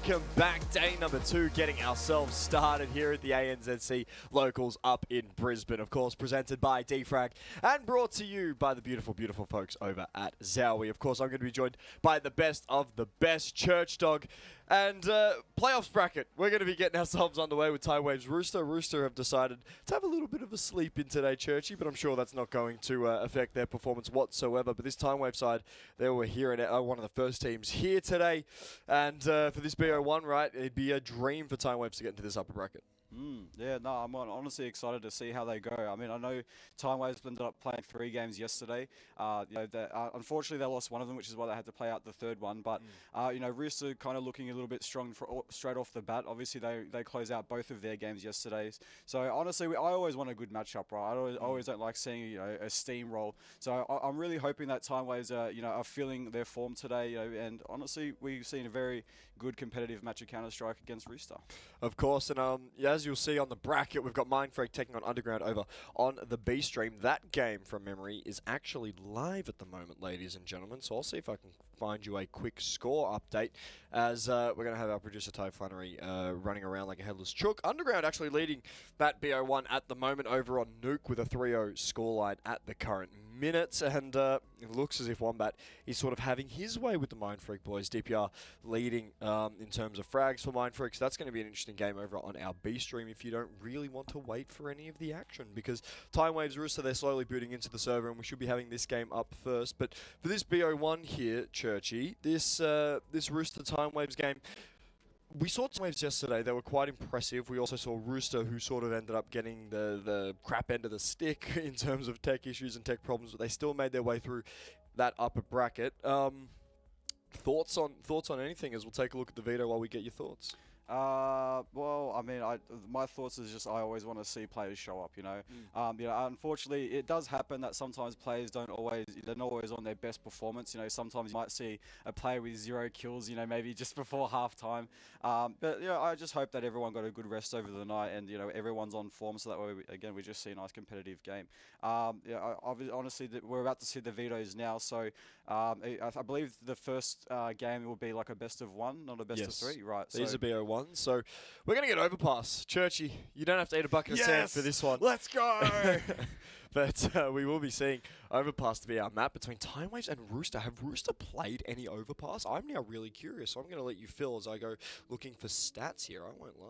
welcome back. Day number 2, getting ourselves started here at the ANZC Locals up in Brisbane. Of course, presented by Defrag and brought to you by the beautiful, beautiful folks over at Zowie. Of course, I'm going to be joined by the best of the best, Church Dog. And playoffs bracket, we're going to be getting ourselves underway with Time Waves Rooster. Rooster have decided to have a little bit of a sleep in today, Churchy, but I'm sure that's not going to affect their performance whatsoever. But this Time Wave side, they were here at one of the first teams here today. And for this BO1, right, it'd be a dream for Time Waves to get into this upper bracket. Yeah, no, I'm honestly excited to see how they go. I mean, I know Time Waves ended up playing 3 games yesterday. Unfortunately, they lost one of them, which is why they had to play out the third one. But, Rooster kind of looking a little bit strong straight off the bat. Obviously, they closed out both of their games yesterday. So, honestly, I always want a good matchup, right? I always don't like seeing, a steamroll. So, I'm really hoping that Time Waves, are feeling their form today. And honestly, we've seen a very good competitive match of Counter-Strike against Rooster. Of course, and as you'll see on the bracket, we've got Mindfreak taking on Underground over on the B stream. That game, from memory, is actually live at the moment, ladies and gentlemen. So I'll see if I can find you a quick score update, as we're going to have our producer Ty Flannery running around like a headless chook. Underground actually leading that BO1 at the moment over on Nuke with a 3-0 scoreline at the current minutes, and it looks as if Wombat is sort of having his way with the Mindfreak boys. DPR leading in terms of frags for Mindfreak, so that's going to be an interesting game over on our B stream if you don't really want to wait for any of the action, because Time Waves Rooster, they're slowly booting into the server, and we should be having this game up first. But for this BO1 here, Churchy, this Rooster Time Waves game, we saw Time Waves yesterday. They were quite impressive. We also saw Rooster, who sort of ended up getting the crap end of the stick in terms of tech issues and tech problems, but they still made their way through that upper bracket. Thoughts on anything, as we'll take a look at the veto while we get your thoughts. Well, I mean, my thoughts is just I always want to see players show up. Unfortunately, it does happen that sometimes players they're not always on their best performance. Sometimes you might see a player with 0 kills. Maybe just before halftime. But I just hope that everyone got a good rest over the night, and everyone's on form, so that way we just see a nice competitive game. Honestly, we're about to see the vetoes now, so I believe the first game will be like a best of 1, not a best of 3, right? These are BO1. So we're going to get overpass. Churchy, you don't have to eat a bucket of sand for this one. Let's go! But we will be seeing overpass to be our map between Time Waves and Rooster. Have Rooster played any overpass? I'm now really curious, so I'm going to let you fill as I go looking for stats here. I won't lie.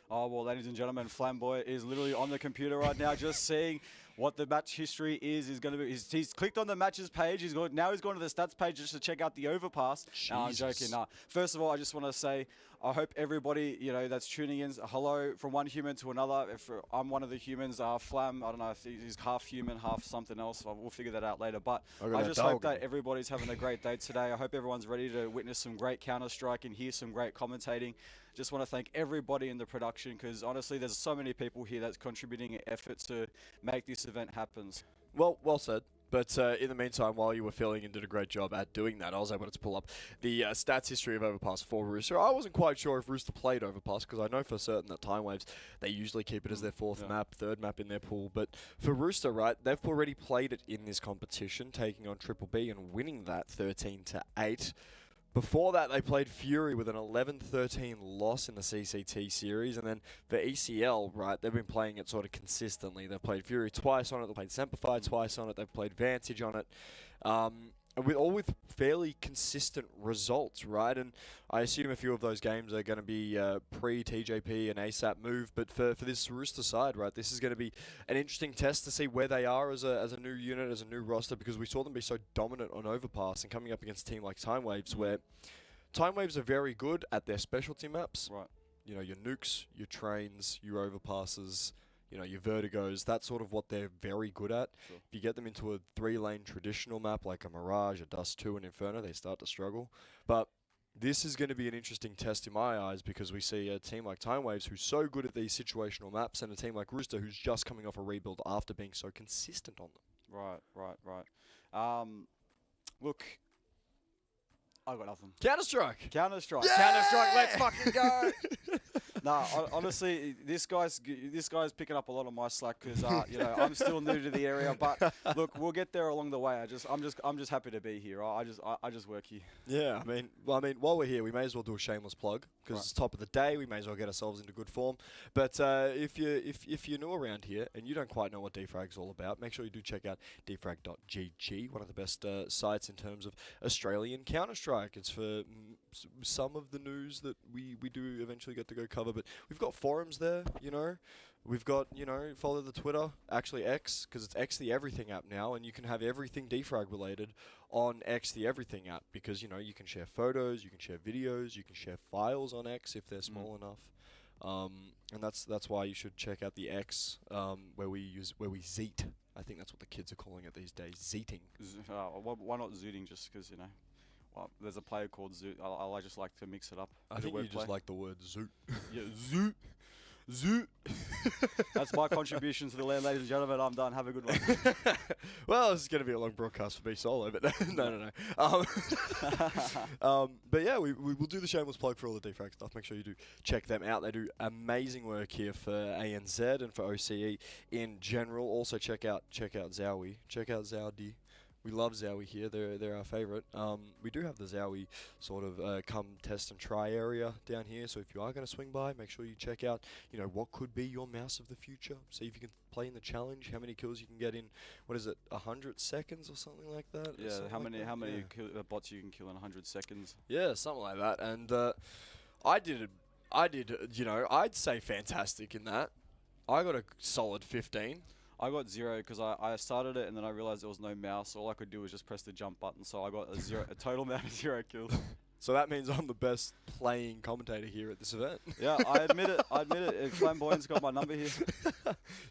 Oh, well, ladies and gentlemen, Flamboy is literally on the computer right now just seeing what the match history is going to be. He's clicked on the matches page. Now he's gone to the stats page just to check out the overpass. No, I'm joking. First of all, I just want to say I hope everybody, that's tuning in, hello from one human to another. If I'm one of the humans, Flam, I don't know if he's half human, half something else. We'll figure that out later. But I just hope that everybody's having a great day today. I hope everyone's ready to witness some great Counter-Strike and hear some great commentating. Just want to thank everybody in the production, because honestly, there's so many people here that's contributing an effort to make this event happen. Well said. But in the meantime, while you were filling and did a great job at doing that, I was able to pull up the stats history of Overpass for Rooster. I wasn't quite sure if Rooster played Overpass, because I know for certain that Time Waves, they usually keep it as their 4th map, 3rd map in their pool. But for Rooster, right, they've already played it in this competition, taking on Triple B and winning that 13-8. Before that, they played Fury with an 11-13 loss in the CCT series. And then for ECL, right, they've been playing it sort of consistently. They've played Fury twice on it. They've played Semperfi twice on it. They've played Vantage on it. With fairly consistent results, right? And I assume a few of those games are going to be pre-TJP and ASAP move. But for this Rooster side, right, this is going to be an interesting test to see where they are as a new unit, as a new roster, because we saw them be so dominant on Overpass and coming up against a team like Time Waves, where Time Waves are very good at their specialty maps. Right. Your nukes, your trains, your overpasses, your vertigos, that's sort of what they're very good at. Sure. If you get them into a 3-lane traditional map like a Mirage, a Dust 2, and Inferno, they start to struggle. But this is going to be an interesting test in my eyes, because we see a team like Time Waves who's so good at these situational maps, and a team like Rooster who's just coming off a rebuild after being so consistent on them. Right. Look, I got nothing. Counter-Strike! Counter-Strike. Yeah! Counter-Strike, let's fucking go! Nah, honestly, this guy's picking up a lot of my slack because I'm still new to the area. But look, we'll get there along the way. I'm just happy to be here. I just work here. Yeah, I mean, while we're here, we may as well do a shameless plug because it's top of the day. We may as well get ourselves into good form. But if you're new around here and you don't quite know what defrag's all about, make sure you do check out defrag.gg, one of the best sites in terms of Australian Counter-Strike. It's for some of the news that we do eventually get to go cover, but we've got forums there, We've got, follow the Twitter, actually X, because it's X the Everything app now, and you can have everything defrag related on X the Everything app, because, you can share photos, you can share videos, you can share files on X if they're small enough. And that's why you should check out the X, where we zeet. I think that's what the kids are calling it these days, zeeting. Why not zooting? Just because there's a player called Zoot. I just like to mix it up. I think you just like the word zoot. Yeah, Zoot. Zoot. That's my contribution to the LAN, ladies and gentlemen. I'm done. Have a good one. Well, this is going to be a long broadcast for me solo, but no. But yeah, we will do the shameless plug for all the defrag stuff. Make sure you do check them out. They do amazing work here for ANZ and for OCE in general. Also check out Zowie. Check out Zowdy. We love Zowie here. They're our favourite. We do have the Zowie sort of come test and try area down here. So if you are going to swing by, make sure you check out, what could be your mouse of the future. See if you can play in the challenge. How many kills you can get in? What is it? 100 seconds or something like that? Yeah. How many bots you can kill in 100 seconds? Yeah, something like that. And I did. I'd say fantastic in that. I got a solid 15. I got 0 because I started it and then I realized there was no mouse. All I could do was just press the jump button, so I got a total amount of 0 kills. So that means I'm the best playing commentator here at this event. Yeah, I admit it. Flamboyant's got my number here.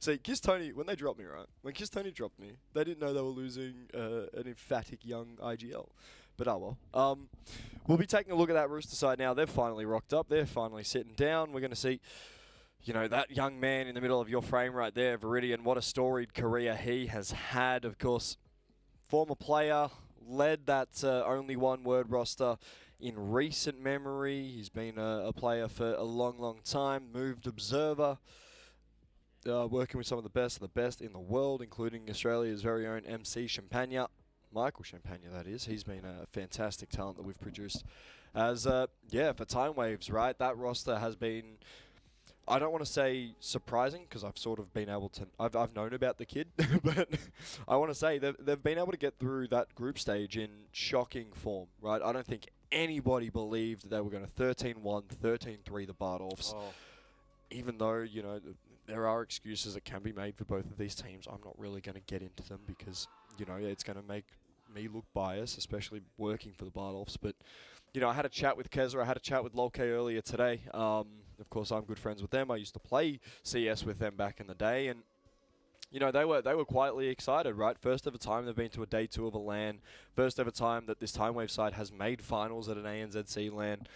See, Kiss Tony, when they dropped me, right? When Kiss Tony dropped me, they didn't know they were losing an emphatic young IGL. But oh well. We'll be taking a look at that Rooster side now. They've finally rocked up. They're finally sitting down. We're going to see... that young man in the middle of your frame right there, Viridian, what a storied career he has had. Of course, former player, led that only one word roster in recent memory. He's been a player for a long, long time. Moved observer, working with some of the best in the world, including Australia's very own MC Champagne. Michael Champagne, that is. He's been a fantastic talent that we've produced. As, for Time Waves, right? That roster has been... I don't want to say surprising because I've sort of been able to... I've known about the kid, but I want to say they've been able to get through that group stage in shocking form, right? I don't think anybody believed they were going to 13-1, 13-3 the Bardolphs. Oh. Even though, there are excuses that can be made for both of these teams. I'm not really going to get into them because, it's going to make me look biased, especially working for the Bardolphs. But, I had a chat with Keza. I had a chat with Lolke earlier today. Of course, I'm good friends with them. I used to play CS with them back in the day, and they were quietly excited, right? First ever time they've been to a day 2 of a LAN. First ever time that this Time Wave side has made finals at an ANZC LAN.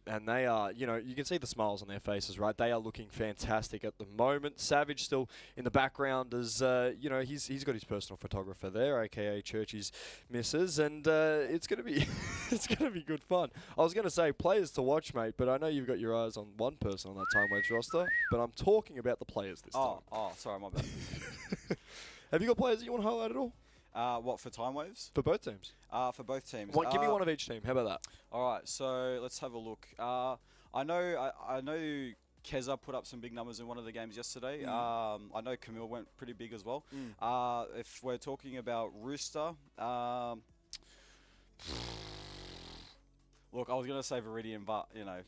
And they are, you can see the smiles on their faces, right? They are looking fantastic at the moment. Savage still in the background as, he's got his personal photographer there, aka Churchy's missus, and it's gonna be good fun. I was gonna say players to watch, mate, but I know you've got your eyes on one person on that Time Waves roster, but I'm talking about the players this time. Oh, sorry, my bad. Have you got players that you want to highlight at all? What, for Time Waves? For both teams. For both teams. Give me one of each team. How about that? All right, so let's have a look. I know Keza put up some big numbers in one of the games yesterday. I know Camille went pretty big as well. If we're talking about Rooster, look, I was going to say Viridian, but, no,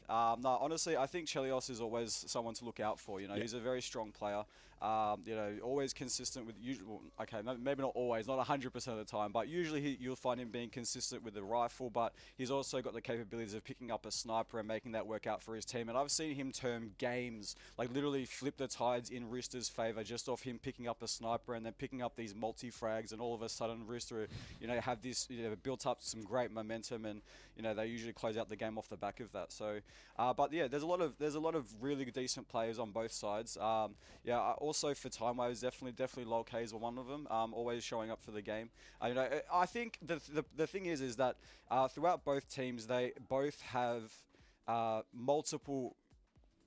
honestly, I think Chelios is always someone to look out for. He's a very strong player. Always consistent with usual. Okay, maybe not always, not 100% of the time, but usually you'll find him being consistent with the rifle. But he's also got the capabilities of picking up a sniper and making that work out for his team. And I've seen him turn games, like literally flip the tides in Rooster's favor just off him picking up a sniper and then picking up these multi-frags, and all of a sudden Rooster, have this, built up some great momentum, and they usually close out the game off the back of that. So, but yeah, there's a lot of really decent players on both sides. Also for Time Waves, definitely Lolke is one of them. Always showing up for the game. I think the thing is that throughout both teams, they both have multiple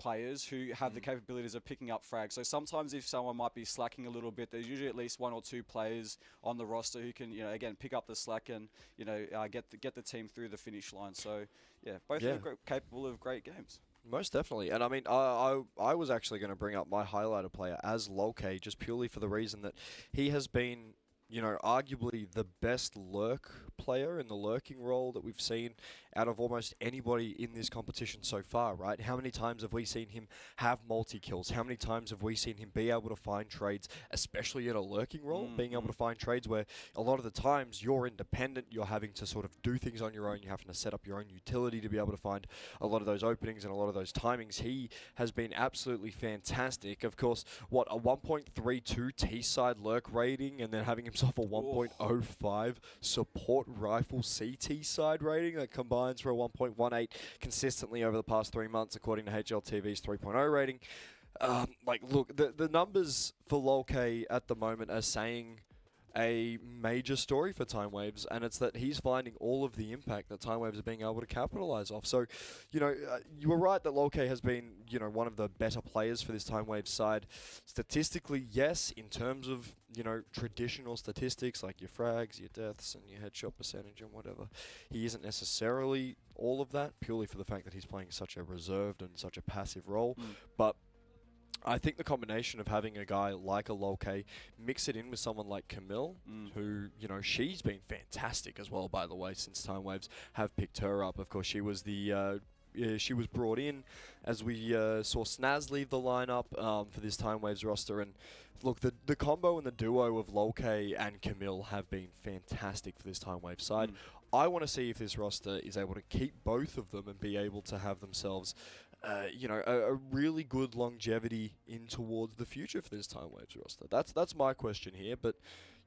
players who have the capabilities of picking up frags. So sometimes if someone might be slacking a little bit, there's usually at least 1 or 2 players on the roster who can, again, pick up the slack and, get the team through the finish line. So, yeah, both of them are capable of great games. Most definitely. And I mean, I was actually going to bring up my highlighter player as Lolke, just purely for the reason that he has been, arguably the best lurk player in the lurking role that we've seen out of almost anybody in this competition so far, right? How many times have we seen him have multi-kills? How many times have we seen him be able to find trades, especially in a lurking role, being able to find trades where a lot of the times you're independent, you're having to sort of do things on your own, you're having to set up your own utility to be able to find a lot of those openings and a lot of those timings. He has been absolutely fantastic. Of course, a 1.32 T-side lurk rating and then having himself a 1.05 support rifle CT side rating that combines for a 1.18 consistently over the past 3 months, according to HLTV's 3.0 rating. Look, the numbers for Lolke at the moment are saying a major story for Time Waves, and it's that he's finding all of the impact that Time Waves are being able to capitalize off. So, you were right that Lolke has been, one of the better players for this Time Waves side. Statistically, yes, in terms of, traditional statistics like your frags, your deaths, and your headshot percentage and whatever, he isn't necessarily all of that, purely for the fact that he's playing such a reserved and such a passive role. But I think the combination of having a guy like a Lolke, mix it in with someone like Camille, who, she's been fantastic as well, by the way, since Time Waves have picked her up. Of course, she was she was brought in as we saw Snaz leave the lineup for this Time Waves roster. And look, the combo and the duo of Lolke and Camille have been fantastic for this Time Waves side. I want to see if this roster is able to keep both of them and be able to have themselves a really good longevity in towards the future for this Time Waves roster. That's my question here. But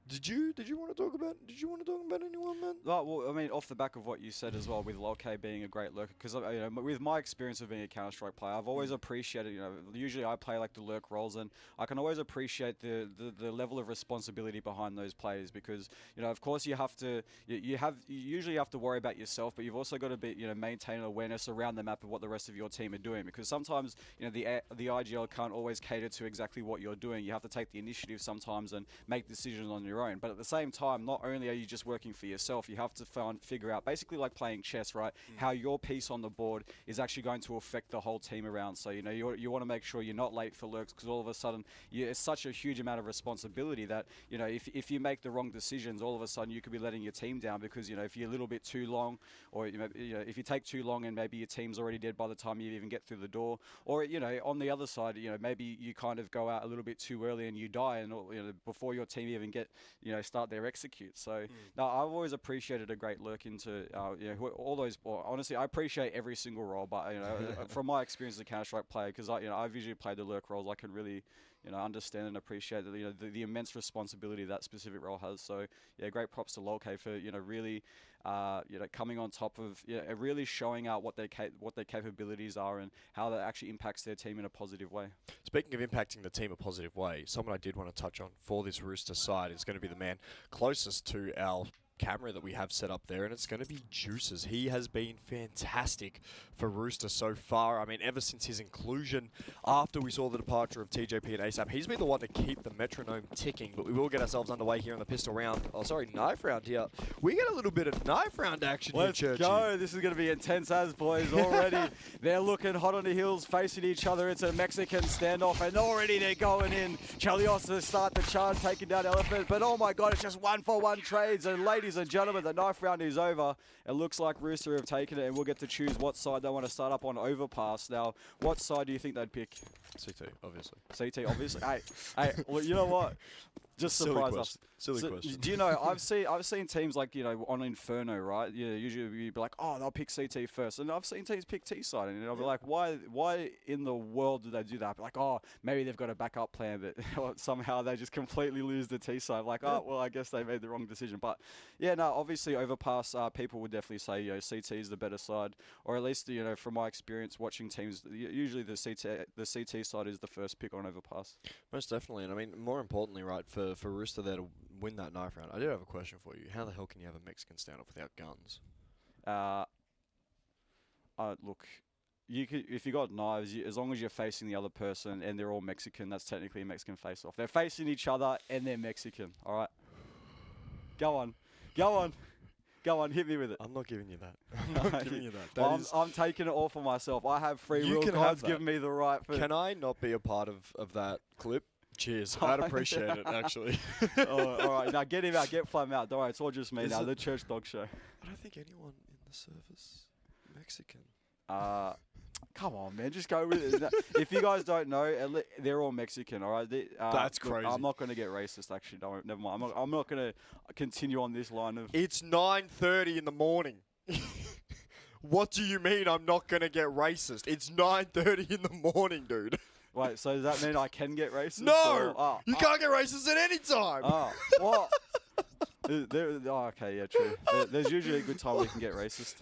did you want to talk about anyone, man? Well, I mean, off the back of what you said as well, with Lolke being a great lurker, because with my experience of being a Counter-Strike player, I've always appreciated. Usually I play like the lurk roles, and I can always appreciate the level of responsibility behind those players, because of course you have to you usually have to worry about yourself, but you've also got to be maintain an awareness around the map of what the rest of your team are doing, because sometimes the IGL can't always cater to exactly what you're doing. You have to take the initiative sometimes and make decisions on your own. But at the same time, not only are you just working for yourself, you have to figure out, basically like playing chess, right? How your piece on the board is actually going to affect the whole team around. So you want to make sure you're not late for lurks, because all of a sudden it's such a huge amount of responsibility that if you make the wrong decisions, all of a sudden you could be letting your team down, because if you're a little bit too long, or if you take too long and maybe your team's already dead by the time you even get through the door, or on the other side, maybe you kind of go out a little bit too early and you die, and before your team even get start their execute. So no, I've always appreciated a great lurk into all those. Well, honestly, I appreciate every single role, but from my experience as a Counter-Strike player, because I've usually played the lurk roles, I can really understand and appreciate the immense responsibility that specific role has. So yeah, great props to Lolke for really coming on top of really showing out what their capabilities are and how that actually impacts their team in a positive way. Speaking of impacting the team a positive way, someone I did want to touch on for this Rooster side is going to be the man closest to our camera that we have set up there, and it's going to be Juices. He has been fantastic for Rooster so far. I mean, ever since his inclusion after we saw the departure of TJP and ASAP, he's been the one to keep the metronome ticking. But we will get ourselves underway here in the pistol round. Oh, sorry, knife round here. We get a little bit of knife round action here, Churchy. Let's go. This is going to be intense as, boys. Already they're looking hot on the heels, facing each other. It's a Mexican standoff, and already they're going in. Chelios to start the charge, taking down Elephant. But oh my God, it's just 1-for-1 trades. And ladies and gentlemen, the knife round is over. It looks like Rooster have taken it, and we'll get to choose what side they want to start up on Overpass. Now, what side do you think they'd pick? CT, obviously. CT, obviously. hey, well, you know what? Just surprise us. Silly question. Do you know, I've seen teams like, on Inferno, right? Usually you'd be like, oh, they'll pick CT first. And I've seen teams pick T side, and I'll be like, why in the world do they do that? I'll be like, oh, maybe they've got a backup plan, but somehow they just completely lose the T side. Like, oh, well, I guess they made the wrong decision. But yeah, no, obviously Overpass, people would definitely say, CT is the better side, or at least, from my experience watching teams, usually the CT side is the first pick on Overpass. Most definitely, and I mean, more importantly, right, for Rooster there to win that knife round, I do have a question for you. How the hell can you have a Mexican standoff without guns? Look, you could, if you got knives, as long as you're facing the other person and they're all Mexican, that's technically a Mexican face-off. They're facing each other and they're Mexican. All right, go on, go on, go on, hit me with it. I'm not giving you that. I'm not giving you that. Well, I'm taking it all for myself. I have free will. God's given me the right. Can I not be a part of that clip? Cheers. I'd appreciate it, actually. All right, now get him out. Get Flam out. Don't worry, it's all just me now. The church dog show. I don't think anyone in the service Mexican. Come on, man. Just go with it. If you guys don't know, they're all Mexican, all right? That's crazy. I'm not going to get racist, actually. Don't. Never mind. I'm not going to continue on this line of... It's 9:30 in the morning. What do you mean I'm not going to get racist? It's 9:30 in the morning, dude. Wait, so does that mean I can get racist? No! You can't get racist at any time! Oh, what? Okay, yeah, true. There's usually a good time we can get racist.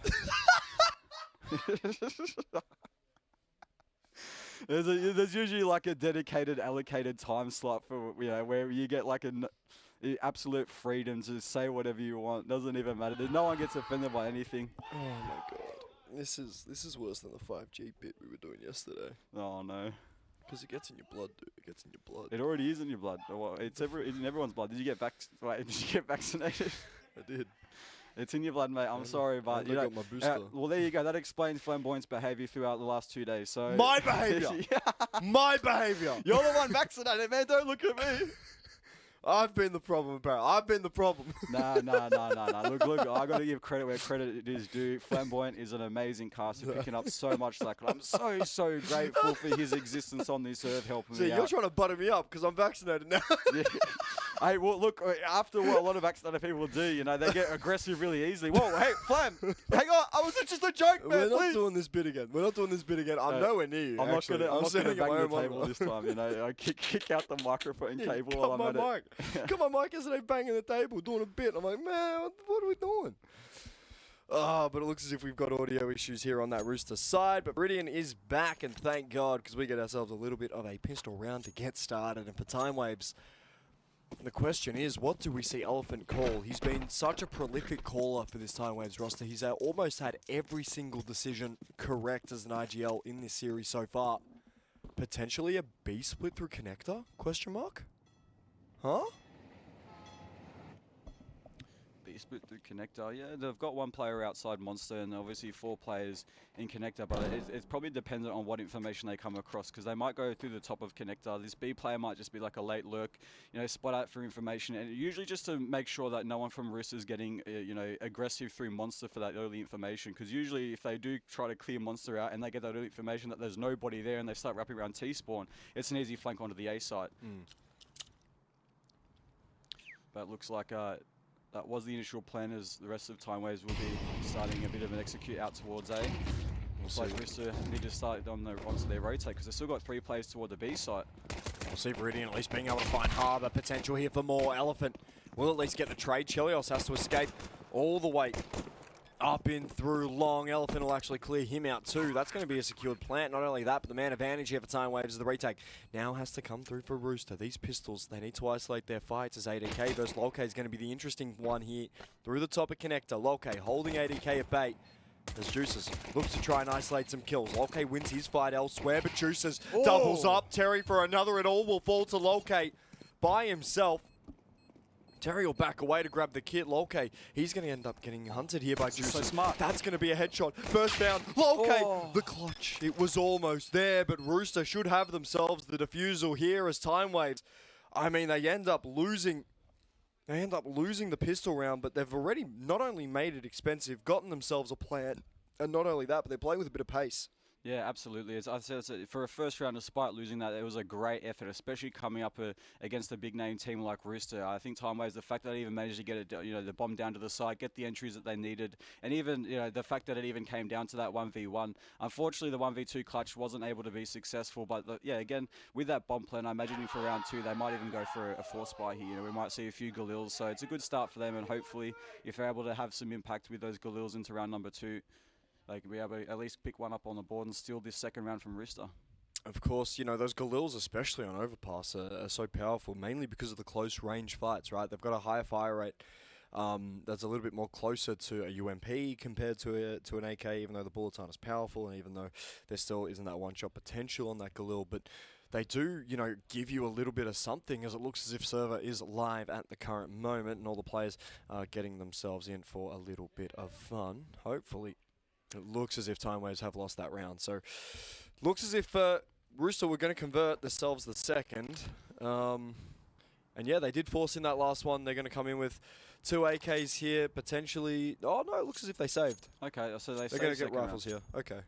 There's usually like a dedicated, allocated time slot for, where you get like absolute freedom to say whatever you want. Doesn't even matter. No one gets offended by anything. Oh my god. This is worse than the 5G bit we were doing yesterday. Oh no. Because it gets in your blood, dude. It gets in your blood. It already is in your blood. It's in everyone's blood. Did you get vaccinated? I did. It's in your blood, mate. I'm sorry, but I got my booster. Well, there you go. That explains Flamboyant's behaviour throughout the last 2 days. So my behaviour. My behaviour. You're the one vaccinated, man. Don't look at me. I've been the problem, apparently. I've been the problem. Nah. Look, I got to give credit where credit is due. Flamboyant is an amazing caster, picking up so much slack. I'm so grateful for his existence on this earth, helping me out. You're trying to butter me up because I'm vaccinated now. Yeah. Hey, well, look, after what a lot of vaccinated people do, they get aggressive really easily. Whoa, hey, Flam, hang on. I was just a joke, man. We're not doing this bit again. I'm nowhere near you. I'm not going to bang the monitor. table this time, I kick out the microphone cable while I'm my at mic. it. Got my mic yesterday banging the table, doing a bit. I'm like, man, what are we doing? But it looks as if we've got audio issues here on that Rooster side. But Meridian is back, and thank God, because we get ourselves a little bit of a pistol round to get started. And for Time Waves, the question is, what do we see Elephant call? He's been such a prolific caller for this Time Waves roster. He's almost had every single decision correct as an IGL in this series so far. Potentially a B split through connector? Question mark? Huh? Split through connector. Yeah, they've got one player outside Monster and obviously 4 players in connector, but it's probably dependent on what information they come across, because they might go through the top of connector. This B player might just be like a late lurk, spot out for information, and usually just to make sure that no one from Riss is getting aggressive through Monster for that early information, because usually if they do try to clear Monster out and they get that early information that there's nobody there and they start wrapping around T-spawn, it's an easy flank onto the A site. But it looks like that was the initial plan, as the rest of Time Waves will be starting a bit of an execute out towards A. Looks like Rissa need to start onto their rotate, because they've still got 3 players toward the B site. We'll see Meridian at least being able to find harbour potential here for more. Elephant will at least get the trade. Chelios has to escape all the way up in through long. Elephant will actually clear him out too. That's going to be a secured plant. Not only that, but the man advantage here for Time Waves is the retake. Now has to come through for Rooster. These pistols, they need to isolate their fights, as ADK versus Lolke is going to be the interesting one here. Through the top of connector, Lolke holding ADK at bay. As Juices looks to try and isolate some kills. Lolke wins his fight elsewhere, but Juices doubles up. Terry for another. It all will fall to Lolke by himself. Terry will back away to grab the kit. Lolke, he's going to end up getting hunted here by Juices. So smart. That's going to be a headshot. First down. Lolke, the clutch. It was almost there, but Rooster should have themselves the defusal here as Time Waves. I mean, they end up losing the pistol round, but they've already not only made it expensive, gotten themselves a plant, and not only that, but they're playing with a bit of pace. Yeah, absolutely. As I said, for a first round, despite losing that, it was a great effort, especially coming up against a big name team like Rooster. I think Time Waves, the fact that they even managed to get it, the bomb down to the side, get the entries that they needed, and even the fact that it even came down to that 1v1. Unfortunately, the 1v2 clutch wasn't able to be successful, but again, with that bomb plan, I'm imagining for round 2 they might even go for a force buy here. We might see a few Galils, so it's a good start for them, and hopefully, if they're able to have some impact with those Galils into round number 2. They could be able to at least pick one up on the board and steal this second round from Rooster. Of course, those Galils, especially on Overpass, are so powerful, mainly because of the close range fights, right? They've got a higher fire rate. that's a little bit more closer to a UMP compared to an AK, even though the bullets aren't as powerful, and even though there still isn't that one-shot potential on that Galil. But they do, you know, give you a little bit of something, as it looks as if server is live at the current moment, and all the players are getting themselves in for a little bit of fun. Hopefully, it looks as if Time Waves have lost that round. So, looks as if Rooster were going to convert themselves the second. And yeah, they did force in that last one. They're going to come in with 2 AKs here, potentially. Oh no, it looks as if they saved. Okay, so They're going to get rifles here. Okay.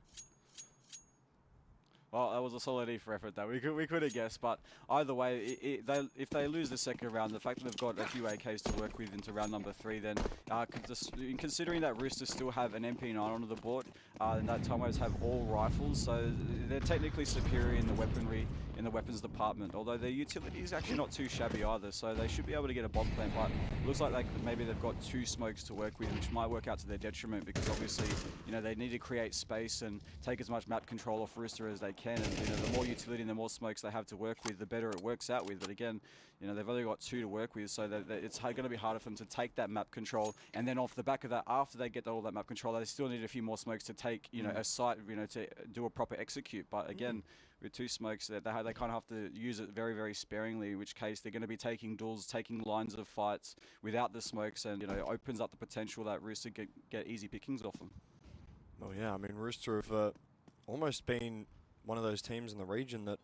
Well, that was a solid E for effort that we could have guessed, but either way, if they lose the second round, the fact that they've got a few AKs to work with into round number 3, then considering that Roosters still have an MP9 onto the board, and that Time Waves have all rifles, so they're technically superior in the weaponry, in the weapons department, although their utility is actually not too shabby either, so they should be able to get a bomb plant, but it looks like maybe they've got 2 smokes to work with, which might work out to their detriment, because obviously, you know, they need to create space and take as much map control off Rooster as they can, and you know, the more utility and the more smokes they have to work with, the better it works out with. But again, you know, they've only got 2 to work with, so it's going to be harder for them to take that map control. And then off the back of that, after they get all that map control, they still need a few more smokes to take, you know, a site, you know, to do a proper execute. But again, with 2 smokes, they kind of have to use it very, very sparingly, in which case they're going to be taking duels, taking lines of fights without the smokes, and, you know, opens up the potential that Rooster get easy pickings off them. Well, yeah, I mean, Rooster have almost been one of those teams in the region that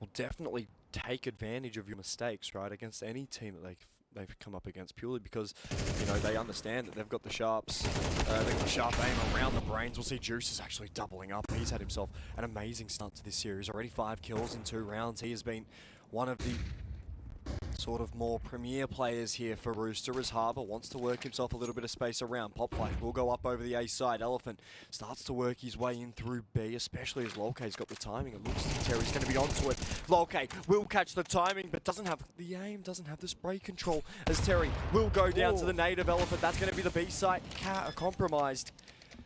will definitely take advantage of your mistakes, right, against any team that they've come up against, purely because, you know, they understand that they've got the sharps, they've got the sharp aim around the brains. We'll see Juice is actually doubling up. He's had himself an amazing start to this series. Already 5 kills in 2 rounds. He has been one of the sort of more premier players here for Rooster, as Harbour wants to work himself a little bit of space around. Pop Flash will go up over the A side. Elephant starts to work his way in through B, especially as Lolke's got the timing. It looks as if Terry's going to be onto it. Lolke will catch the timing, but doesn't have the aim, doesn't have the spray control, as Terry will go down to the native Elephant. That's going to be the B site compromised,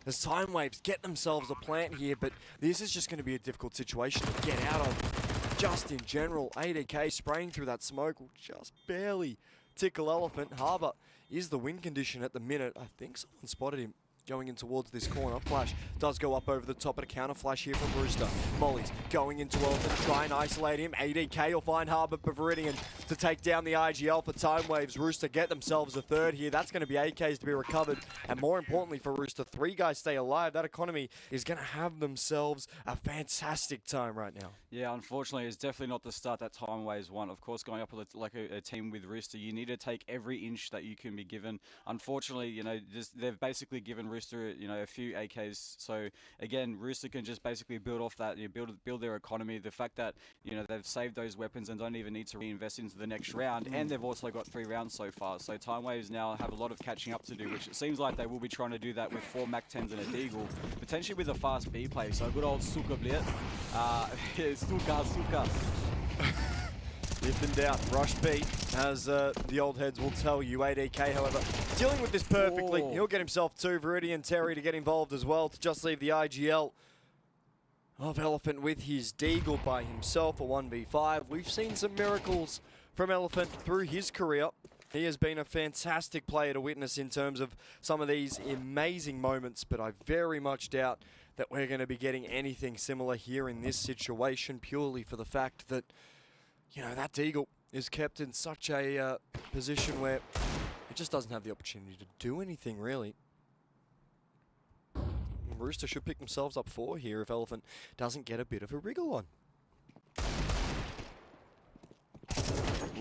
as Time Waves get themselves a plant here, but this is just going to be a difficult situation to get out of. Just in general, 80k spraying through that smoke will just barely tickle Elephant. Harbour is the win condition at the minute. I think someone spotted him going in towards this corner. Flash does go up over the top, but a counter flash here from Rooster. Molly's going into Elephant to try and isolate him. 80k will find Harbour Viridian to take down the IGL for Time Waves. Rooster get themselves a third here. That's going to be AKs to be recovered. And more importantly for Rooster, 3 guys stay alive. That economy is going to have themselves a fantastic time right now. Yeah, unfortunately, it's definitely not the start that Time Waves want. Of course, going up with a team with Rooster, you need to take every inch that you can be given. Unfortunately, you know, they've basically given Rooster, you know, a few AKs. So again, Rooster can just basically build off that, you know, build their economy. The fact that, you know, they've saved those weapons and don't even need to reinvest into the next round, and they've also got 3 rounds so far. So Time Waves now have a lot of catching up to do, which it seems like they will be trying to do that with 4 Mac 10s and a Deagle, potentially with a fast B play. So good old Suka Blit. Suka. If in doubt, rush B, as the old heads will tell you. 8AK, however, dealing with this perfectly. He'll get himself 2. Viridian Terry to get involved as well to just leave the IGL of Elephant with his Deagle by himself, a 1v5. We've seen some miracles from Elephant through his career. He has been a fantastic player to witness in terms of some of these amazing moments, but I very much doubt that we're going to be getting anything similar here in this situation, purely for the fact that, you know, that Deagle is kept in such a position where it just doesn't have the opportunity to do anything, really. Rooster should pick themselves up 4 here if Elephant doesn't get a bit of a wriggle on.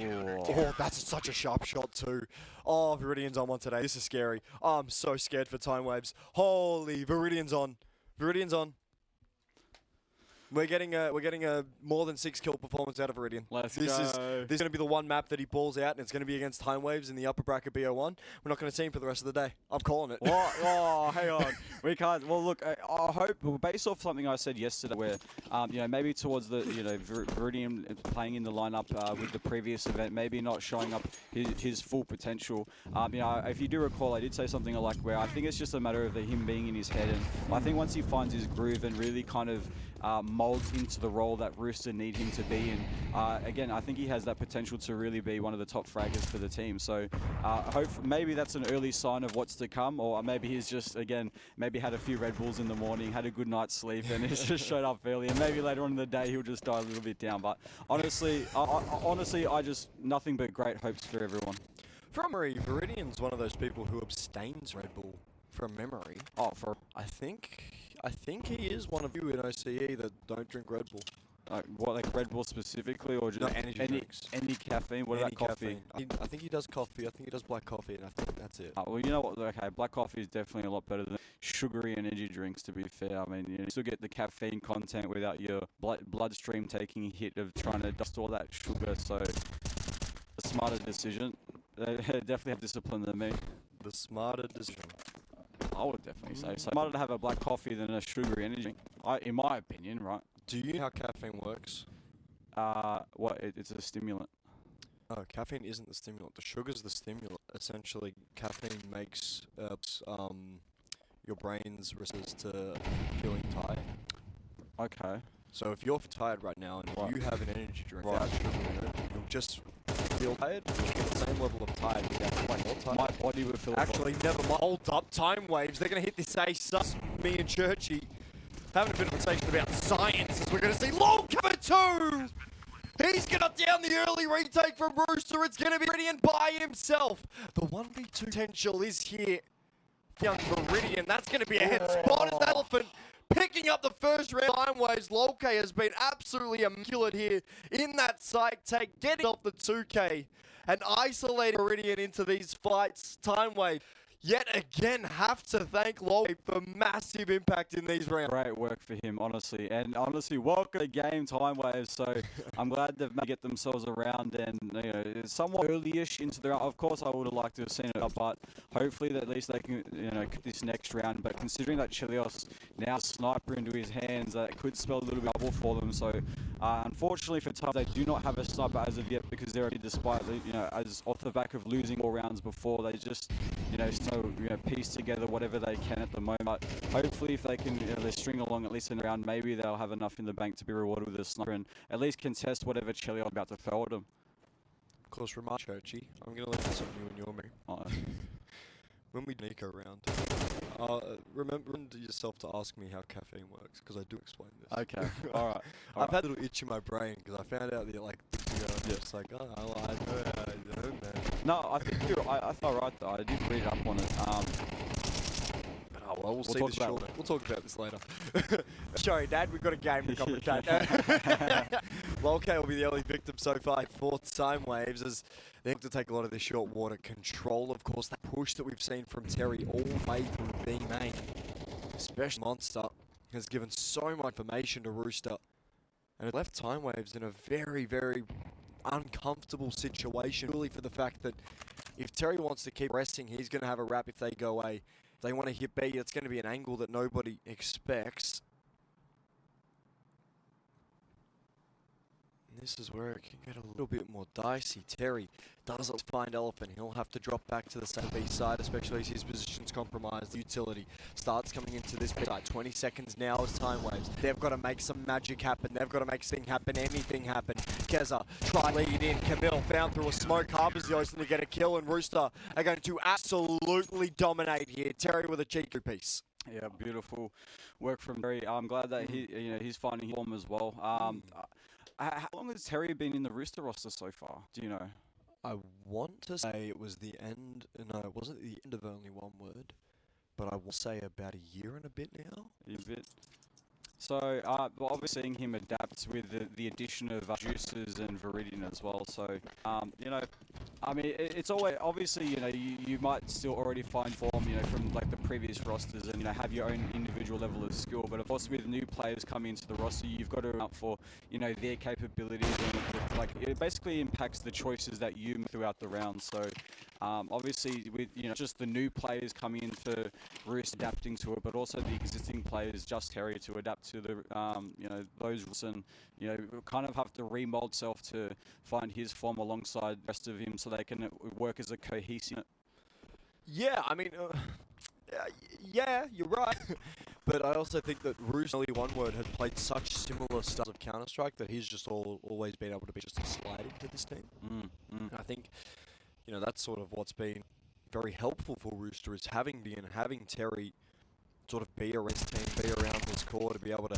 Oh, that's such a sharp shot too. Oh, Viridian's on one today. This is scary. Oh, I'm so scared for Time Waves. Holy, Viridian's on. Viridian's on. We're getting a more than 6 kill performance out of Viridian. This is going to be the one map that he pulls out, and it's going to be against Time Waves in the upper bracket BO1. We're not going to see him for the rest of the day. I'm calling it. What? Oh, hang on. We can't. Well, look, I hope, based off something I said yesterday, where you know, maybe towards the, you know, Viridian playing in the lineup with the previous event, maybe not showing up his full potential. You know, if you do recall, I did say something like where I think it's just a matter of him being in his head, and I think once he finds his groove and really kind of molds into the role that Rooster need him to be in. Again, I think he has that potential to really be one of the top fraggers for the team. So maybe that's an early sign of what's to come, or maybe he's just, again, maybe had a few Red Bulls in the morning, had a good night's sleep, and he's just showed up early. And maybe later on in the day he'll just die a little bit down. But honestly, I just nothing but great hopes for everyone. From memory, Viridian's one of those people who abstains Red Bull from memory. I think he is one of you in OCE that don't drink Red Bull. What, like Red Bull specifically, or just energy drinks? Any caffeine? What about coffee? I think he does coffee. I think he does black coffee, and I think that's it. Well, you know what? Okay, black coffee is definitely a lot better than sugary energy drinks, to be fair. I mean, you still get the caffeine content without your bloodstream taking a hit of trying to dust all that sugar. So, a smarter decision. They definitely have discipline than me. The smarter decision. I would definitely say so. Smarter to have a black coffee than a sugary energy drink, in my opinion, right? Do you know how caffeine works? It's a stimulant. No, caffeine isn't the stimulant. The sugar's the stimulant. Essentially, caffeine makes your brain's responses to feeling tired. Okay. So if you're tired right now and you have an energy drink Right. without sugar in it, you'll just feel tired. You'll get the same level of tired without more tired. My body would feel. Actually, never mind. Hold up, time waves. They're going to hit this ace. Me and Churchy having a bit of a conversation about science as we're going to see long cover 2. He's going to down the early retake from Rooster. It's going to be Viridian by himself. The 1v2 potential is here. Young Viridian. That's going to be a head spot at that elephant. Picking up the first round. Time waves. Lolke has been absolutely immaculate here in that side take. Getting off the 2K and isolating Viridian into these fights. Time wave. Yet again, have to thank Lolke for massive impact in these rounds. Great work for him, honestly. And honestly, welcome to game, Time Waves. So I'm glad they've managed to get themselves around and, you know, somewhat early-ish into the round. Of course, I would have liked to have seen it up, but hopefully that at least they can, you know, get this next round. But considering that Chelios now has a sniper into his hands, that could spell a little bit of trouble for them. So unfortunately for Time, they do not have a sniper as of yet because they're already, despite, you know, as off the back of losing all rounds before, they just, you know, piece together whatever they can at the moment. Hopefully, if they can they string along at least in a round, maybe they'll have enough in the bank to be rewarded with a sniper and at least contest whatever Chelio about to throw at them. Of course, remind Churchy, I'm going to leave this on you and your me. When we Nico round, remember yourself to ask me how caffeine works, because I do explain this. Okay, alright. I've had a little itch in my brain, because I found out that, like, just like, oh, I know, man. No, I think I thought right though. I did read up on it. But well, we'll see this shortly. We'll talk about this later. Sorry, Dad, we've got a game to commentate. Lolke will be the only victim so far. Fourth Time Waves as they have to take a lot of this short water control. Of course, that push that we've seen from Terry all the way through B main, especially Monster, has given so much information to Rooster. And it left Time Waves in a very, very uncomfortable situation, purely for the fact that if Terry wants to keep pressing, he's going to have a wrap if they go away. If they want to hit B, it's going to be an angle that nobody expects. And this is where it can get a little bit more dicey. Terry doesn't find Elephant. He'll have to drop back to the same B side, especially as his position's compromised. The utility starts coming into this B side. 20 seconds now as Time Waves. They've got to make some magic happen. They've got to make something happen, anything happen. Keza try lead in. Camille found through a smoke. Harbour's the Ocean to get a kill, and Rooster are going to absolutely dominate here. Terry with a cheeky piece. Yeah, beautiful work from Terry. I'm glad that he's finding his form as well. How long has Terry been in the Rooster roster so far? Do you know? I want to say it was the end. No, it wasn't the end of only one word, but I will say about a year and a bit now. A bit. So, obviously seeing him adapt with the addition of Juices and Viridian as well. So, you know, I mean, it's always, obviously, you know, you might still already find form, you know, from like the previous rosters and, you know, have your own individual level of skill. But of course, with new players coming into the roster, you've got to account for, you know, their capabilities and like it basically impacts the choices that you make throughout the round. So, obviously, with, you know, just the new players coming in for Roost adapting to it, but also the existing players, just Terry, to adapt to the, you know, those rules and, you know, kind of have to remold self to find his form alongside the rest of him so they can work as a cohesive. Yeah, I mean, Yeah, you're right. But I also think that Roost early one word had played such similar styles of Counter-Strike that he's just always been able to be just a slide into this team. And I think, you know, that's sort of what's been very helpful for Rooster is having Dean and having Terry sort of be around his team, be around his core to be able to,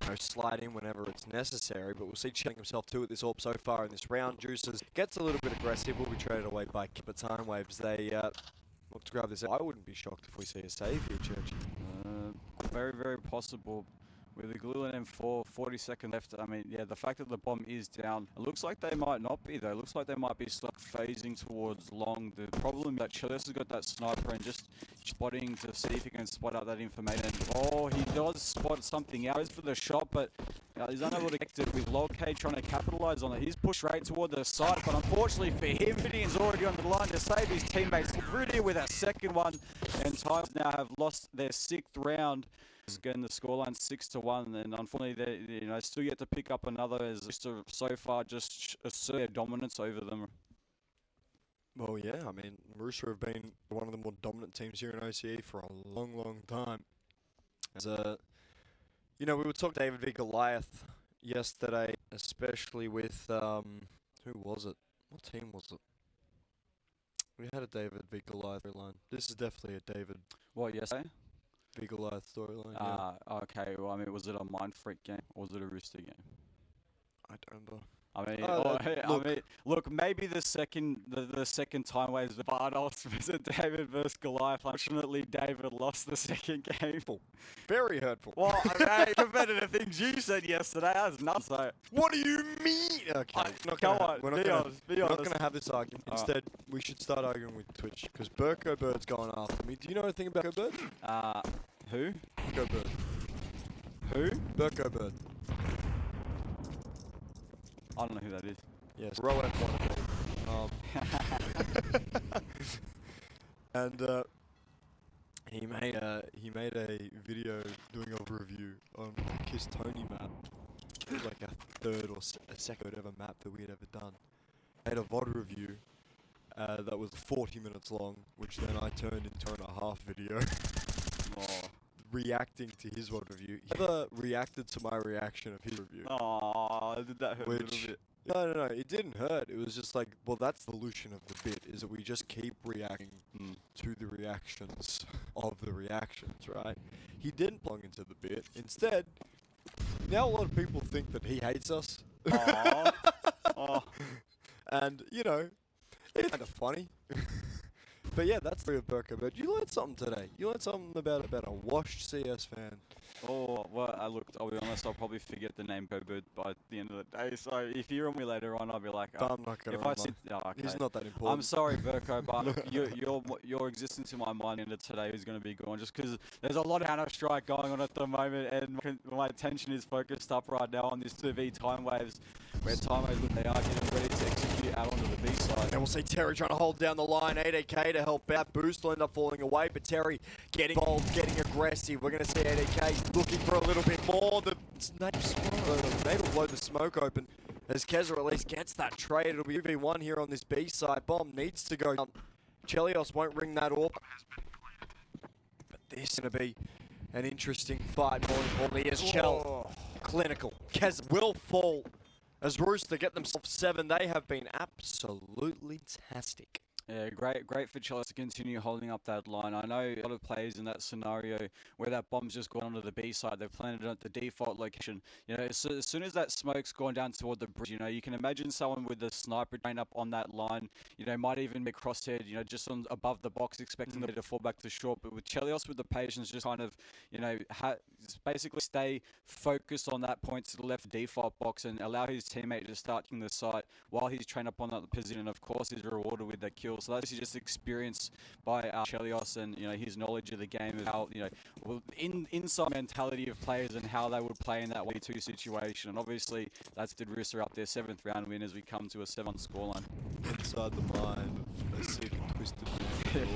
you know, slide in whenever it's necessary. But we'll see Chelling himself too at this AWP so far in this round. Juices gets a little bit aggressive, will be traded away by Kipper Time Waves. They look to grab this. I wouldn't be shocked if we see a save here, Church. Very, very possible. With the Glue M4, 40 seconds left. I mean, yeah, the fact that the bomb is down, it looks like they might not be, though. It looks like they might be phasing towards long. The problem that Chalice has got that sniper and just spotting to see if he can spot out that information. Oh, he does spot something out. He's for the shot, but he's unable to connect it with Logcade trying to capitalize on it. He's pushed right toward the side, but unfortunately for him, Vidian's already on the line to save his teammates. Rudy with a second one, and Tigers now have lost their 6th round. Getting the scoreline 6-1, and unfortunately, they still yet to pick up another. As so far, just assert their dominance over them. Well, yeah, I mean, Rooster have been one of the more dominant teams here in OCE for a long, long time. As you know, we were talking David v Goliath yesterday, especially with who was it? What team was it? We had a David v Goliath line. This is definitely a David. What yesterday? V Goliath storyline. Yeah. Okay. Well, I mean, was it a Mind Freak game or was it a Rooster game? I don't know. I mean, look, maybe the second time waves, but also was it David versus Goliath. Unfortunately, David lost the second game. Very hurtful. Well, I mean, competitive things you said yesterday, that's nuts. So. What do you mean? Okay, we're not going to have this argument. Instead, we should start arguing with Twitch, because Burko Bird's going after me. Do you know anything about Burko Bird? Who? Burko Bird. Who? Burko Bird. I don't know who that is. Yes, row F1. And he made a video doing a review on Kiss Tony map. It was like a third or a second ever map that we had ever done. Made a VOD review that was 40 minutes long, which then I turned into an 1.5 video. Reacting to his VOD review. He never reacted to my reaction of his review. Oh, did that hurt a little bit? No, it didn't hurt. It was just like, well, that's the solution of the bit, is that we just keep reacting to the reactions of the reactions, right? He didn't plug into the bit. Instead, now a lot of people think that he hates us. And, you know, it's kind of funny. But yeah, that's the Burko Bird. You learned something today. You learned something about a washed CS fan. Oh, well, I'll be honest, I'll probably forget the name Burko Bird by the end of the day. So if you hear me later on, I'll be like, I'm not going to okay. He's not that important. I'm sorry, Burko, but look, your existence in my mind at the end of today is going to be gone, just because there's a lot of Counter-Strike going on at the moment, and my attention is focused up right now on this 2v Time Waves, where Time Waves, they are getting ready to execute out onto the B side. And we'll see Terry trying to hold down the line. 8AK to help out. Boost will end up falling away, but Terry getting involved, getting aggressive. We're going to see 8AK looking for a little bit more. The Nate will blow the smoke open as Keza at least gets that trade. It'll be 2v1 here on this B side. Bomb needs to go down. Chelios won't ring that up. But this is going to be an interesting fight. More importantly, as Chell clinical. Keza will fall as Rooster get themselves 7. They have been absolutely fantastic. Yeah, great for Chalice to continue holding up that line. I know a lot of players in that scenario where that bomb's just gone onto the B side, they've planted it at the default location. You know, as soon as that smoke's gone down toward the bridge, you know, you can imagine someone with the sniper train up on that line, you know, might even be crosshair, you know, just on above the box, expecting them to fall back to short. But with Chelios with the patience, just kind of, you know, basically stay focused on that point to the left default box and allow his teammate to start in the site while he's trained up on that position. And of course, he's rewarded with that kill. So that's just experience by Chelios and, you know, his knowledge of the game and how, you know, inside mentality of players and how they would play in that 1v2 situation. And obviously, that's did Rooster up their 7th round win as we come to a 7 scoreline. Inside the mind of a sick and twisted man.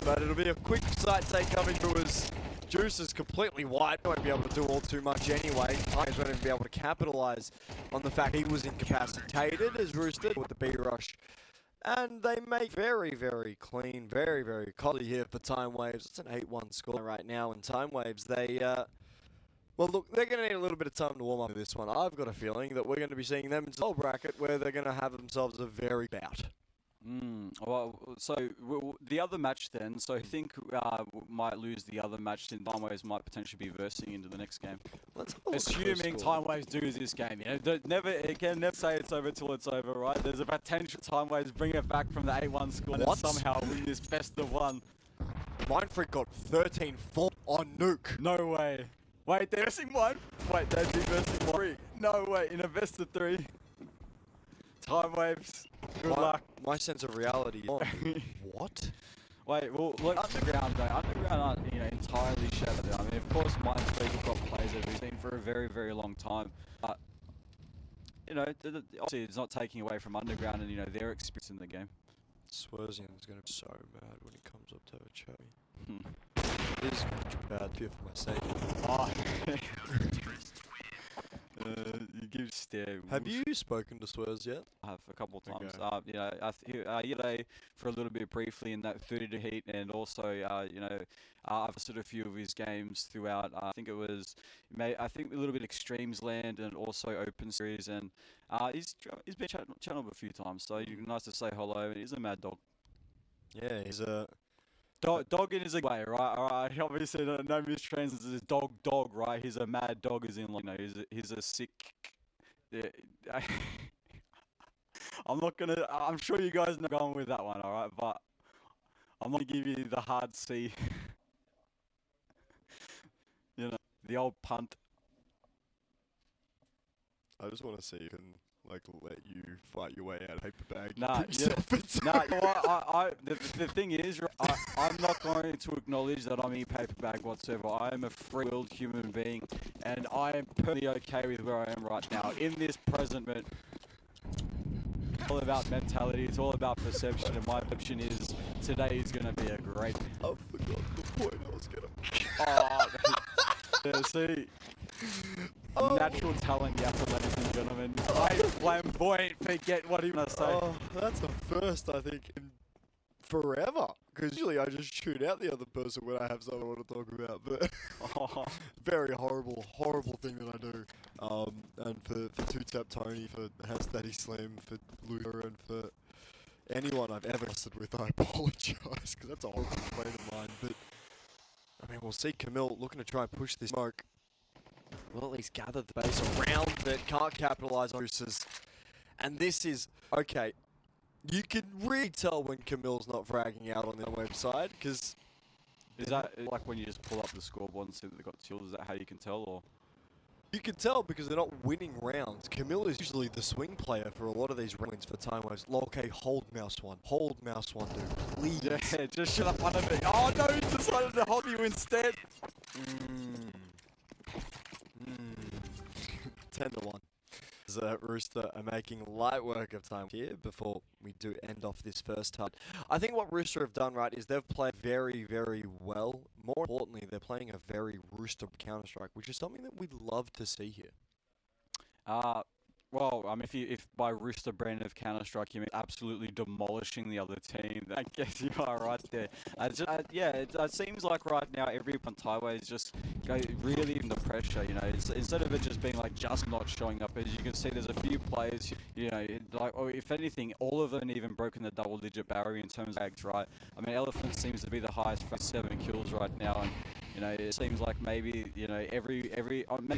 But it'll be a quick sight take coming through as Juice is completely white. Won't be able to do all too much anyway. Tigers won't even be able to capitalize on the fact he was incapacitated as Rooster with the B rush. And they make very, very clean, very, very costly here for Time Waves. It's an 8-1 score right now, and Time Waves, they, well, look, they're going to need a little bit of time to warm up to this one. I've got a feeling that we're going to be seeing them in the whole bracket where they're going to have themselves a very bout. Well, so the other match then, so I think might lose the other match, then Time Waves might potentially be versing into the next game. Let's have a look at those Assuming scores. Time Waves do this game, you know, never say it's over till it's over, right? There's a potential Time Waves bring it back from the 8-1 score and somehow win this best of one. Mindfreak got 13-4 on Nuke. No way. Wait, they're versing one? Wait, they'd be versing three. No way, in a best of three. Time Waves, good luck. My sense of reality is what? Wait, well, look, Underground aren't, you know, entirely shattered. I mean, of course, Mindfreak have got players that we've seen for a very, very long time. But, you know, obviously it's not taking away from Underground and, you know, their experience in the game. Swerzian's going to be so mad when he comes up to a Cherry. It is going to be bad here for my sake. Oh. You give stare. Have you spoken to Swerz yet? I have a couple of times. Okay. You know, yesterday for a little bit briefly in that 30 heat, and also, you know, I've sort of a few of his games throughout. I think it was, I think a little bit Extremes Land and also Open Series, and he's been channeled a few times. So nice to say hello. He's a mad dog. Yeah, he's a Dog in his way, right? All right. Obviously, no mistranslations. Is dog, right? He's a mad dog, as in, like, you know, he's a sick. Yeah, I'm sure you guys know going with that one, all right? But I'm not gonna give you the hard C. You know, the old punt. I just want to see if I can, like, let you fight your way out of paper bag. Nah, you know what, the thing is, I'm not going to acknowledge that I'm in paper bag whatsoever. I am a free-willed human being, and I am perfectly okay with where I am right now in this present moment. It's all about mentality. It's all about perception, and my perception is today is going to be a great. I forgot the point I was gonna. Oh, yeah, see. Natural talent, ladies and gentlemen. I flamboyant forget what he was say. Oh, that's a first, I think, in forever. Because usually I just shoot out the other person when I have something I want to talk about. But very horrible thing that I do. And for Two Tap Tony, for Has Daddy Slim, for Luther, and for anyone I've ever messed with, I apologise. Because that's a horrible complaint of mine. But, I mean, we'll see Camille looking to try and push this smoke. Will at least gather the base around it, can't capitalise on Roosters. And this is, okay, you can really tell when Camille's not fragging out on the website, because... Is that like when you just pull up the scoreboard and see that they've got tills? Is that how you can tell, or...? You can tell because they're not winning rounds. Camille is usually the swing player for a lot of these wins for Time Waves. Okay, hold mouse one. Hold mouse one, dude. Please. Yeah, just shut up one of it. Oh no, he decided to hold you instead. 10-1. Rooster are making light work of time here before we do end off this first half. I think what Rooster have done right is they've played very, very well. More importantly, they're playing a very Rooster Counter-Strike, which is something that we'd love to see here. Well, I mean, if by Rooster brand of Counter-Strike you mean absolutely demolishing the other team, then I guess you are right there. Yeah, it seems like right now every Taiwan is just really under pressure, you know. Instead of it just being like just not showing up, as you can see, there's a few players, you know, like, or if anything, all of them even broken the double-digit barrier in terms of tags, right? I mean, Elephant seems to be the highest for 7 kills right now, and you know, it seems like maybe, you know, every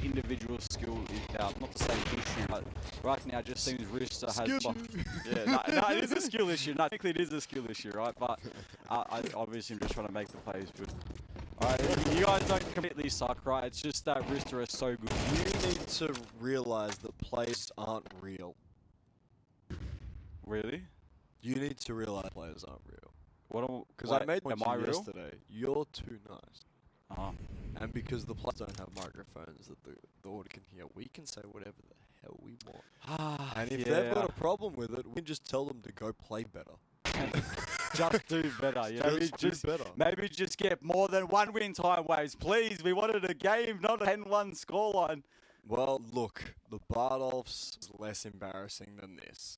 individual skill is out. Not to say issue, but right now it just seems Rooster has... Yeah, no, it is a skill issue. No, technically it is a skill issue, right? But I obviously am just trying to make the players good. Alright, you guys don't completely suck, right? It's just that Rooster is so good. You need to realise that players aren't real. Really? You need to realise players aren't real. What? Because I made am I real? yesterday. You're too nice. Oh. And because the players don't have microphones that the audience can hear, we can say whatever the hell we want. And if they've got a problem with it, we can just tell them to go play better. Just do better, you know. Maybe just get more than 1 win Time Waves, please. We wanted a game, not a 10-1 scoreline. Well, look, the Bardolphs is less embarrassing than this.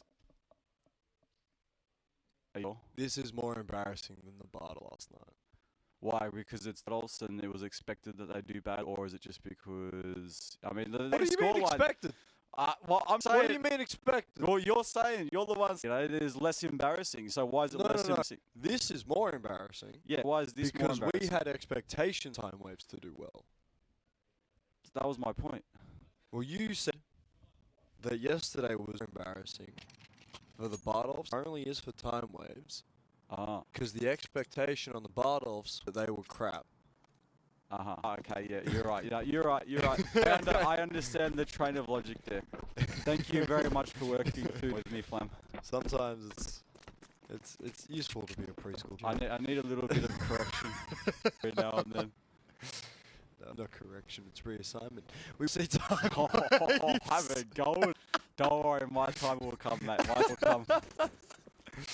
Are you? This is more embarrassing than the Barter last night. Why? Because it's adults and it was expected that they do bad, or is it just because I mean the What do you mean scoreline? expected? Well, I'm saying. What do you mean expected? Well, you're saying you're the ones. You know, it is less embarrassing. So why is it less embarrassing? This is more embarrassing. Yeah. Why is this more Because embarrassing? we had expectation time waves to do well. That was my point. Well, you said that yesterday was embarrassing for the Bardolphs. Only is for time waves. Because the expectation on the Bardolphs that they were crap. Okay, yeah, you're right. You're right. I understand the train of logic there. Thank you very much for working through with me, Flam. Sometimes it's useful to be a preschool. I need a little bit of correction every now and then. No, not correction, it's reassignment. We'll see time. Have it going. Don't worry, my time will come, mate. Mine will come.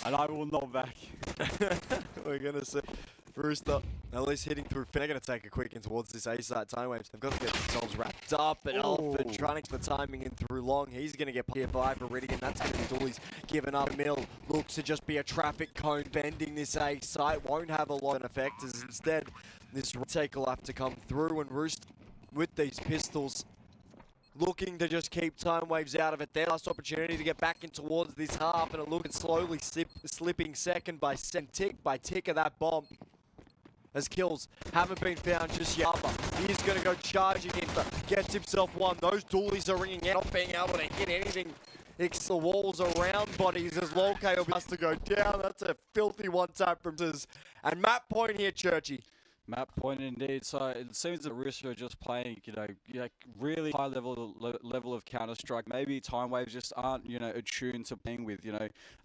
And I will not back. We're going to see Rooster at least hitting through. They're going to take a quick in towards this A-side time waves. They've got to get themselves wrapped up. And Elephant trying to get the timing in through long. He's going to get here by Viridian. That's going to be Dooley's given up. Mill looks to just be a traffic cone bending this A-site. Won't have a lot of effect as instead this retake will have to come through. And Rooster with these pistols looking to just keep time waves out of it. Their last opportunity to get back in towards this half, and it looking slowly slipping second by second, tick by tick of that bomb. As kills haven't been found just yet. He's going to go charging in, gets himself one. Those doolies are ringing out, not being able to hit anything. It's the walls around bodies as Lolke has to go down. That's a filthy one-tap from Tiz. And map point here, Churchy. Map point indeed. So it seems that Rooster are just playing, really high level of Counter-Strike. Maybe time waves just aren't, attuned to playing with,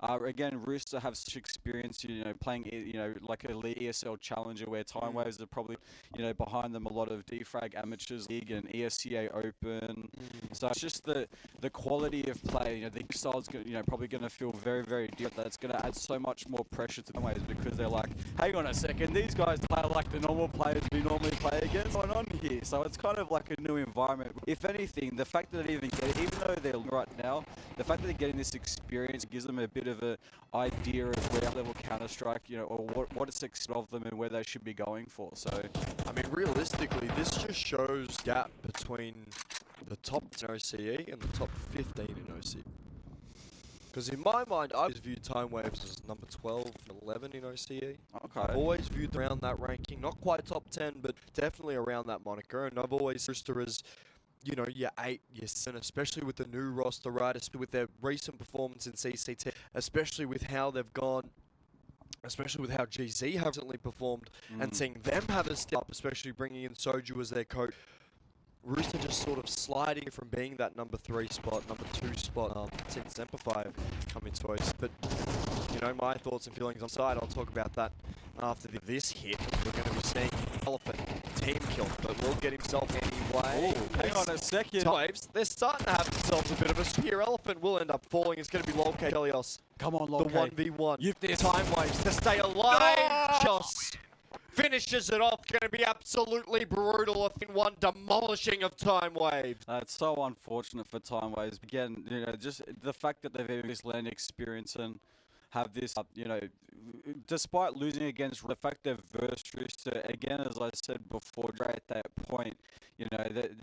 Again, Rooster have such experience, playing, like a ESL challenger where time waves are probably, behind them a lot of Defrag Amateurs League and ESCA Open. So it's just the quality of play. The style's probably going to feel very, very different. That's going to add so much more pressure to time waves because they're like, hang on a second, these guys play like the normal players we normally play against. What's going on here? So it's kind of like a new environment. If anything, the fact that they even though they're right now, the fact that they're getting this experience gives them a bit of an idea of where level Counter-Strike, or what it's expected of them and where they should be going for. So, I mean, realistically, this just shows gap between the top 10 OCE and the top 15 in OCE. Because in my mind, I always viewed time waves as number 12 and 11 in OCE. Okay. I've always viewed around that ranking, not quite top 10, but definitely around that moniker. And I've always Rooster as, your 8, your 7, especially with the new roster, right? Especially with their recent performance in CCT, especially with how they've gone, especially with how GZ have recently performed, and seeing them have a step up, especially bringing in Soju as their coach. Rooster just sort of sliding from being that number 3 spot, number 2 spot since Semperfy have come into us. But, my thoughts and feelings on side, I'll talk about that after this hit. We're going to be seeing Elephant team kill, but will get himself anyway. Hang on a second. Waves, they're starting to have themselves a bit of a spear. Elephant will end up falling. It's going to be Lolke Helios. Come on, Lolke. The 1v1. You've time waves to stay alive. Just finishes it off. Going to be absolutely brutal. I think one demolishing of time waves. It's so unfortunate for time waves. Again, just the fact that they've had this LAN experience and have this, despite losing against the fact they've versed Rooster, again, as I said before, right at that point,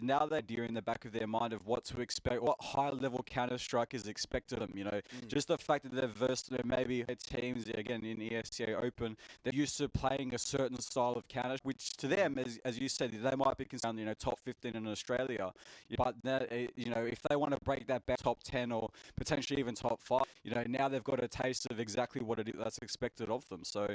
now they're in the back of their mind of what to expect, what high-level Counter-Strike is expected of them, Just the fact that they've versed maybe teams, again, in ESCA Open, they're used to playing a certain style of Counter, which to them, as you said, they might be considered, top 15 in Australia. But, if they want to break that back top 10 or potentially even top 5, now they've got a taste of exactly what it is that's expected of them. So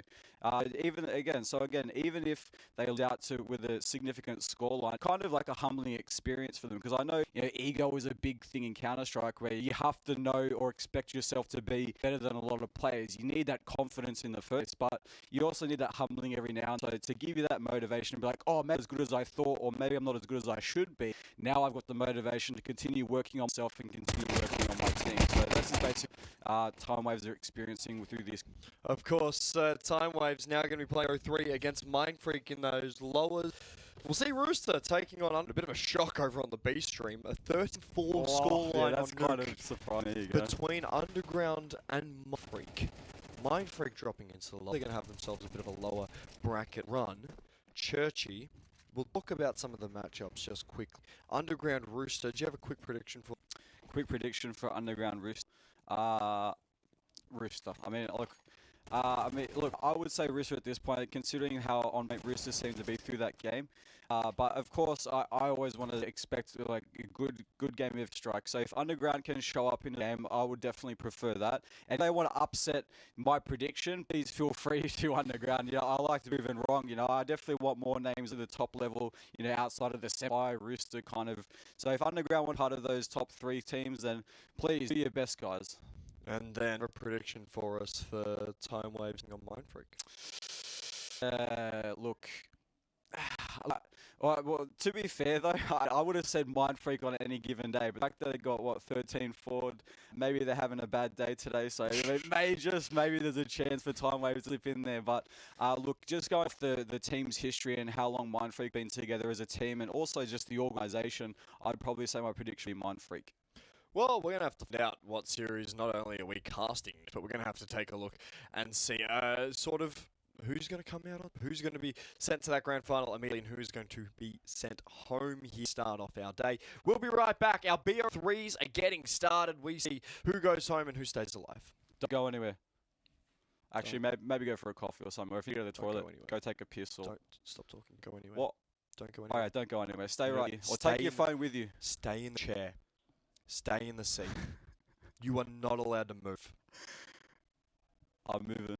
even if they lose out with a significant scoreline, kind of like a humbling experience for them, because I know ego is a big thing in Counter-Strike where you have to know or expect yourself to be better than a lot of players. You need that confidence in the first, but you also need that humbling every now and then to give you that motivation to be like, oh, maybe as good as I thought, or maybe I'm not as good as I should be. Now I've got the motivation to continue working on myself and continue working on my team. So this is basically time waves are experiencing through this. Of course, time waves now going to be playing 03 against Mindfreak in those lowers. We'll see Rooster taking on under a bit of a shock over on the B stream. A 34 scoreline that's on kind of surprising. between Underground and Mindfreak. Mind Freak dropping into the low. They're going to have themselves a bit of a lower bracket run. Churchy. We'll talk about some of the matchups just quickly. Underground Rooster, do you have a quick prediction for? Quick prediction for Underground Rooster. Rooster. Look, I would say Rooster at this point, considering how on Rooster seemed to be through that game. But of course, I always want to expect like a good game of strike. So if Underground can show up in the game, I would definitely prefer that. And if they want to upset my prediction, please feel free to Underground. You know, I like to be even wrong. You know, I definitely want more names at the top level. You know, outside of the semi Rooster kind of. So if Underground want part of those top 3 teams, then please do your best, guys. And then a prediction for us for Time Waves on Mind Freak. Look. Well, to be fair though, I would have said Mind Freak on any given day, but the fact that they got 13 forward, maybe they're having a bad day today, so maybe there's a chance for Time Wave to slip in there. But look, just going off the team's history and how long Mind Freak been together as a team, and also just the organisation, I'd probably say my prediction would be Mind Freak. Well, we're going to have to find out what series not only are we casting, but we're going to have to take a look and see sort of who's going to come out on, who's going to be sent to that grand final immediately, and who's going to be sent home here. Start off our day. We'll be right back. Our BO3s are getting started. We see who goes home and who stays alive. Don't go anywhere. Actually, maybe go for a coffee or something. Or if you go to the toilet, go take a piss. Or don't stop talking. Go anywhere. What? Don't go anywhere. Alright, don't go anywhere. Stay right here. Or take your phone with you. Stay in the chair. Stay in the seat. You are not allowed to move. I'm moving.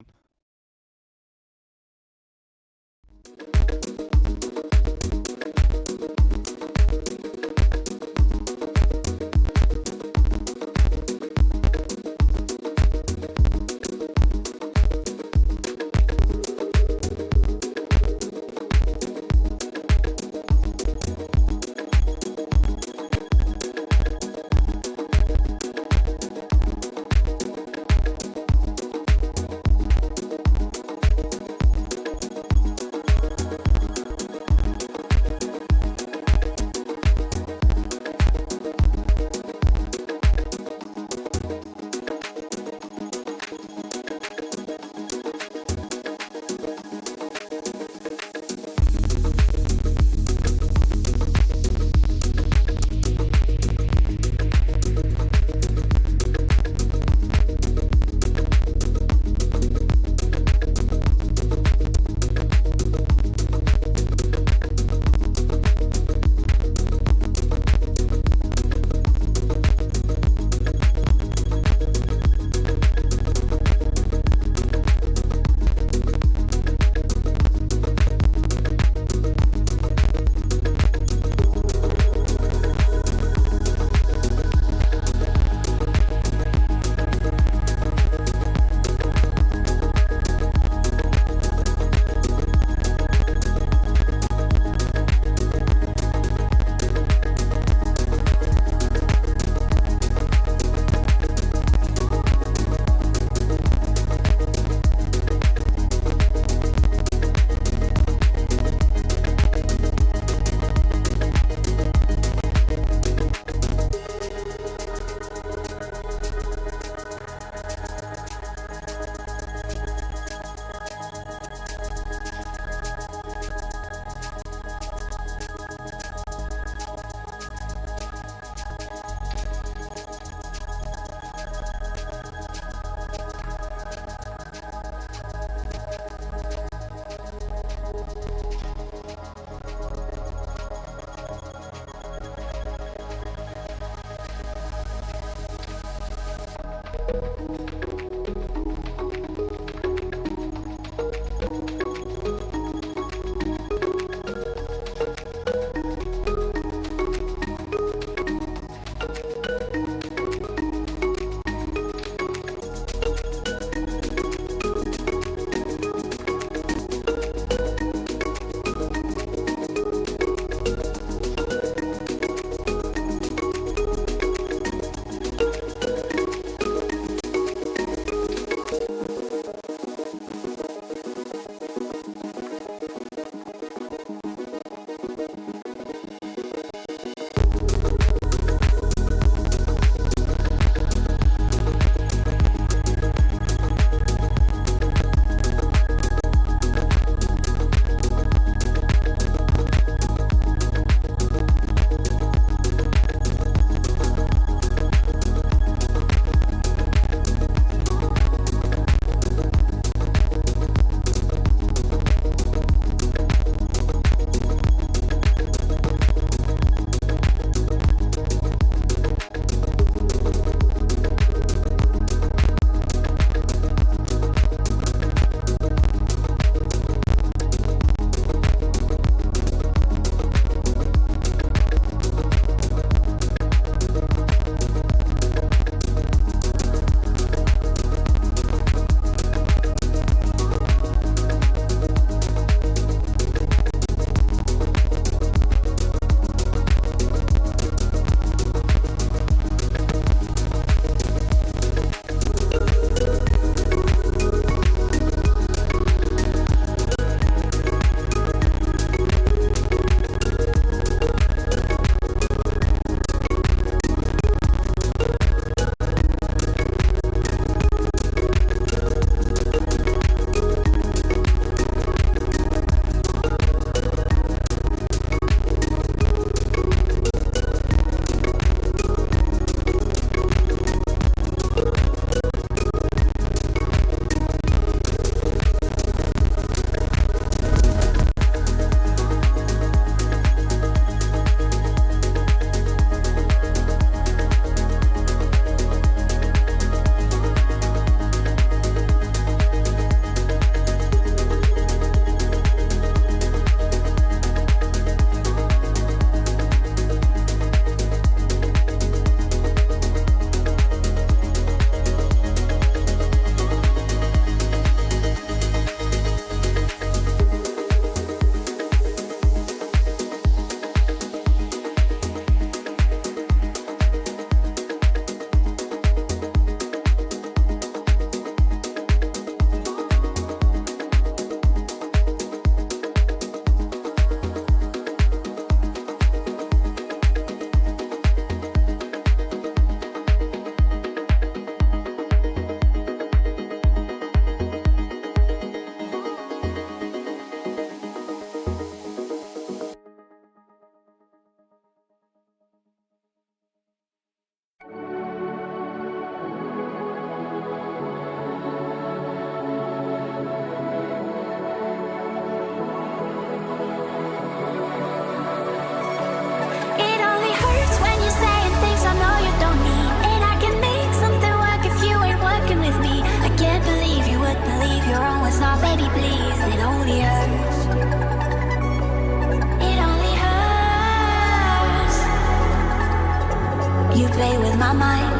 play with my mind,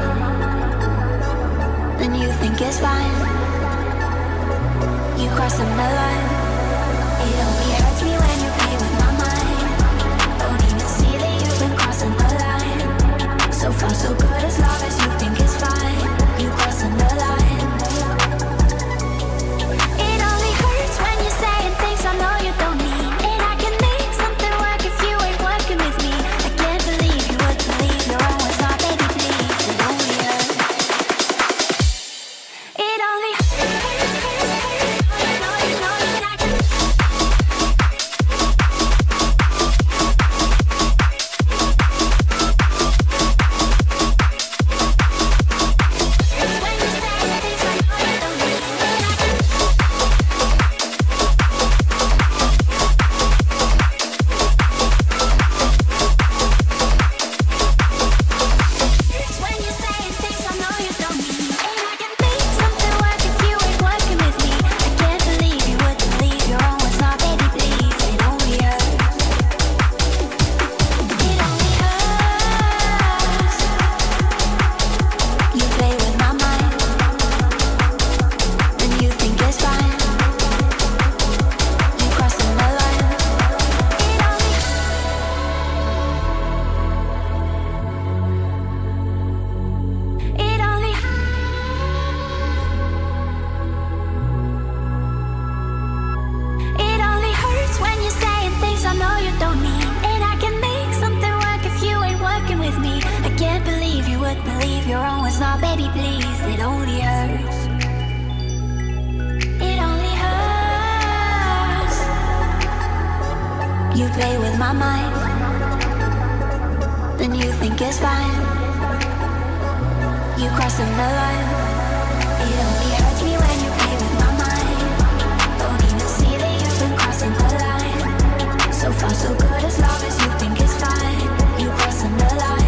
then you think it's fine. You crossing the line. It only hurts me when you play with my mind. Don't even see that you've been crossing the line. So far so good as long as you think it's fine. You crossing the line. It only hurts when you're saying things I know you don't mean. And I can make something work if you ain't working with me. I can't believe you would believe your own words, my baby, please. It only hurts. It only believe your own words, now baby please. It only hurts. It only hurts. You play with my mind, then you think it's fine. You crossing the line. It only hurts me when you play with my mind. Don't even see that you've been crossing the line. So far so good as long as you think it's fine. You crossing the line.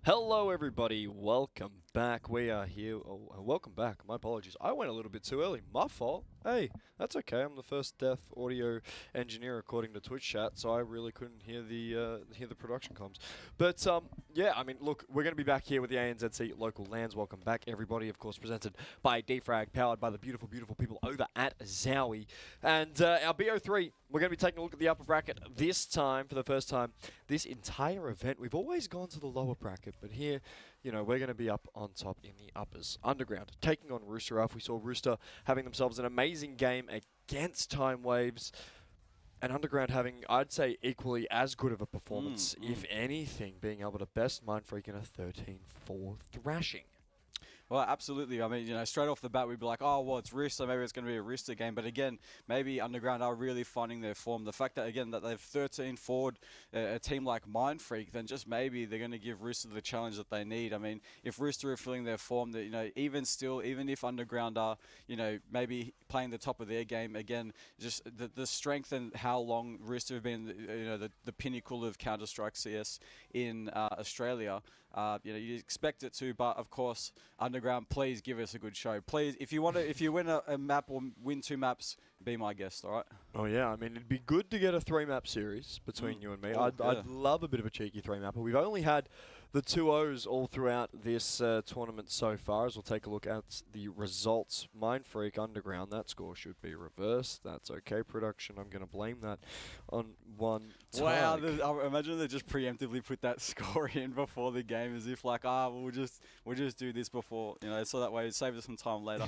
Hello everybody, welcome back. We are here. Welcome back. My apologies. I went a little bit too early. My fault. Hey, that's okay. I'm the first deaf audio engineer according to Twitch chat, so I really couldn't hear the production comms. But yeah, I mean, look, we're going to be back here with the ANZC local LANs. Welcome back, everybody. Of course, presented by Defrag, powered by the beautiful, beautiful people over at Zowie. And our BO3, we're going to be taking a look at the upper bracket this time for the first time. This entire event, we've always gone to the lower bracket, but here, you know, we're going to be up on top in the uppers. Underground, taking on Rooster F. We saw Rooster having themselves an amazing game against Time Waves, and Underground having, I'd say, equally as good of a performance, if anything, being able to best Mindfreak in a 13-4 thrashing. Well, absolutely. I mean, you know, straight off the bat, we'd be like, oh, well, it's Rift, so maybe it's going to be a Rooster game. But again, maybe Underground are really finding their form. The fact that, again, that they've 13 forward a team like Mindfreak, then just maybe they're going to give Rooster the challenge that they need. I mean, if Rooster are feeling their form, that, you know, even if Underground are, you know, maybe playing the top of their game, again, just the strength and how long Rooster have been, you know, the pinnacle of Counter-Strike CS in Australia. You expect it to, but of course, Underground, please give us a good show. Please, if you win a map or win 2 maps, be my guest, all right? Oh yeah, I mean it'd be good to get a 3-map series between you and me. Oh, I'd love a bit of a cheeky 3-mapper. We've only had the 2-0s all throughout this tournament so far. As we'll take a look at the results. Mindfreak Underground, that score should be reversed. That's okay, production. I'm going to blame that on one. Wow, tug. I imagine they just preemptively put that score in before the game, as if like, we'll just do this before, so that way it saves us some time later.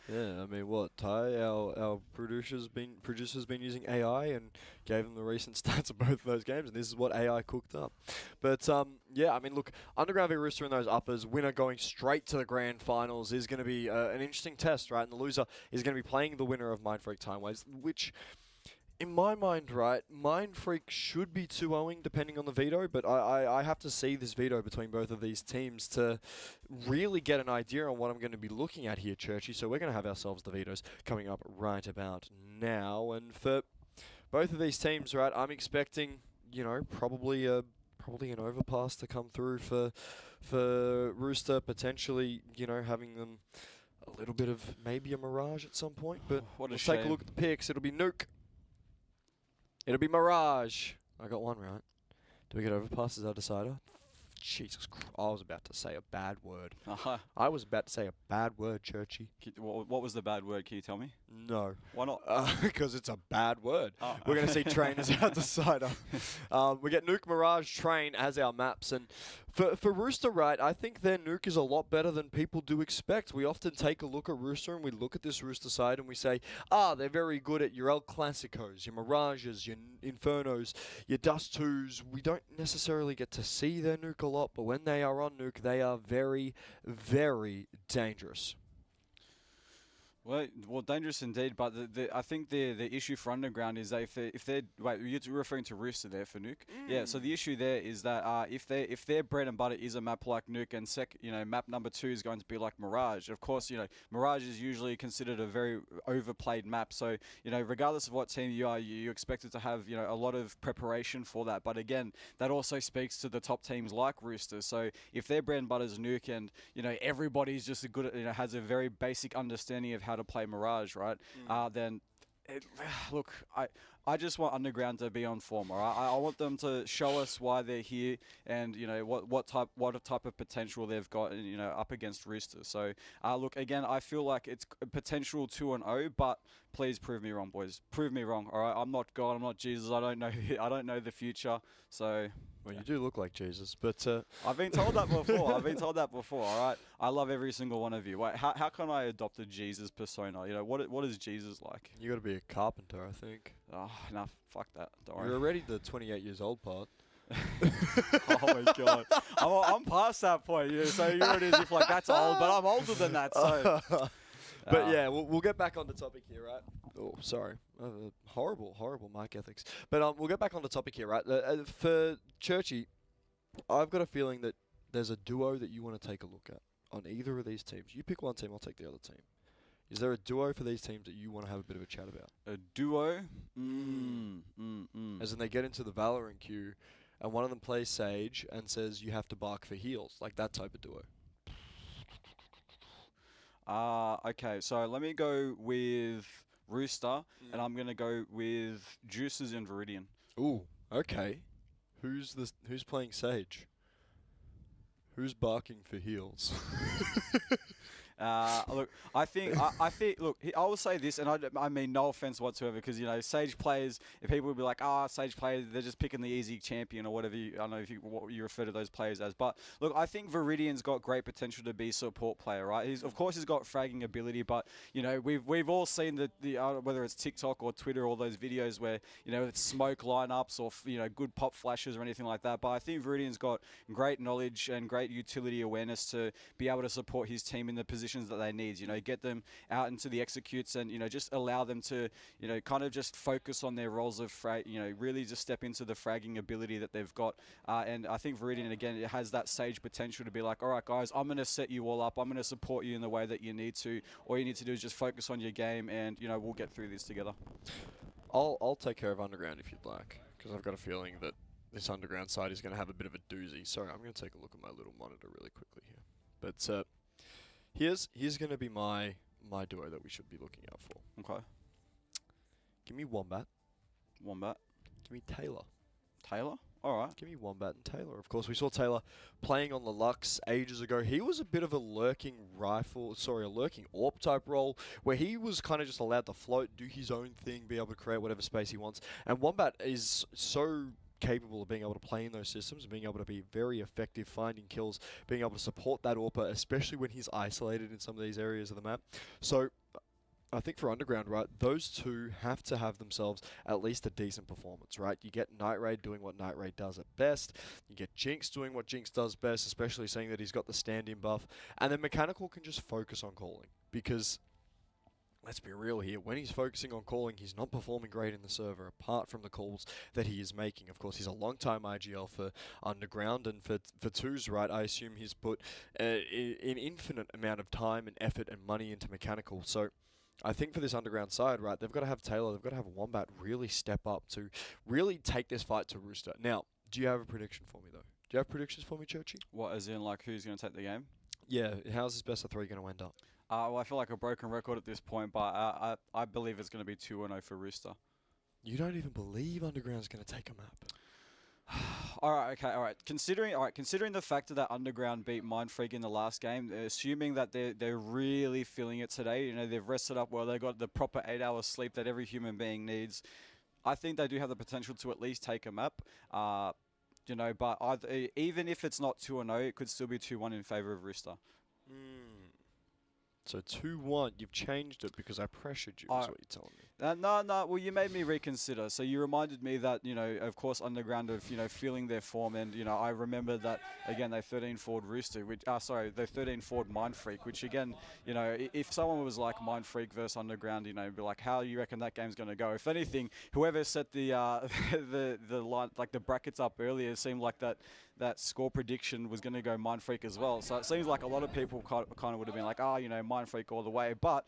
Yeah, I mean, what, Ty, our producer's been using AI and gave them the recent stats of both of those games, and this is what AI cooked up. But, yeah, I mean, look, Underground v Rooster in those uppers, winner going straight to the grand finals is going to be an interesting test, right? And the loser is going to be playing the winner of Mindfreak Timeways, which, in my mind, right, Mindfreak should be 2-0ing depending on the veto, but I have to see this veto between both of these teams to really get an idea on what I'm going to be looking at here, Churchy. So we're going to have ourselves the vetoes coming up right about now. And for both of these teams, right, I'm expecting, probably an overpass to come through for Rooster, potentially, having them a little bit of maybe a mirage at some point. But let's take a look at the picks. It'll be Nuke. It'll be Mirage. I got one right. Do we get overpass as our decider? Jesus Christ. I was about to say a bad word. I was about to say a bad word, Churchy. What was the bad word? Can you tell me? No. Why not? Because it's a bad word. Oh. We're going to see Train as our decider. We get Nuke, Mirage, Train as our maps. And for Rooster, right, I think their Nuke is a lot better than people do expect. We often take a look at Rooster and we look at this Rooster side and we say, they're very good at your El Clasicos, your Mirages, your Infernos, your Dust 2s. We don't necessarily get to see their Nuke a lot, but when they are on Nuke, they are very, very dangerous. Well, dangerous indeed. But I think the issue for Underground is that if they're wait, you're referring to Rooster there for Nuke. Yeah. So the issue there is that if their bread and butter is a map like Nuke, and map number 2 is going to be like Mirage. Of course, Mirage is usually considered a very overplayed map. So regardless of what team you are, you expect it to have a lot of preparation for that. But again, that also speaks to the top teams like Rooster. So if their bread and butter is Nuke, and everybody's just a good has a very basic understanding of how to play Mirage, right? Then, look, I just want Underground to be on form, all right? I want them to show us why they're here and what type of potential they've got, up against Rooster. So, look, again, I feel like it's a potential 2-0, but please prove me wrong, boys. Prove me wrong, all right? I'm not God, I'm not Jesus. I don't know the future. So. Well, you do look like Jesus, but... I've been told that before. All right? I love every single one of you. Wait, how can I adopt a Jesus persona? What is Jesus like? You got to be a carpenter, I think. Oh, nah, fuck that. Don't worry. You're already the 28 years old part. Oh, my God. I'm past that point. So you're already as if, like, that's old, but I'm older than that, so... But yeah, we'll get back on the topic here, right? Oh, sorry. Horrible mic ethics. But we'll get back on the topic here, right? For Churchy, I've got a feeling that there's a duo that you want to take a look at on either of these teams. You pick one team, I'll take the other team. Is there a duo for these teams that you want to have a bit of a chat about? A duo? As in they get into the Valorant queue, and one of them plays Sage and says you have to bark for heals, like that type of duo. Okay, so let me go with Rooster, and I'm going to go with Juices and Viridian. Ooh, okay. Who's playing Sage? Who's barking for heals? Look, I think, look, I will say this, and I mean no offense whatsoever, because Sage players, if people would be like, Sage players, they're just picking the easy champion or whatever. I don't know what you refer to those players as, but look, I think Viridian's got great potential to be a support player, right? Of course he's got fragging ability, but we've all seen the whether it's TikTok or Twitter, all those videos where it's smoke lineups or good pop flashes or anything like that. But I think Viridian's got great knowledge and great utility awareness to be able to support his team in the position that they need, get them out into the executes and, just allow them to, kind of just focus on their roles of really just step into the fragging ability that they've got. And I think Viridian, again, it has that Sage potential to be like, all right, guys, I'm going to set you all up. I'm going to support you in the way that you need to. All you need to do is just focus on your game and, we'll get through this together. I'll take care of Underground if you'd like, because I've got a feeling that this underground side is going to have a bit of a doozy. Sorry, I'm going to take a look at my little monitor really quickly here. But here's going to be my duo that we should be looking out for. Okay. Give me Wombat. Wombat. Give me Taylor. Taylor? All right. Give me Wombat and Taylor. Of course, we saw Taylor playing on the Lux ages ago. He was a bit of a lurking AWP type role where he was kind of just allowed to float, do his own thing, be able to create whatever space he wants. And Wombat is so capable of being able to play in those systems, being able to be very effective finding kills, being able to support that AWP, especially when he's isolated in some of these areas of the map. So I think for Underground, right, those two have to have themselves at least a decent performance, right? You get Night Raid doing what Night Raid does at best. You get Jinx doing what Jinx does best, especially seeing that he's got the stand-in buff. And then Mechanical can just focus on calling. Because, let's be real here, when he's focusing on calling, he's not performing great in the server, apart from the calls that he is making. Of course, he's a long-time IGL for Underground, and for twos, right, I assume he's put an infinite amount of time and effort and money into Mechanical. So I think for this Underground side, right, they've got to have Taylor, they've got to have Wombat really step up to really take this fight to Rooster. Now, do you have a prediction for me, though? Do you have predictions for me, Churchy? What, as in, like, who's going to take the game? Yeah, how's this best of three going to end up? Well, I feel like a broken record at this point, but I believe it's going to be 2-0 for Rooster. You don't even believe Underground's going to take a map? All right. Considering the fact that Underground beat Mindfreak in the last game, assuming that they're really feeling it today, you know, they've rested up well, they got the proper 8 hours sleep that every human being needs. I think they do have the potential to at least take a map. You know, but even if it's not 2-0, it could still be 2-1 in favor of Rooster. So 2-1, you've changed it because I pressured you, is what you're telling me. No, well, you made me reconsider. So you reminded me that, you know, of course, Underground of, you know, feeling their form. And, you know, I remember that, again, they 13-4'd Rooster, which, they 13-4'd Mindfreak, which, again, you know, if someone was like Mindfreak versus Underground, you know, be like, how do you reckon that game's going to go? If anything, whoever set the line, like the brackets up earlier, seemed like that score prediction was going to go Mindfreak as well. So it seems like a lot of people kind of would have been like, you know, Mindfreak all the way. But,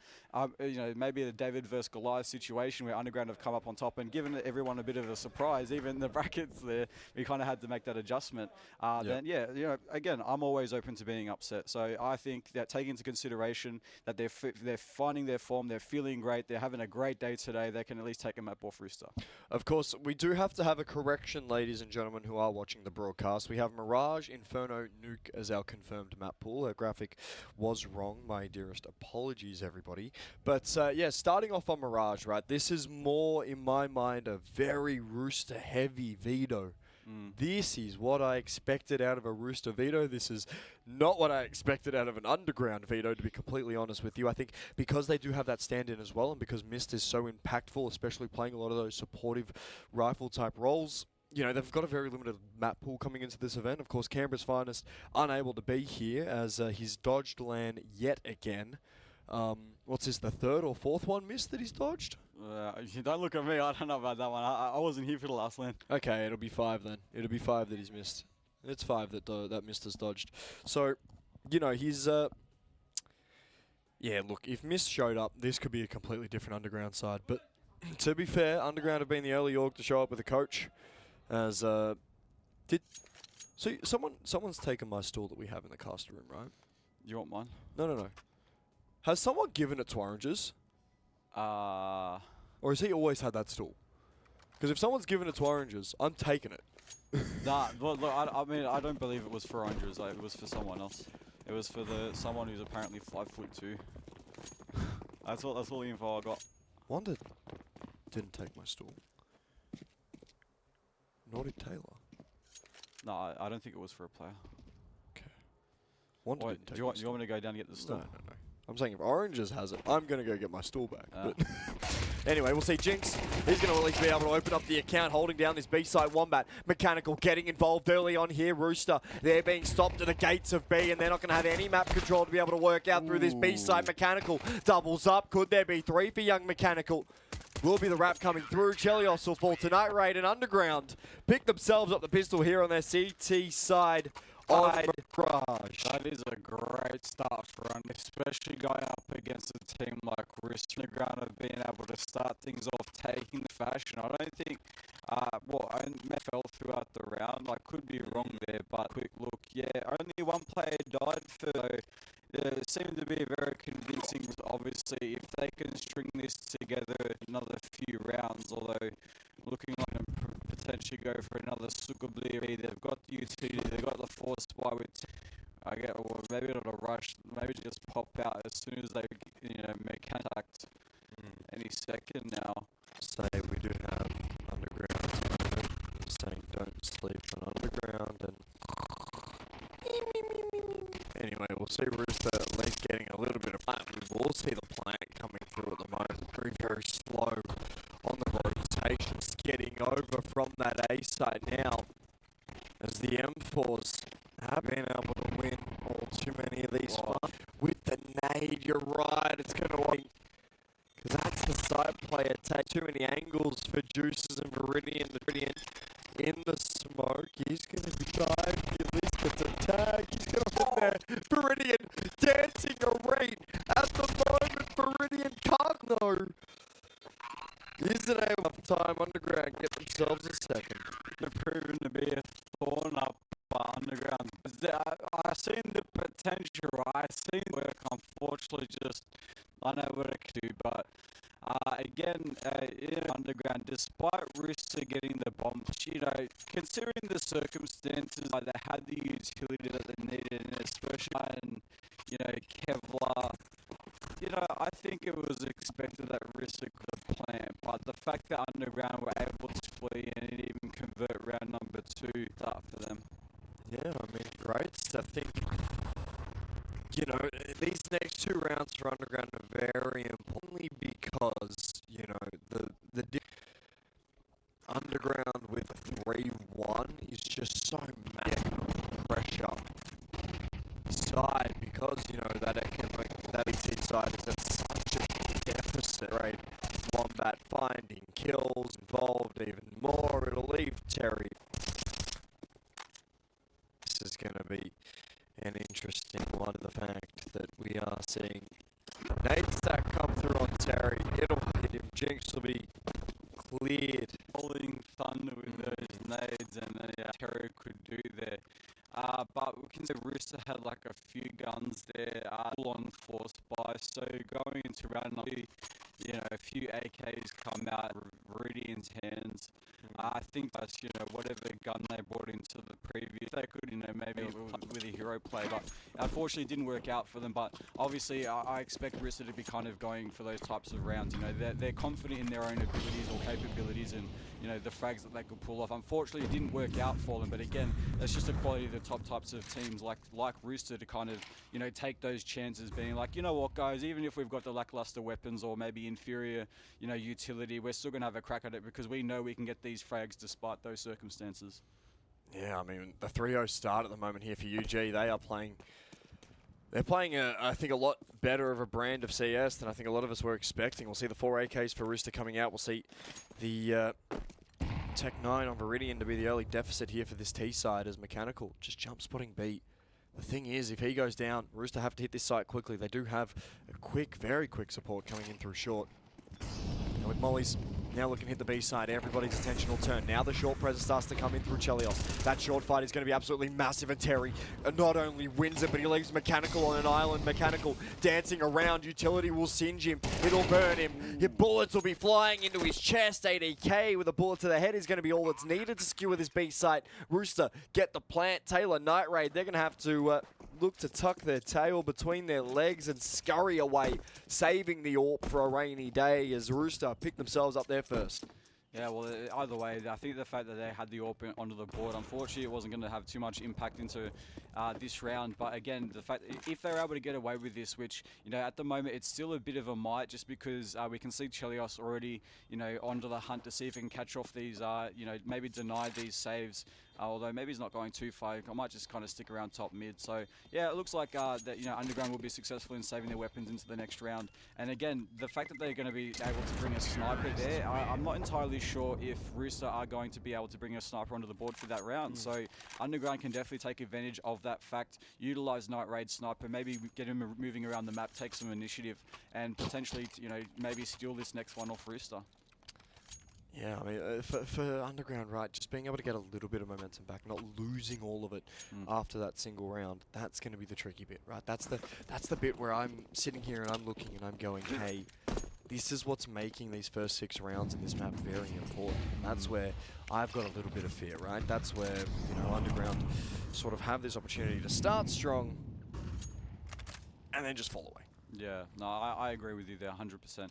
you know, maybe the David versus Goliath situation where Underground have come up on top and given everyone a bit of a surprise, even the brackets there, we kind of had to make that adjustment. Then, yeah, you know, again, I'm always open to being upset. So I think that taking into consideration that they're finding their form, they're feeling great, they're having a great day today, they can at least take a map off Rooster. Of course, we do have to have a correction, ladies and gentlemen who are watching the broadcast. We have Mirage, Inferno, Nuke as our confirmed map pool. Our graphic was wrong. My dearest apologies, everybody. But yeah, starting off on Mirage, right? This is more, in my mind, a very Rooster heavy veto. This is what I expected out of a Rooster veto. This is not what I expected out of an Underground veto, to be completely honest with you. I think because they do have that stand-in as well, and because Mist is so impactful, especially playing a lot of those supportive rifle-type roles, you know, they've got a very limited map pool coming into this event. Of course, Canberra's Finest unable to be here as he's dodged LAN yet again. What's this, the third or fourth one missed that he's dodged? Don't look at me. I don't know about that one. I wasn't here for the last LAN. Okay, it'll be 5 then. It'll be 5 that he's missed. It's 5 that that Mist has dodged. So, you know, he's... yeah, look, if Mist showed up, this could be a completely different Underground side. But to be fair, Underground have been the early org to show up with a coach. As, So, someone's taken my stool that we have in the caster room, right? You want mine? No. Has someone given it to Oranges? Or has he always had that stool? Because if someone's given it to Oranges, I'm taking it. Nah, look, I mean, I don't believe it was for Oranges. It was for someone else. It was for someone who's apparently 5'2". That's all the info I got. Wonder didn't take my stool. Nor did Taylor. No, I don't think it was for a player. Okay. Wonder didn't take do you want me to go down and get the stool? No. I'm saying if Oranges has it, I'm going to go get my stool back. But anyway, we'll see Jinx. He's going to at least be able to open up the account, holding down this B-side Wombat. Mechanical getting involved early on here. Rooster, they're being stopped at the gates of B, and they're not going to have any map control to be able to work out through this B-side. Mechanical doubles up. Could there be 3 for young Mechanical? Will be the wrap coming through. Chelios will fall to Night Raid, and Underground pick themselves up the pistol here on their CT side of Mirage. That is a great start for them, especially going up against a team like Rooster. Underground have been able to start things off taking the fashion. I don't think, MFL throughout the I could be wrong there, but quick look, yeah, only one player died for, it seemed to be very convincing. Obviously, if they can string this together another few rounds, although looking like them potentially go for another Sukabli, they've got the utility, they've got the force by with. I get, well, maybe not a rush, maybe just pop out as soon as they, make contact any second now. Say we do have underground at the moment. I'm saying don't sleep on underground and anyway, we'll see Rooster at least getting a little bit of plant. We will see the plant coming through at the moment. Very, very slow on the rotations, getting over from that A site now as the M4s have been able to win all too many of these fights. With the nade, you're right, it's going to win. Because that's the side player. Take too many angles for Juices and Viridian. Viridian in the smoke. He's going to be dived. He at least gets a tag. He's going to win there. Viridian dancing a rate. At the moment, Viridian can't know. Isn't able to have time underground get themselves a second. They're proven to be a thorn up underground. I've seen the potential, I've seen work, unfortunately just unable to do, but again, underground, despite Rooster getting the bomb, considering the circumstances, they had the utility that they needed, and especially in, Kevlar, I think it was expected that Rooster could plant, but the fact that underground were able to flee and even convert round number 2 start for them. Yeah, I mean, great. I think, these next 2 rounds for underground are very important because, the underground with 3-1 is just so massive pressure side because, that ET side is at such a deficit, right? Wombat finding kills involved even more. It'll leave Terry. This is going to be an interesting one, the fact that we are seeing nade stack come through on Terry. It'll hit him. Jinx will be cleared. Holding thunder with those nades, and Terry could do there. But we can say Rooster had like a few guns there, on force buy. So going into round number 2, a few AKs come out, Viridian's hands. I think that's, whatever gun they brought into the previous, they could, maybe with a hero play, but unfortunately it didn't work out for them. But obviously I expect Rooster to be kind of going for those types of rounds. They're confident in their own abilities or capabilities and, the frags that they could pull off. Unfortunately it didn't work out for them, but again, that's just the quality of the top types of teams like Rooster to kind of, take those chances, being like, what guys, even if we've got the lackluster weapons or maybe inferior, utility, we're still going to have a crack at it because we know we can get these frags despite those circumstances. Yeah, I mean, the 3-0 start at the moment here for UG. They're playing, I think, a lot better of a brand of CS than I think a lot of us were expecting. We'll see the 4 AKs for Rooster coming out. We'll see the Tech 9 on Viridian to be the early deficit here for this T side as Mechanical just jump spotting B. The thing is, if he goes down, Rooster have to hit this site quickly. They do have a quick, very quick support coming in through short. And with Molly's now looking to hit the B side, everybody's attention will turn. Now the short presence starts to come in through Chelios. That short fight is going to be absolutely massive, and Terry not only wins it, but he leaves Mechanical on an island. Mechanical dancing around. Utility will singe him. It'll burn him. His bullets will be flying into his chest. ADK with a bullet to the head is going to be all that's needed to skewer this B site. Rooster get the plant. Taylor Night Raid. They're going to have to look to tuck their tail between their legs and scurry away, saving the AWP for a rainy day as Rooster pick themselves up there first. Yeah, well, either way, I think the fact that they had the AWP onto the board, unfortunately, it wasn't going to have too much impact into this round. But again, the fact if they're able to get away with this, which, at the moment, it's still a bit of a might just because we can see Chelios already, onto the hunt to see if he can catch off these, maybe deny these saves. Although maybe he's not going too far. I might just kind of stick around top mid. So yeah, it looks like that Underground will be successful in saving their weapons into the next round. And again, the fact that they're going to be able to bring a sniper there, I'm not entirely sure if Rooster are going to be able to bring a sniper onto the board for that round. So Underground can definitely take advantage of that fact, utilize Night Raid sniper, maybe get him moving around the map, take some initiative, and potentially maybe steal this next one off Rooster. Yeah, I mean, for Underground, right, just being able to get a little bit of momentum back, not losing all of it after that single round, that's going to be the tricky bit, right? That's the bit where I'm sitting here and I'm looking and I'm going, hey, this is what's making these first 6 rounds in this map very important. And that's where I've got a little bit of fear, right? That's where, you know, Underground sort of have this opportunity to start strong and then just fall away. Yeah, no, I agree with you there 100%.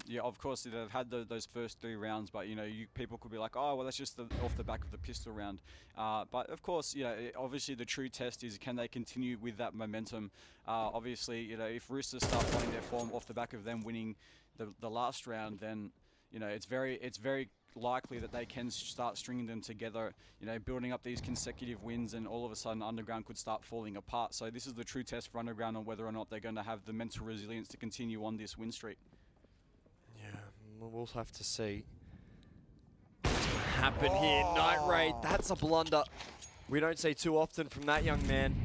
Yeah, of course, they've had those first 3 rounds, but, you know, people could be like, oh, well, that's just off the back of the pistol round. But, of course, you know, obviously the true test is can they continue with that momentum. Obviously, you know, if Roosters start finding their form off the back of them winning the last round, then, you know, it's very likely that they can start stringing them together, you know, building up these consecutive wins, and all of a sudden Underground could start falling apart. So this is the true test for Underground on whether or not they're going to have the mental resilience to continue on this win streak. Yeah, we'll have to see what's going to happen here. Night Raid, that's a blunder. We don't see too often from that young man.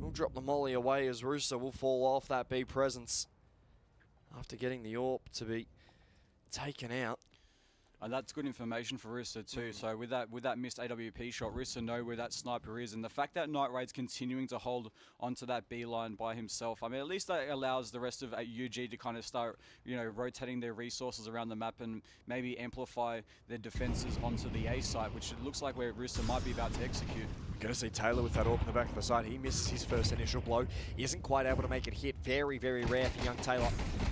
We'll drop the molly away as Rooster will fall off that B presence after getting the AWP to be taken out. And that's good information for Rooster too. So with that missed AWP shot, Rooster know where that sniper is, and the fact that Night Raid's continuing to hold onto that B line by himself, I mean, at least that allows the rest of UG to kind of start, you know, rotating their resources around the map and maybe amplify their defenses onto the A site, which it looks like where Rooster might be about to execute. Going to see Taylor with that AWP in the back of the side. He misses his first initial blow. He isn't quite able to make it hit. Very, very rare for young Taylor.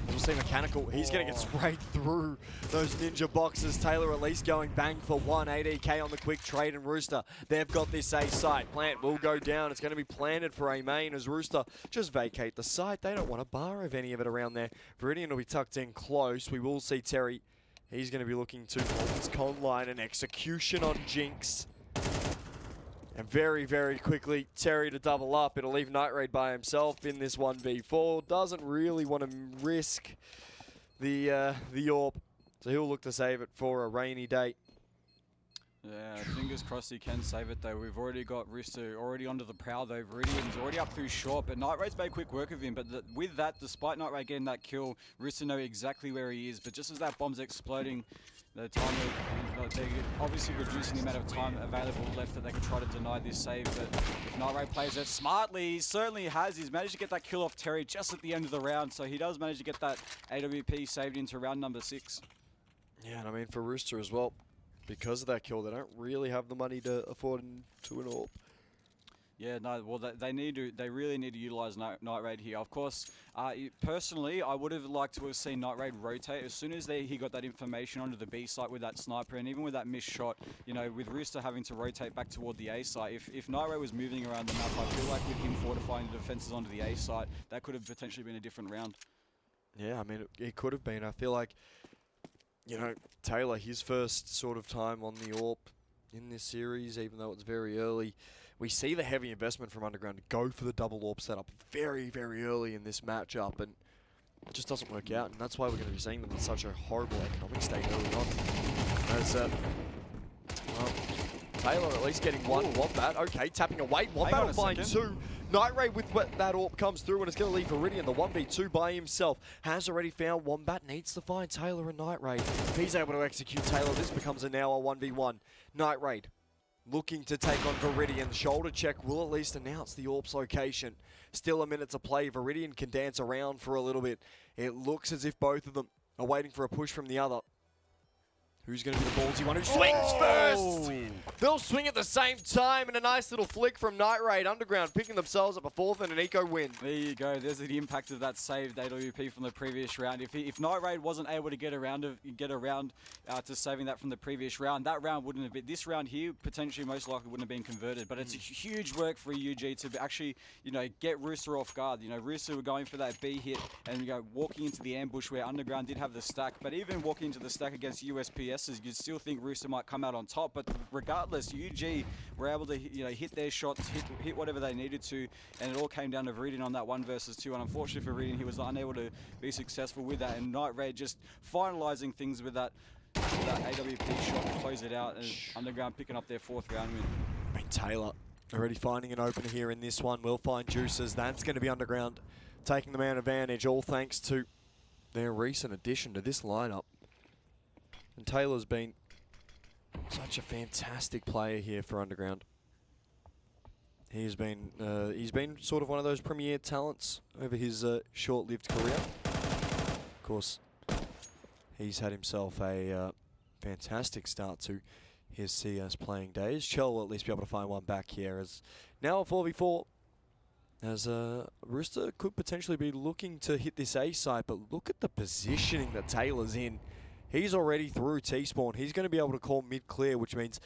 We'll see Mechanical. He's going to get sprayed through those ninja boxes. Taylor at least going bang for 1. ADK on the quick trade, and Rooster, they've got this A site. Plant will go down. It's going to be planted for a main as Rooster just vacate the site. They don't want a bar of any of it around there. Viridian will be tucked in close. We will see Terry. He's going to be looking to hold his con line, and execution on Jinx. And very, very quickly, Terry to double up. It'll leave Night Raid by himself in this 1v4. Doesn't really want to risk the AWP, so he'll look to save it for a rainy day. Yeah, fingers crossed he can save it though. We've already got Rooster already onto the prowl though. Viridian's already up through short, but Night Raid's made quick work of him. But with that, despite Night Raid getting that kill, Rooster know exactly where he is. But just as that bomb's exploding, the time they're obviously reducing the amount of time available left that they could try to deny this save. But if Night Raid plays it smartly, he certainly has. He's managed to get that kill off Terry just at the end of the round, so he does manage to get that AWP saved into round number 6. Yeah, and I mean for Rooster as well, because of that kill, they don't really have the money to afford to an AWP. Yeah, no, well, they really need to utilize Night Raid here. Of course, personally, I would have liked to have seen Night Raid rotate as soon as he got that information onto the B site with that sniper, and even with that missed shot, you know, with Rooster having to rotate back toward the A site. If Night Raid was moving around the map, I feel like with him fortifying the defenses onto the A site, that could have potentially been a different round. Yeah, I mean, it could have been. I feel like, you know, Taylor, his first sort of time on the AWP in this series, even though it's very early, we see the heavy investment from Underground to go for the double AWP setup very, very early in this matchup, and it just doesn't work out, and that's why we're going to be seeing them in such a horrible economic state early on. As, well, Taylor at least getting one Wombat. Okay, tapping away. Wombat will find 2. Night Raid with that AWP comes through, and it's going to leave Viridian. The 1v2 by himself has already found Wombat. Needs to find Taylor and Night Raid. If he's able to execute Taylor, this becomes now a 1v1. Night Raid looking to take on Viridian. Shoulder check will at least announce the AWP's location. Still a minute to play. Viridian can dance around for a little bit. It looks as if both of them are waiting for a push from the other. Who's going to be the ballsy one who swings first? They'll swing at the same time, and a nice little flick from Night Raid. Underground picking themselves up a 4th and an eco win. There you go. There's the impact of that saved AWP from the previous round. If Night Raid wasn't able to get around to saving that from the previous round, that round wouldn't have been. This round here potentially most likely wouldn't have been converted. But it's a huge work for UG to actually, you know, get Rooster off guard. You know, Rooster were going for that B hit and, you know, walking into the ambush where Underground did have the stack. But even walking into the stack against USPSs, you'd still think Rooster might come out on top. But regardless, UG were able to, you know, hit their shots, hit whatever they needed to, and it all came down to Viridian on that 1 versus 2. And unfortunately for Viridian, he was unable to be successful with that. And Night Raid just finalizing things with that AWP shot to close it out, and Underground picking up their 4th round win. I mean, Taylor already finding an opener here in this one. Will find Juices. That's going to be Underground taking the man advantage, all thanks to their recent addition to this lineup. And Taylor's been Such a fantastic player here for Underground. He's been sort of one of those premier talents over his short-lived career. Of course, he's had himself a fantastic start to his CS playing days. Chell will at least be able to find one back here, as now a 4v4. As Rooster could potentially be looking to hit this A site, but look at the positioning that Taylor's in. He's already through T-spawn. He's going to be able to call mid-clear, which means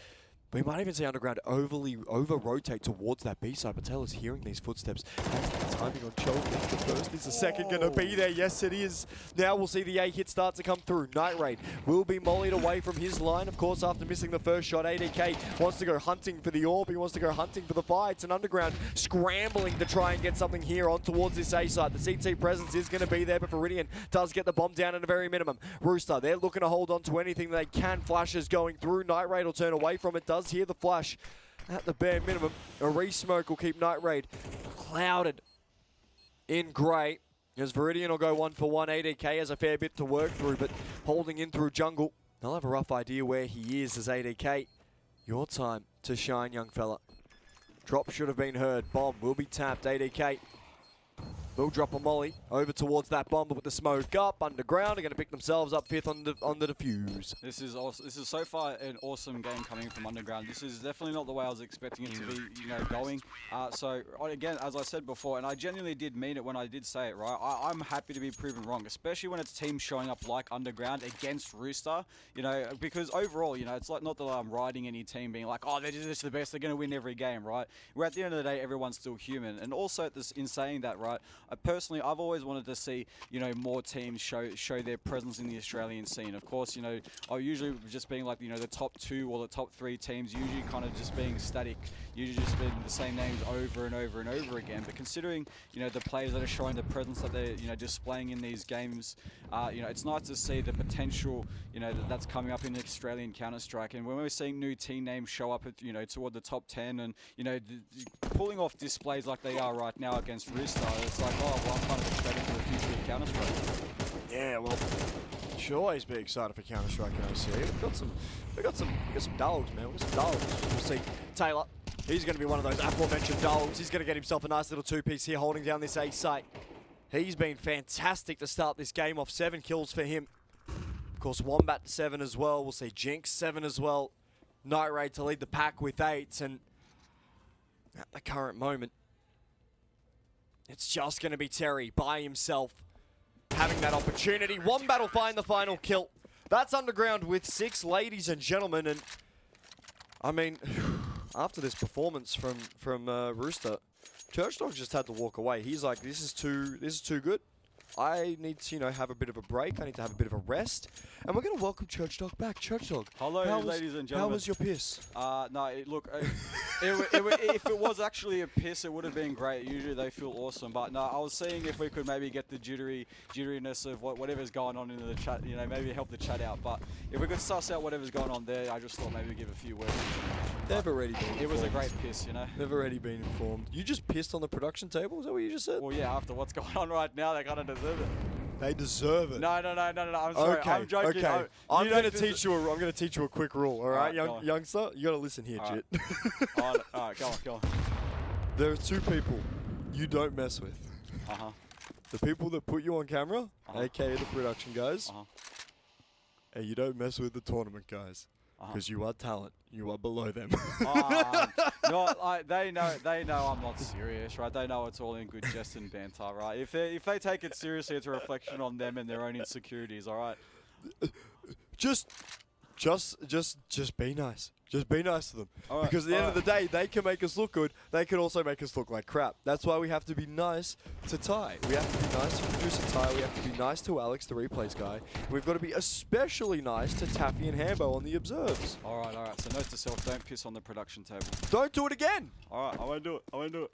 we might even see Underground over-rotate towards that B side, but Taylor's hearing these footsteps. That's the timing on Cho. It's the first. Is the second going to be there? Yes, it is. Now we'll see the A hit start to come through. Night Raid will be mollied away from his line, of course, after missing the first shot. ADK wants to go hunting for the orb. He wants to go hunting for the fights, and Underground scrambling to try and get something here on towards this A side. The CT presence is going to be there, but Viridian does get the bomb down at a very minimum. Rooster, they're looking to hold on to anything they can. Flashes going through. Night Raid will turn away from it. Does hear the flash at the bare minimum. A re-smoke will keep Night Raid clouded in grey, as Viridian will go 1-for-1. ADK has a fair bit to work through, but holding in through jungle. They'll have a rough idea where he is as ADK. Your time to shine, young fella. Drop should have been heard. Bomb will be tapped. ADK will drop a molly over towards that bomb, but with the smoke up, Underground are going to pick themselves up fifth on the defuse. This is awesome. This is so far an awesome game coming from Underground. This is definitely not the way I was expecting it to be, going. So again, as I said before, and I genuinely did mean it when I did say it, right? I'm happy to be proven wrong, especially when it's teams showing up like Underground against Rooster. Because overall, it's like not that I'm riding any team being like, oh, they're just the best. They're going to win every game, right? Where at the end of the day, everyone's still human. And also, in saying that, right? Personally, I've always wanted to see, more teams show their presence in the Australian scene. Of course, I usually just being like, the top 2 or the top 3 teams, usually kind of just being static, usually just being the same names over and over and over again. But considering, the players that are showing the presence that they're, displaying in these games, it's nice to see the potential, that's coming up in the Australian Counter-Strike. And when we're seeing new team names show up at, toward the top 10 and, pulling off displays like they are right now against Rooster, it's like, oh, well, I'm kind of excited for the future of Counter-Strike. Yeah, well, should always be excited for Counter-Strike in OCE. We got some dogs, man. We got some dogs. We'll see Taylor. He's going to be one of those aforementioned dogs. He's going to get himself a nice little 2-piece here, holding down this A site. He's been fantastic to start this game off. 7 kills for him. Of course, Wombat 7 as well. We'll see Jinx 7 as well. Night Raid to lead the pack with 8. And at the current moment, it's just going to be Terry by himself having that opportunity. Wombat will find the final kill. That's Underground with 6, ladies and gentlemen. And I mean, after this performance from Rooster, Church Dog just had to walk away. He's like, this is too good. I need to, have a bit of a break. I need to have a bit of a rest. And we're going to welcome Church Dog back. Church Dog. Hello, ladies and gentlemen. How was your piss? No, look, if it was actually a piss, it would have been great. Usually they feel awesome. But no, I was seeing if we could maybe get the jitteriness of whatever's going on in the chat, maybe help the chat out. But if we could suss out whatever's going on there, I just thought maybe give a few words. They've already been informed. It was a great piss, They've already been informed. You just pissed on the production table? Is that what you just said? Well, yeah, after what's going on right now, they kind of deserve it. They deserve it. No. I'm sorry. Okay, I'm joking. okay. I'm going to teach you a quick rule. All right, youngster, you got to listen here, Jit. All right, go on. There are 2 people you don't mess with. The people that put you on camera, aka the production guys, and you don't mess with the tournament guys, because you are talent. You are below them. They know I'm not serious, right? They know it's all in good jest and banter, right? If they take it seriously, it's a reflection on them and their own insecurities, all right? Just be nice. Just be nice to them. Right, because at the end of the day, they can make us look good. They can also make us look like crap. That's why we have to be nice to Ty. We have to be nice to producer Ty. We have to be nice to Alex, the replays guy. We've got to be especially nice to Taffy and Hambo on the observes. All right. So note to self, don't piss on the production table. Don't do it again. All right, I won't do it.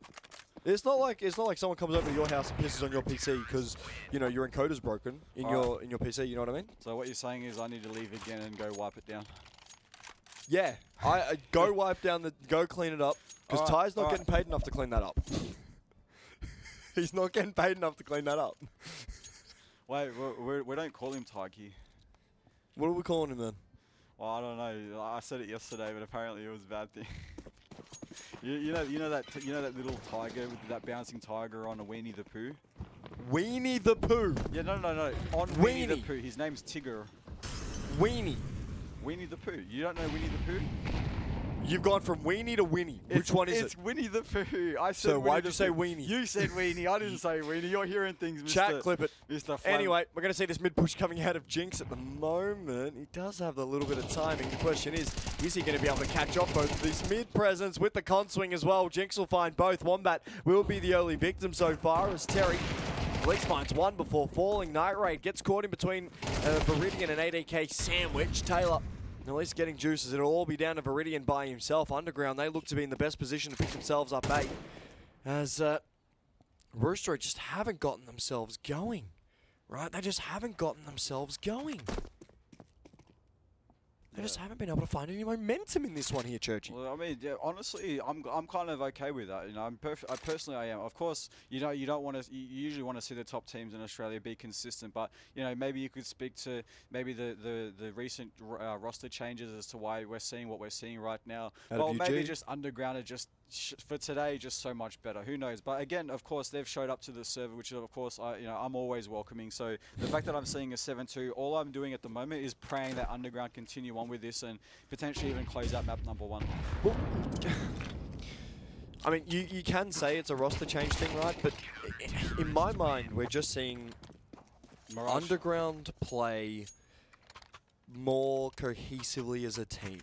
It's not like someone comes over to your house and pisses on your PC because your encoder's broken in your PC. You know what I mean? So what you're saying is I need to leave again and go wipe it down. Yeah, I go go clean it up because Ty's not getting paid enough to clean that up. He's not getting paid enough to clean that up. Wait, we don't call him Tyke. What are we calling him then? Well, I don't know. I said it yesterday, but apparently it was a bad thing. you know that little tiger with that bouncing tiger on a Weenie the Pooh. Weenie the Pooh. Yeah, no. On Weenie the Pooh. His name's Tigger. Weenie. Weenie the Pooh. You don't know Winnie the Pooh? You've gone from Weenie to Winnie. Which one is it? It's Winnie the Pooh. I said So Winnie why'd the you say Pooh. Weenie? You said Weenie. I didn't say Weenie. You're hearing things, Mr. Chat, clip it. Mr. Flam. Anyway, we're going to see this mid push coming out of Jinx at the moment. He does have a little bit of timing. The question is he going to be able to catch off both of these mid presence with the con swing as well? Jinx will find both. Wombat will be the only victim so far as Terry at least finds one before falling. Night Raid gets caught in between Viridian and ADK sandwich. Taylor at least getting juices. It'll all be down to Viridian by himself. Underground, they look to be in the best position to pick themselves up 8. As Rooster just haven't gotten themselves going. Right? They just haven't gotten themselves going. They just haven't been able to find any momentum in this one here, Churchy. Well, I mean, yeah, honestly, I'm kind of okay with that. You know, personally, I am. Of course, you don't want to. You usually want to see the top teams in Australia be consistent, but you know, maybe you could speak to maybe the recent roster changes as to why we're seeing what we're seeing right now. Well, maybe just Underground are just for today just so much better. Who knows? But again, of course, they've showed up to the server, which of course I'm always welcoming. So the fact that I'm seeing a 7-2, all I'm doing at the moment is praying that Underground continue on with this and potentially even close out map number 1. Well, I mean, you can say it's a roster change thing, right? But in my mind, we're just seeing Mirage. Underground play more cohesively as a team.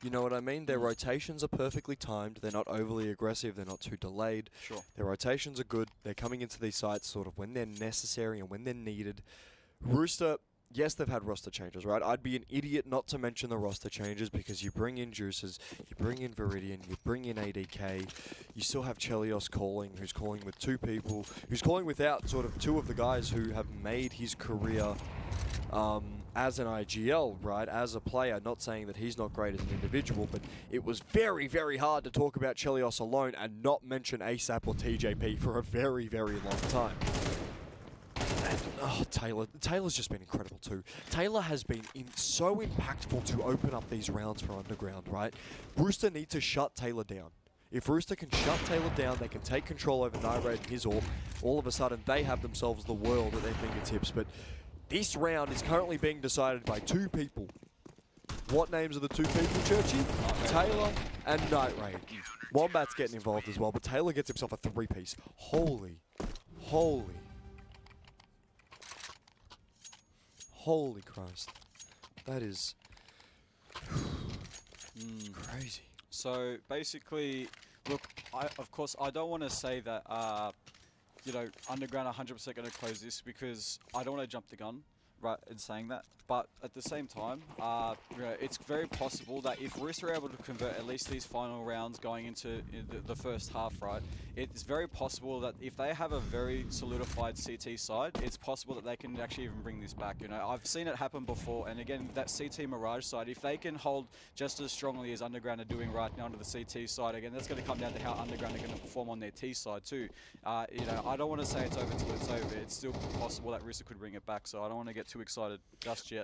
You know what I mean? Their rotations are perfectly timed. They're not overly aggressive. They're not too delayed. Sure. Their rotations are good. They're coming into these sites sort of when they're necessary and when they're needed. Rooster, yes, they've had roster changes, right? I'd be an idiot not to mention the roster changes because you bring in Juices, you bring in Viridian, you bring in ADK, you still have Chelios calling, who's calling with 2 people, who's calling without sort of 2 of the guys who have made his career as an IGL, right, as a player. Not saying that he's not great as an individual, but it was very, very hard to talk about Chelios alone and not mention ASAP or TJP for a very, very long time. And, oh, Taylor's just been incredible too. Taylor has been so impactful to open up these rounds for Underground, right? Rooster needs to shut Taylor down. If Rooster can shut Taylor down, they can take control over Night Raid and his AWP. All of a sudden, they have themselves the world at their fingertips. But this round is currently being decided by 2 people. What names are the 2 people, Churchy? Taylor and Night Raid. Wombat's getting involved as well, but Taylor gets himself a 3-piece. Holy Christ. That is crazy. So basically, look, of course, I don't want to say that, Underground 100% going to close this because I don't want to jump the gun, right, in saying that. But at the same time, it's very possible that if Rooster are able to convert at least these final rounds going into the first half, right, it's very possible that if they have a very solidified CT side, it's possible that they can actually even bring this back. You know, I've seen it happen before, and again, that CT Mirage side, if they can hold just as strongly as Underground are doing right now onto the CT side, again, that's going to come down to how Underground are going to perform on their T side too. I don't want to say it's over till it's over. It's still possible that Rooster could bring it back, so I don't want to get too excited just yet.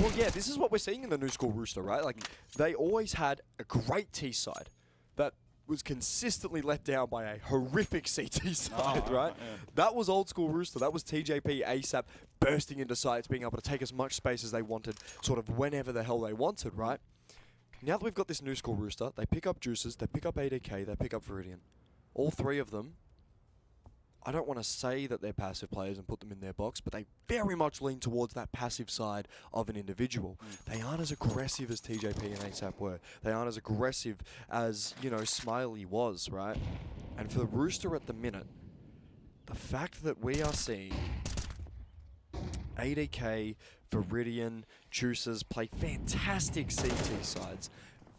Well, yeah, this is what we're seeing in the new school Rooster, right? Like, they always had a great T side that was consistently let down by a horrific CT side, right? Yeah. That was old school Rooster. That was TJP ASAP bursting into sites, being able to take as much space as they wanted, sort of whenever the hell they wanted, right? Now that we've got this new school Rooster, they pick up Juices, they pick up ADK, they pick up Viridian. All 3 of them, I don't want to say that they're passive players and put them in their box, but they very much lean towards that passive side of an individual. They aren't as aggressive as TJP and ASAP were. They aren't as aggressive as, Smiley was, right? And for the Rooster at the minute, the fact that we are seeing ADK, Viridian, Juices play fantastic CT sides,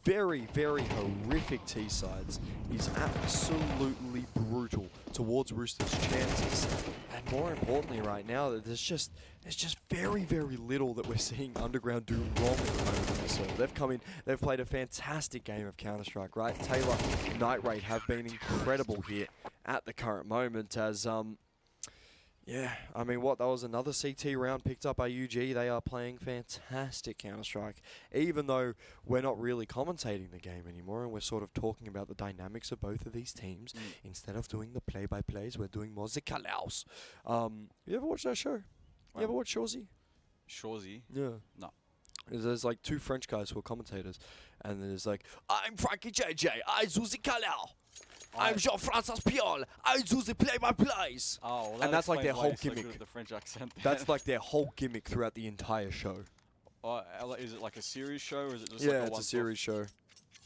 very, very horrific T sides, is absolutely brutal towards Rooster's chances. And more importantly right now, that there's just very, very little that we're seeing Underground do wrong at the moment on the server. They've come in, they've played a fantastic game of Counter-Strike, right? Taylor, Night Raid have been incredible here at the current moment as, Yeah, I mean, that was another CT round picked up by UG. They are playing fantastic Counter-Strike, even though we're not really commentating the game anymore, and we're sort of talking about the dynamics of both of these teams. Instead of doing the play-by-plays, we're doing more the call-outs. You ever watch that show? You ever watch Shorzy? Shorzy? Yeah. No. There's like two French guys who are commentators, and there's like, I'm Frankie JJ, I do the call-out. I'm Jean-Francois Piol. I do the play-by-plays. Oh, well, and that's like their explains why whole you're so good gimmick. at the French accent. That's like their whole gimmick throughout the entire show. Is it like a series show, or is it just Yeah, like a it's a one-off? series show.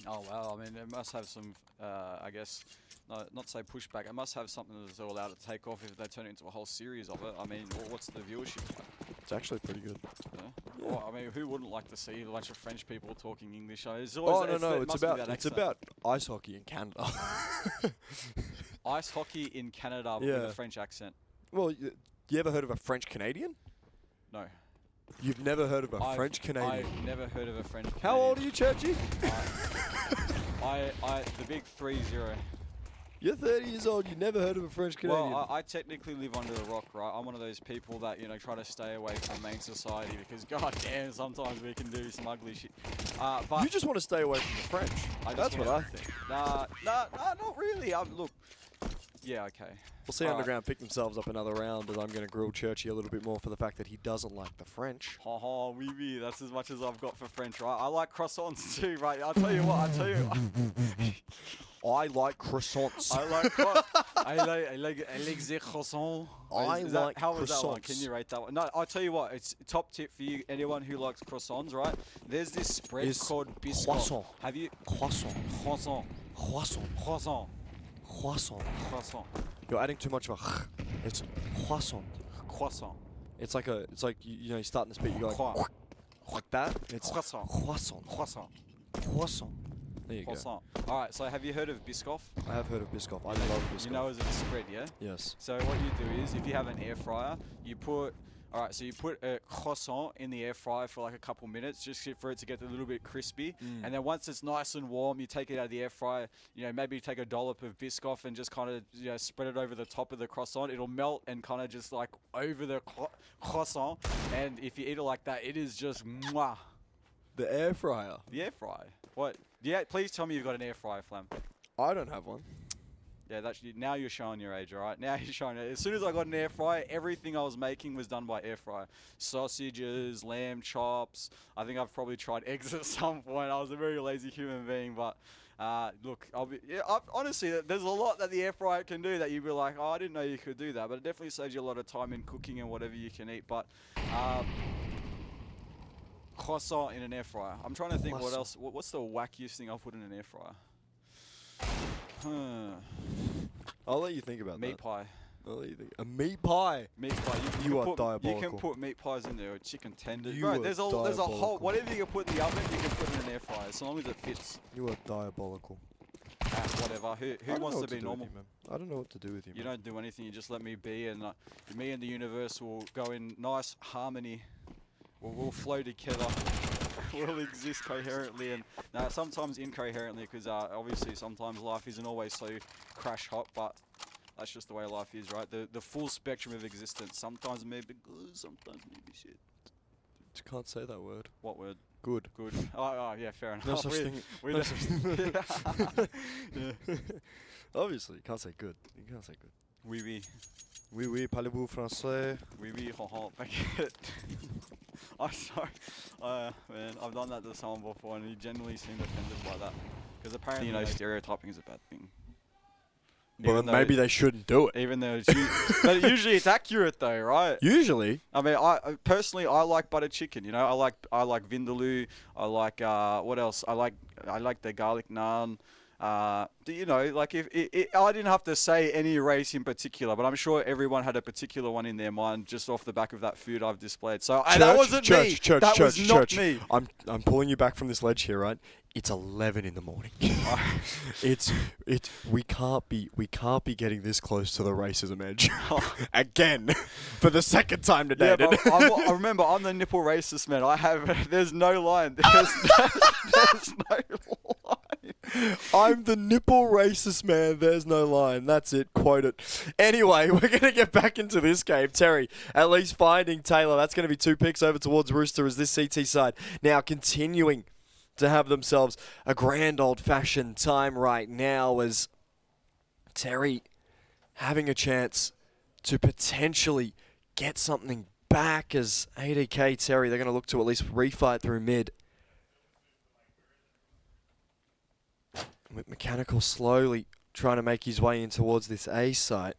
Oh wow! I mean, it must have some, I guess, not say pushback. It must have something that's allowed to take off if they turn it into a whole series of it. I mean, what's the viewership like? It's actually pretty good. Yeah? Yeah. Well, I mean, who wouldn't like to see a bunch of French people talking English? It's Oh always, no, it it's must be it's accent. about ice hockey in Canada. Ice hockey in Canada with Yeah. a French accent. Well, you ever heard of a French Canadian? No. You've never heard of a French Canadian? I've never heard of a French Canadian. How old are you, Churchy? The big 30. You're 30 years old. You never heard of a French Canadian? Well, I technically live under a rock, right? I'm one of those people that, try to stay away from main society because, god damn, sometimes we can do some ugly shit. But you just want to stay away from the French. That's what I think. Nah, not really. Look, yeah, okay. We'll see All right. Underground pick themselves up another round, as I'm going to grill Churchy a little bit more for the fact that he doesn't like the French. Haha, oui, that's as much as I've got for French, right? I like croissants too, right? I'll tell you what, I like croissants. I like the croissant. How was that one? Can you rate that one? No, I'll tell you what. It's top tip for you, anyone who likes croissants, right? There's this spread called Biscoff. Croissant. Have you? Croissant. Croissant. Croissant. Croissant. Croissant. Croissant. You're adding too much of a. It's croissant. Croissant. It's like you starting to speak. You go like that. It's Croissant. Croissant. Croissant. Croissant. There you Croissant. All right. So have you heard of Biscoff? go. I have heard of Biscoff. I love Biscoff. You know, as a spread, yeah. Yes. So what you do is, if you have an air fryer, you put a croissant in the air fryer for like a couple minutes, just for it to get a little bit crispy. And then once it's nice and warm, you take it out of the air fryer. Maybe take a dollop of Biscoff and just kind of spread it over the top of the croissant. It'll melt and kind of just like over the croissant. And if you eat it like that, it is just mwah. The air fryer. The air fryer. What? Yeah. Please tell me you've got an air fryer, Flam. I don't have one. Yeah, now you're showing your age, all right? Now you're showing it. As soon as I got an air fryer, everything I was making was done by air fryer. Sausages, lamb chops. I think I've probably tried eggs at some point. I was a very lazy human being, but look, honestly, there's a lot that the air fryer can do that you'd be like, oh, I didn't know you could do that. But it definitely saves you a lot of time in cooking and whatever you can eat. But croissant in an air fryer. I'm trying to think what else. What's the wackiest thing I've put in an air fryer? I'll let you think about Meat that. pie. I'll let you think. A meat pie. Meat pie. You are You diabolical. can put meat pies in there, or chicken tenders. You Bro, are there's a whole diabolical. whatever you can put in the oven, you can put in an air fryer, as long as it fits. You are diabolical. Whatever. Who I don't know wants what to be do with normal? you, man. I don't know what to do with you, You man. don't do anything. You just let me be, and me and the universe will go in nice harmony. We'll flow together. We'll exist coherently, and sometimes incoherently, because obviously sometimes life isn't always so crash hot, but that's just the way life is, right? The full spectrum of existence. Sometimes it may be good, sometimes it may be shit. You can't say that word. What word? Good. Good. Oh, yeah, fair enough. No such thing. We No don't- such thing. Yeah. Obviously, you can't say good. You can't say good. Oui, oui. Oui, oui, parlez-vous français? Oui, oui, thank you. I'm sorry. Man, I've done that to someone before, and he genuinely seemed offended by that. Because apparently, stereotyping is a bad thing. Well, Even then though maybe they shouldn't do it. Even though but usually it's accurate though, right? Usually. I mean, I personally like butter chicken. I like vindaloo. I like what else? I like the garlic naan. Like if I didn't have to say any race in particular, but I'm sure everyone had a particular one in their mind just off the back of that food I've displayed. So that wasn't me. That was not me. I'm pulling you back from this ledge here, right? It's 11 in the morning. We can't be getting this close to the racism edge again for the second time today. Yeah, but I remember I'm the nipple racist, man. There's no line. There's no line. I'm the nipple racist man. There's no line. That's it. Quote it. Anyway, we're going to get back into this game. Terry, at least finding Taylor. That's going to be 2 picks over towards Rooster as this CT side now continuing to have themselves a grand old-fashioned time right now as Terry having a chance to potentially get something back as ADK Terry, they're going to look to at least refight through mid. With Mechanical slowly trying to make his way in towards this A site.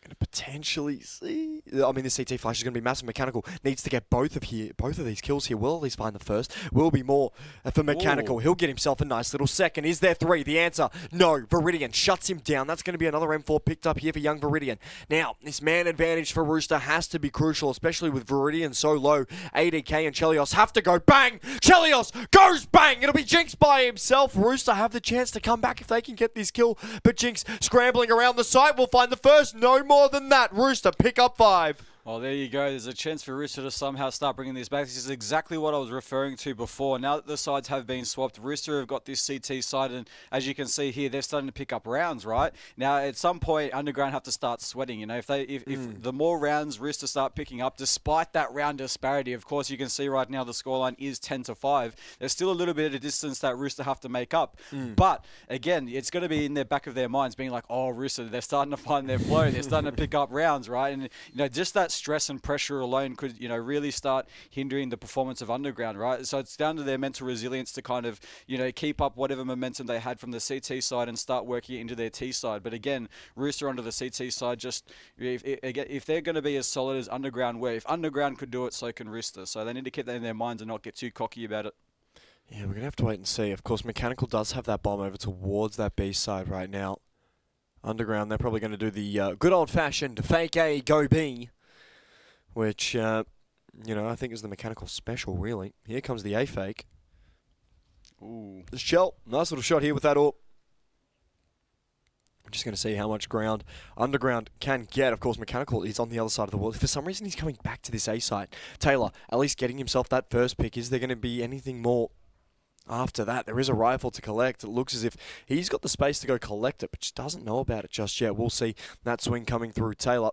Going to potentially see... I mean, this CT flash is going to be massive. Mechanical needs to get both of these kills here. Will at least find the first. Will be more for Mechanical. Ooh. He'll get himself a nice little second. Is there 3? The answer, no. Viridian shuts him down. That's going to be another M4 picked up here for young Viridian. Now, this man advantage for Rooster has to be crucial, especially with Viridian so low. ADK and Chelios have to go bang. Chelios goes bang. It'll be Jinx by himself. Rooster have the chance to come back if they can get this kill. But Jinx scrambling around the site will find the first. No more than that. Rooster pick up 5. Well, there you go. There's a chance for Rooster to somehow start bringing this back. This is exactly what I was referring to before. Now that the sides have been swapped, Rooster have got this CT side, and as you can see here, they're starting to pick up rounds, right? Now, at some point, Underground have to start sweating. You know, if the more rounds Rooster start picking up, despite that round disparity, of course, you can see right now the scoreline is 10-5. There's still a little bit of distance that Rooster have to make up. But, again, it's going to be in the back of their minds being like, oh, Rooster, they're starting to find their flow. They're starting to pick up rounds, right? And, you know, just that stress and pressure alone could, you know, really start hindering the performance of Underground, right? So it's down to their mental resilience to kind of, you know, keep up whatever momentum they had from the CT side and start working it into their T side. But again, Rooster onto the CT side, just if they're going to be as solid as Underground were, if Underground could do it, so can Rooster. So they need to keep that in their minds and not get too cocky about it. Yeah, we're going to have to wait and see. Of course, Mechanical does have that bomb over towards that B side right now. Underground, they're probably going to do the good old-fashioned fake A, go B. Which, you know, I think is the Mechanical special, really. Here comes the A fake. Ooh. The shell. Nice little shot here with that AWP. I'm just going to see how much ground Underground can get. Of course, Mechanical is on the other side of the wall. For some reason, he's coming back to this A site. Taylor, at least getting himself that first pick. Is there going to be anything more after that? There is a rifle to collect. It looks as if he's got the space to go collect it, but just doesn't know about it just yet. We'll see that swing coming through. Taylor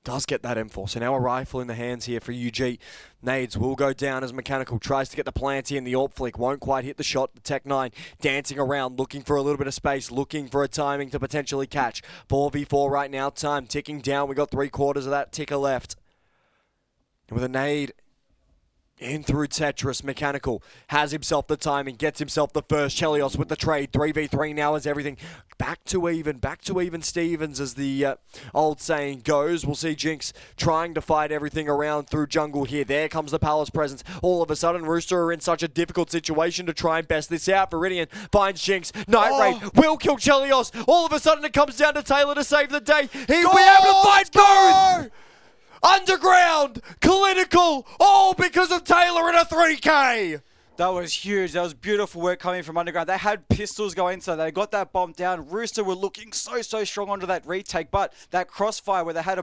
does get that M4. So now a rifle in the hands here for UG. Nades will go down as Mechanical tries to get the plant in. The AWP flick won't quite hit the shot. The Tech 9 dancing around, looking for a little bit of space, looking for a timing to potentially catch. 4v4 right now. Time ticking down. We got 3/4 of that ticker left. And with a nade in through Tetris, Mechanical has himself the timing, gets himself the first. Chelios with the trade. 3v3 now is everything back to even Stevens, as the old saying goes. We'll see Jinx trying to fight everything around through jungle here. There comes the Palace presence. All of a sudden, Rooster are in such a difficult situation to try and best this out. Viridian finds Jinx. Night Raid will kill Chelios. All of a sudden, it comes down to Taylor to save the day. He will be able to fight both! Underground, clinical, all because of Taylor in a 3K. That was huge. That was beautiful work coming from Underground. They had pistols going, so they got that bomb down. Rooster were looking so strong onto that retake, but that crossfire where they had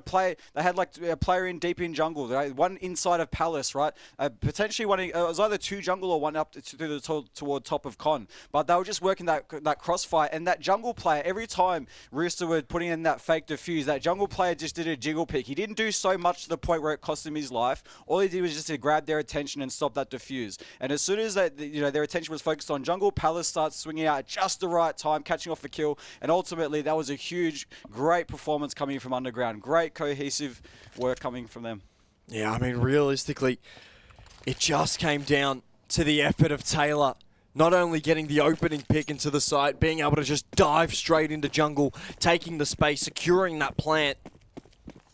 like a player in deep in jungle, right? One inside of Palace, right? Potentially one. It was either 2 jungle or one up toward top of Con. But they were just working that crossfire, and that jungle player, every time Rooster were putting in that fake defuse, that jungle player just did a jiggle pick. He didn't do so much to the point where it cost him his life. All he did was just to grab their attention and stop that defuse. And as soon as that, you know, their attention was focused on jungle, Palace starts swinging out at just the right time, catching off the kill, and ultimately that was a huge, great performance coming from Underground. Great cohesive work coming from them. Yeah, I mean, realistically, it just came down to the effort of Taylor. Not only getting the opening pick into the site, being able to just dive straight into jungle, taking the space, securing that plant.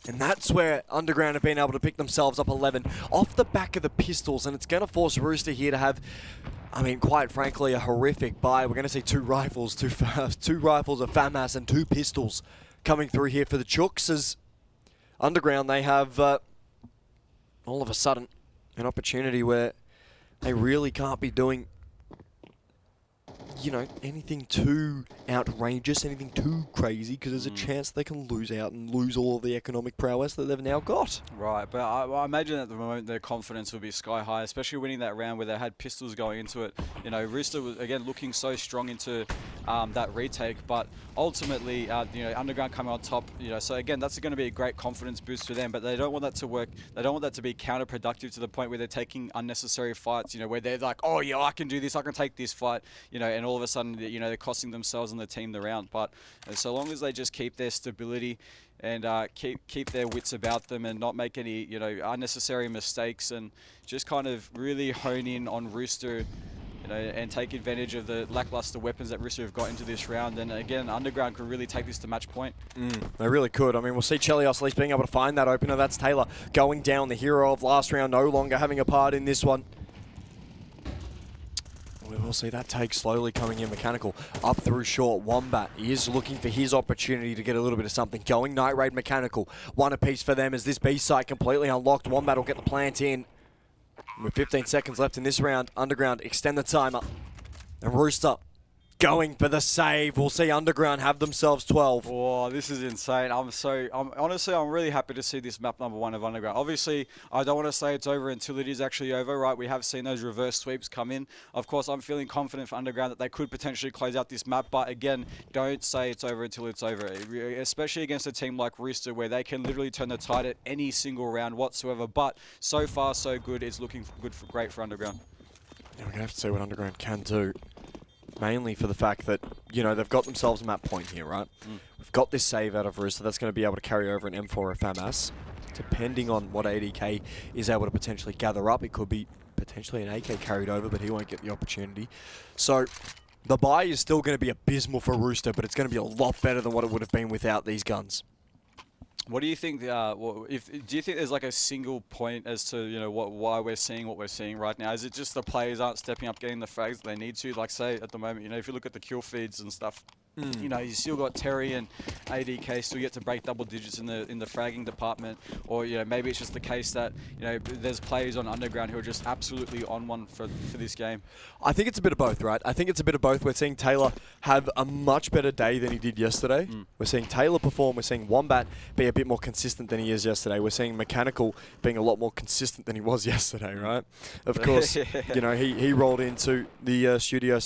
And that's where Underground have been able to pick themselves up 11 off the back of the pistols. And it's going to force Rooster here to have, I mean, quite frankly, a horrific buy. We're going to see 2 rifles, two rifles of FAMAS and 2 pistols coming through here for the Chooks. As Underground, they have, all of a sudden, an opportunity where they really can't be doing anything too outrageous, anything too crazy, because there's a chance they can lose out and lose all of the economic prowess that they've now got. Right, but I imagine at the moment their confidence will be sky high, especially winning that round where they had pistols going into it. Rooster was, again, looking so strong into that retake, but ultimately, Underground coming on top, so again, that's going to be a great confidence boost for them, but they don't want that to work. They don't want that to be counterproductive to the point where they're taking unnecessary fights, where they're like, oh, yeah, I can do this, I can take this fight, and all of a sudden, they're costing themselves and the team the round. But so long as they just keep their stability and keep their wits about them and not make any, unnecessary mistakes and just kind of really hone in on Rooster, and take advantage of the lackluster weapons that Rooster have got into this round, then again, Underground could really take this to match point. They really could. I mean, we'll see Chelios at least being able to find that opener. That's Taylor going down, the hero of last round, no longer having a part in this one. We will see that take slowly coming in. Mechanical up through short. Wombat is looking for his opportunity to get a little bit of something going. Night Raid Mechanical, one apiece for them as this B site completely unlocked. Wombat will get the plant in. With 15 seconds left in this round, Underground extend the timer. And Rooster going for the save. We'll see Underground have themselves 12. Oh, this is insane. I'm really happy to see this map number 1 of Underground. Obviously, I don't want to say it's over until it is actually over, right? We have seen those reverse sweeps come in. Of course, I'm feeling confident for Underground that they could potentially close out this map, but again, don't say it's over until it's over, especially against a team like Rooster where they can literally turn the tide at any single round whatsoever. But so far, so good. It's looking great for Underground. Yeah, we're going to have to see what Underground can do. Mainly for the fact that, they've got themselves a map point here, right? We've got this save out of Rooster that's going to be able to carry over an M4 or FAMAS. Depending on what ADK is able to potentially gather up, it could be potentially an AK carried over, but he won't get the opportunity. So the buy is still going to be abysmal for Rooster, but it's going to be a lot better than what it would have been without these guns. What do you think? Do you think there's like a single point as to why we're seeing what we're seeing right now? Is it just the players aren't stepping up, getting the frags that they need to? Like say at the moment, if you look at the kill feeds and stuff, you still got Terry and ADK still yet to break double digits in the fragging department, or maybe it's just the case that there's players on Underground who are just absolutely on one for this game. I think it's a bit of both, right? I think it's a bit of both. We're seeing Taylor have a much better day than he did yesterday. We're seeing Taylor perform. We're seeing Wombat be a bit more consistent than he is yesterday. We're seeing Mechanical being a lot more consistent than he was yesterday, right? Of course, he rolled into the studio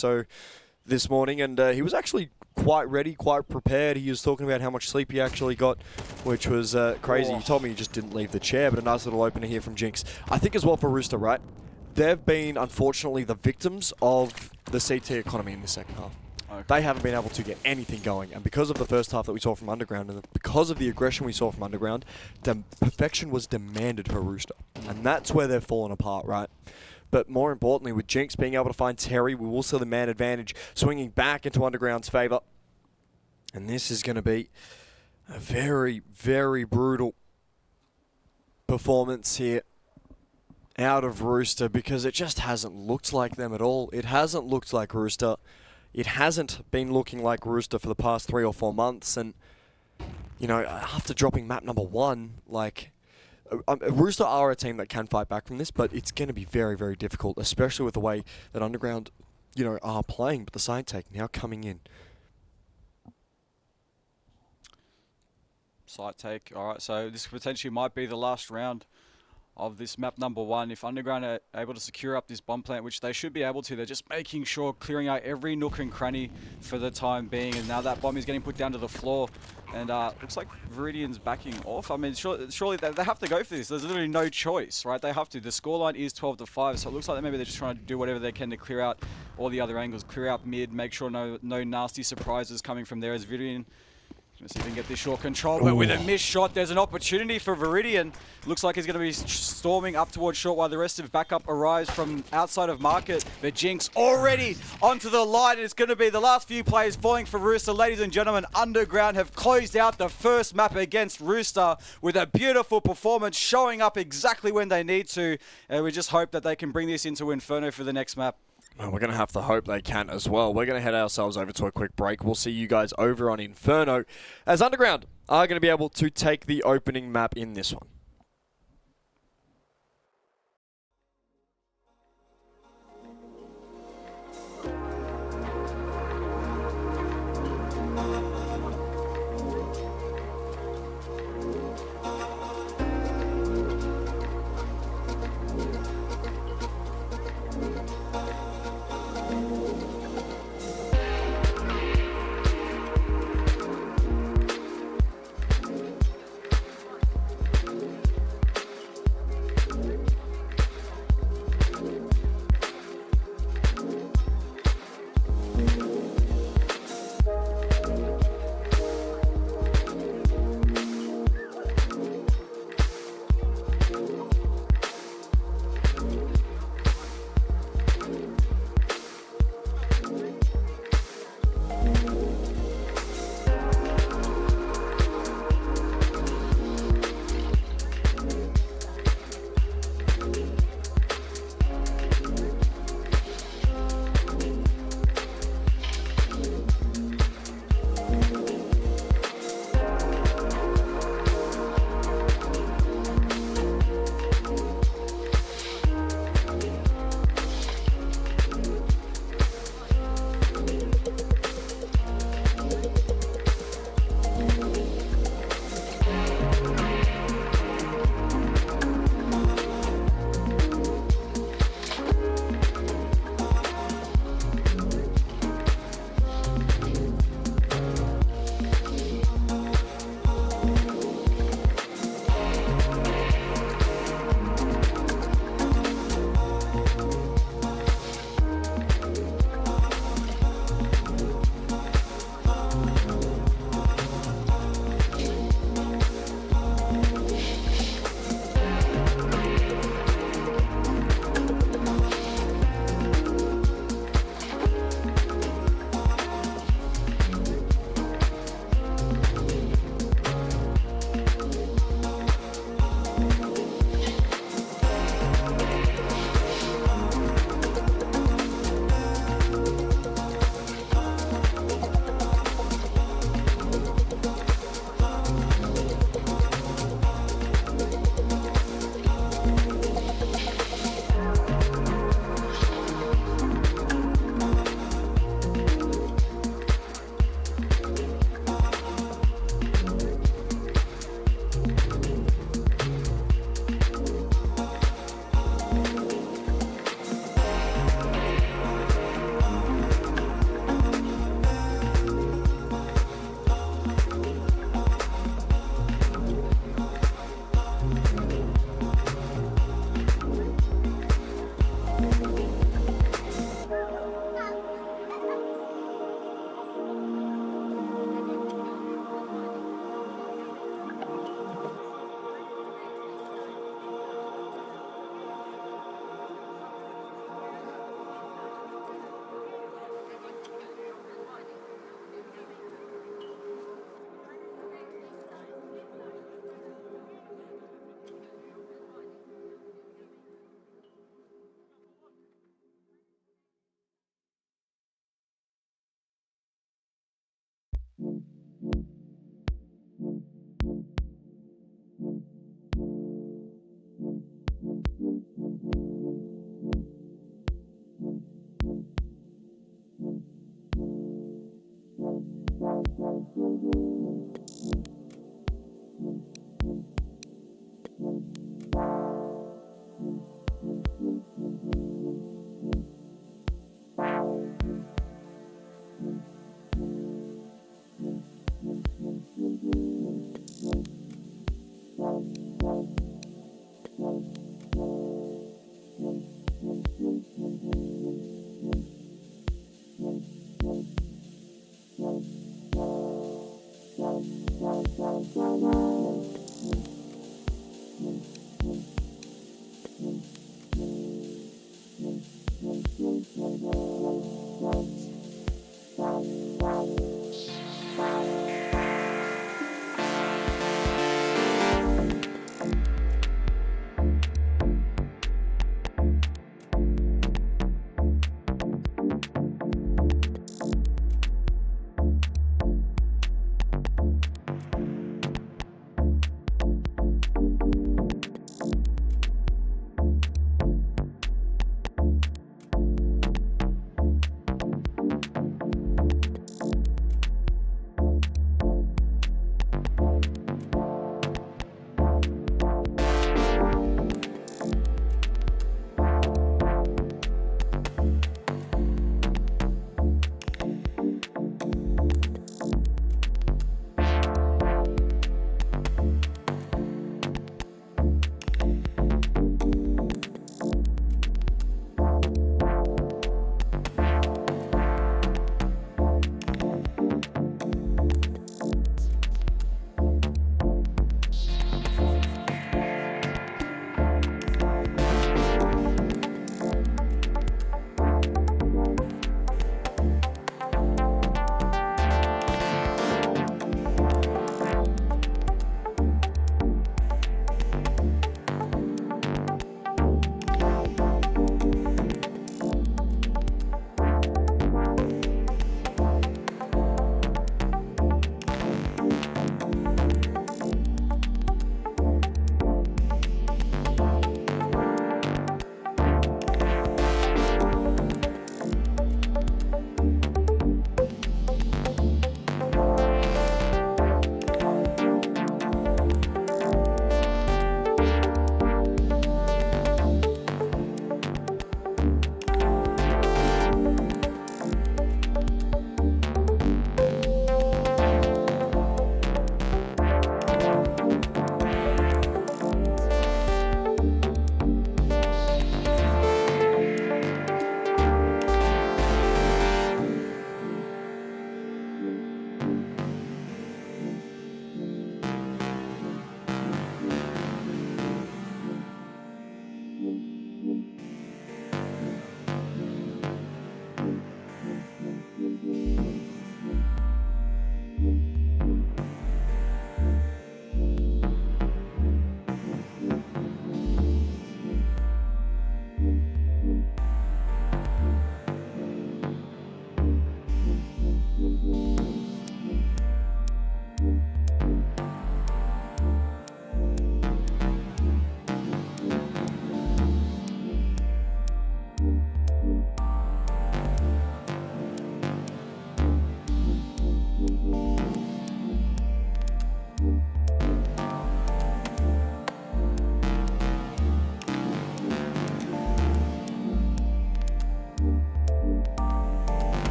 this morning, and he was actually quite ready, quite prepared. He was talking about how much sleep he actually got, which was crazy. He told me he just didn't leave the chair, but a nice little opener here from Jinx. I think as well for Rooster, right? They've been, unfortunately, the victims of the CT economy in the second half. Okay. They haven't been able to get anything going, and because of the first half that we saw from Underground, and because of the aggression we saw from Underground, perfection was demanded for Rooster, and that's where they've fallen apart, right? But more importantly, with Jinx being able to find Terry, we will see the man advantage swinging back into Underground's favour. And this is going to be a very, very brutal performance here out of Rooster, because it just hasn't looked like them at all. It hasn't looked like Rooster. It hasn't been looking like Rooster for the past 3 or 4 months. And, after dropping map number 1, Rooster are a team that can fight back from this, but it's going to be very, very difficult, especially with the way that Underground, are playing. But the side take now coming in. Site take. All right, so this potentially might be the last round of this map number 1. If Underground are able to secure up this bomb plant, which they should be able to, they're just making sure, clearing out every nook and cranny for the time being. And now that bomb is getting put down to the floor. And looks like Viridian's backing off. I mean, surely they have to go for this. There's literally no choice, right? They have to. The scoreline is 12-5, so it looks like maybe they're just trying to do whatever they can to clear out all the other angles, clear out mid, make sure no nasty surprises coming from there as Viridian. Let's see if he can get this short control, but with a missed shot, there's an opportunity for Viridian. Looks like he's going to be storming up towards short while the rest of backup arrives from outside of market. But Jinx already onto the line. It's going to be the last few players falling for Rooster. Ladies and gentlemen, Underground have closed out the first map against Rooster with a beautiful performance, showing up exactly when they need to. And we just hope that they can bring this into Inferno for the next map. Well, we're going to have to hope they can as well. We're going to head ourselves over to a quick break. We'll see you guys over on Inferno as Underground are going to be able to take the opening map in this one.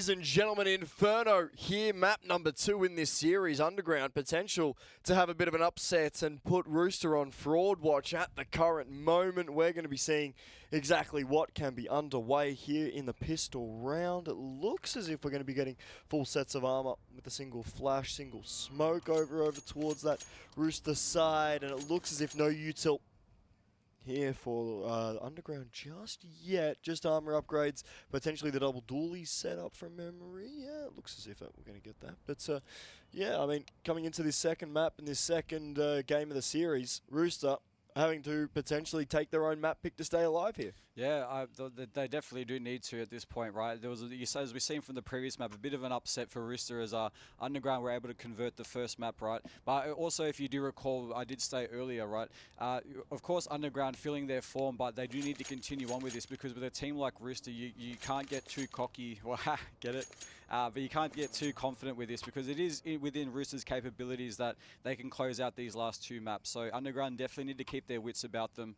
Ladies and gentlemen, Inferno here, map number 2 in this series. Underground potential to have a bit of an upset and put Rooster on fraud watch at the current moment. We're going to be seeing exactly what can be underway here in the pistol round. It looks as if we're going to be getting full sets of armor with a single flash, single smoke over towards that Rooster side, and it looks as if no util here for Underground just yet. Just armor upgrades, potentially the double dually set up from memory. Yeah, it looks as if we're going to get that. But yeah, I mean, coming into this second map in this second game of the series, Rooster having to potentially take their own map pick to stay alive here. Yeah, they definitely do need to at this point, right? There was, as we've seen from the previous map, a bit of an upset for Rooster as Underground were able to convert the first map, right? But also, if you do recall, I did say earlier, right? Of course, Underground feeling their form, but they do need to continue on with this because with a team like Rooster, you can't get too cocky. Well, get it? But you can't get too confident with this because it is within Rooster's capabilities that they can close out these last 2 maps. So Underground definitely need to keep their wits about them.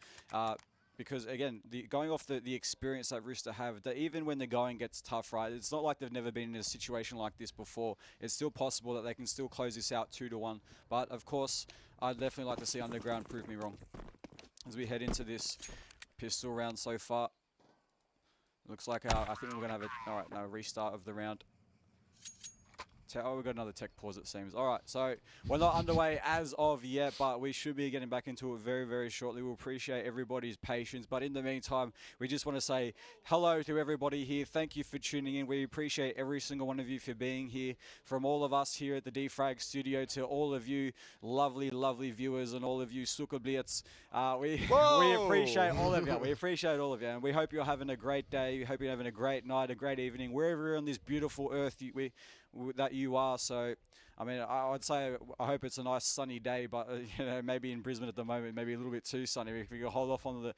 Because again, going off the experience that Rooster have, that even when the going gets tough, right, it's not like they've never been in a situation like this before. It's still possible that they can still close this out 2-1. But of course, I'd definitely like to see Underground prove me wrong as we head into this pistol round so far. Looks like I think we're gonna have a restart of the round. Oh, we've got another tech pause, it seems. All right, so we're not underway as of yet, but we should be getting back into it very, very shortly. We'll appreciate everybody's patience. But in the meantime, we just want to say hello to everybody here. Thank you for tuning in. We appreciate every single one of you for being here. From all of us here at the Defrag studio to all of you lovely, lovely viewers and all of you Sukablitz. We appreciate all of you. We appreciate all of you. And we hope you're having a great day. We hope you're having a great night, a great evening, wherever you're on this beautiful earth that you are. So I mean, I would say I hope it's a nice sunny day, but you know, maybe in Brisbane at the moment, maybe a little bit too sunny. If we could hold off on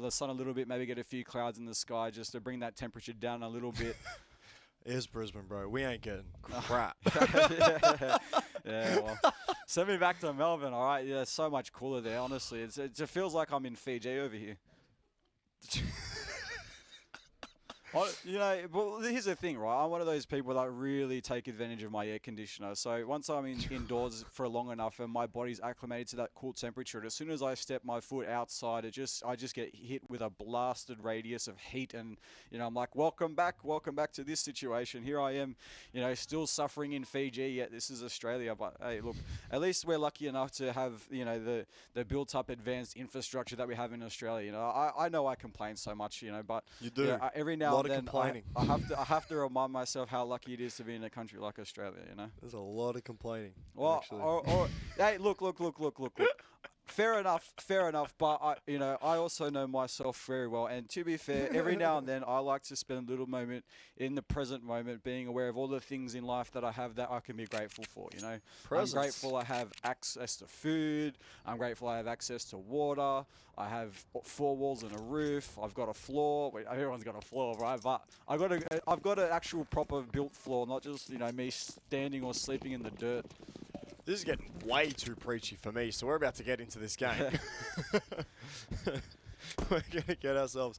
the sun a little bit, maybe get a few clouds in the sky just to bring that temperature down a little bit. It's Brisbane, bro. We ain't getting crap. Yeah, well, send me back to Melbourne, all right? Yeah, it's so much cooler there, honestly. It feels like I'm in Fiji over here. You know, well, here's the thing, right? I'm one of those people that really take advantage of my air conditioner. So once I'm indoors for long enough and my body's acclimated to that cool temperature, and as soon as I step my foot outside, I just get hit with a blasted radius of heat, and you know, I'm like, welcome back to this situation. Here I am, you know, still suffering in Fiji. Yet this is Australia, but hey, look, at least we're lucky enough to have, you know, the built-up advanced infrastructure that we have in Australia. You know, I know I complain so much, you know, but you do. You know, every now and then I have to remind myself how lucky it is to be in a country like Australia, you know. There's a lot of complaining. Well, hey, look. Fair enough. But I also know myself very well. And to be fair, every now and then I like to spend a little moment in the present moment, being aware of all the things in life that I have that I can be grateful for. You know, Presence. I'm grateful I have access to food. I'm grateful I have access to water. I have 4 walls and a roof. I've got a floor. Everyone's got a floor, right? But I've got an actual proper built floor, not just, you know, me standing or sleeping in the dirt. This is getting way too preachy for me, so we're about to get into this game. We're going to get ourselves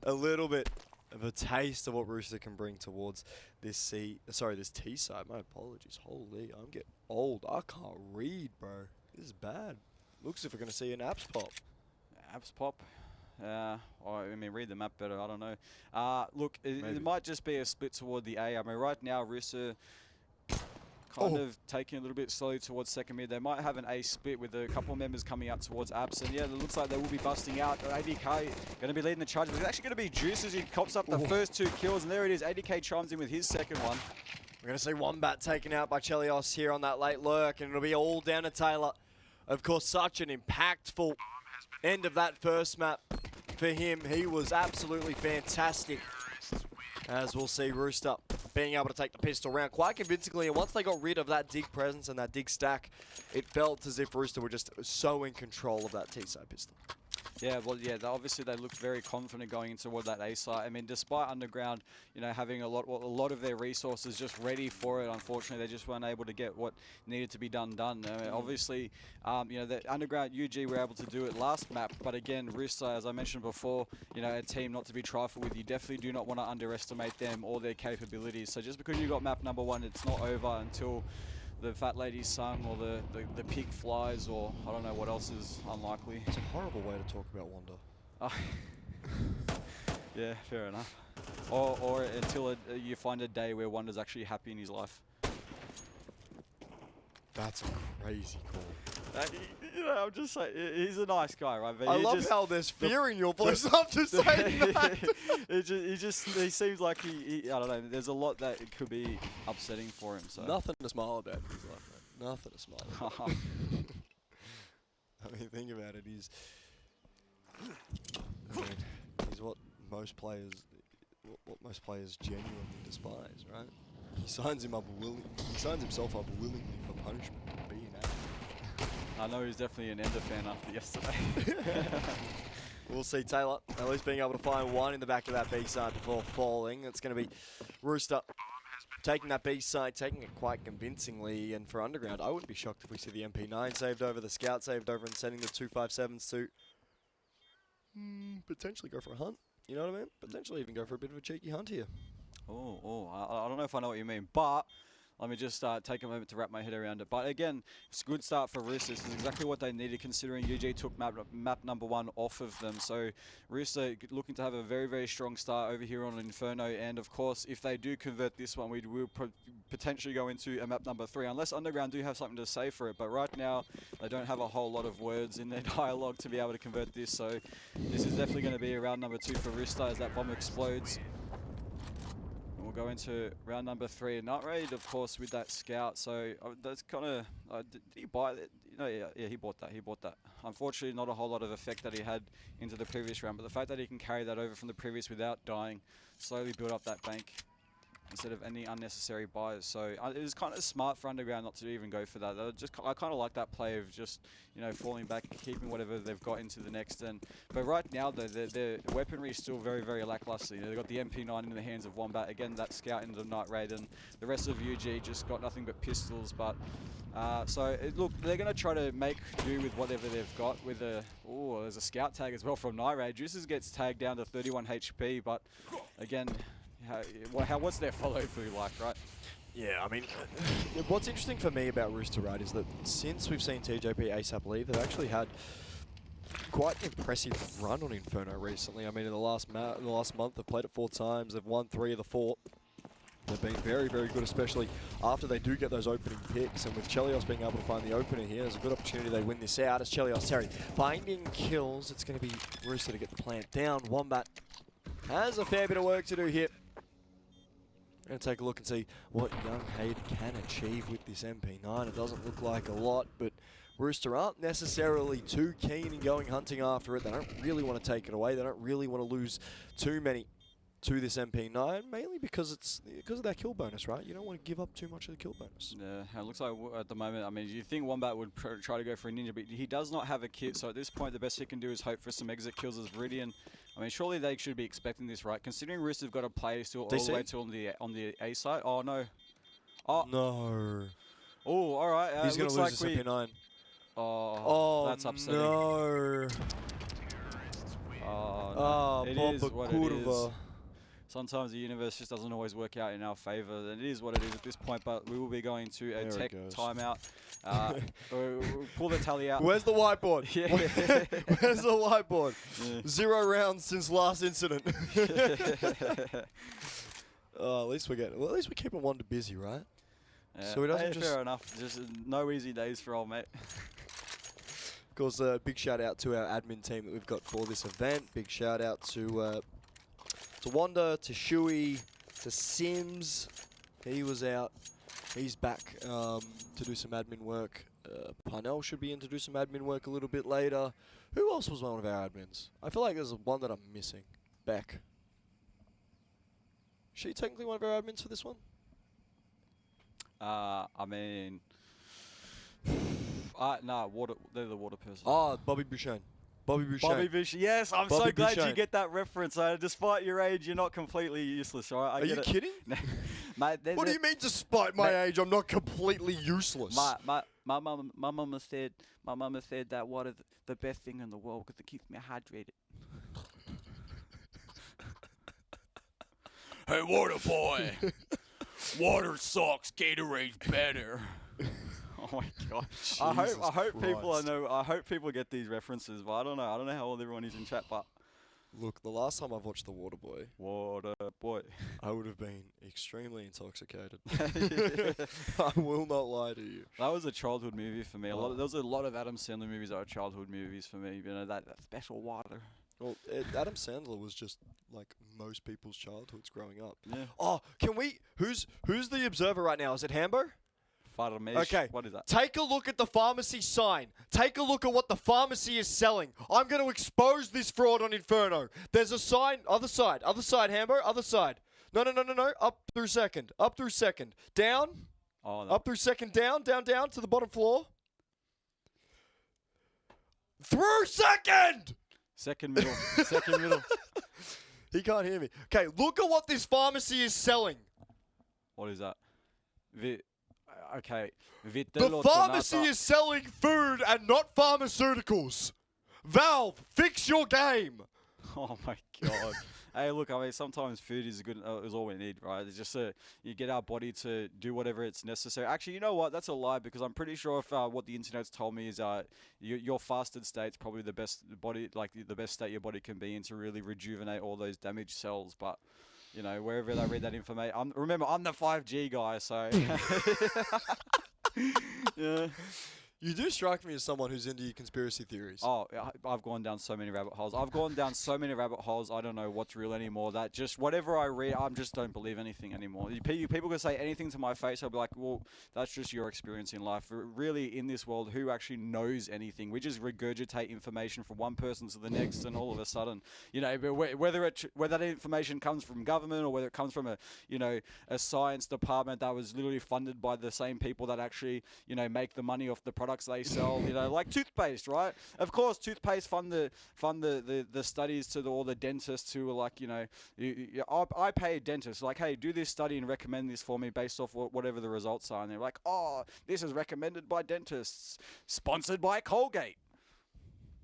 a little bit of a taste of what Rooster can bring towards this T side. My apologies. Holy, I'm getting old. I can't read, bro. This is bad. Looks as if we're going to see an apps pop. Apps pop? Or, I mean, read the map better. I don't know. Look, it might just be a split toward the A. I mean, right now, Rooster kind of taking a little bit slowly towards second mid. They might have an A split with a couple of members coming out towards apps, and yeah, it looks like they will be busting out. ADK going to be leading the charge, but it's actually going to be Juice as he cops up the first 2 kills, and there it is. ADK chimes in with his second one. We're going to see Wombat taken out by Chelios here on that late lurk, and it'll be all down to Taylor. Of course, such an impactful end of that first map for him. He was absolutely fantastic, as we'll see Rooster being able to take the pistol round quite convincingly. And once they got rid of that dig presence and that dig stack, it felt as if Rooster were just so in control of that T-side pistol. Yeah, well, yeah, obviously they looked very confident going into what that A site. I mean, despite Underground, having a lot of their resources just ready for it, unfortunately, they just weren't able to get what needed to be done. Obviously, the Underground UG were able to do it last map, but again, Rooster, as I mentioned before, a team not to be trifled with. You definitely do not want to underestimate them or their capabilities. So just because you got map number 1, it's not over until the fat lady's sung or the pig flies, or I don't know what else is unlikely. It's a horrible way to talk about Wanda. Yeah, fair enough. Or until you find a day where Wanda's actually happy in his life. That's a crazy call. I'm just saying, he's a nice guy, right? But I love how there's fear in your voice after saying that. he seems like he, I don't know, there's a lot that it could be upsetting for him. So Nothing to smile about in his life, man. Nothing to smile about. I mean, think about it. He's what most players genuinely despise, right? He signs himself up willingly for punishment. Being I know he's definitely an Ender fan after yesterday. We'll see Taylor at least being able to find one in the back of that B side before falling. It's going to be Rooster taking that B side, taking it quite convincingly. And for Underground, I wouldn't be shocked if we see the MP9 saved over, the Scout saved over, and sending the 257s to potentially go for a hunt. You know what I mean? Potentially even go for a bit of a cheeky hunt here. I don't know if I know what you mean, but let me just take a moment to wrap my head around it. But again, it's a good start for Rooster. This is exactly what they needed, considering UG took map number 1 off of them. So Rooster looking to have a very, very strong start over here on Inferno. And of course, if they do convert this one, we will potentially go into a map number 3, unless Underground do have something to say for it. But right now, they don't have a whole lot of words in their dialogue to be able to convert this. So this is definitely going to be a round number 2 for Rooster as that bomb explodes. We'll go into round number 3. Not raid, of course, with that scout. So that's kind of. Did he buy it? Yeah, he bought that. He bought that. Unfortunately, not a whole lot of effect that he had into the previous round. But the fact that he can carry that over from the previous without dying, slowly build up that bank instead of any unnecessary buys. So it was kind of smart for Underground not to even go for that. I kind of like that play of just falling back, keeping whatever they've got into the next. But right now their weaponry is still very, very lackluster. They've got the MP9 in the hands of Wombat, again that scout into the Night Raid, and the rest of UG just got nothing but pistols. But look, they're going to try to make do with whatever they've got. With there's a scout tag as well from Night Raid. Juices gets tagged down to 31 HP, but again, what's their follow through like, right? Yeah, I mean, what's interesting for me about Rooster, right, is that since we've seen TJP ASAP leave, they've actually had quite an impressive run on Inferno recently. I mean, in the last month, they've played it 4 times. They've won 3 of the 4. They've been very, very good, especially after they do get those opening picks. And with Chelios being able to find the opener here, there's a good opportunity they win this out. As Chelios, Terry, finding kills. It's going to be Rooster to get the plant down. Wombat has a fair bit of work to do here. Going to take a look and see what young Hayden can achieve with this MP9. It doesn't look like a lot, but Rooster aren't necessarily too keen in going hunting after it. They don't really want to take it away. They don't really want to lose too many to this MP9, mainly because of that kill bonus, right? You don't want to give up too much of the kill bonus. Yeah, it looks like at the moment, I mean, you think Wombat would try to go for a ninja, but he does not have a kit, so at this point, the best he can do is hope for some exit kills as Viridian. I mean, surely they should be expecting this, right? Considering Rooster have got a play still all the way to on the A side. Oh, no. Oh. No. Oh, all right. He's going to lose this MP9. Oh, that's upsetting. No. Oh, no. It is what it is. Curva. Sometimes the universe just doesn't always work out in our favor. And it is what it is at this point, but we will be going to a tech timeout. We'll pull the tally out. Where's the whiteboard? Yeah. Where's the whiteboard? Yeah. 0 rounds since last incident. At least we're keeping Wanda busy, right? Yeah. So he doesn't just. Fair enough. Just no easy days for old mate. Of course, a big shout out to our admin team that we've got for this event. Big shout out to Wanda, to Shui, to Sims. He was out. He's back to do some admin work. Parnell should be in to do some admin work a little bit later. Who else was one of our admins? I feel like there's one that I'm missing. Beck. Is she technically one of our admins for this one? I mean, nah, they're the water person. Ah, Bobby Bouchon. Bobby Boucher. Bobby Boucher. Yes, I'm Bobby so glad Boucher. you get that reference. Despite your age, you're not completely useless, all right? Are you kidding? Mate, What do you mean, despite my age, I'm not completely useless? My mama said that water is the best thing in the world because it keeps me hydrated. Hey, water boy. Water sucks. Gatorade's better. Oh my god! Jesus I hope people Christ. I hope people get these references, but I don't know. I don't know how old everyone is in chat, but Look, the last time I've watched The Waterboy, water boy. I would have been extremely intoxicated. I will not lie to you. That was a childhood movie for me. Oh. There was a lot of Adam Sandler movies that are childhood movies for me. You know that special water. Well, Adam Sandler was just like most people's childhoods growing up. Yeah. Oh, can we? Who's the observer right now? Is it Hambo? Okay. What is that? Take a look at the pharmacy sign. Take a look at what the pharmacy is selling. I'm going to expose this fraud on Inferno. There's a sign. Other side, Hambo. Other side. No. Up through second. Down. Oh, no. Up through second. Down to the bottom floor. Through second. Second middle. Second middle. He can't hear me. Okay, look at what this pharmacy is selling. What is that? Okay. The pharmacy is selling food and not pharmaceuticals. Valve, fix your game. Oh my god. Hey, look, I mean, sometimes food is good. Is all we need, right? It's just you get our body to do whatever it's necessary. Actually, you know what? That's a lie because I'm pretty sure if what the internet's told me is your fasted state's probably the best body, like the best state your body can be in to really rejuvenate all those damaged cells. But you know, wherever they read that information, remember, I'm the 5G guy, so yeah. You do strike me as someone who's into your conspiracy theories. Oh, I've gone down so many rabbit holes. I don't know what's real anymore. That just whatever I read, I just don't believe anything anymore. People can say anything to my face. I'll be like, well, that's just your experience in life. Really, in this world, who actually knows anything? We just regurgitate information from one person to the next, and all of a sudden, you know, whether that information comes from government or whether it comes from a science department that was literally funded by the same people that actually, you know, make the money off the products they sell, you know, like toothpaste, right? Of course, toothpaste fund the studies to all the dentists who are like, you know, I pay a dentist like, hey, do this study and recommend this for me based off whatever the results are, and they're like, oh, this is recommended by dentists, sponsored by Colgate.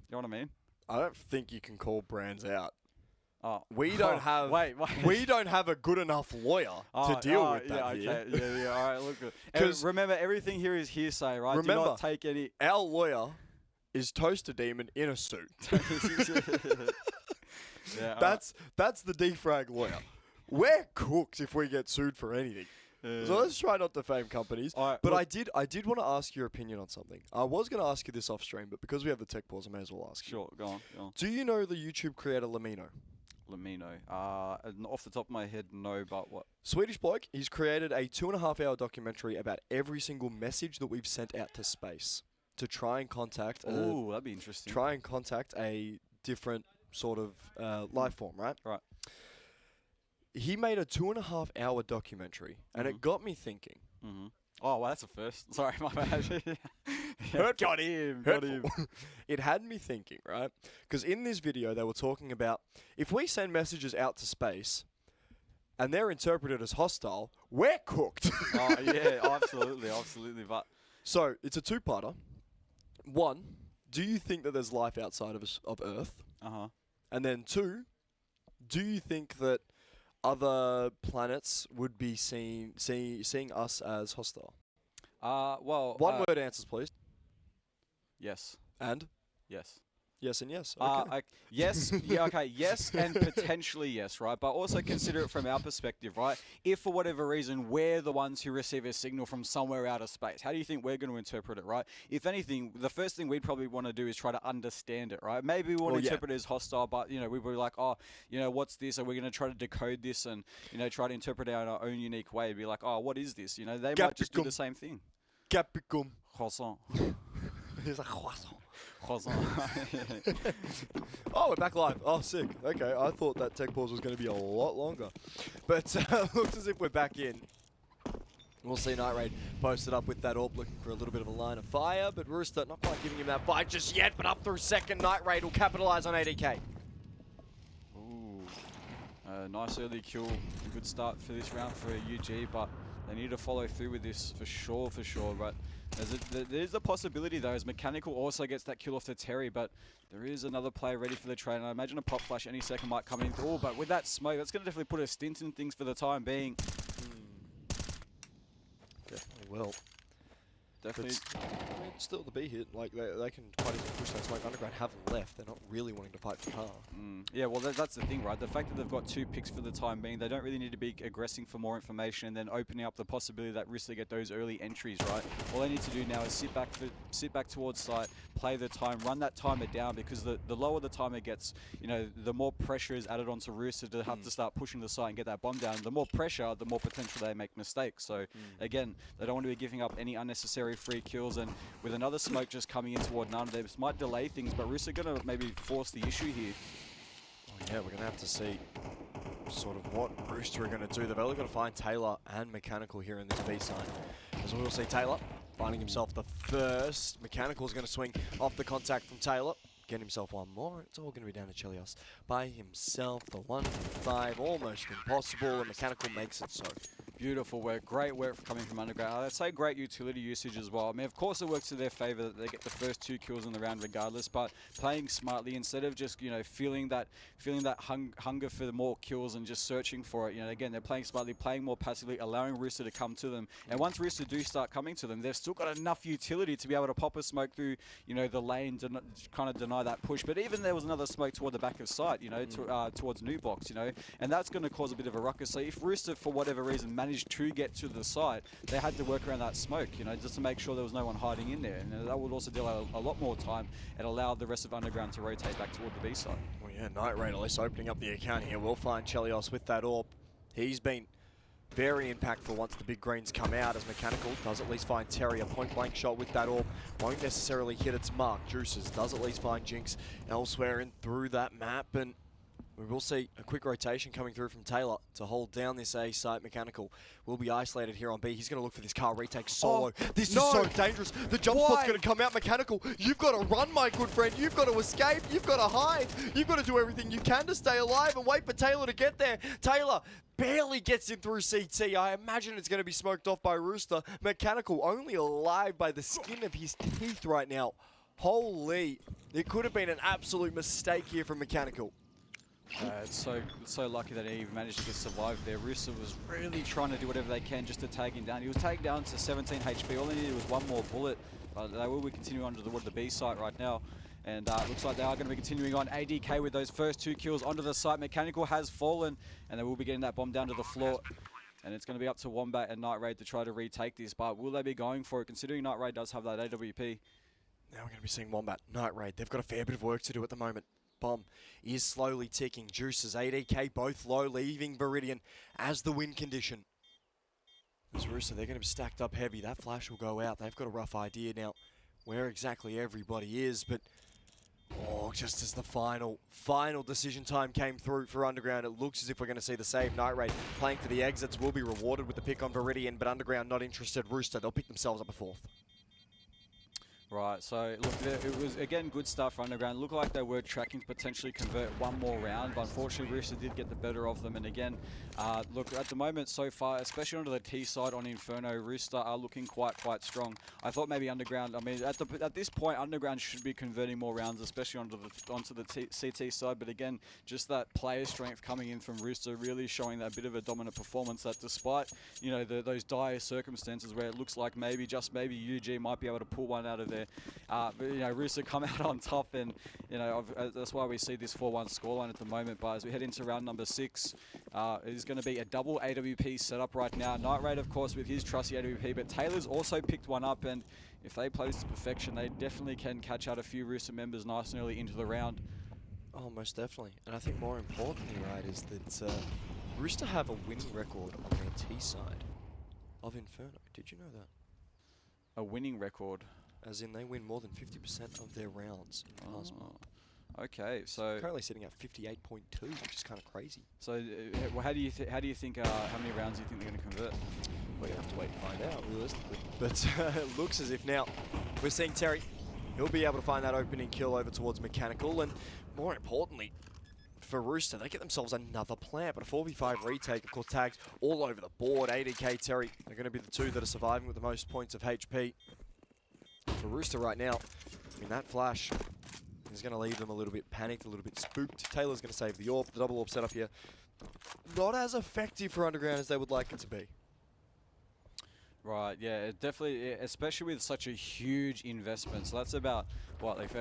You know what I mean? I don't think you can call brands out. Oh, We don't have. Wait. We don't have a good enough lawyer to deal with that yeah, here. okay. Yeah. All right, look. 'Cause Remember, everything here is hearsay, right? remember, Do not take any. Our lawyer is Toaster Demon in a suit. Yeah, That's the defrag lawyer. We're cooked if we get sued for anything. So let's try not to defame companies. All right, But look- I did want to ask your opinion on something. I was going to ask you this off stream, but because we have the tech pause, I may as well ask you. Sure, go on. Do you know the YouTube creator Lamino? Lamino. Off the top of my head, no, but what? Swedish bloke. He's created a 2.5-hour documentary about every single message that we've sent out to space to try and contact. Ooh, that'd be interesting. Try and contact a different sort of life form, right? Right. He made a 2.5-hour documentary, and it got me thinking. Mm-hmm. Oh, well, that's a first. Sorry, my bad. Hurtful. Got him. It had me thinking, right? Because in this video, they were talking about if we send messages out to space and they're interpreted as hostile, we're cooked. Oh, yeah, absolutely. But So it's a two-parter. One, do you think that there's life outside of Earth? And then two, do you think that other planets would be seeing us as hostile? well, One word answers, please. Yes. And Yes. yes and yes. Okay. Yes, yeah, okay, yes, and potentially yes, right? But also consider it from our perspective, right? If for whatever reason we're the ones who receive a signal from somewhere out of space, how do you think we're going to interpret it, right? If anything, the first thing we'd probably want to do is try to understand it, right? Maybe we want to interpret it as hostile, but, you know, we'd be like, oh, you know, what's this? Are we going to try to decode this and, you know, try to interpret it in our own unique way? Be like, oh, what is this? You know, they might just do the same thing. Capicum. Croissant. He's like croissant. Croissant. Oh, we're back live. Oh, sick. Okay, I thought that tech pause was going to be a lot longer. But looks as if we're back in. We'll see Night Raid posted up with that orb, looking for a little bit of a line of fire, but Rooster not quite giving him that fight just yet, but up through second. Night Raid will capitalize on ADK. Ooh. Nice early kill. A good start for this round for UG, but they need to follow through with this for sure, But there's a possibility though, as Mechanical also gets that kill off the Terry, but there is another player ready for the trade, and I imagine a pop flash any second might come in. Oh, but with that smoke, that's going to definitely put a stint in things for the time being. Definitely will. Definitely. I mean, still the B hit, like they can quite easily push that smoke. Underground haven't left. They're not really wanting to fight for car. Yeah, well, that's the thing, right? The fact that they've got 2 picks for the time being, they don't really need to be aggressing for more information and then opening up the possibility that Risk they get those early entries, right? All they need to do now is sit back towards site, play the time, run that timer down, because the lower the timer gets, you know, the more pressure is added onto Rooster to have to start pushing the site and get that bomb down. The more pressure, the more potential they make mistakes. So again, they don't want to be giving up any unnecessary free kills, and with another smoke just coming in toward none, this might delay things, but Rooster are going to maybe force the issue here. Oh, yeah, we're going to have to see sort of what Rooster are going to do. They've only got to find Taylor and Mechanical here in this B side. As we will see Taylor finding himself the first. Mechanical's going to swing off the contact from Taylor. Get himself one more. It's all going to be down to Chelios by himself. The 1v5, almost impossible, and Mechanical makes it so. Beautiful work, great work coming from Underground. I'd say great utility usage as well. I mean, of course it works to their favor that they get the first 2 kills in the round regardless, but playing smartly instead of just, you know, feeling that hunger for the more kills and just searching for it. You know, again, they're playing smartly, playing more passively, allowing Rooster to come to them. And once Rooster do start coming to them, they've still got enough utility to be able to pop a smoke through, you know, the lane to kind of deny that push. But even there was another smoke toward the back of site, you know, towards New Box, you know, and that's going to cause a bit of a ruckus. So if Rooster, for whatever reason, managed to get to the site, they had to work around that smoke, you know, just to make sure there was no one hiding in there. And that would also delay a lot more time and allow the rest of Underground to rotate back toward the B side. Well, yeah, Night Raid at least opening up the account here. We'll find Chelios with that orb. He's been very impactful once the big greens come out, as Mechanical does at least find Terry. A point-blank shot with that orb won't necessarily hit its mark. Juices does at least find Jinx elsewhere and through that map, and we will see a quick rotation coming through from Taylor to hold down this A site. Mechanical will be isolated here on B. He's going to look for this car retake solo. This is so dangerous. The jump spot's going to come out. Mechanical, you've got to run, my good friend. You've got to escape. You've got to hide. You've got to do everything you can to stay alive and wait for Taylor to get there. Taylor barely gets in through CT. I imagine it's going to be smoked off by Rooster. Mechanical only alive by the skin of his teeth right now. Holy, it could have been an absolute mistake here from Mechanical. It's so lucky that he managed to survive there. Rooster was really trying to do whatever they can just to tag him down. He was tagged down to 17 HP. All they needed was one more bullet. But they will be continuing on toward the B site right now. And looks like they are going to be continuing on. ADK with those first 2 kills onto the site. Mechanical has fallen, and they will be getting that bomb down to the floor. And it's going to be up to Wombat and Night Raid to try to retake this. But will they be going for it, considering Night Raid does have that AWP? Now we're going to be seeing Wombat, Night Raid. They've got a fair bit of work to do at the moment. Bomb is slowly ticking. Juices, ADK both low, leaving Viridian as the win condition. As Rooster, they're going to be stacked up heavy. That flash will go out. They've got a rough idea now where exactly everybody is, but just as the final decision time came through for Underground, it looks as if we're going to see the save. Night Raid playing for the exits will be rewarded with the pick on Viridian, but Underground not interested. Rooster, they'll pick themselves up a 4th. Right, so look, it was again good stuff for Underground. It looked like they were tracking to potentially convert one more round, but unfortunately Rooster did get the better of them. And again, look, at the moment so far, especially onto the T side on Inferno, Rooster are looking quite strong. I thought maybe Underground, I mean, at this point, Underground should be converting more rounds, especially onto the CT side. But again, just that player strength coming in from Rooster really showing that bit of a dominant performance, that despite, you know, those dire circumstances where it looks like maybe, just maybe, UG might be able to pull one out of there. But, you know, Rooster come out on top, and, you know, that's why we see this 4-1 scoreline at the moment. But as we head into round number 6, it is going to be a double AWP setup right now. Night Raid, of course, with his trusty AWP, but Taylor's also picked one up, and if they play this to perfection, they definitely can catch out a few Rooster members nice and early into the round. Oh, most definitely. And I think more importantly, right, is that Rooster have a winning record on their T side of Inferno. Did you know that? A winning record? As in, they win more than 50% of their rounds in Plasma. Okay, so Currently sitting at 58.2, which is kind of crazy. so how do you think how many rounds do you think they're going to convert? We're going to have to wait and find out, realistically. But it looks as if now we're seeing Terry. He'll be able to find that opening kill over towards Mechanical. And more importantly, for Rooster, they get themselves another plant. But a 4v5 retake, of course, tags all over the board. ADK, Terry, they're going to be the two that are surviving with the most points of HP. For Rooster right now, I mean, that flash is going to leave them a little bit panicked, a little bit spooked. Taylor's going to save the AWP. The double AWP setup here, not as effective for Underground as they would like it to be. Right, yeah, it definitely, especially with such a huge investment. So that's about, what, like,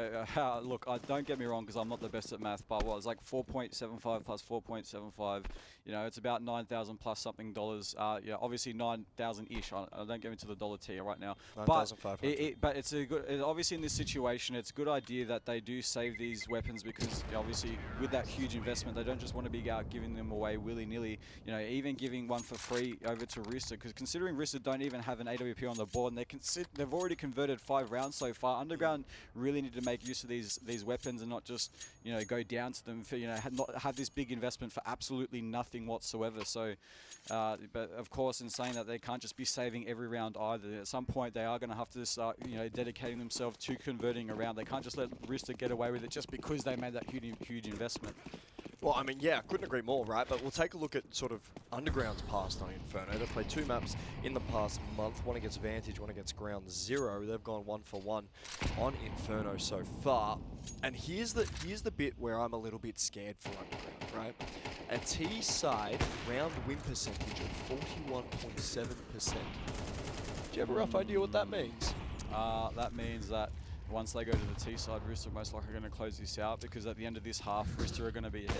look, don't get me wrong, because I'm not the best at math, but what, it's like 4.75 plus 4.75, you know, it's about 9,000 plus something dollars. Yeah, obviously 9,000-ish. I don't get into the dollar tier right now. 9,500. But it's a good, obviously in this situation, it's a good idea that they do save these weapons because obviously with that huge investment, they don't just want to be out giving them away willy-nilly. You know, even giving one for free over to Rooster, because considering Rooster don't even have an AWP on the board, and they've already converted 5 rounds so far. Underground really need to make use of these weapons and not just, you know, go down to them for, you know, not have this big investment for absolutely nothing whatsoever. So, but of course, in saying that, they can't just be saving every round either. At some point, they are going to have to start, you know, dedicating themselves to converting a round. They can't just let Rooster get away with it just because they made that huge investment. Well, I mean, yeah, couldn't agree more, right? But we'll take a look at sort of Underground's past on Inferno. They've played 2 maps in the past month, one against Vantage, one against Ground Zero. They've gone 1 for 1 on Inferno so far. And here's the bit where I'm a little bit scared for Underground, right? A T side round win percentage of 41.7%. Do you have a rough idea what that means? That means that once they go to the T side, Rooster are most likely going to close this out, because at the end of this half, Rooster are going to be ahead.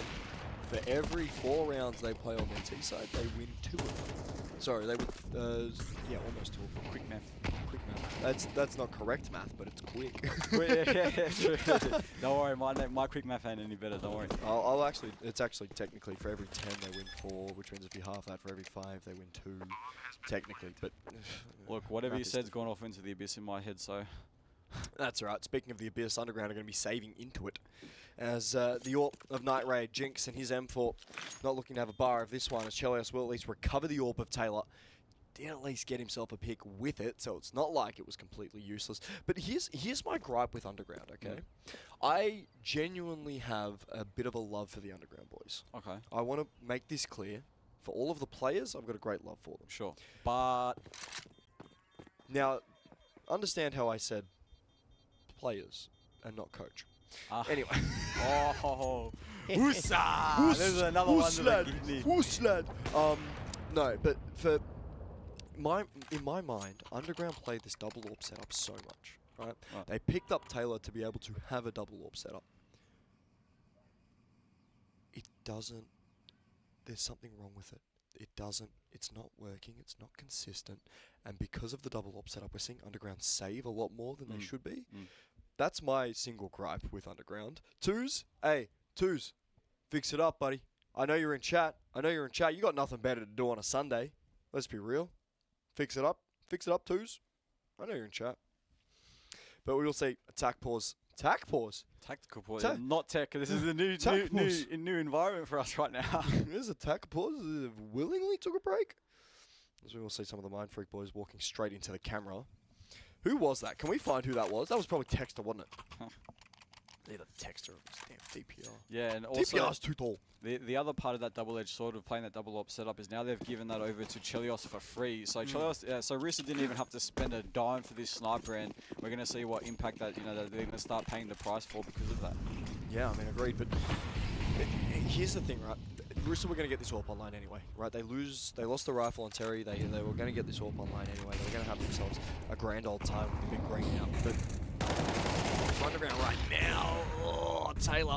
For every 4 rounds they play on their T side, they win 2 of them. Sorry, they win, yeah, almost 2 of them. Quick math. Quick math. That's not correct math, but it's quick. Yeah, true. Don't worry, my quick math ain't any better, don't worry. I'll actually, it's actually technically for every 10 they win 4, which means if you half that, for every 5 they win 2, technically. But look, whatever math you is said's gone off into the abyss in my head, so. that's right. Speaking of the Abyss, Underground are going to be saving into it. As the AWP of Night Raid, Jinx and his M4 not looking to have a bar of this one, as Chelios will at least recover the AWP of Taylor. Did at least get himself a pick with it, so it's not like it was completely useless. But here's my gripe with Underground, okay? I genuinely have a bit of a love for the Underground boys. Okay. I want to make this clear. For all of the players, I've got a great love for them. Sure. But Now, understand how I said players and not coach. Anyway. oh, Woosa! There's another one that I give me. No, but for in my mind, Underground played this double AWP setup so much, right? They picked up Taylor to be able to have a double AWP setup. It doesn't. There's something wrong with it. It doesn't. It's not working. It's not consistent. And because of the double AWP setup, we're seeing Underground save a lot more than they should be. That's my single gripe with Underground. Twos, hey, Twos, fix it up, buddy. I know you're in chat. You got nothing better to do on a Sunday. Let's be real. Fix it up. Fix it up, Twos. I know you're in chat. But we will see attack pause. Attack pause? Tactical pause. Not tech. This is a new environment for us right now. There's attack pause. Willingly took a break. As we will see some of the Mind Freak boys walking straight into the camera. Who was that? Can we find who that was? That was probably Texter, wasn't it? Either Texter or damn DPR. Yeah, and also DPR's too tall. The other part of that double-edged sword of playing that double AWP setup is now they've given that over to Chelios for free. So Chelios, so Rooster didn't even have to spend a dime for this sniper, and we're going to see what impact that that they're going to start paying the price for because of that. Yeah, I mean, agreed. But here's the thing, right? Rooster were going to get this AWP online anyway, right? They lost the rifle on Terry. They were going to get this AWP online anyway. They were going to have themselves a grand old time with the big green out. But Underground right now, Taylor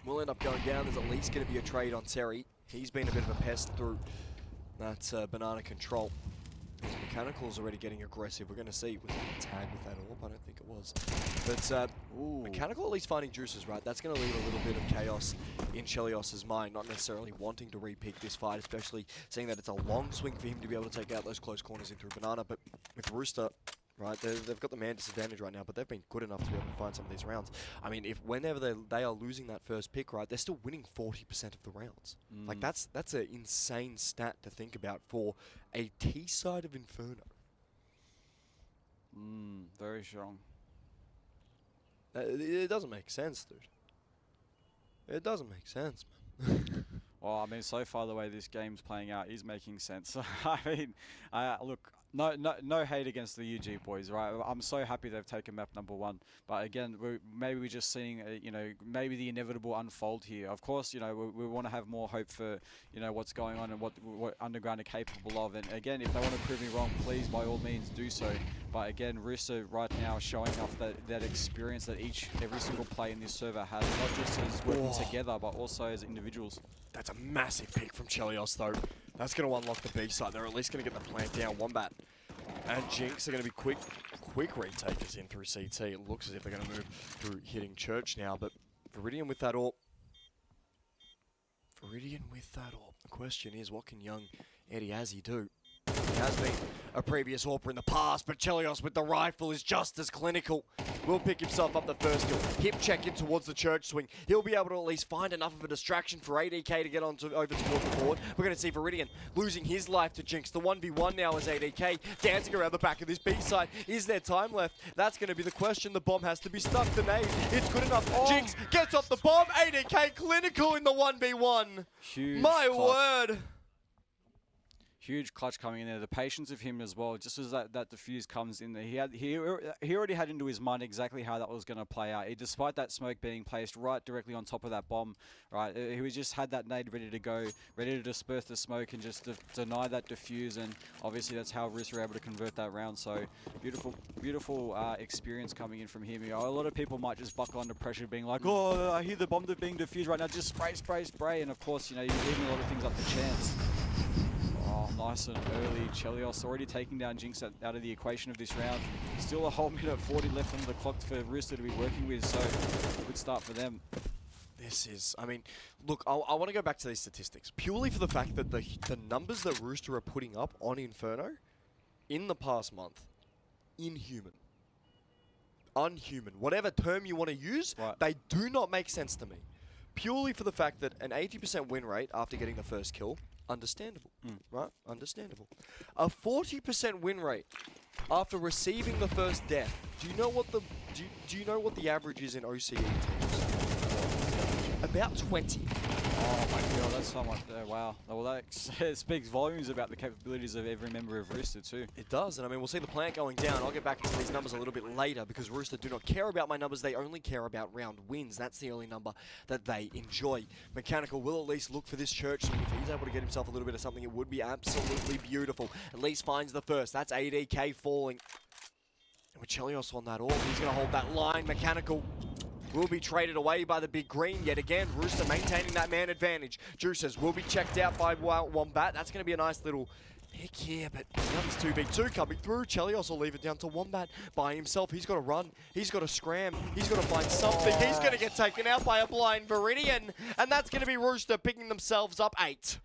will end up going down. There's at least going to be a trade on Terry. He's been a bit of a pest through that banana control. Mechanical's already getting aggressive. We're going to see with a tag with that AWP. I don't think it was. But Mechanical at least finding juices, right? That's going to leave a little bit of chaos in Chelios' mind, not necessarily wanting to repeat this fight, especially seeing that it's a long swing for him to be able to take out those close corners into a banana. But with Rooster right? They've got the man disadvantage right now, but they've been good enough to be able to find some of these rounds. I mean, if whenever they are losing that first pick, right, they're still winning 40% of the rounds. Like that's an insane stat to think about for a T side of Inferno. Very strong. It doesn't make sense, dude. It doesn't make sense, man. Well, I mean, so far the way this game's playing out is making sense. I mean, look, no hate against the UG boys, right? I'm so happy they've taken map number 1. But again, maybe we're just seeing, maybe the inevitable unfold here. Of course, we want to have more hope for, what's going on and what Underground are capable of. And again, if they want to prove me wrong, please, by all means, do so. But again, Rooster right now showing off that experience that every single player in this server has, not just as working together, but also as individuals. That's a massive pick from Chelios, though. That's going to unlock the B side. They're at least going to get the plant down. Wombat and Jinx are going to be quick retakers in through CT. It looks as if they're going to move through hitting Church now, but Viridian with that AWP. The question is, what can young Eddie Azzy do? He has been a previous AWPer in the past, but Chelios with the rifle is just as clinical. Will pick himself up the first kill. Hip check in towards the Church swing. He'll be able to at least find enough of a distraction for ADK to get over towards the board. We're going to see Viridian losing his life to Jinx. The 1v1 now is ADK dancing around the back of this B side. Is there time left? That's going to be the question. The bomb has to be stuck. The nade, it's good enough. Jinx gets off the bomb. ADK clinical in the 1v1. Huge My clutch. word. Huge clutch coming in there. The patience of him as well. Just as that defuse comes in there, he already had into his mind exactly how that was going to play out. Despite that smoke being placed right directly on top of that bomb, right? He just had that nade ready to go, ready to disperse the smoke and just deny that defuse. And obviously that's how Rooster were able to convert that round. So beautiful experience coming in from him. A lot of people might just buckle under pressure, being like, "Oh, I hear the bomb being defused right now. Just spray." And of course, you're leaving a lot of things up to chance. Oh, nice and early. Chelios already taking down Jinx out of the equation of this round. Still a whole minute 40 left on the clock for Rooster to be working with, so good start for them. This is, I mean, look, I want to go back to these statistics, purely for the fact that the numbers that Rooster are putting up on Inferno in the past month, inhuman. Unhuman. Whatever term you want to use, they do not make sense to me. Purely for the fact that an 80% win rate after getting the first kill, understandable, right? Understandable. A 40% win rate after receiving the first death. Do you know what the average is in OCE teams? About 20. Oh my god, that's somewhat, wow. Well, that speaks volumes about the capabilities of every member of Rooster too. It does, and I mean, we'll see the plant going down. I'll get back into these numbers a little bit later because Rooster do not care about my numbers. They only care about round wins. That's the only number that they enjoy. Mechanical will at least look for this Church, and if he's able to get himself a little bit of something, it would be absolutely beautiful. At least finds the first. That's ADK falling. And with Chelios on that AWP, he's going to hold that line. Mechanical will be traded away by the big green yet again. Rooster maintaining that man advantage. Juices will be checked out by Wombat. That's going to be a nice little pick here, but now there's 2v2 coming through. Chelios will leave it down to Wombat by himself. He's got to run. He's got to scram. He's got to find something. He's going to get taken out by a blind Viridian, and that's going to be Rooster picking themselves up 8.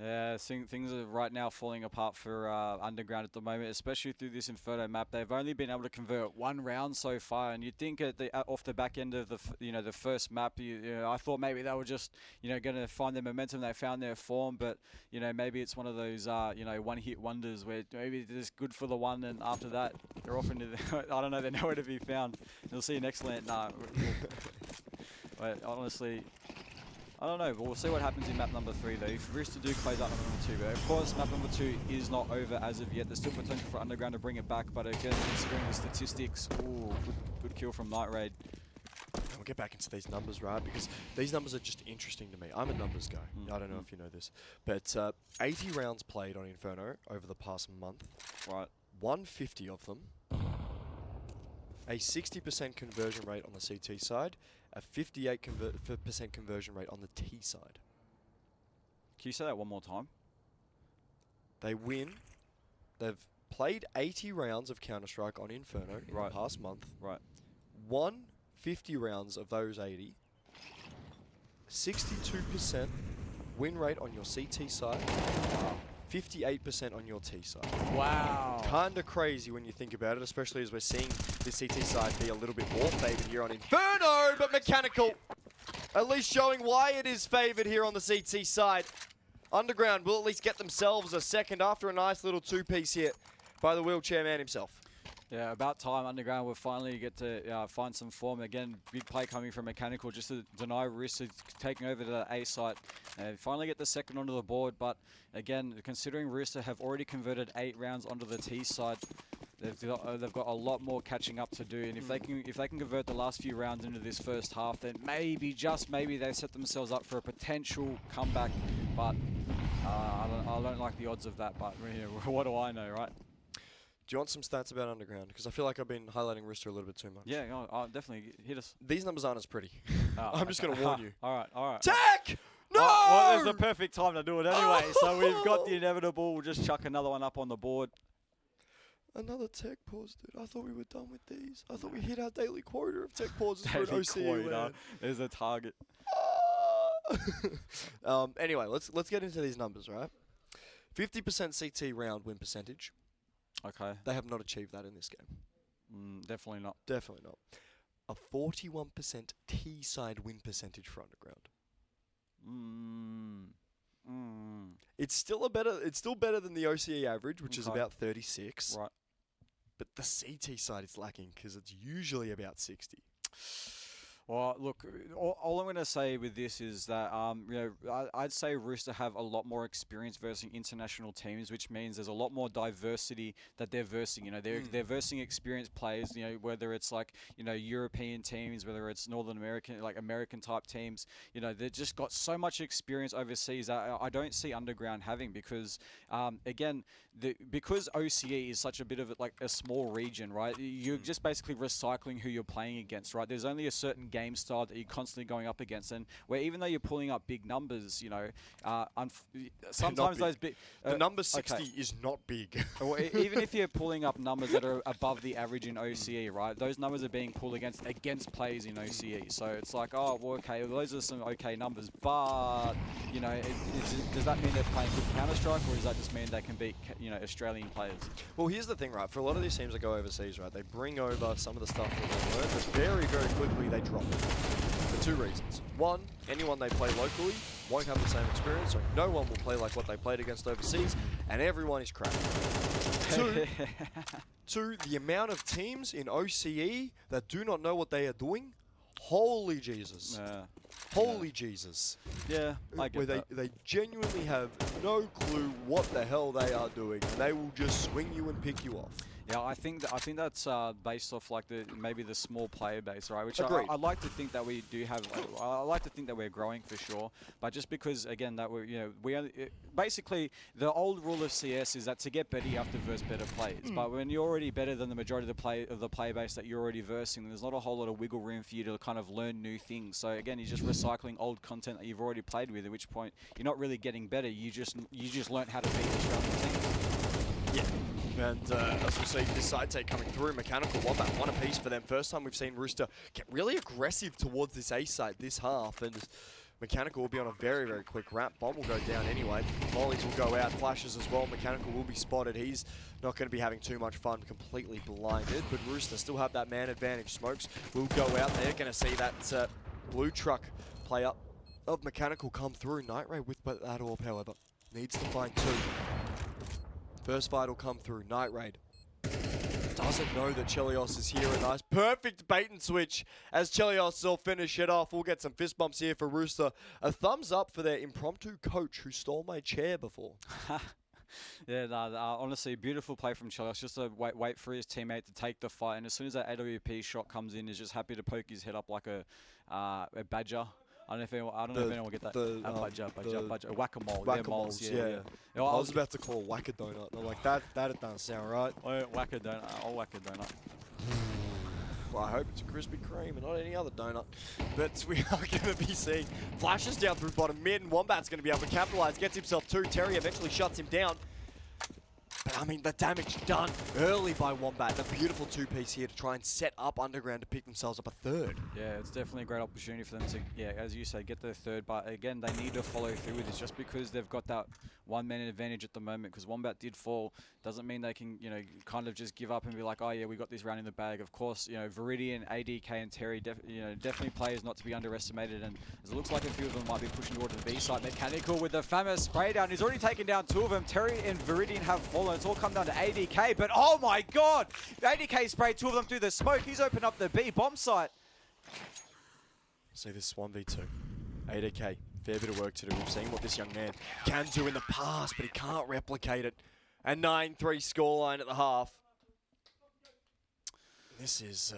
Yeah, things are right now falling apart for Underground at the moment, especially through this Inferno map. They've only been able to convert 1 round so far, and you'd think off the back end of the first map, I thought maybe they were just going to find their momentum. They found their form, but maybe it's one of those one-hit wonders where maybe they're just good for the one, and after that they're off into I don't know, they're nowhere to be found. You'll see next LAN. Nah, but honestly, I don't know, but we'll see what happens in map number 3 though. If Rooster do close out map number 2, but of course map number 2 is not over as of yet. There's still potential for Underground to bring it back, but again, considering the statistics, ooh, good kill from Night Raid. We'll get back into these numbers, right? Because these numbers are just interesting to me. I'm a numbers guy. I don't know if you know this, but 80 rounds played on Inferno over the past month. Right. 150 of them. A 60% conversion rate on the CT side. A 58% conversion rate on the T side. Can you say that one more time? They win. They've played 80 rounds of Counter-Strike on Inferno in the past month. Right. Won 50 rounds of those 80. 62% win rate on your CT side. 58% on your T side. Wow. Kinda crazy when you think about it, especially as we're seeing the CT side be a little bit more favoured here on Inferno, but Mechanical at least showing why it is favoured here on the CT side. Underground will at least get themselves a second after a nice little two-piece hit by the wheelchair man himself. Yeah, about time Underground will finally get to find some form. Again, big play coming from Mechanical just to deny risk taking over the A site. Finally get the second onto the board, but again, considering Rooster have already converted 8 rounds onto the T side, they've got a lot more catching up to do. And if they can convert the last few rounds into this first half, then maybe, just maybe, they set themselves up for a potential comeback. But I don't like the odds of that. But you know, what do I know, right? Do you want some stats about Underground? Because I feel like I've been highlighting Rooster a little bit too much. Yeah, definitely hit us. These numbers aren't as pretty. I'm just going to warn you. All right. Tech! No! Well, it's the perfect time to do it anyway. So we've got the inevitable. We'll just chuck another one up on the board. Another tech pause, dude. I thought we were done with these. I thought we hit our daily quota of tech pauses for an Daily OCE quota. LAN. There's a target. Anyway, let's get into these numbers, right? 50% CT round win percentage. Okay. They have not achieved that in this game. Definitely not. Definitely not. A 41% T side win percentage for Underground. It's still better than the OCE average, which is about 36. Right. But the CT side is lacking because it's usually about 60. Well, look, all I'm going to say with this is that, you know, I'd say Rooster have a lot more experience versus international teams, which means there's a lot more diversity that they're versing. You know, they're versing experienced players. You know, whether it's like, you know, European teams, whether it's Northern American, like American type teams. You know, they've just got so much experience overseas that I don't see Underground having because, again, because OCE is such a bit of like a small region, right? You're just basically recycling who you're playing against, right? There's only a certain game style that you're constantly going up against, and where even though you're pulling up big numbers, you know, sometimes those big the number 60 is not big. Well, even if you're pulling up numbers that are above the average in OCE, right? Those numbers are being pulled against players in OCE. So it's like, oh, well, okay, well, those are some okay numbers, but you know, does that mean they're playing good Counter-Strike, or does that just mean they can beat, you know, Australian players? Well, here's the thing, right? For a lot of these teams that go overseas, right, they bring over some of the stuff that they learn, but very, very quickly they drop it. For 2 reasons. One, anyone they play locally won't have the same experience, so no one will play like what they played against overseas, and everyone is crap. Two, the amount of teams in OCE that do not know what they are doing, holy Jesus. Holy Jesus. Yeah, I get where they genuinely have no clue what the hell they are doing, and they will just swing you and pick you off. Yeah, I think that's based off like maybe the small player base, right? Which I like to think that we do have. I like to think that we're growing for sure, but just because again that we basically the old rule of CS is that to get better you have to verse better players. But when you're already better than the majority of the player base that you're already versing, there's not a whole lot of wiggle room for you to kind of learn new things. So again, you're just recycling old content that you've already played with. At which point you're not really getting better. You just learn how to beat Australian teams. Yeah. And as we see this side take coming through, Mechanical want that one apiece for them. First time we've seen Rooster get really aggressive towards this A site this half, and Mechanical will be on a very, very quick wrap. Bomb will go down anyway. Mollies will go out, flashes as well. Mechanical will be spotted. He's not going to be having too much fun, completely blinded, but Rooster still have that man advantage. Smokes will go out there. Going to see that blue truck play up of Mechanical come through. Night Ray with that orb, however, needs to find 2. First fight will come through. Night Raid doesn't know that Chelios is here. A nice, perfect bait and switch as Chelios will finish it off. We'll get some fist bumps here for Rooster. A thumbs up for their impromptu coach who stole my chair before. Yeah, honestly, beautiful play from Chelios. Just to wait for his teammate to take the fight, and as soon as that AWP shot comes in, he's just happy to poke his head up like a badger. I don't know if anyone will get that. Badger. Whack-a-mole. Whack-a-moles, yeah. I was about to call whack-a-donut. I'm like, that doesn't sound right. Whack-a-donut. I'll whack-a-donut. Well, I hope it's a Krispy Kreme and not any other donut. But we are going to be seeing flashes down through bottom mid, and Wombat's going to be able to capitalize. Gets himself 2. Terry eventually shuts him down. But I mean, the damage done early by Wombat. A beautiful two-piece here to try and set up Underground to pick themselves up a third. Yeah, it's definitely a great opportunity for them to, yeah, as you say, get their third. But again, they need to follow through with this just because they've got that one-man advantage at the moment. Because Wombat did fall, doesn't mean they can, kind of just give up and be like, oh yeah, we got this round in the bag. Of course, Viridian, ADK, and Terry, definitely players not to be underestimated. And as it looks like a few of them might be pushing towards the B side. Mechanical with the famous spray down. He's already taken down two of them. Terry and Viridian have fallen. It's all come down to ADK, but oh my god! ADK sprayed two of them through the smoke. He's opened up the B bomb site. See, this is 1v2. ADK, fair bit of work to do. We've seen what this young man can do in the past, but he can't replicate it. A 9-3 scoreline at the half. This is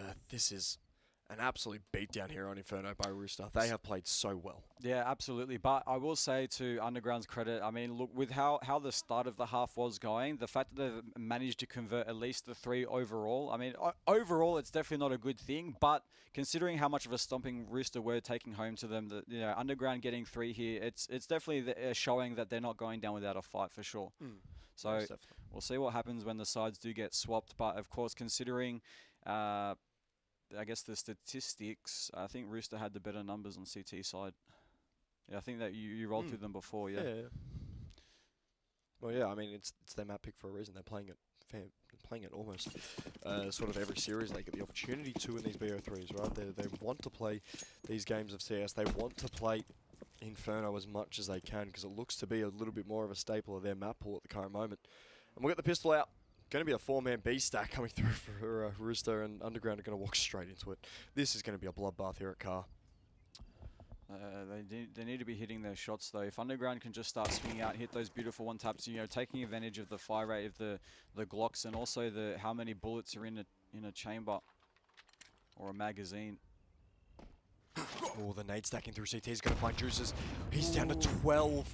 an absolute beatdown here on Inferno by Rooster. They have played so well. Yeah, absolutely. But I will say to Underground's credit, I mean, look, with how the start of the half was going, the fact that they've managed to convert at least the 3 overall, I mean, overall, it's definitely not a good thing. But considering how much of a stomping Rooster were taking home to them, Underground getting 3 here, it's definitely showing that they're not going down without a fight for sure. So we'll see what happens when the sides do get swapped. But of course, considering I guess the statistics, I think Rooster had the better numbers on CT side. Yeah, I think that you rolled through them before, yeah. Well, yeah, I mean, it's their map pick for a reason. They're playing it almost sort of every series they get the opportunity to in these BO3s, right? They want to play these games of CS. They want to play Inferno as much as they can because it looks to be a little bit more of a staple of their map pool at the current moment. And we'll get the pistol out. Going to be a 4-man B stack coming through for Rooster, and Underground are going to walk straight into it. This is going to be a bloodbath here at Car. They need to be hitting their shots though. If Underground can just start swinging out, hit those beautiful one taps, taking advantage of the fire rate of the Glocks and also how many bullets are in a chamber or a magazine. Oh, the nade stacking through CT is going to find Juices. He's down to 12.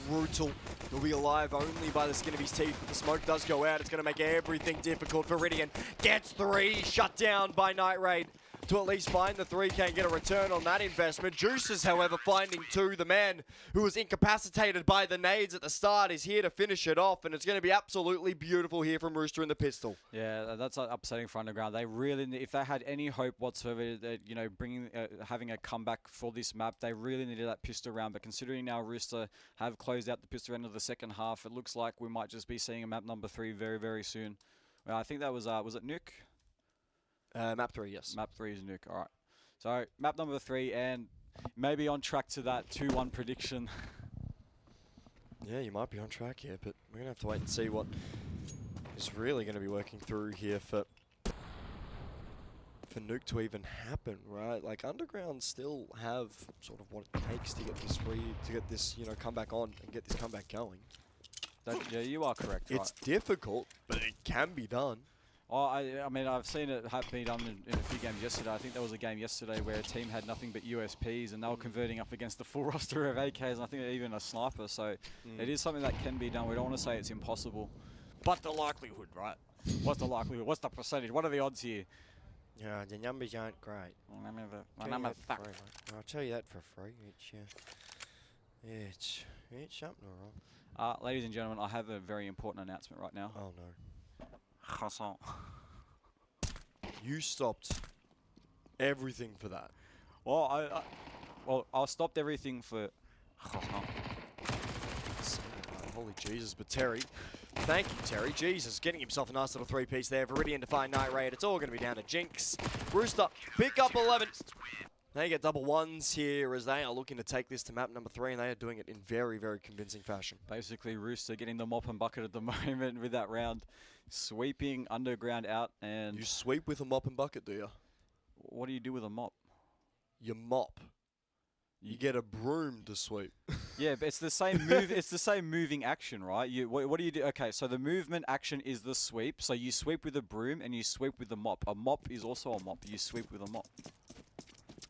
Brutal. He'll be alive only by the skin of his teeth. The smoke does go out. It's going to make everything difficult. Viridian gets 3. Shut down by Night Raid to at least find the 3 and get a return on that investment. Juices, however, finding 2. The man who was incapacitated by the nades at the start is here to finish it off, and it's going to be absolutely beautiful here from Rooster in the pistol. Yeah, that's upsetting for Underground. They really, if they had any hope whatsoever, that having a comeback for this map, they really needed that pistol round. But considering now Rooster have closed out the pistol round of the second half, it looks like we might just be seeing a map number 3 very, very soon. Well, I think that was it Nuke? Map 3, yes. Map 3 is Nuke, alright. So, map number 3, and maybe on track to that 2-1 prediction. Yeah, you might be on track here, but we're going to have to wait and see what is really going to be working through here for Nuke to even happen, right? Like, Underground still have sort of what it takes to get this comeback on and get this comeback going. Yeah, you are correct, right? It's difficult, but it can be done. Oh, I mean, I've seen it be done in a few games yesterday. I think there was a game yesterday where a team had nothing but USPs and they were converting up against the full roster of AKs, and I think even a sniper. So it is something that can be done. We don't want to say it's impossible, but the likelihood, right? What's the likelihood? What's the percentage? What are the odds here? Yeah, the numbers aren't great. My numbers suck. I'll tell you that for free. It's something all right. Ladies and gentlemen, I have a very important announcement right now. Oh no. Croissant. You stopped everything for that. Well, I stopped everything for croissant. Holy Jesus, but Terry, thank you, Terry. Jesus, getting himself a nice little 3-piece there. Viridian to find Night Raid. It's all going to be down to Jinx. Rooster, pick up 11. They get double ones here as they are looking to take this to map number 3, and they are doing it in very, very convincing fashion. Basically, Rooster getting the mop and bucket at the moment with that round. Sweeping Underground out, and... You sweep with a mop and bucket, do you? What do you do with a mop? You mop. You get a broom to sweep. Yeah, but it's the same move. It's the same moving action, right? What do you do? Okay, so the movement action is the sweep. So you sweep with a broom and you sweep with the mop. A mop is also a mop. You sweep with a mop.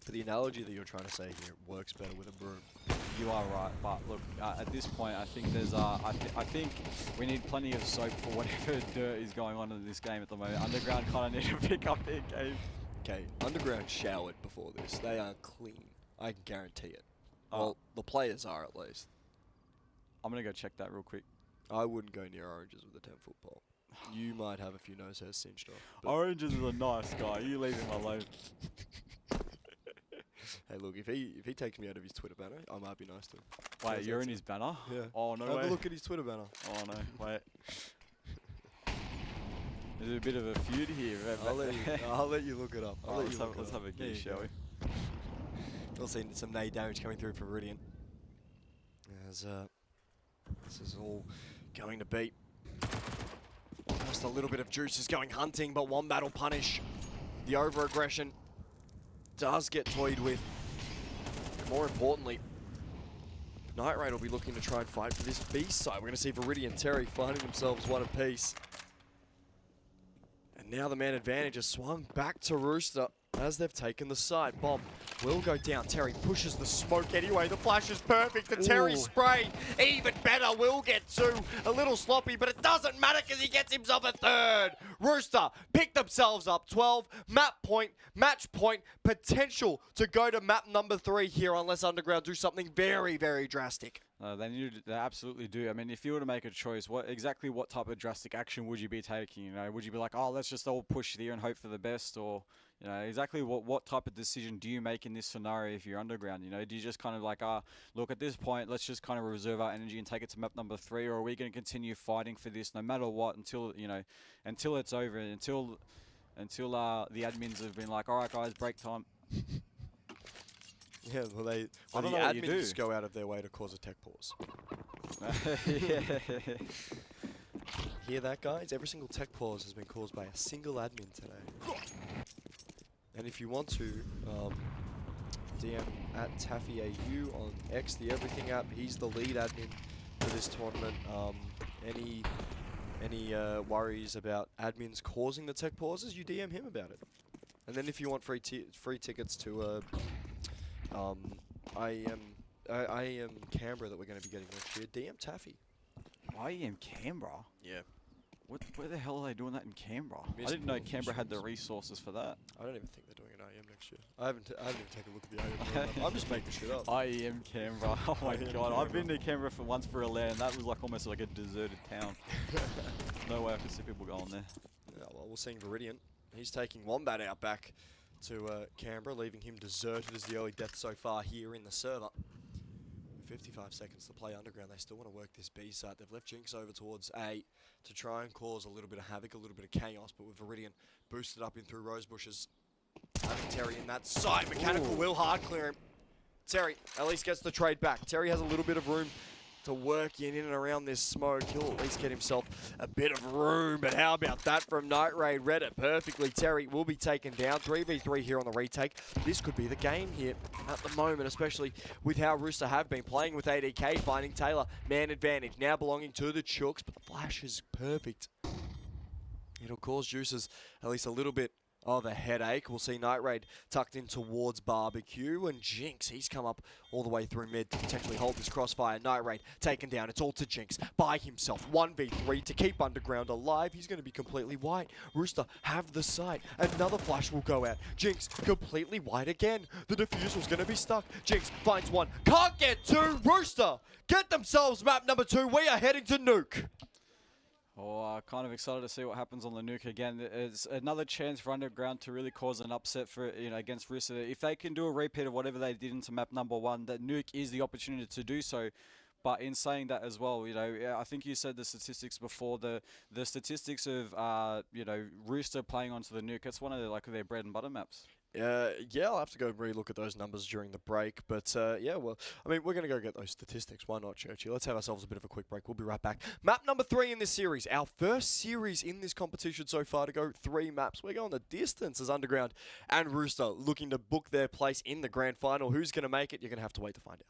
For the analogy that you're trying to say here, it works better with a broom. You are right, but look, at this point, I think there's I think we need plenty of soap for whatever dirt is going on in this game at the moment. Underground kind of need to pick up their game. Okay, Underground showered before this. They are clean. I can guarantee it. Well, the players are at least. I'm gonna go check that real quick. I wouldn't go near oranges with a 10-foot pole. You might have a few nose hairs cinched off. but- Oranges is a nice guy. You leave him alone. Hey, look, if he takes me out of his Twitter banner, I might be nice to him. Wait, How's you're that in his banner? Yeah. Oh, no Have way. a look at his Twitter banner. Oh, no. Wait. There's a bit of a feud here. I'll let you look it up. I'll let Let's you have, look let's it up. have a There geek, you shall go. we? We'll see some nay damage coming through for Viridian. As this is all going to beat. Just a little bit of juice is going hunting, but Wombat will punish. The over-aggression does get toyed with. More importantly, Night Raid will be looking to try and fight for this B side. We're going to see Viridian and Terry finding themselves one apiece. And now the man advantage has swung back to Rooster as they've taken the side. Bomb will go down. Terry pushes the smoke anyway. The flash is perfect. The Terry spray, even better, will get two. A little sloppy, but it doesn't matter because he gets himself a third. Rooster pick themselves up 12. Map point, match point, potential to go to map number 3 here unless Underground do something very, very drastic. They absolutely do. I mean, if you were to make a choice, what type of drastic action would you be taking? You know, would you be like, oh, let's just all push here and hope for the best, or you know, exactly what type of decision do you make in this scenario if you're Underground? You know, do you just kind of like, look, at this point, let's just kind of reserve our energy and take it to map number 3, or are we going to continue fighting for this no matter what until it's over, until the admins have been like, all right, guys, break time. Yeah, well, the know what you admins do. just go out of their way to cause a tech pause. Yeah. Hear that, guys? Every single tech pause has been caused by a single admin today. And if you want to, DM at TaffyAU on X, the Everything app. He's the lead admin for this tournament. Any worries about admins causing the tech pauses, you DM him about it. And then if you want free tickets to I am Canberra that we're going to be getting next year, DM Taffy. I am Canberra. Yeah. Where the hell are they doing that in Canberra? I Missed didn't know ball Canberra had the missions. resources for that. I don't even think they're doing an IM next year. I haven't even taken a look at the IM. I'm just making shit up. I am Canberra. Oh my I am god, I've been Canberra. to Canberra for once for a LAN, and that was like almost like a deserted town. No way I could see people going there. Yeah, well, we're seeing Viridian. He's taking Wombat out back to Canberra, leaving him deserted as the early death so far here in the server. 55 seconds to play Underground. They still want to work this B site. They've left Jinx over towards A to try and cause a little bit of havoc, a little bit of chaos, but with Viridian boosted up in through rose bushes. Having Terry in that side. Mechanical will hard clear him. Terry at least gets the trade back. Terry has a little bit of room to work in and around this smoke. He'll at least get himself a bit of room, but how about that from Night Raid? Read it perfectly. Terry will be taken down. 3v3 here on the retake. This could be the game here at the moment, especially with how Rooster have been playing with ADK, finding Taylor. Man advantage now belonging to the Chooks, but the flash is perfect. It'll cause Juices at least a little bit of a headache. We'll see Night Raid tucked in towards Barbecue, and Jinx, he's come up all the way through mid to potentially hold this crossfire. Night Raid taken down. It's all to Jinx by himself. 1v3 to keep Underground alive. He's going to be completely white. Rooster have the site. Another flash will go out. Jinx completely white again. The defusel's going to be stuck. Jinx finds one. Can't get two. Rooster get themselves map number 2. We are heading to Nuke. Oh, kind of excited to see what happens on the Nuke again. It's another chance for Underground to really cause an upset for against Rooster. If they can do a repeat of whatever they did into map number 1, that Nuke is the opportunity to do so. But in saying that as well, I think you said the statistics before. The statistics of Rooster playing onto the Nuke. It's one of their bread and butter maps. Yeah, I'll have to go re-look at those numbers during the break. But yeah, well, I mean, we're going to go get those statistics. Why not, Churchy? Let's have ourselves a bit of a quick break. We'll be right back. Map number 3 in this series. Our first series in this competition so far to go 3 maps. We're going the distance as Underground and Rooster looking to book their place in the grand final. Who's going to make it? You're going to have to wait to find out.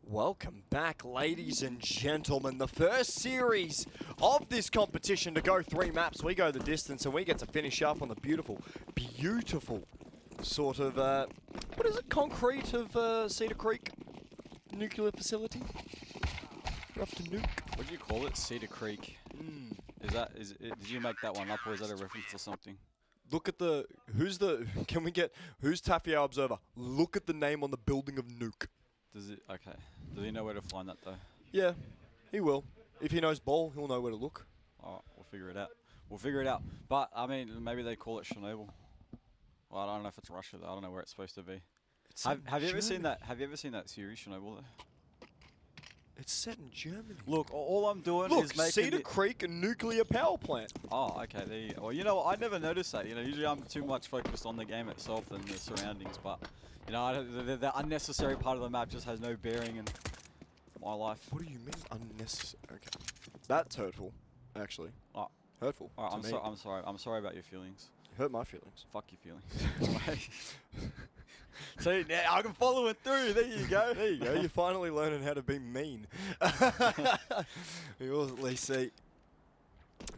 Welcome back, ladies and gentlemen. The first series of this competition to go 3 maps. We go the distance and we get to finish up on the beautiful, beautiful sort of, what is it, concrete of Cedar Creek nuclear facility? Rough to nuke. What do you call it? Cedar Creek. Did you make that one up, or is that a reference to something? Look at the, who's Tafia Observer? Look at the name on the building of nuke. Okay. Does he know where to find that though? Yeah, he will. If he knows ball, he'll know where to look. Alright, we'll figure it out. But, I mean, maybe they call it Chernobyl. Well, I don't know if it's Russia though. I don't know where it's supposed to be. Have you ever seen that? Have you ever seen that series Chernobyl though? It's set in Germany. Look, all I'm doing Look, is making Cedar Creek a nuclear power plant. Oh, okay. There you go. Well, you know what? I never noticed that. You know, usually I'm too much focused on the game itself than the surroundings. But you know, the unnecessary part of the map just has no bearing. And my life. What do you mean unnecessary? Okay. That's hurtful, actually. Oh. Hurtful. All right, to me. I'm sorry. I'm sorry about your feelings. Hurt my feelings. Fuck your feelings. See, now I can follow it through. There you go. There you go. You're finally learning how to be mean. You'll at least see.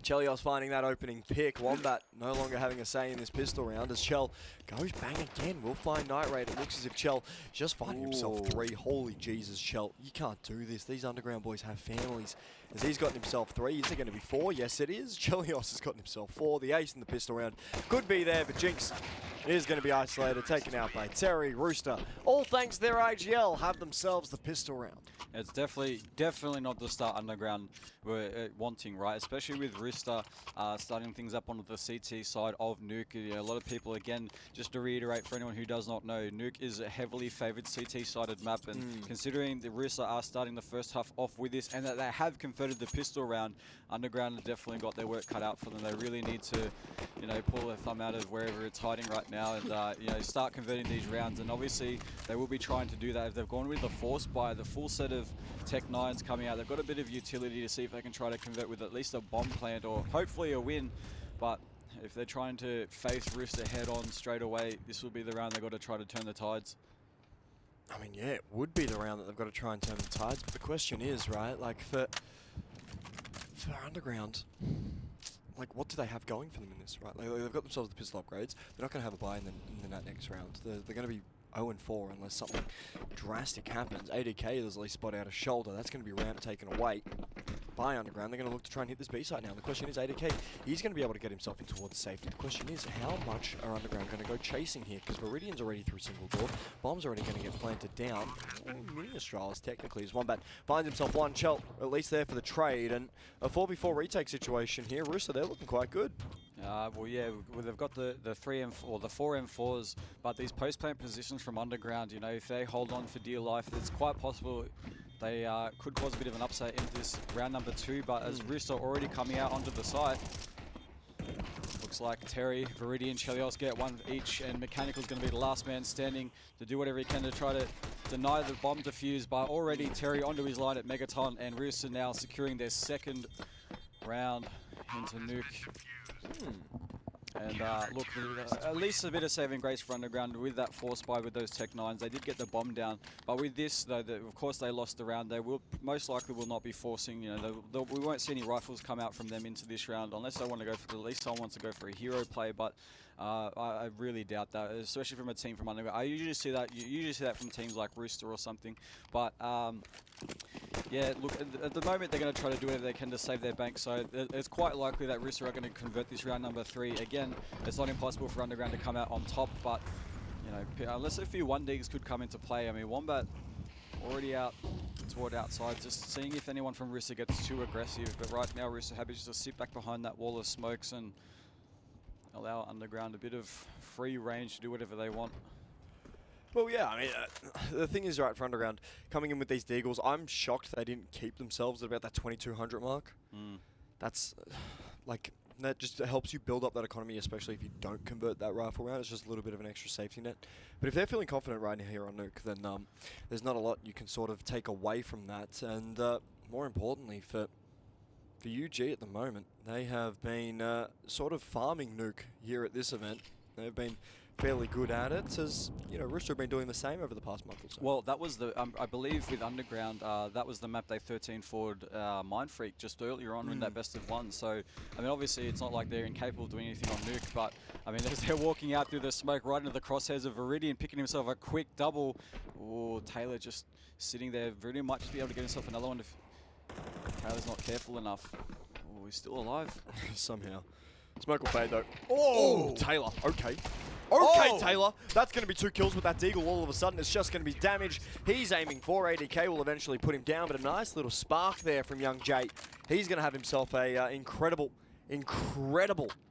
Chelios finding that opening pick. Wombat no longer having a say in this pistol round as Chell goes bang again. We'll find Night Raid. It looks as if Chell just finding himself 3. Holy Jesus, Chell. You can't do this. These underground boys have families. As he's gotten himself 3. Is it going to be 4? Yes, it is. Chelios has gotten himself 4. The ace in the pistol round could be there, but Jinx is going to be isolated, taken out by Terry, Rooster. All thanks to their IGL have themselves the pistol round. It's definitely not the start underground we're wanting, right? Especially with Rooster starting things up on the CT side of Nuke. You know, a lot of people, again, just to reiterate for anyone who does not know, Nuke is a heavily favoured CT-sided map, and considering the Rooster are starting the first half off with this, and that they have converted the pistol round, underground have definitely got their work cut out for them. They really need to, you know, pull their thumb out of wherever it's hiding right now, and you know, start converting these rounds. And obviously, they will be trying to do that. If they've gone with the Force Buy, the full set of Tech 9s coming out, they've got a bit of utility to see if they can try to convert with at least a bomb plant or hopefully a win. But if they're trying to face Rooster head on straight away, this will be the round they've got to try to turn the tides. I mean, yeah, it would be the round that they've got to try and turn the tides, but the question is, right, like, for underground, like, what do they have going for them in this, right? Like, they've got themselves the pistol upgrades. They're not going to have a buy in the next round. They're going to be 0-4 unless something drastic happens. ADK, there's at least spot out a shoulder. That's going to be ramp taken away by underground. They're going to look to try and hit this B site now. The question is, ADK, he's going to be able to get himself in towards safety. The question is, how much are underground going to go chasing here? Because Viridian's already through single door. Bomb's already going to get planted down. Mini Astralis technically is Wombat. Finds himself 1. Chell, at least there for the trade. And a 4v4 retake situation here. Rooster, they're looking quite good. Well, yeah, they've got the 3 M4, the 4 M4s, but these post-plant positions from underground, you know, if they hold on for dear life, it's quite possible they could cause a bit of an upset in this round number 2. But as Rooster already coming out onto the site, looks like Terry, Viridian, Chelios get 1 each, and Mechanical's going to be the last man standing to do whatever he can to try to deny the bomb defuse. But already Terry onto his line at Megaton, and Rooster now securing their 2nd round into Nuke. And look, at least a bit of saving grace for underground with that Force Buy with those Tech 9s. They did get the bomb down, but with this, though, of course they lost the round. They will most likely will not be forcing. You know, we won't see any rifles come out from them into this round unless they want to go for. At least someone wants to go for a hero play, but I really doubt that, especially from a team from underground. I usually see that. You usually see that from teams like Rooster or something, but. Yeah, look, at the moment they're going to try to do whatever they can to save their bank, so it's quite likely that Rooster are going to convert this round number 3. Again, it's not impossible for Underground to come out on top, but, you know, unless a few 1-digs could come into play. I mean, Wombat already out toward outside, just seeing if anyone from Rooster gets too aggressive, but right now Rooster happy just to sit back behind that wall of smokes and allow Underground a bit of free range to do whatever they want. Well, yeah, I mean, the thing is, right, for Underground, coming in with these Deagles, I'm shocked they didn't keep themselves at about that 2200 mark. That's, like, that just helps you build up that economy, especially if you don't convert that rifle round. It's just a little bit of an extra safety net. But if they're feeling confident right now here on Nuke, then there's not a lot you can sort of take away from that. And more importantly, for UG at the moment, they have been sort of farming Nuke here at this event. They've been fairly good at it, as you know, Rooster have been doing the same over the past month or so. Well, that was the I believe with Underground, that was the map they 13 forward Mind Freak just earlier on in that best of 1. So I mean, obviously it's not like they're incapable of doing anything on Nuke, but I mean, as they're walking out through the smoke right into the crosshairs of Viridian, picking himself a quick double. Oh, Taylor just sitting there. Viridian might just be able to get himself another one if Taylor's not careful enough. Oh, he's still alive. Somehow. Smoke will fade though. Oh, Taylor. Okay. Okay, Taylor. That's going to be 2 kills with that Deagle. All of a sudden, it's just going to be damage. He's aiming for ADK. Will eventually put him down, but a nice little spark there from young Jay. He's going to have himself a incredible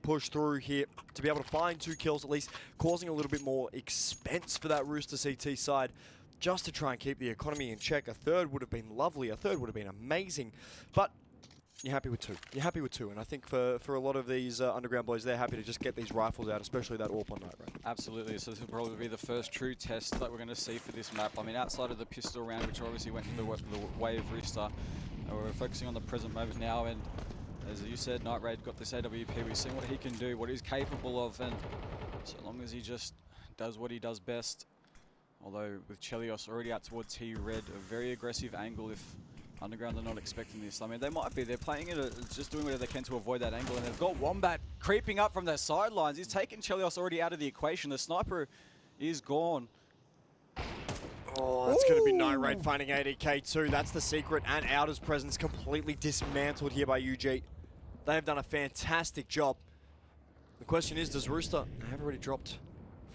push through here to be able to find 2 kills, at least causing a little bit more expense for that Rooster CT side, just to try and keep the economy in check. A 3rd would have been lovely. A 3rd would have been amazing. But you're happy with two. You're happy with two, and I think for a lot of these underground boys, they're happy to just get these rifles out, especially that AWP on night, right? Absolutely. So this will probably be the first true test that we're going to see for this map. I mean, outside of the pistol round, which obviously went to the way of Rooster, we're focusing on the present moment now. And as you said, Night Raid got this AWP. We've seen what he can do, what he's capable of, and so long as he just does what he does best. Although with Chelios already out towards T-Red, a very aggressive angle if Underground are not expecting this. I mean, they might be. They're playing it, just doing whatever they can to avoid that angle. And they've got Wombat creeping up from their sidelines. He's taken Chelios already out of the equation. The sniper is gone. Oh, that's going to be Night Raid finding ADK too. That's the secret, and Outer's presence completely dismantled here by UG. They have done a fantastic job. The question is, does Rooster have already dropped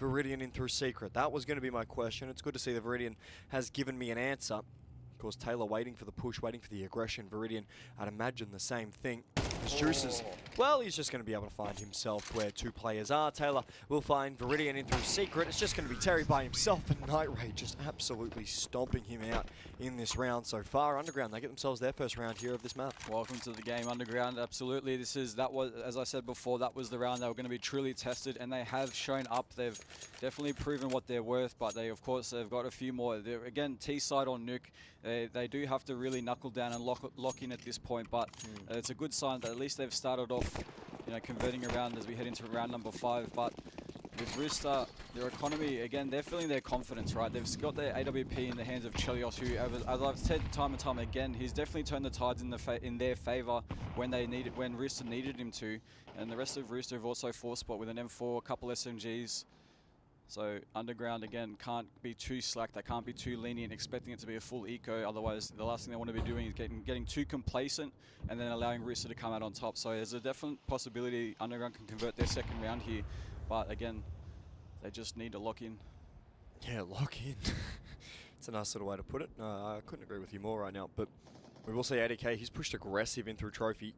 Viridian in through secret? That was going to be my question. It's good to see that Viridian has given me an answer. Of course, Taylor waiting for the push, waiting for the aggression. Viridian, I'd imagine the same thing. As Juices, well, he's just going to be able to find himself where two players are. Taylor will find Viridian in through secret. It's just going to be Terry by himself, and Night Raid just absolutely stomping him out in this round so far. Underground, they get themselves their first round here of this map. Welcome to the game, Underground. Absolutely, that was, as I said before, that was the round they were going to be truly tested, and they have shown up. They've definitely proven what they're worth, but they, of course, they've got a few more. They're, again, T-side on Nuke. They do have to really knuckle down and lock in at this point, but it's a good sign that at least they've started off, converting around as we head into round number 5. But with Rooster, their economy, again, they're feeling their confidence, right? They've got their AWP in the hands of Chelios, who, as I've said time and time again, he's definitely turned the tides in their favor when Rooster needed him to. And the rest of Rooster have also force spot with an M4, a couple SMGs. So Underground, again, can't be too slack. They can't be too lenient, expecting it to be a full eco. Otherwise, the last thing they want to be doing is getting too complacent and then allowing Rooster to come out on top. So there's a definite possibility Underground can convert their second round here. But again, they just need to lock in. Yeah, lock in. It's a nice sort of way to put it. I couldn't agree with you more right now. But we will see ADK. He's pushed aggressive in through Trophy.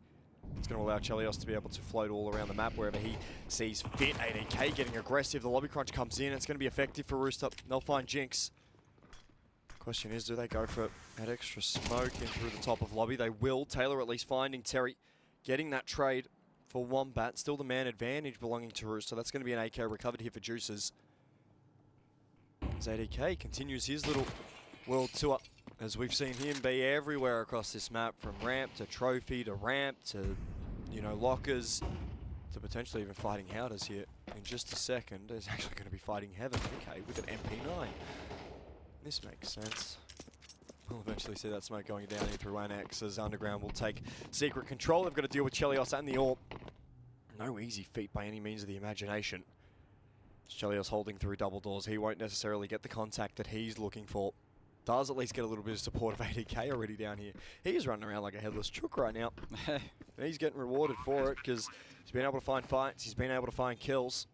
It's going to allow Chelios to be able to float all around the map wherever he sees fit. ADK getting aggressive. The lobby crunch comes in. It's going to be effective for Rooster. They'll find Jinx. Question is, do they go for that extra smoke in through the top of lobby? They will. Taylor at least finding Terry. Getting that trade for Wombat. Still the man advantage belonging to Rooster. That's going to be an AK recovered here for Juices. As ADK continues his little world tour. As we've seen him be everywhere across this map, from ramp to trophy to ramp to, lockers, to potentially even fighting Howders here. In just a second, he's actually going to be fighting Heaven, okay, with an MP9. This makes sense. We'll eventually see that smoke going down here through Annex as Underground will take secret control. They've got to deal with Chelios and the AWP. No easy feat by any means of the imagination. Chelios holding through double doors. He won't necessarily get the contact that he's looking for. Does at least get a little bit of support of ADK already down here. He's running around like a headless chook right now. And he's getting rewarded for it because he's been able to find fights. He's been able to find kills.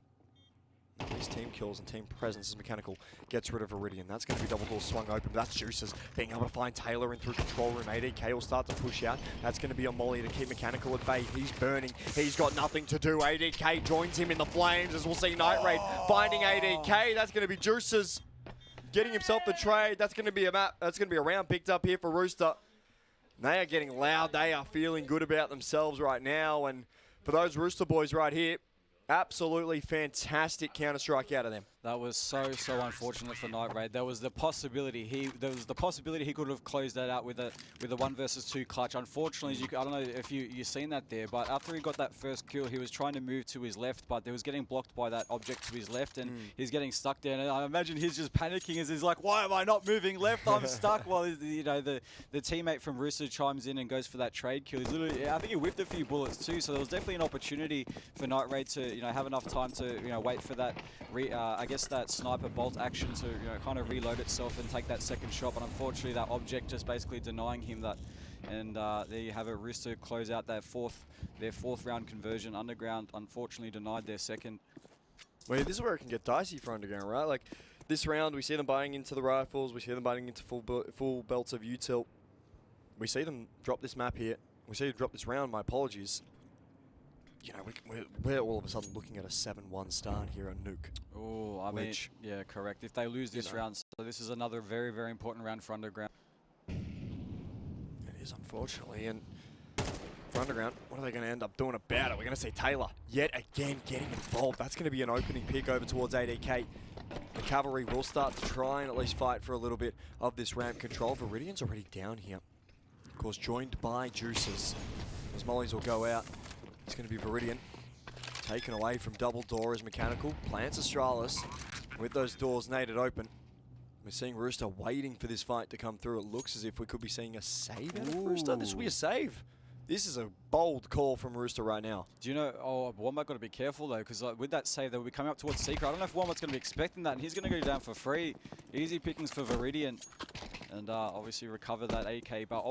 These team kills and team presence as Mechanical gets rid of Viridian. That's going to be double door swung open. But that's Juices being able to find Taylor in through control room. ADK will start to push out. That's going to be on Molly to keep Mechanical at bay. He's burning. He's got nothing to do. ADK joins him in the flames as we'll see Night Raid finding ADK. That's going to be Juices getting himself the trade. That's going to be a map. That's going to be a round picked up here for Rooster. They are getting loud. They are feeling good about themselves right now. And for those Rooster boys right here, absolutely fantastic counter-strike out of them. That was so unfortunate for Night Raid. There was the possibility he could have closed that out with a 1 versus 2 clutch. Unfortunately, I don't know if you've seen that there, but after he got that first kill, he was trying to move to his left, but he was getting blocked by that object to his left, and he's getting stuck there. And I imagine he's just panicking as he's like, "Why am I not moving left? I'm stuck." While the teammate from Rooster chimes in and goes for that trade kill. He's literally, I think he whiffed a few bullets too, so there was definitely an opportunity for Night Raid to have enough time to wait for that that sniper bolt action to kind of reload itself and take that second shot, but unfortunately that object just basically denying him that. And there you have it. Rooster close out their fourth round conversion. Underground unfortunately denied their second. Well, this is where it can get dicey for Underground, right? Like this round, we see them buying into the rifles. We see them buying into full belts of util. We see them drop this map here. We see them drop this round. My apologies. We're all of a sudden looking at a 7-1 start here at Nuke. Oh, I mean, yeah, correct. If they lose this round, so this is another very, very important round for Underground. It is, unfortunately, and Underground. What are they going to end up doing about it? We're going to see Taylor yet again getting involved. That's going to be an opening pick over towards ADK. The Cavalry will start to try and at least fight for a little bit of this ramp control. Viridian's already down here. Of course, joined by Juices. As mollies will go out, it's going to be Viridian. Taken away from double door as Mechanical. Plants Astralis with those doors naded open. We're seeing Rooster waiting for this fight to come through. It looks as if we could be seeing a save out of Rooster. This will be a save. This is a bold call from Rooster right now. Do you know, Wombat got to be careful though, because with that save, they'll be coming up towards Secret. I don't know if Wombat's going to be expecting that, and he's going to go down for free. Easy pickings for Viridian, and obviously recover that AK. But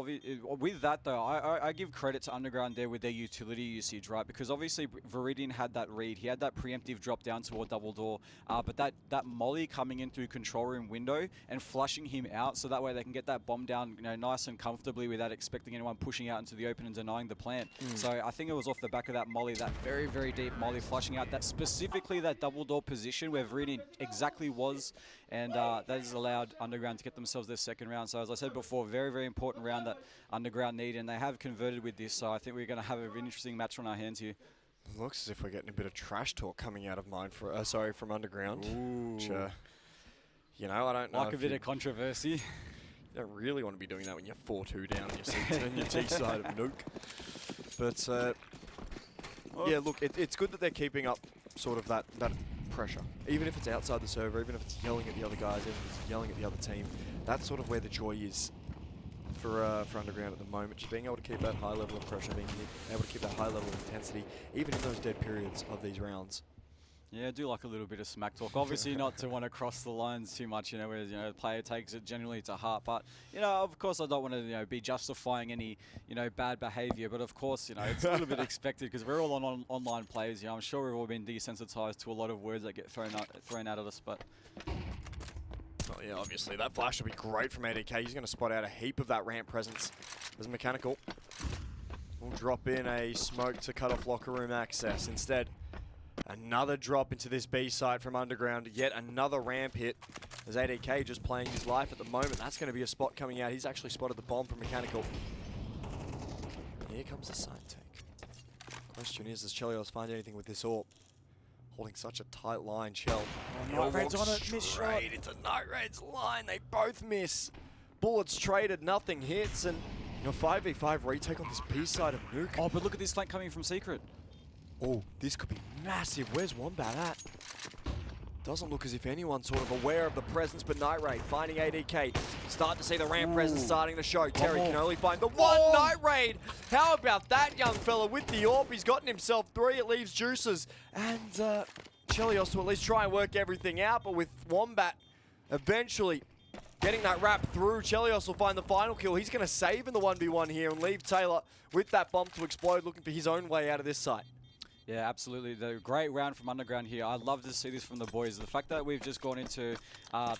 with that though, I give credit to Underground there with their utility usage, right? Because obviously Viridian had that read. He had that preemptive drop down toward double door, but that molly coming in through control room window and flushing him out, so that way they can get that bomb down, you know, nice and comfortably without expecting anyone pushing out into the open and denying the plant. So I think it was off the back of that molly, that very, very deep molly flushing out that specifically that double door position where Viridian exactly was, and that has allowed Underground to get themselves their second round. So as I said before, very, very important round that Underground need, and they have converted with this. So I think we're going to have an interesting match on our hands here. Looks as if we're getting a bit of trash talk coming out of from Underground. Which, you know, I don't know. Like a bit of controversy. You don't really want to be doing that when you're 4-2 down on your T side of Nuke. But yeah, look, it's good that they're keeping up sort of that pressure. Even if it's outside the server, even if it's yelling at the other guys, even if it's yelling at the other team, that's sort of where the joy is for Underground at the moment. Just being able to keep that high level of pressure, being able to keep that high level of intensity, even in those dead periods of these rounds. Yeah, I do like a little bit of smack talk. Obviously not to want to cross the lines too much, you know, whereas, you know, the player takes it generally to heart. But, you know, of course I don't want to, you know, be justifying any, you know, bad behaviour. But of course, you know, it's a little bit expected because we're all on online players. You know, I'm sure we've all been desensitized to a lot of words that get thrown out at us. But oh yeah, obviously that flash will be great from ADK. He's going to spot out a heap of that ramp presence. As Mechanical will drop in a smoke to cut off locker room access. Instead, another drop into this B side from Underground. Yet another ramp hit. As ADK just playing his life at the moment. That's going to be a spot coming out. He's actually spotted the bomb from Mechanical. Here comes the side take. Question is, does Chelios find anything with this AWP? Holding such a tight line, Chell. Night Raid's on it, miss shot. Straight into Night Raid's line. They both miss. Bullets traded, nothing hits, and you know, 5v5 retake on this B side of Nuke. oh, but look at this flank coming from Secret. Oh, this could be massive. Where's Wombat at? Doesn't look as if anyone's sort of aware of the presence, but Night Raid finding ADK. Start to see the ramp presence starting to show. Terry can only find the one Night Raid. How about that young fella with the AWP? He's gotten himself 3. It leaves Juices and Chelios to at least try and work everything out, but with Wombat eventually getting that wrap through, Chelios will find the final kill. He's going to save in the 1v1 here and leave Taylor with that bomb to explode, looking for his own way out of this site. Yeah, absolutely. The great round from Underground here. I'd love to see this from the boys. The fact that we've just gone into,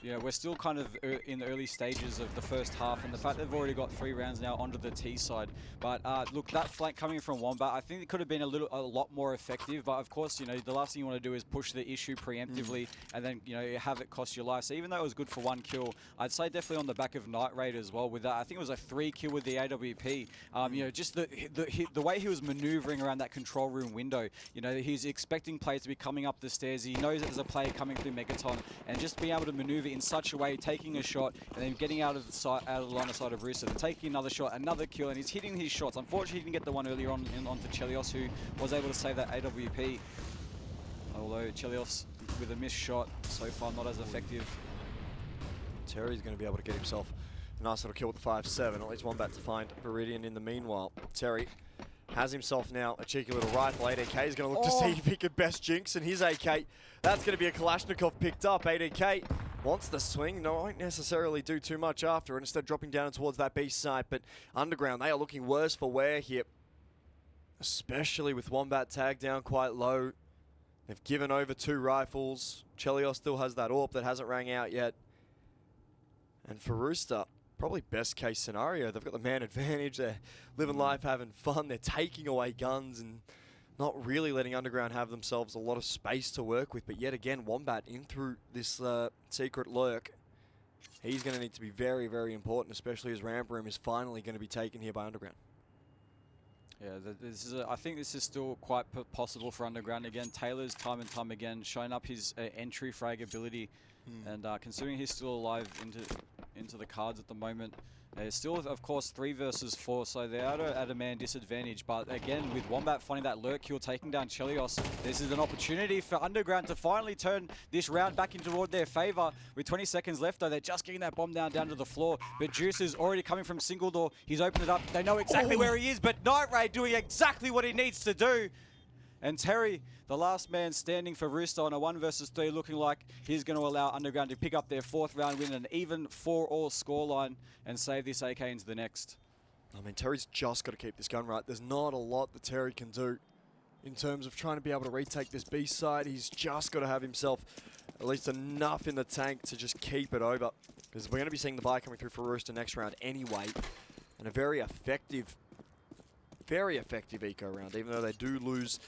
you know, we're still kind of in the early stages of the first half, and the fact they've already got 3 rounds now onto the T side. But look, that flank coming from Wombat, I think it could have been a lot more effective. But of course, you know, the last thing you want to do is push the issue preemptively and then, you know, have it cost your life. So even though it was good for 1 kill, I'd say definitely on the back of Night Raid as well. With that, I think it was a 3 kill with the AWP. You know, just the way he was maneuvering around that control room window. You know, he's expecting players to be coming up the stairs. He knows that there's a player coming through Megaton, and just being able to maneuver in such a way, taking a shot, and then getting out of the line of sight of Rooster, then taking another shot, another kill, and he's hitting his shots. Unfortunately, he didn't get the one earlier on onto Chelios, who was able to save that AWP. Although Chelios with a missed shot, so far not as effective. Terry's going to be able to get himself a nice little kill with the 5-7. At least Wombat to find Viridian in the meanwhile. Terry has himself now a cheeky little rifle. ADK is going to look to see if he could best jinx, and his AK, that's going to be a Kalashnikov picked up. ADK wants the swing, no, won't necessarily do too much after, and instead dropping down towards that B site. But Underground, they are looking worse for wear here, especially with Wombat tagged down quite low. They've given over 2 rifles. Chelios still has that AWP that hasn't rang out yet. And for Rooster, probably best case scenario, they've got the man advantage, they're living life, having fun, they're taking away guns and not really letting Underground have themselves a lot of space to work with. But yet again, Wombat in through this secret lurk. He's going to need to be very, very important, especially as ramp room is finally going to be taken here by Underground. Yeah, this is. I think this is still quite possible for Underground. Again, Taylor's time and time again showing up his entry frag ability, and considering he's still alive into the cards at the moment, it's still, of course, 3 versus 4, so they're at a man disadvantage. But again, with Wombat finding that lurk kill, taking down Chelios, this is an opportunity for Underground to finally turn this round back into toward their favor. With 20 seconds left, though, they're just getting that bomb down to the floor. But Juice is already coming from single door. He's opened it up. They know exactly where he is, but Night Ray doing exactly what he needs to do. And Terry, the last man standing for Rooster on a 1 versus 3, looking like he's going to allow Underground to pick up their 4th round win, an even 4-all scoreline, and save this AK into the next. I mean, Terry's just got to keep this gun right. There's not a lot that Terry can do in terms of trying to be able to retake this B side. He's just got to have himself at least enough in the tank to just keep it over. Because we're going to be seeing the buy coming through for Rooster next round anyway. And a very effective eco round, even though they do lose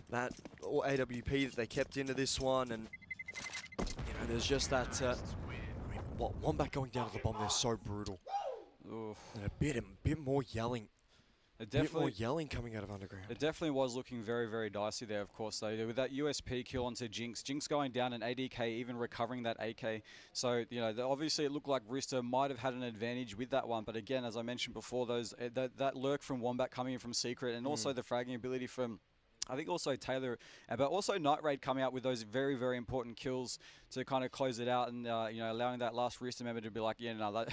that AWP that they kept into this one. And, you know, there's just that, I mean, Wombat going down to the bomb, they're so brutal. Oof. And a bit more yelling. It Bit more yelling coming out of Underground. It definitely was looking very, very dicey there, of course, though. With that USP kill onto Jinx. Jinx going down, and ADK even recovering that AK. So, you know, obviously it looked like Rooster might have had an advantage with that one. But again, as I mentioned before, that lurk from Wombat coming in from Secret, and also the fragging ability from, I think, also Taylor, but also Night Raid coming out with those very, very important kills to kind of close it out, and you know, allowing that last Rooster member to be like, yeah, no,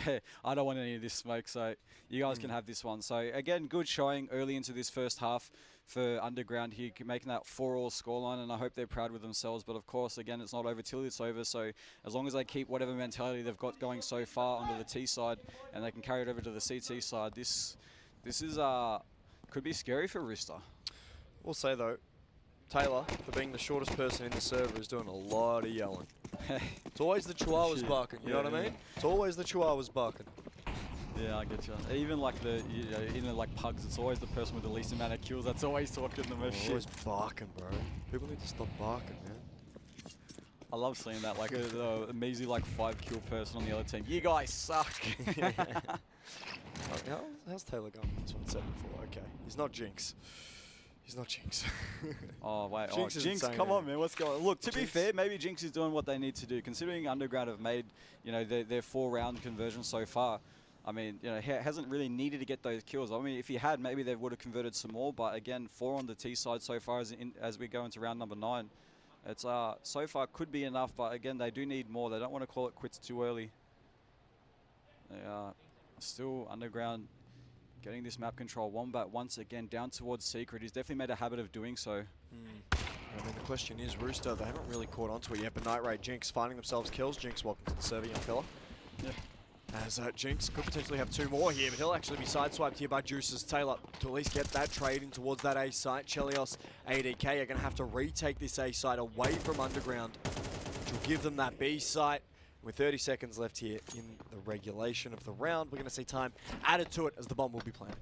I don't want any of this smoke, so you guys can have this one. So again, good showing early into this first half for Underground here, making that 4-all scoreline, and I hope they're proud with themselves. But of course, again, it's not over till it's over. So as long as they keep whatever mentality they've got going so far onto the T side, and they can carry it over to the CT side, this is could be scary for Rooster. We'll say though, Taylor, for being the shortest person in the server, is doing a lot of yelling. It's always the chihuahuas barking, you know what I mean? It's always the chihuahuas barking. Yeah, I get you. Even like like pugs, it's always the person with the least amount of kills that's always talking the most shit. Always barking, bro. People need to stop barking, man. I love seeing that, like a measly like 5-kill person on the other team. You guys suck. How's Taylor going? This one 7-4. Okay, he's not Jinx. He's not Jinx. Oh, wait. Jinx, come on, man. What's going on? Look, to be fair, maybe Jinx is doing what they need to do. Considering Underground have made, you know, their 4-round conversion so far. I mean, you know, he hasn't really needed to get those kills. I mean, if he had, maybe they would have converted some more. But again, 4 on the T side so far as we go into round number 9. It's so far could be enough, but again, they do need more. They don't want to call it quits too early. They are still Underground getting this map control. Wombat once again down towards Secret. He's definitely made a habit of doing so. I mean, the question is, Rooster, they haven't really caught onto it yet, but Night Raid, Jinx finding themselves kills. Jinx, welcome to the server, young fella. Yeah. As Jinx could potentially have 2 more here, but he'll actually be sideswiped here by Juice's Taylor to at least get that trade in towards that A site. Chelios, ADK are going to have to retake this A site away from Underground, which will give them that B site. With 30 seconds left here in the regulation of the round, we're going to see time added to it as the bomb will be planted.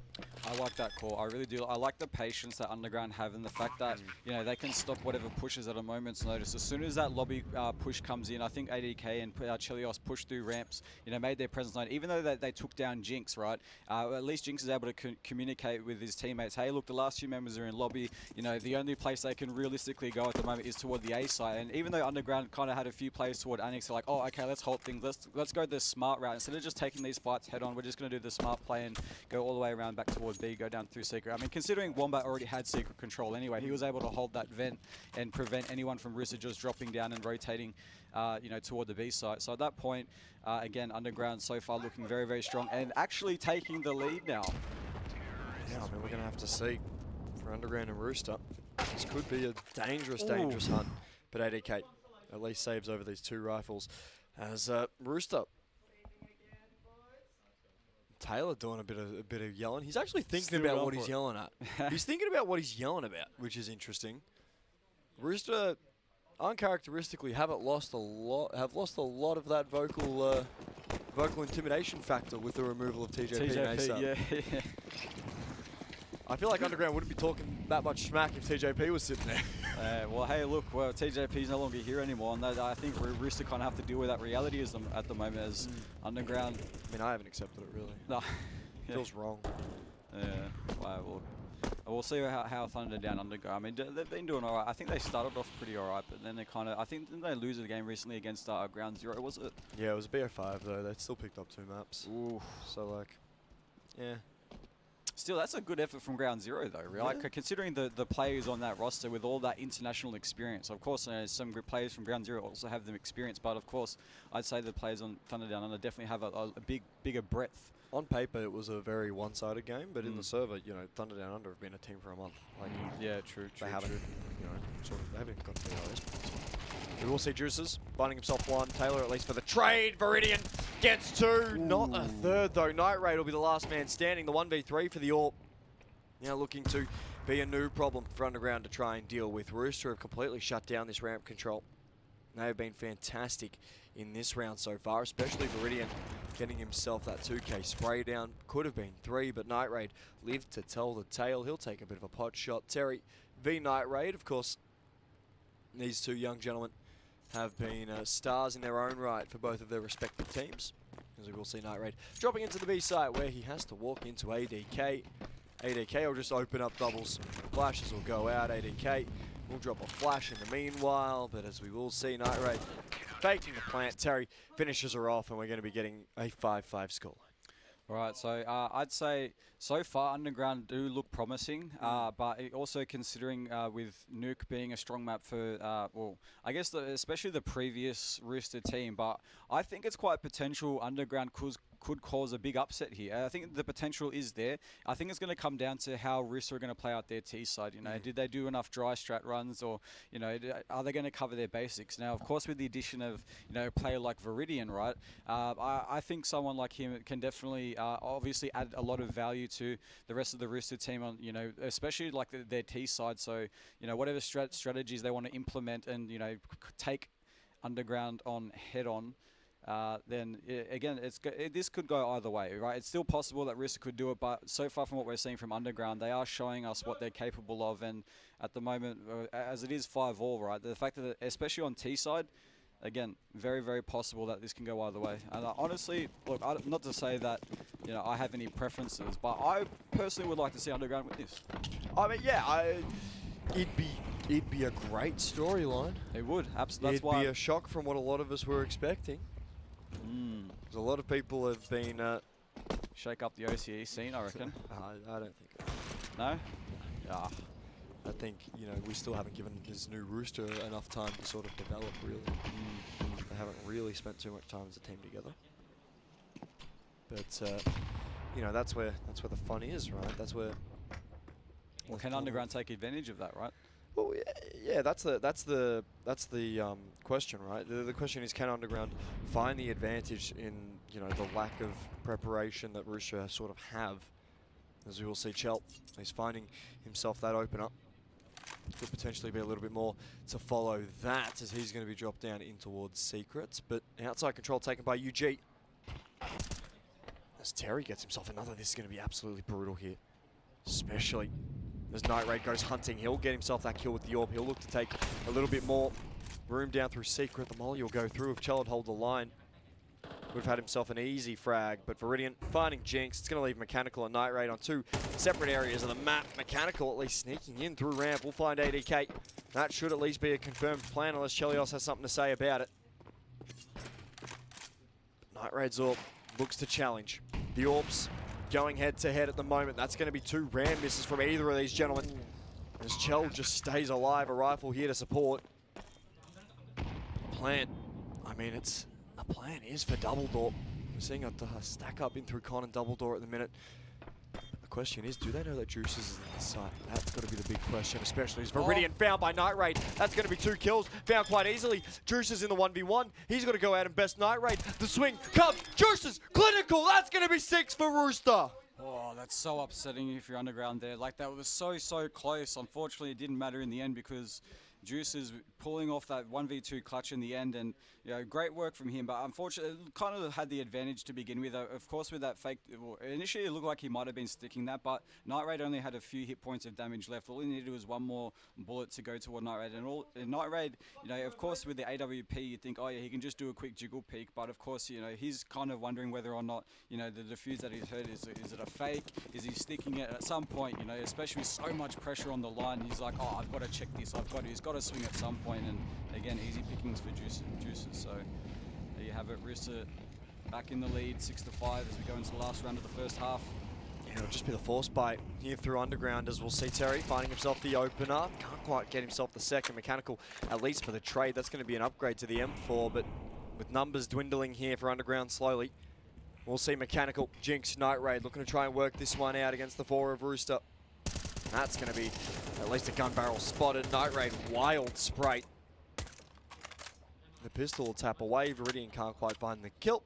I like that call. I really do. I like the patience that Underground have, and the fact that, you know, they can stop whatever pushes at a moment's notice. As soon as that lobby push comes in, I think ADK and Chelios pushed through ramps, you know, made their presence known. Even though they took down Jinx, right? At least Jinx is able to communicate with his teammates. Hey, look, the last 2 members are in lobby. You know, the only place they can realistically go at the moment is toward the A side. And even though Underground kind of had a few players toward Annex, they're like, oh, okay, let's halt things. Let's go the smart route. Instead of just taking these fights head on, we're just going to do the smart play and go all the way around back towards B, go down through Secret. I mean, considering Wombat already had Secret control anyway, he was able to hold that vent and prevent anyone from Rooster just dropping down and rotating, you know, toward the B site. So at that point, again, Underground so far looking very, very strong and actually taking the lead now. Yeah, I mean, we're going to have to see for Underground and Rooster. This could be a dangerous hunt, but ADK at least saves over these 2 rifles. As Rooster, Taylor doing a bit of yelling. He's actually thinking about what he's yelling at. He's thinking about what he's yelling about, which is interesting. Rooster, uncharacteristically, have lost a lot of that vocal intimidation factor with the removal of TJP and ASAP. Yeah. I feel like Underground wouldn't be talking that much smack if TJP was sitting there. Well, hey, look, TJP's no longer here anymore, and I think Rooster kind of have to deal with that reality at the moment as Underground. I mean, I haven't accepted it, really. No. Feels wrong. Yeah, wow, well, We'll see how Thunder Down Under go. I mean, they've been doing all right. I think they started off pretty all right, but then they kind of, I think, didn't they lose the game recently against Ground Zero, was it? Yeah, it was a BO5 though. They still picked up 2 maps. Ooh. So like, yeah. Still, that's a good effort from Ground Zero, though. Right? Like, considering the players on that roster with all that international experience. Of course, some good players from Ground Zero also have them experience, but of course, I'd say the players on Thunder Down Under definitely have a bigger breadth. On paper, it was a very one-sided game, but in the server, you know, Thunder Down Under have been a team for a month. Like, yeah, true. They haven't, you know, sort of, they haven't got to the LS points. We will see Juices finding himself one. Taylor, at least for the trade. Viridian gets 2. Not a third, though. Night Raid will be the last man standing. The 1v3 for the AWP. Now looking to be a new problem for Underground to try and deal with. Rooster have completely shut down this ramp control. They have been fantastic in this round so far, especially Viridian getting himself that 2k spray down. Could have been 3, but Night Raid lived to tell the tale. He'll take a bit of a pot shot. Terry v Night Raid, of course, these 2 young gentlemen have been stars in their own right for both of their respective teams. As we will see Night Raid dropping into the B site where he has to walk into ADK. ADK will just open up doubles. Flashes will go out. ADK will drop a flash in the meanwhile, but as we will see, Night Raid faking the plant. Terry finishes her off, and we're going to be getting a 5-5 scoreline. All right, so I'd say so far Underground do look promising, but also considering with Nuke being a strong map for, well, I guess especially the previous Rooster team, but I think it's quite potential Underground could cause a big upset here. I think the potential is there. I think it's going to come down to how Rooster are going to play out their T side. You know, did they do enough dry strat runs, or you know, are they going to cover their basics? Now, of course, with the addition of a player like Viridian, right? I think someone like him can definitely obviously add a lot of value to the rest of the Rooster team on especially like their T side. So whatever strategies they want to implement and take Underground on head on. Then again, this could go either way, right? It's still possible that Rooster could do it, but so far from what we're seeing from Underground, they are showing us what they're capable of, and at the moment, as it is 5-all, right? The fact that, especially on T side, again, very, very possible that this can go either way. And honestly, look, not to say that I have any preferences, but I personally would like to see Underground with this. I mean, yeah, it'd be a great storyline. It would, absolutely. It'd be a shock from what a lot of us were expecting. A lot of people have been... shake up the OCE scene, I reckon. I don't think it. No? Yeah. I think, we still haven't given this new Rooster enough time to sort of develop, really. They haven't really spent too much time as a team together. But, that's where the fun is, right? That's where... Well, can Underground take advantage of that, right? Well, yeah, that's the question, right? The question is, can Underground find the advantage in the lack of preparation that Rooster sort of have? As we will see, Chelt is finding himself that open up. Could potentially be a little bit more to follow that, as he's going to be dropped down in towards Secrets, but outside control taken by UG. As Terry gets himself another, this is going to be absolutely brutal here, especially as Night Raid goes hunting. He'll get himself that kill with the AWP. He'll look to take a little bit more room down through Secret. The molly will go through if Chellard hold the line. Would have had himself an easy frag, but Viridian finding Jinx. It's going to leave Mechanical and Night Raid on 2 separate areas of the map. Mechanical at least sneaking in through ramp. We'll find ADK. That should at least be a confirmed plan, unless Chelios has something to say about it. Night Raid's AWP looks to challenge. The AWPs going head to head at the moment. That's going to be 2 ram misses from either of these gentlemen. As Chell just stays alive, a rifle here to support. Plan. I mean, a plan is for double door. We're seeing a stack up in through Con and double door at the minute. The question is, do they know that Juices is in this site? That's got to be the big question, especially as Viridian found by Night Raid. That's going to be 2 kills, found quite easily. Juices in the 1v1. He's got to go out and best Night Raid. The swing comes. Juices, clinical. That's going to be 6 for Rooster. Oh, that's so upsetting if you're Underground there. Like, that was so close. Unfortunately, it didn't matter in the end because Juice is pulling off that 1v2 clutch in the end, and great work from him. But unfortunately, kind of had the advantage to begin with. Of course, with that fake, well, initially it looked like he might have been sticking that, but Night Raid only had a few hit points of damage left. All he needed was one more bullet to go toward Night Raid, and Night Raid, of course, with the AWP, you think, oh yeah, he can just do a quick jiggle peek, but of course, he's kind of wondering whether or not, the defuse that he's heard, is it a fake? Is he sticking it? At some point, especially with so much pressure on the line, he's like, oh, I've got to check this. He's got to swing at some point, and again, easy pickings for Juices. So there you have it. Rooster back in the lead, 6-5 as we go into the last round of the first half. Yeah, it'll just be the force bite here through Underground, as we'll see Terry finding himself the opener. Can't quite get himself the second. Mechanical, at least for the trade, that's going to be an upgrade to the M4, but with numbers dwindling here for Underground slowly, we'll see Mechanical, Jinx, Night Raid looking to try and work this one out against the 4 of Rooster. That's going to be at least a gun barrel spotted. Night Raid, wild spray. The pistol will tap away. Viridian can't quite find the kill.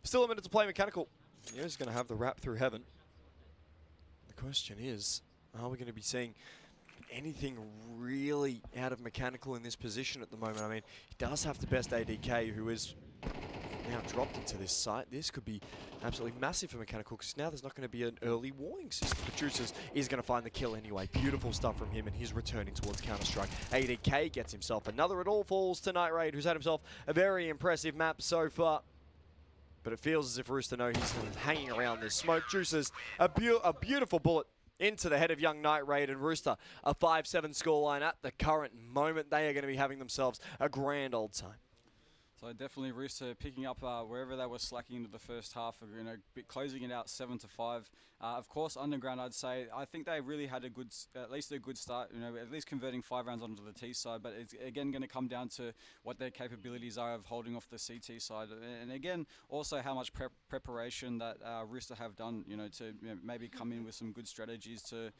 Still a minute to play. Mechanical. He's going to have the wrap through heaven. The question is, are we going to be seeing anything really out of Mechanical in this position at the moment? I mean, he does have the best ADK, who is now dropped into this site. This could be absolutely massive for Mechanical, because now there's not going to be an early warning system. Producers is going to find the kill anyway. Beautiful stuff from him, and he's returning towards Counter-Strike. ADK gets himself another. It all falls to Night Raid, who's had himself a very impressive map so far. But it feels as if Rooster knows he's hanging around this smoke. Juices a beautiful bullet into the head of young Night Raid, and Rooster a 5-7 scoreline at the current moment. They are going to be having themselves a grand old time. So definitely Rooster picking up wherever they were slacking into the first half, closing it out 7-5. Of course, Underground, I'd say, I think they really had at least a good start. At least converting 5 rounds onto the T side. But it's again going to come down to what their capabilities are of holding off the CT side, and again also how much preparation that Rooster have done. To maybe come in with some good strategies to,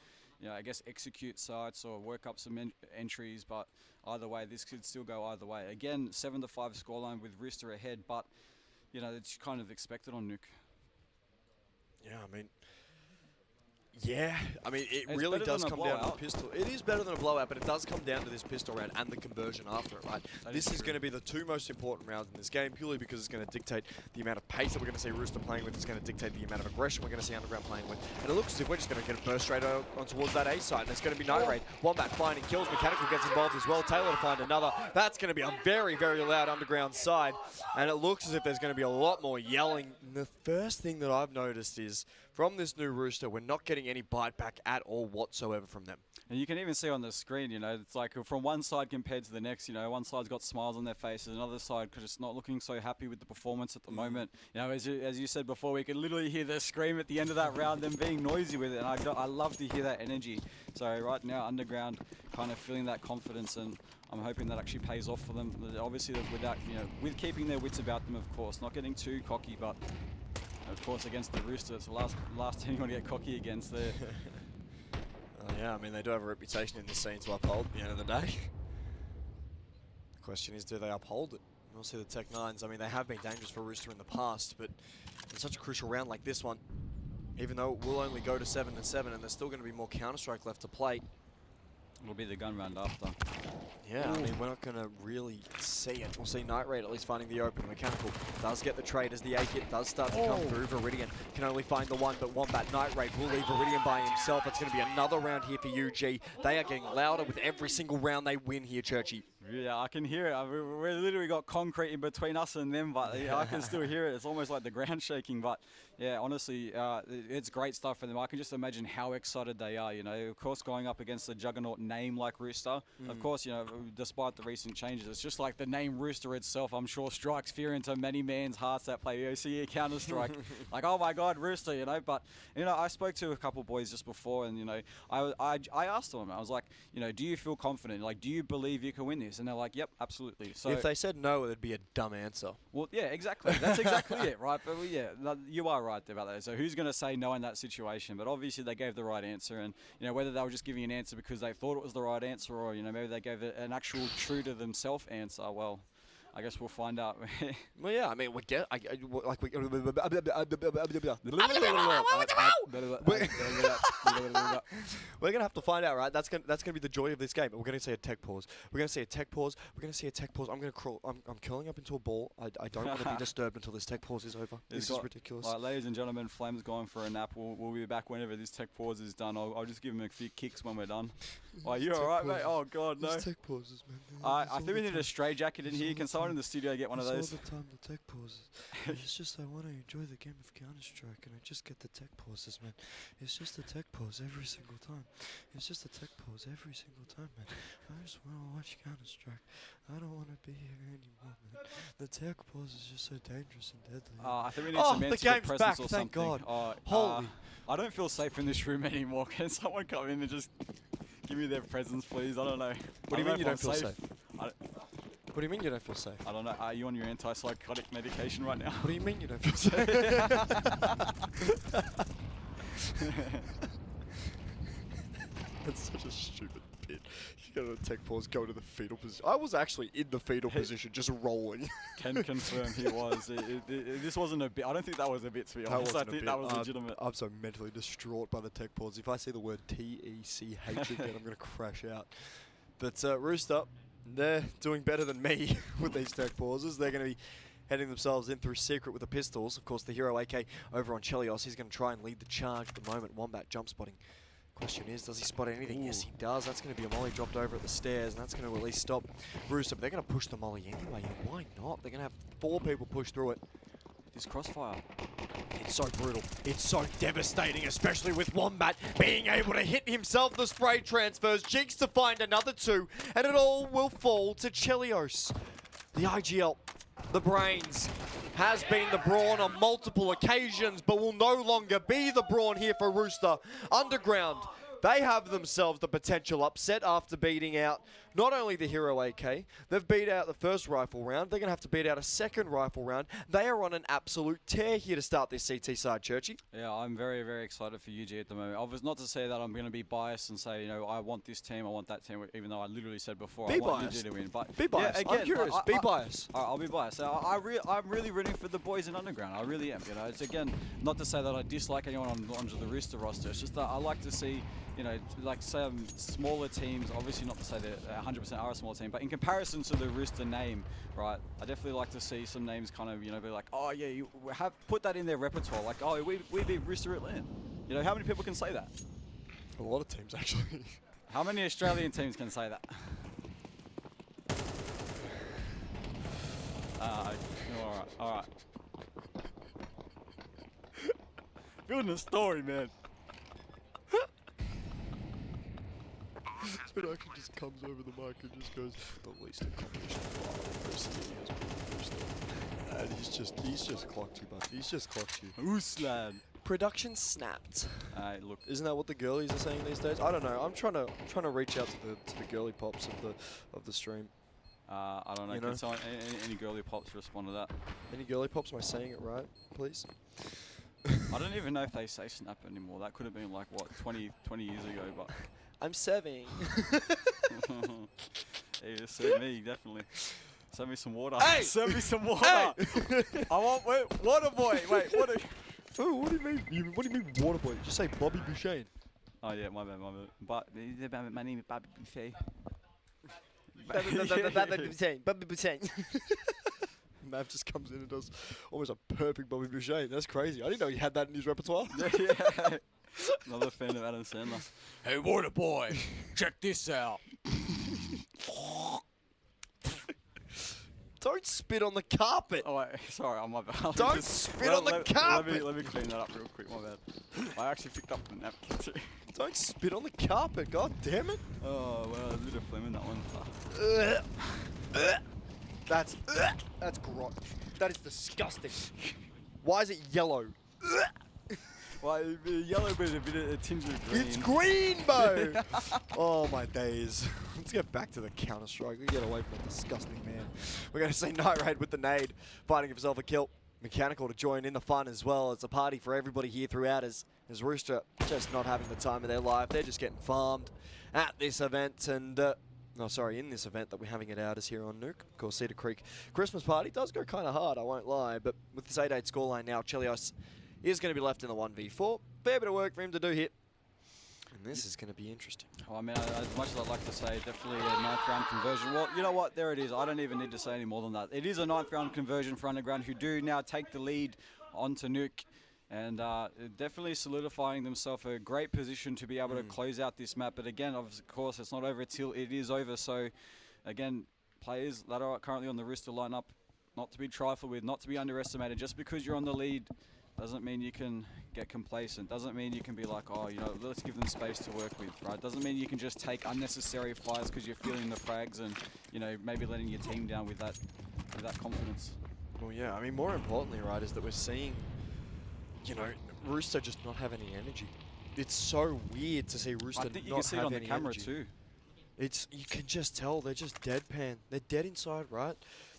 I guess, execute sites or work up some entries. But either way, this could still go either way. Again, 7-5 scoreline with Rooster ahead, but it's kind of expected on Nuke. Yeah, I mean, it it's really does a come down to the blowout. pistol. It is better than a blowout, but it does come down to this pistol round and the conversion after it, right? This is going to be the 2 most important rounds in this game, purely because it's going to dictate the amount of pace that we're going to see Rooster playing with. It's going to dictate the amount of aggression we're going to see Underground playing with. And it looks as if we're just going to get a burst straight on towards that A side, and it's going to be Night Raid. Wombat finding kills. Mechanical gets involved as well. Taylor to find another. That's going to be a very, very loud Underground side, and it looks as if there's going to be a lot more yelling. And the first thing that I've noticed is, from this new Rooster, we're not getting any bite back at all whatsoever from them. And you can even see on the screen, it's like from one side compared to the next, one side's got smiles on their faces, another side because it's not looking so happy with the performance at the moment. As you said before, we could literally hear the scream at the end of that round, them being noisy with it, and I love to hear that energy. So right now, Underground kind of feeling that confidence, and I'm hoping that actually pays off for them. Obviously, with keeping their wits about them, of course, not getting too cocky, but of course, against the Rooster, it's the last team you want to get cocky against there. Yeah, I mean, they do have a reputation in the scene to uphold at the end of the day. The question is, do they uphold it? We'll see the Tech 9s. I mean, they have been dangerous for Rooster in the past, but in such a crucial round like this one, even though it will only go to 7-7 and there's still going to be more Counter-Strike left to play. It'll be the gun round after. Yeah, I mean, we're not going to really see it. We'll see Night Raid at least finding the open. Mechanical does get the trade as the A-kit does start to come through. Viridian can only find the one, but Wombat Night Raid will leave Viridian by himself. It's going to be another round here for UG. They are getting louder with every single round they win here, Churchy. Yeah, I can hear it. We're literally got concrete in between us and them, but I can still hear it. It's almost like the ground shaking. But yeah, honestly, it's great stuff for them. I can just imagine how excited they are. Of course, going up against a juggernaut name like Rooster. Of course, despite the recent changes, it's just like the name Rooster itself, I'm sure, strikes fear into many men's hearts that play OCE Counter-Strike. Like, oh my God, Rooster, But I spoke to a couple boys just before, and I asked them. I was like, do you feel confident? Like, do you believe you can win this? And they're like, yep, absolutely. So if they said no, it'd be a dumb answer. Well, yeah, exactly. That's exactly it, right? But yeah, you are right about that. So who's going to say no in that situation? But obviously they gave the right answer, and whether they were just giving an answer because they thought it was the right answer, or maybe they gave it an actual true to themselves answer. Well, I guess we'll find out. Well, yeah, I mean, we get like we. We're gonna have to find out, right? That's gonna be the joy of this game. We're gonna see a tech pause. We're gonna see a tech pause. We're gonna see a tech pause. I'm gonna crawl. I'm curling up into a ball. I don't want to be disturbed until this tech pause is over. This is ridiculous. All right, ladies and gentlemen, Flame's going for a nap. We'll be back whenever this tech pause is done. I'll just give him a few kicks when we're done. Oh, you all right, mate? Oh God, no. Tech pauses, man. I think we need a stray jacket in here. Can someone in the studio get one of those? All the time the tech pauses. It's just I want to enjoy the game of Counter-Strike and I just get the tech pauses, man. It's just a tech pause every single time. It's just a tech pause every single time, man. I just want to watch Counter-Strike. I don't want to be here anymore, man. The tech pause is just so dangerous and deadly. I think we need some the antidote game's presence back, or thank something. God. Holy. I don't feel safe in this room anymore. Can someone come in and just give me their presence, please? I don't know. What do you mean you don't feel safe? I What do you mean you don't feel safe? don't know. Are you on your antipsychotic medication right now? What do you mean you don't feel safe? That's such a stupid bit. You go to the tech pause, go to the fetal position. I was actually in the fetal position, just rolling. Can confirm he was. This wasn't a bit. I don't think that was a bit, to be honest. I think that was legitimate. I'm so mentally distraught by the tech pause. If I see the word TECH again, I'm going to crash out. But Rooster, they're doing better than me with these tech pauses. They're going to be heading themselves in through secret with the pistols. Of course, the hero AK over on Chelios. He's going to try and lead the charge at the moment. Wombat jump spotting. Question is, does he spot anything? Ooh. Yes, he does. That's going to be a molly dropped over at the stairs, and that's going to at least stop Rooster. But they're going to push the molly anyway, and why not? They're going to have 4 people push through it. This crossfire. It's so brutal. It's so devastating, especially with Wombat being able to hit himself the spray transfers. Jinx to find another 2, and it all will fall to Chelios. The IGL, the brains, has been the brawn on multiple occasions, but will no longer be the brawn here for Rooster. Underground, they have themselves the potential upset after beating out not only the hero AK, they've beat out the first rifle round, they're going to have to beat out a second rifle round. They are on an absolute tear here to start this CT side, Churchy. Yeah, I'm very, very excited for UG at the moment. Obviously, not to say that I'm going to be biased and say, you know, I want this team, I want that team, even though I literally said before I want UG to win. But be biased. Yeah, again, I'm curious. Be biased. I'll be biased. I'm really rooting for the boys in Underground. I really am. You know, it's again not to say that I dislike anyone on the Rooster roster. It's just that I like to see, you know, like some smaller teams. Obviously, not to say that 100% are a small team, but in comparison to the Rooster name, right? I definitely like to see some names kind of, you know, be like, oh yeah, you have put that in their repertoire. Like, oh, we beat Rooster at LAN. You know, how many people can say that? A lot of teams, actually. How many Australian teams can say that? All right. Building a story, man. It actually just comes over the mic and just goes, the least accomplished and he's just clocked you, bud. He's just clocked you. Uslan. Production snapped. Look. Isn't that what the girlies are saying these days? I don't know. I'm trying to reach out to the girly pops of the stream. I don't know. Can someone, any girly pops respond to that? Any girly pops? Am I saying it right, please? I don't even know if they say snap anymore. That could have been like, what, 20 years ago, but... I'm serving. Hey, just serve me, definitely. Send me some water. Hey! Send me some water. Hey! I want water boy. Wait, what? Oh, what do you mean? What do you mean, water boy? Just say Bobby Boucher. Oh yeah, my bad. But my name is Bobby Boucher. Bobby Boucher. Mav just comes in and does almost a perfect Bobby Boucher. That's crazy. I didn't know he had that in his repertoire. Yeah. Another fan of Adam Sandler. Hey, water boy, check this out. Don't spit on the carpet. Oh wait, sorry, I'm my bad. Don't spit on the carpet. Let me clean that up real quick. My bad. I actually picked up the napkin too. Don't spit on the carpet. God damn it. Oh well, there's a bit of phlegm in that one. That's gross. That is disgusting. Why is it yellow? Well, yellow bit a tinge of green. It's green, Bo! Oh, my days. Let's get back to the Counter-Strike. We get away from that disgusting man. We're going to see Night Raid with the nade, finding himself a kill. Mechanical to join in the fun as well. It's a party for everybody here throughout as Rooster just not having the time of their life. They're just getting farmed at this event. And No, sorry, in this event that we're having at Outers here on Nuke. Of course, Cedar Creek Christmas party does go kind of hard, I won't lie. But with this 8-8 scoreline now, Chelios is going to be left in the 1v4. Fair bit of work for him to do here. And this is going to be interesting. Well, I mean, as much as I'd like to say, definitely a 9th round conversion. Well, you know what? There it is. I don't even need to say any more than that. It is a 9th round conversion for Underground, who do now take the lead onto Nuke. And definitely solidifying themselves a great position to be able to close out this map. But again, of course, it's not over until it is over. So, again, players that are currently on the Rooster lineup, not to be trifled with, not to be underestimated. Just because you're on the lead doesn't mean you can get complacent. Doesn't mean you can be like, oh, you know, let's give them space to work with, right? Doesn't mean you can just take unnecessary fires because you're feeling the frags and, you know, maybe letting your team down with that confidence. Well, yeah, I mean, more importantly, right, is that we're seeing, you know, Rooster just not have any energy. It's so weird to see Rooster not have any energy. I think you can see it on the camera too. It's, you can just tell they're just deadpan. They're dead inside, right?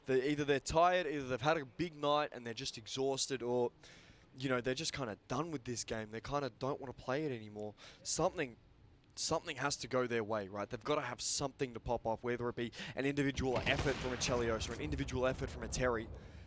Either they're tired, either they've had a big night and they're just exhausted, or, you know, they're just kind of done with this game. They kind of don't want to play it anymore. Something has to go their way, right? They've got to have something to pop off, whether it be an individual effort from a Chelios or an individual effort from a Terry.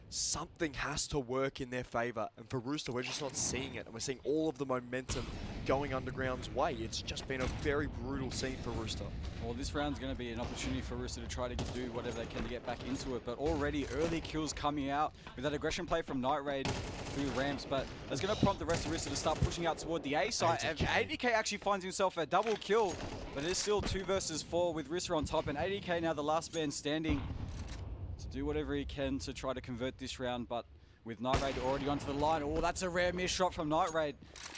Something has to work in their favour, and for Rooster, we're just not seeing it, and we're seeing all of the momentum going Underground's way. It's just been a very brutal scene for Rooster. Well, this round's going to be an opportunity for Rooster to try to do whatever they can to get back into it, but already early kills coming out with that aggression play from Night Raid through ramps, but it's going to prompt the rest of Rooster to start pushing out toward the A side. ADK actually finds himself a double kill, but it is still 2 versus 4 with Rooster on top, and ADK now the last man standing to do whatever he can to try to convert this round, but with Night Raid already onto the line. Oh, that's a rare miss shot from Night Raid.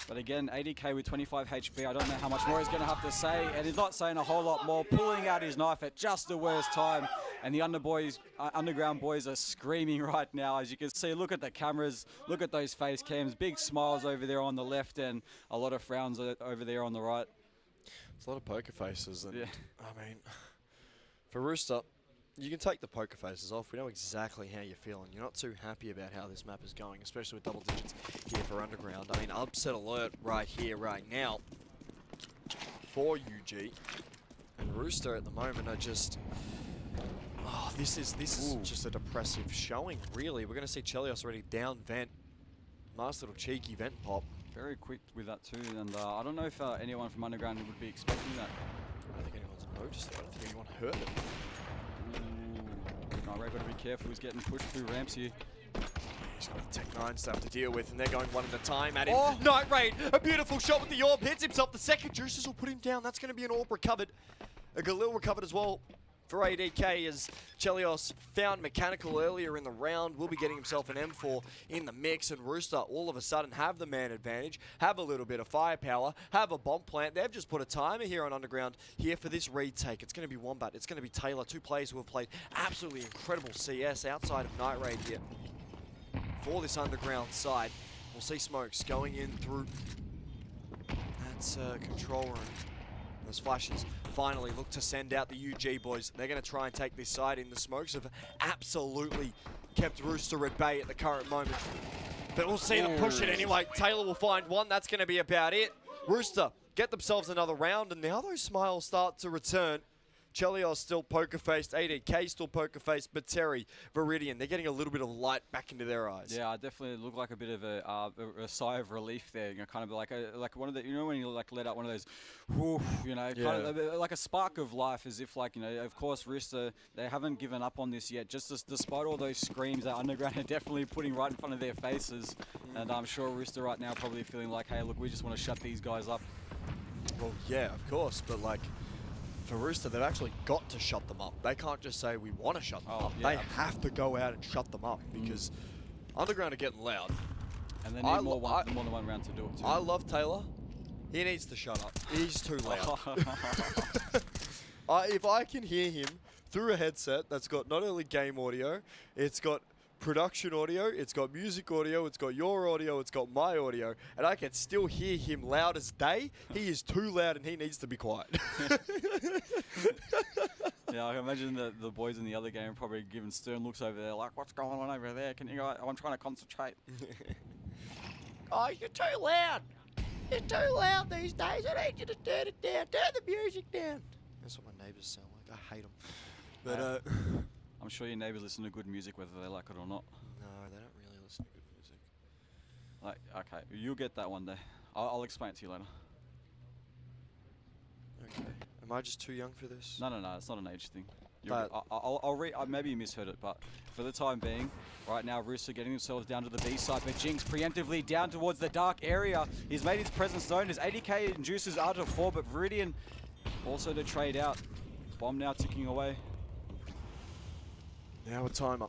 But again, ADK with 25 HP, I don't know how much more he's going to have to say, and he's not saying a whole lot more, pulling out his knife at just the worst time. And the Underground boys are screaming right now, as you can see. Look at the cameras, look at those face cams, big smiles over there on the left, and a lot of frowns over there on the right. It's a lot of poker faces, and yeah. I mean, for Rooster, you can take the poker faces off. We know exactly how you're feeling. You're not too happy about how this map is going, especially with double digits here for Underground. I mean, upset alert right here, right now for UG. And Rooster at the moment are just... Oh, this is just a depressive showing, really. We're going to see Chelios already down vent. Nice little cheeky vent pop. Very quick with that too, and I don't know if anyone from Underground would be expecting that. I don't think anyone's noticed it. I don't think anyone heard it. Night Raid got to be careful, he's getting pushed through ramps here. He's got the Tech 9 stuff to deal with, and they're going one at a time at him. Oh. Night Raid, a beautiful shot with the orb, hits himself. The second Juices will put him down. That's going to be an orb recovered. A Galil recovered as well for ADK, as Chelios found Mechanical earlier in the round. Will be getting himself an M4 in the mix, and Rooster all of a sudden have the man advantage, have a little bit of firepower, have a bomb plant. They've just put a timer here on Underground here for this retake. It's going to be Wombat, it's going to be Taylor, 2 players who have played absolutely incredible CS outside of Night Raid here for this Underground side. We'll see Smokes going in through that's control room. Those flashes finally look to send out the UG boys. They're going to try and take this side in. The Smokes have absolutely kept Rooster at bay at the current moment. But we'll see them push it anyway. Taylor will find one. That's going to be about it. Rooster get themselves another round, and now those smiles start to return. Chelios still poker-faced, ADK still poker-faced, but Terry, Viridian, they're getting a little bit of light back into their eyes. Yeah, I definitely look like a bit of a sigh of relief there. You know, kind of like one of the, you know, when you like let out one of those, whoof, you know, Yeah. kind of like a spark of life, as if like, you know, of course Rooster, they haven't given up on this yet. Just despite all those screams that Underground are definitely putting right in front of their faces, and I'm sure Rooster right now probably feeling like, hey, look, we just want to shut these guys up. Well, yeah, of course, but like, for Rooster, they've actually got to shut them up. They can't just say, we want to shut them up. Yeah, they have to go out and shut them up, because Underground are getting loud. And they need more than one round to do it too. I love Taylor. He needs to shut up. He's too loud. If I can hear him through a headset that's got not only game audio, it's got production audio, it's got music audio, it's got your audio, it's got my audio, and I can still hear him loud as day. He is too loud and he needs to be quiet. Yeah, I can imagine the boys in the other game probably giving stern looks over there, like, what's going on over there? Can you guys, I'm trying to concentrate. Oh, you're too loud. You're too loud these days. I need you to turn it down. Turn the music down. That's what my neighbours sound like. I hate them. But I'm sure your neighbours listen to good music whether they like it or not. no, they don't really listen to good music. Like, okay, you'll get that one day. I'll explain it to you later. Okay. Am I just too young for this? No, it's not an age thing. But- Maybe you misheard it, but for the time being, right now, Rooster getting themselves down to the B side, but Jinx preemptively down towards the dark area. He's made his presence known. His 80k induces are to 4, but Viridian also to trade out. Bomb now ticking away. Now a timer.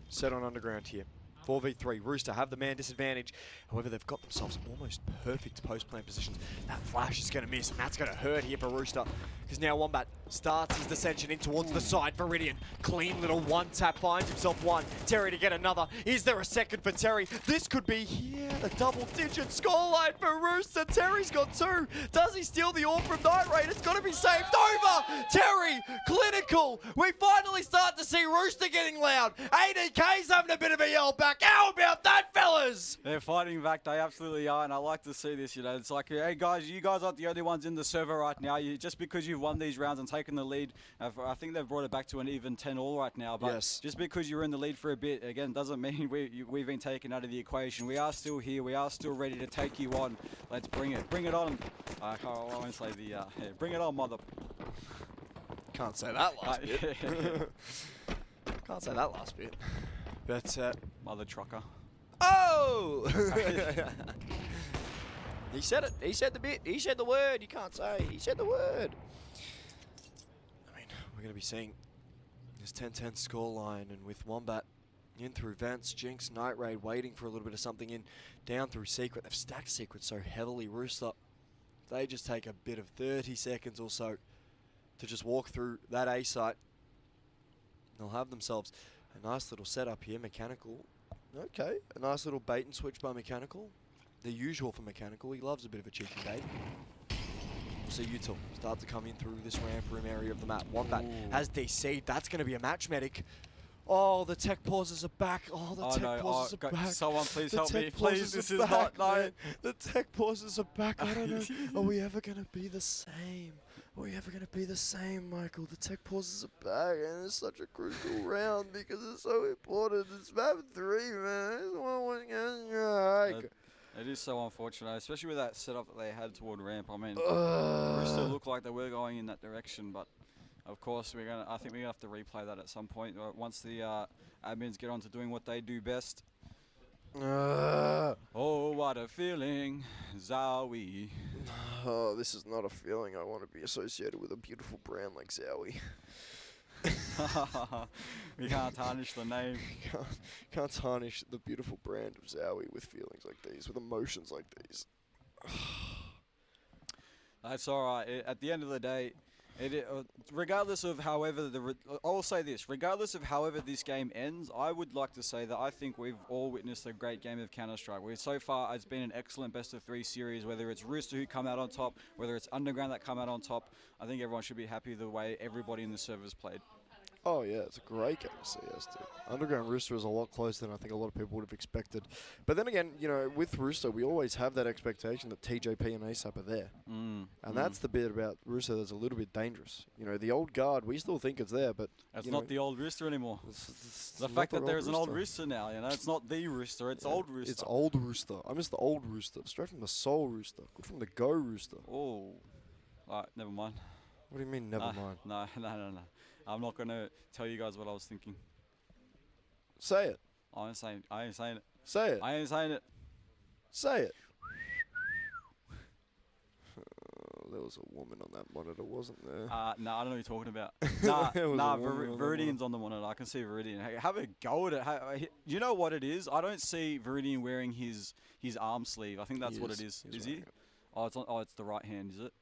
Set on underground here. 4v3. Rooster have the man disadvantage. However, they've got themselves almost perfect post-plan positions. That flash is going to miss, and that's going to hurt here for Rooster. Because now Wombat starts his descension in towards the side. Viridian, clean little one-tap, finds himself one. Terry to get another. Is there a second for Terry? This could be here. A double-digit scoreline for Rooster. Terry's got 2. Does he steal the orb from Night Raid? It's got to be saved over. Terry, clinical. We finally start to see Rooster getting loud. ADK's having a bit of a yell back. How about that, fellas? They're fighting back. They absolutely are, and I like to see this. You know, it's like, hey guys, you guys aren't the only ones in the server right now. Just because you've won these rounds and taken the lead, I think they've brought it back to an even 10-all right now. But Yes. just because you're in the lead for a bit, again, doesn't mean we've been taken out of the equation. We are still here. We are still ready to take you on. Let's bring it. Bring it on. I won't say the. Yeah, bring it on, mother. Can't say that last bit. Can't say that last bit. But, Mother trucker. oh! He said it. He said the bit. He said the word. You can't say. He said the word. I mean, we're going to be seeing this 10-10 scoreline, and with Wombat in through Vents, Jinx, Night Raid waiting for a little bit of something in, down through Secret. They've stacked Secret so heavily. Rooster, they just take a bit of 30 seconds or so to just walk through that A site. They'll have themselves a nice little setup here. Mechanical. Okay, a nice little bait and switch by Mechanical. The usual for Mechanical. He loves a bit of a cheeky bait. We'll see Util start to come in through this ramp room area of the map. Wombat has DC'd. That's going to be a match medic. Oh, the tech pauses are back. Oh, the tech pauses are back. Someone please The help me. tech Please, pauses this are is back, not man. nice. The tech pauses are back. I don't know. Are we ever going to be the same? Are we ever going to be the same, Michael? The tech pauses are back, and it's such a crucial round because it's so important. It's map 3, man. It's one. It is so unfortunate, especially with that setup that they had toward ramp. I mean, Rooster looked like they were going in that direction, but of course I think we're gonna have to replay that at some point once the admins get on to doing what they do best. Oh, what a feeling, Zowie. Oh, this is not a feeling I want to be associated with a beautiful brand like Zowie. We can't tarnish the name. Can't tarnish the beautiful brand of Zowie with feelings like these, with emotions like these. That's all right. At the end of the day, regardless of however I'll say this, regardless of however this game ends, I would like to say that I think we've all witnessed a great game of Counter-Strike. So far, it's been an excellent best-of-3 series, whether it's Rooster who come out on top, whether it's Underground that come out on top. I think everyone should be happy the way everybody in the servers played. Oh yeah, it's a great game to see us do. Underground Rooster is a lot closer than I think a lot of people would have expected. But then again, you know, with Rooster, we always have that expectation that TJP and ASAP are there. And that's the bit about Rooster that's a little bit dangerous. You know, the old guard, we still think it's there, but That's not the old Rooster anymore. The not fact the that there's an old Rooster. Rooster now, you know, it's not the Rooster, it's old Rooster. It's old Rooster. I miss the old Rooster. Straight from the soul Rooster. Good from the go Rooster. Oh, alright, never mind. What do you mean, never mind? No. I'm not gonna tell you guys what I was thinking. Say it. I ain't saying it. Say it. I ain't saying it. Say it. There was a woman on that monitor, wasn't there? No, I don't know what you're talking about. There was a woman on the Viridian's on the monitor. I can see Viridian. Hey, have a go at it. You know what it is? I don't see Viridian wearing his arm sleeve. I think that's what it is. He's Is wearing he? it. Oh, it's the right hand, is it?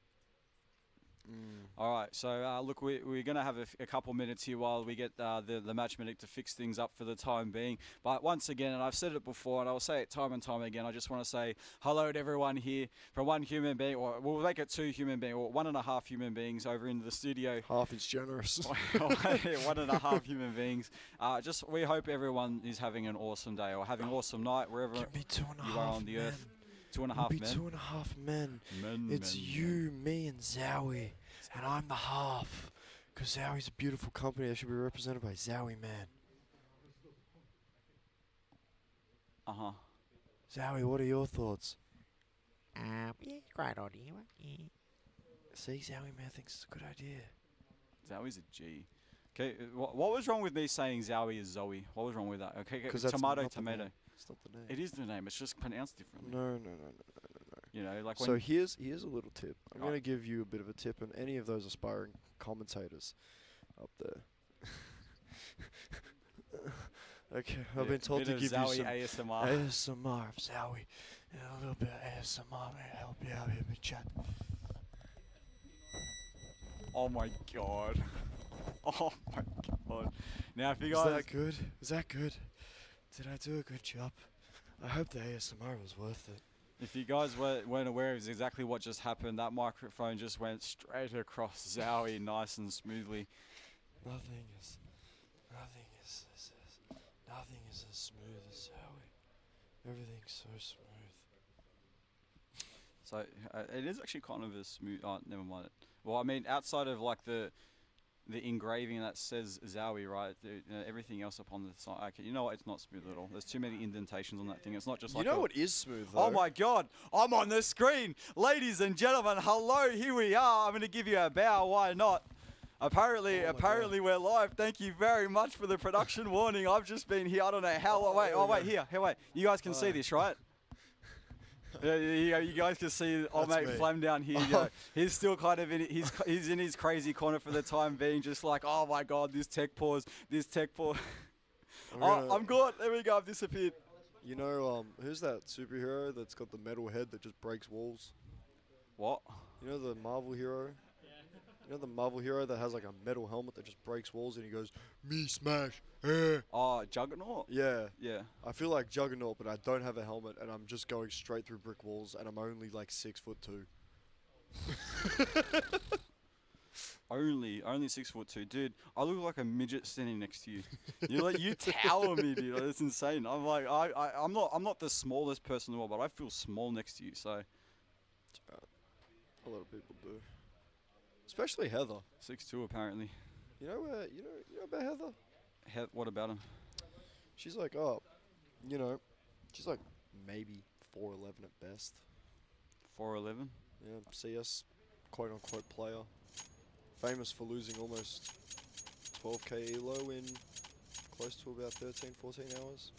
All right, so look, we're going to have a couple minutes here while we get the match medic to fix things up for the time being. But once again, and I've said it before, and I'll say it time and time again, I just want to say hello to everyone here from one human being, or we'll make it 2 human beings, or 1.5 human beings over in the studio. Half is generous. 1.5 human beings. We hope everyone is having an awesome day or having an awesome night wherever Give me 2.5 you are on the earth. 2.5 men. 2.5 men. Men, It's men, you, me, and Zowie. And I'm the half. Because Zowie's a beautiful company that should be represented by Zowie Man. Uh-huh. Zowie, what are your thoughts? Yeah, great idea. See, Zowie Man thinks it's a good idea. Zowie's a G. Okay, what was wrong with me saying Zowie is Zoe? What was wrong with that? Okay, Because that's tomato, not the tomato. name. It's not the name. It is the name. It's just pronounced differently. No. You know, like So when here's a little tip. I'm Oh. going to give you a bit of a tip, and any of those aspiring commentators up there. Okay, I've been told to bit give of you Zowie some ASMR. ASMR of Zowie. And a little bit of ASMR may help you out here, big chat. Oh my god. Oh my god. Now, if you Is guys, that good? Is that good? Did I do a good job? I hope the ASMR was worth it. if you guys weren't aware of exactly what just happened, that microphone just went straight across Zowie, nice and smoothly. Nothing is as smooth as Zowie. Everything's so smooth. So it is actually kind of a smooth. Oh, never mind it. Well, I mean, outside of like the engraving that says Zowie, right? Everything else upon the side. Okay, you know what? It's not smooth at all. There's too many indentations on that thing. It's not just like. You know what is smooth though? Oh my god, I'm on the screen. Ladies and gentlemen, hello, here we are. I'm going to give you a bow, why not? Apparently we're live. Thank you very much for the production warning. I've just been here, I don't know how long. Wait, here, wait. You guys can see this, right? Yeah, you guys can see old That's mate me. Flam down here. You know, he's still kind of he's in his crazy corner for the time being, just like, oh my god, this tech pause. I'm good. There we go, I've disappeared. You know, who's that superhero that's got the metal head that just breaks walls? What? You know the Marvel hero? You know the Marvel hero that has like a metal helmet that just breaks walls and he goes, me smash, Oh, Juggernaut? Yeah. Yeah. I feel like Juggernaut, but I don't have a helmet and I'm just going straight through brick walls and I'm only like 6'2". Only 6'2", dude. I look like a midget standing next to you. You tower me, dude. That's insane. I'm like, I'm not the smallest person in the world, but I feel small next to you. So A lot of people do. Especially Heather. 6'2", apparently. You know about Heather? What about him? She's like, she's like maybe 4'11" at best. 4'11". Yeah, CS quote unquote player. Famous for losing almost 12k elo in close to about 13-14 hours.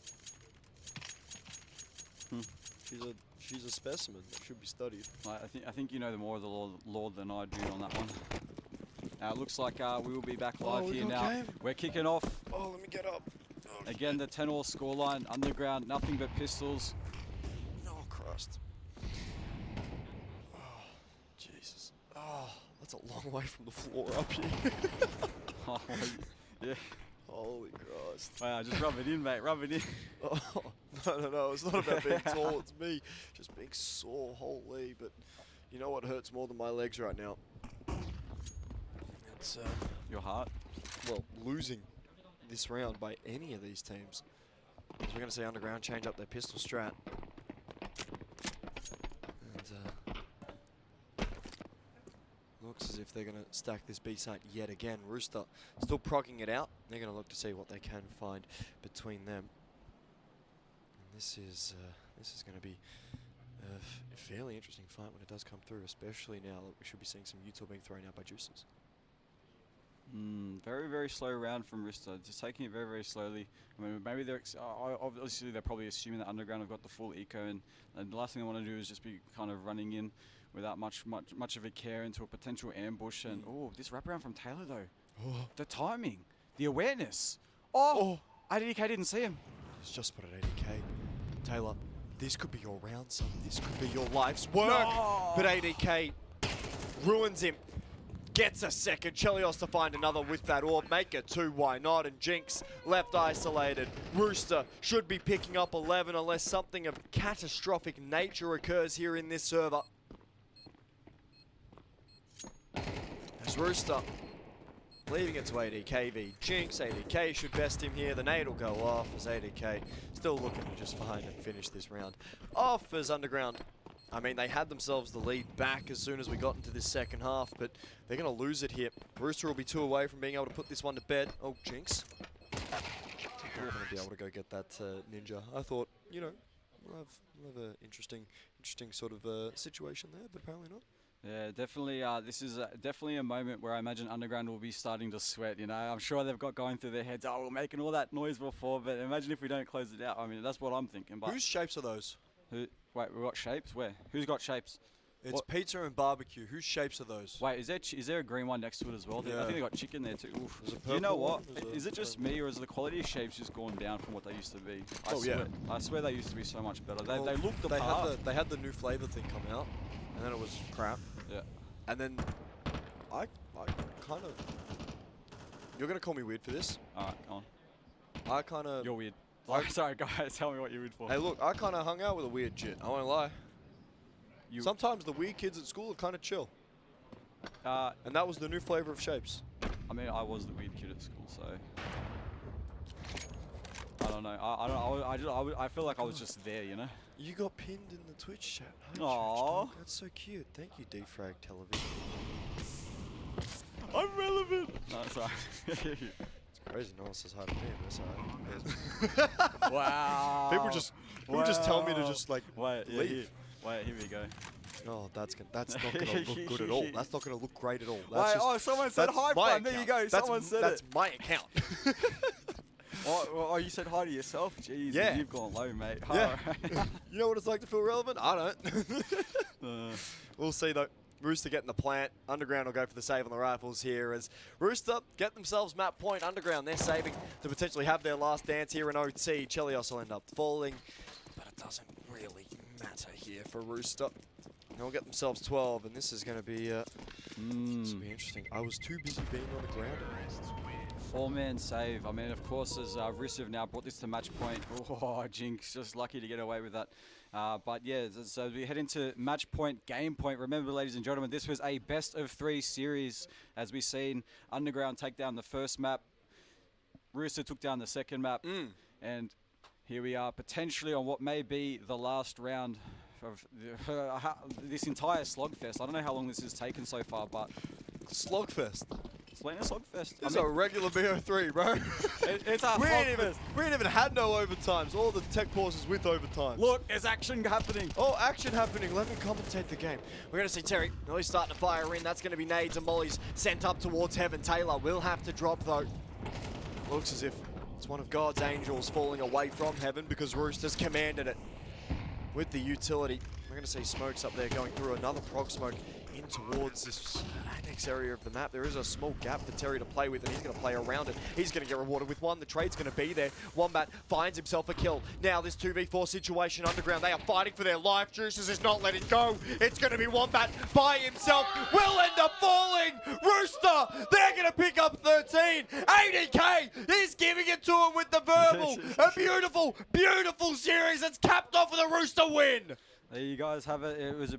She's a specimen that should be studied. I think you know more of the Lord than I do on that one. It looks like we will be back live we here got now. game. We're kicking off. Oh, let me get up. Again, the 10-all scoreline, underground, nothing but pistols. Oh, Christ. Oh, Jesus. Oh, that's a long way from the floor up here. Oh, yeah. Holy Christ. Wow, just rub it in, mate. Rub it in. Oh, no. It's not about being tall. It's me just being sore. Holy. But you know what hurts more than my legs right now? It's, Your heart. well, losing this round by any of these teams. So we're going to see Underground change up their pistol strat. And looks as if they're going to stack this B site yet again. Rooster still progging it out. They're going to look to see what they can find between them. And this is going to be a fairly interesting fight when it does come through, especially now that we should be seeing some util being thrown out by Juices. Very, very slow round from Rooster. Just taking it very, very slowly. I mean, maybe they're obviously they're probably assuming that Underground have got the full eco, and the last thing they want to do is just be kind of running in without much of a care into a potential ambush. And this wraparound from Taylor though, the timing, the awareness. ADK didn't see him. He's just put at 80k. Taylor, this could be your round, son. This could be your life's work. No. But 80k ruins him. Gets a second. Chelios to find another with that orb. Make it 2. Why not? And Jinx left isolated. Rooster should be picking up 11 unless something of catastrophic nature occurs here in this server. As Rooster leaving it to ADK v Jinx. ADK should best him here. The nade will go off as ADK still looking just fine and finish this round off as Underground I mean, they had themselves the lead back as soon as we got into this second half, but they're going to lose it here. Rooster will be 2 away from being able to put this one to bed. Oh, jinx. We're going to be able to go get that ninja. I thought, you know, we'll have an interesting sort of situation there, but apparently not. Yeah, definitely. This is definitely a moment where I imagine Underground will be starting to sweat. You know, I'm sure they've got going through their heads. Oh, we're making all that noise before, but imagine if we don't close it out. I mean, that's what I'm thinking. But Whose shapes are those? wait, we've got shapes. Where? Who's got shapes? It's What? pizza and barbecue. Whose shapes are those? Wait, is there a green one next to it as well? I Yeah. think they got chicken there too. Oof. There's a You know purple what? one, there's Is a it just me, or is the quality of shapes just gone down from what they used to be? Oh, yeah. I swear they used to be so much better. They Well, looked the they part. they had the new flavor thing come out, and then it was crap. Yeah. And then I kind of. You're gonna call me weird for this. All right, go on. I kind of. You're weird. Sorry, guys. Tell me what you're weird for. Hey, look, I kind of hung out with a weird jit. I won't lie. You- Sometimes the weird kids at school are kind of chill, and that was the new flavor of shapes. I mean, I was the weird kid at school, so I don't know. I feel like I was just there, you know. You got pinned in the Twitch chat. Hi, Aw. Church Talk. That's so cute. Thank you, Defrag Television. I'm relevant. No, sorry. It's crazy. No one says hi to me. But that's alright. Wow. People just tell me to just like Wait, yeah, leave. here we go. Oh, that's not gonna look good at all. That's not gonna look great at all. Wait, That's just, someone said that's hi, my fam. There you account. go. Someone said that's it. my account. Oh, you said hi to yourself? Jeez, Yeah. you've gone low, mate. Yeah. Alright. You know what it's like to feel relevant? I don't. We'll see though. Rooster getting the plant. Underground will go for the save on the rifles here as Rooster get themselves map point. Underground, they're saving to potentially have their last dance here in OT. Chelios will end up falling, but it doesn't really matter here for Rooster. They'll get themselves 12, and this is going to be this will be interesting. I was too busy being on the ground. 4-man save. I mean, of course, as Rooster have now brought this to match point. Oh, Jinx, just lucky to get away with that. But yeah, so we head into match point, game point. Remember, ladies and gentlemen, this was a best of 3 series. As we've seen, Underground take down the first map. Rooster took down the second map. And here we are, potentially on what may be the last round of this entire slogfest. I don't know how long this has taken so far, but Slogfest. it's been a slogfest. This is a regular BO3, bro. It's a we slogfest. ain't even had no overtimes. All the tech pauses with overtimes. Look, there's action happening. Oh, action happening. Let me commentate the game. We're going to see Terry really starting to fire in. That's going to be nades and mollies sent up towards heaven. Taylor will have to drop, though. Looks as if it's one of God's angels falling away from heaven because Rooster's commanded it with the utility. We're going to see smokes up there going through another prog smoke in towards this annex area of the map. There is a small gap for Terry to play with, and he's going to play around it. He's going to get rewarded with one. The trade's going to be there. Wombat finds himself a kill. Now this 2v4 situation Underground. They are fighting for their life. Juices is not letting go. It's going to be Wombat by himself. Will end up falling. Rooster, they're going to pick up 13. 80k, he's giving it to him with the verbal. A beautiful, beautiful series that's capped off with a Rooster win. There you guys have it. It was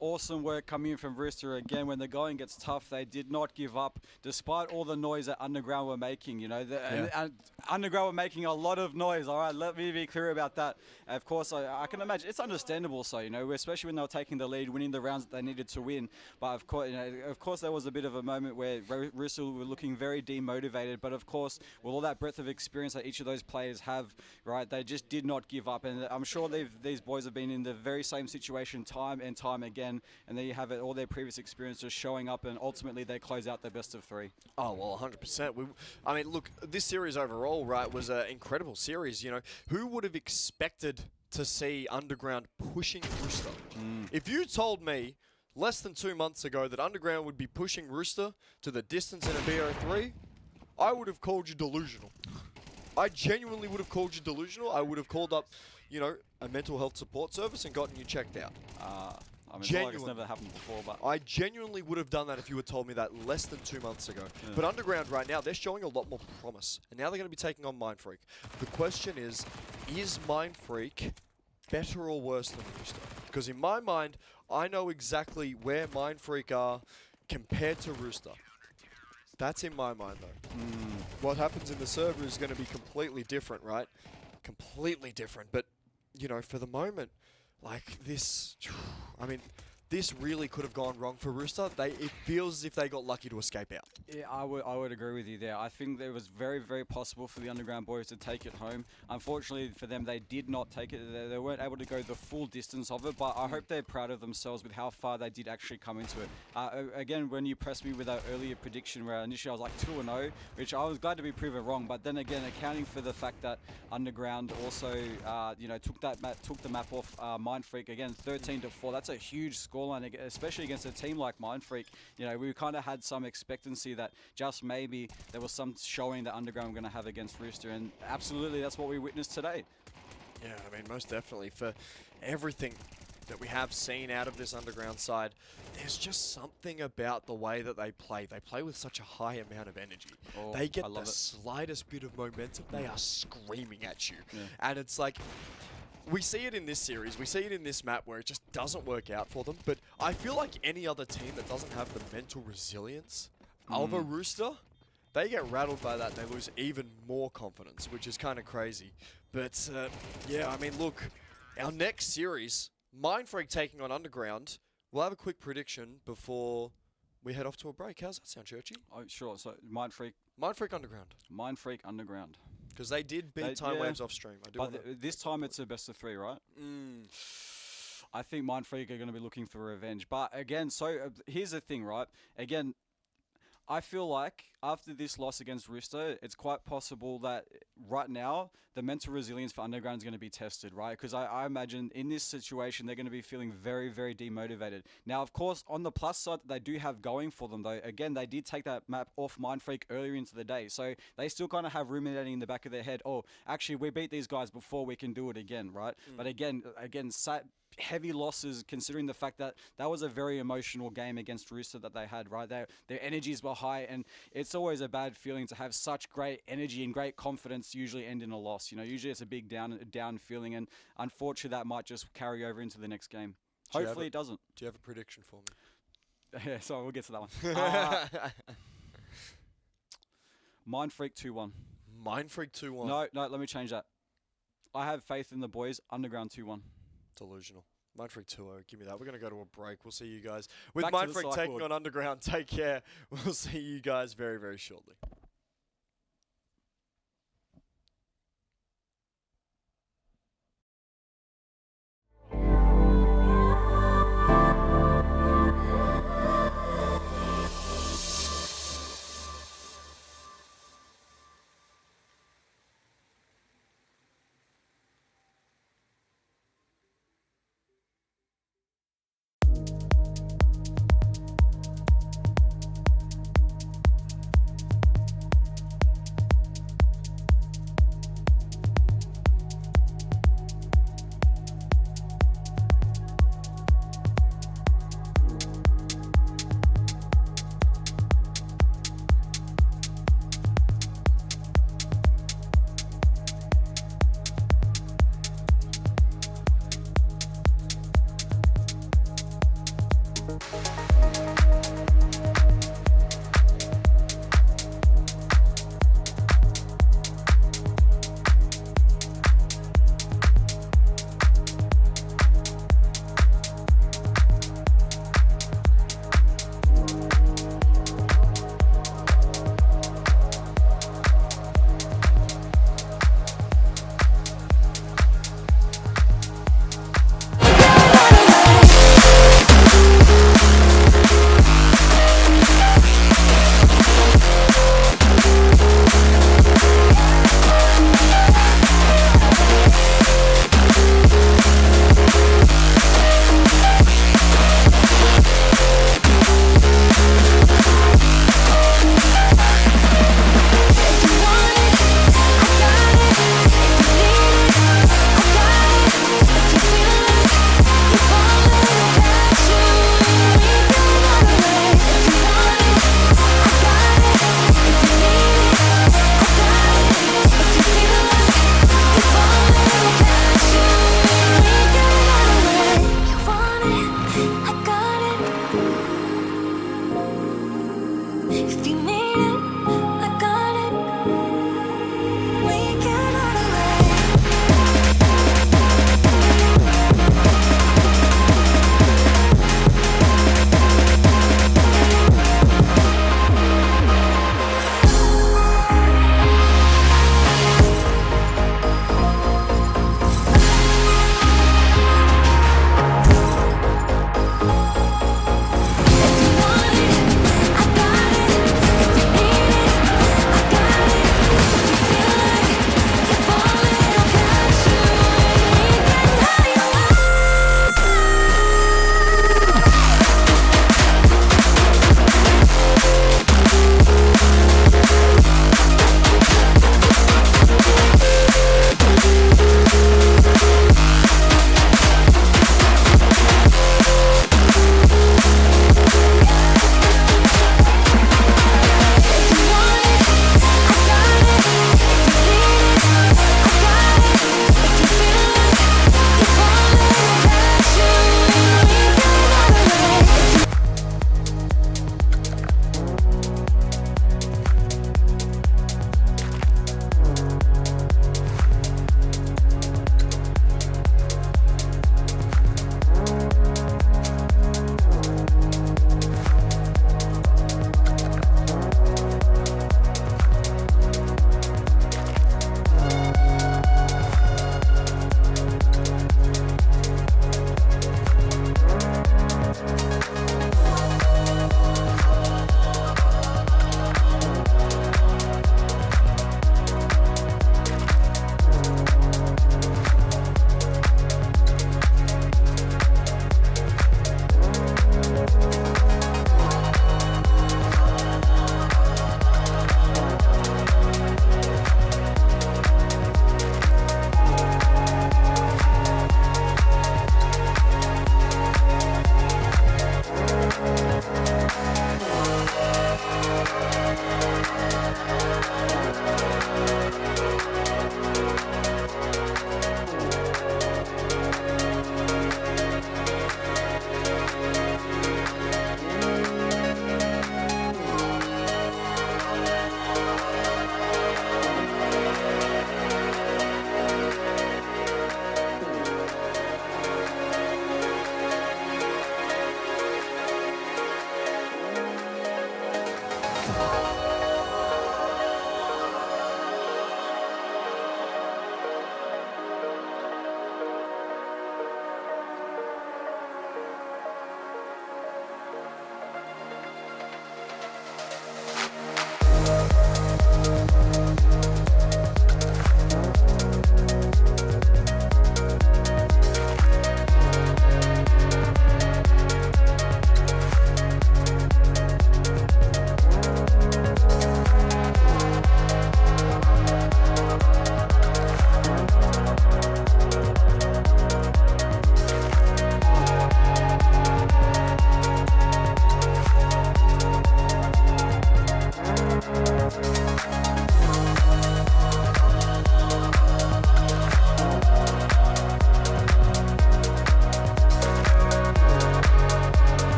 awesome work coming in from Rooster again. When the going gets tough, they did not give up, despite all the noise that Underground were making. You know, and Underground were making a lot of noise. All right, let me be clear about that. Of course, I can imagine it's understandable. So you know, especially when they were taking the lead, winning the rounds that they needed to win. But of course, there was a bit of a moment where Rooster were looking very demotivated. But of course, with all that breadth of experience that each of those players have, right, they just did not give up. And I'm sure these boys have been in the very same situation time and time again. And there you have it, all their previous experiences showing up, and ultimately they close out their best of 3. Oh, well, 100%. I mean, look, this series overall, right, was an incredible series. You know, who would have expected to see Underground pushing Rooster? If you told me less than 2 months ago that Underground would be pushing Rooster to the distance in a BO3, I would have called you delusional. I genuinely would have called you delusional. I would have called up, you know, a mental health support service and gotten you checked out. I mean, it's like it's never happened before, but I genuinely would have done that if you had told me that less than 2 months ago. But Underground right now, they're showing a lot more promise. And now they're going to be taking on Mindfreak. The question is Mindfreak better or worse than Rooster? Because in my mind, I know exactly where Mindfreak are compared to Rooster. That's in my mind, though. What happens in the server is going to be completely different, right? Completely different. But, you know, for the moment, like this, I mean, this really could have gone wrong for Rooster. It feels as if they got lucky to escape out. Yeah, I would agree with you there. I think it was very, very possible for the Underground boys to take it home. Unfortunately for them, they did not take it. They weren't able to go the full distance of it, but I hope they're proud of themselves with how far they did actually come into it. Again, when you pressed me with that earlier prediction where initially I was like 2-0, which I was glad to be proven wrong, but then again, accounting for the fact that Underground also, took the map off Mind Freak, again, 13-4, that's a huge scoreline, especially against a team like Mind Freak. We kind of had some expectancy that just maybe there was some showing that Underground were going to have against Rooster, and absolutely that's what we witnessed today. Yeah, I mean, most definitely. For everything that we have seen out of this Underground side, there's just something about the way that they play. They play with such a high amount of energy. Oh, they get I love the it. slightest bit of momentum, they are screaming at you. Yeah. And it's like, we see it in this series, we see it in this map where it just doesn't work out for them, but I feel like any other team that doesn't have the mental resilience of a Rooster, they get rattled by that and they lose even more confidence, which is kind of crazy. But yeah, I mean, look, our next series, Mind Freak taking on Underground, we'll have a quick prediction before we head off to a break. How's that sound, Churchy? Oh, sure. So Mind Freak Underground. Because they did beat Time yeah. Waves off stream. I do But wanna- this time it's a best of 3, right? I think Mind Freak are going to be looking for revenge. But again, here's the thing, right? Again, I feel like after this loss against Rooster, it's quite possible that right now the mental resilience for Underground is going to be tested, right? Because I imagine in this situation they're going to be feeling very, very demotivated. Now, of course, on the plus side that they do have going for them, though, again, they did take that map off Mind Freak earlier into the day, so they still kind of have ruminating in the back of their head. Oh, actually, we beat these guys before, we can do it again, right? But again, heavy losses, considering the fact that that was a very emotional game against Rooster that they had, right? Their energies were high, and it's always a bad feeling to have such great energy and great confidence usually end in a loss. Usually it's a big down feeling, and unfortunately that might just carry over into the next game. Hopefully it doesn't. Do you have a prediction for me? Yeah, so we'll get to that one. Mind Freak 2-1. Mind Freak 2-1. No, let me change that. I have faith in the boys. Underground 2-1. Delusional. Mind Freak 2-0. Give me that. We're going to go to a break. We'll see you guys with Back to Mind the Freak taking sideboard. on Underground. Take care. We'll see you guys very, very shortly.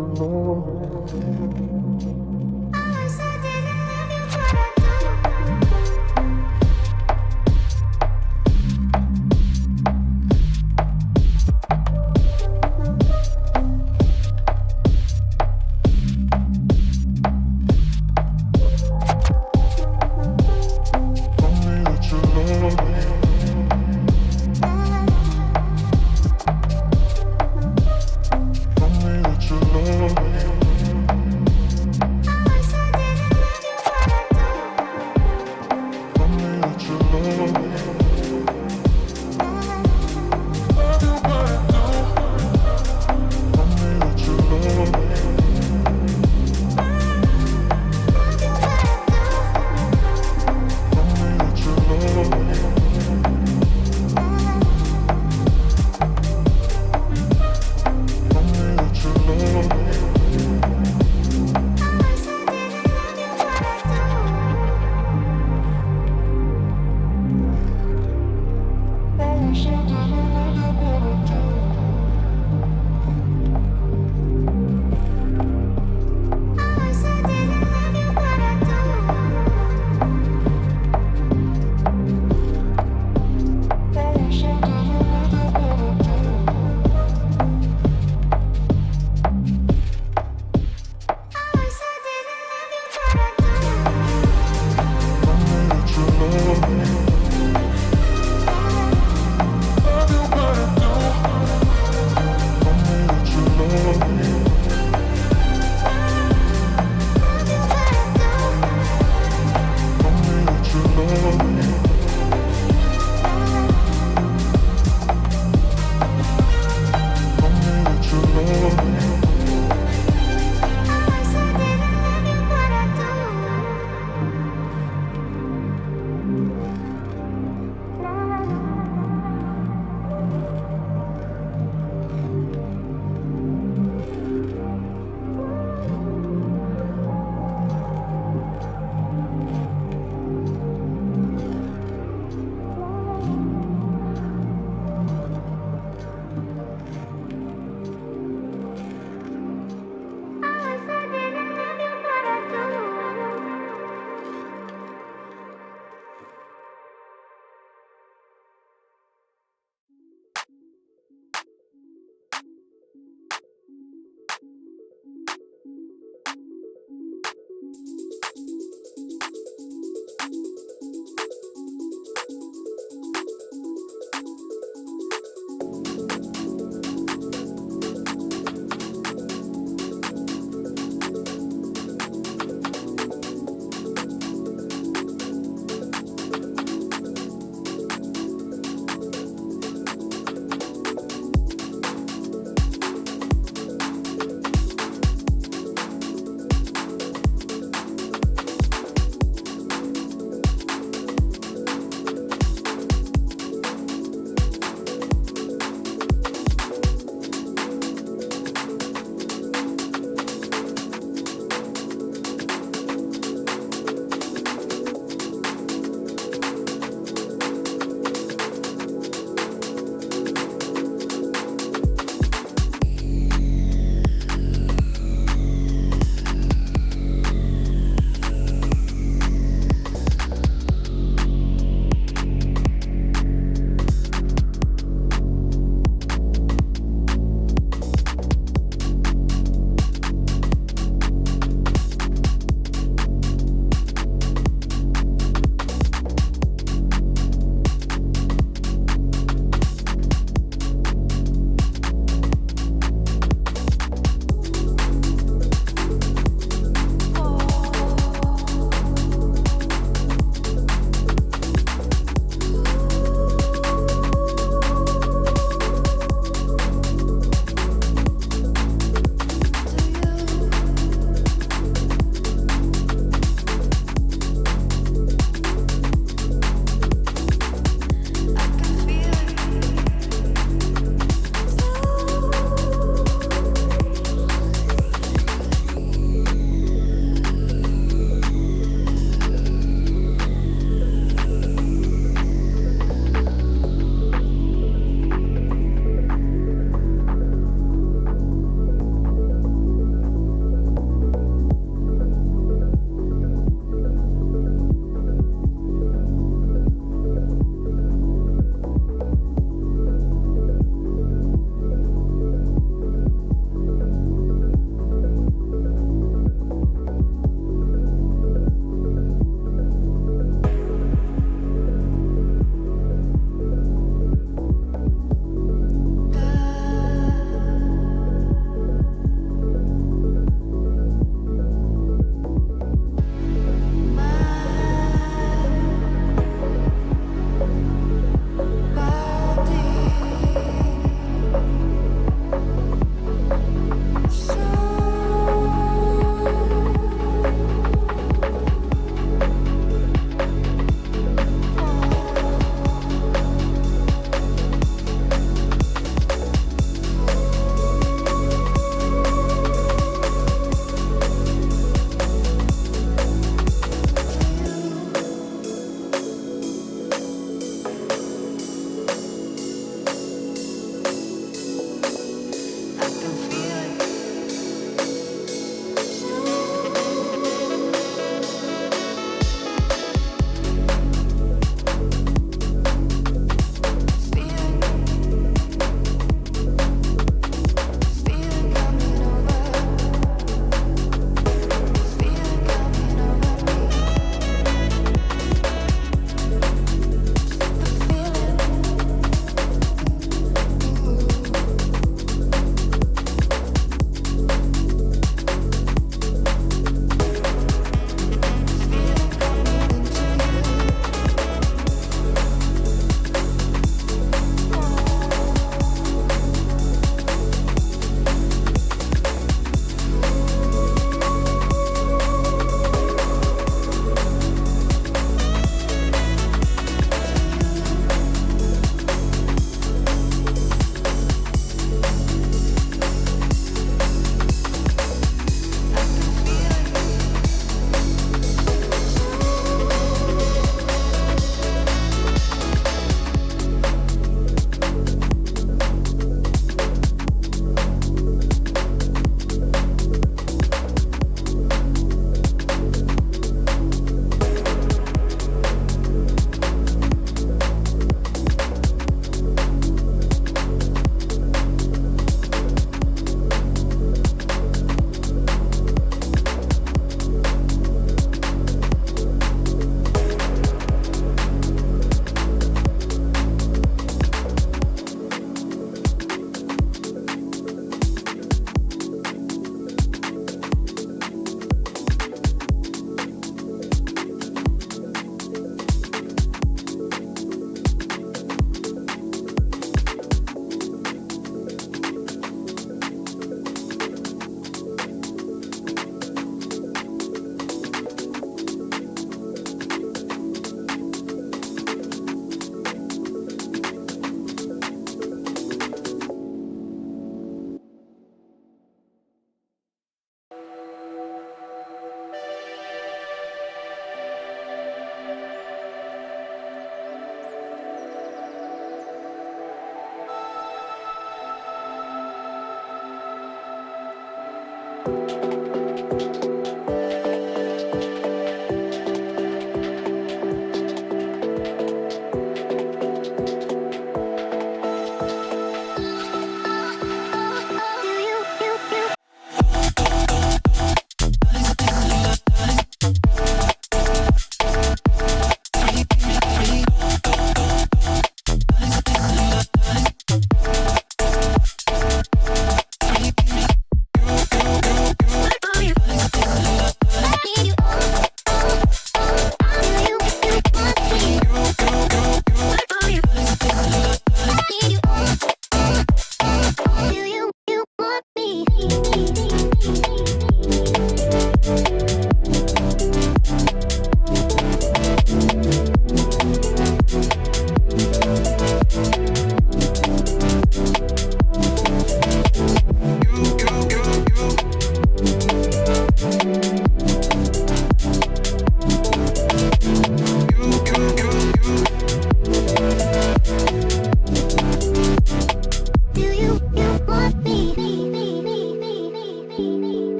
Love you gotta do.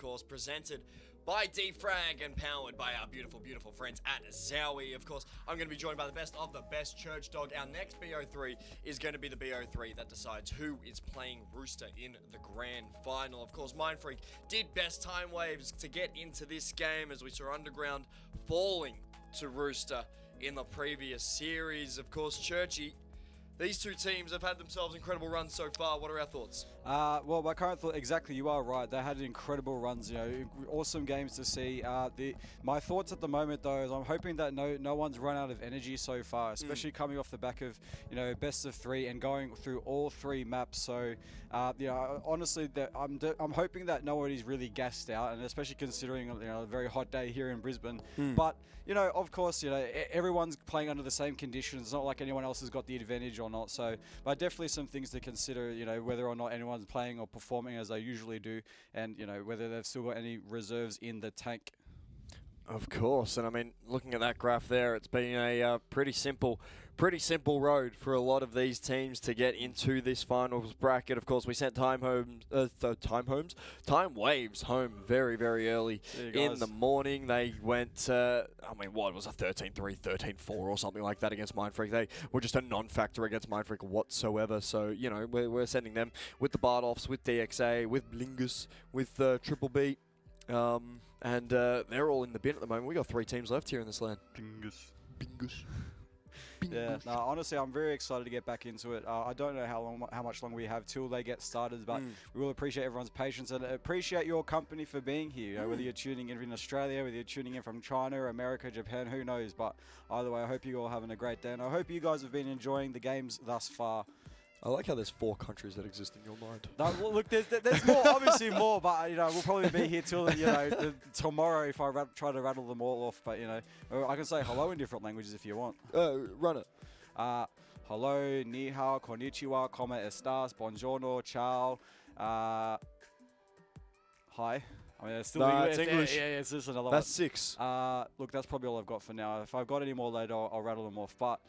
course, presented by Defrag and powered by our beautiful, beautiful friends at Zowie. Of course, I'm going to be joined by the best of the best Church Dog. Our next BO3 is going to be the BO3 that decides who is playing Rooster in the grand final. Of course, Mindfreak did best time waves to get into this game as we saw Underground falling to Rooster in the previous series. Of course, Churchy, these two teams have had themselves incredible runs so far. What are our thoughts? Well, my current thought, exactly, you are right. They had incredible runs, awesome games to see. My thoughts at the moment, though, is I'm hoping that no one's run out of energy so far, especially coming off the back of, best of 3 and going through all 3 maps. So, honestly, I'm hoping that nobody's really gassed out, and especially considering, a very hot day here in Brisbane. But, of course, everyone's playing under the same conditions. It's not like anyone else has got the advantage or not. So, but definitely some things to consider, whether or not anyone's playing or performing as they usually do, and whether they've still got any reserves in the tank. Of course, and I mean, looking at that graph there, it's been a pretty simple road for a lot of these teams to get into this finals bracket. Of course, we sent Time Waves home very, very early in the morning. They went, what was a 13-3, 13-4 or something like that against Mindfreak. They were just a non-factor against Mindfreak whatsoever. So, we're sending them with the Bardoffs, with DXA, with Blingus, with Triple Beat. And they're all in the bin at the moment. We got 3 teams left here in this LAN. Bingus. Yeah, no, honestly, I'm very excited to get back into it. I don't know how much longer we have till they get started, but we will appreciate everyone's patience and appreciate your company for being here. Whether you're tuning in Australia, whether you're tuning in from China, America, Japan, who knows? But either way, I hope you're all having a great day, and I hope you guys have been enjoying the games thus far. I like how there's 4 countries that exist in your mind. No, well, look, there's more, obviously more, but we'll probably be here till tomorrow if I try to rattle them all off. But I can say hello in different languages if you want. Run it. Hello, ni hao, konnichiwa, como estas, buongiorno, ciao. Hi. I mean, it's still it's English. Yeah, it's just another That's one. 6. Look, that's probably all I've got for now. If I've got any more later, I'll rattle them off. But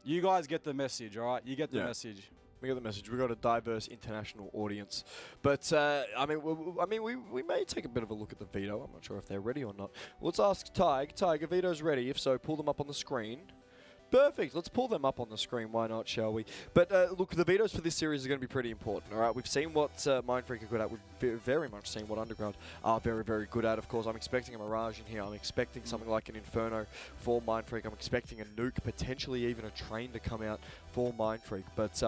you guys get the message, all right? You get the message. We got the message. We've got a diverse international audience. But, we may take a bit of a look at the veto. I'm not sure if they're ready or not. Let's ask Tig. Tig, if veto's ready. If so, pull them up on the screen. Perfect. Let's pull them up on the screen. Why not, shall we? But, look, the vetoes for this series are going to be pretty important, all right? We've seen what Mindfreak are good at. We've very much seen what Underground are very, very good at. Of course, I'm expecting a Mirage in here. I'm expecting something like an Inferno for Mindfreak. I'm expecting a nuke, potentially even a train to come out for Mindfreak. But,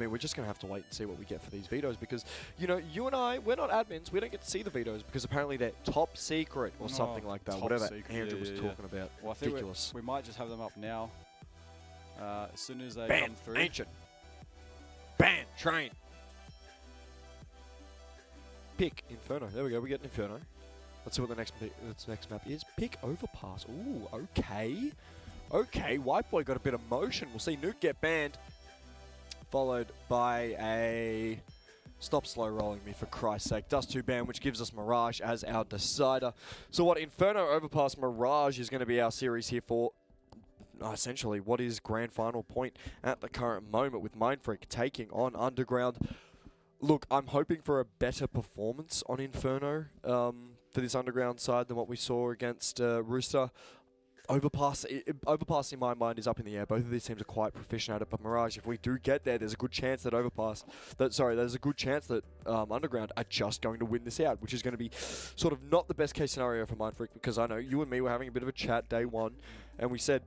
we're just going to have to wait and see what we get for these vetoes because, you and I, we're not admins. We don't get to see the vetoes because apparently they're top secret or something like that. Whatever Andrew was talking about. Well, I think ridiculous. we might just have them up now. As soon as they Ban, come through. Ancient. Ban, train. Pick Inferno. There we go. We get an Inferno. Let's see what the next map is. Pick Overpass. Ooh, okay. Okay, White Boy got a bit of motion. We'll see Nuke get banned. Followed by a stop slow rolling me for Christ's sake. Dust 2 ban, which gives us Mirage as our decider. So what Inferno Overpass Mirage is going to be our series here for essentially what is grand final point at the current moment with Mindfreak taking on Underground. Look, I'm hoping for a better performance on Inferno for this Underground side than what we saw against Rooster. Overpass in my mind is up in the air. Both of these teams are quite proficient at it, but Mirage, if we do get there, there's a good chance that Underground are just going to win this out, which is going to be sort of not the best case scenario for Mindfreak, because I know you and me were having a bit of a chat day one, and we said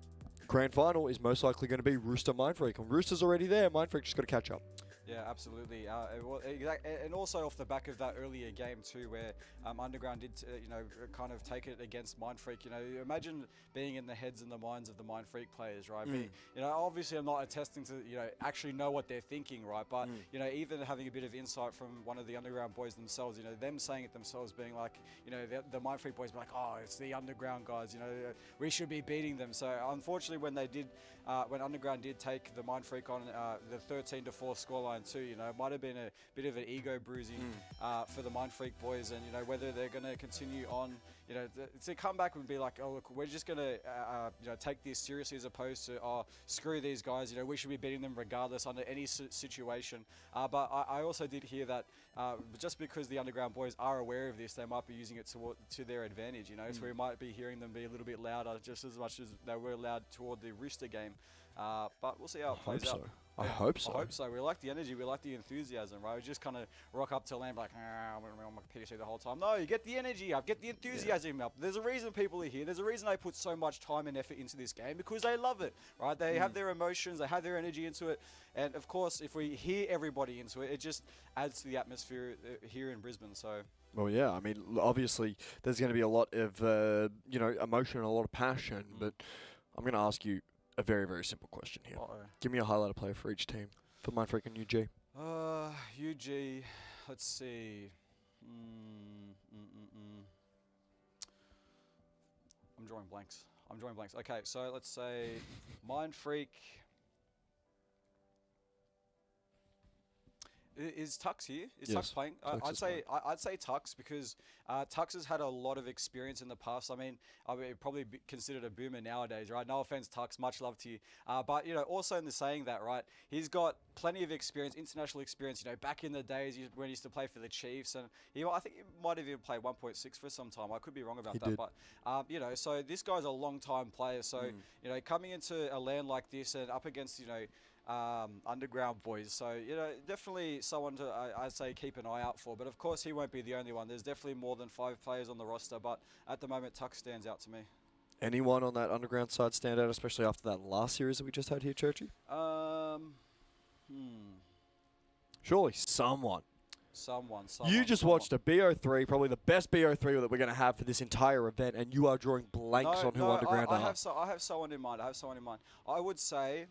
grand final is most likely going to be Rooster Mindfreak, and Rooster's already there. Mindfreak just got to catch up. Yeah, absolutely. And also off the back of that earlier game too, where Underground did, kind of take it against Mindfreak. Imagine being in the heads and the minds of the Mindfreak players, right? Obviously I'm not attesting to, actually know what they're thinking, right? But, even having a bit of insight from one of the Underground boys themselves, them saying it themselves, being like, the Mindfreak boys be like, oh, it's the Underground guys, we should be beating them. So unfortunately, when Underground did take the Mindfreak on the 13-4 scoreline too, it might have been a bit of an ego bruising for the Mindfreak boys, and whether they're going to continue on, to come back and be like, oh look, we're just gonna take this seriously as opposed to screw these guys. We should be beating them regardless under any situation. But I also did hear that just because the Underground boys are aware of this, they might be using it to their advantage. So we might be hearing them be a little bit louder, just as much as they were loud toward the Rooster game. But we'll see how it plays out. I hope so. I hope so. We like the energy. We like the enthusiasm, right? We just kind of rock up to LAN like, I'm on my PC the whole time. No, you get the energy up. Get the enthusiasm up. There's a reason people are here. There's a reason they put so much time and effort into this game because they love it, right? They have their emotions. They have their energy into it. And, of course, if we hear everybody into it, it just adds to the atmosphere here in Brisbane. So. Well, yeah. I mean, obviously, there's going to be a lot of, emotion and a lot of passion. But I'm going to ask you a very, very simple question here. Give me a highlighter player for each team. For Mindfreak and UG. UG, let's see. I'm drawing blanks. Okay, so let's say Mindfreak. Is Tux here? Is Tux playing? I'd say Tux because Tux has had a lot of experience in the past. I mean, probably considered a boomer nowadays, right? No offense, Tux. Much love to you. But also in the saying that, right? He's got plenty of experience, international experience. Back in the days when he used to play for the Chiefs, and I think he might have even played 1.6 for some time. I could be wrong about that, but so this guy's a long time player. So coming into a LAN like this and up against Underground boys. So, definitely someone to, I'd say, keep an eye out for. But, of course, he won't be the only one. There's definitely more than 5 players on the roster. But at the moment, Tuck stands out to me. Anyone on that Underground side stand out, especially after that last series that we just had here, Churchy? Surely someone. Someone. You just watched a BO3, probably the best BO3 that we're going to have for this entire event, and you are drawing blanks on who Underground are. I have someone in mind. I would say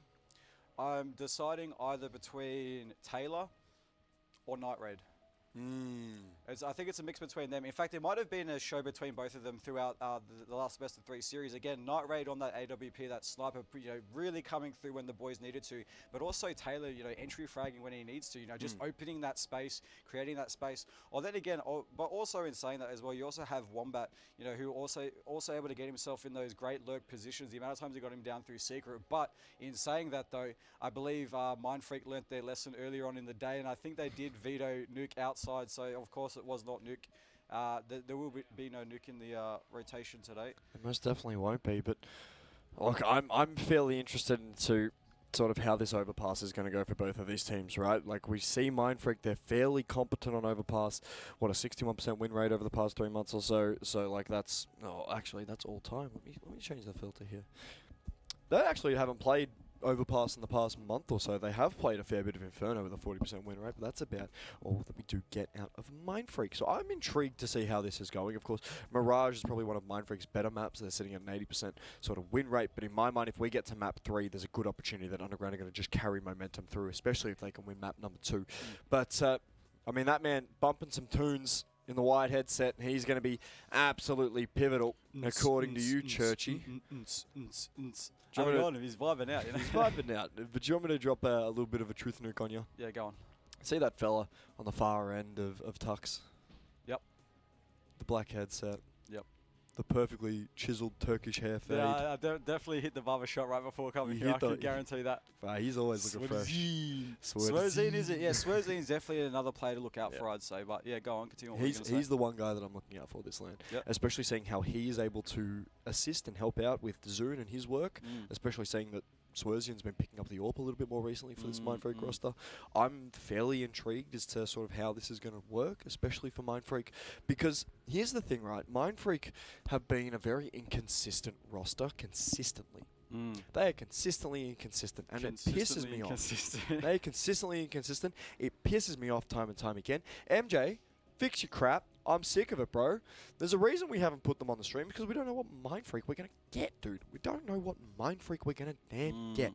I'm deciding either between Taylor or Night Raid. I think it's a mix between them. In fact, it might have been a show between both of them throughout the last best of 3 series. Again, Night Raid on that AWP, that sniper, really coming through when the boys needed to. But also Taylor, entry fragging when he needs to. Just opening that space, creating that space. Or then again, but also in saying that as well, you also have Wombat, who also able to get himself in those great lurk positions. The amount of times he got him down through secret. But in saying that though, I believe Mindfreak learnt their lesson earlier on in the day, and I think they did veto Nuke outside. So of course it was not Nuke. There will be no Nuke in the rotation today. It most definitely won't be, but look, I'm fairly interested into sort of how this overpass is going to go for both of these teams, right? Like we see Mindfreak, they're fairly competent on overpass. What, a 61% win rate over the past 3 months or so. So like that's all time. Let me change the filter here. They actually haven't played overpass in the past month or so. They have played a fair bit of Inferno with a 40% win rate, but that's about all that we do get out of Mindfreak. So I'm intrigued to see how this is going. Of course, Mirage is probably one of Mindfreak's better maps. They're sitting at an 80% sort of win rate, but in my mind, if we get to map 3, there's a good opportunity that Underground are going to just carry momentum through, especially if they can win map number 2. But, I mean, that man bumping some tunes in the white headset, he's going to be absolutely pivotal, according to you, Churchy. He's vibing out. He's vibing out. But do you want me to drop a little bit of a truth nuke on you? Yeah, go on. See that fella on the far end of Tux? Yep. The black headset. Yep. The perfectly chiseled Turkish hair fade. Yeah, I definitely hit the barber shot right before coming here. I can guarantee that. He's always looking fresh. Swerzine, is it? Yeah, Swerzine's definitely another player to look out for, I'd say. But yeah, go on, continue. He's the one guy that I'm looking out for this LAN. Yep. Especially seeing how he is able to assist and help out with Zune and his work. Especially seeing that Swerzian's been picking up the AWP a little bit more recently for this Mindfreak roster. I'm fairly intrigued as to sort of how this is going to work, especially for Mindfreak. Because here's the thing, right? Mindfreak have been a very inconsistent roster consistently. They are consistently inconsistent, and it pisses me off. They are consistently inconsistent. It pisses me off time and time again. MJ, fix your crap. I'm sick of it, bro. There's a reason we haven't put them on the stream, because we don't know what Mindfreak we're going to get, dude. We don't know what Mindfreak we're going to damn get.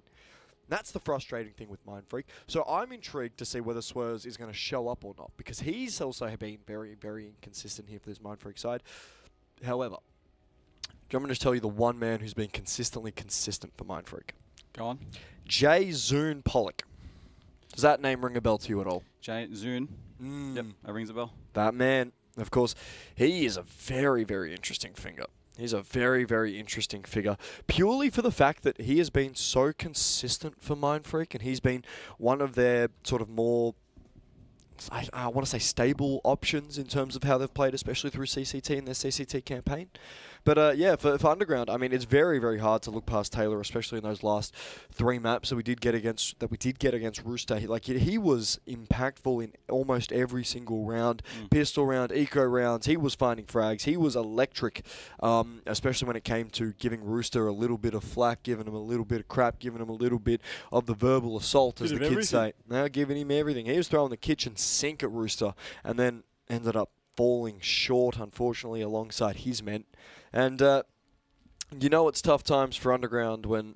That's the frustrating thing with Mindfreak. So I'm intrigued to see whether Swerz is going to show up or not, because he's also been very, very inconsistent here for this Mindfreak side. However, do you want me to tell you the one man who's been consistently consistent for Mindfreak? Go on. Jay Zune Pollock. Does that name ring a bell to you at all? Jay Zune. Yep, that rings a bell. That man, Of course, he is a very, very interesting figure. He's a very, very interesting figure, purely for the fact that he has been so consistent for Mindfreak, and he's been one of their sort of more, I want to say, stable options in terms of how they've played, especially through CCT and their CCT campaign. But yeah, for Underground, I mean, it's very, very hard to look past Taylor, especially in those last 3 maps that we did get against Rooster. He was impactful in almost every single round, pistol round, eco rounds. He was finding frags. He was electric, especially when it came to giving Rooster a little bit of flack, giving him a little bit of crap, giving him a little bit of the verbal assault, as the kids say. Now giving him everything. He was throwing the kitchen sink at Rooster, and then ended up falling short, unfortunately, alongside his men. And you know it's tough times for Underground when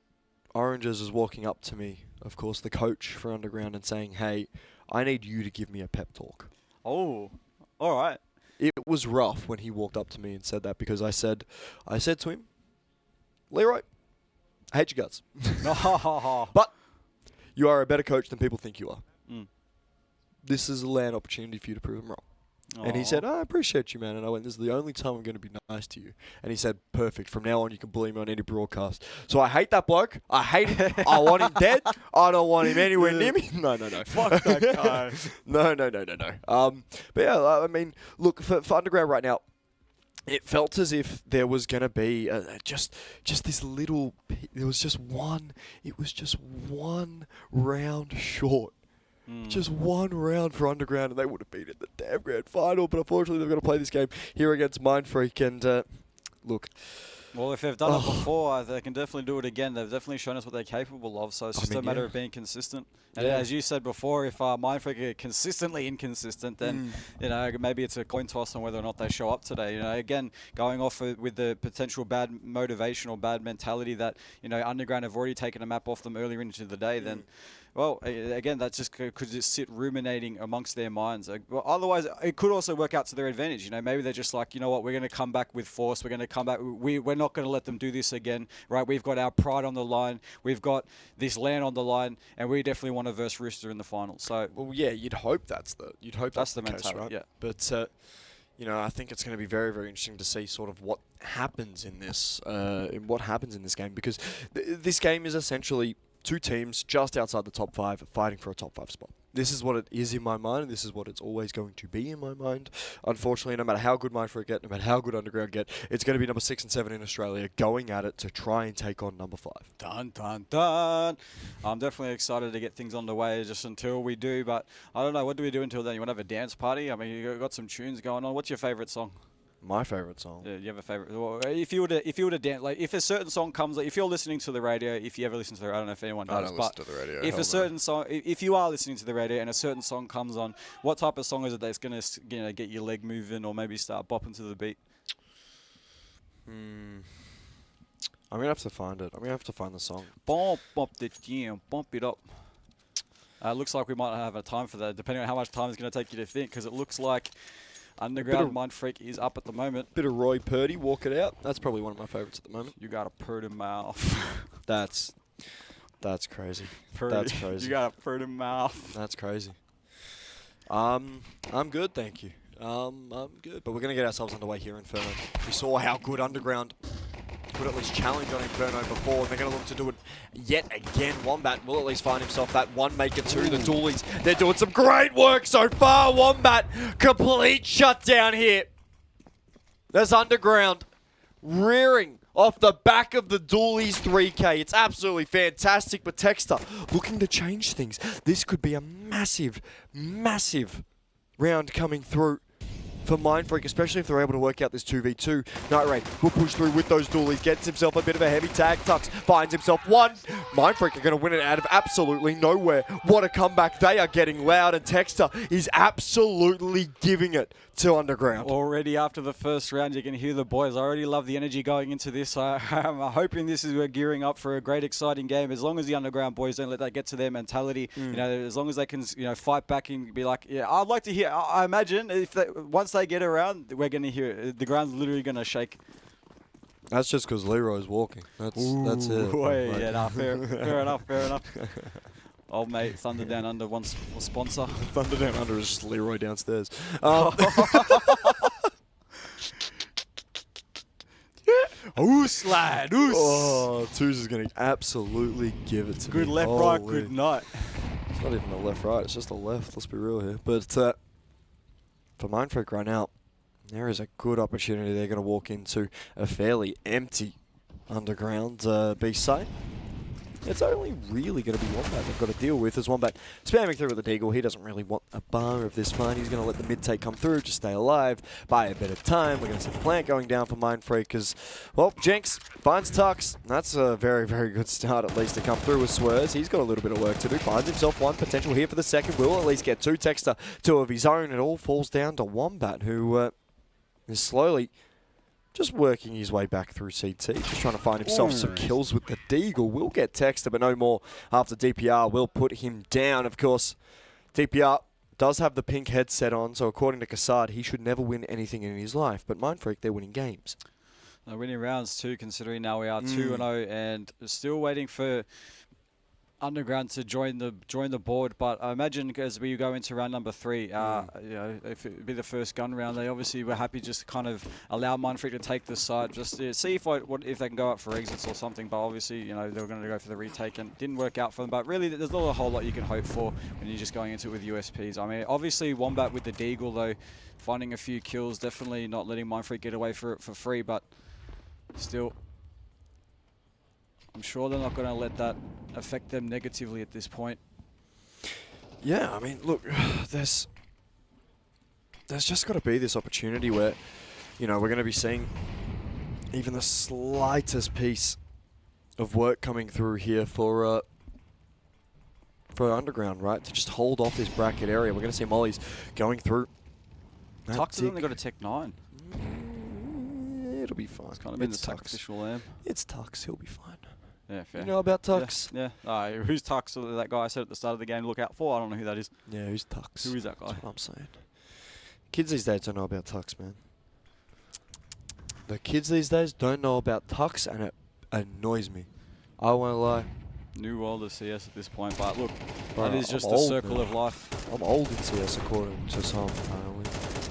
Oranges is walking up to me, of course, the coach for Underground, and saying, hey, I need you to give me a pep talk. Oh, all right. It was rough when he walked up to me and said that, because I said to him, Leroy, I hate your guts. But you are a better coach than people think you are. This is a LAN opportunity for you to prove them wrong. And he said, I appreciate you, man. And I went, this is the only time I'm going to be nice to you. And he said, perfect. From now on, you can bully me on any broadcast. So I hate that bloke. I hate him. I want him dead. I don't want him anywhere near me. No. Fuck that guy. No. But yeah, I mean, look, for Underground right now, it felt as if there was going to be just this little, it was just one round short. Just one round for Underground, and they would have been in the damn grand final. But unfortunately, they've got to play this game here against Mindfreak. And look, well, if they've done it before, they can definitely do it again. They've definitely shown us what they're capable of. So it's just a matter of being consistent. And as you said before, if Mindfreak are consistently inconsistent, then you know, maybe it's a coin toss on whether or not they show up today. You know, again, going off with the potential bad motivation or bad mentality that, you know, Underground have already taken a map off them earlier into the day, then. Well, again, that just could just sit ruminating amongst their minds. Well, otherwise, it could also work out to their advantage. You know, maybe they're just like, you know what, we're going to come back with force. We're going to come back. We're not going to let them do this again, right? We've got our pride on the line. We've got this LAN on the line, and we definitely want to verse Rooster in the final. So, well, yeah, you'd hope that's the mentality, case, right? Yeah. But you know, I think it's going to be very, very interesting to see sort of what happens in this, game, because this game is essentially 2 teams just outside the top 5 fighting for a top 5 spot. This is what it is in my mind, and this is what it's always going to be in my mind. Unfortunately, no matter how good Mindfreak get, no matter how good Underground get, it's going to be number 6 and 7 in Australia going at it to try and take on number 5. Dun, dun, dun. I'm definitely excited to get things underway just until we do, but I don't know, what do we do until then? You want to have a dance party? I mean, you've got some tunes going on. What's your favourite song? My favourite song. Yeah, you have a favourite? Well, if you were to dance, like if a certain song comes, like if you're listening to the radio, if you ever listen to the radio, I don't know if anyone does, I don't listen to the radio. If a certain song, if you are listening to the radio and a certain song comes on, what type of song is it that's going to, you know, get your leg moving or maybe start bopping to the beat? I'm going to have to find it. I'm going to have to find the song. Bump up the jam, bump it up. Looks like we might have a time for that, depending on how much time it's going to take you to think, because it looks like Underground Mindfreak is up at the moment. Bit of Roy Purdy, walk it out. That's probably one of my favourites at the moment. You got a purty mouth. That's crazy. Purdy. That's crazy. You got a purty mouth. That's crazy. I'm good, thank you. I'm good. But we're going to get ourselves underway here in Inferno. We saw how good Underground could at least challenge on Inferno before, and they're going to look to do it yet again. Wombat will at least find himself that one, make it 2. The Doolies, they're doing some great work so far. Wombat, complete shutdown here. There's Underground rearing off the back of the Doolies 3K. It's absolutely fantastic, but Texter looking to change things. This could be a massive, massive round coming through for Mindfreak, especially if they're able to work out this 2v2. Night Raid will push through with those Doolies, gets himself a bit of a heavy tag, Tux finds himself 1. Mindfreak are going to win it out of absolutely nowhere. What a comeback. They are getting loud, and Texter is absolutely giving it to Underground. Already after the first round, you can hear the boys. I already love the energy going into this. I'm hoping we're gearing up for a great, exciting game. As long as the Underground boys don't let that get to their mentality, you know, as long as they can, you know, fight back and be like, yeah, I'd like to hear. I imagine if once they get around, we're going to hear it. The ground's literally going to shake. That's just because Leroy's walking. That's it. Boy, yeah, nah, fair enough. Old mate, Thunder Down Under, one sponsor. Thunder Down Under is just Leroy downstairs. Oos, lad, oos. Oh, Twos is going to absolutely give it to Good me. left, right, Holy. good night. It's not even a left-right, it's just a left. Let's be real here. But for Mindfreak right now, there is a good opportunity. They're going to walk into a fairly empty underground beast site. It's only really going to be Wombat they've got to deal with. As Wombat spamming through with the Deagle, he doesn't really want a bar of this fight. He's going to let the mid-take come through, just stay alive, buy a bit of time. We're going to see the plant going down for Mindfreak as, well, Jinx finds Tux. That's a very, very good start at least to come through with Swerves. He's got a little bit of work to do. Finds himself one potential here for the second. Will at least get two. Texter, two of his own. It all falls down to Wombat, who is slowly just working his way back through CT, just trying to find himself some kills with the Deagle. Will get Texter, but no more after DPR will put him down. Of course, DPR does have the pink headset on, so according to Kassad, he should never win anything in his life. But Mindfreak, they're winning games. They're winning rounds too, considering now we are 2-0 and still waiting for Underground to join the board, but I imagine as we go into round number 3, you know, if it be the first gun round, they obviously were happy just to kind of allow Mindfreak to take the side, just to see if they can go up for exits or something. But obviously, you know, they were going to go for the retake and didn't work out for them. But really, there's not a whole lot you can hope for when you're just going into it with USPs. I mean, obviously Wombat with the Deagle though, finding a few kills, definitely not letting Mindfreak get away for free, but still, I'm sure they're not going to let that affect them negatively at this point. Yeah, I mean, look, there's just got to be this opportunity where, you know, we're going to be seeing even the slightest piece of work coming through here for Underground, right? To just hold off this bracket area. We're going to see Molly's going through. Tux has only got a Tech 9. It'll be fine. It's kind of been the sacrificial lamb. It's Tux. He'll be fine. Yeah, fair. You know about Tux? Yeah. Who's Tux? That guy I said at the start of the game to look out for? I don't know who that is. Yeah, who's Tux? Who is that guy? That's what I'm saying. Kids these days don't know about Tux, man. The kids these days don't know about Tux, and it annoys me. I won't lie. New world of CS at this point, but look, Bro, that is just I'm the old, circle man. of life. I'm old in CS according to some, apparently.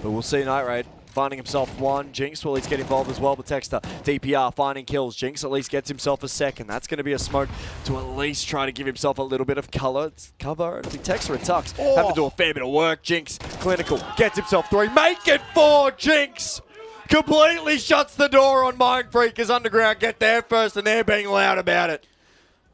But we'll see Night Raid finding himself one. Jinx will at least get involved as well, but Texter, DPR finding kills. Jinx at least gets himself a second. That's going to be a smoke to at least try to give himself a little bit of cover. It'll be Texter and Tux. Have to do a fair bit of work. Jinx, clinical, gets himself 3. Make it 4, Jinx! Completely shuts the door on Mindfreak as Underground get there first, and they're being loud about it.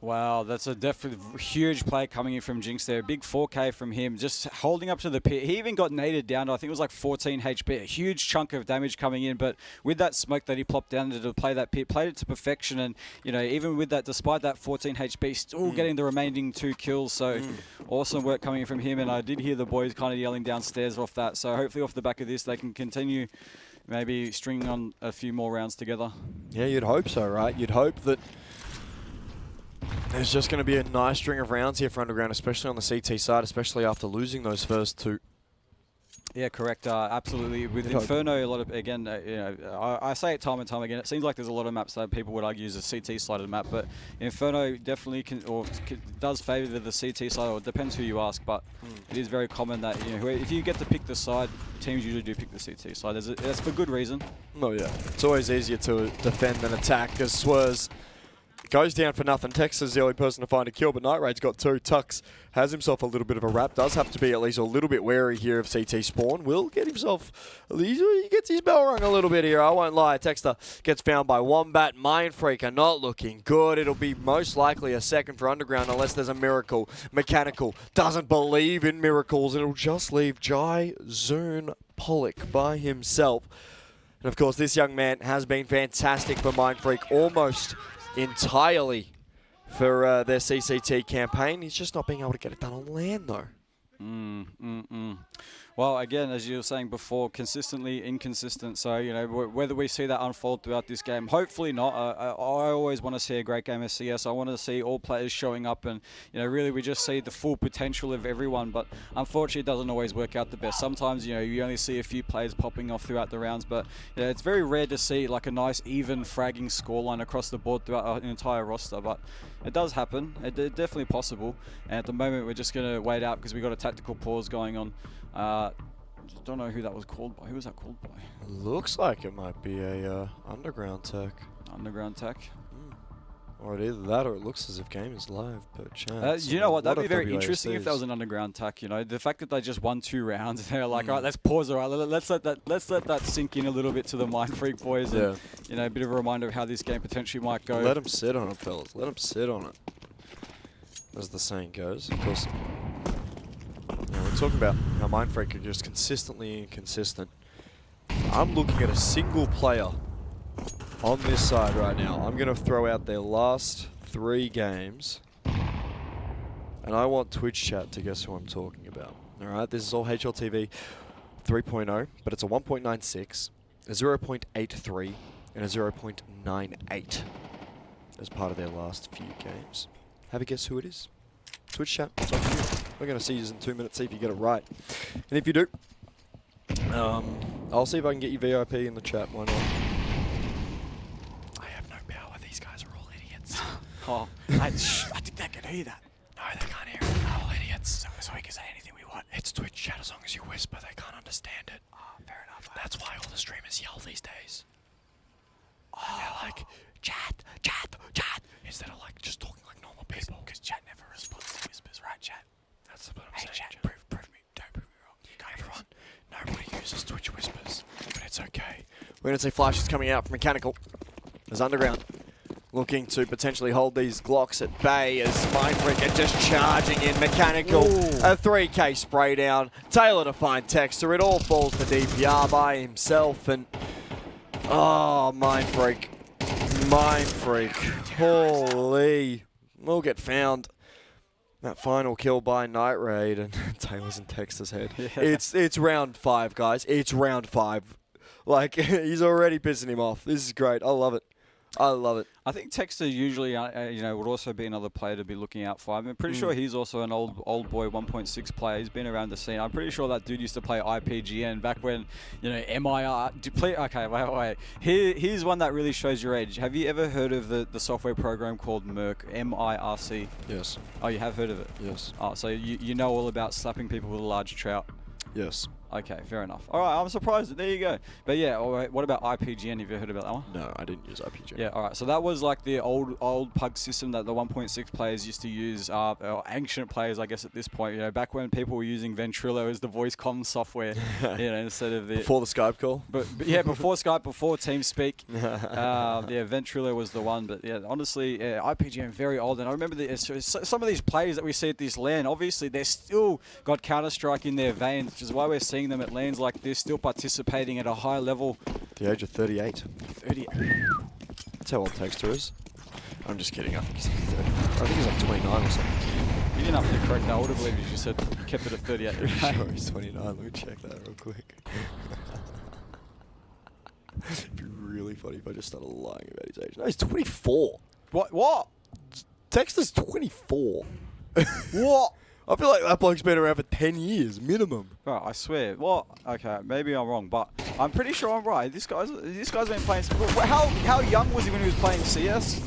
Wow, that's a definitely huge play coming in from Jinx there. Big 4K from him, just holding up to the pit. He even got naded down to, I think it was like 14 HP. A huge chunk of damage coming in, but with that smoke that he plopped down to play that pit, played it to perfection. And, you know, even with that, despite that 14 HP, still getting the remaining 2 kills. So awesome work coming in from him. And I did hear the boys kind of yelling downstairs off that. So hopefully off the back of this, they can continue maybe stringing on a few more rounds together. Yeah, you'd hope so, right? You'd hope that there's just going to be a nice string of rounds here for Underground, especially on the CT side, especially after losing those first 2. Yeah, correct. Absolutely. With Inferno, a lot of, again, you know, I say it time and time again, it seems like there's a lot of maps that people would argue is a CT slotted map, but Inferno definitely does favour the CT side, or it depends who you ask, but it is very common that, you know, if you get to pick the side, teams usually do pick the CT side. That's for good reason. Oh, yeah. It's always easier to defend than attack, as Swerves goes down for nothing. Tex is the only person to find a kill, but Night Raid's got 2. Tux has himself a little bit of a wrap. Does have to be at least a little bit wary here of CT spawn. Will get himself, he gets his bell rung a little bit here, I won't lie. Texter gets found by Wombat. Mindfreak are not looking good. It'll be most likely a second for Underground unless there's a miracle. Mechanical doesn't believe in miracles. It'll just leave Jai Zune Pollock by himself. And of course, this young man has been fantastic for Mindfreak almost entirely for their CCT campaign. He's just not being able to get it done on LAN though. Well, again, as you were saying before, consistently inconsistent. So, you know, whether we see that unfold throughout this game, hopefully not. I always want to see a great game of CS. I want to see all players showing up and, you know, really we just see the full potential of everyone. But unfortunately, it doesn't always work out the best. Sometimes, you know, you only see a few players popping off throughout the rounds. But, you know, it's very rare to see like a nice, even fragging scoreline across the board throughout an entire roster. But it does happen. It's definitely possible. And at the moment, we're just going to wait out because we've got a tactical pause going on. Don't know who that was called by. Who was that called by? Looks like it might be a Underground tech. Underground tech. Or either that or it looks as if game is live per chance. You know what? That'd be a very interesting if that WASD was an underground tack. You know, the fact that they just won 2 rounds, they're like, all right, let's pause. All right, let's let that sink in a little bit to the Mind Freak boys. And, you know, a bit of a reminder of how this game potentially might go. Let them sit on it, fellas. Let them sit on it. As the saying goes, of course. Now we're talking about how Mind Freak are just consistently inconsistent. I'm looking at a single player on this side right now. I'm going to throw out their last 3 games. And I want Twitch chat to guess who I'm talking about. Alright, this is all HLTV 3.0, but it's a 1.96, a 0.83, and a 0.98 as part of their last few games. Have a guess who it is? Twitch chat, it's on you. We're going to see you in 2 minutes, see if you get it right. And if you do, I'll see if I can get you VIP in the chat, why not? I have no power, these guys are all idiots. Oh, I think they can hear that. No, they can't hear it, they're all idiots. So we can say anything we want. It's Twitch chat, as long as you whisper, they can't understand it. Oh, fair enough. That's why all the streamers yell these days. Oh. They're like, chat, chat, chat, instead of like just talking like normal people. Because chat never responds to whispers, right, chat? That's what I'm Hey, saying. chat, prove me. Don't prove me wrong. Everyone, nobody uses Twitch whispers, but it's okay. We're going to see flashes coming out from Mechanical. There's Underground looking to potentially hold these Glocks at bay as Mind Freak are just charging in. Mechanical, a 3k spray down. Taylor to find Texter. It all falls to DPR by himself. And, oh, Mind Freak. Mind Freak. Holy. We'll get found. That final kill by Night Raid and Taylor's in Texter's head. Yeah. It's round 5, guys. It's round 5. Like, he's already pissing him off. This is great. I love it. I love it. I think Texter usually, you know, would also be another player to be looking out for. I'm pretty sure he's also an old boy 1.6 player. He's been around the scene. I'm pretty sure that dude used to play IPGN back when, you know, MIR. Okay, wait. Here's one that really shows your age. Have you ever heard of the software program called Merc? MIRC? Yes. Oh, you have heard of it? Yes. Oh, so you know all about slapping people with a large trout? Yes. Okay, fair enough. All right, I'm surprised. There you go. But yeah, all right, what about IPGN? Have you heard about that one? No, I didn't use IPG. Yeah, all right. So that was like the old pug system that the 1.6 players used to use, or ancient players, I guess, at this point. You know, back when people were using Ventrilo as the voice comm software, you know, instead of the Before the Skype call. But yeah, before Skype, before TeamSpeak, yeah, Ventrilo was the one. But yeah, honestly, IPGN very old, and I remember some of these players that we see at this LAN. Obviously, they're still got Counter-Strike in their veins, which is why we're seeing them at LANs like this, still participating at a high level. The age of 38. 38. That's how old Texter is. I'm just kidding. I think he's like 30. I think he's like 29 or something. You didn't have to correct that. I would have believed you just said kept it at 38. Sure, he's 29. Let me check that real quick. It'd be really funny if I just started lying about his age. No, he's 24. What? Texter's 24. What? I feel like that bloke's been around for 10 years, minimum. Bro, I swear. What? Okay, maybe I'm wrong, but I'm pretty sure I'm right. This guy's been playing. How young was he when he was playing CS?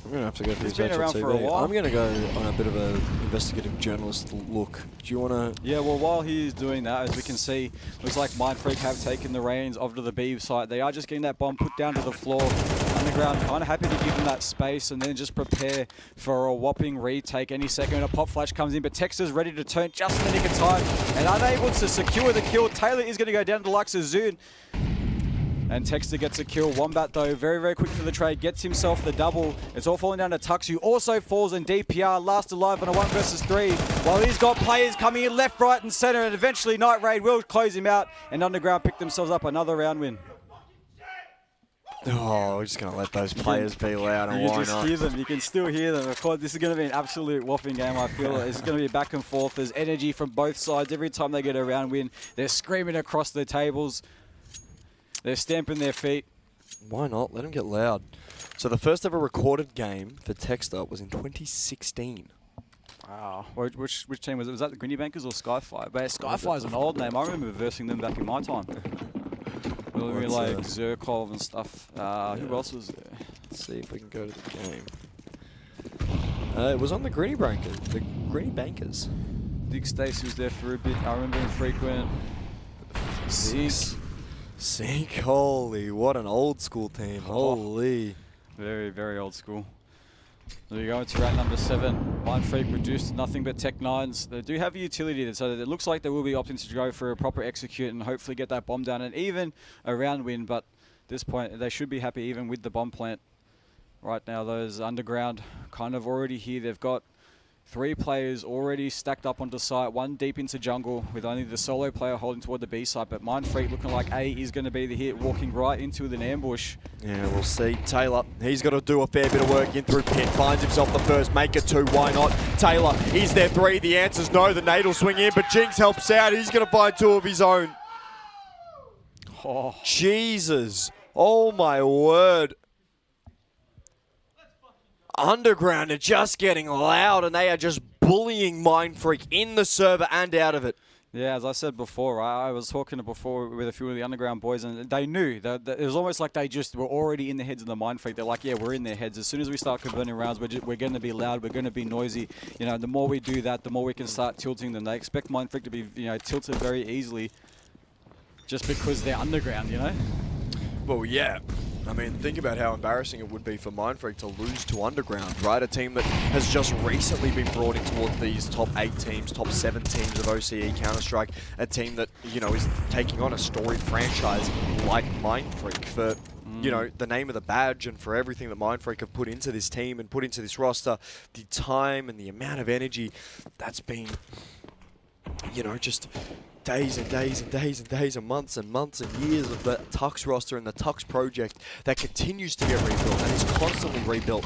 I'm going to have to go for He's his been around HLTV. for a while. I'm going to go on a bit of an investigative journalist look. Do you want to... Yeah, well, while he's doing that, as we can see, looks like Mind Freak have taken the reins over to the B site. They are just getting that bomb put down to the floor. Underground, kind of happy to give him that space and then just prepare for a whopping retake any second. A pop flash comes in, but Texter's ready to turn just in the nick of time and unable to secure the kill. Taylor is going to go down to the likes of Zune. And Texter gets a kill. Wombat, though, very, very quick for the trade. Gets himself the double. It's all falling down to Tux, who also falls in DPR. Last alive on a 1 versus 3. While he's got players coming in left, right, and center. And eventually, Night Raid will close him out. And Underground pick themselves up another round win. Oh, we're just going to let those players be loud, and You why can just not? hear them. You can still hear them. Of course, this is going to be an absolute whopping game, I feel. It's going to be back and forth. There's energy from both sides. Every time they get a round win, they're screaming across the tables. They're stamping their feet. Why not? Let them get loud. So the first ever recorded game for Texter was in 2016. Wow. Which team was it? Was that the Grindy Bankers or Skyfly? But Skyfly's an old name. I remember versing them back in my time. Really like Zerkov and stuff. Who else was there? Let's see if we can go to the game. It was on the Grinny Bankers. The Grinny Bankers. Dick Stacey was there for a bit. I remember him frequent. Six. Sink, holy, what an old school team, holy. Very, very old school. There you go, it's round number 7. Mind Freak reduced to nothing but Tech 9s. They do have a utility, so it looks like they will be opting to go for a proper execute and hopefully get that bomb down and even a round win, but at this point they should be happy even with the bomb plant. Right now those underground kind of already here. They've got 3 players already stacked up onto site, 1 deep into jungle with only the solo player holding toward the B side, but Mind Freak looking like A is going to be the hit, walking right into an ambush. Yeah, we'll see. Taylor, he's got to do a fair bit of work in through pit, finds himself the first, make it 2, why not? Taylor, is there 3? The answer's no, the nade will swing in, but Jinx helps out, he's going to find 2 of his own. Oh. Jesus, oh my word. Underground are just getting loud and they are just bullying Mind Freak in the server and out of it. Yeah, as I said before, I was talking before with a few of the underground boys, and they knew that it was almost like they just were already in the heads of the Mind Freak. They're like, yeah, we're in their heads. As soon as we start converting rounds, we're going to be loud, we're going to be noisy. You know, the more we do that, the more we can start tilting them. They expect Mind Freak to be, you know, tilted very easily, just because they're underground. You know. Well, yeah. I mean, think about how embarrassing it would be for Mind Freak to lose to Underground, right? A team that has just recently been brought in towards these top 8 teams, top 7 teams of OCE Counter-Strike. A team that, you know, is taking on a storied franchise like Mind Freak for, you know, the name of the badge and for everything that Mind Freak have put into this team and put into this roster. The time and the amount of energy that's been, you know, just days and days and days and days and months and years of the Tux roster and the Tux project that continues to get rebuilt and is constantly rebuilt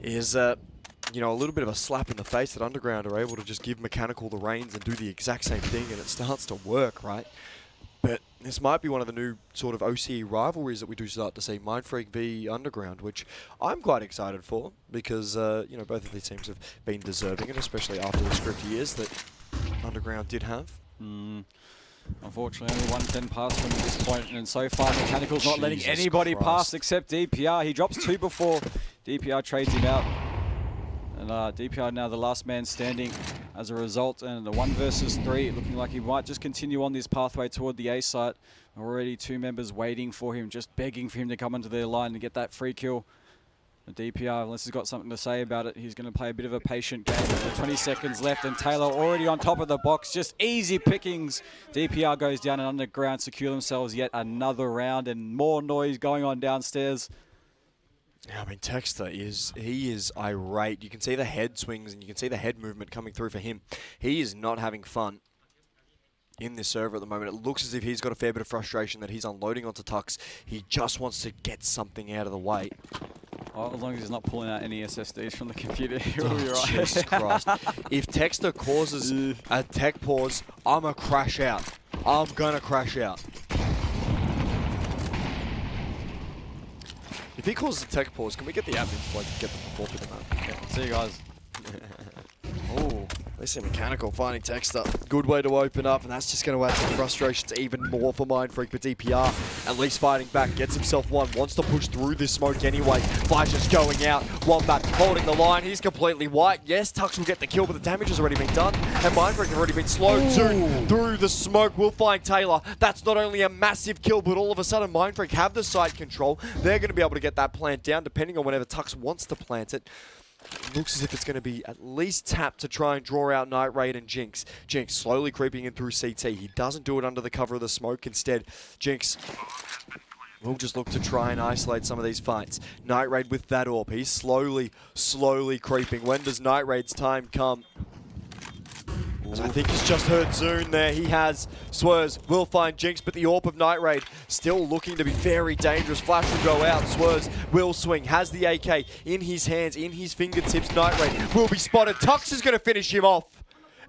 is, you know, a little bit of a slap in the face that Underground are able to just give Mechanical the reins and do the exact same thing and it starts to work, right? But this might be one of the new sort of OCE rivalries that we do start to see, Mind Freak v Underground, which I'm quite excited for because, you know, both of these teams have been deserving, and especially after the script years that Underground did have. Unfortunately, only 110 past from this point, and so far Mechanical's not letting Jesus anybody Christ. pass except DPR. He drops 2 before DPR trades him out, and DPR now the last man standing as a result, and the 1 versus 3, looking like he might just continue on this pathway toward the A site. Already 2 members waiting for him, just begging for him to come into their line and get that free kill. The DPR, unless he's got something to say about it, he's going to play a bit of a patient game. There's 20 seconds left, and Taylor already on top of the box. Just easy pickings. DPR goes down and Underground secure themselves yet another round, and more noise going on downstairs. Yeah, I mean, Texter he is irate. You can see the head swings and you can see the head movement coming through for him. He is not having fun in this server at the moment. It looks as if he's got a fair bit of frustration that he's unloading onto Tux. He just wants to get something out of the way. Well, as long as he's not pulling out any SSDs from the computer, he'll be right. Jesus Christ. If Texter causes a tech pause, I'm going to crash out. I'm going to crash out. If he causes a tech pause, can we get the admins to, like, get them before people know? Yeah, see you guys. Oh, listen, Mechanical finding Texter. Good way to open up, and that's just going to add some frustrations even more for Mind Freak. But DPR, at least fighting back, gets himself 1, wants to push through this smoke anyway. Flash is going out. Wombat holding the line. He's completely white. Yes, Tux will get the kill, but the damage has already been done. And Mind Freak have already been slowed through the smoke. We'll find Taylor. That's not only a massive kill, but all of a sudden Mind Freak have the site control. They're going to be able to get that plant down, depending on whenever Tux wants to plant it. Looks as if it's going to be at least tapped to try and draw out Night Raid and Jinx. Jinx slowly creeping in through CT. He doesn't do it under the cover of the smoke. Instead, Jinx will just look to try and isolate some of these fights. Night Raid with that AWP. He's slowly creeping. When does Night Raid's time come? I think he's just heard Zune there. He has. Swerz will find Jinx, but the AWP of Night Raid still looking to be very dangerous. Flash will go out. Swerz will swing. Has the AK in his hands, in his fingertips. Night Raid will be spotted. Tux is going to finish him off.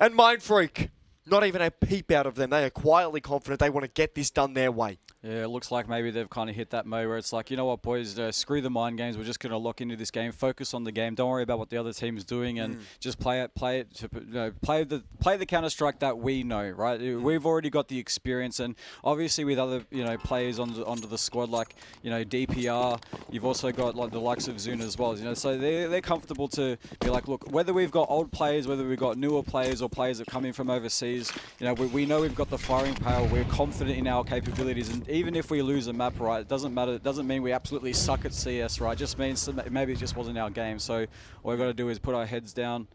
And Mind Freak, not even a peep out of them. They are quietly confident they want to get this done their way. Yeah, it looks like maybe they've kind of hit that mode where it's like, you know what, boys, screw the mind games. We're just going to lock into this game, focus on the game. Don't worry about what the other team's doing, and just play it to, you know, play the Counter-Strike that we know, right? We've already got the experience, and obviously with other, you know, players onto the squad like, you know, DPR, you've also got like the likes of Zune as well, you know. So they're comfortable to be like, look, whether we've got old players, whether we've got newer players or players that come in from overseas, is, you know, we know we've got the firing power. We're confident in our capabilities, and even if we lose a map, right, it doesn't matter. It doesn't mean we absolutely suck at CS, right? It just means that maybe it just wasn't our game. So all we've got to do is put our heads down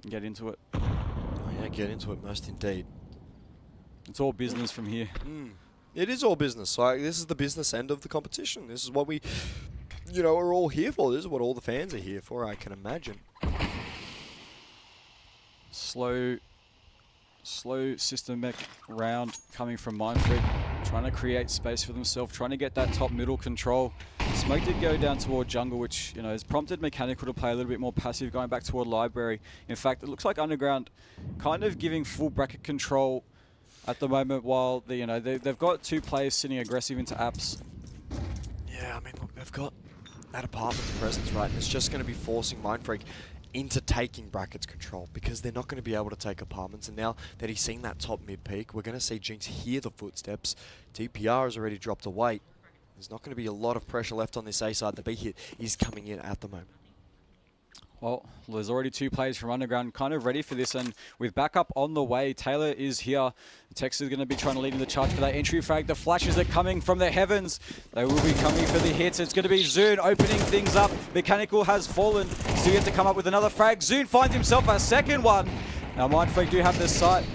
and get into it. Oh, yeah, get into it, most indeed. It's all business from here. It is all business. Like, this is the business end of the competition. This is what we, you know, are all here for. This is what all the fans are here for, I can imagine. Slow systemic round coming from Mindfreak, trying to create space for themselves, trying to get that top middle control. Smoke did go down toward jungle, which, you know, has prompted Mechanical to play a little bit more passive, going back toward library. In fact, it looks like Underground kind of giving full bracket control at the moment, while they've got 2 players sitting aggressive into apps. Yeah, I mean, look, they've got that apartment presence, right? And it's just going to be forcing Mindfreak into taking brackets control, because they're not going to be able to take apartments. And now that he's seen that top mid peak, we're going to see Jinx hear the footsteps. DPR has already dropped a weight. There's not going to be a lot of pressure left on this A side. The B hit is coming in at the moment. Well, there's already 2 players from Underground kind of ready for this, and with backup on the way, Taylor is here. Tex is going to be trying to lead in the charge for that entry frag. The flashes are coming from the heavens. They will be coming for the hits. It's going to be Zune opening things up. Mechanical has fallen. Still yet to come up with another frag. Zune finds himself a second one. Now Mindfreak do have this sight.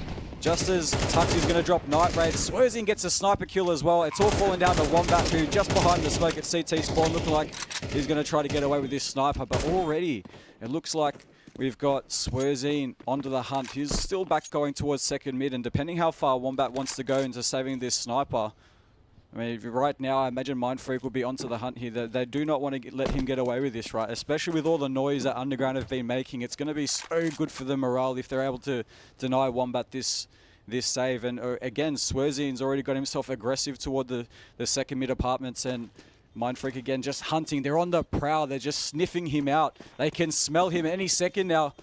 Just as Tux is going to drop Night Raid, Swerzine gets a sniper kill as well. It's all falling down to Wombat, who just behind the smoke at CT spawn, looking like he's going to try to get away with this sniper. But already, it looks like we've got Swerzine onto the hunt. He's still back going towards second mid, and depending how far Wombat wants to go into saving this sniper, I mean, right now, I imagine Mindfreak will be onto the hunt here. They do not want to let him get away with this, right? Especially with all the noise that Underground have been making. It's going to be so good for the morale if they're able to deny Wombat this save. And again, Swerzine's already got himself aggressive toward the second mid apartments, and Mindfreak again just hunting. They're on the prowl. They're just sniffing him out. They can smell him any second now.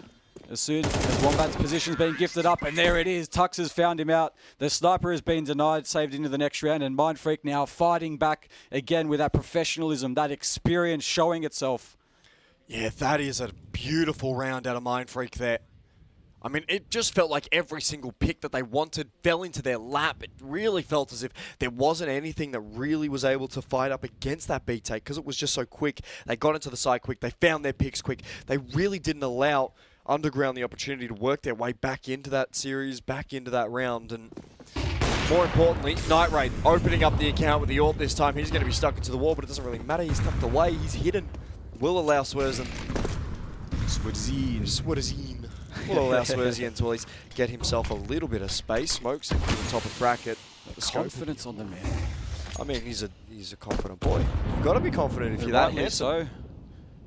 As soon as Wombat's position's been gifted up, and there it is. Tux has found him out. The sniper has been denied, saved into the next round, and Mindfreak now fighting back again with that professionalism, that experience showing itself. Yeah, that is a beautiful round out of Mindfreak there. I mean, it just felt like every single pick that they wanted fell into their lap. It really felt as if there wasn't anything that really was able to fight up against that B take, because it was just so quick. They got into the side quick. They found their picks quick. They really didn't allow Underground the opportunity to work their way back into that series, back into that round. And more importantly, Night Raid opening up the account with the AWP this time. He's going to be stuck into the wall, but it doesn't really matter. He's tucked away. He's hidden. Will allow Swerzine will allow Swerzine to at least get himself a little bit of space. Smokes into the top of bracket. Confidence on the man. I mean, he's a confident boy. You've got to be confident if you're that handsome. So,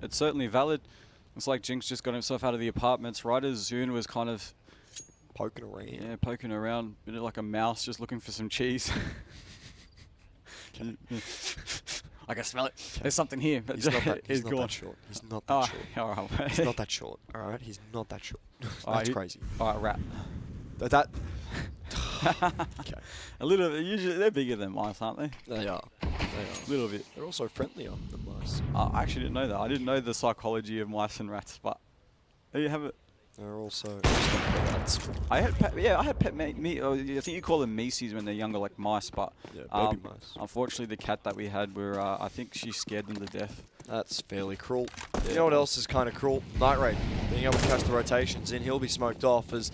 it's certainly valid. Looks like Jinx just got himself out of the apartments right as Zune was kind of Poking around. Yeah, poking around, a bit like a mouse just looking for some cheese. I can smell it. There's something here. He's not that, he's not that short. He's not that short. All right. He's not that short. All right, he's not that short. That's crazy. All right, rat. That. Okay. A little. Usually they're bigger than mice, aren't they? They are. A little bit. They're also friendlier than mice. I actually didn't know that. I didn't know the psychology of mice and rats, but there you have it. They're also rats. I had pet meat. I think you call them Mises when they're younger, like mice. But Yeah, baby mice. unfortunately, the cat that we had, I think she scared them to death. That's fairly cruel. You know what else is kind of cruel? Night Raid. Being able to catch the rotations in. He'll be smoked off as,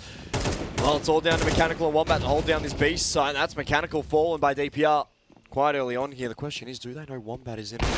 well, it's all down to Mechanical and Wombat to hold down this beast side. That's Mechanical fallen by DPR quite early on here. The question is, do they know Wombat is in it?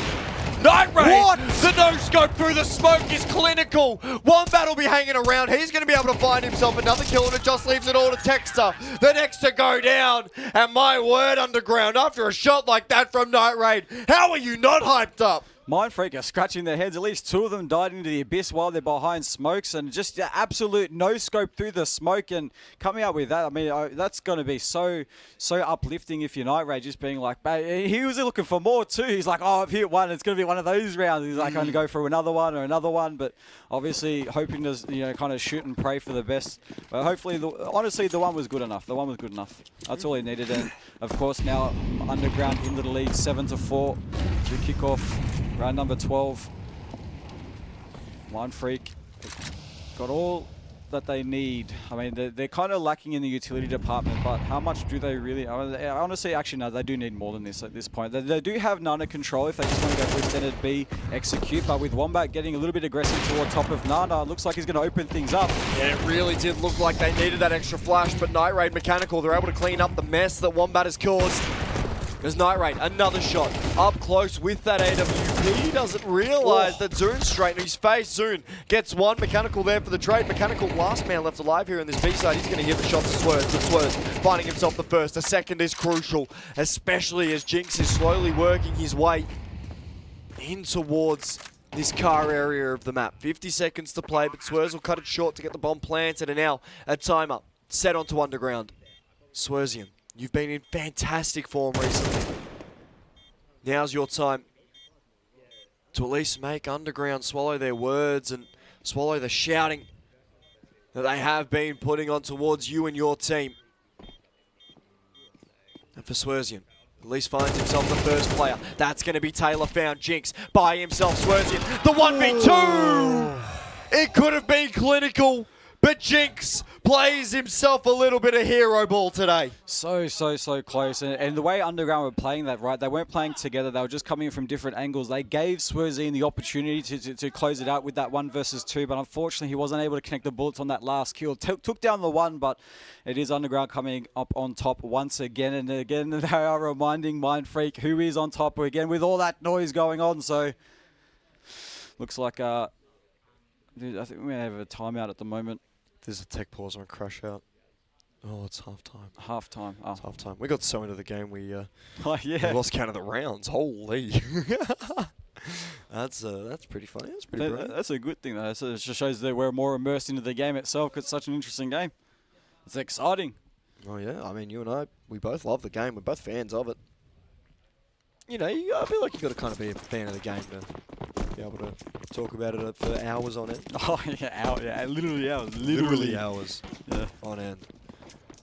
Night Raid! What? The no-scope through the smoke is clinical. Wombat will be hanging around. He's going to be able to find himself another kill, and it just leaves it all to Texter. The next to go down. And my word, Underground, after a shot like that from Night Raid, how are you not hyped up? Mindfreak are scratching their heads. At least 2 of them died into the abyss while they're behind smokes, and just absolute no-scope through the smoke. And coming up with that, I mean, that's going to be so uplifting if you're Night Raid, just being like, he was looking for more too. He's like, oh, I've hit one. It's going to be one of those rounds. He's like, going to go for another one or another one, but obviously hoping to, kind of shoot and pray for the best. But hopefully, honestly, the one was good enough. The one was good enough. That's all he needed. And of course, now Underground into the lead, 7-4 to kick off round number 12. Mindfreak got all that they need. I mean, they're kind of lacking in the utility department, but how much do they really? I honestly, actually, no, they do need more than this at this point. They do have Nana control if they just want to go for extended B, execute, but with Wombat getting a little bit aggressive toward top of Nana, looks like he's going to open things up. Yeah, it really did look like they needed that extra flash, but Night Raid Mechanical, they're able to clean up the mess that Wombat has caused. There's Night Raid, another shot, up close with that AWP. He doesn't realise that Zoon's straight in his face. Zoon gets one, Mechanical there for the trade. Mechanical, last man left alive here in this B side. He's going to hit the shot to Swerves, but Swerves finding himself the first. A second is crucial, especially as Jinx is slowly working his way in towards this car area of the map. 50 seconds to play, but Swerves will cut it short to get the bomb planted, and now a timer set onto Underground. Swerzian, you've been in fantastic form recently. Now's your time to at least make Underground swallow their words and swallow the shouting that they have been putting on towards you and your team. And for Swerzian, at least finds himself the first player. That's going to be Taylor found. Jinx by himself. Swerzian, the 1v2! It could have been clinical, but Jinx plays himself a little bit of hero ball today. So close. And the way Underground were playing that, right, they weren't playing together. They were just coming in from different angles. They gave Swerzian the opportunity to close it out with that 1 versus 2, but unfortunately he wasn't able to connect the bullets on that last kill. Took down the one, but it is Underground coming up on top once again. And again, they are reminding Mindfreak who is on top again with all that noise going on. So looks like, dude, I think we may have a timeout at the moment. There's a tech pause on Crash Out. Oh, it's half-time. Half-time. Oh. It's half-time. We got so into the game, we Oh, yeah. we lost count of the rounds. Holy. That's pretty funny. That's pretty brilliant. That's a good thing, though. So it just shows that we're more immersed into the game itself because it's such an interesting game. It's exciting. Oh, yeah. I mean, you and I, we both love the game. We're both fans of it. You know, I feel like you've got to kind of be a fan of the game to be able to talk about it for hours on end. Oh, yeah, literally hours. Literally hours Yeah. on end.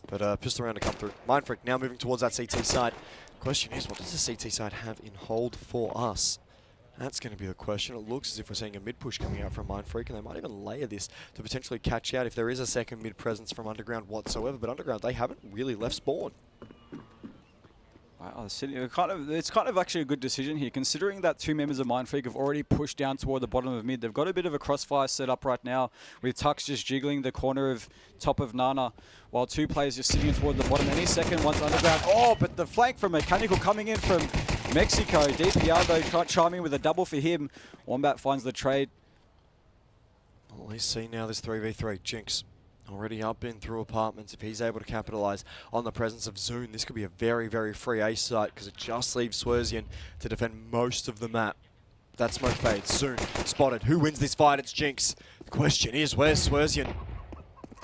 But pistol round to come through. Mindfreak now moving towards that CT side. Question is, what does the CT side have in hold for us? That's going to be the question. It looks as if we're seeing a mid push coming out from Mindfreak, and they might even layer this to potentially catch out if there is a second mid presence from Underground whatsoever. But Underground, they haven't really left spawn. Wow, it's kind of actually a good decision here, considering that 2 members of Mindfreak have already pushed down toward the bottom of mid. They've got a bit of a crossfire set up right now, with Tux just jiggling the corner of top of Nana, while 2 players just sitting toward the bottom. Any second, once Underground. Oh, but the flank from Mechanical coming in from Mexico. DPR, though, chiming with a double for him. Wombat finds the trade. Well, let's see now this 3v3. Jinx already up in through apartments. If he's able to capitalize on the presence of Zoon, this could be a very, very free ace site because it just leaves Swerzian to defend most of the map. That smoke fades. Zoon spotted. Who wins this fight? It's Jinx. The question is, where's Swerzian?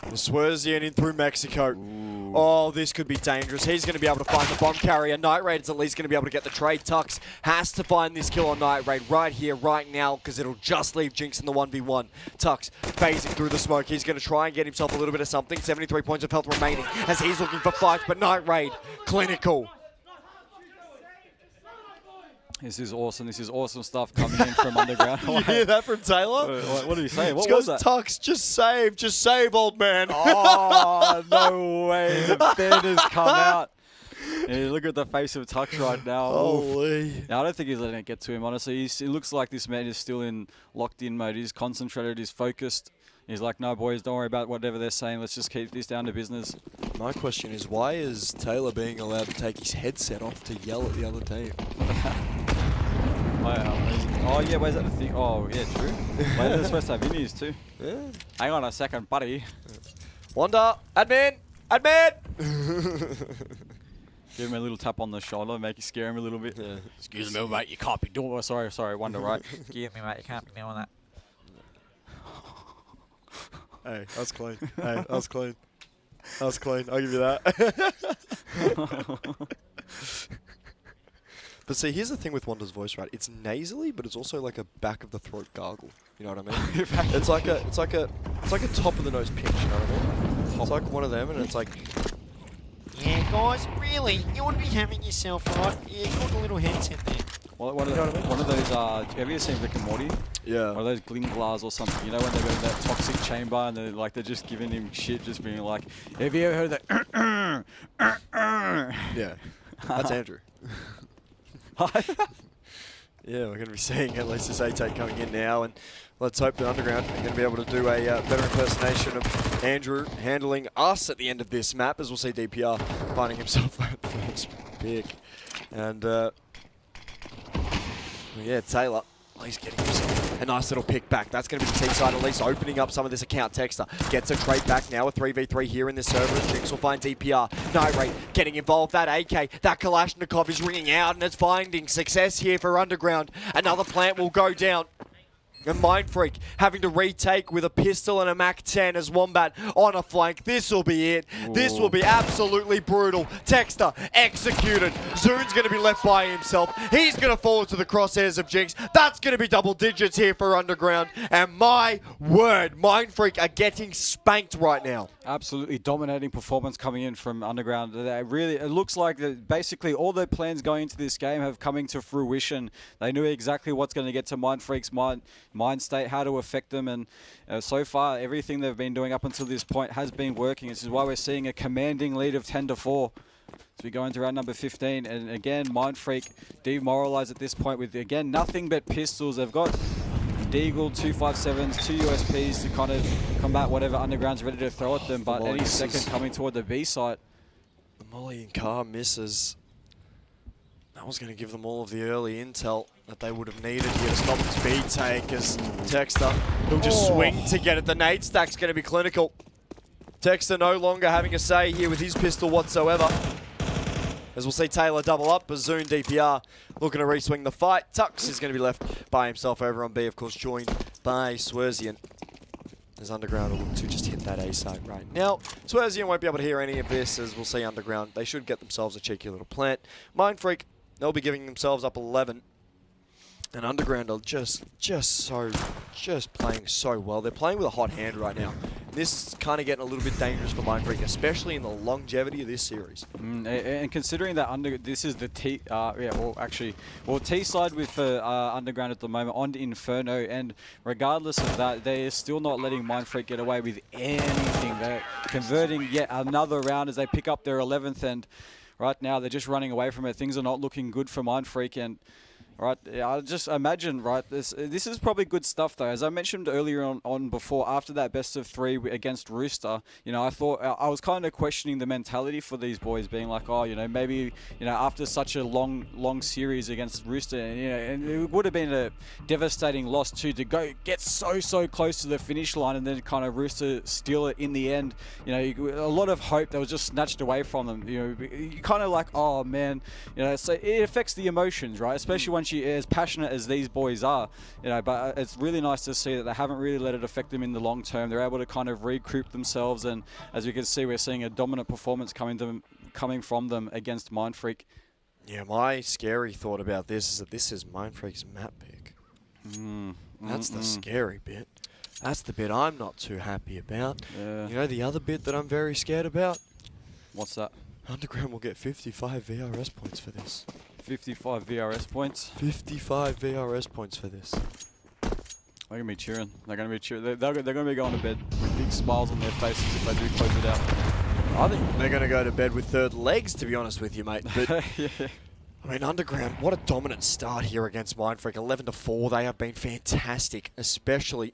The Swerzian in through Mexico. Ooh. Oh, this could be dangerous. He's going to be able to find the bomb carrier. Night Raid is at least going to be able to get the trade. Tux has to find this kill on Night Raid right here, right now, because it'll just leave Jinx in the 1v1. Tux phasing through the smoke. He's going to try and get himself a little bit of something. 73 points of health remaining as he's looking for fights, but Night Raid, clinical. This is awesome. This is awesome stuff coming in from Underground. You hear that from Taylor? What did he say? What He was goes, that? Tux, just save, old man. Oh, no way. The bed has come out. Yeah, look at the face of Tux right now. Holy. Now, I don't think he's letting it get to him, honestly. It looks like this man is still in locked-in mode. He's concentrated. He's focused. He's like, no, boys, don't worry about whatever they're saying. Let's just keep this down to business. My question is, why is Taylor being allowed to take his headset off to yell at the other team? Oh, yeah, where's that the thing? Oh, yeah, true. Wait, they're supposed to have innies too. Yeah. Hang on a second, buddy. Wanda, admin! Give him a little tap on the shoulder, scare him a little bit. Yeah. Excuse me, mate, you can't be doing. Oh, sorry, Wonder, right? Excuse me, mate, you can't be doing that. Hey, that was clean. Hey, that was clean. That was clean. I'll give you that. But see, here's the thing with Wanda's voice, right? It's nasally, but it's also like a back of the throat gargle. You know what I mean? it's like a top of the nose pinch. You know what I mean? It's like one of them, and it's like. Yeah, guys, really, you would be having yourself right. Yeah, put a little headset there. One of those, have you seen Rick and Morty? Yeah. Or those Glinglas or something, you know, when they're in that toxic chamber and they're just giving him shit, just being like, have you ever heard that? Yeah. That's Andrew. Hi. Yeah, we're going to be seeing at least this A-Take coming in now, and let's hope the Underground are going to be able to do a better impersonation of Andrew handling us at the end of this map, as we'll see DPR finding himself at first pick. And, yeah, Taylor, he's getting himself a nice little pick back. That's going to be the T-side at least, opening up some of this account. Texter gets a trade back now, a 3v3 here in this server, and Jinx will find DPR. Night Rate getting involved. That AK, that Kalashnikov is ringing out, and it's finding success here for Underground. Another plant will go down. And Mindfreak having to retake with a pistol and a MAC-10 as Wombat on a flank. This will be it. Ooh. This will be absolutely brutal. Texter executed. Zoon's going to be left by himself. He's going to fall into the crosshairs of Jinx. That's going to be double digits here for Underground. And my word, Mindfreak are getting spanked right now. Absolutely dominating performance coming in from Underground. It looks like that basically all their plans going into this game have coming to fruition. They knew exactly what's going to get to Mindfreak's mind state, how to affect them, and so far everything they've been doing up until this point has been working. This is why we're seeing a commanding lead of 10-4 as we go into round number 15. And again, Mindfreak demoralized at this point with, again, nothing but pistols. They've got Deagle, 257s, 2 USPs to kind of combat whatever Underground's ready to throw at them, but any second coming toward the B site. The Molly and Car misses. That was going to give them all of the early intel that they would have needed here to stop the speed take as Texter, he'll just swing to get it. The nade stack's going to be clinical. Texter no longer having a say here with his pistol whatsoever. As we'll see Taylor double up, Bazoon DPR looking to re-swing the fight. Tux is going to be left by himself over on B, of course, joined by Swerzian. As Underground will look to just hit that A site right now. Swerzian won't be able to hear any of this, as we'll see Underground. They should get themselves a cheeky little plant. Mindfreak, they'll be giving themselves up 11. And Underground are just playing so well. They're playing with a hot hand right now. This is kind of getting a little bit dangerous for Mindfreak, especially in the longevity of this series. And considering that this is the T, T side with Underground at the moment on Inferno, and regardless of that, they are still not letting Mindfreak get away with anything. They're converting yet another round as they pick up their 11th, and right now they're just running away from it. Things are not looking good for Mindfreak, and right, I just imagine, right, this is probably good stuff, though. As I mentioned earlier on before, after that best of 3 against Rooster, you know, I thought, I was kind of questioning the mentality for these boys, being like, oh, you know, maybe, you know, after such a long series against Rooster, and, you know, and it would have been a devastating loss, too, to get so close to the finish line and then kind of Rooster steal it in the end. You know, a lot of hope that was just snatched away from them. You know, you kind of like, oh, man, you know, so it affects the emotions, right, especially when as passionate as these boys are, you know, but it's really nice to see that they haven't really let it affect them in the long term. They're able to kind of recoup themselves, and as you can see, we're seeing a dominant performance coming from them against Mindfreak. Yeah, my scary thought about this is that this is Mindfreak's map pick. That's the scary bit. That's the bit I'm not too happy about. Yeah. You know the other bit that I'm very scared about? What's that? Underground will get 55 VRS points for this. 55 VRS points. 55 VRS points for this. They're going to be cheering. They're going to be cheering. They're going to be going to bed with big smiles on their faces if they do close it out. I think they're going to go to bed with third legs, to be honest with you, mate. But yeah. I mean, Underground, what a dominant start here against Mindfreak. 11-4, they have been fantastic, especially,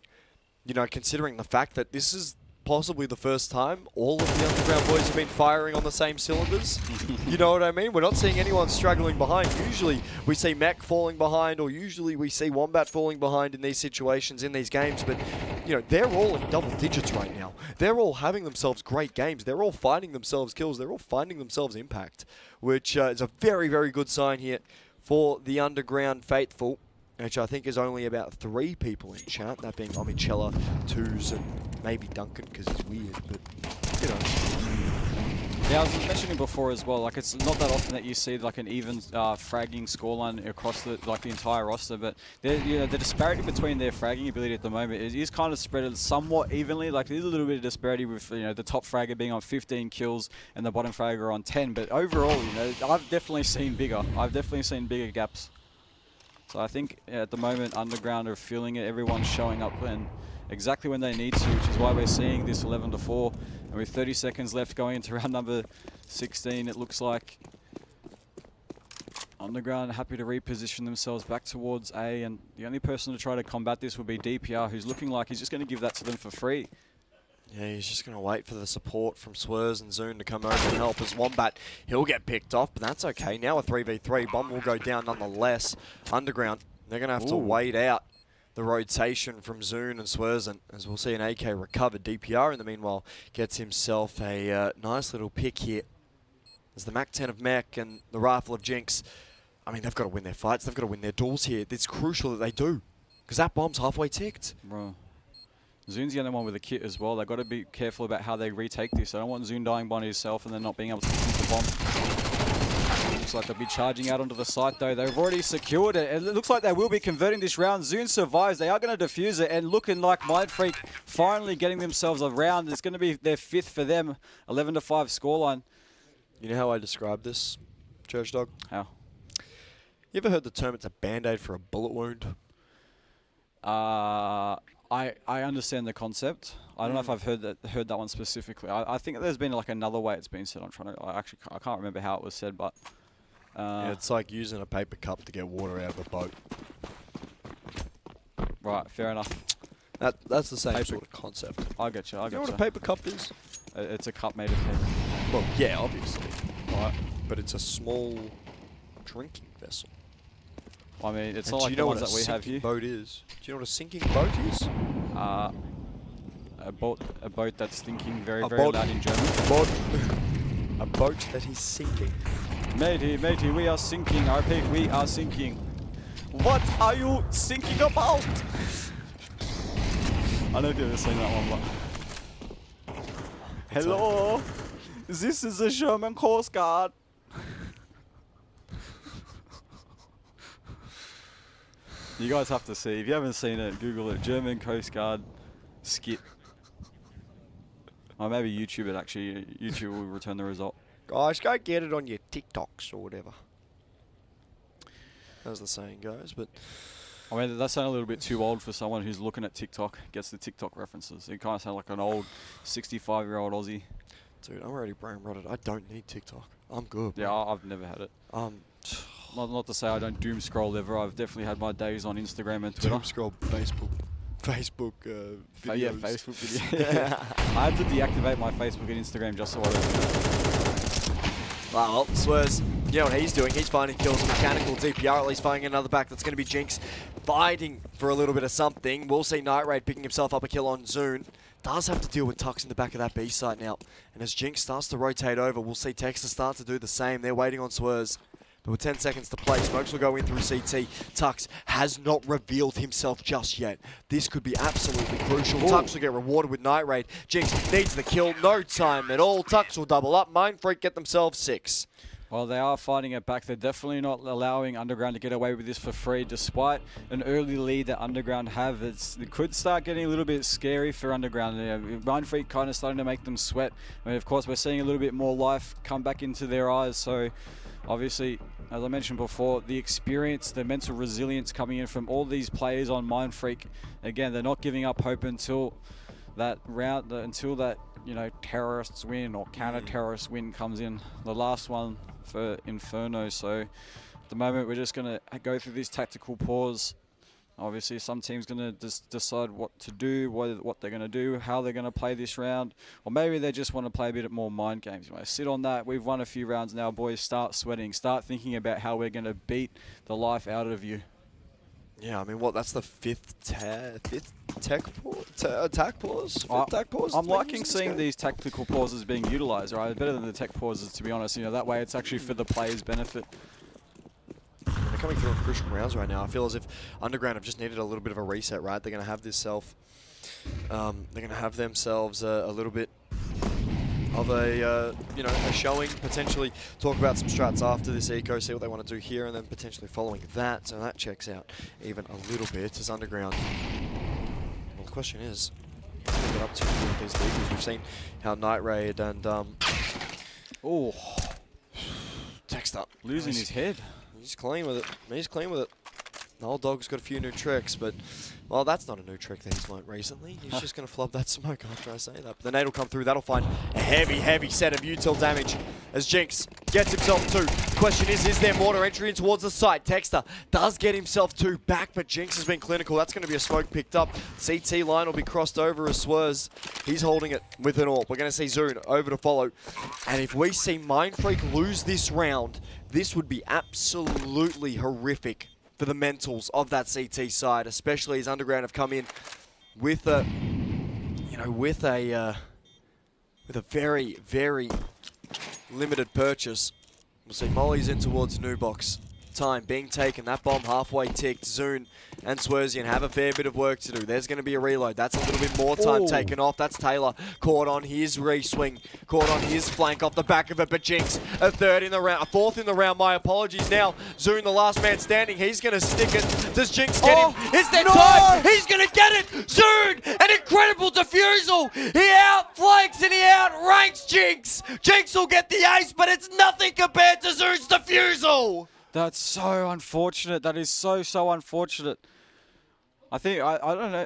you know, considering the fact that this is possibly the first time all of the Underground boys have been firing on the same cylinders. You know what I mean? We're not seeing anyone struggling behind. Usually we see Mech falling behind, or usually we see Wombat falling behind in these situations, in these games, but you know, they're all in double digits right now. They're all having themselves great games. They're all finding themselves kills. They're all finding themselves impact, which is a very good sign here for the Underground faithful, which I think is only about 3 people in chat, that being Omichella, Twos, and maybe Duncan, because he's weird, but, you know. Yeah, I was mentioning before as well, like, it's not that often that you see, like, an even fragging scoreline across the entire roster, but you know, the disparity between their fragging ability at the moment is kind of spread somewhat evenly. Like, there's a little bit of disparity with, you know, the top fragger being on 15 kills and the bottom fragger on 10, but overall, you know, I've definitely seen bigger gaps. So I think at the moment Underground are feeling it. Everyone's showing up and exactly when they need to, which is why we're seeing this 11-4. And with 30 seconds left going into round number 16, it looks like Underground happy to reposition themselves back towards A, and the only person to try to combat this would be DPR, who's looking like he's just going to give that to them for free. Yeah, he's just going to wait for the support from Swers and Zoon to come over and help. As Wombat, he'll get picked off, but that's okay. Now a 3v3, Bomb will go down nonetheless. Underground, they're going to have to wait out the rotation from Zoon and Swers, and as we'll see an AK recovered. DPR in the meanwhile gets himself a nice little pick here. As the MAC-10 of Mech and the rifle of Jinx, I mean, they've got to win their fights, they've got to win their duels here. It's crucial that they do, because that bomb's halfway ticked. Bro. Zoon's the only one with a kit as well. They've got to be careful about how they retake this. I don't want Zoon dying by himself and then not being able to defuse the bomb. Looks like they'll be charging out onto the site though. They've already secured it. It looks like they will be converting this round. Zoon survives. They are going to defuse it, and looking like Mindfreak finally getting themselves a round. It's going to be their 5th for them. 11-5 scoreline. You know how I describe this, Church Dog? How? You ever heard the term it's a band-aid for a bullet wound? I understand the concept. I don't know if I've heard that one specifically. I think there's been like another way it's been said. I can't remember how it was said, but yeah, it's like using a paper cup to get water out of a boat. Right, fair enough. That's the same sort of concept. I get you. You know what a paper cup is? It's a cup made of paper. Well, yeah, obviously. Right. But it's a small drinking vessel. I mean, it's And not do like you the know ones what a that we have sinking here. boat is? Do you know what a sinking boat is? A boat that's thinking very A very boat. loud in German. A boat that is sinking. Matey, we are sinking. I repeat, we are sinking. What are you thinking about? I don't know if you've ever seen that one, but... Hello, this is the German Coast Guard. You guys have to see. If you haven't seen it, Google it. German Coast Guard skit. Or maybe YouTube it actually. YouTube will return the result. Guys, go get it on your TikToks or whatever. As the saying goes, but... I mean, that sounds a little bit too old for someone who's looking at TikTok, gets the TikTok references. It kind of sounds like an old 65-year-old Aussie. Dude, I'm already brain rotted. I don't need TikTok. I'm good. Yeah, I've never had it. Not to say I don't doom scroll ever. I've definitely had my days on Instagram and Twitter. Doom scroll Facebook videos. Yeah, Facebook videos. I had to deactivate my Facebook and Instagram just so I don't. Well, Swers, you know what he's doing? He's finding kills. Mechanical DPR at least finding another back. That's going to be Jinx fighting for a little bit of something. We'll see Night Raid picking himself up a kill on Zoon. Does have to deal with Tux in the back of that B site now. And as Jinx starts to rotate over, we'll see Texas start to do the same. They're waiting on Swers. But with 10 seconds to play, Smokes will go in through CT. Tux has not revealed himself just yet. This could be absolutely crucial. Ooh. Tux will get rewarded with Night Raid. Jinx needs the kill. No time at all. Tux will double up. Mindfreak get themselves 6. Well, they are fighting it back. They're definitely not allowing Underground to get away with this for free, despite an early lead that Underground have. It could start getting a little bit scary for Underground. Mindfreak kind of starting to make them sweat. I mean, of course, we're seeing a little bit more life come back into their eyes. So, obviously, as I mentioned before, the experience, the mental resilience coming in from all these players on Mindfreak. Again, they're not giving up hope until that round, until that, you know, terrorists win or counter-terrorist win comes in. The last one for Inferno. So at the moment we're just going to go through this tactical pause. Obviously some team's going to just decide what to do, what they're going to do, how they're going to play this round, or maybe they just want to play a bit more mind games. You know, sit on that. We've won a few rounds now, boys. Start sweating. Start thinking about how we're going to beat the life out of you. Yeah, I mean, what? That's the fifth attack pause. I'm liking seeing these tactical pauses being utilised, right? Better than the tech pauses, to be honest. You know, that way it's actually for the players' benefit. They're coming through in crucial rounds right now. I feel as if Underground have just needed a little bit of a reset, right? They're going to have they're going to have themselves a little bit of a showing, potentially talk about some strats after this eco, see what they want to do here, and then potentially following that. So that checks out even a little bit as Underground. Well, the question is, what do they get up to with these Eagles? We've seen how Night Raid and Oh, text up losing his head. He's clean with it. He's clean with it. The old dog's got a few new tricks, but, well, that's not a new trick that he's learnt recently. He's just going to flub that smoke after I say that. But the nade will come through. That'll find a heavy set of util damage as Jinx gets himself 2. Question is there mortar entry in towards the site? Texter does get himself 2 back, but Jinx has been clinical. That's going to be a smoke picked up. CT line will be crossed over as Swirz. He's holding it with an AWP. We're going to see Zune over to follow. And if we see Mindfreak lose this round, this would be absolutely horrific for the mentals of that CT side, especially as Underground have come in with a, with a very limited purchase. We'll see Molly's in towards New Box. Time being taken, that bomb halfway ticked. Zune and Swerzian have a fair bit of work to do. There's going to be a reload. That's a little bit more time taken off. That's Taylor caught on his re-swing, caught on his flank off the back of it. But Jinx, a 4th in the round. My apologies. Now Zune, the last man standing, he's going to stick it. Does Jinx get him? It's their time. He's going to get it. Zune, an incredible defusal. He outflanks and he outranks Jinx. Jinx will get the ace, but it's nothing compared to Zune's defusal. That's so unfortunate. That is so unfortunate. I think I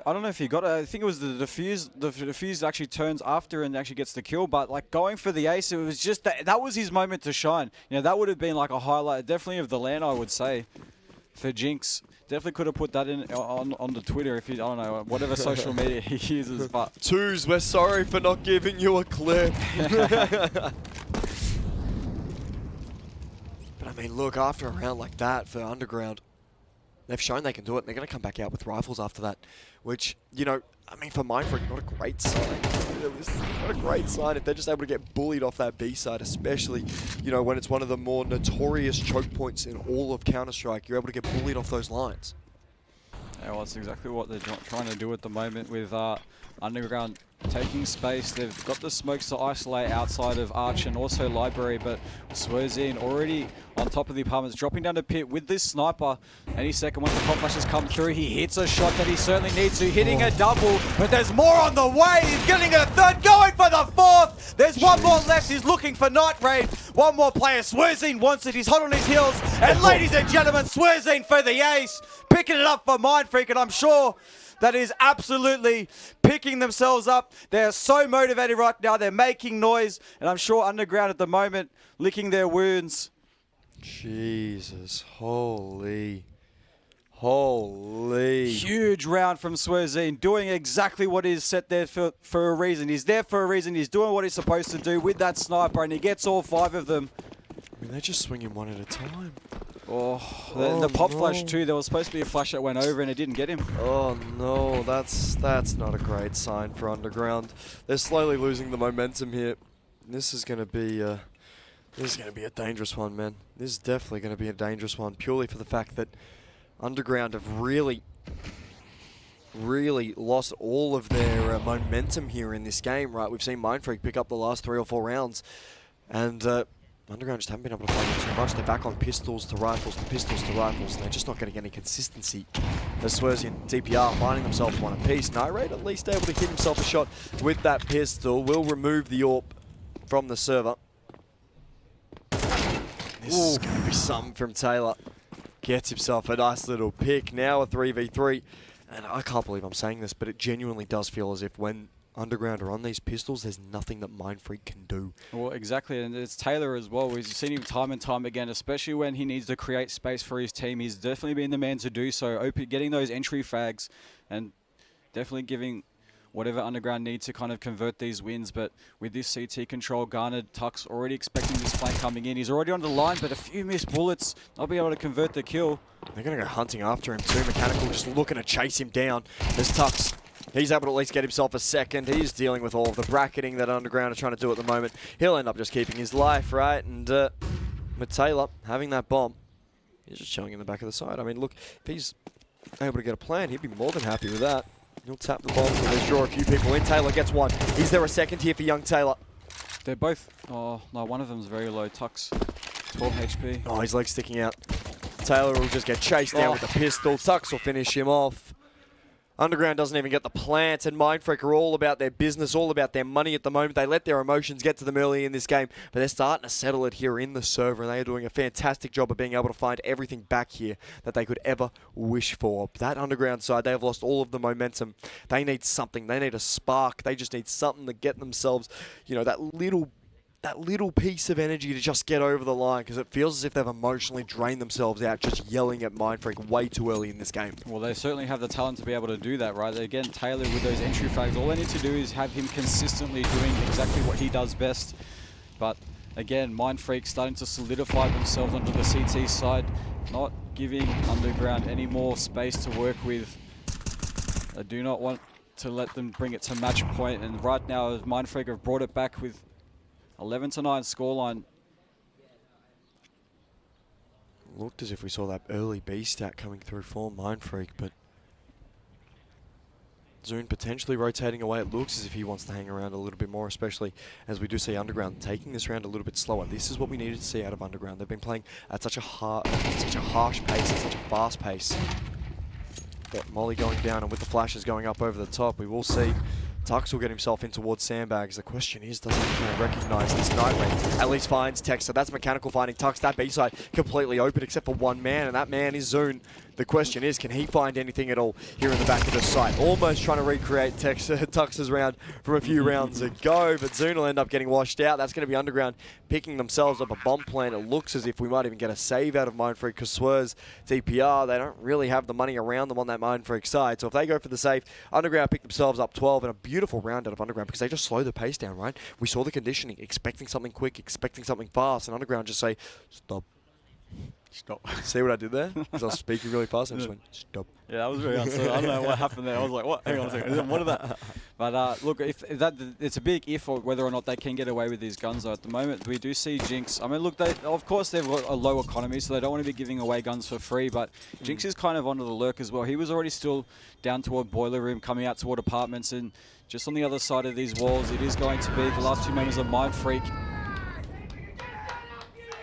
don't know if he got it. I think it was the defuse. The defuse actually turns after and actually gets the kill. But like going for the ace, it was just that was his moment to shine. You know, that would have been like a highlight, definitely of the LAN, I would say, for Jinx. Definitely could have put that in on the Twitter if he, I don't know, whatever social media he uses. But Twos, we're sorry for not giving you a clip. But I mean, look, after a round like that for Underground, they've shown they can do it. And they're going to come back out with rifles after that, which, you know, I mean, for Mindfreak, not a great sign. Not a great sign if they're just able to get bullied off that B side, especially, you know, when it's one of the more notorious choke points in all of Counter-Strike. You're able to get bullied off those lines. Yeah, well, that's exactly what they're trying to do at the moment with Underground taking space. They've got the smokes to isolate outside of Arch and also Library, but Swerzian already on top of the apartments, dropping down the pit with this sniper. Any second when the pop flashes come through, he hits a shot that he certainly needs to, hitting a double, but there's more on the way. He's getting a 3rd, going for the 4th. There's one more left. He's looking for Night Raid. One more player. Swerzian wants it. He's hot on his heels. And ladies and gentlemen, Swerzian for the ace, picking it up for Mindfreak, and I'm sure that is absolutely picking themselves up. They're so motivated right now. They're making noise. And I'm sure Underground at the moment licking their wounds. Jesus, holy. Huge round from Swerzian, doing exactly what he's set there for a reason. He's there for a reason. He's doing what he's supposed to do with that sniper, and he gets all 5 of them. I mean, they're just swinging one at a time. The pop flash too. There was supposed to be a flash that went over and it didn't get him. Oh no, that's not a great sign for Underground. They're slowly losing the momentum here. This is gonna be a dangerous one, man. This is definitely gonna be a dangerous one, purely for the fact that Underground have really lost all of their momentum here in this game. Right, we've seen Mindfreak pick up the last 3 or 4 rounds, and Underground just haven't been able to find it too much. They're back on pistols to rifles to pistols to rifles, and they're just not getting any consistency. As Swerzian DPR finding themselves one apiece. Night Raid at least able to hit himself a shot with that pistol. Will remove the AWP from the server. This is going to be something from Taylor. Gets himself a nice little pick. Now a 3v3. And I can't believe I'm saying this, but it genuinely does feel as if when Underground are on these pistols, there's nothing that Mindfreak can do. Well, exactly, and it's Taylor as well. We've seen him time and time again, especially when he needs to create space for his team. He's definitely been the man to do so, getting those entry frags and definitely giving whatever Underground needs to kind of convert these wins. But with this CT control garnered, Tuck's already expecting this flank coming in. He's already on the line, but a few missed bullets, not being able to convert the kill. They're going to go hunting after him too. Mechanical just looking to chase him down. There's Tux. He's able to at least get himself a second. He's dealing with all of the bracketing that Underground are trying to do at the moment. He'll end up just keeping his life, right? And with Taylor having that bomb, he's just chilling in the back of the side. I mean, look, if he's able to get a plan, he'd be more than happy with that. He'll tap the bomb, so they draw a few people in. Taylor gets one. Is there a second here for young Taylor? They're both, oh, no, one of them's very low. Tux, 12 HP. Oh, his leg's sticking out. Taylor will just get chased down with a pistol. Tux will finish him off. Underground doesn't even get the plants, and Mindfreak are all about their business, all about their money at the moment. They let their emotions get to them early in this game, but they're starting to settle it here in the server, and they are doing a fantastic job of being able to find everything back here that they could ever wish for. That Underground side, they have lost all of the momentum. They need something. They need a spark. They just need something to get themselves, you know, that little piece of energy to just get over the line, because it feels as if they've emotionally drained themselves out just yelling at Mindfreak way too early in this game. Well, they certainly have the talent to be able to do that, right? Again, Taylor with those entry frags, all they need to do is have him consistently doing exactly what he does best. But again, Mindfreak starting to solidify themselves onto the CT side, not giving Underground any more space to work with. I do not want to let them bring it to match point, and right now Mindfreak have brought it back with 11-9 scoreline. Looked as if we saw that early B stat coming through for Mindfreak, but Zune potentially rotating away. It looks as if he wants to hang around a little bit more, especially as we do see Underground taking this round a little bit slower. This is what we needed to see out of Underground. They've been playing at such a harsh pace, at such a fast pace. But Molly going down, and with the flashes going up over the top, we will see Tux will get himself in towards sandbags. The question is, does he recognize this Night Raid? At least finds Tex, so that's Mechanical finding Tux. That B-side completely open except for one man, and that man is Zune. The question is, can he find anything at all here in the back of the site? Almost trying to recreate Tux's round from a few rounds ago, but Zune will end up getting washed out. That's going to be Underground picking themselves up a bomb plan. It looks as if we might even get a save out of Mindfreak, because Swerve's TPR, they don't really have the money around them on that Mindfreak side. So if they go for the save, Underground pick themselves up 12, and a beautiful round out of Underground, because they just slow the pace down, right? We saw the conditioning, expecting something quick, expecting something fast, and Underground just say, stop. Stop. See what I did there? Because I was speaking really fast and I just went, stop. Yeah, that was very uncertain. I don't know what happened there. I was like, what? Hang on a second. What is that? But look, if that, it's a big if or whether or not they can get away with these guns. Though at the moment, we do see Jinx. I mean, look, they, of course they've got a low economy, so they don't want to be giving away guns for free. But Jinx is kind of onto the lurk as well. He was already still down toward Boiler Room, coming out toward apartments, and just on the other side of these walls, it is going to be the last two members of Mindfreak.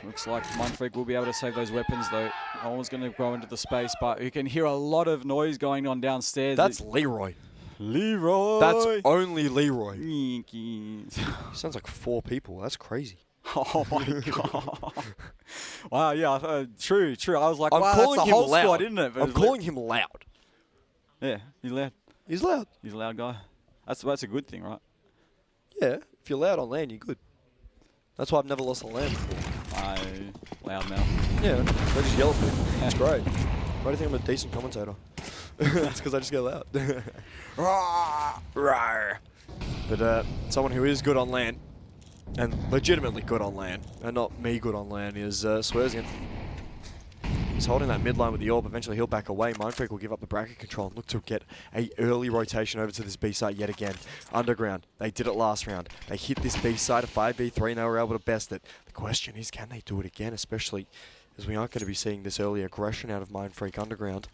Looks like Mindfreak will be able to save those weapons, though. No one's going to go into the space, but you can hear a lot of noise going on downstairs. That's Leroy. Leroy! That's only Leroy. Yankees. Sounds like 4 people. That's crazy. Oh my god. Wow, yeah, true. I was like, I'm wow, calling that's the him whole loud. squad, isn't it? But I'm it's calling him loud. yeah, he's loud. He's loud. He's a loud guy. That's a good thing, right? Yeah, if you're loud on LAN, you're good. That's why I've never lost a LAN before. Loud mouth. Yeah, they just yell at me. It's great. Why do you think I'm a decent commentator? It's because I just get loud. But someone who is good on LAN, and legitimately good on LAN, and not me good on LAN, is Swerzian. He's holding that mid line with the orb. Eventually he'll back away. Mindfreak will give up the bracket control and look to get a early rotation over to this B site yet again. Underground, they did it last round. They hit this B site, a 5v3, and they were able to best it. The question is, can they do it again, especially as we aren't going to be seeing this early aggression out of Mindfreak Underground.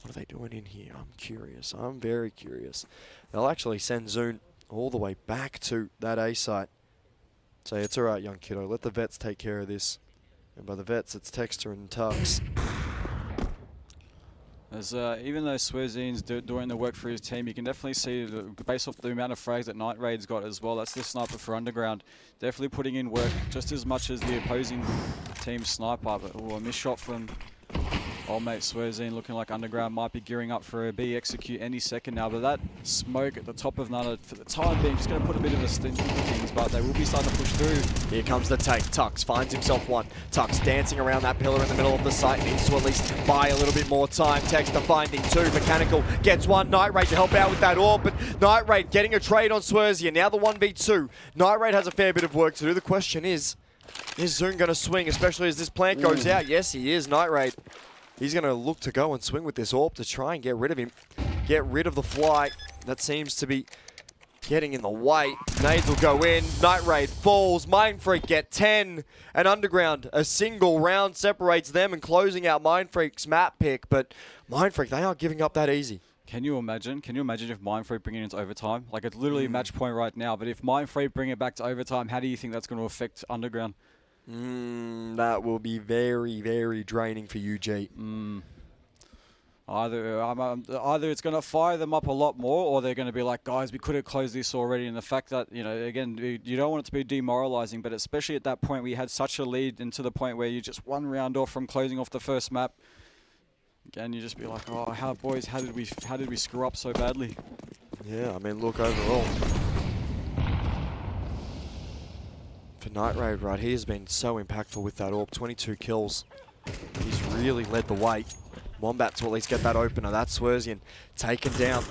What are they doing in here? I'm curious. I'm very curious. They'll actually send Zune all the way back to that A site. Say, it's alright, young kiddo. Let the vets take care of this. And by the vets, it's Texter and Tux. As, even though Swerzine's doing the work for his team, you can definitely see, based off the amount of frags that Night Raid's got as well, that's the sniper for Underground. Definitely putting in work just as much as the opposing team's sniper. But a missed shot from old mate Swerzine, looking like Underground might be gearing up for a B execute any second now. But that smoke at the top of Nana, for the time being, just going to put a bit of a stint into things, but they will be starting to push through. Here comes the take. Tux finds himself one. Tux dancing around that pillar in the middle of the site. Needs to at least buy a little bit more time. Texter finding 2. Mechanical gets 1. Night Raid to help out with that orb, but Night Raid getting a trade on Swerzia. Now the 1v2. Night Raid has a fair bit of work to do. The question is Zune going to swing, especially as this plant goes out? Yes, he is. Night Raid. He's going to look to go and swing with this orb to try and get rid of him. Get rid of the fly. That seems to be getting in the way. Nades will go in. Night Raid falls. Mindfreak get 10. And Underground, a single round separates them and closing out Mindfreak's map pick. But Mindfreak, they aren't giving up that easy. Can you imagine? Can you imagine if Mindfreak bring it into overtime? Like, it's literally match point right now. But if Mindfreak bring it back to overtime, how do you think that's going to affect Underground? That will be very, very draining for UG. Either it's going to fire them up a lot more, or they're going to be like, guys, we could have closed this already. And the fact that, again, you don't want it to be demoralizing, but especially at that point, we had such a lead, and to the point where you're just one round off from closing off the first map. Again, you just be like, oh, how did we screw up so badly? Yeah, I mean, look, overall, for Night Raid, right, he has been so impactful with that AWP. 22 kills. He's really led the way. Wombat to at least get that opener. That's Swerzian taken down.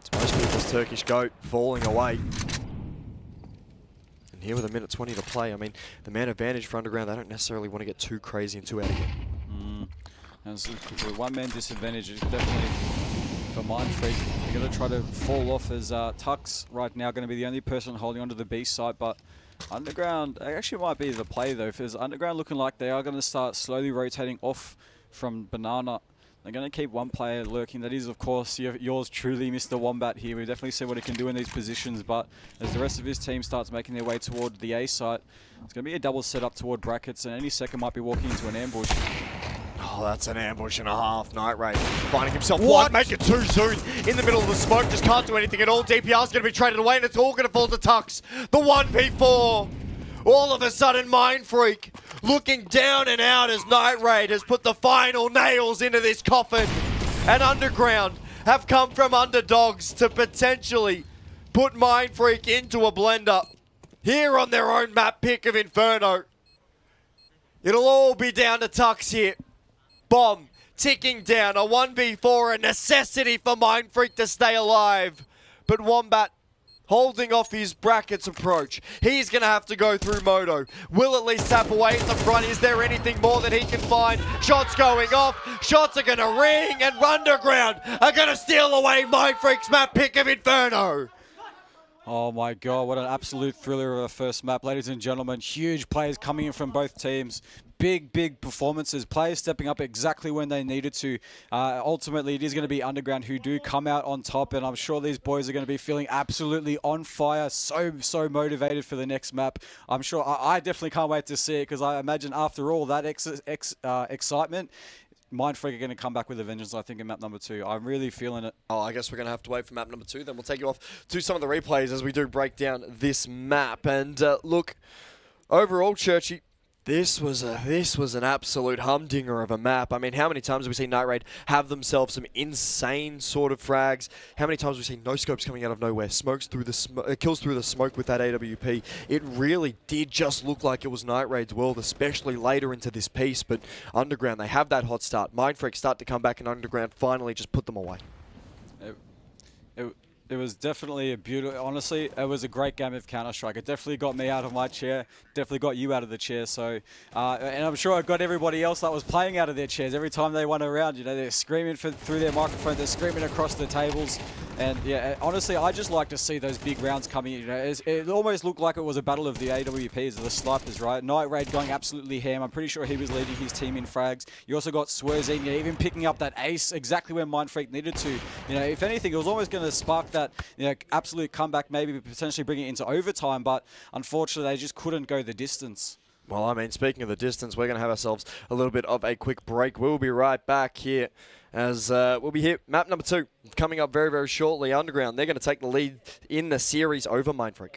It's most people's Turkish goat falling away. And here with a minute 20 to play, I mean, the man advantage for Underground, they don't necessarily want to get too crazy and too out of it. And so the one-man disadvantage is definitely for Mindfreak. They're going to try to fall off as Tux right now going to be the only person holding onto the B side, but Underground actually might be the play though, because Underground looking like they are going to start slowly rotating off from Banana. They're going to keep one player lurking. That is, of course, yours truly, Mr. Wombat here. We definitely see what he can do in these positions, but as the rest of his team starts making their way toward the A site, it's going to be a double setup toward brackets, and any second might be walking into an ambush. Oh, that's an ambush and a half. Night Raid finding himself one. Make it too soon. In the middle of the smoke, just can't do anything at all. DPR's going to be traded away, and it's all going to fall to Tux. The 1v4. All of a sudden, Mindfreak looking down and out as Night Raid has put the final nails into this coffin. And Underground have come from underdogs to potentially put Mindfreak into a blender here on their own map pick of Inferno. It'll all be down to Tux here. Bomb ticking down, a 1v4, a necessity for Mindfreak to stay alive. But Wombat holding off his brackets approach. He's going to have to go through Moto. Will at least tap away at the front. Is there anything more that he can find? Shots going off. Shots are going to ring, and Underground are going to steal away Mindfreak's map pick of Inferno. Oh my god, what an absolute thriller of a first map. Ladies and gentlemen, huge players coming in from both teams. Big performances. Players stepping up exactly when they needed to. Ultimately, it is going to be Underground who do come out on top, and I'm sure these boys are going to be feeling absolutely on fire, so motivated for the next map. I'm sure, I definitely can't wait to see it, because I imagine after all that excitement, Mindfreak are going to come back with a vengeance, I think, in map number 2. I'm really feeling it. Oh, I guess we're going to have to wait for map number 2. Then we'll take you off to some of the replays as we do break down this map. And look, overall, Churchy, this was an absolute humdinger of a map. I mean, how many times have we seen Night Raid have themselves some insane sort of frags? How many times have we seen no scopes coming out of nowhere, kills through the smoke with that AWP? It really did just look like it was Night Raid's world, especially later into this piece. But Underground, they have that hot start. Mindfreak start to come back, and Underground finally just put them away. It was definitely a beautiful, honestly, it was a great game of Counter-Strike. It definitely got me out of my chair, definitely got you out of the chair. So, and I'm sure it got everybody else that was playing out of their chairs. Every time they went around, they're screaming through their microphone, they're screaming across the tables. And yeah, honestly, I just like to see those big rounds coming in. It almost looked like it was a battle of the AWPs, the snipers, right? Night Raid going absolutely ham. I'm pretty sure he was leading his team in frags. You also got Swerzian, even picking up that ace exactly when Mindfreak needed to. If anything, it was almost going to spark that absolute comeback, maybe potentially bring it into overtime, but unfortunately, they just couldn't go the distance. Well, I mean, speaking of the distance, we're going to have ourselves a little bit of a quick break. We'll be right back here as we'll be here. Map number 2 coming up very, very shortly. Underground, they're going to take the lead in the series over Mindfreak.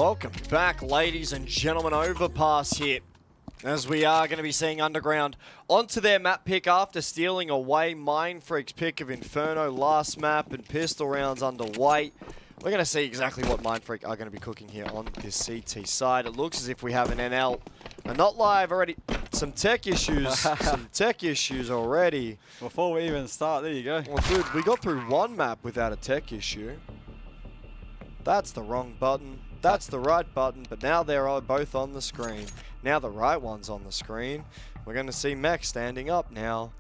Welcome back, ladies and gentlemen. Overpass here, as we are going to be seeing Underground onto their map pick after stealing away Mindfreak's pick of Inferno last map and pistol rounds underway. We're going to see exactly what Mindfreak are going to be cooking here on this CT side. It looks as if we have an NL. And not live already. Some tech issues. Some tech issues already. Before we even start, there you go. Well, dude, we got through one map without a tech issue. That's the wrong button. That's the right button, but now they're both on the screen. Now the right one's on the screen. We're going to see Mech standing up now.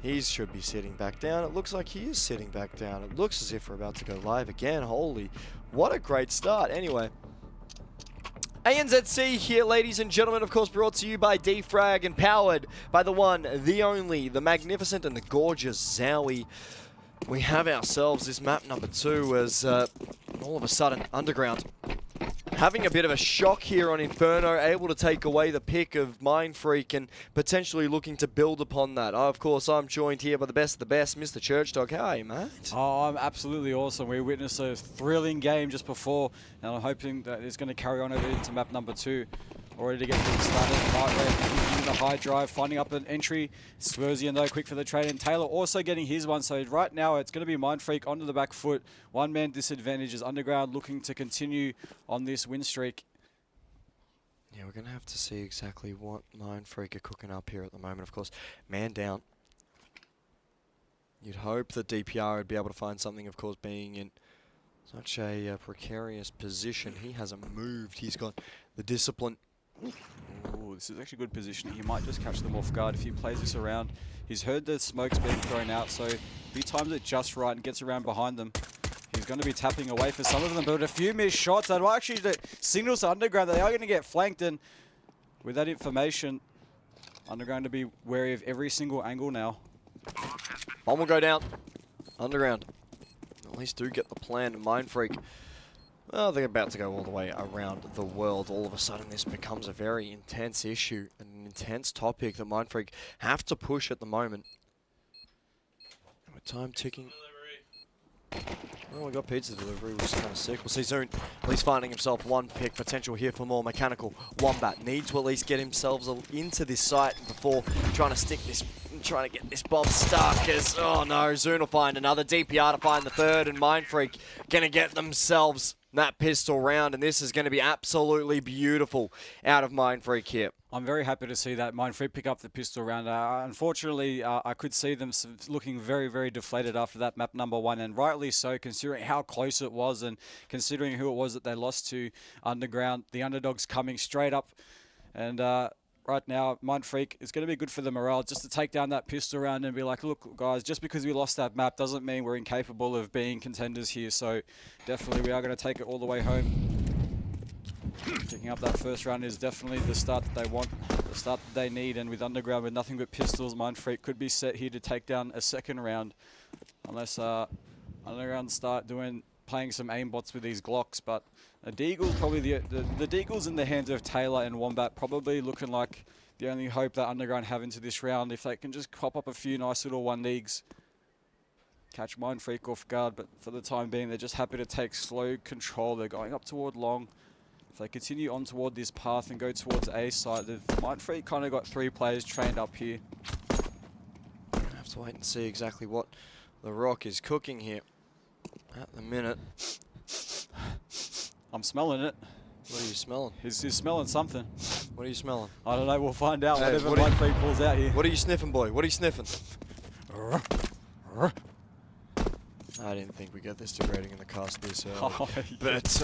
He should be sitting back down. It looks like he is sitting back down. It looks as if we're about to go live again. Holy, what a great start. Anyway, ANZC here, ladies and gentlemen, of course brought to you by Defrag and powered by the one, the only, the magnificent and the gorgeous Zowie. We have ourselves this map number 2 as all of a sudden Underground having a bit of a shock here on Inferno, able to take away the pick of Mindfreak and potentially looking to build upon that. Of course, I'm joined here by the best of the best, Mr. Churchdog. How are you, mate? Oh, I'm absolutely awesome. We witnessed a thrilling game just before, and I'm hoping that it's going to carry on over into map number 2. Already to get things started. Nightwave the high drive, finding up an entry. Swerzian though, quick for the trade, and Taylor also getting his one. So right now it's going to be Mindfreak onto the back foot. One man disadvantage as Underground looking to continue on this win streak. Yeah, we're going to have to see exactly what Mindfreak are cooking up here at the moment. Of course, man down. You'd hope that DPR would be able to find something, of course, being in such a precarious position. He hasn't moved. He's got the discipline. Ooh, this is actually good positioning. He might just catch them off guard if he plays this around. He's heard the smoke's being thrown out, so if he times it just right and gets around behind them, he's going to be tapping away for some of them. But a few missed shots, that will actually signals to Underground that they are going to get flanked. And with that information, Underground to be wary of every single angle now. Bomb will go down. Underground at least do get the plan. Mindfreak, well, they're about to go all the way around the world. All of a sudden, this becomes a very intense issue, an intense topic that Mindfreak have to push at the moment. And with time ticking. Oh, we got pizza delivery, which is kind of sick. We'll see soon. At least finding himself one pick. Potential here for more. Mechanical Wombat needs to at least get himself into this site before trying to get this bomb stuck. As, oh no, Zoon will find another DPR to find the third, and Mindfreak gonna get themselves that pistol round, and this is going to be absolutely beautiful out of Mindfreak here. I'm very happy to see that Mindfreak pick up the pistol round. Unfortunately, I could see them looking very, very deflated after that map number 1, and rightly so, considering how close it was and considering who it was that they lost to. Underground, the underdogs coming straight up, and right now, Mindfreak is going to be good for the morale just to take down that pistol round and be like, look, guys, just because we lost that map doesn't mean we're incapable of being contenders here. So definitely we are going to take it all the way home. Picking up that first round is definitely the start that they want, the start that they need. And with Underground with nothing but pistols, Mindfreak could be set here to take down a second round. Unless Underground start playing some aimbots with these Glocks, but a Deagle's probably the Deagle's in the hands of Taylor and Wombat, probably looking like the only hope that Underground have into this round. If they can just pop up a few nice little 1-leagues, catch Mindfreak off guard, but for the time being, they're just happy to take slow control. They're going up toward long. If they continue on toward this path and go towards A site, the Mindfreak kind of got 3 players trained up here. Gonna have to wait and see exactly what the Rock is cooking here at the minute. I'm smelling it. What are you smelling? He's smelling something. What are you smelling? I don't know, we'll find out Hey, whatever what are you- Mindfreak pulls out here. What are you sniffing, boy? What are you sniffing? I didn't think we'd get this degrading in the cast this early. Oh, But,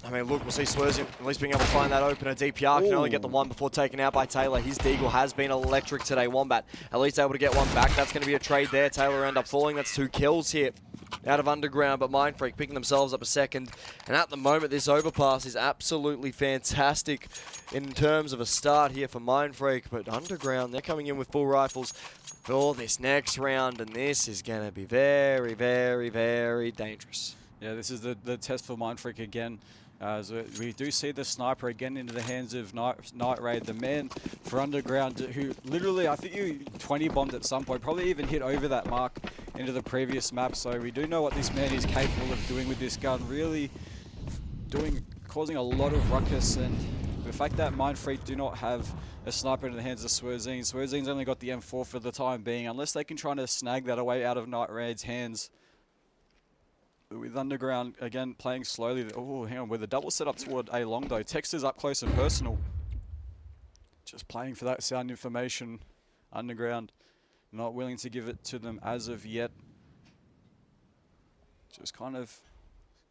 I mean, look, we'll see Swerzian at least being able to find that opener. DPR can only get the one before taken out by Taylor. His Deagle has been electric today. Wombat at least able to get one back. That's going to be a trade there. Taylor end up falling. That's 2 kills here out of Underground, but Mindfreak picking themselves up a second. And at the moment, this overpass is absolutely fantastic in terms of a start here for Mindfreak. But Underground, they're coming in with full rifles for this next round, and this is going to be very, very, very dangerous. Yeah, this is the test for Mindfreak again. As we do see the sniper again into the hands of Night Raid, the man for Underground, who literally, I think you 20 bombed at some point, probably even hit over that mark into the previous map. So we do know what this man is capable of doing with this gun, really doing causing a lot of ruckus, and the fact that Mindfreak do not have a sniper in the hands of Swerzine. Swerzine's only got the M4 for the time being, unless they can try to snag that away out of Night Raid's hands. With Underground, again, playing slowly. Oh, hang on, with a double set up toward A long though. Texter's up close and personal. Just playing for that sound information. Underground, not willing to give it to them as of yet. Just kind of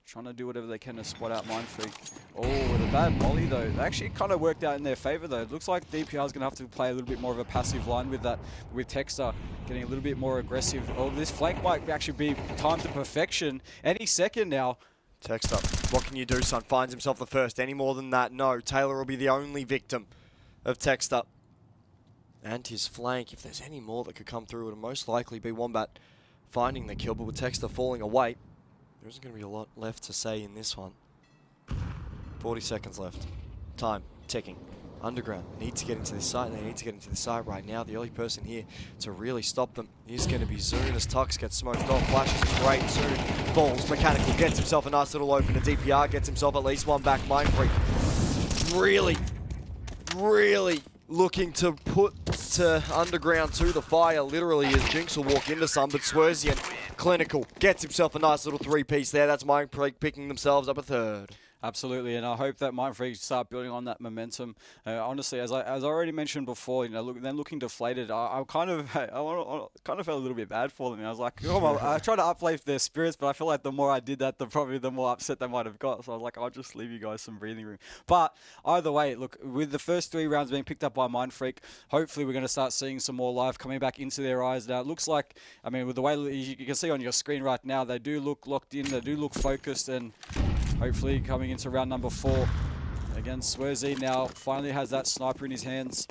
trying to do whatever they can to spot out Mindfreak. Oh, with a bad molly though. It actually kind of worked out in their favor though. It looks like DPR is going to have to play a little bit more of a passive line with that, with Texter getting a little bit more aggressive. Oh, this flank might actually be timed to perfection any second now. Texter, what can you do, son? Finds himself the first. Any more than that? No. Taylor will be the only victim of Texter. And his flank, if there's any more that could come through, it would most likely be Wombat finding the kill, but with Texter falling away, there isn't going to be a lot left to say in this one. 40 seconds left. Time ticking. Underground need to get into this site. They need to get into the site right now. The only person here to really stop them is going to be Zoon as Tux gets smoked off. Flashes is great. Zoon falls. Mechanical gets himself a nice little open. A DPR gets himself at least one back. Mindfreak really looking to put to Underground to the fire, literally, as Jinx will walk into some, but Swerzian, Clinical, gets himself a nice little three-piece there. That's Mindfreak picking themselves up a third. Absolutely, and I hope that Mindfreak start building on that momentum. Honestly, as I already mentioned before, you know, looking deflated. I kind of felt a little bit bad for them. I was like, oh, I try to uplift their spirits, but I feel like the more I did that, the more upset they might have got. So I was like, I'll just leave you guys some breathing room. But either way, look, with the first 3 rounds being picked up by Mindfreak, hopefully we're going to start seeing some more life coming back into their eyes. Now it looks like, I mean, with the way you can see on your screen right now, they do look locked in, they do look focused, and hopefully coming into round number 4. Again, Swerzi now finally has that sniper in his hands.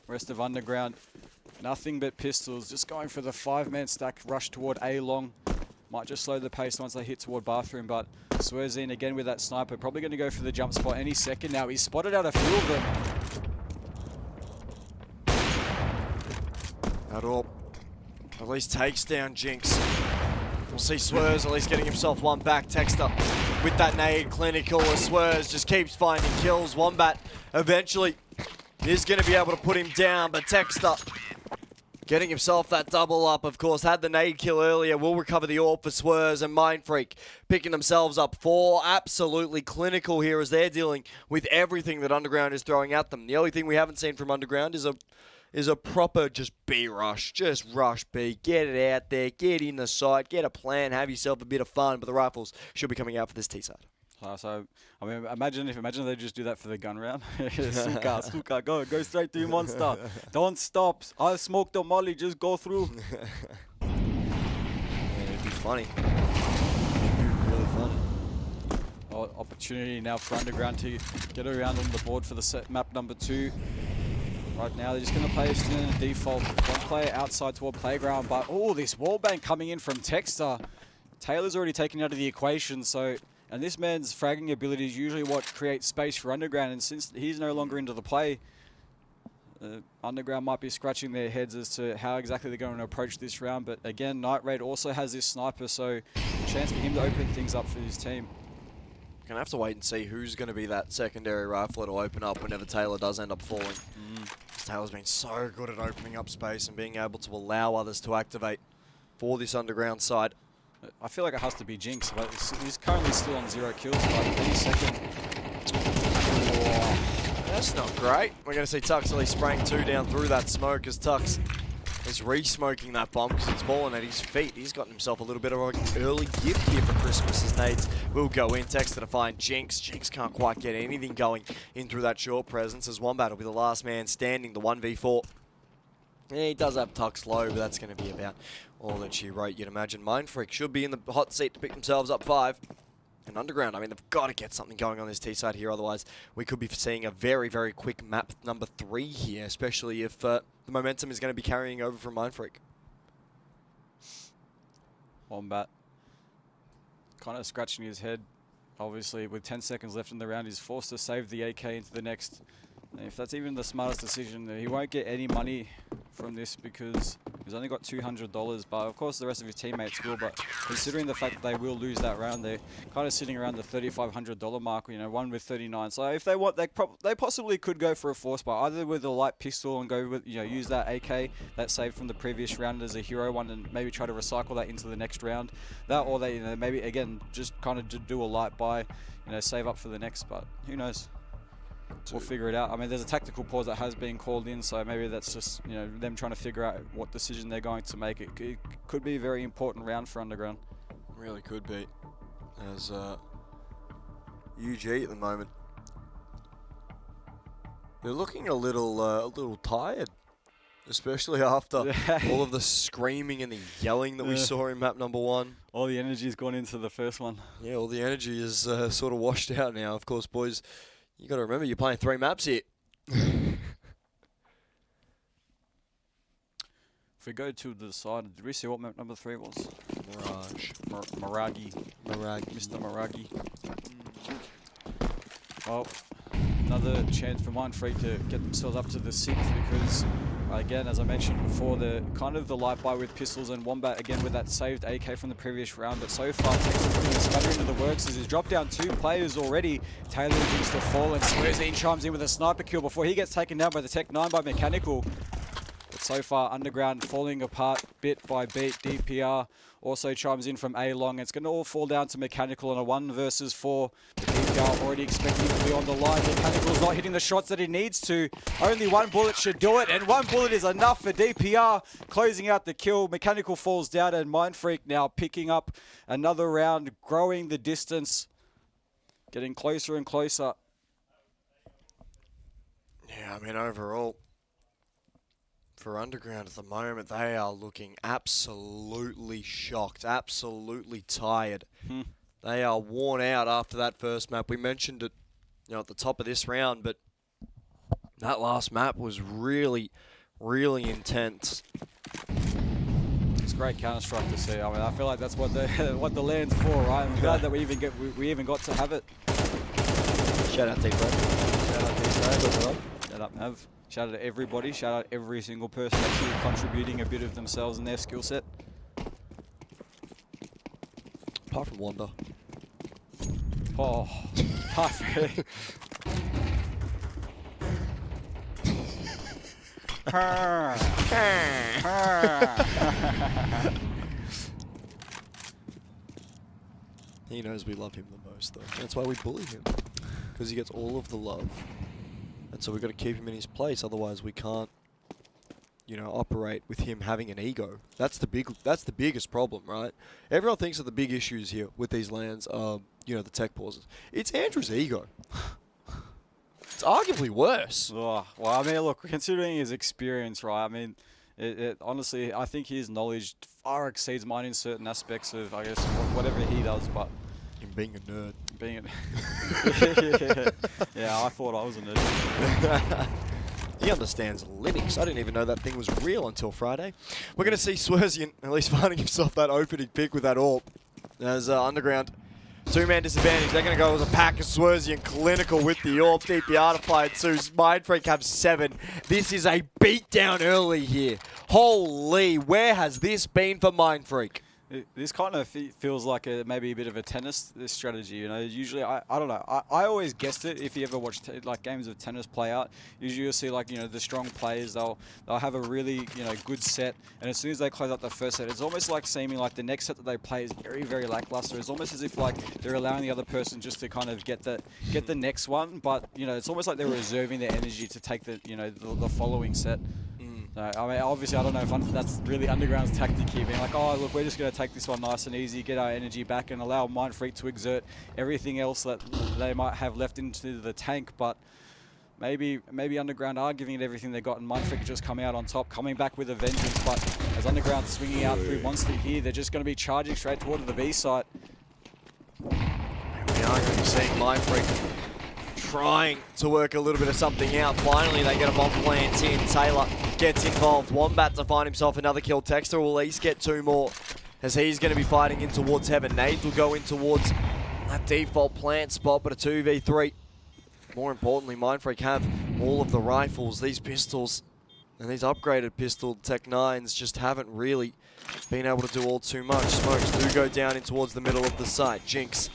Rest of Underground, nothing but pistols. Just going for the 5-man stack rush toward A long. Might just slow the pace once they hit toward Bathroom, but Swerzine again with that sniper. Probably going to go for the jump spot any second now. He's spotted out a few of them. At all. At least takes down Jinx. We'll see Swerz at least getting himself one back. Texter with that nade. Clinical as Swerz just keeps finding kills. Wombat eventually is going to be able to put him down, but Texter getting himself that double up, of course. Had the nade kill earlier. Will recover the orb for Swerz, and Mindfreak picking themselves up 4. Absolutely clinical here as they're dealing with everything that Underground is throwing at them. The only thing we haven't seen from Underground is a proper just B rush. Just rush B. Get it out there. Get in the site. Get a plan. Have yourself a bit of fun. But the rifles should be coming out for this T-side. So, I mean, imagine they just do that for the gun round. Suka, go straight to your monster. Don't stop. I smoked the molly. Just go through. It'd be funny. It'd be really funny. Opportunity now for Underground to get around on the board for the set map number 2. Right now, they're just going to play it in a default. One player outside toward Playground, but oh, this wallbang coming in from Texter. Taylor's already taken out of the equation, so, and this man's fragging ability is usually what creates space for Underground, and since he's no longer into the play, Underground might be scratching their heads as to how exactly they're going to approach this round, but again, Night Raid also has this sniper, so a chance for him to open things up for his team. Gonna have to wait and see who's gonna be that secondary rifle to open up whenever Taylor does end up falling. Taylor's been so good at opening up space and being able to allow others to activate for this Underground side. I feel like it has to be Jinx, but he's currently still on 0 kills, but any second. Oh, that's not great. We're gonna see Tux at least spraying 2 down through that smoke as Tux is re-smoking that bomb because it's fallen at his feet. He's gotten himself a little bit of an early gift here for Christmas as nades will go in. Texter to find Jinx. Jinx can't quite get anything going in through that short presence as Wombat will be the last man standing, the 1v4. Yeah, he does have Tux low, but that's going to be about all that she wrote. You'd imagine Mindfreak should be in the hot seat to pick themselves up 5. And Underground, I mean, they've got to get something going on this T-side here, otherwise we could be seeing a very, very quick map number 3 here, especially if the momentum is going to be carrying over from Mindfreak. Wombat kind of scratching his head. Obviously, with 10 seconds left in the round, he's forced to save the AK into the next. And if that's even the smartest decision, he won't get any money from this because He's only got $200, but of course the rest of his teammates will. But considering the fact that they will lose that round, they're kind of sitting around the $3,500 mark. You know, one with 39. So if they want, they possibly could go for a force buy, either with a light pistol and go with, you know, use that AK that saved from the previous round as a hero one, and maybe try to recycle that into the next round. That, or they, you know, maybe again just kind of do a light buy, you know, save up for the next. But who knows? We'll figure it out. I mean, there's a tactical pause that has been called in, so maybe that's just, you know, them trying to figure out what decision they're going to make. It could be a very important round for Underground. Really could be. As UG at the moment, they're looking a little tired, especially after all of the screaming and the yelling that we saw in map number 1. All the energy's gone into the first one. Yeah, all the energy is sort of washed out now. Of course, boys, you got to remember you're playing 3 maps here. If we go to the side, did we see what map number 3 was? Mirage. Miragi. Mirage. Mr. Miragi. Well, another chance for Mindfreak to get themselves up to the 6th because, again, as I mentioned before, the kind of the light buy with pistols and Wombat again with that saved AK from the previous round. But so far, Texas putting a sputter into the works as he's dropped down 2 players already. Taylor begins to fall and Swerzine chimes in with a sniper kill before he gets taken down by the Tech 9 by Mechanical. But so far, Underground falling apart bit by bit. DPR also chimes in from A-Long. It's going to all fall down to Mechanical on a 1 versus 4. But DPR already expecting him to be on the line. Mechanical's not hitting the shots that he needs to. Only 1 bullet should do it, and 1 bullet is enough for DPR, closing out the kill. Mechanical falls down, and Mindfreak now picking up another round, growing the distance, getting closer and closer. Yeah, I mean, overall, for Underground at the moment, they are looking absolutely shocked, absolutely tired. They are worn out after that first map. We mentioned it, you know, at the top of this round, but that last map was really, really intense. It's great Counter-Strike to see. I mean, I feel like that's what the what the LAN's for, right? I'm glad that we even got to have it. Shout out T-Pro. Shout out T-Pro. Shout out Mav. Shout out to everybody. Shout out every single person actually contributing a bit of themselves and their skill set. Apart from Wanda. Oh, perfect. He knows we love him the most, though. That's why we bully him, because he gets all of the love. And so we've got to keep him in his place, otherwise we can't, you know, operate with him having an ego. That's the biggest problem, right? Everyone thinks that the big issues here with these LANs are, you know, the tech pauses. It's Andrew's ego. It's arguably worse. Oh, well, I mean, look, considering his experience, right? I mean, honestly, I think his knowledge far exceeds mine in certain aspects of, I guess, whatever he does, but Him being a nerd. Yeah, I thought I was a nerd. He understands Linux. I didn't even know that thing was real until Friday. We're going to see Swerzian at least finding himself that opening pick with that AWP. As Underground, 2-man disadvantage. They're going to go as a pack of Swerzian clinical with the AWP. DPR to play 2. Mindfreak have 7. This is a beatdown early here. Holy, where has this been for Mindfreak? This kind of feels like maybe a bit of a tennis strategy, you know. Usually, I don't know. I always guessed it. If you ever watch like games of tennis play out, usually you'll see, like, you know, the strong players. They'll have a really, you know, good set, and as soon as they close up the first set, it's almost like seeming like the next set that they play is very, very lackluster. It's almost as if like they're allowing the other person just to kind of get the next one, but you know, it's almost like they're reserving their energy to take the, you know, the following set. No, I mean, obviously, I don't know if that's really Underground's tactic here, being like, oh, look, we're just going to take this one nice and easy, get our energy back, and allow Mindfreak to exert everything else that they might have left into the tank. But maybe Underground are giving it everything they got, and Mindfreak just coming out on top, coming back with a vengeance. But as Underground swinging out through Monster here, they're just going to be charging straight toward the B site. We are going to be seeing Mindfreak trying to work a little bit of something out. Finally, they get a bomb plant in. Taylor gets involved. Wombat to find himself another kill. Texter will at least get 2 more, as he's going to be fighting in towards Heaven. Nades will go in towards that default plant spot, but a 2v3. More importantly, Mindfreak have all of the rifles. These pistols, And these upgraded pistol Tech 9s just haven't really been able to do all too much. Smokes do go down in towards the middle of the site. Jinx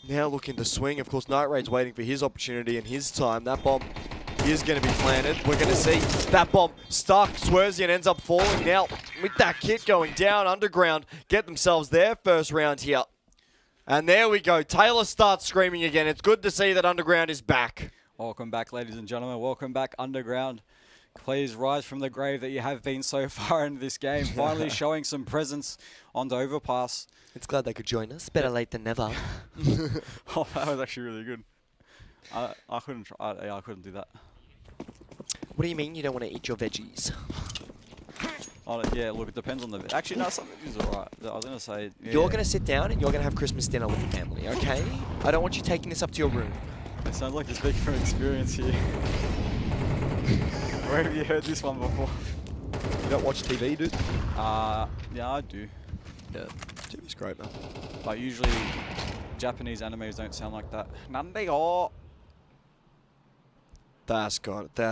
now looking to swing. Of course, Night Raid's waiting for his opportunity and his time. That bomb is going to be planted. We're going to see that bomb stuck. Swerzian ends up falling now with that kit going down. Underground get themselves their first round here. And there we go. Taylor starts screaming again. It's good to see that Underground is back. Welcome back, ladies and gentlemen. Welcome back, Underground. Please rise from the grave that you have been so far in this game. Finally showing some presence on the overpass. It's glad they could join us. Better late than never. Oh, that was actually really good. I couldn't try. Yeah, I couldn't do that. What do you mean you don't want to eat your veggies? Oh, yeah, look, it depends on the... Actually, no, something is alright. I was going to say... Yeah. You're going to sit down and you're going to have Christmas dinner with the family, okay? I don't want you taking this up to your room. It sounds like you're speaking from experience here. Where have you heard this one before? You don't watch TV, dude? Yeah, I do. Yeah, TV's great, man. But usually, Japanese animes don't sound like that. Nande-o! That's gotta be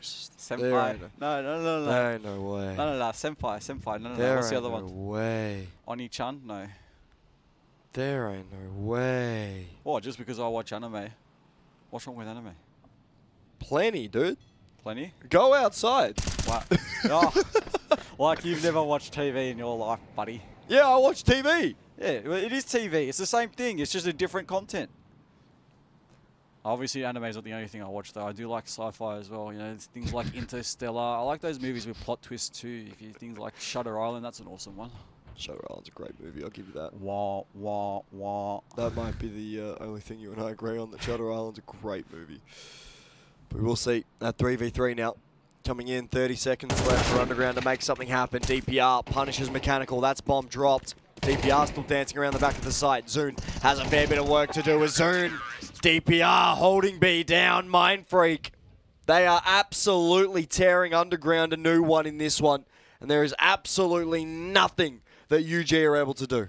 racist. Senpai. No. There ain't no way. No, senpai. No. There What's the ain't other no one? way. Oni-chan? No. There ain't no way. What, just because I watch anime? What's wrong with anime? Plenty, dude. Plenty? Go outside. What? Oh, like you've never watched TV in your life, buddy. Yeah, I watch TV. Yeah, well, it is TV. It's the same thing. It's just a different content. Obviously, anime is not the only thing I watch, though. I do like sci-fi as well. You know, it's things like Interstellar. I like those movies with plot twists too. If you things like Shutter Island, that's an awesome one. Shutter Island's a great movie. I'll give you that. Wah wah wah. That might be the only thing you and I agree on. That Shutter Island's a great movie. But we'll see. That 3v3 now. Coming in, 30 seconds left for Underground to make something happen. DPR punishes Mechanical. That's bomb dropped. DPR still dancing around the back of the site. Zune has a fair bit of work to do with Zune. DPR holding B down. Mind Freak. They are absolutely tearing Underground a new one in this one. And there is absolutely nothing that UG are able to do.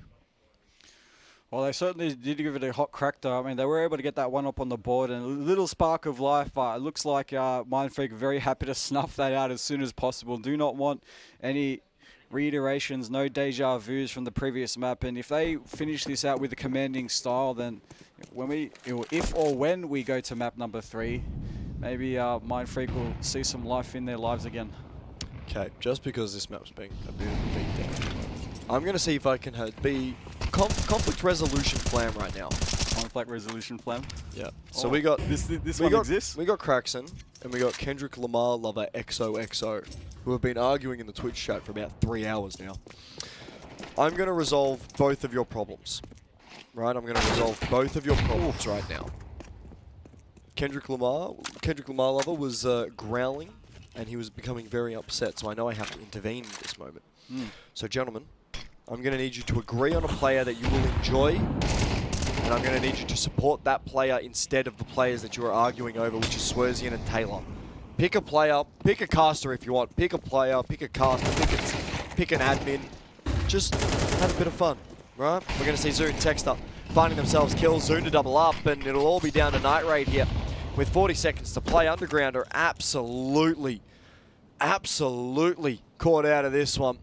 Well, they certainly did give it a hot crack, though. I mean, they were able to get that one up on the board and a little spark of life, but it looks like Mind Freak very happy to snuff that out as soon as possible. Do not want any reiterations, no deja vus from the previous map, and if they finish this out with a commanding style, then if or when we go to map number 3, maybe Mind Freak will see some life in their lives again. Okay, just because this map's being a bit of a beatdown, I'm going to see if I can be conflict resolution flam right now. Conflict resolution flam? Yeah. So Oh, we got this one exists? We got Craxon and we got Kendrick Lamar lover XOXO, who have been arguing in the Twitch chat for about 3 hours now. I'm going to resolve both of your problems. Right? I'm going to resolve both of your problems right now. Kendrick Lamar lover was growling and he was becoming very upset, so I know I have to intervene in this moment. So gentlemen, I'm going to need you to agree on a player that you will enjoy, and I'm going to need you to support that player instead of the players that you are arguing over, which is Swerzian and Taylor. Pick a player, pick a caster if you want, pick a player, pick a caster, pick an admin. Just have a bit of fun, right? We're going to see Zune Texter finding themselves kills, Zune to double up, and it'll all be down to Night Raid here. With 40 seconds to play, Underground are absolutely caught out of this one.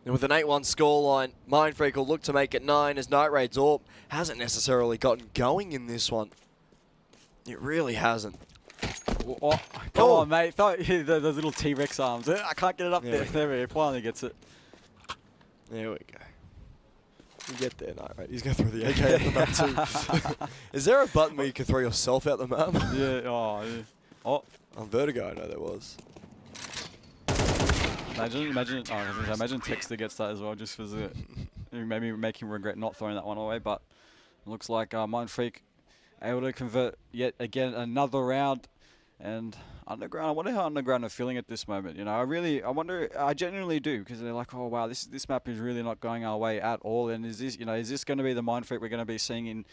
And with an 8-1 scoreline, Mind Freak will look to make it 9 as Night Raid's AWP hasn't necessarily gotten going in this one. It really hasn't. Oh, come on, mate. Those little T-Rex arms. I can't get it up there. There we go. Finally gets it. There we go. You get there, Night Raid. He's going to throw the AK at the map too. Is there a button where you can throw yourself out the map? Yeah. Oh, yeah. Oh. On Vertigo, I know there was. Imagine Texter gets that as well, just because it maybe make him regret not throwing that one away. But it looks like Mind Freak able to convert yet again another round. And Underground, I wonder how Underground are feeling at this moment. You know, I genuinely do, because they're like, oh wow, this map is really not going our way at all. And is this going to be the Mind Freak we're going to be seeing in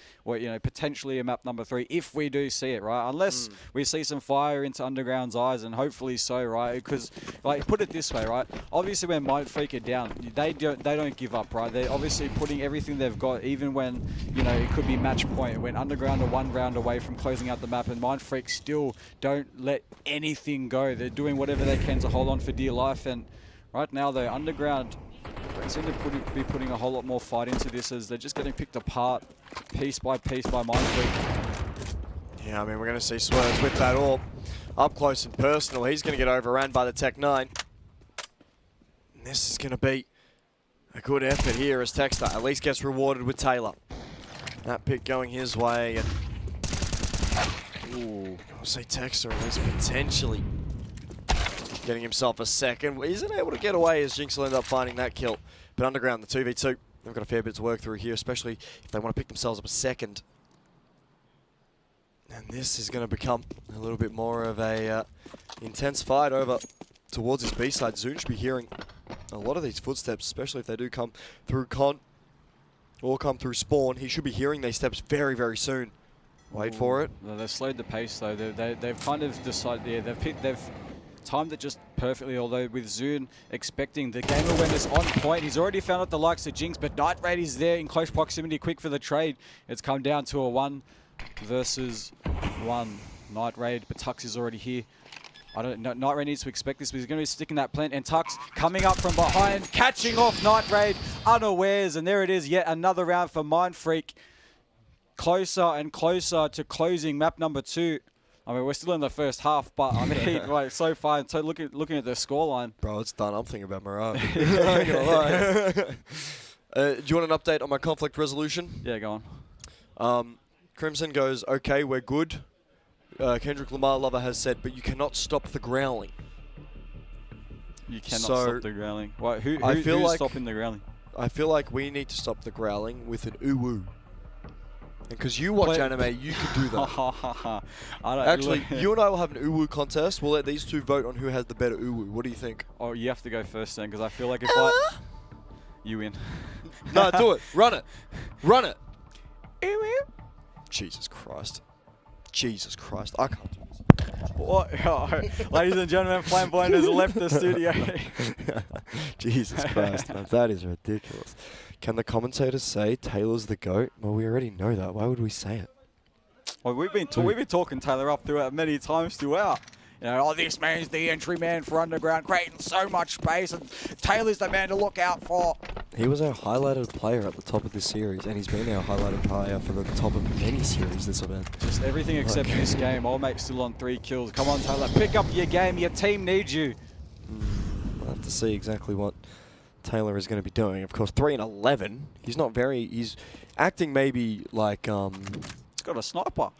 potentially a map number 3 if we do see it, right? Unless we see some fire into Underground's eyes, and hopefully so, right? Because like, put it this way, right? Obviously, when Mind Freak are down, they don't give up, right? They're obviously putting everything they've got, even when it could be match point. When Underground are 1 round away from closing out the map, and Mind Freak still don't let anything go. They're doing whatever they can to hold on for dear life. And right now, though, Underground seem to be putting a whole lot more fight into this as they're just getting picked apart piece by Mindfreak. Yeah, I mean, we're going to see Swerves with that all up close and personal. He's going to get overrun by the Tech 9. And this is going to be a good effort here as Techstar at least gets rewarded with Taylor. That pick going his way. And ooh, I'll say Techstar at least potentially getting himself a second. He isn't able to get away as Jinx will end up finding that kill. But Underground, the 2v2, they've got a fair bit to work through here, especially if they want to pick themselves up a second. And this is going to become a little bit more of a intense fight over towards his B-side. Zoon should be hearing a lot of these footsteps, especially if they do come through Con or come through Spawn. He should be hearing these steps very, very soon. Wait for it. Well, they've slowed the pace, though. They've kind of decided, yeah, they've timed it just perfectly, although with Zoon expecting the game awareness on point. He's already found out the likes of Jinx, but Night Raid is there in close proximity, quick for the trade. It's come down to a 1 versus 1. Night Raid, but Tux is already here. I don't know, Night Raid needs to expect this, but he's going to be sticking that plant, and Tux coming up from behind, catching off Night Raid unawares, and there it is, yet another round for Mindfreak. Closer and closer to closing map number 2. I mean, we're still in the first half, but I mean, like, so far, so looking at the scoreline. Bro, it's done. I'm thinking about Mirage. I ain't gonna lie. Do you want an update on my conflict resolution? Yeah, go on. Crimson goes, okay, we're good. Kendrick Lamar Lover has said, but you cannot stop the growling. You cannot So, stop the growling. Why, who's like stopping the growling? I feel like we need to stop the growling with an ooh-woo. And because you watch anime, you could do that. Actually, you and I will have an ooh-woo contest. We'll let these two vote on who has the better ooh-woo. What do you think? Oh, you have to go first then, because I feel like if you win. No, do it. Run it. Run it. Jesus Christ. Jesus Christ. I can't do this. What? Ladies and gentlemen, Flamboyant has left the studio. Jesus Christ, man. That is ridiculous. Can the commentators say Taylor's the GOAT? Well, we already know that. Why would we say it? Well, we've been talking Taylor up throughout many times throughout. You know, oh, this man's the entry man for Underground, creating so much space, and Taylor's the man to look out for. He was our highlighted player at the top of this series, and he's been our highlighted player for the top of many series this event. Just everything except this game. Old mate's still on 3 kills. Come on, Taylor, pick up your game. Your team needs you. We'll have to see exactly what Taylor is going to be doing. Of course, 3 and 11. He's not very. He's acting maybe like. He's got a sniper.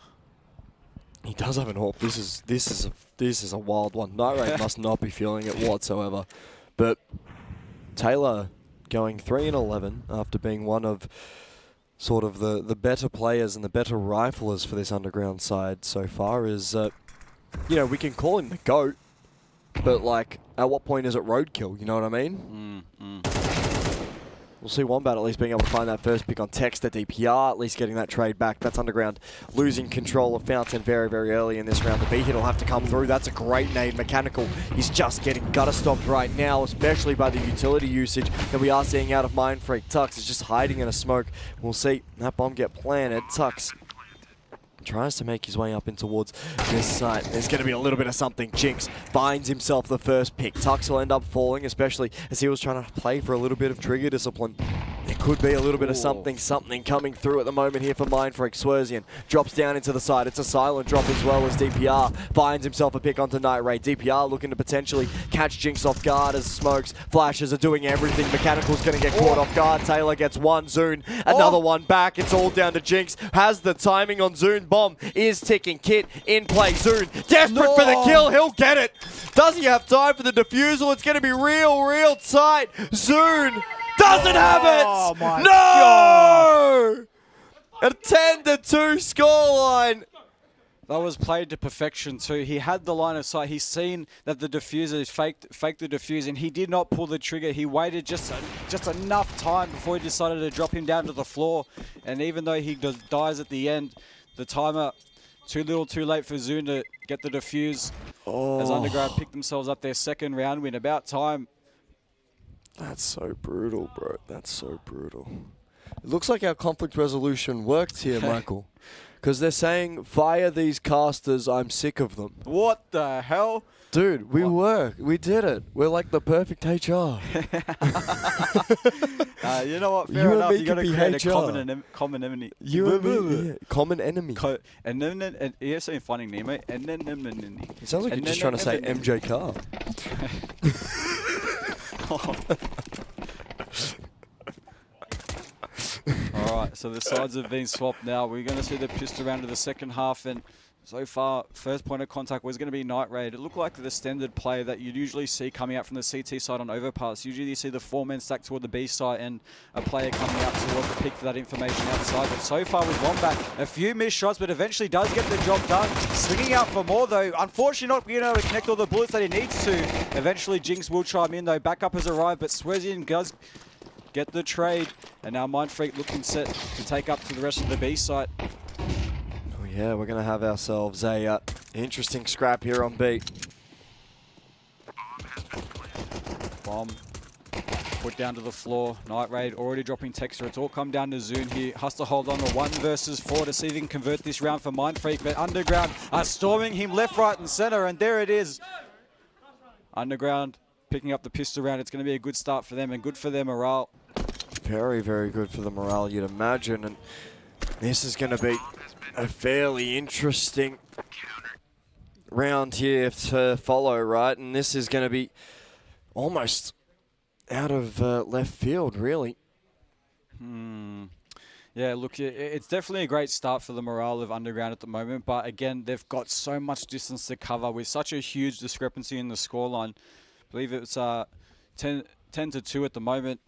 He does have an AWP. This is a wild one. Night Raid must not be feeling it whatsoever. But Taylor going 3 and 11 after being one of sort of the better players and the better riflers for this Underground side so far is, you know, we can call him the GOAT, but like, at what point is it roadkill? You know what I mean? We'll see Wombat at least being able to find that first pick on Texter DPR, at least getting that trade back. That's Underground losing control of Fountain very, very early in this round. The B-hit will have to come through. That's a great nade. Mechanical is just getting gutter stopped right now, especially by the utility usage that we are seeing out of Mindfreak. Tux is just hiding in a smoke. We'll see that bomb get planted. Tux tries to make his way up in towards this site. There's going to be a little bit of something. Jinx finds himself the first pick. Tux will end up falling, especially as he was trying to play for a little bit of trigger discipline. There could be a little bit of something coming through at the moment here for Mindfreak. Swerzian drops down into the side. It's a silent drop as well as DPR finds himself a pick onto Night Raid. DPR looking to potentially catch Jinx off guard as smokes, flashes are doing everything. Mechanical's going to get caught off guard. Taylor gets one. Zoon, another one back. It's all down to Jinx. Has the timing on Zoon. Bomb is ticking. Kit in play. Zoon desperate for the kill. He'll get it. Does he have time for the defusal? It's going to be real tight. Zoon doesn't have it! Oh my God! A 10-2 scoreline. That was played to perfection too. He had the line of sight. He's seen that the diffuser faked the diffuse, and he did not pull the trigger. He waited just enough time before he decided to drop him down to the floor. And even though he dies at the end, the timer too little, too late for Zoon to get the diffuse. As Underground picked themselves up their second round win. About time. That's so brutal, bro. That's so brutal. It looks like our conflict resolution worked here, Michael. Because they're saying, fire these casters, I'm sick of them. What the hell? Dude, we did it. We're like the perfect HR. You know what? You Fair and enough. me You got to can be create a HR. common enemy. You and me, common enemy. And then you have something funny name, mate. And then It sounds like you're just trying to say MJ Carr. All right, so the sides have been swapped now. We're going to see the pistol round of the second half, and so far, first point of contact was going to be Night Raid. It looked like the standard play that you'd usually see coming out from the CT side on overpass. Usually you see the 4 men stacked toward the B side and a player coming out toward the pick for that information outside. But so far with Wombat, a few missed shots, but eventually does get the job done. Swinging out for more though. Unfortunately not being able to connect all the bullets that he needs to. Eventually Jinx will chime in though. Backup has arrived, but Swezian does get the trade. And now Mindfreak looking set to take up to the rest of the B site. Yeah, we're going to have ourselves a interesting scrap here on B. Bomb put down to the floor. Night Raid already dropping Texture. It's all come down to Zune here. Has to hold on to 1 versus 4 to see if he can convert this round for Mindfreak. But Underground are storming him left, right, and center. And there it is. Underground picking up the pistol round. It's going to be a good start for them and good for their morale. Very, very good for the morale, you'd imagine. And this is going to be a fairly interesting round here to follow, right? And this is going to be almost out of left field, really. Yeah, look, it's definitely a great start for the morale of Underground at the moment. But again, they've got so much distance to cover with such a huge discrepancy in the scoreline. I believe it's 10-2 at the moment.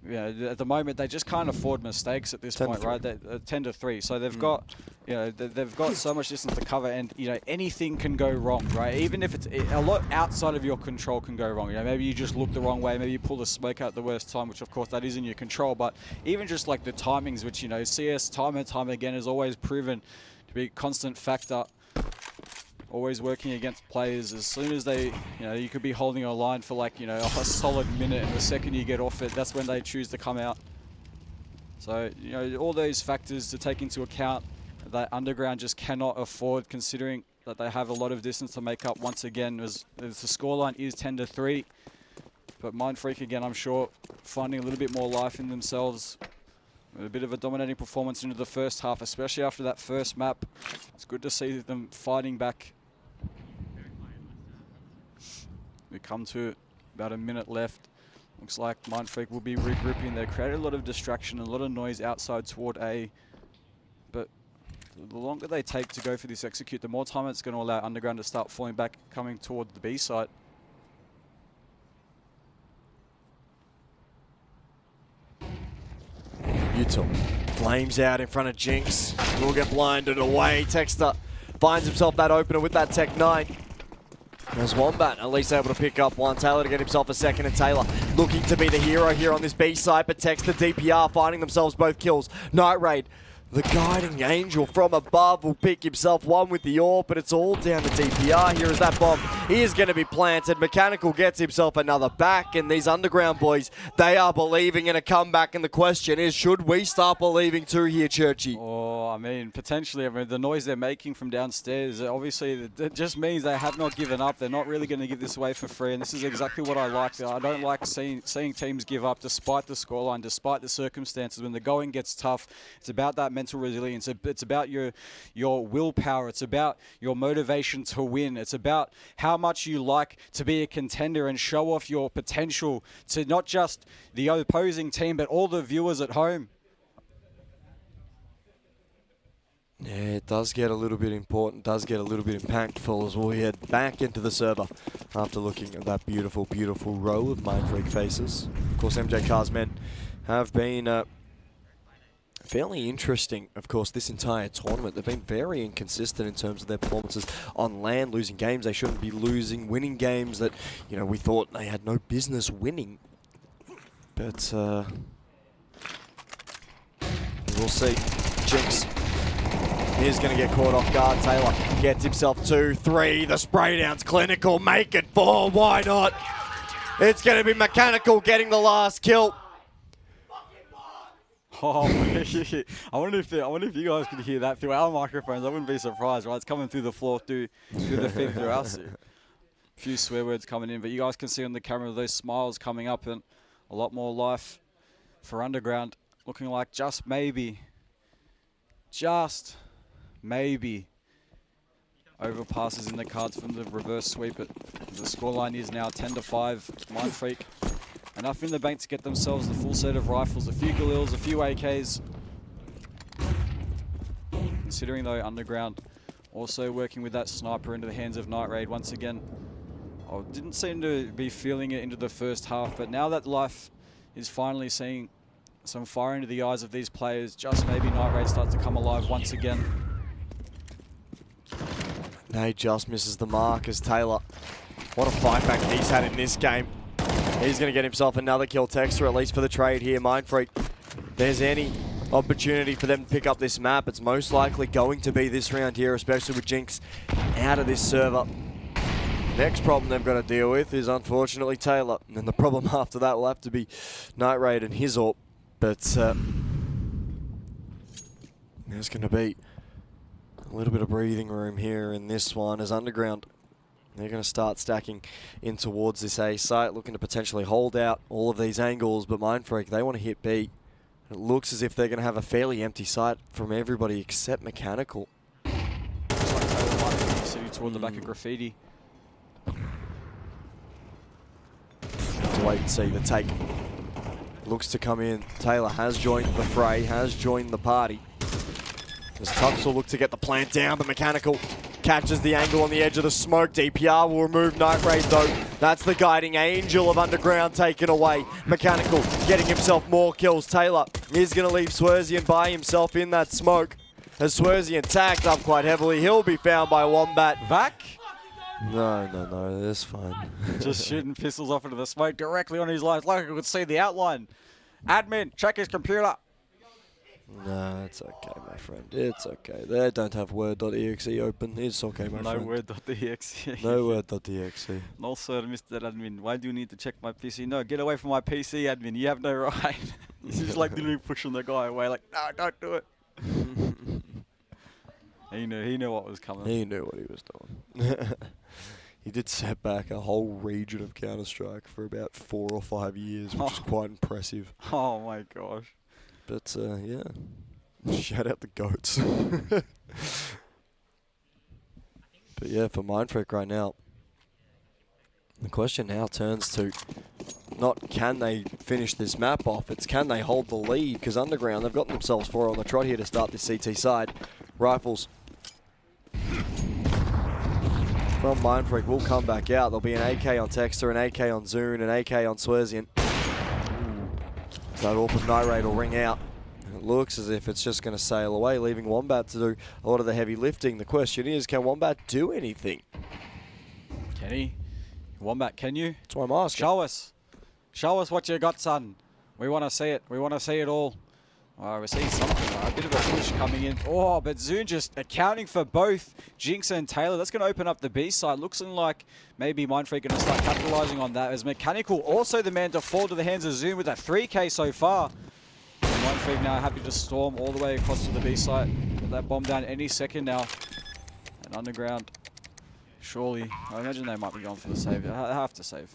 Yeah, at the moment they just can't afford mistakes at this point, right? 10-3. So they've got, they've got so much distance to cover, and anything can go wrong, right? Even if it's a lot outside of your control can go wrong. Maybe you just look the wrong way, maybe you pull the smoke out at the worst time, which of course that is in your control. But even just like the timings, which CS time and time again has always proven to be a constant factor. Always working against players. As soon as they, you could be holding a line for like, a solid minute, and the second you get off it, that's when they choose to come out. So, all those factors to take into account that Underground just cannot afford, considering that they have a lot of distance to make up once again, as the scoreline is 10-3. But Mindfreak, again, I'm sure, finding a little bit more life in themselves. A bit of a dominating performance into the first half, especially after that first map. It's good to see them fighting back. We come to about a minute left. Looks like Mindfreak will be regrouping. They created a lot of distraction, a lot of noise outside toward A. But the longer they take to go for this execute, the more time it's going to allow Underground to start falling back, coming toward the B site. Utah flames out in front of Jinx. Will get blinded away. Texter finds himself that opener with that Tech 9. There's Wombat at least able to pick up one. Taylor to get himself a second, and Taylor looking to be the hero here on this B side, but Texter DPR finding themselves both kills. Night Raid, the guiding angel from above, will pick himself one with the orb, but it's all down to DPR here as that bomb is going to be planted. Mechanical gets himself another back, and these Underground boys, they are believing in a comeback, and the question is, should we start believing too here, Churchy? Oh, I mean, potentially. I mean, the noise they're making from downstairs, obviously, it just means they have not given up. They're not really going to give this away for free, and this is exactly what I like. I don't like seeing teams give up despite the scoreline, despite the circumstances. When the going gets tough, it's about that mental resilience. It's about your willpower. It's about your motivation to win. It's about how much you like to be a contender and show off your potential to not just the opposing team, but all the viewers at home. Yeah, it does get a little bit important, does get a little bit impactful as we head back into the server after looking at that beautiful, beautiful row of Mindfreak faces. Of course, MJ Carr's men have been fairly interesting, of course, this entire tournament. They've been very inconsistent in terms of their performances on LAN, losing games they shouldn't be losing, winning games that, we thought they had no business winning. But we'll see. Jinx is going to get caught off guard. Taylor gets himself 2, 3. The spray down's clinical. Make it 4. Why not? It's going to be Mechanical getting the last kill. Oh, I wonder if you guys could hear that through our microphones. I wouldn't be surprised, right? It's coming through the floor, through the feed through us. A few swear words coming in, but you guys can see on the camera those smiles coming up and a lot more life for Underground. Looking like just maybe overpasses in the cards from the reverse sweep. But the scoreline is now 10-5. Mindfreak enough in the bank to get themselves the full set of rifles, a few Galils, a few AKs. Considering though Underground also working with that sniper into the hands of Night Raid once again. Oh, didn't seem to be feeling it into the first half, but now that Life is finally seeing some fire into the eyes of these players, just maybe Night Raid starts to come alive once again. He just misses the mark as Taylor. What a fight back he's had in this game. He's going to get himself another kill. Texter, at least for the trade here. Mindfreak, if there's any opportunity for them to pick up this map, it's most likely going to be this round here, especially with Jinx out of this server. Next problem they've got to deal with is unfortunately Taylor. And then the problem after that will have to be Night Raid and his AWP. But there's going to be a little bit of breathing room here in this one as Underground. They're going to start stacking in towards this A site, looking to potentially hold out all of these angles. But Mindfreak, they want to hit B. It looks as if they're going to have a fairly empty site from everybody except Mechanical. Looks like Taylor might be sitting toward the back of Graffiti. To wait and see the take. Looks to come in. Taylor has joined the fray, has joined the party. As Tux will look to get the plant down, but Mechanical catches the angle on the edge of the smoke. DPR will remove Night Raid though. That's the guiding angel of Underground taken away. Mechanical getting himself more kills. Taylor is going to leave Swerzian by himself in that smoke. As Swerzian tagged up quite heavily, he'll be found by Wombat. Vac? No, that's fine. Just shooting pistols off into the smoke directly on his lines, like I could see the outline. Admin, check his computer. No, it's okay, my friend. It's okay. They don't have word.exe open. It's okay, my friend. No word.exe. No word.exe. No, sir, Mr. Admin. Why do you need to check my PC? No, get away from my PC, admin. You have no right. He's just like literally pushing the guy away, like, no, don't do it. He knew what was coming. He knew what he was doing. He did set back a whole region of Counter-Strike for about 4 or 5 years, which is quite impressive. Oh my gosh. But, yeah. Shout out the GOATs. But yeah, for Mindfreak right now, the question now turns to not can they finish this map off, it's can they hold the lead, because Underground, they've gotten themselves 4 on the trot here to start this CT side. Rifles from Mindfreak will come back out. There'll be an AK on Texter, an AK on Zune, an AK on Swerzian. That AWP of Night Raid will ring out. And it looks as if it's just going to sail away, leaving Wombat to do a lot of the heavy lifting. The question is, can Wombat do anything? Can he? Wombat, can you? That's what I'm asking. Show us. Show us what you got, son. We want to see it. We want to see it all. Oh, we're seeing something. A bit of a push coming in. Oh, but Zune just accounting for both Jinx and Taylor. That's going to open up the B side. Looks like maybe Mindfreak going to start capitalizing on that. As Mechanical also the man to fall to the hands of Zune with a 3K so far. And Mindfreak now happy to storm all the way across to the B site. Get that bomb down any second now. And Underground, surely. I imagine they might be going for the save. They have to save.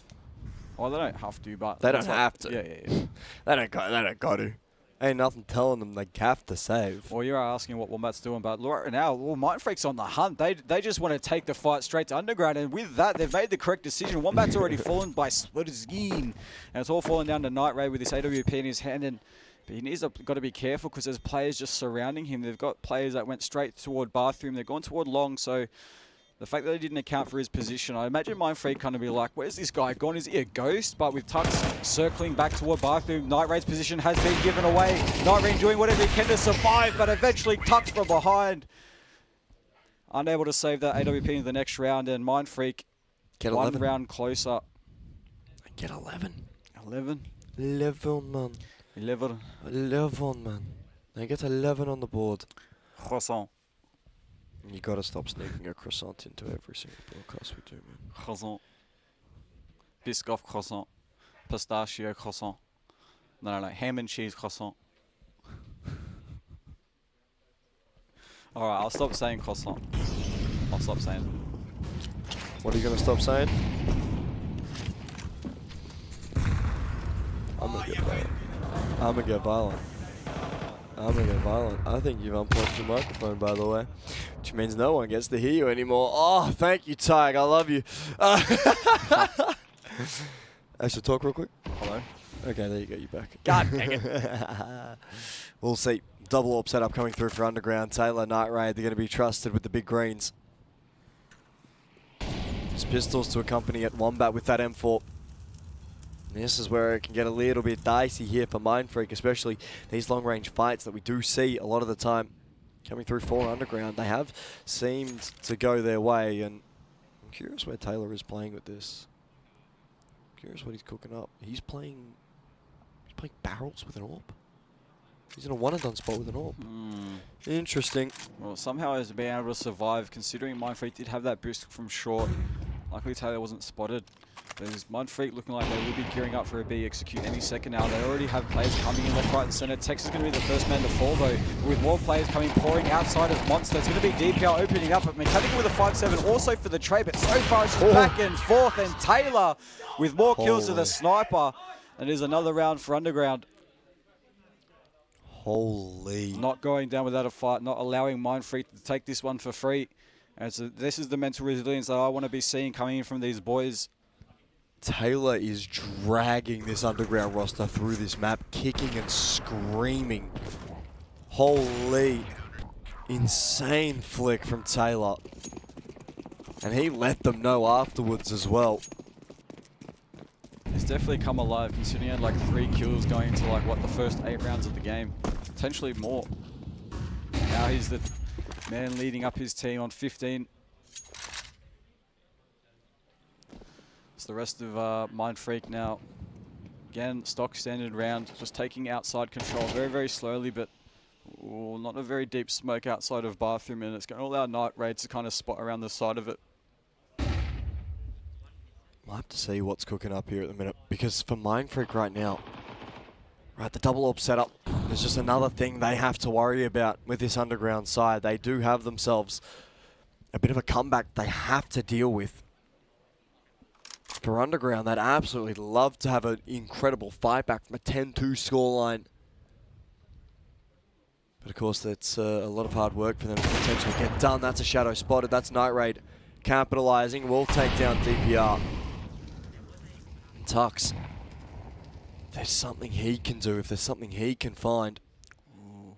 Well, they don't have to, but They don't have to. Yeah. They don't got to. Ain't nothing telling them they have to save. Well, you're asking what Wombat's doing, but right now, Mindfreak's on the hunt. They just want to take the fight straight to Underground, and with that, they've made the correct decision. Wombat's already fallen by Splittersgeen, and it's all falling down to Night Raid with this AWP in his hand, but he needs got to be careful because there's players just surrounding him. They've got players that went straight toward Bathroom. They're going toward Long, so the fact that they didn't account for his position, I imagine Mindfreak kind of be like, where's this guy gone? Is he a ghost? But with Tux circling back toward Bathroom, Night Raid's position has been given away. Night Raid doing whatever he can to survive, but eventually Tux from behind. Unable to save that AWP in the next round, and Mindfreak Get one 11. round closer. Get 11. 11? 11, man. 11. 11, man. They get 11 on the board. Croissant. You gotta stop sneaking a croissant into every single broadcast we do, man. Croissant. Biscoff croissant. Pistachio croissant. No. Ham and cheese croissant. All right, I'll stop saying croissant. I'll stop saying it. What are you going to stop saying? I'm going to get violent. I'm going to get violent. I'm going to get violent. I think you've unplugged your microphone, by the way, which means no one gets to hear you anymore. Oh, thank you, Tyg. I love you. Actually, talk real quick. Hello? Okay, there you go. You're back. God dang it. We'll see. Double AWP setup coming through for Underground. Taylor, Night Raid, they're going to be trusted with the big greens. There's pistols to accompany it. Wombat with that M4. This is where it can get a little bit dicey here for Mindfreak, especially these long-range fights that we do see a lot of the time coming through for Underground. They have seemed to go their way, and I'm curious where Taylor is playing with this. I'm curious what he's cooking up. He's playing barrels with an AWP. He's in a one-and-done spot with an AWP. Interesting. Well, somehow he's been able to survive, considering Mindfreak did have that boost from short. Luckily, Taylor wasn't spotted. There's Mindfreak looking like they will be gearing up for a B execute any second now. They already have players coming in left, right, and center. Tex is going to be the first man to fall, though, with more players pouring outside of Monster. It's going to be DPR opening up, but Mechanical with a 5-7 also for the trade, but so far it's just back and forth, and Taylor with more kills to the sniper. And there's another round for Underground. Holy. Not going down without a fight, not allowing Mindfreak to take this one for free. And so this is the mental resilience that I want to be seeing coming in from these boys. Taylor is dragging this Underground roster through this map, kicking and screaming. Holy. Insane flick from Taylor. And he let them know afterwards as well. He's definitely come alive, considering he had like 3 kills going into like, what, the first 8 rounds of the game. Potentially more. Now he's the man leading up his team on 15. It's the rest of Mindfreak now. Again, stock standard round, just taking outside control very, very slowly, but not a very deep smoke outside of bathroom, and it's going to allow Night Raid to kind of spot around the side of it. We'll have to see what's cooking up here at the minute, because for Mindfreak right now, right, the double AWP setup is just another thing they have to worry about with this Underground side. They do have themselves a bit of a comeback they have to deal with. For Underground, they'd absolutely love to have an incredible fight back from a 10-2 scoreline. But of course, that's a lot of hard work for them to potentially get done. That's a shadow spotted. That's Night Raid capitalizing. Will take down DPR. Tux. There's something he can do, if there's something he can find. Ooh.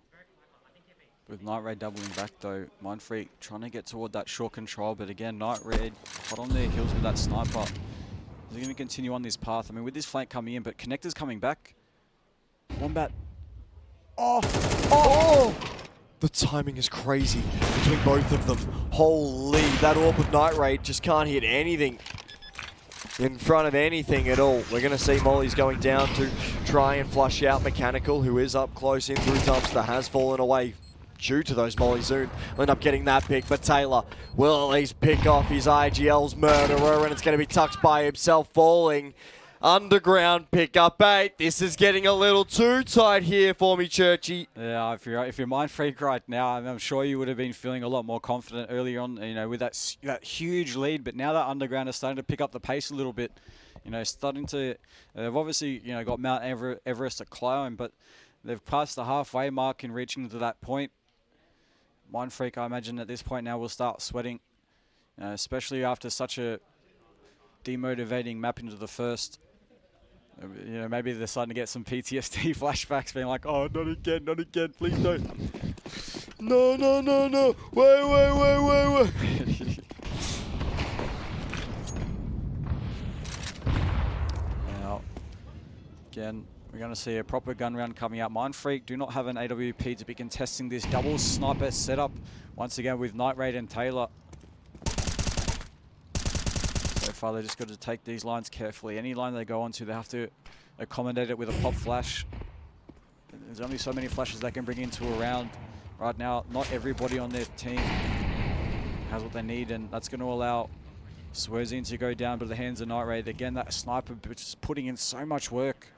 With Night Raid doubling back though, Mindfreak trying to get toward that short control, but again, Night Raid hot on their heels with that sniper. Is he going to continue on this path? I mean, with this flank coming in, but Connector's coming back. Wombat. Oh! Oh! The timing is crazy between both of them. Holy, that AWP of Night Raid just can't hit anything in front of anything at all. We're going to see Molly's going down to try and flush out Mechanical, who is up close in through dumpster, has fallen away due to those Molly Zoon. We'll end up getting that pick, but Taylor will at least pick off his IGL's murderer, and it's going to be Tux by himself falling. Underground pick up 8. This is getting a little too tight here for me, Churchy. Yeah, if you're Mindfreak right now, I'm sure you would have been feeling a lot more confident early on, you know, with that huge lead. But now that Underground is starting to pick up the pace a little bit, you know, starting to, they've obviously, you know, got Mount Everest to climb, but they've passed the halfway mark in reaching to that point. Mindfreak, I imagine at this point now will start sweating, especially after such a demotivating map into the first. You know, maybe they're starting to get some PTSD flashbacks, being like, oh, not again, please don't. No, no, no, no. Wait. Now, again, we're going to see a proper gun round coming out. Mindfreak do not have an AWP to be contesting this double sniper setup. Once again with Night Raid and Taylor. So far, they just got to take these lines carefully. Any line they go onto, they have to accommodate it with a pop flash. There's only so many flashes they can bring into a round. Right now, not everybody on their team has what they need, and that's going to allow Swerzine to go down to the hands of Night Raid. Again, that sniper which is putting in so much work.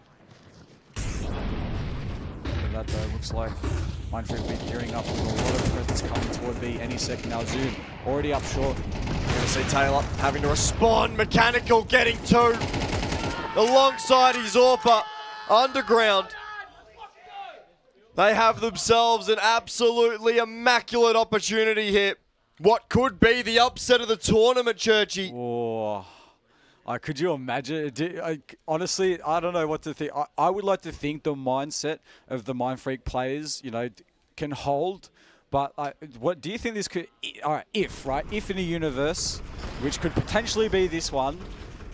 that though. Looks like Mindfreak will be gearing up with a lot of presence coming toward B any second now. Zoom already up short. You're going to see Taylor having to respond. Mechanical getting two. Alongside his Orpa. Underground. They have themselves an absolutely immaculate opportunity here. What could be the upset of the tournament, Churchy? Oh, could you imagine? Honestly, I don't know what to think. I would like to think the mindset of the Mindfreak players, can hold. But what do you think this could? All right, if in a universe, which could potentially be this one,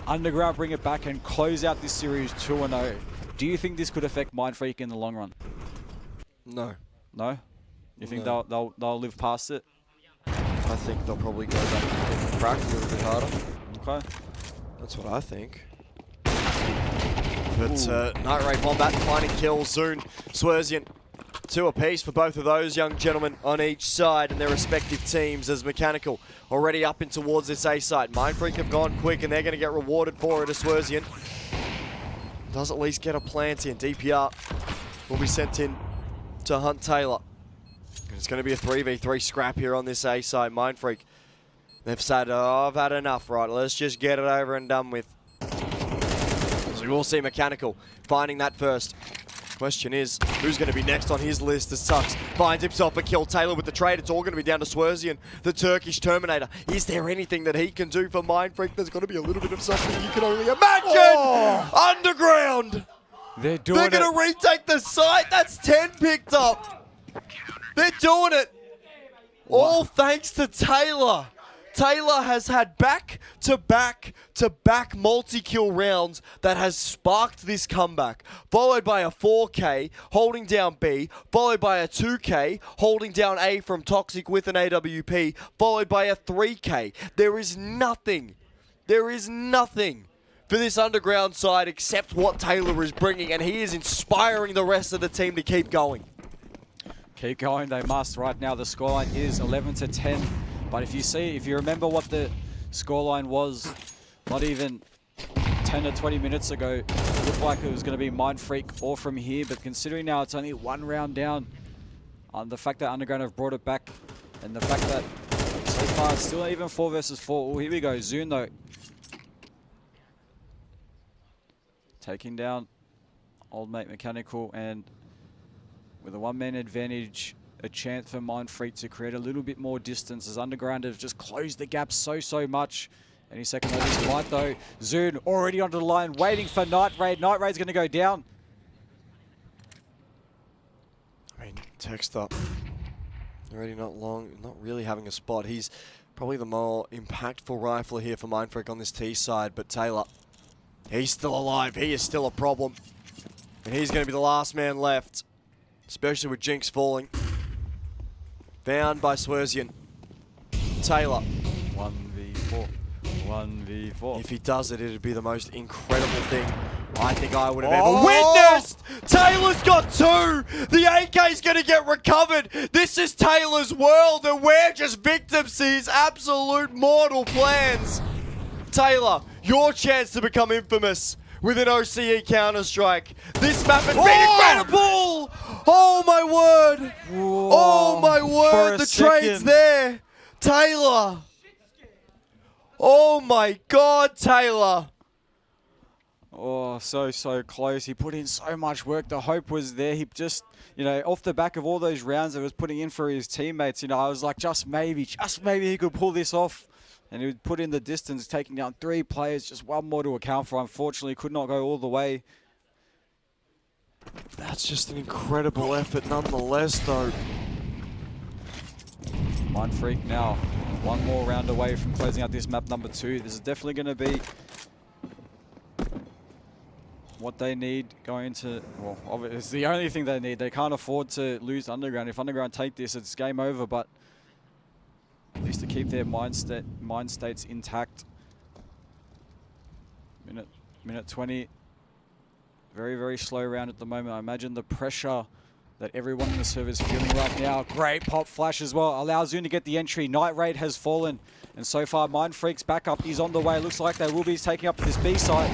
Underground bring it back and close out this series 2-0. Do you think this could affect Mindfreak in the long run? No. No? You think No. they'll live past it? I think they'll probably go back and crack a little bit harder. Okay. That's what I think. But Night Ray Wombat finding kills. Zune, Swerzian. 2 apiece for both of those young gentlemen on each side and their respective teams as Mechanical already up in towards this A site. Mindfreak have gone quick and they're going to get rewarded for it as Swerzian does at least get a plant in. DPR will be sent in to hunt Taylor. It's going to be a 3v3 scrap here on this A side. Mindfreak, they've said, oh, I've had enough, right? Let's just get it over and done with. So we will see Mechanical finding that first. Question is, who's going to be next on his list as Sucks finds himself a kill. Taylor with the trade. It's all going to be down to Swerzian, the Turkish Terminator. Is there anything that he can do for Mindfreak? There's got to be a little bit of something you can only imagine. Oh. Underground. They're doing it. They're going to retake the site. That's 10 picked up. They're doing it. All thanks to Taylor. Taylor has had back-to-back-to-back multi-kill rounds that has sparked this comeback, followed by a 4K holding down B, followed by a 2K holding down A from Toxic with an AWP, followed by a 3K. There is nothing for this Underground side except what Taylor is bringing, and he is inspiring the rest of the team to keep going. Keep going, they must. Right now the scoreline is 11-10. But if you remember what the scoreline was not even 10 or 20 minutes ago, it looked like it was going to be Mindfreak or from here. But considering now it's only 1 round down, the fact that Underground have brought it back, and the fact that so far it's still even 4 versus 4. Oh, here we go. Zune though. Taking down old mate Mechanical, and with a 1-man advantage, a chance for Mindfreak to create a little bit more distance as Underground have just closed the gap so much. Any second notice might though. Zune already onto the line, waiting for Night Raid. Night Raid's going to go down. I mean, text up. Already not really having a spot. He's probably the more impactful rifler here for Mindfreak on this T side, but Taylor, he's still alive. He is still a problem. And he's going to be the last man left, especially with Jinx falling. Found by Swerzian. Taylor. 1v4. 1v4. If he does it, it'd be the most incredible thing I think I would have ever witnessed. Taylor's got 2. The AK's going to get recovered. This is Taylor's world, and we're just victims to his absolute mortal plans. Taylor, your chance to become infamous with an OCE Counter-Strike. This map has been incredible! Oh my word! Whoa. Oh my word, the trade's there! Taylor! Oh my god, Taylor! Oh, so close. He put in so much work. The hope was there. He just, off the back of all those rounds that he was putting in for his teammates, I was like, just maybe he could pull this off. And he would put in the distance, taking down 3 players, just 1 more to account for. Unfortunately, could not go all the way. That's just an incredible effort nonetheless, though. Mindfreak now 1 more round away from closing out this map number 2. This is definitely going to be what they need going into, well, it's the only thing they need. They can't afford to lose Underground. If Underground take this, it's game over, but at least to keep their mind states intact. Minute 20. Very slow round at the moment. I imagine the pressure that everyone in the server is feeling right now. Great pop flash as well. Allows Zune to get the entry. Night Raid has fallen. And so far, Mindfreak's backup is on the way. Looks like they will be taking up this B site.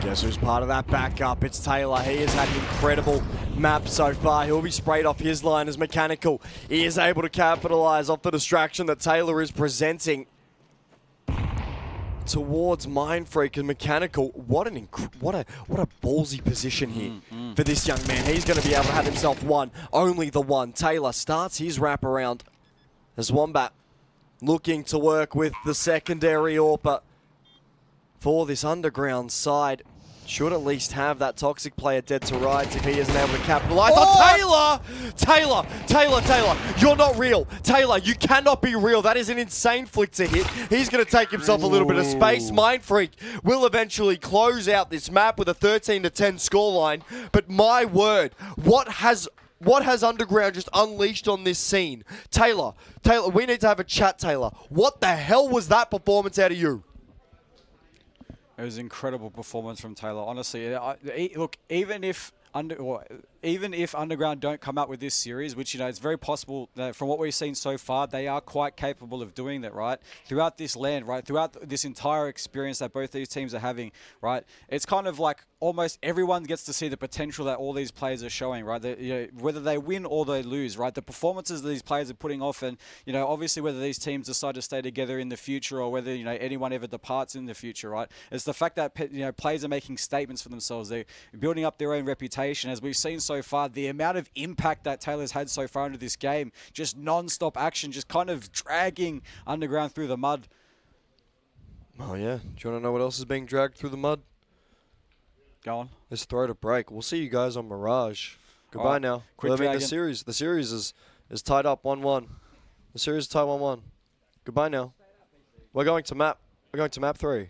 Guess who's part of that backup? It's Taylor. He has had an incredible map so far. He'll be sprayed off his line as Mechanical. He is able to capitalize off the distraction that Taylor is presenting towards Mindfreak and Mechanical. What a ballsy position here for this young man. He's going to be able to have himself one, only the one. Taylor starts his wraparound as Wombat looking to work with the secondary AWPer for this underground side. Should at least have that toxic player dead to rights if he isn't able to capitalize. Oh, Taylor! Taylor, you're not real. Taylor, you cannot be real. That is an insane flick to hit. He's going to take himself a little bit of space. Mindfreak will eventually close out this map with a 13-10 scoreline. But my word, what has Underground just unleashed on this scene? Taylor, we need to have a chat, Taylor. What the hell was that performance out of you? It was an incredible performance from Taylor. Honestly, look, even if Underground don't come out with this series, which, you know, it's very possible that from what we've seen so far, they are quite capable of doing that, right? Throughout this LAN, right? Throughout this entire experience that both these teams are having, right? It's kind of like almost everyone gets to see the potential that all these players are showing, right? You know, whether they win or they lose, right? The performances that these players are putting off, and, you know, obviously whether these teams decide to stay together in the future or whether, you know, anyone ever departs in the future, right? It's the fact that, you know, players are making statements for themselves. They're building up their own reputation. As we've seen so far, the amount of impact that Taylor's had so far into this game, just non-stop action, just kind of dragging Underground through the mud. Oh yeah, do you want to know what else is being dragged through the mud? Go on. Let's throw it a break. We'll see you guys on Mirage. Goodbye right. now. Quit Well, I mean, dragging. the series is tied up 1-1. The series is tied 1-1. Goodbye now. We're going to map 3.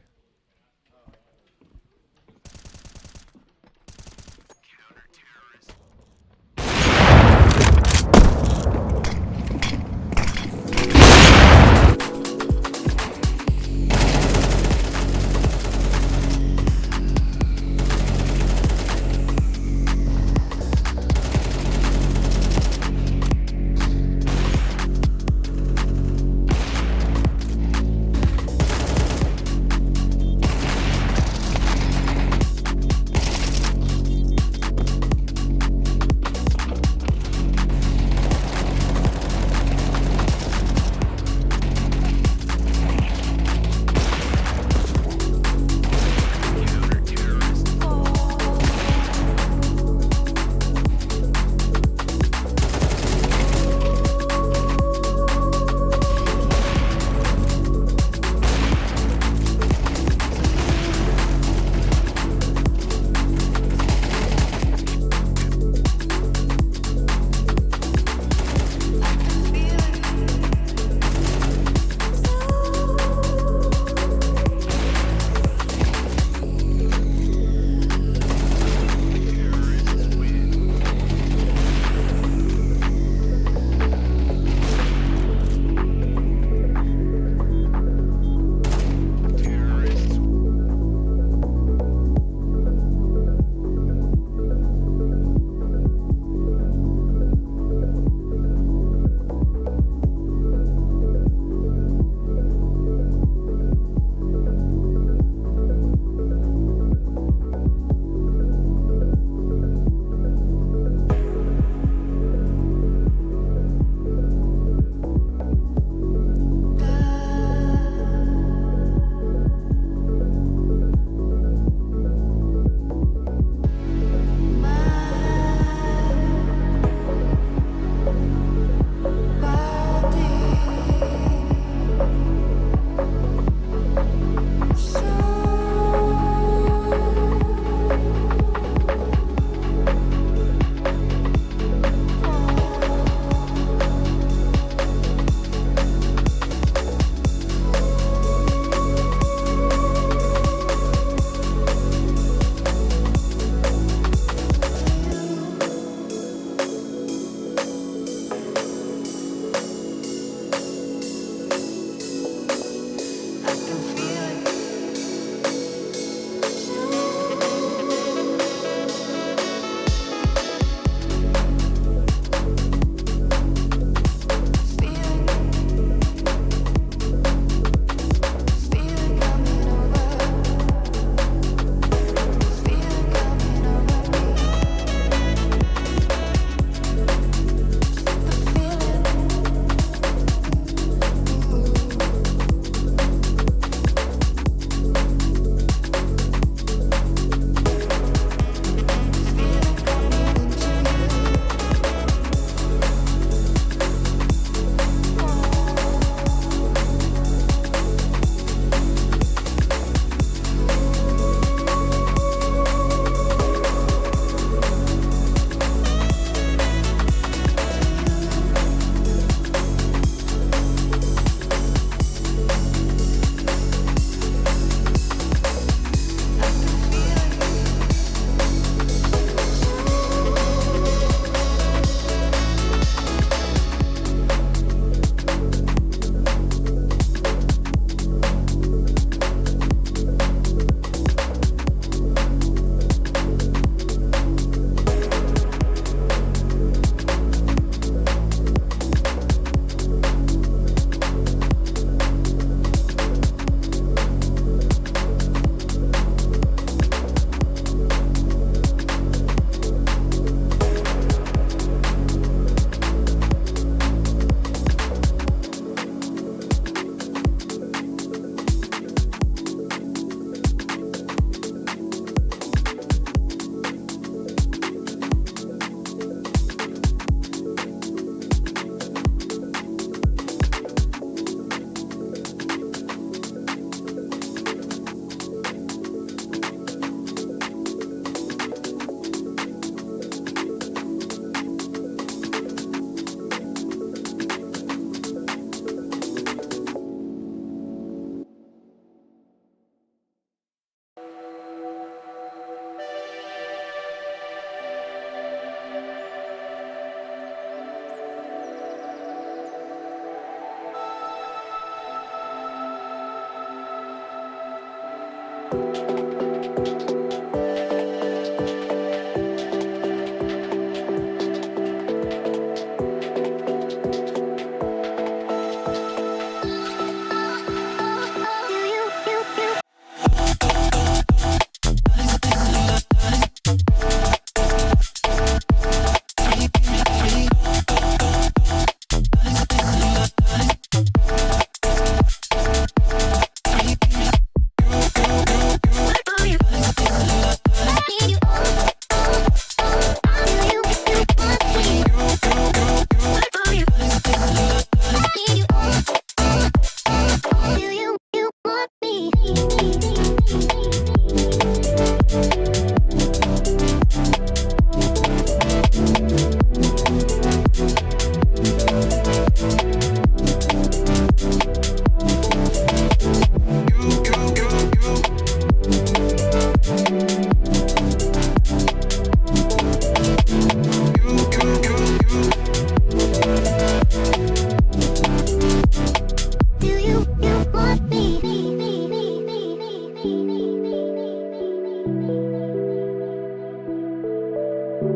Do you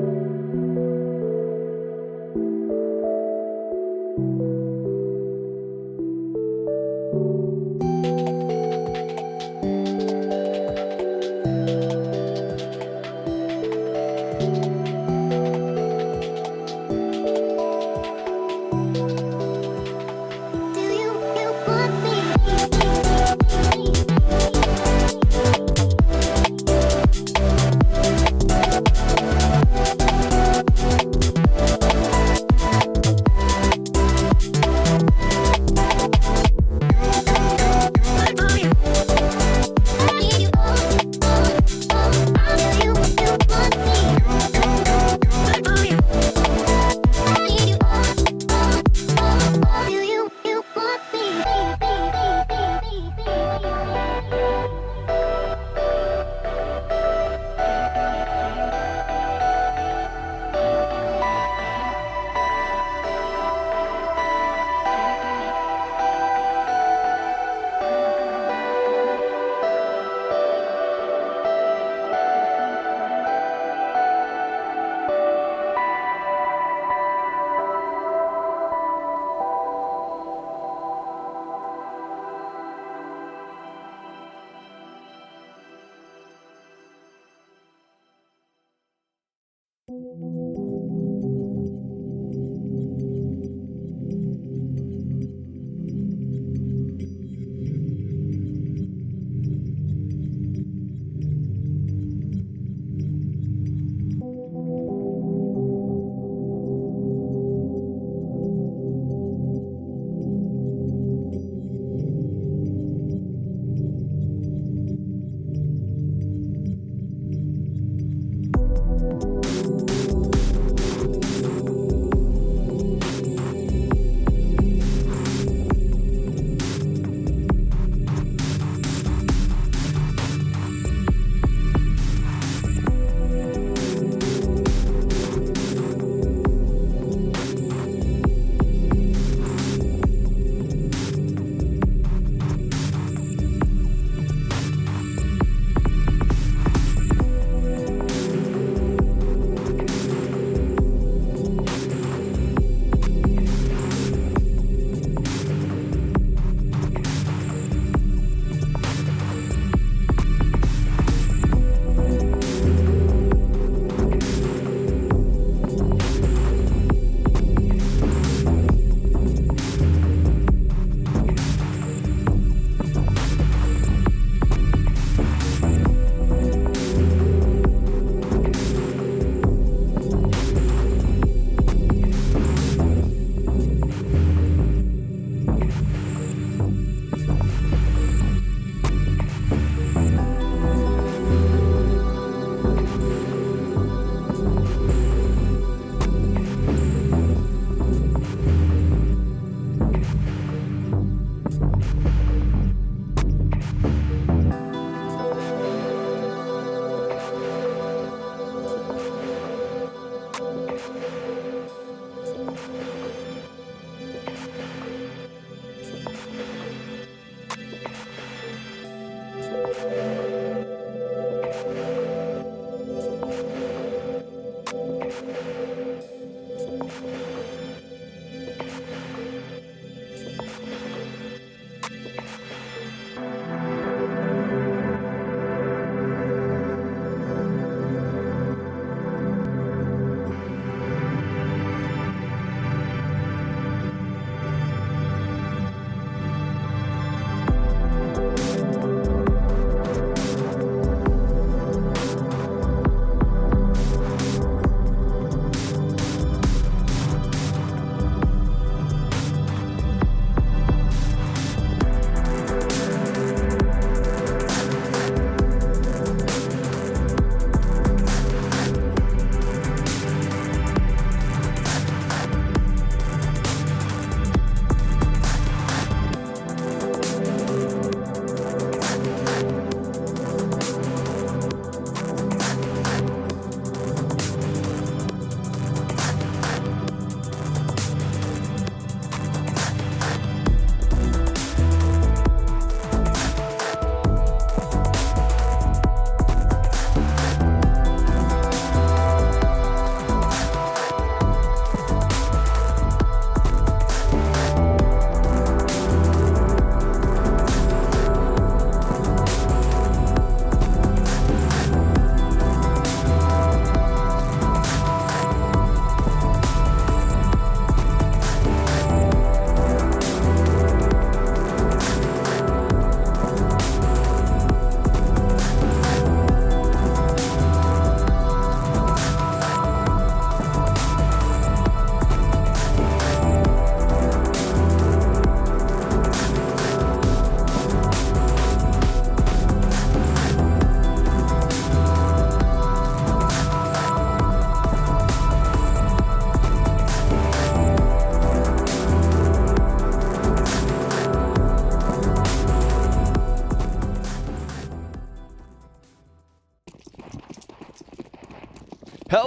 want me?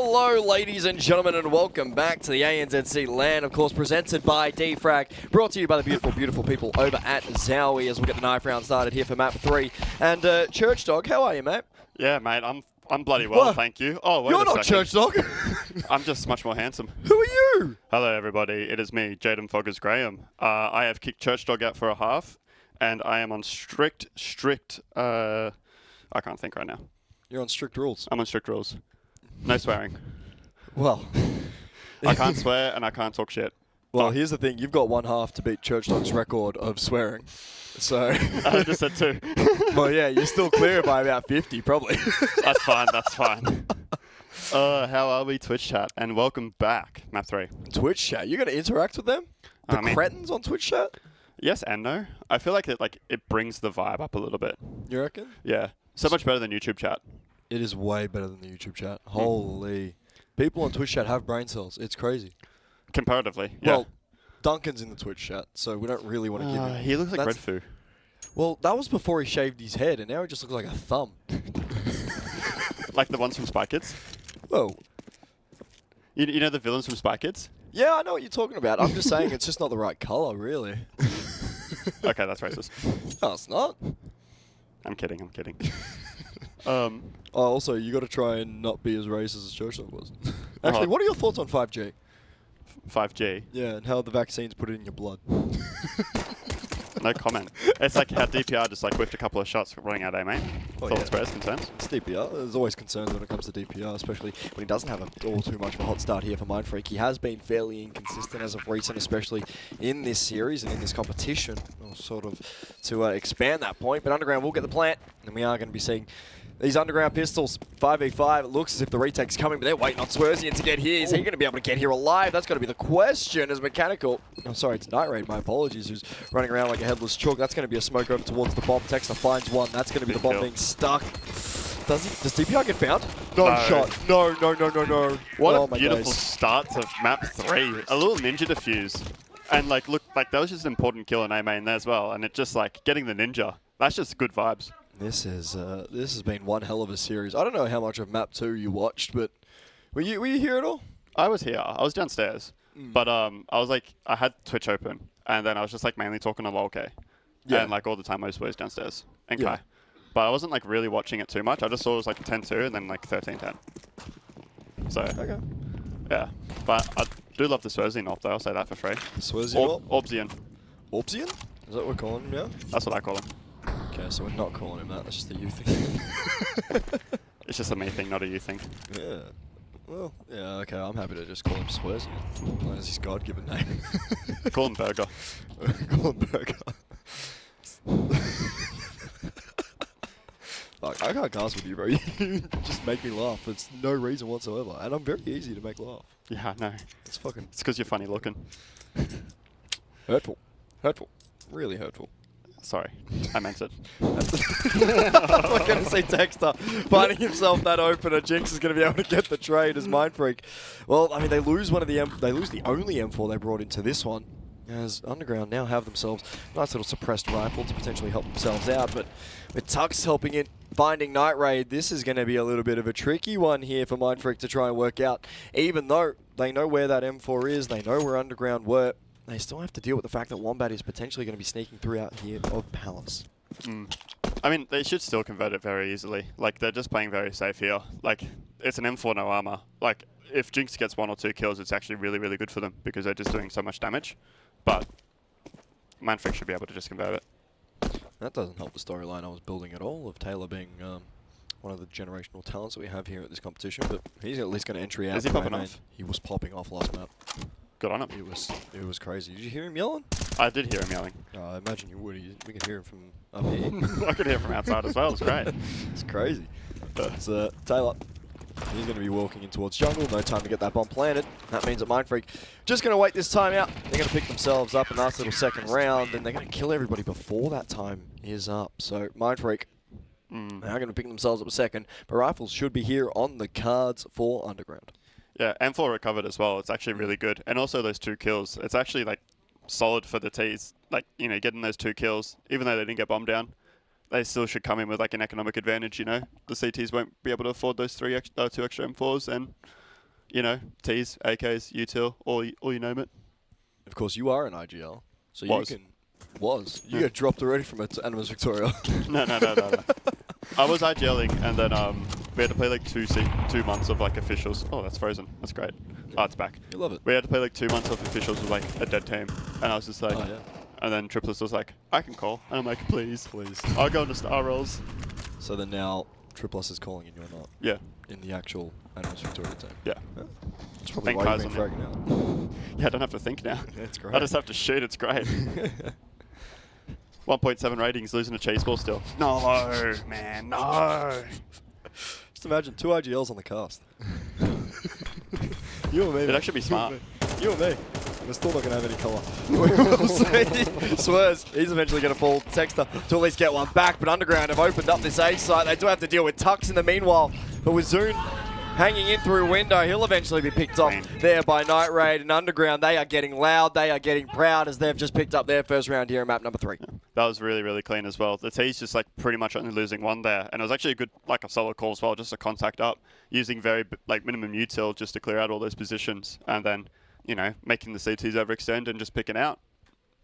Hello, ladies and gentlemen, and welcome back to the ANZC LAN, of course, presented by DFrag, brought to you by the beautiful, beautiful people over at Zowie, as we'll get the knife round started here for map 3. And Church Dog, how are you, mate? Yeah, mate, I'm bloody well, What? thank you. Oh, wait You're a not second. Church Dog. I'm just much more handsome. Who are you? Hello, everybody. It is me, Jaden Foggers Graham. I have kicked Church Dog out for a half, and I am on strict, I can't think right now. You're on strict rules. I'm on strict rules. No swearing. Well, I can't swear, and I can't talk shit. well, here's the thing. You've got one half to beat Church Dog's record of swearing. So, I just said two. well, yeah, you're still clear by about 50, probably. That's fine, that's fine. How are we, Twitch chat? And welcome back, map 3. Twitch chat. You got to interact with them? The I mean- cretins on Twitch chat? Yes and no. I feel like it brings the vibe up a little bit. You reckon? Yeah. So much better than YouTube chat. It is way better than the YouTube chat. Holy. People on Twitch chat have brain cells. It's crazy. Comparatively, yeah. Well, Duncan's in the Twitch chat, so we don't really want to give him... He looks like That's- Red Foo. Well, that was before he shaved his head, and now he just looks like a thumb. Like the ones from Spy Kids. Whoa. You know the villains from Spy Kids? Yeah, I know what you're talking about. I'm just saying it's just not the right colour, really. Okay, that's racist. No, it's not. I'm kidding. Oh, also, you got to try and not be as racist as Church Dog was. Actually, what are your thoughts on 5G? 5G. Yeah, and how the vaccines put it in your blood. No comment. It's like how DPR just whipped a couple of shots running out, mate. Oh, Thoughts, yeah. prayers, concerns? It's DPR. There's always concerns when it comes to DPR, especially when he doesn't have all too much of a hot start here for Mindfreak. He has been fairly inconsistent as of recent, especially in this series and in this competition, sort of to expand that point. But Underground will get the plant, and we are going to be seeing these Underground pistols, 5v5. It looks as if the retake's coming, but they're waiting on Swerzian to get here. Is he going to be able to get here alive? That's got to be the question as Mechanical... Oh, sorry, it's Night Raid, my apologies, who's running around like a headless chalk. That's going to be a smoke over towards the bomb. Texter finds one. That's going to be the Good bomb kill. being stuck. Does DPR get found? No, No. shot. No. What Oh a my beautiful days. start to map 3. A little ninja defuse. And look, that was just an important kill in A main there as well. And it just getting the ninja. That's just good vibes. This has been one hell of a series. I don't know how much of map 2 you watched, but were you here at all? I was here. I was downstairs. But I was I had Twitch open. And then I was just mainly talking to LolK. Yeah. And all the time I was always downstairs. And Yeah. Kai. But I wasn't really watching it too much. I just saw it was 10-2 and then 13-10. So, Okay. yeah. But I do love the Swerzian op though, I'll say that for free. Swerzian? Orbsian. Orbsian? Is that what we're calling him now? That's what I call him. Okay, so we're not calling him that. That's just the you thing. It's just a me thing, not a you thing. Yeah. Well, yeah, okay. I'm happy to just call him Swerzian. That's his God-given name. Call him Burger. Call him Burger. Fuck, I can't cast with you, bro. You just make me laugh. It's no reason whatsoever. And I'm very easy to make laugh. Yeah, I know. It's fucking It's because you're funny looking. hurtful. Hurtful. Really hurtful. Sorry, I meant it. I'm not going to say Texter finding himself that opener. Jinx is going to be able to get the trade as Mindfreak. Well, I mean, they lose one of the they lose the only M4 they brought into this one. As Underground now have themselves a nice little suppressed rifle to potentially help themselves out. But with Tux helping it, finding Night Raid, this is going to be a little bit of a tricky one here for Mindfreak to try and work out. Even though they know where that M4 is, they know where Underground were, they still have to deal with the fact that Wombat is potentially going to be sneaking through out here of Palace. I mean, they should still convert it very easily. They're just playing very safe here. It's an M4, no armor. If Jinx gets 1 or 2 kills, it's actually really, really good for them because they're just doing so much damage. But Mindfreak should be able to just convert it. That doesn't help the storyline I was building at all of Taylor being one of the generational talents that we have here at this competition. But he's at least going to entry out. Is he the popping main. off? He was popping off last map. Good on him. It was crazy. Did you hear him yelling? I did hear him yelling. I imagine you would. We can hear him from up here. I could hear from outside as well. It's great. It's crazy. It's Taylor. He's going to be walking in towards jungle. No time to get that bomb planted. That means that Mindfreak just going to wait this time out. They're going to pick themselves up a nice little second round, and they're going to kill everybody before that time is up. So Mindfreak now going to pick themselves up a second, but rifles should be here on the cards for Underground. Yeah, M4 recovered as well. It's actually really good. And also those 2 kills. It's actually solid for the T's. Getting those 2 kills, even though they didn't get bombed down, they still should come in with an economic advantage, The CTs won't be able to afford those 2 extra M4s, and you know, T's, AKs, util, or you name it. Of course, you are an IGL, so Was. you can. You Yeah. get dropped already from Animus Victoria. No. I was IGLing, and then we had to play like 2 months of like officials. Oh, that's frozen. That's great. Oh, it's back. You love it. We had to play like 2 months of officials with like a dead team, and I was just like, Oh, yeah. and then Triplets was like, I can call, and I'm like, please, I'll go into star rolls. So then now Triplus is calling and you're not Yeah, in the actual Animus Victoria team. yeah. That's probably Thank why you've Kai's been on fragging out. Yeah, I don't have to think now. That's great. I just have to shoot. It's great. 1.7 ratings, losing a chase ball still. No, man, no. Just imagine 2 IGLs on the cast. You and me. It'd mate. actually be smart. You and me. We're still not going to have any colour. We'll see. Swears. He's eventually going to fall Texter to at least get one back. But Underground have opened up this A site. They do have to deal with Tux in the meanwhile. But with Zune hanging in through window, he'll eventually be picked off there by Night Raid. And Underground, they are getting loud. They are getting proud as they've just picked up their first round here in map number 3. That was really, really clean as well. The T's just like pretty much only losing one there. And it was actually a good, like a solid call as well, just to contact up, using very like minimum util just to clear out all those positions. And then, you know, making the CTs overextend and just picking out.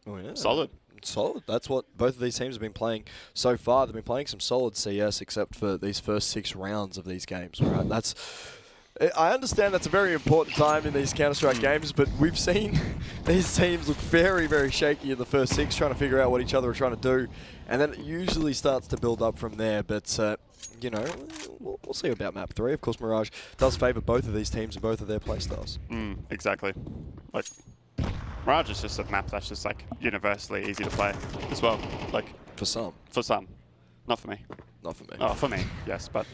Oh, yeah. Solid. Solid. That's what both of these teams have been playing so far. They've been playing some solid CS except for these first 6 rounds of these games, right? I understand that's a very important time in these Counter-Strike games, but we've seen these teams look very, very shaky in the first 6, trying to figure out what each other are trying to do, and then it usually starts to build up from there. But, you know, we'll see about map 3. Of course, Mirage does favour both of these teams and both of their playstyles. Exactly. Like, Mirage is just a map that's just like universally easy to play as well. Like, For some. for some. Not for me. Not for me. Oh, for me, yes, but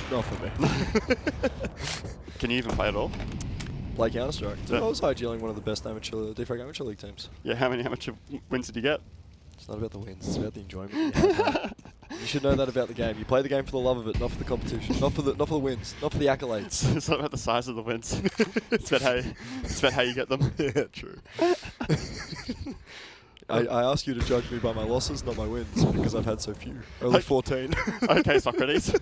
Not for me. can you even play at all? Play Counter-Strike. Yeah. I was IGLing one of the best defrag amateur league teams. Yeah, how many amateur wins did you get? It's not about the wins, it's about the enjoyment you have, mate. You should know that about the game. You play the game for the love of it, not for the competition, not for the wins, not for the accolades. It's not about the size of the wins. It's about how you get them. Yeah, true. I ask you to judge me by my losses, not my wins, because I've had so few. Only 14. Okay, Socrates.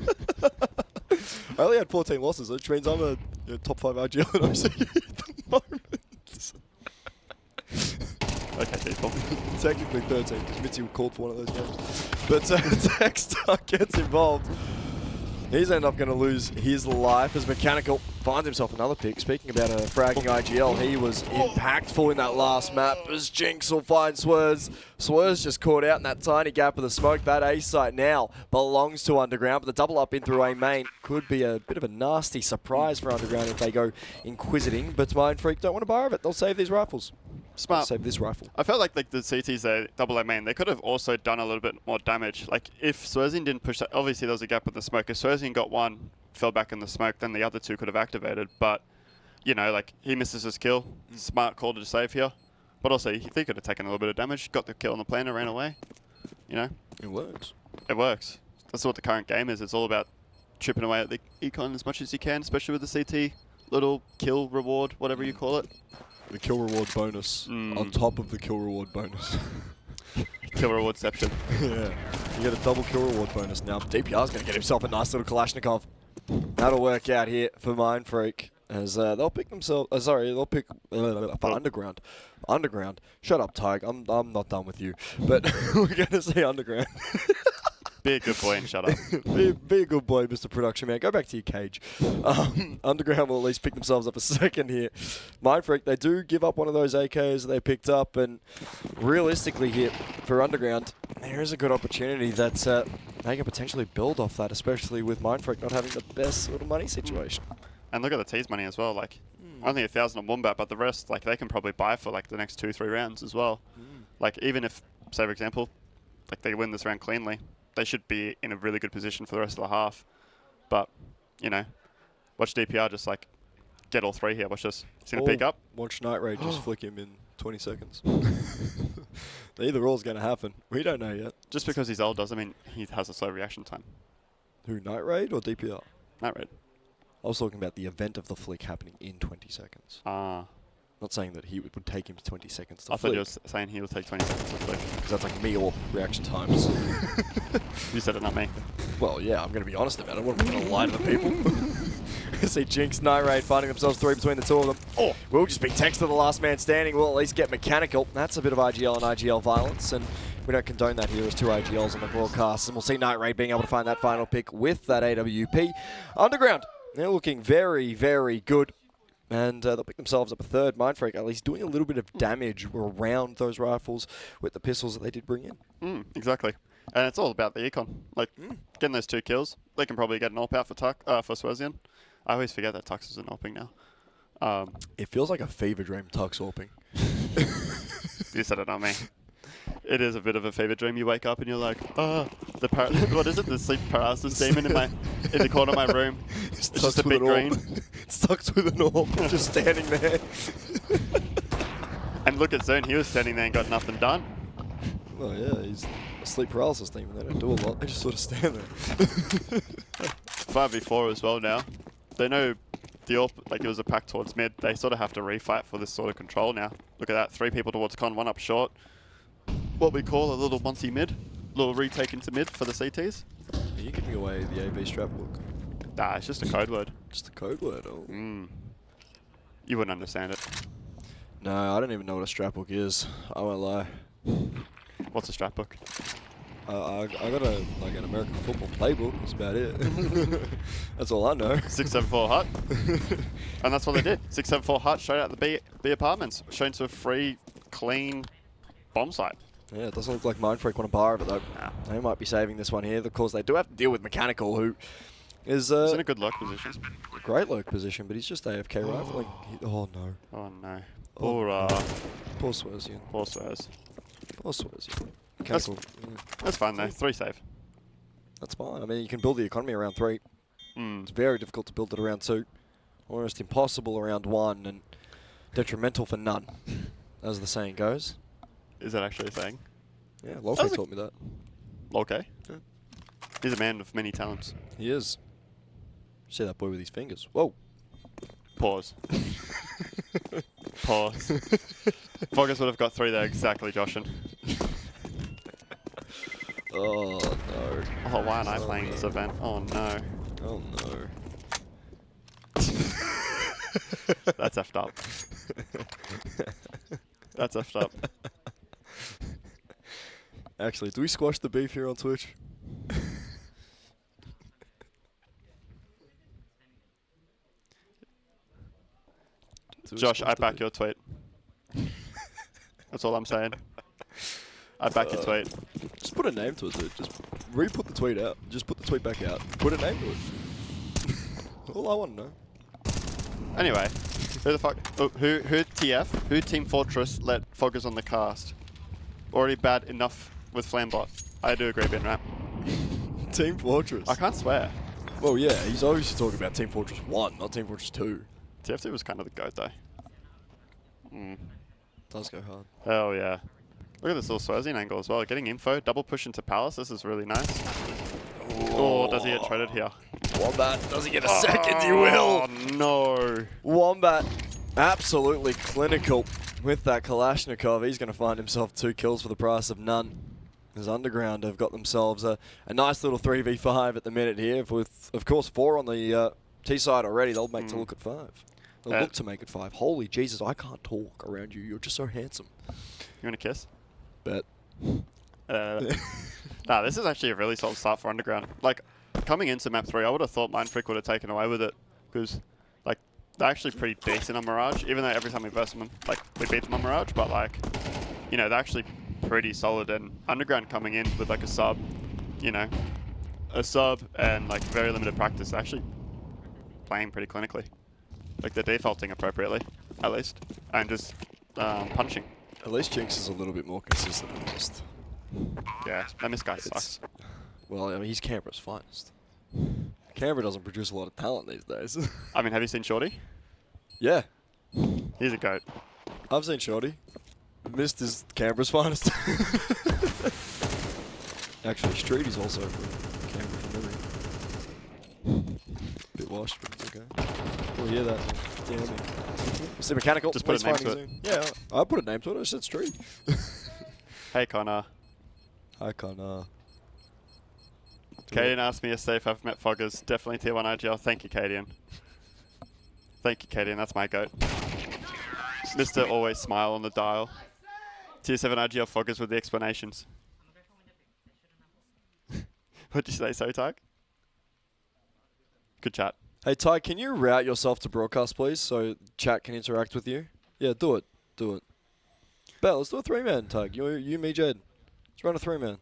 I only had 14 losses, which means I'm a top 5 IGL in OC at the moment. Okay, people. Technically 13, because Mitzi called for one of those games. But Textar gets involved. He's ended up going to lose his life as Mechanical finds himself another pick. Speaking about a fragging IGL, he was impactful in that last map as Jinx will find Swerz. Swerz just caught out in that tiny gap of the smoke. That A site now belongs to Underground, but the double up in through A main could be a bit of a nasty surprise for Underground if they go inquisiting. But Mindfreak don't want to borrow it. They'll save these rifles. Smart. Save this rifle. I felt like the CTs there, double A main, they could have also done a little bit more damage. Like, if Swerzin didn't push that, obviously there was a gap in the smoke. If Swerzin got one, fell back in the smoke, then the other 2 could have activated. But, you know, like, he misses his kill. Smart call to save here. But also, he could have taken a little bit of damage, got the kill on the plane and ran away. You know? It works. It works. That's what the current game is. It's all about chipping away at the econ as much as you can, especially with the CT little kill reward, whatever you call it. The kill reward bonus on top of the kill reward bonus. Kill rewardception. Yeah. You get a double kill reward bonus now. DPR's going to get himself a nice little Kalashnikov. That'll work out here for Mindfreak as they'll pick themselves. They'll pick for Underground. Underground. Shut up, Tig. I'm not done with you. But we're going to see Underground. Be a good boy and shut up. be a good boy, Mr. Production Man. Go back to your cage. Underground will at least pick themselves up a second here. Mindfreak, they do give up one of those AKs they picked up, and realistically here for Underground, there is a good opportunity that they can potentially build off that, especially with Mindfreak not having the best sort of money situation. And look at the T's money as well. Like, only 1,000 on Wombat, but the rest, like, they can probably buy for like the next 2-3 rounds as well. Like, even if, say for example, like they win this round cleanly, they should be in a really good position for the rest of the half. But, you know, watch DPR just like get all 3 here. Watch this. He's going to peek up. Watch Night Raid just flick him in 20 seconds. Either or's going to happen. We don't know yet. Just because he's old doesn't mean he has a slow reaction time. Who, Night Raid or DPR? Night Raid. I was talking about the event of the flick happening in 20 seconds. Ah. Not saying that he would take him 20 seconds to I thought flick. you were saying he will take 20 seconds to flick. Because that's like me or reaction times. You said it, not me. Well, yeah, I'm going to be honest about it. What am I going to lie to the people? See Jinx, Night Raid finding themselves 3 between the two of them. Oh, we'll just be text to the last man standing. We'll at least get mechanical. That's a bit of IGL and IGL violence, and we don't condone that here as 2 IGLs on the broadcast. And we'll see Night Raid being able to find that final pick with that AWP. Underground, they're looking very, very good. And they'll pick themselves up a third. Mindfreak at least doing a little bit of damage around those rifles with the pistols that they did bring in. Exactly. And it's all about the econ. Like, getting those 2 kills. They can probably get an AWP out for Swazian. I always forget that Tux is an AWPing now. It feels like a fever dream, Tux AWPing. You said it, not me. It is a bit of a fever dream. You wake up and you're like, oh, what is it? The sleep paralysis demon in the corner of my room. It's just a big green. It's tucked with an orb, just standing there. And look at Zone. He was standing there and got nothing done. Well, yeah, he's a sleep paralysis demon. They don't do a lot. They just sort of stand there. 5v4 as well now. They know the AWP, like it was a pack towards mid. They sort of have to refight for this sort of control now. Look at that. 3 people towards con, 1 up short. What we call a little Monty mid. Little retake into mid for the CTs. Are you giving away the AB strap book? Nah, it's just a code word. Just a code word, oh. You wouldn't understand it. No, I don't even know what a strap book is. I won't lie. What's a strap book? I got an American football playbook. That's about it. That's all I know. 674 hut. And that's what they did. 674 hut straight out the B apartments. Shown to a free, clean bomb site. Yeah, it doesn't look like Mindfreak want to bar of it though. Nah. They might be saving this one here. Of course, they do have to deal with Mechanical, who is He's in a good lock position. great low position, but he's just AFK rifling. Oh no. Oh no. Oh, poor Swazian. Poor Swaz. Poor Swazian. Mechanical. That's fine though. 3 save. That's fine. I mean, you can build the economy around 3. It's very difficult to build it around 2. Almost impossible around 1, and detrimental for none, as the saying goes. Is that actually a saying? Yeah, Loki taught me that. Okay. Yeah. He's a man of many talents. He is. See that boy with his fingers. Whoa. Pause. Pause. Foggers would have got 3 there exactly, Joshin. Oh no. Oh, why aren't I playing this event? Oh no. Oh no. That's effed up. That's effed up. Actually, do we squash the beef here on Twitch? Josh, I back your tweet. That's all I'm saying. I back your tweet. Just put a name to it, dude. Just re-put the tweet out. Just put the tweet back out. Put a name to it. All I want to know. Anyway, who the fuck? Oh, who TF? Who Team Fortress let Foggers on the cast? Already bad enough with Flambot. I do agree, Ben, right? Team Fortress. I can't swear. Well, yeah, he's obviously talking about Team Fortress 1, not Team Fortress 2. TF2 was kind of the goat, though. Does go hard. Oh, yeah. Look at this little Swazian angle as well. Getting info, double push into Palace. This is really nice. Oh, does he get traded here? Wombat, does he get a second? You will. Oh, no. Wombat, absolutely clinical with that Kalashnikov. He's going to find himself 2 kills for the price of none. As Underground have got themselves a nice little 3v5 at the minute here, with, of course, 4 on the T side already. They'll make to look at 5. They'll look to make it 5. Holy Jesus, I can't talk around you. You're just so handsome. You want a kiss? Bet. Nah, this is actually a really solid start for Underground. Like, coming into map 3, I would have thought Mindfreak would have taken away with it, because, like, they're actually pretty decent on Mirage, even though every time we verse them, like, we beat them on Mirage, but, like, you know, they're actually pretty solid, and Underground coming in with, like, a sub, you know, a sub and, like, very limited practice, actually playing pretty clinically. Like, they're defaulting appropriately, at least, and just punching. At least Jinx is a little bit more consistent than most. Yeah, and this guy sucks. Well, I mean, he's Canberra's finest. Canberra doesn't produce a lot of talent these days. I mean, have you seen Shorty? Yeah, He's a goat. I've seen Shorty. Mist is Canberra's finest. Actually, Street is also from Canberra from memory. Bit washed, but it's okay. We'll hear that. Damn it. It's the Mechanical. Just put He's a name finding to his own. Yeah, I put a name to it. I said Street. Hey, Connor. Hi, Connor. Cadian asked me a safe. I've met Foggers. Definitely tier 1 IGL. Thank you, Cadian. Thank you, Katie, and that's my goat. Mr. Always Smile on the dial. Tier 7 IGL Foggers with the explanations. What'd you say, sorry, Tyke? Good chat. Hey, Ty, can you route yourself to broadcast, please, so chat can interact with you? Yeah, do it. Do it. Bell, let's do a 3-man tag. You, me, Jed. Let's run a 3-man.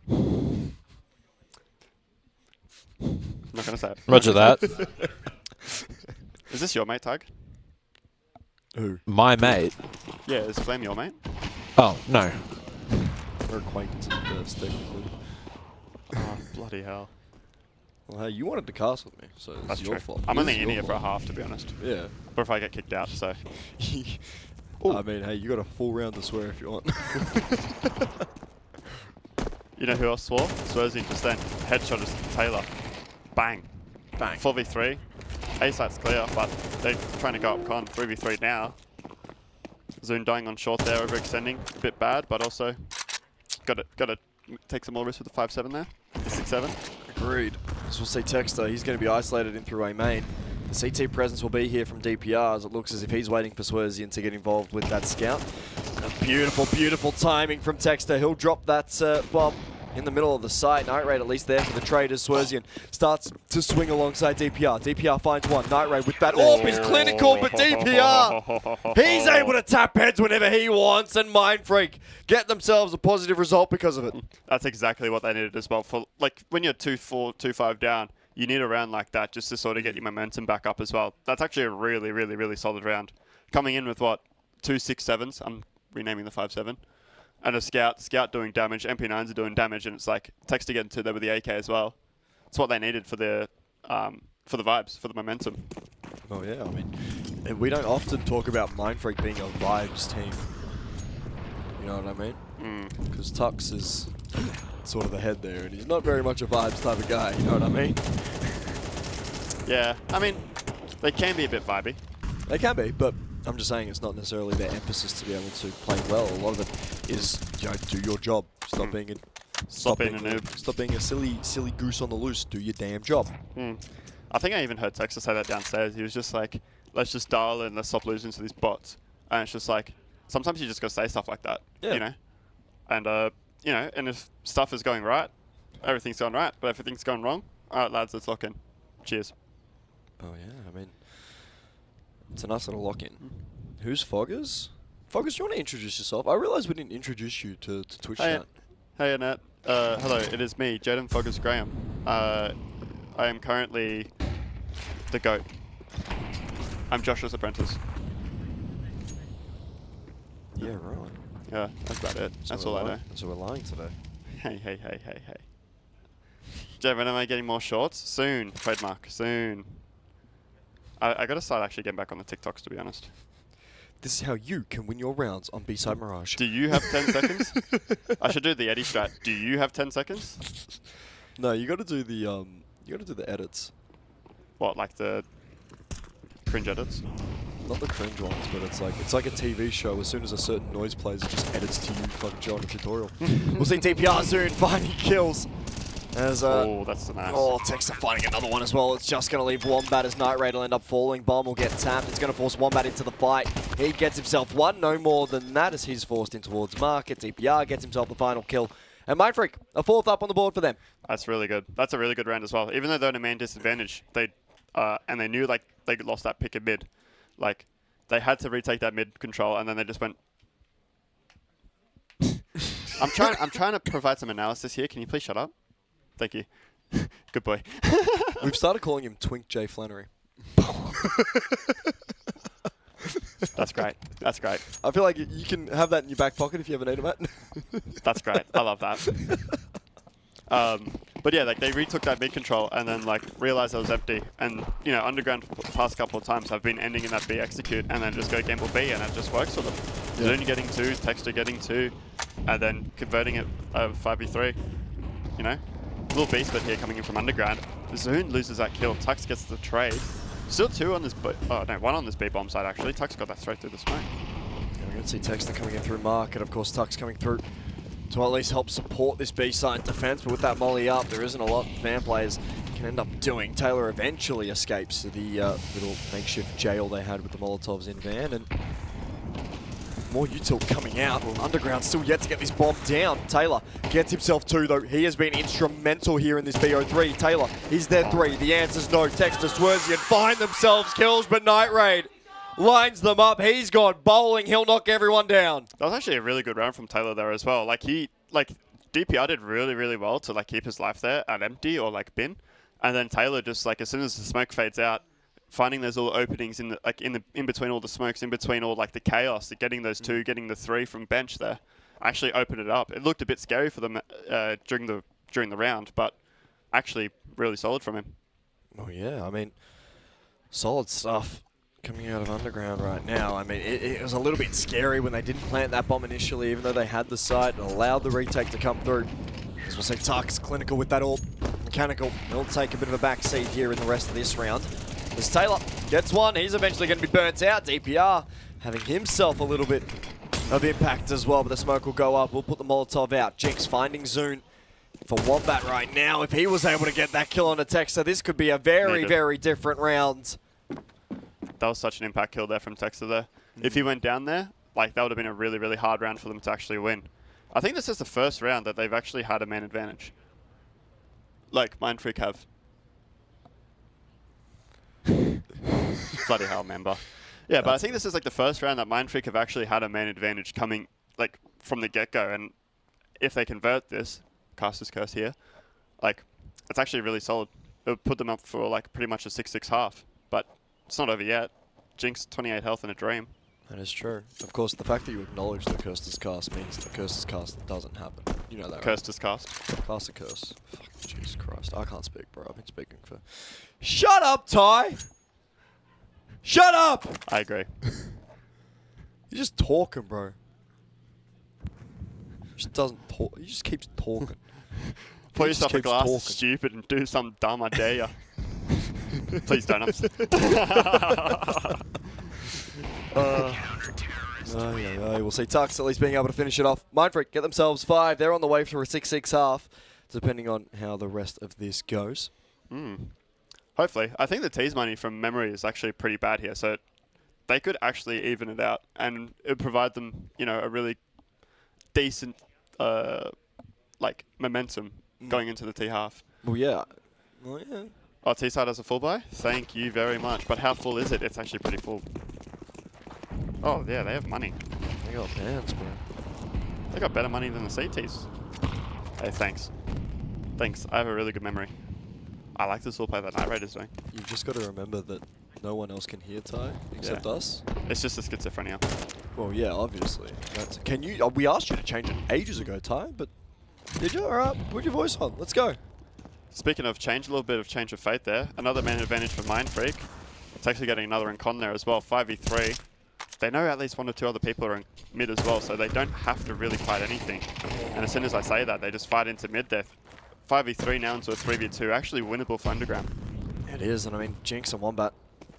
Not going to say it. Roger that. Is this your mate, Tug? Who? My mate. Yeah, is Flame your mate? Oh, no. We're acquaintances first, technically. Oh, bloody hell. Well, hey, you wanted to cast with me, so it's That's your true. fault. I'm It only is in your here for a fault. half, to be honest. Yeah. But if I get kicked out, so. I mean, hey, you got a full round to swear if you want. You know who else swore? Swearzy just then. Headshot is Taylor. Bang. Bang. 4v3. A-site's clear, but they're trying to go up con. 3v3 now. Zune dying on short there, overextending. A bit bad, but also got to take some more risks with the 5-7 there. The 6-7. Agreed. As we'll see Texter, he's going to be isolated in through A main. The CT presence will be here from DPR as it looks as if he's waiting for Swerzian to get involved with that scout. And a beautiful, beautiful timing from Texter. He'll drop that bomb in the middle of the site. Night Raid at least there for the trade as Swerzian starts to swing alongside DPR. DPR finds one. Night Raid with that AWP is clinical, but DPR, he's able to tap heads whenever he wants, and Mind Freak get themselves a positive result because of it. That's exactly what they needed as well. For like when you're 2-4, 2-5 down, you need a round like that just to sort of get your momentum back up as well. That's actually a really, really, really solid round. Coming in with what? 2 6-7s. I'm renaming the 5-7. And a scout doing damage. MP9s are doing damage, and it's like Texter getting to there with the AK as well. It's what they needed for the vibes, for the momentum. Oh yeah, I mean, and we don't often talk about Mind Freak being a vibes team. You know what I mean? Because Tux is sort of the head there, and he's not very much a vibes type of guy. You know what I mean? Yeah, I mean, they can be a bit vibey. They can be, but I'm just saying it's not necessarily their emphasis to be able to play well. A lot of it is, you know, do your job. Stop being a noob. Stop being a silly goose on the loose. Do your damn job. I think I even heard Texter say that downstairs. He was just like, let's just dial in, let's stop losing to these bots. And it's just like, sometimes you just gotta say stuff like that, you know? And, you know, and if stuff is going right, everything's going right. But if everything's going wrong, all right, lads, let's lock in. Cheers. Oh yeah, I mean, it's a nice little lock-in. Who's Foggers? Foggers, do you want to introduce yourself? I realise we didn't introduce you to Twitch chat. Hey, Annette. Hello, it is me, Jaden Foggers Graham. I am currently the GOAT. I'm Joshua's apprentice. Yeah, right. Yeah, that's about it. That's all I know. So we're lying today. Hey. Jay, when am I getting more shorts? Soon. Trademark. Soon. I gotta start actually getting back on the TikToks, to be honest. This is how you can win your rounds on B-Side Mirage. Do you have 10 seconds? I should do the Eddie strat. Do you have 10 seconds? No, you got to do the edits. What, like the cringe edits? Not the cringe ones, but it's like a TV show. As soon as a certain noise plays, it just edits to you fucking showing a tutorial. We'll see DPR soon finding kills. As oh, that's nice. Oh, Texter finding another one as well. It's just going to leave Wombat as Night Raid will end up falling. Bomb will get tapped. It's going to force Wombat into the fight. He gets himself one, no more than that, as he's forced in towards Market. DPR gets himself the final kill. And Mind Freak, a fourth up on the board for them. That's really good. That's a really good round as well. Even though they're in a man disadvantage, and they knew like they lost that pick in mid, like they had to retake that mid control, and then they just went. I'm trying to provide some analysis here. Can you please shut up? Thank you. Good boy. We've started calling him Twink J Flannery. That's great. That's great. I feel like you can have that in your back pocket if you ever need it. That's great. I love that. But yeah, like they retook that mid control and then like realized it was empty. And you know, Underground for the past couple of times have been ending in that B execute and then just go gamble B, and it just works for them. Yeah. Zune getting 2, Texter getting 2, and then converting it 5v3. You know, little beast bit here coming in from Underground. Zune loses that kill. Tux gets the trade. Still 2 on this, oh no, 1 on this B bomb side actually. Tux got that straight through the smoke. Yeah, we're going to see Texter coming in through Market. Of course, Tux coming through to at least help support this B-side defense. But with that molly up, there isn't a lot of fan players can end up doing. Taylor eventually escapes to the little makeshift jail they had with the Molotovs in van, and more util coming out. Underground still yet to get this bomb down. Taylor gets himself two, though. He has been instrumental here in this BO3. Taylor is their three. The answer's no. Text to Swerzian find themselves kills, but Night Raid lines them up. He's gone bowling. He'll knock everyone down. That was actually a really good round from Taylor there as well. Like DPR did really, really well to like keep his life there at empty or like bin, and then Taylor just like as soon as the smoke fades out, finding those little openings in the in between all the smokes, in between all like the chaos, getting those two, getting the three from bench there, actually opened it up. It looked a bit scary for them during the round, but actually really solid from him. Oh yeah, I mean, solid stuff coming out of Underground right now. I mean, it was a little bit scary when they didn't plant that bomb initially, even though they had the site and allowed the retake to come through. As we'll say, Tuck's clinical with that all. Mechanical, he'll take a bit of a back seat here in the rest of this round. As Taylor gets one, he's eventually going to be burnt out. DPR having himself a little bit of impact as well, but the smoke will go up. We'll put the Molotov out. Jinx finding Zune for Wombat right now. If he was able to get that kill on a Texter, this could be a very, very different round. That was such an impact kill there from Texter there. If he went down there, like that would have been a really, really hard round for them to actually win. I think this is the first round that they've actually had a man advantage. Like Mindfreak have. Bloody hell, member. Yeah, but I think this is like the first round that Mindfreak have actually had a man advantage coming like from the get-go, and if they convert this, Caster's Curse here, like it's actually really solid. It would put them up for like pretty much a 6-6 half, but it's not over yet. Jinx 28 health in a dream. That is true. Of course, the fact that you acknowledge the Cursed Cast means the Cursed Cast doesn't happen. You know that, right? Cursed Cast. Cast a curse. Fuck, Jesus Christ. I can't speak, bro. I've been speaking for... Shut up, Ty! Shut up! I agree. You're just talking, bro. He just doesn't talk. He just keeps talking. Pour He just yourself a keeps glass talking. of stupid and do something dumb, I dare ya. Please don't. We'll see Tux at least being able to finish it off. Mindfreak get themselves 5. They're on the way for a 6-6 half, depending on how the rest of this goes. Hopefully. I think the tease money from memory is actually pretty bad here, so they could actually even it out, and it would provide them, you know, a really decent like momentum going into the T half. Well, yeah. Well, yeah. Oh, T-side has a full buy? Thank you very much. But how full is it? It's actually pretty full. Oh, yeah, they have money. They got bands, bro. They got better money than the CTs. Hey, thanks. Thanks. I have a really good memory. I like this little play that Night Raid is doing. You've just got to remember that no one else can hear Ty except us. It's just the schizophrenia. Well, yeah, obviously. Can you? We asked you to change it ages ago, Ty, but did you? All right, put your voice on. Let's go. Speaking of change, a little bit of change of fate there. Another man advantage for Mindfreak. It's actually getting another in con there as well. 5v3. They know at least 1 or 2 other people are in mid as well, so they don't have to really fight anything. And as soon as I say that, they just fight into mid there. 5v3 now into a 3v2. Actually winnable for Underground. It is, and I mean, Jinx and Wombat,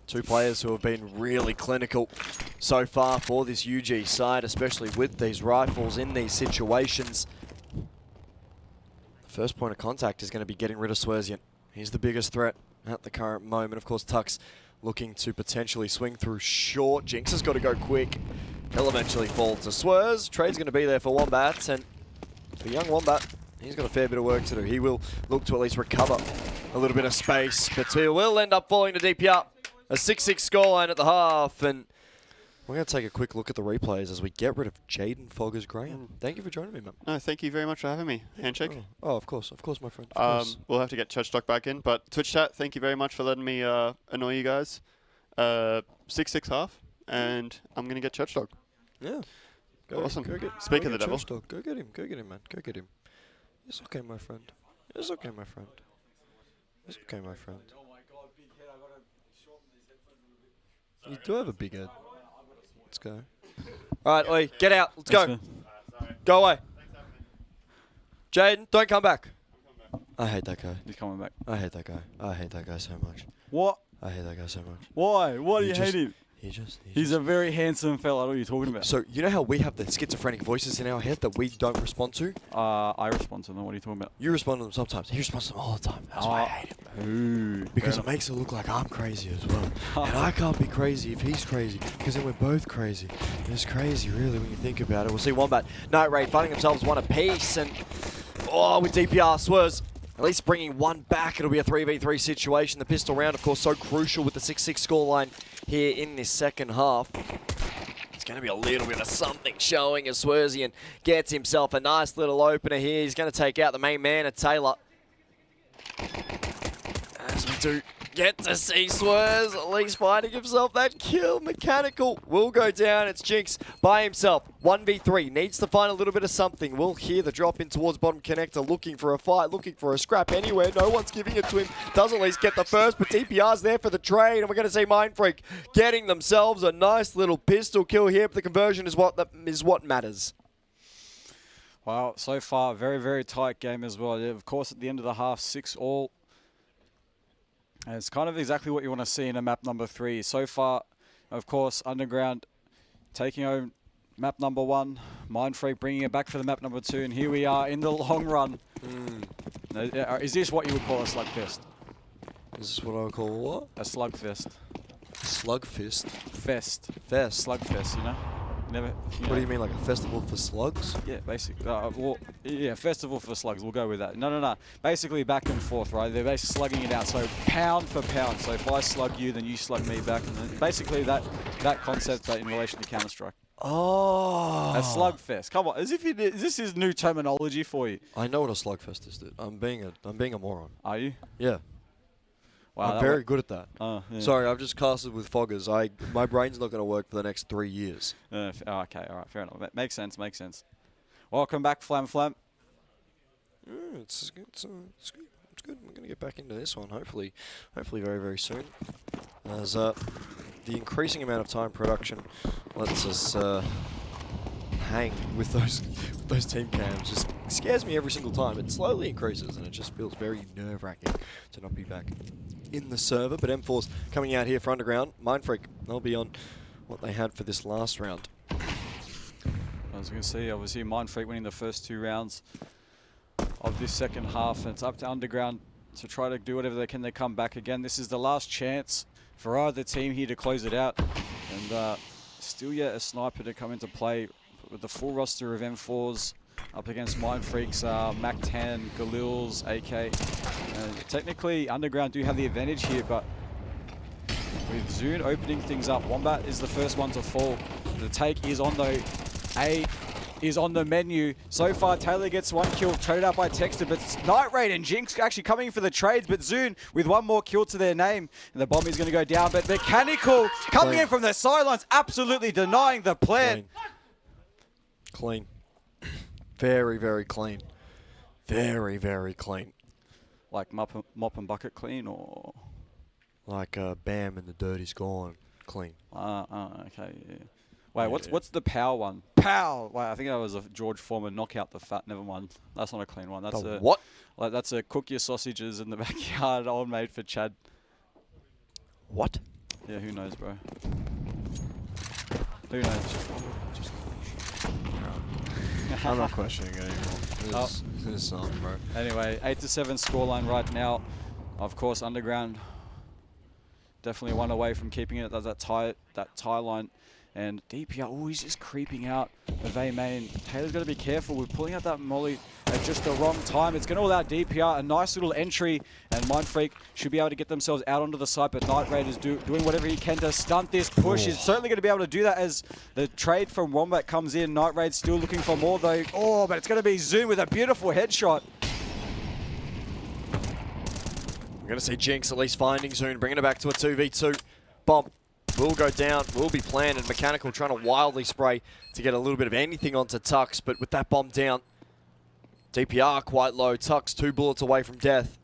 2 players who have been really clinical so far for this UG side, especially with these rifles in these situations. First point of contact is going to be getting rid of Swerzian. He's the biggest threat at the current moment. Of course, Tux looking to potentially swing through short. Jinx has got to go quick. He'll eventually fall to Swerz. Trade's going to be there for Wombat, and for young Wombat, he's got a fair bit of work to do. He will look to at least recover a little bit of space, but he will end up falling to DPR. A 6-6 scoreline at the half, and we're going to take a quick look at the replays as we get rid of Jaden Foggers Graham. Thank you for joining me, man. No, thank you very much for having me. Handshake. Oh, of course, my friend. Of course. We'll have to get Churchstock back in, but Twitch chat, thank you very much for letting me annoy you guys. 6-6 half, and I'm going to get Churchstock. Yeah. Awesome. Speak of the devil. Go get him, man. Go get him. It's okay, my friend. It's okay, my friend. It's okay, my friend. Oh my god, big head. I gotta shorten these headphones a little bit. You do have a big head. Let's go. Alright, Lee, get out. Let's go. Go away. Jaden, don't come back. I hate that guy. He's coming back. I hate that guy. I hate that guy so much. What? I hate that guy so much. Why? Why do you hate him? He's a very handsome fella. I don't know what you're talking about. So, you know how we have the schizophrenic voices in our head that we don't respond to? I respond to them. What are you talking about? You respond to them sometimes. He responds to them all the time. That's why I hate him. Ooh, Because it makes it look like I'm crazy as well. And I can't be crazy if he's crazy, because then we're both crazy. It's crazy, really, when you think about it. We'll see Wombat, Night Raid finding themselves one apiece, and with DPR Swerves at least bringing one back. It'll be a 3v3 situation. The pistol round, of course, so crucial with the 6-6 scoreline here in this second half. It's going to be a little bit of something showing as Swerzian gets himself a nice little opener here. He's going to take out the main man at Taylor. As we do get to see Swerz at least finding himself that kill. Mechanical will go down. It's Jinx by himself. 1v3. Needs to find a little bit of something. We'll hear the drop in towards bottom connector. Looking for a fight. Looking for a scrap anywhere. No one's giving it to him. Does at least get the first, but DPR's there for the trade. And we're going to see Mindfreak getting themselves a nice little pistol kill here. But the conversion is what matters. Well, so far, very, very tight game as well. Of course, at the end of the half, 6-all. And it's kind of exactly what you want to see in a map number 3. So far, of course, Underground taking home map number 1. Mindfreak bringing it back for the map number 2. And here we are in the long run. Is this what you would call a slugfest? Is this what I would call what? A slugfest. Slugfist? Fest. Fest. Slugfest, you know? What do you mean, like a festival for slugs? Yeah, basically. Well, yeah, festival for slugs. We'll go with that. No. Basically, back and forth, right? They're basically slugging it out. So pound for pound. So if I slug you, then you slug me back, and then basically that concept, but in relation to Counter-Strike. Oh. A slugfest. Come on, as if this is new terminology for you. I know what a slugfest is, dude. I'm being a moron. Are you? Yeah. Wow, I'm very good at that. Yeah. Sorry, I've just casted with foggers. My brain's not going to work for the next 3 years. Okay, all right, fair enough. Makes sense. Welcome back, Flam. It's good. It's good. We're going to get back into this one, hopefully very, very soon. As the increasing amount of time production lets us hang with those team cams just scares me every single time. It slowly increases, and it just feels very nerve-wracking to not be back in the server. But M4's coming out here for Underground. Mindfreak, they'll be on what they had for this last round. I was going to say, obviously, Mindfreak winning the first 2 rounds of this second half, and it's up to Underground to try to do whatever they can to come back again. This is the last chance for either team here to close it out, and still yet a sniper to come into play with the full roster of M4s up against Mindfreak's Mac-10, Galil's, AK. Technically, Underground do have the advantage here, but with Zune opening things up, Wombat is the first one to fall. The take is on though. A is on the menu. So far, Taylor gets 1 kill, traded out by Texter, but Night Raid and Jinx actually coming for the trades, but Zune with 1 more kill to their name, and the bomb is going to go down, but Mechanical coming in from the sidelines, absolutely denying the plan. Clean. Very, very clean. Very, very clean. Like mop and bucket clean, or? Like Bam and the Dirty's gone. Clean. Okay, yeah. Wait, what's the power one? Pow! Wait, I think that was a George Foreman knockout the fat. Never mind. That's not a clean one. That's what? Like that's a cook your sausages in the backyard, old made for Chad. What? Yeah, who knows, bro? Who knows? I'm not questioning it anymore. This is something, bro. Anyway, 8-7 scoreline right now. Of course, Underground definitely 1 away from keeping it at that tie line. And DPR, oh, he's just creeping out of A main. Taylor's got to be careful with pulling out that molly at just the wrong time. It's going to allow DPR a nice little entry, and Mindfreak should be able to get themselves out onto the site, but Night Raid is doing whatever he can to stunt this push. He's certainly going to be able to do that as the trade from Wombat comes in. Night Raid still looking for more though. Oh, but it's going to be Zoom with a beautiful headshot. We're going to see Jinx at least finding Zune, bringing it back to a 2v2. Bomb will go down, will be planted. Mechanical trying to wildly spray to get a little bit of anything onto Tux, but with that bomb down, DPR quite low. Tux 2 bullets away from death.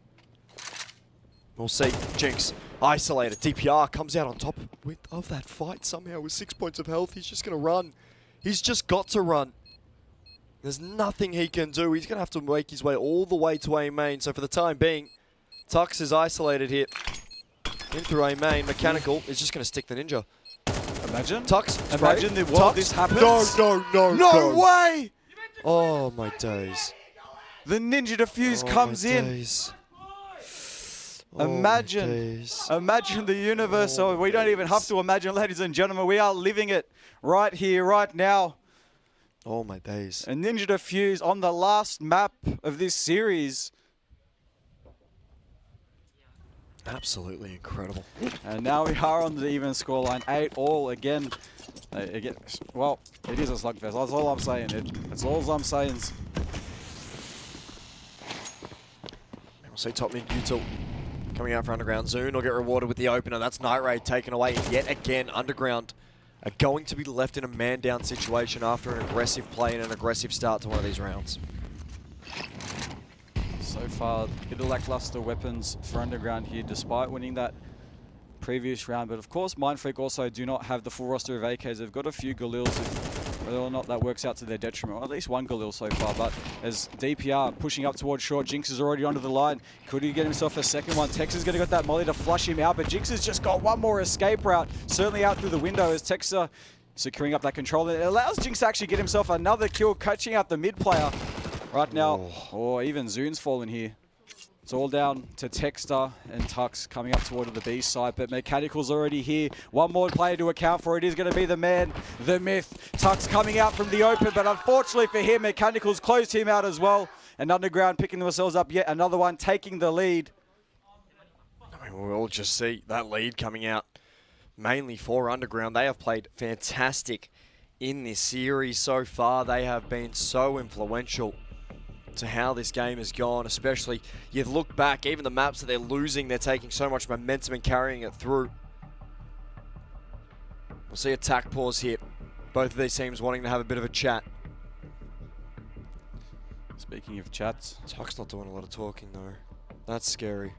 We'll see. Jinx isolated. DPR comes out on top of that fight somehow with 6 points of health. He's just going to run. He's just got to run. There's nothing he can do. He's going to have to make his way all the way to A main. So for the time being, Tux is isolated here. In through A main. Mechanical is just going to stick the ninja. Imagine. Tux. Imagine the world this happens. No way! Oh my days. The ninja defuse comes in. Days. Imagine the universe. So we don't even have to imagine, ladies and gentlemen. We are living it right here, right now. Oh my days. And Ninja Defuse on the last map of this series. Absolutely incredible. And now we are on the even scoreline, 8-all again. Well, it is a slugfest. That's all I'm saying. That's all I'm saying. We'll see top mid Util coming out for Underground. Zoon will get rewarded with the opener. That's Night Raid taken away. And yet again, Underground are going to be left in a man-down situation after an aggressive play and an aggressive start to one of these rounds. So far, a bit of lackluster weapons for Underground here, despite winning that previous round. But of course, Mindfreak also do not have the full roster of AKs. They've got a few Galils, whether or not that works out to their detriment. Or at least one Galil so far. But as DPR pushing up towards short, Jinx is already onto the line. Could he get himself a second one? Tex is going to get that molly to flush him out, but Jinx has just got one more escape route, certainly out through the window as Texa securing up that control. And it allows Jinx to actually get himself another kill, catching out the mid player. Right now, even Zoon's fallen here. It's all down to Texter and Tux coming up toward the B side, but Mechanical's already here. One more player to account for. It is going to be the man, the myth. Tux coming out from the open, but unfortunately for him, Mechanical's closed him out as well. And Underground picking themselves up yet another one, taking the lead. I mean, we'll just see that lead coming out mainly for Underground. They have played fantastic in this series so far. They have been so influential to how this game has gone, especially you look back, even the maps that they're losing, they're taking so much momentum and carrying it through. We'll see attack pause here. Both of these teams wanting to have a bit of a chat. Speaking of chats, Tuck's not doing a lot of talking though. That's scary.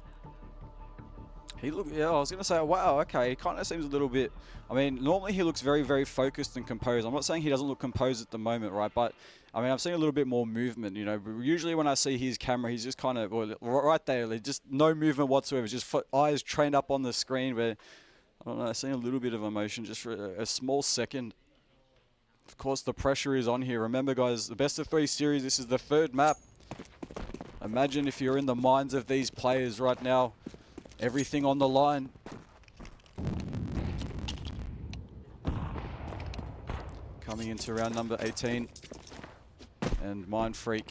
I was going to say, wow, okay, he kind of seems a little bit, I mean, normally he looks very, very focused and composed. I'm not saying he doesn't look composed at the moment, right? But, I mean, I've seen a little bit more movement, you know. Usually when I see his camera, he's just kind of, right there, just no movement whatsoever, just eyes trained up on the screen where, I don't know, I've seen a little bit of emotion just for a small second. Of course, the pressure is on here. Remember, guys, the best of 3 series, this is the 3rd map. Imagine if you're in the minds of these players right now. Everything on the line. Coming into round number 18. And Mindfreak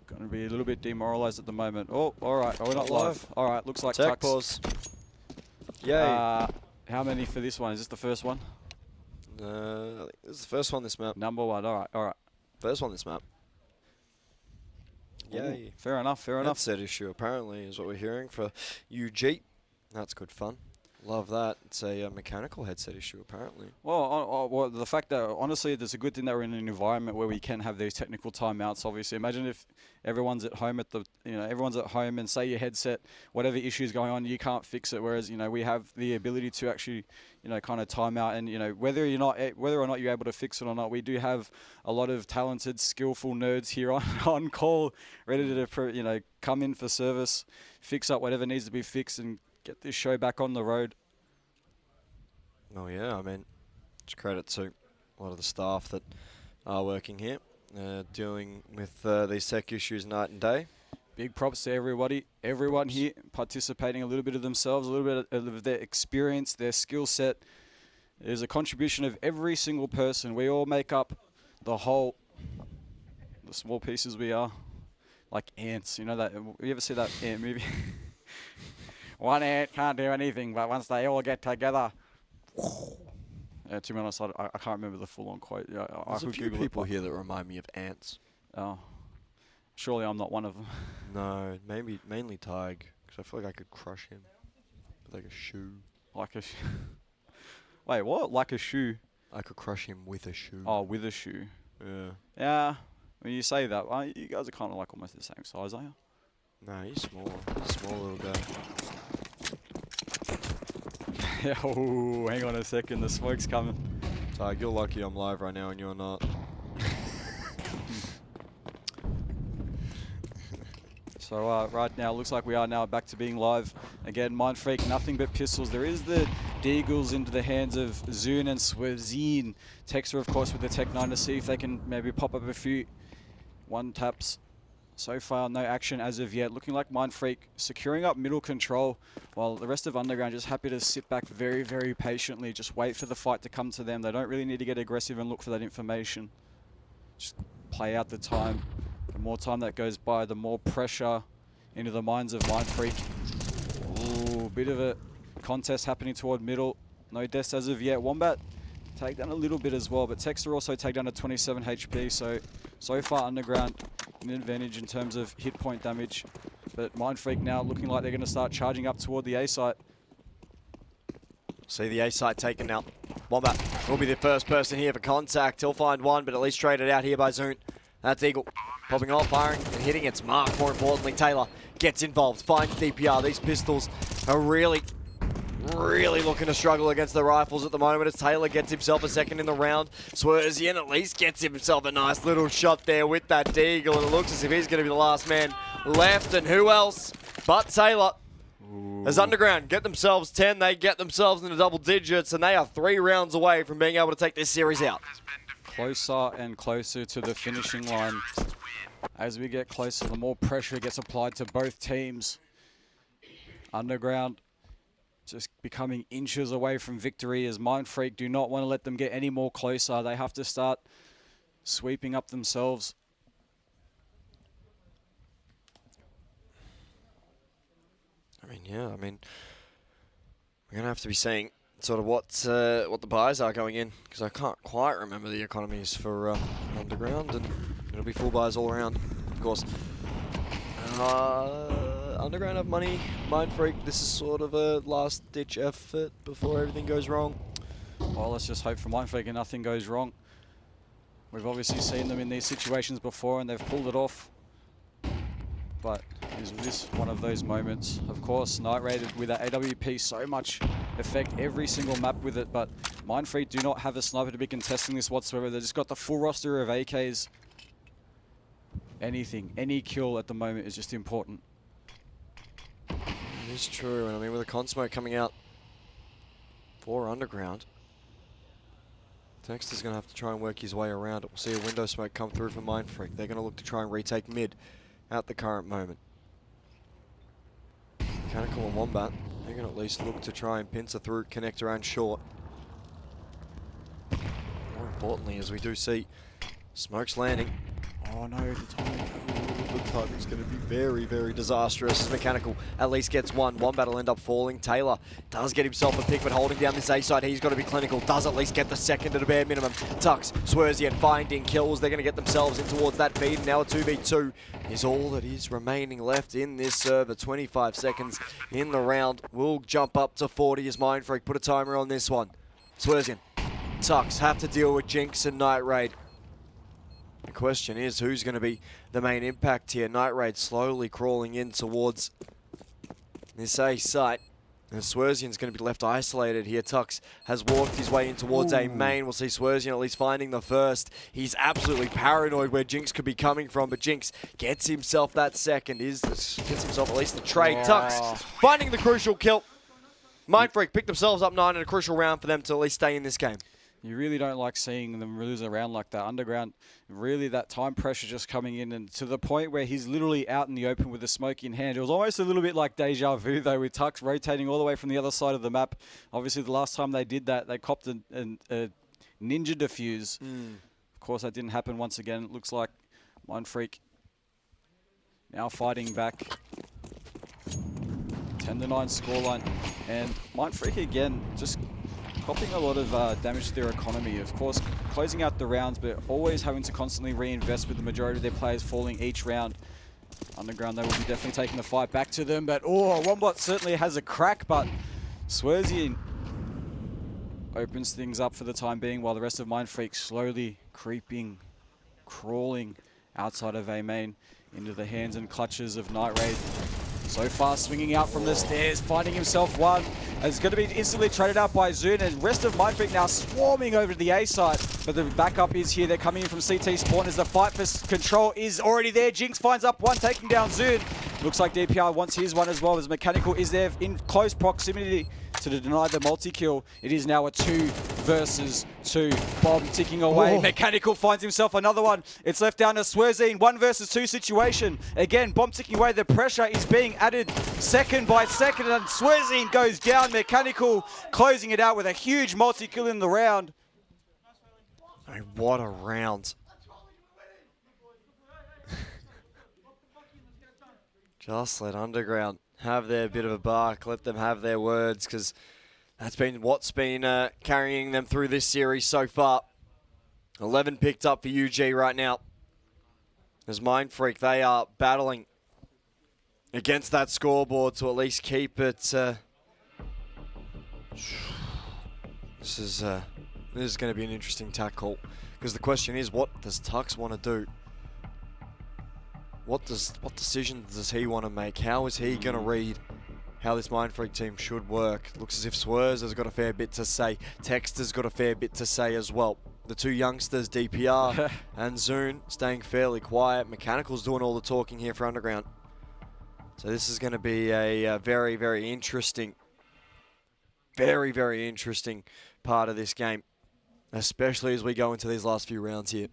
going to be a little bit demoralized at the moment. Oh, all right. Oh, we're not live. All right, looks like Tech Tux. pause. Yay. How many for this one? Is this the first one? I think this is the first one this map. Number 1. All right, all right. First one this map. Yay. Ooh, fair enough, fair enough. Headset issue apparently is what we're hearing for UG. That's good fun. Love that. It's a mechanical headset issue apparently. Well, the fact that honestly, it's a good thing that we're in an environment where we can have these technical timeouts. Obviously, imagine if everyone's at home everyone's at home and say your headset, whatever issues going on, you can't fix it. Whereas we have the ability to actually kind of time out, and whether or not you're able to fix it or not, we do have a lot of talented, skillful nerds here on call, ready to come in for service, fix up whatever needs to be fixed, and get this show back on the road. Oh yeah, I mean, it's credit to a lot of the staff that are working here, dealing with these tech issues night and day. Big props to everybody, everyone here participating a little bit of themselves, a little bit of their experience, their skill set. There's a contribution of every single person. We all make up the whole, the small pieces we are, like ants. You know that? You ever see that ant movie? One ant can't do anything, but once they all get together. Yeah, to be honest, I can't remember the full-on quote. Yeah, There's a few people here that remind me of ants. Oh, surely I'm not one of them. No, mainly Tig, because I feel like I could crush him with like a shoe. Like a Wait, what? Like a shoe? I could crush him with a shoe. Oh, with a shoe. Yeah. Yeah, when you say that, you guys are kind of like almost the same size, are you? No, he's small. He's a small little guy. Yeah, oh, hang on a second, the smoke's coming. Tig, you're lucky I'm live right now and you're not. So right now, looks like we are now back to being live. Again, Mindfreak, nothing but pistols. There is the Deagles into the hands of Zoon and Swazine. Texter, of course, with the Tech 9 to see if they can maybe pop up a few one-taps So far, no action as of yet. Looking like Mindfreak securing up middle control, while the rest of Underground just happy to sit back very, very patiently, just wait for the fight to come to them. They don't really need to get aggressive and look for that information. Just play out the time. The more time that goes by, the more pressure into the minds of Mindfreak. Ooh, bit of a contest happening toward middle. No deaths as of yet. Wombat take down a little bit as well, but Texter also take down to 27 HP, so far Underground an advantage in terms of hit point damage, but Mindfreak now looking like they're going to start charging up toward the A site. See the A site taken now. Wombat will be the first person here for contact. He'll find one, but at least traded out here by Zune. That's Eagle. Popping off, firing and hitting its mark. More importantly, Taylor gets involved, finds DPR. These pistols are really looking to struggle against the rifles at the moment as Taylor gets himself a second in the round. Swerzian at least gets himself a nice little shot there with that deagle, and it looks as if he's going to be the last man left. And who else but Taylor? As Underground get themselves 10, they get themselves into double digits, and they are 3 rounds away from being able to take this series out. Closer and closer to the finishing line. As we get closer, the more pressure gets applied to both teams. Underground just becoming inches away from victory as Mindfreak do not want to let them get any more closer. They have to start sweeping up themselves. I mean, we're going to have to be seeing sort of what the buys are going in, because I can't quite remember the economies for Underground, and it'll be full buys all around, of course. Underground have money. Mindfreak, this is sort of a last-ditch effort before everything goes wrong. Well, let's just hope for Mindfreak and nothing goes wrong. We've obviously seen them in these situations before and they've pulled it off. But is this one of those moments? Of course, Night Raid with that AWP so much effect every single map with it, but Mindfreak do not have a sniper to be contesting this whatsoever. They've just got the full roster of AKs. Anything, any kill at the moment is just important. It is true, and I mean with the con smoke coming out for Underground, Texter's going to have to try and work his way around it. We'll see a window smoke come through for Mindfreak. They're going to look to try and retake mid at the current moment. Mechanical and Wombat, they're going to at least look to try and pincer through, connect around short. More importantly, as we do see smokes landing. Oh no, the timing. The timing's going to be very, very disastrous as Mechanical at least gets one. Wombat will end up falling. Taylor does get himself a pick, but holding down this A side, he's got to be clinical. Does at least get the second at a bare minimum. Tux, Swerzian finding kills. They're going to get themselves in towards that feed. Now a 2v2 is all that is remaining left in this server. 25 seconds in the round. We'll jump up to 40 as Mindfreak put a timer on this one. Swerzian, Tux have to deal with Jinx and Night Raid. The question is, who's going to be the main impact here? Night Raid slowly crawling in towards this A site. And Swerzian's going to be left isolated here. Tux has walked his way in towards A main. We'll see Swerzian at least finding the first. He's absolutely paranoid where Jinx could be coming from, but Jinx gets himself that second. Gets himself at least the trade. Tux finding the crucial kill. Mindfreak picked themselves up 9 in a crucial round for them to at least stay in this game. You really don't like seeing them lose a round like that. Underground, really that time pressure just coming in, and to the point where he's literally out in the open with the smoke in hand. It was almost a little bit like deja vu though, with Tux rotating all the way from the other side of the map. Obviously the last time they did that, they copped a ninja defuse. Of course that didn't happen once again. It looks like Mindfreak now fighting back. 10-9 scoreline, and Mindfreak again just copping a lot of damage to their economy. Of course, closing out the rounds, but always having to constantly reinvest with the majority of their players falling each round. Underground, they will be definitely taking the fight back to them, but Wombat certainly has a crack, but Swerzian opens things up for the time being, while the rest of Mindfreak slowly creeping, crawling outside of A main into the hands and clutches of Night Raid. So far, swinging out from the stairs, finding himself one. It's going to be instantly traded out by Zune, and rest of Mindfreak now swarming over to the A side. But the backup is here. They're coming in from CT spawn as the fight for control is already there. Jinx finds up one, taking down Zune. Looks like DPR wants his one as well, as Mechanical is there in close proximity to deny the multi-kill. It is now a 2 versus 2. Bomb ticking away. Oh. Mechanical finds himself another one. It's left down to Swerzine. 1 versus 2 situation. Again, bomb ticking away. The pressure is being added second by second, and Swerzine goes down. Mechanical closing it out with a huge multi-kill in the round. I mean, what a round. Just let Underground have their bit of a bark. Let them have their words, because that's been what's been carrying them through this series so far. 11 picked up for UG right now. As Mind Freak, they are battling against that scoreboard to at least keep it. This is going to be an interesting tack call, because the question is, what does Tux want to do? What decisions does he want to make? How is he going to read how this Mind Freak team should work? Looks as if Swerz has got a fair bit to say. Texter's got a fair bit to say as well. The two youngsters, DPR and Zune, staying fairly quiet. Mechanical's doing all the talking here for Underground. So this is going to be a very, very interesting part of this game, especially as we go into these last few rounds here.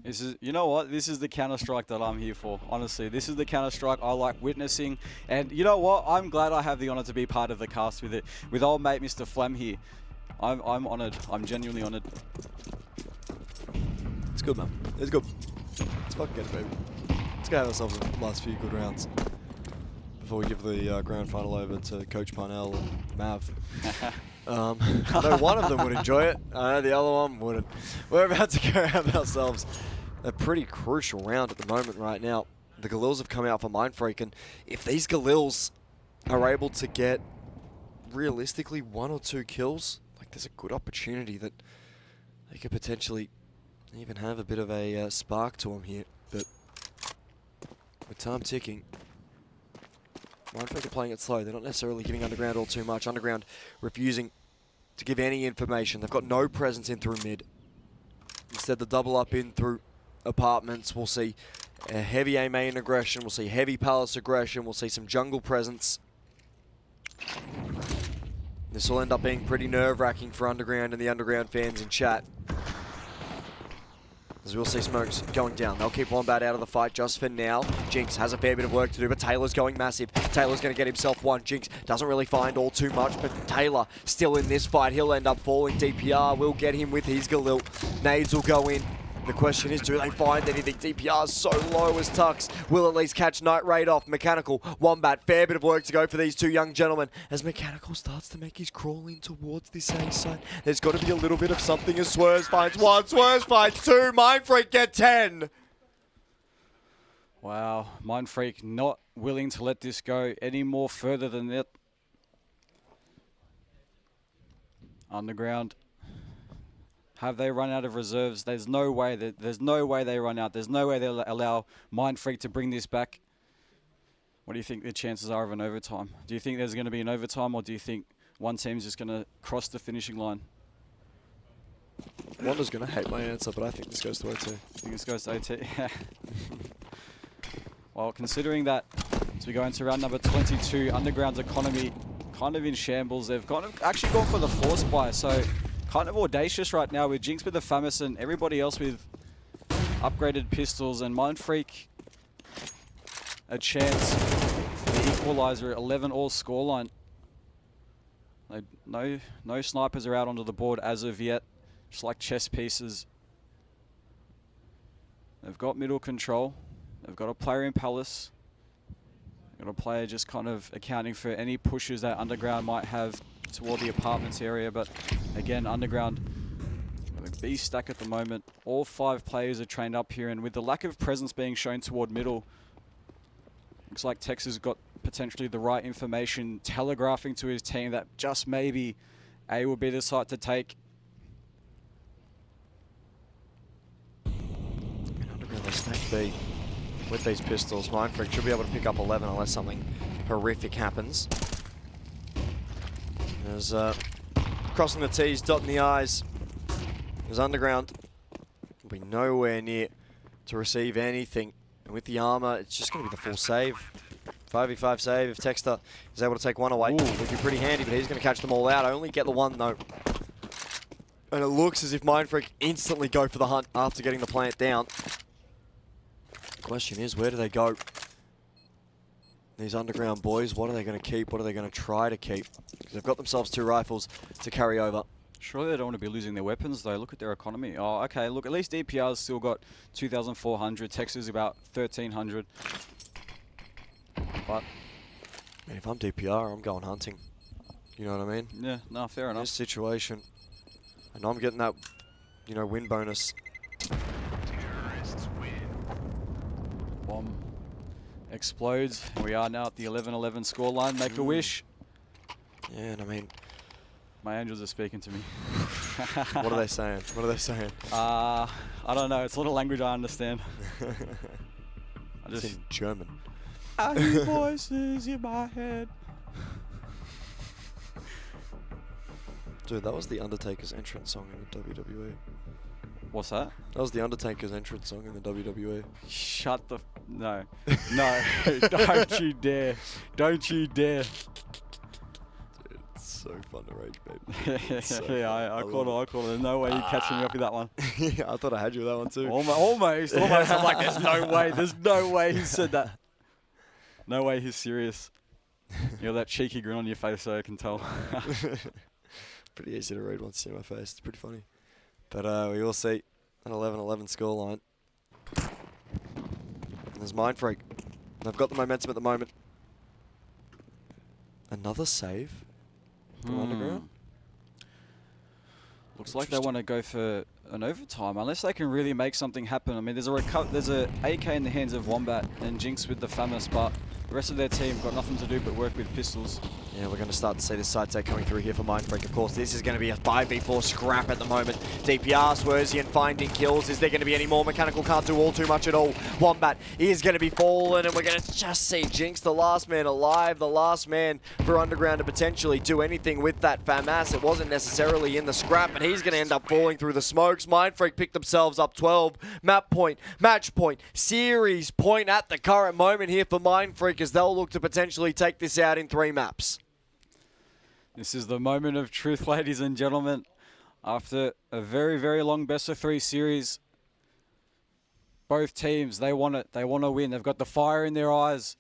This is, you know what? This is the Counter-Strike that I'm here for. Honestly, this is the Counter-Strike I like witnessing. And you know what? I'm glad I have the honor to be part of the cast with it. With old mate Mr. Flem here. I'm honored. I'm genuinely honored. It's good, man. It's good. Let's fucking get it, baby. Let's go have ourselves the last few good rounds before we give the grand final over to Coach Parnell and Mav. I know one of them would enjoy it. I know the other one wouldn't. We're about to go have ourselves a pretty crucial round at the moment right now. The Galils have come out for Mind Freak, and if these Galils are able to get realistically 1 or 2 kills, like, there's a good opportunity that they could potentially even have a bit of a spark to them here. But with time ticking, Mind Freak are playing it slow. They're not necessarily giving Underground all too much. Underground refusing to give any information. They've got no presence in through mid. Instead, the double up in through apartments. We'll see a heavy A main aggression. We'll see heavy palace aggression. We'll see some jungle presence. This will end up being pretty nerve-wracking for Underground and the Underground fans in chat, as we'll see smokes going down. They'll keep Wombat out of the fight just for now. Jinx has a fair bit of work to do, but Taylor's going massive. Taylor's going to get himself one. Jinx doesn't really find all too much, but Taylor still in this fight. He'll end up falling. DPR will get him with his Galil. Nades will go in. The question is, do they find anything? DPR is so low as Tux. Will at least catch Night Raid off. Mechanical, Wombat, fair bit of work to go for these two young gentlemen. As Mechanical starts to make his crawl in towards this A side, there's got to be a little bit of something as Swerz finds 1, Swerz finds 2, Mind Freak get 10. Wow, Mind Freak not willing to let this go any more further than that. Underground. Have they run out of reserves? There's no way they run out. There's no way they'll allow Mind Freak to bring this back. What do you think the chances are of an overtime? Do you think there's going to be an overtime, or do you think one team's just going to cross the finishing line? Wanda's going to hate my answer, but I think this goes to OT. I think this goes to OT. Well, considering that as we go into round number 22, Underground's economy kind of in shambles. They've actually gone for the force buy, so kind of audacious right now with Jinx with the Famis and everybody else with upgraded pistols, and Mind Freak a chance for the equalizer at 11-all scoreline. No snipers are out onto the board as of yet, just like chess pieces. They've got middle control. They've got a player in Palace. They've got a player just kind of accounting for any pushes that Underground might have toward the apartments area, but again, Underground with a B stack at the moment. All 5 players are trained up here, and with the lack of presence being shown toward middle, looks like Tex has got potentially the right information, telegraphing to his team that just maybe A will be the site to take. Underground, they stack B with these pistols. Mind Freak should be able to pick up 11 unless something horrific happens. There's crossing the T's, dotting the I's. There's Underground will be nowhere near to receive anything And with the armor, it's just going to be the full save. 5v5 save. If Texter is able to take one away, it would be pretty handy, but he's going to catch them all out. I only get the one, though. And it looks as if Mindfreak instantly go for the hunt after getting the plant down. The question is, where do they go? These underground boys, what are they going to keep? What are they going to try to keep? Because they've got themselves 2 rifles to carry over. Surely they don't want to be losing their weapons, though. Look at their economy. Oh, okay. Look, at least DPR's still got 2,400. Texas about 1,300. But And if I'm DPR, I'm going hunting. You know what I mean? yeah, no, fair In enough. this situation. And I'm getting that, you know, win bonus. Bomb explodes. We are now at the 11-11 scoreline. Make a wish. Yeah, and I mean, My angels are speaking to me. what are they saying? What are they saying? I don't know. It's not a language I understand. I It's just in German. I hear voices in my head. Dude, that was the Undertaker's entrance song in the WWE. What's that? That was the Undertaker's entrance song in the WWE. Shut the... No. No. Don't you dare. Don't you dare. Dude, it's so fun to rage, babe. It's so Yeah, fun. I I called it. love I called it. There's no way you're catching me up with that one. Yeah, I thought I had you with that one too. Almost. I'm like, there's no way. There's no way he said that. No way he's serious. You have that cheeky grin on your face, so I can tell. Pretty easy to read once you see my face. It's pretty funny. But we will see an 11-11 scoreline. There's Mindfreak. They've got the momentum at the moment. Another save from Underground. Looks like they want to go for an overtime, unless they can really make something happen. I mean, there's a AK in the hands of Wombat and Jinx with the FAMAS, but the rest of their team got nothing to do but work with pistols. Yeah, we're going to start to see this side take coming through here for Mindfreak. Of course, this is going to be a 5v4 scrap at the moment. DPR, Swerzian finding kills. Is there going to be any more? Mechanical can't do all too much at all. Wombat is going to be fallen, and we're going to just see Jinx, the last man alive, the last man for Underground to potentially do anything with that FAMAS. It wasn't necessarily in the scrap, but he's going to end up falling through the smokes. Mindfreak picked themselves up 12. Map point, match point, series point at the current moment here for Mindfreak as they'll look to potentially take this out in 3 maps. This is the moment of truth, ladies and gentlemen. After a very, very long best-of-3 series, both teams, they want it. They want to win. They've got the fire in their eyes.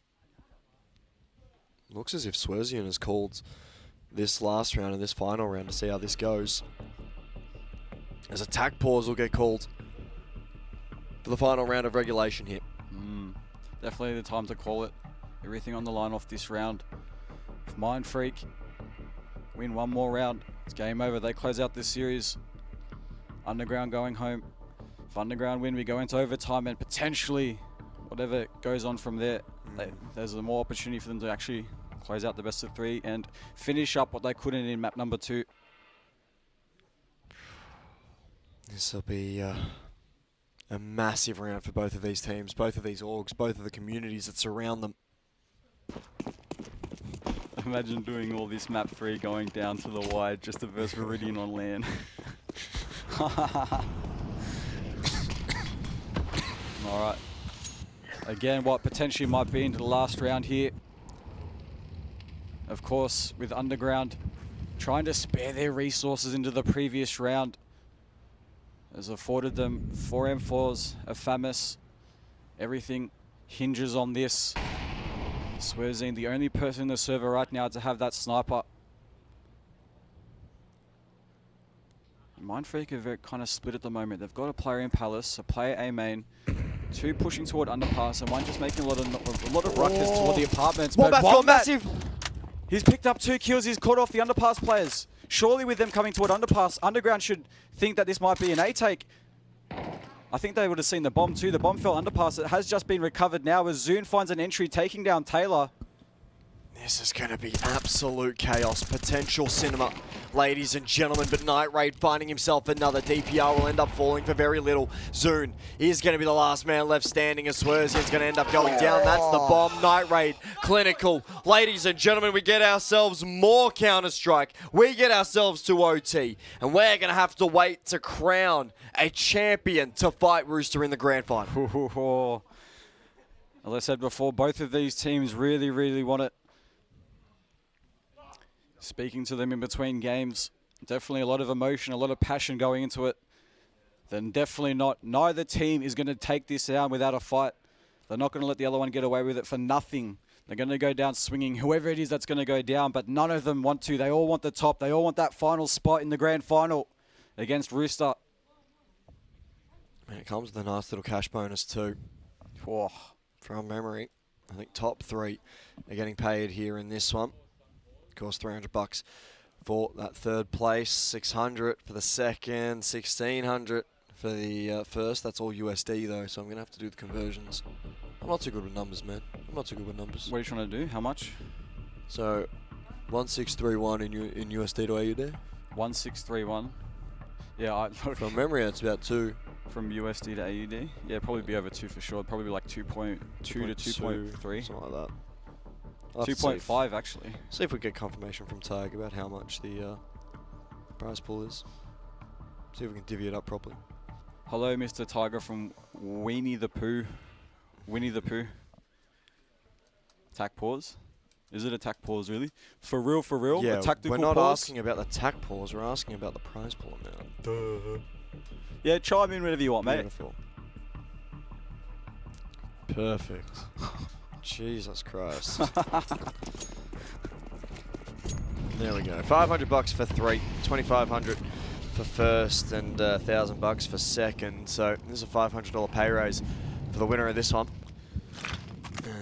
Looks as if Swerzian has called this last round and this final round to see how this goes. As attack pause will get called for the final round of regulation here. Definitely the time to call it. Everything on the line off this round. If Mindfreak win one more round, it's game over. They close out this series. Underground going home. If Underground win, we go into overtime and potentially whatever goes on from there, there's more opportunity for them to actually close out the best of 3 and finish up what they couldn't in map number 2. This will be a massive round for both of these teams, both of these orgs, both of the communities that surround them. Imagine doing all this map 3 going down to the wide just to verse Viridian on LAN. Alright. Again, what potentially might be into the last round here. Of course, with Underground trying to spare their resources into the previous round. Has afforded them 4 M4s, a FAMAS. Everything hinges on this. Swerzine, the only person in the server right now to have that sniper. Mindfreak are kind of split at the moment. They've got a player in Palace, a player A main, 2 pushing toward Underpass, and 1 just making a lot of ruckus toward the apartments. Wombat's gone massive! He's picked up 2 kills. He's caught off the Underpass players. Surely with them coming toward Underpass, Underground should think that this might be an A-take. I think they would have seen the bomb too. The bomb fell Underpass. It has just been recovered now as Zune finds an entry taking down Taylor. This is going to be absolute chaos. Potential cinema, ladies and gentlemen. But Night Raid finding himself another. DPR will end up falling for very little. Zune is going to be the last man left standing as Swerzian's going to end up going down. That's the bomb. Night Raid, clinical. Ladies and gentlemen, we get ourselves more Counter-Strike. We get ourselves to OT. And we're going to have to wait to crown a champion to fight Rooster in the grand final. As I said before, both of these teams really, really want it. Speaking to them in between games, definitely a lot of emotion, a lot of passion going into it. Then definitely not. Neither team is going to take this down without a fight. They're not going to let the other one get away with it for nothing. They're going to go down swinging, whoever it is that's going to go down, but none of them want to. They all want the top. They all want that final spot in the grand final against Rooster. And it comes with a nice little cash bonus too. Whoa. From memory, I think top 3 are getting paid here in this one. Of course, $300 for that third place, 600 for the second, 1600 for the first. That's all USD though, so I'm gonna have to do the conversions. I'm not too good with numbers, man. I'm not too good with numbers. What are you trying to do? How much? So, 1631 in USD to AUD. 1631. Yeah, From memory, it's about 2. From USD to AUD? Yeah, probably be over 2 for sure. Probably be like 2.2 to 2.3. Something like that. I'll have to 2.5 actually. See if we get confirmation from Tag about how much the prize pool is. See if we can divvy it up properly. Hello, Mr. Tiger from Winnie the Pooh. Winnie the Pooh. Attack pause? Is it attack pause really? For real, for real? Yeah, a tactical we're not pause? asking about the tack pause, we're asking about the prize pool amount. Duh. Yeah, chime in whenever you want, mate. Beautiful. Perfect. Jesus Christ. There we go. $500 for 3, $2,500 for first, and $1,000 for second. So this is a $500 pay raise for the winner of this one.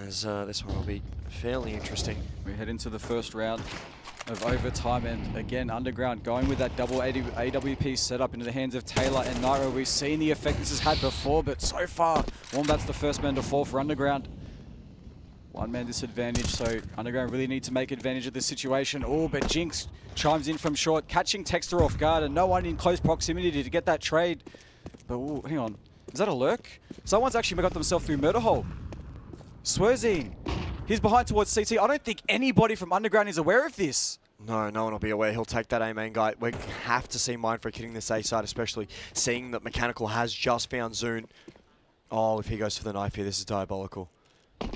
As this one will be fairly interesting. We head into the first round of overtime, and again, Underground going with that double AWP setup into the hands of Taylor and Nairo. We've seen the effect this has had before, but so far, Wombat's the first man to fall for Underground. One man disadvantage, so Underground really need to make advantage of this situation. Oh, but Jinx chimes in from short, catching Texter off guard, and no one in close proximity to get that trade. But ooh, hang on, is that a lurk? Someone's actually got themselves through murder hole. Swerzine, he's behind towards CT. I don't think anybody from Underground is aware of this. No, no one will be aware. He'll take that A main guy. We have to see Mindfreak hitting this A side, especially seeing that Mechanical has just found Zune. Oh, if he goes for the knife here, this is diabolical.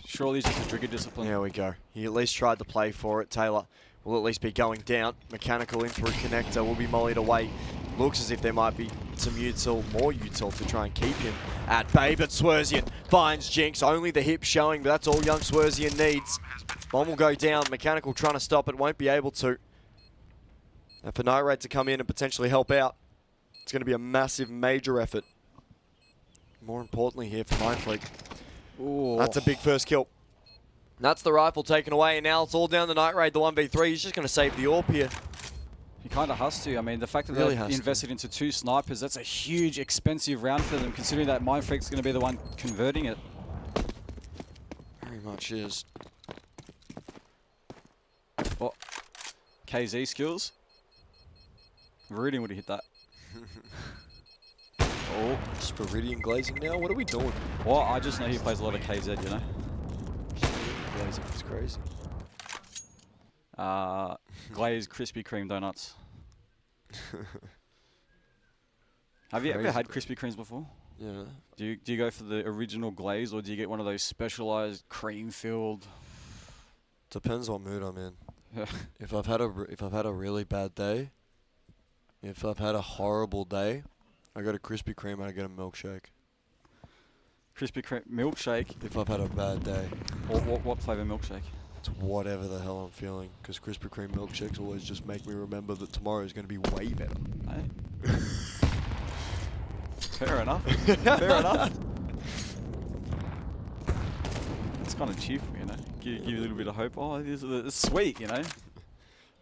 Surely it's just a trigger discipline. There we go. He at least tried to play for it. Taylor will at least be going down. Mechanical in through connector will be mollied away. Looks as if there might be some util, more util to try and keep him at bay, but Swerzian finds Jinx. Only the hip showing, but that's all young Swerzian needs. Bomb will go down. Mechanical trying to stop it, won't be able to. And for Nyrate to come in and potentially help out, it's going to be a massive, major effort. More importantly here for Mindfreak. Ooh. That's a big first kill. That's the rifle taken away, and now it's all down to Night Raid, the 1v3. He's just going to save the AWP here. He kind of has to. I mean, the fact that Really they has invested into 2 snipers, that's a huge, expensive round for them, considering that Mindfreak's going to be the one converting it. Very much is. Oh, KZ skills. Viridian would have hit that. Oh, just Viridian glazing now. What are we doing? Well, I just know he plays a lot of KZ, you know. Glazing is crazy. Glazed Krispy Kreme donuts. Have you ever Crazy. had Krispy Kremes before? Yeah. Do you go for the original glaze, or do you get one of those specialized cream-filled? Depends what mood I'm in. If I've had a really bad day, if I've had a horrible day, I go to Krispy Kreme and I get a milkshake. Krispy Kreme milkshake. If I've had a bad day, What flavor milkshake? it's whatever the hell I'm feeling. Because Krispy Kreme milkshakes always just make me remember that tomorrow is going to be way better. Hey. Fair enough. Fair enough. It's kind of cheerful, you know. Give you a little bit of hope. Oh, it's sweet, you know.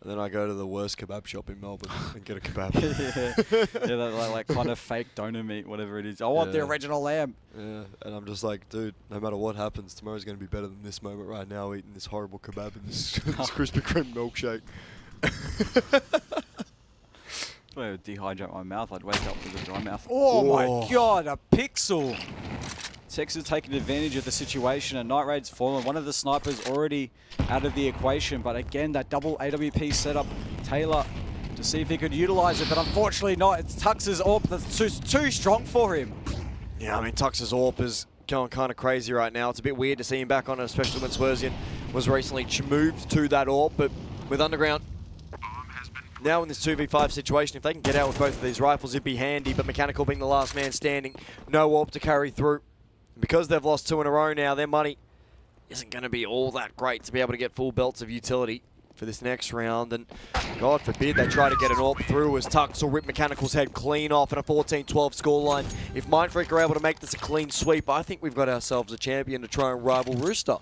And then I go to the worst kebab shop in Melbourne and get a kebab. yeah, that like kind of fake donor meat, whatever it is. I want the Yeah. original lamb. Yeah, and I'm just like, dude, no matter what happens, tomorrow's going to be better than this moment right now, eating this horrible kebab and this Krispy Kreme milkshake. If I would dehydrate my mouth, I'd wake up with a dry mouth. Oh my god, a pixel! Texas taking advantage of the situation, and Night Raid's fallen. One of the snipers already out of the equation, but again, that double AWP setup. Taylor to see if he could utilize it, but unfortunately not. It's Tux's AWP that's too strong for him. Yeah, I mean, Tux's AWP is going kind of crazy right now. It's a bit weird to see him back on it, especially when Swerzian was recently moved to that AWP. But with Underground now in this 2v5 situation, if they can get out with both of these rifles, it'd be handy. But Mechanical being the last man standing, no AWP to carry through. And because they've lost 2 in a row now, their money isn't going to be all that great to be able to get full belts of utility for this next round. And God forbid they try to get an AWP through as Tux will rip Mechanical's head clean off in a 14-12 scoreline. If Mindfreak are able to make this a clean sweep, I think we've got ourselves a champion to try and rival Rooster.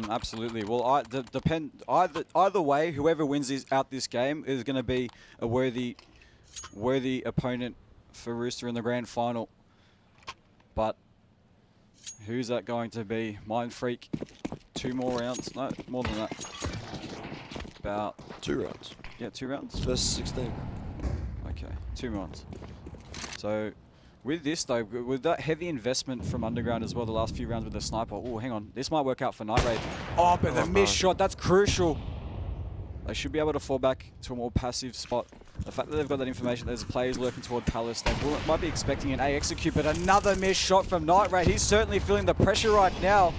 Absolutely. Well, either way, whoever wins out this game is going to be a worthy opponent for Rooster in the grand final. But who's that going to be? Mindfreak, 2 more rounds? No, more than that. About 2 rounds. Yeah, 2 rounds. First 16. Okay, 2 rounds. So with this though, with that heavy investment from Underground as well, the last few rounds with the sniper. Oh, hang on, this might work out for Night Raid. Oh, but the missed shot, that's crucial. They should be able to fall back to a more passive spot. The fact that they've got that information, there's players lurking toward Palace. They might be expecting an A execute, but another missed shot from Night Raid. He's certainly feeling the pressure right now.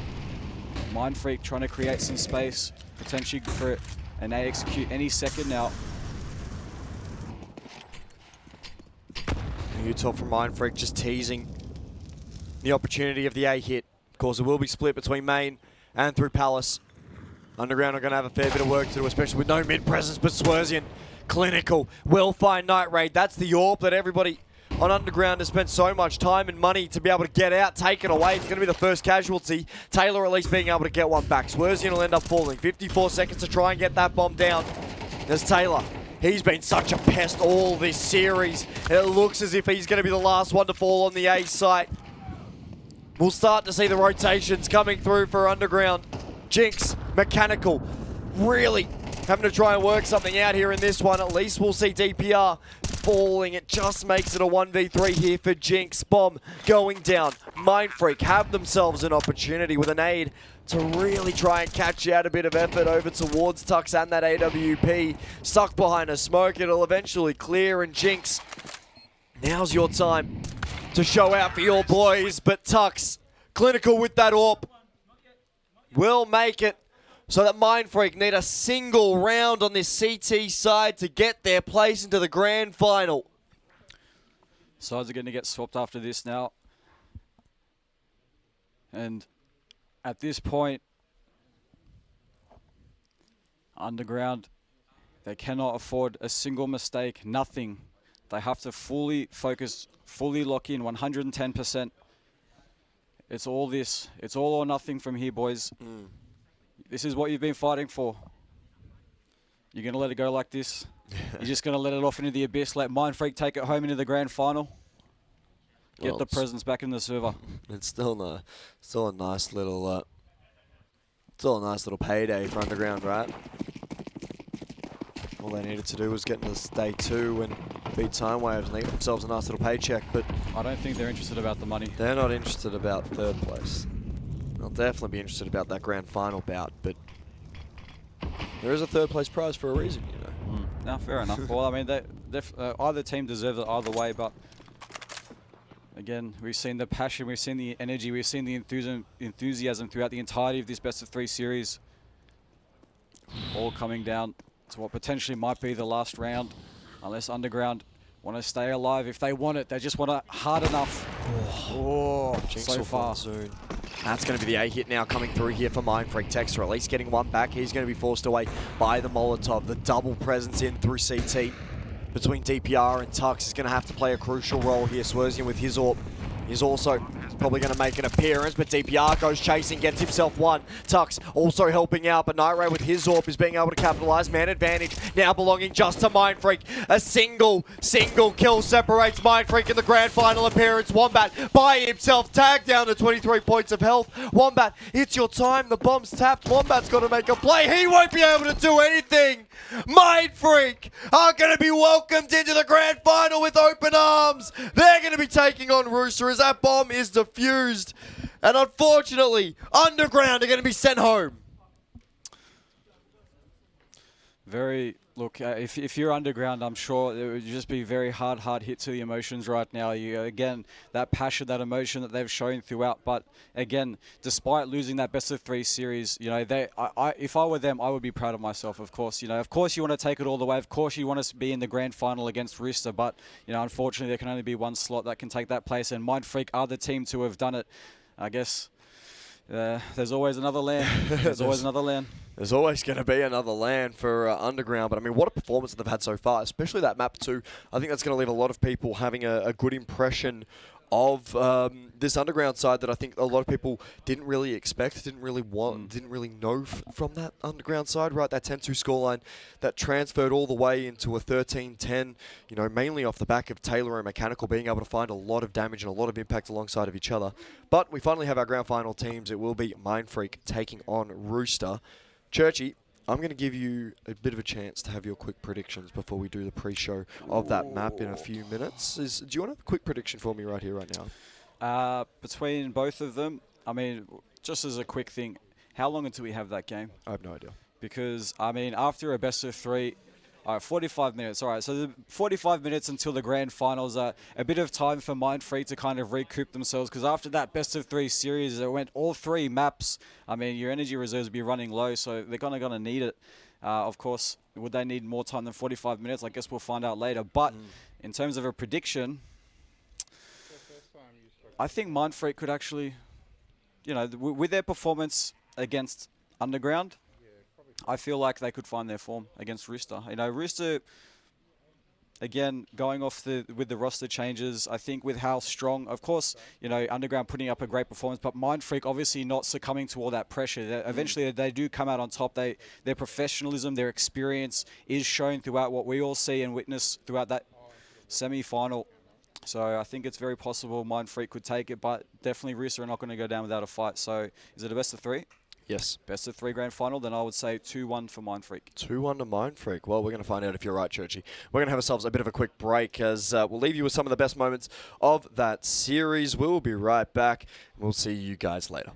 Mindfreak trying to create some space, potentially for an A execute any second now. Utah from Mindfreak just teasing the opportunity of the A hit. Of course, it will be split between main and through Palace. Underground are going to have a fair bit of work to do, especially with no mid presence, but Swerzian, clinical, will find Night Raid. That's the AWP that everybody on Underground has spent so much time and money to be able to get out, take it away. It's going to be the first casualty. Taylor at least being able to get one back. Swerzian will end up falling. 54 seconds to try and get that bomb down. There's Taylor. He's been such a pest all this series. It looks as if he's going to be the last one to fall on the A site. We'll start to see the rotations coming through for Underground. Jinx, Mechanical, really having to try and work something out here in this one. At least we'll see DPR falling. It just makes it a 1v3 here for Jinx. Bomb going down. Mindfreak have themselves an opportunity with an aid to really try and catch out a bit of effort over towards Tux and that AWP. Stuck behind a smoke, it'll eventually clear, and Jinx, now's your time to show out for your boys. But Tux, clinical with that AWP, will make it so that Mindfreak need a single round on this CT side to get their place into the grand final. Sides are going to get swapped after this now. And at this point, Underground, they cannot afford a single mistake, nothing. They have to fully focus, fully lock in 110%. It's all this. It's all or nothing from here, boys. This is what you've been fighting for. You're going to let it go like this? You're just going to let it off into the abyss, let Mindfreak take it home into the grand final? Get Well, the presence back in the server. It's still a nice little, payday for Underground, right? All they needed to do was get into day 2 and beat Time Waves, and they got themselves a nice little paycheck. But I don't think they're interested about the money. they're not interested about 3rd place. They'll definitely be interested about that grand final bout, but there is a 3rd place prize for a reason, you know. No, fair enough. Well, I mean, either team deserves it either way, but again, we've seen the passion, we've seen the energy, we've seen the enthusiasm throughout the entirety of this best-of-3 series, all coming down to what potentially might be the last round, unless Underground want to stay alive. If they want it, they just want it hard enough. Jinx So will far. find soon. That's going to be the A hit now coming through here for Mindfreak. Texter at least getting one back. He's going to be forced away by the Molotov. The double presence in through CT between DPR and Tux is going to have to play a crucial role here. Swerzian with his AWP is also probably going to make an appearance, but DPR goes chasing, gets himself one. Tux also helping out, but Night Raid with his AWP is being able to capitalize. Man advantage now belonging just to Mindfreak. A single kill separates Mindfreak in the grand final appearance. Wombat by himself, tagged down to 23 points of health. Wombat, it's your time. The bomb's tapped. Wombat's got to make a play. He won't be able to do anything. Mindfreak are going to be welcomed into the grand final with open arms. They're going to be taking on Rooster as that bomb is defused. And unfortunately, Underground are going to be sent home. Very Look, if you're underground, I'm sure it would just be very hard hit to the emotions right now. Again, that passion, that emotion that they've shown throughout. But again, despite losing that best of 3 series, if I were them, I would be proud of myself. Of course, of course you want to take it all the way. Of course you want to be in the grand final against Rooster. But unfortunately, there can only be one slot that can take that place. And Mindfreak are the team to have done it. I guess there's always another LAN. There's always another LAN. There's always going to be another LAN for Underground, but I mean, what a performance they've had so far, especially that map 2. I think that's going to leave a lot of people having a good impression of this Underground side that I think a lot of people didn't really expect, didn't really want, didn't really know from that Underground side, right? That 10-2 scoreline that transferred all the way into a 13-10, mainly off the back of Taylor and Mechanical being able to find a lot of damage and a lot of impact alongside of each other. But we finally have our grand final teams. It will be Mindfreak taking on Rooster. Churchy, I'm going to give you a bit of a chance to have your quick predictions before we do the pre-show of that map in a few minutes. Do you want to have a quick prediction for me right here, right now? Between both of them, I mean, just as a quick thing, how long until we have that game? I have no idea. Because, I mean, after a best of 3, 45 minutes. All right, so the 45 minutes until the grand finals are a bit of time for Mindfreak to kind of recoup themselves, because after that best of 3 series, it went all 3 maps. I mean, your energy reserves will be running low, so they're going to need it. Of course, would they need more time than 45 minutes? I guess we'll find out later. But in terms of a prediction, I think Mindfreak could actually, with their performance against Underground, I feel like they could find their form against Rooster. Rooster, again, going off with the roster changes, I think with how strong, of course, Underground putting up a great performance, but Mindfreak obviously not succumbing to all that pressure. Eventually, they do come out on top. Their professionalism, their experience is shown throughout what we all see and witness throughout that semi-final. So I think it's very possible Mindfreak could take it, but definitely Rooster are not going to go down without a fight. So is it a best of 3? Yes. Best of 3 grand final, then I would say 2-1 for Mindfreak. 2-1 to Mindfreak. Well, we're going to find out if you're right, Churchy. We're going to have ourselves a bit of a quick break as we'll leave you with some of the best moments of that series. We'll be right back. We'll see you guys later.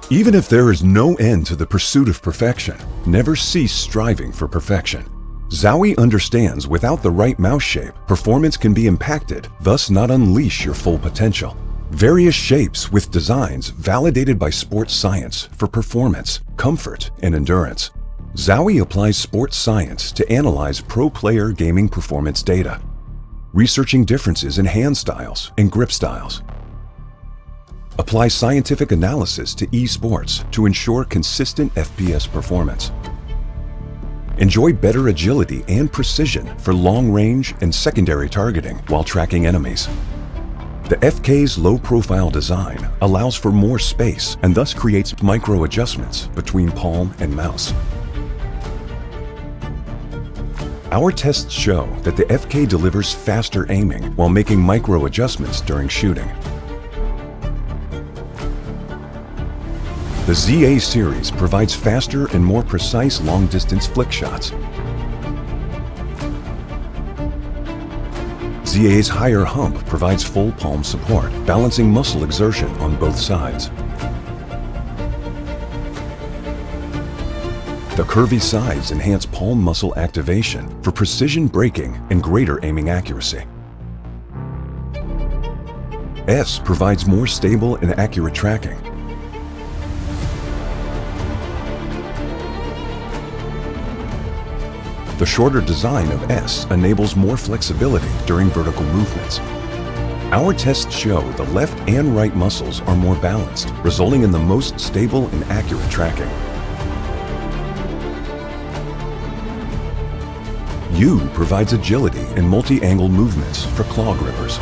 Even if there is no end to the pursuit of perfection, never cease striving for perfection. Zowie understands without the right mouse shape, performance can be impacted, thus not unleash your full potential. Various shapes with designs validated by sports science for performance, comfort, and endurance. Zowie applies sports science to analyze pro player gaming performance data, researching differences in hand styles and grip styles. Apply scientific analysis to esports to ensure consistent FPS performance. Enjoy better agility and precision for long range and secondary targeting while tracking enemies. The FK's low-profile design allows for more space and thus creates micro adjustments between palm and mouse. Our tests show that the FK delivers faster aiming while making micro adjustments during shooting. The ZA series provides faster and more precise long-distance flick shots. ZA's higher hump provides full palm support, balancing muscle exertion on both sides. The curvy sides enhance palm muscle activation for precision braking and greater aiming accuracy. S provides more stable and accurate tracking. The shorter design of S enables more flexibility during vertical movements. Our tests show the left and right muscles are more balanced, resulting in the most stable and accurate tracking. U provides agility and multi-angle movements for claw grippers.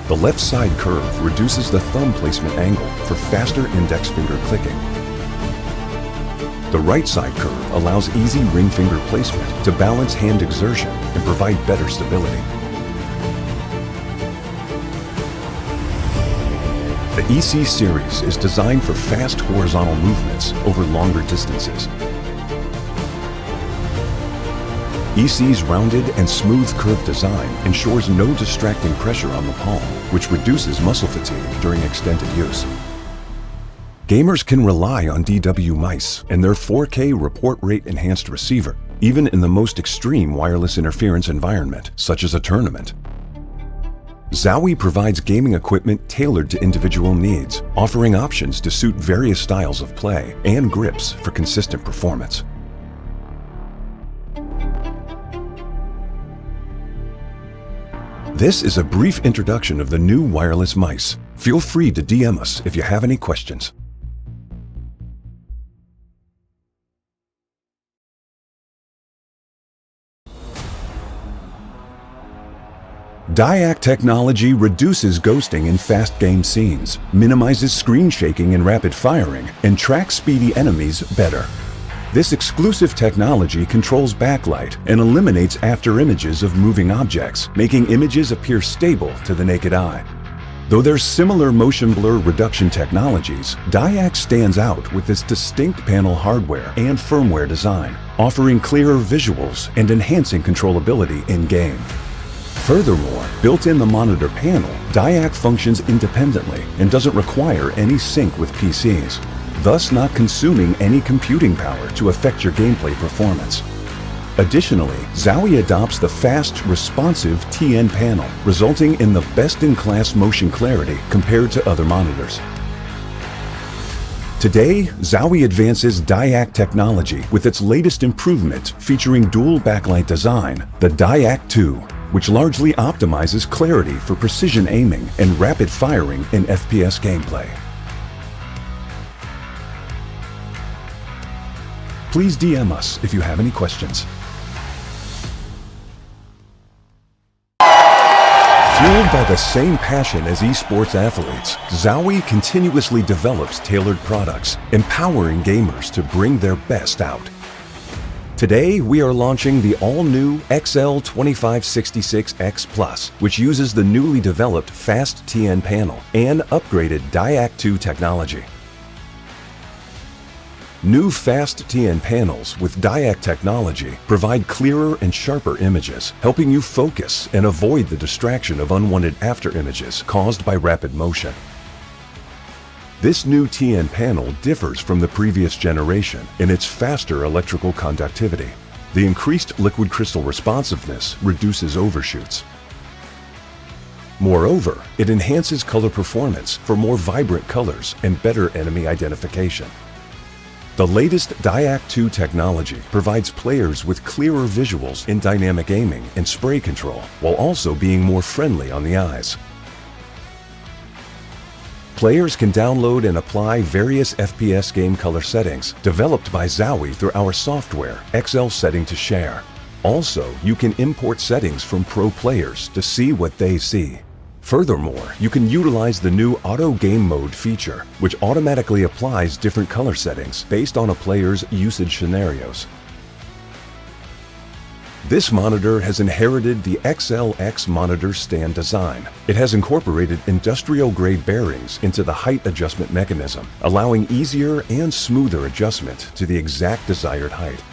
The left side curve reduces the thumb placement angle for faster index finger clicking. The right side curve allows easy ring finger placement to balance hand exertion and provide better stability. The EC series is designed for fast horizontal movements over longer distances. EC's rounded and smooth curve design ensures no distracting pressure on the palm, which reduces muscle fatigue during extended use. Gamers can rely on DW mice and their 4K report rate enhanced receiver, even in the most extreme wireless interference environment, such as a tournament. Zowie provides gaming equipment tailored to individual needs, offering options to suit various styles of play and grips for consistent performance. This is a brief introduction of the new wireless mice. Feel free to DM us if you have any questions. DIAC technology reduces ghosting in fast game scenes, minimizes screen shaking and rapid firing, and tracks speedy enemies better. This exclusive technology controls backlight and eliminates after images of moving objects, making images appear stable to the naked eye. Though there's similar motion blur reduction technologies, DIAC stands out with its distinct panel hardware and firmware design, offering clearer visuals and enhancing controllability in-game. Furthermore, built in the monitor panel, DIAC functions independently and doesn't require any sync with PCs, thus not consuming any computing power to affect your gameplay performance. Additionally, Zowie adopts the fast, responsive TN panel, resulting in the best-in-class motion clarity compared to other monitors. Today, Zowie advances DIAC technology with its latest improvement featuring dual backlight design, the DIAC 2, which largely optimizes clarity for precision aiming and rapid firing in FPS gameplay. Please DM us if you have any questions. Fueled by the same passion as esports athletes, Zowie continuously develops tailored products, empowering gamers to bring their best out. Today, we are launching the all-new XL2566X Plus, which uses the newly developed Fast TN panel and upgraded DIAC 2 technology. New Fast TN panels with DIAC technology provide clearer and sharper images, helping you focus and avoid the distraction of unwanted after images caused by rapid motion. This new TN panel differs from the previous generation in its faster electrical conductivity. The increased liquid crystal responsiveness reduces overshoots. Moreover, it enhances color performance for more vibrant colors and better enemy identification. The latest DIAC 2 technology provides players with clearer visuals in dynamic aiming and spray control, while also being more friendly on the eyes. Players can download and apply various FPS game color settings developed by Zowie through our software, XL Setting to Share. Also, you can import settings from pro players to see what they see. Furthermore, you can utilize the new Auto Game Mode feature, which automatically applies different color settings based on a player's usage scenarios. This monitor has inherited the XLX monitor stand design. It has incorporated industrial-grade bearings into the height adjustment mechanism, allowing easier and smoother adjustment to the exact desired height.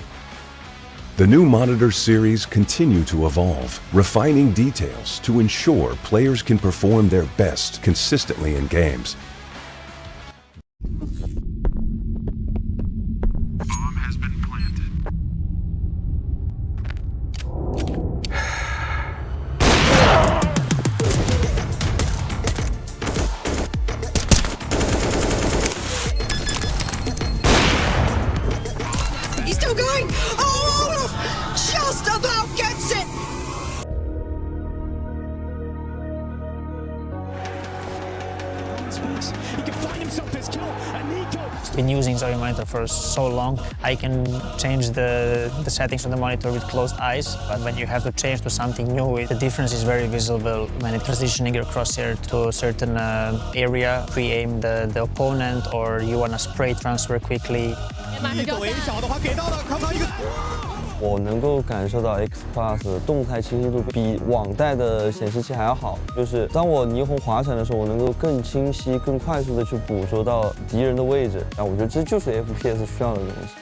The new monitor series continue to evolve, refining details to ensure players can perform their best consistently in games. Bomb has been planted. He's still going! Oh, Olaf just about gets it! He can find himself this kill, and Nico. Been using Zoe monitor for so long, I can change the settings on the monitor with closed eyes, but when you have to change to something new, the difference is very visible when it's transitioning your crosshair to a certain area, pre-aim the opponent, or you want to spray transfer quickly. 微小的话给到了，康康一个。我能够感受到 X Plus 的动态清晰度比网带的显示器还要好，就是当我霓虹滑闪的时候，我能够更清晰、更快速的去捕捉到敌人的位置。我觉得这就是 FPS 需要的东西。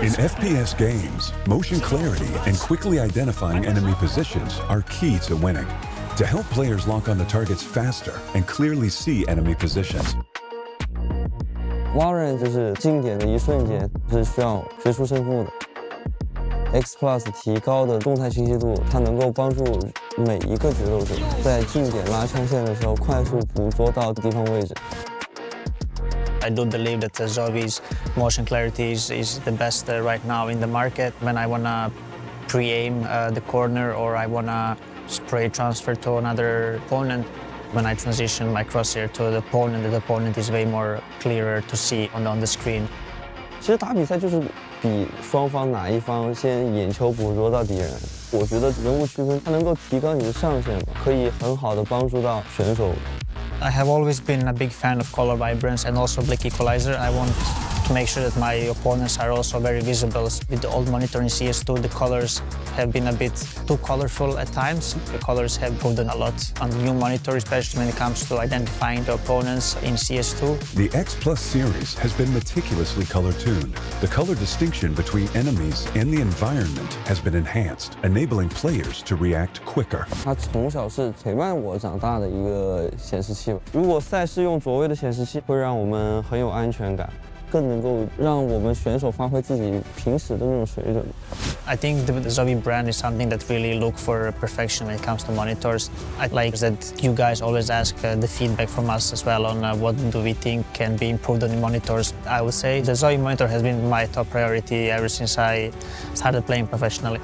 In FPS games, motion clarity and quickly identifying enemy positions are key to winning. To help players lock on the targets faster and clearly see enemy positions. Valorant 就是经典的一瞬间，是需要决出胜负的。X Plus 提高的动态清晰度，它能够帮助每一个决斗者在近点拉枪线的时候快速捕捉到敌方位置。I do believe that Zoe's motion clarity is the best right now in the market. When I wanna pre-aim the corner or I wanna spray transfer to another opponent, when I transition my crosshair to the opponent is way more clearer to see on the screen. 其实打比赛就是比双方哪一方先眼球捕捉到敌人。我觉得人物区分它能够提高你的上限，可以很好的帮助到选手。I have always been a big fan of color vibrance and also Blick Equalizer. I want to make sure that my opponents are also very visible. With the old monitor in CS2, the colors have been a bit too colorful at times. The colors have improved a lot on the new monitor, especially when it comes to identifying the opponents in CS2. The X Plus series has been meticulously color-tuned. The color distinction between enemies and the environment has been enhanced, enabling players to react quicker. 它从小是陪伴我长大的一个显示器。如果赛事用卓越的显示器，会让我们很有安全感。 更能够让我们选手发挥自己平时的那种水准。I think the Zoe brand is something that really look for perfection when it comes to monitors. I like that you guys always ask the feedback from us as well on what do we think can be improved on the monitors. I would say the Zoe monitor has been my top priority ever since I started playing professionally.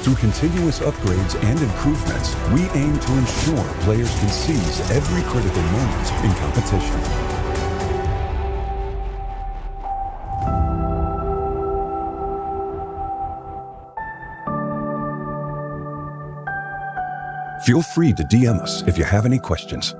Through continuous upgrades and improvements, we aim to ensure players can seize every critical moment in competition. Feel free to DM us if you have any questions.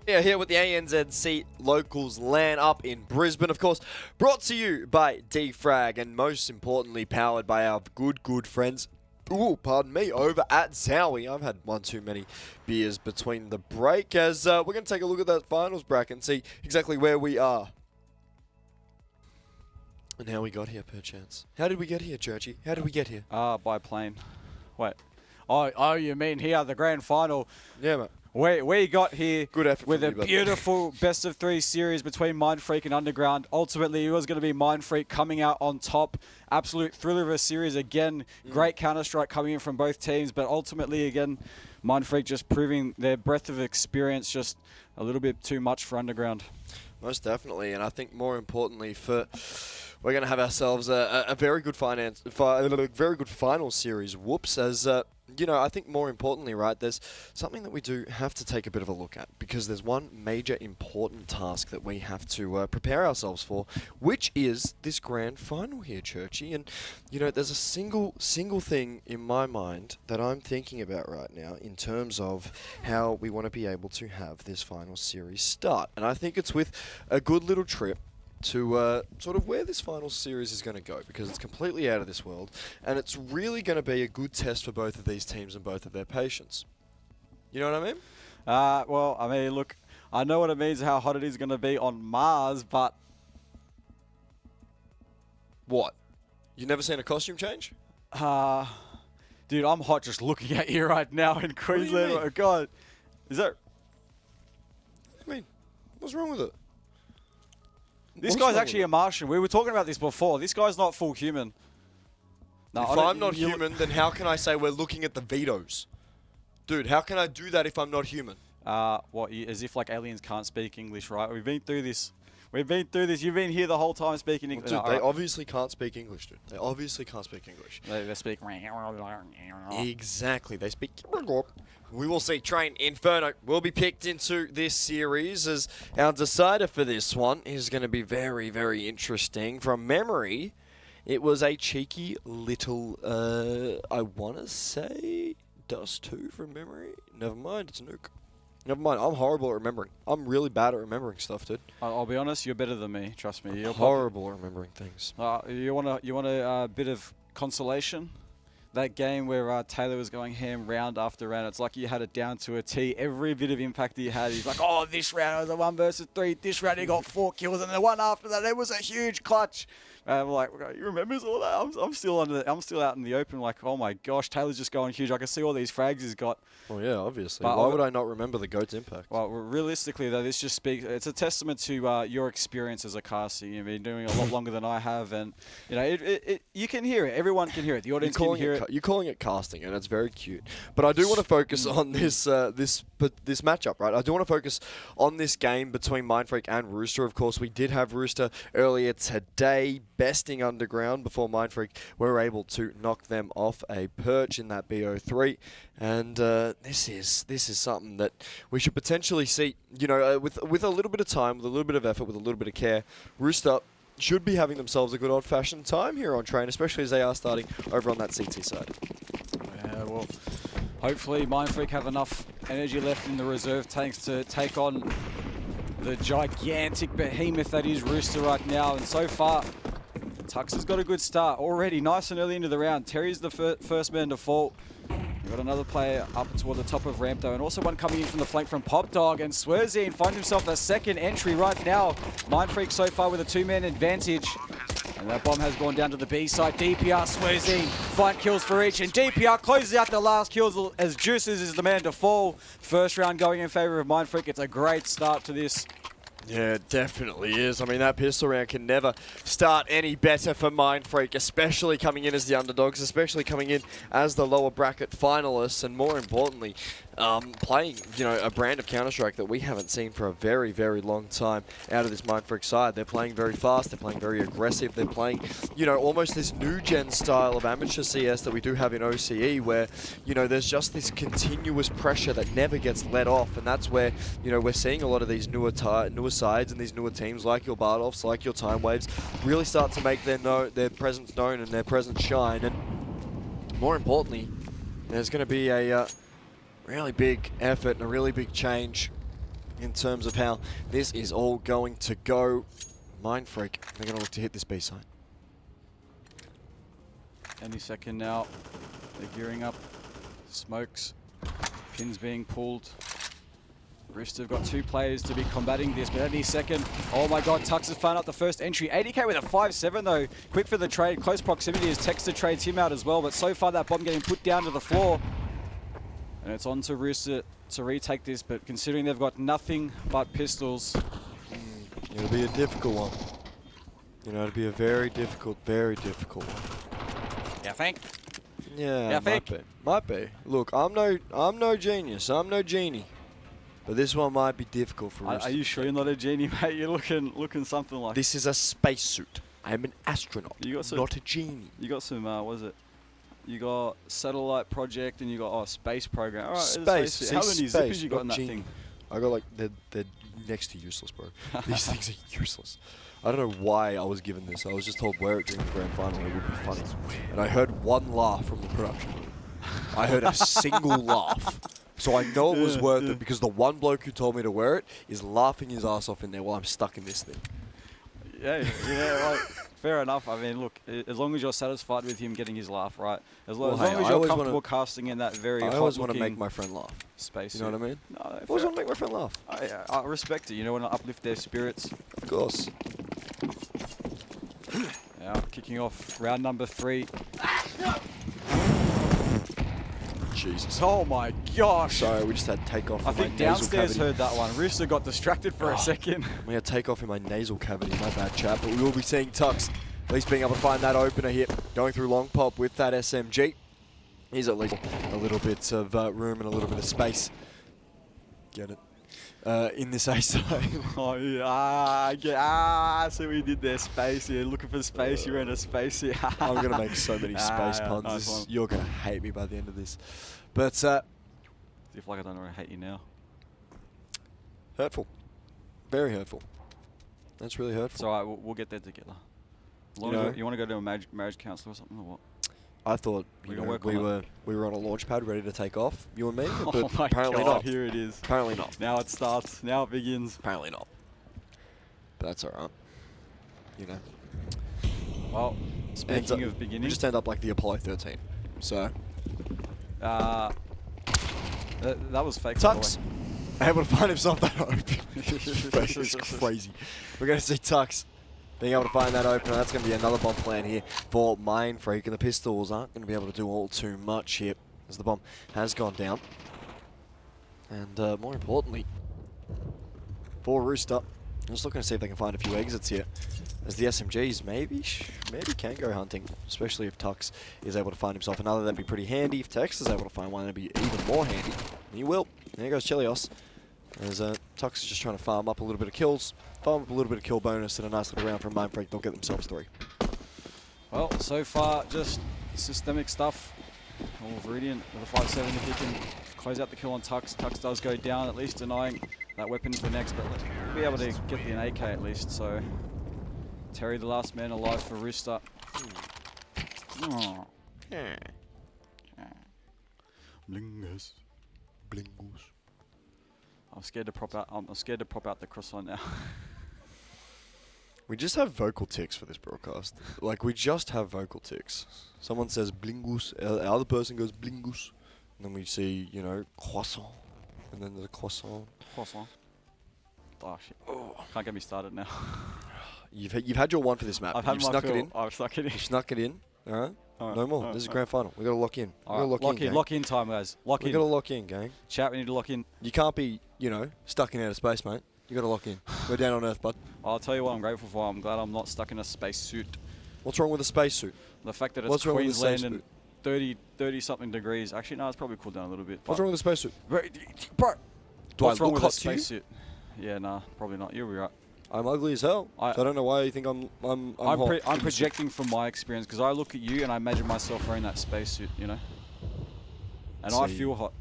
Yeah, here with the ANZC Locals LAN up in Brisbane, of course, brought to you by Defrag and most importantly powered by our good friends, pardon me, over at Zowie. I've had one too many beers between the break as we're going to take a look at that finals bracket and see exactly where we are. And how we got here, perchance. How did we get here, Churchy? How did we get here? By plane. Wait. Oh, you mean here, the grand final. Yeah, mate. We got here Good effort with from a you, buddy. beautiful best-of-3 series between Mindfreak and Underground. Ultimately, it was going to be Mindfreak coming out on top. Absolute thriller of a series. Again, great Counter-Strike coming in from both teams. But ultimately, again, Mindfreak just proving their breadth of experience just a little bit too much for Underground. Most definitely, and I think more importantly, we're going to have ourselves a very good very good final series. Whoops, as you know, I think more importantly, right, there's something that we do have to take a bit of a look at because there's one major important task that we have to prepare ourselves for, which is this grand final here, Churchy. And you know, there's a single thing in my mind that I'm thinking about right now in terms of how we want to be able to have this final series start, and I think it's with a good little trip to sort of where this final series is going to go, because it's completely out of this world and it's really going to be a good test for both of these teams and both of their patience. You know what I mean? Well, I mean, look, I know what it means, how hot it is going to be on Mars, but... What? You never seen a costume change? Dude, I'm hot just looking at you right now in Queensland. mean? Oh, God. Is that... I mean, what's wrong with it? This What's guy's wrong actually with a Martian. We were talking about this before. This guy's not full human. No, If I'm not human, then how can I say we're looking at the vetoes? Dude, how can I do that if I'm not human? As if like aliens can't speak English, right? We've been through this. You've been here the whole time speaking English. Dude, they obviously can't speak English, dude. They obviously can't speak English. They speak... Exactly, they speak... We will see Train Inferno will be picked into this series as our decider for this one is going to be very, very interesting. From memory, it was a cheeky little, I want to say, Dust 2 from memory. Never mind, it's Nuke. Never mind, I'm horrible at remembering. I'm really bad at remembering stuff, dude. I'll be honest, you're better than me. Trust me. You're horrible at remembering things. You want a bit of consolation? That game where Taylor was going ham round after round, it's like you had it down to a T. Every bit of impact that he had, he's like, oh, this round was a 1 versus 3. This round he got 4 kills, and the one after that, it was a huge clutch. And we're like, you remembers all that? I'm still out in the open, like, oh my gosh, Taylor's just going huge. I can see all these frags he's got. Well, yeah, obviously. But why would I not remember the GOAT's impact? Well, realistically, though, this just speaks... It's a testament to your experience as a caster. You've been doing it a lot longer than I have, and, you know, you can hear it. Everyone can hear it. The audience can hear it. You're calling it casting, and it's very cute. But I do want to focus on this matchup, right? I do want to focus on this game between Mindfreak and Rooster. Of course, we did have Rooster earlier today, besting Underground before Mindfreak were able to knock them off a perch in that BO3. And this is something that we should potentially see, you know, with a little bit of time, with a little bit of effort, with a little bit of care. Rooster should be having themselves a good old-fashioned time here on Train, especially as they are starting over on that CT side. Yeah, well, hopefully Mindfreak have enough energy left in the reserve tanks to take on the gigantic behemoth that is Rooster right now. And so far, Tux has got a good start already, nice and early into the round. Terry's the first man to fall. We've got another player up toward the top of ramp though, and also one coming in from the flank from Pop Dog, and Swerzine finds himself a second entry right now. Mindfreak so far with a 2-man advantage. And that bomb has gone down to the B side. DPR, Swerzine, 5 kills for each, and DPR closes out the last kills as Juices is the man to fall. First round going in favor of Mindfreak. It's a great start to this. Yeah, it definitely is. I mean, that pistol round can never start any better for Mindfreak, especially coming in as the underdogs, especially coming in as the lower bracket finalists, and more importantly, playing, you know, a brand of Counter-Strike that we haven't seen for a very, very long time out of this Mindfreak side. They're playing very fast, they're playing very aggressive, they're playing, you know, almost this new-gen style of amateur CS that we do have in OCE, where, you know, there's just this continuous pressure that never gets let off, and that's where, you know, we're seeing a lot of these newer sides and these newer teams like your Bardolphs, like your Time Waves, really start to make their presence known and their presence shine. And more importantly, there's going to be a really big effort and a really big change in terms of how this is all going to go. Mindfreak, they're going to look to hit this B side. Any second now. They're gearing up. Smokes. Pins being pulled. Roost have got 2 players to be combating this, but any second. Oh my god, Tux has found out the first entry. 80k with a 5-7 though. Quick for the trade. Close proximity as Texter trades him out as well, but so far that bomb getting put down to the floor. And it's on to Roost to retake this, but considering they've got nothing but pistols. It'll be a difficult one. You know, it'll be a very difficult one. Yeah, think? Yeah, might be. Look, I'm no genius. I'm no genie. But this one might be difficult for us. Are you sure you're not a genie, mate? You're looking something like. This is a spacesuit. I'm an astronaut, you got some, not a genie. You got some, what is it? You got satellite project and you got space program. All right, space. How many zippers you got in that genie. thing? I got like they're next to useless, bro. These things are useless. I don't know why I was given this. I was just told wear it during the grand final. It would be funny, and I heard one laugh from the production. I heard a single laugh. So I know it was worth it because the one bloke who told me to wear it is laughing his ass off in there while I'm stuck in this thing. Yeah, like, fair enough. I mean, look, as long as you're satisfied with him getting his laugh, right? As long as you're comfortable casting in that very I always want to make my friend laugh. Space. You know what I mean? No, I always want to make my friend laugh. I respect it. You know, want to uplift their spirits. Of course. Now, kicking off round number 3. Jesus. Oh my gosh. Sorry, we just had takeoff. I think downstairs heard that one. Rooster got distracted for a second. We had takeoff in my nasal cavity. My bad, chap. But we will be seeing Tux at least being able to find that opener here. Going through long pop with that SMG. He's at least a little bit of room and a little bit of space. Get it? In this A side. Oh yeah, so we did there. Space here, looking for space. You ran a space here. I'm gonna make so many space puns. Nice you're gonna hate me by the end of this. But if like I don't already hate you now. Hurtful, very hurtful. That's really hurtful. It's alright. We'll get there together. You want to go to a marriage counselor or something or what? I thought we were on a launch pad ready to take off, you and me, but oh my apparently God, not. Here it is. Apparently not. Now it starts. Now it begins. Apparently not. But that's alright. You know. Well, speaking of beginning, we just end up like the Apollo 13. So. That was fake. Tux, able to find himself that open. It's crazy. We're gonna see Tux being able to find that opener. That's going to be another bomb plan here for Mindfreak, and the pistols aren't going to be able to do all too much here as the bomb has gone down. And more importantly, for Rooster, I'm just looking to see if they can find a few exits here, as the SMGs maybe can go hunting, especially if Tux is able to find himself another. That'd be pretty handy. If Tex is able to find one, that'd be even more handy. And he will. There goes Chelios, as Tux is just trying to farm up a little bit of kills. Farm up a little bit of kill bonus and a nice little round from Mindfreak. They'll get themselves 3. Well, so far, just systemic stuff. Viridian with a 5-7 if he can close out the kill on Tux. Tux does go down, at least denying that weapon for next, but we'll be able to get the an AK at least. So, Terry, the last man alive for Rooster. Oh. Blingus. Blingus. I'm scared to prop out the croissant now. We just have vocal tics for this broadcast. Like, we just have vocal tics. Someone says blingus, the other person goes blingus, and then we see, you know, croissant, and then there's a croissant. Croissant. Oh shit! Oh. Can't get me started now. You've had your one for this map. I've had You've my snuck fill. it in. I've snuck it in. You snuck it in. All right. No more. This is grand final. We gotta lock in. Lock in time, guys. We gotta lock in, gang. Chat, we need to lock in. You can't be, you know, stuck in outer space, mate. You gotta lock in. We're down on Earth, bud. I'll tell you what I'm grateful for. I'm glad I'm not stuck in a spacesuit. What's wrong with a spacesuit? The fact that it's Queensland and 30 something degrees. Actually, no, it's probably cooled down a little bit. What's wrong with a spacesuit? Bro, what's wrong with a hot to you? spacesuit? Yeah, nah, probably not. You'll be right. I'm ugly as hell. So I don't know why you think I'm hot. I'm projecting from my experience because I look at you and I imagine myself wearing that spacesuit, you know. And I feel hot.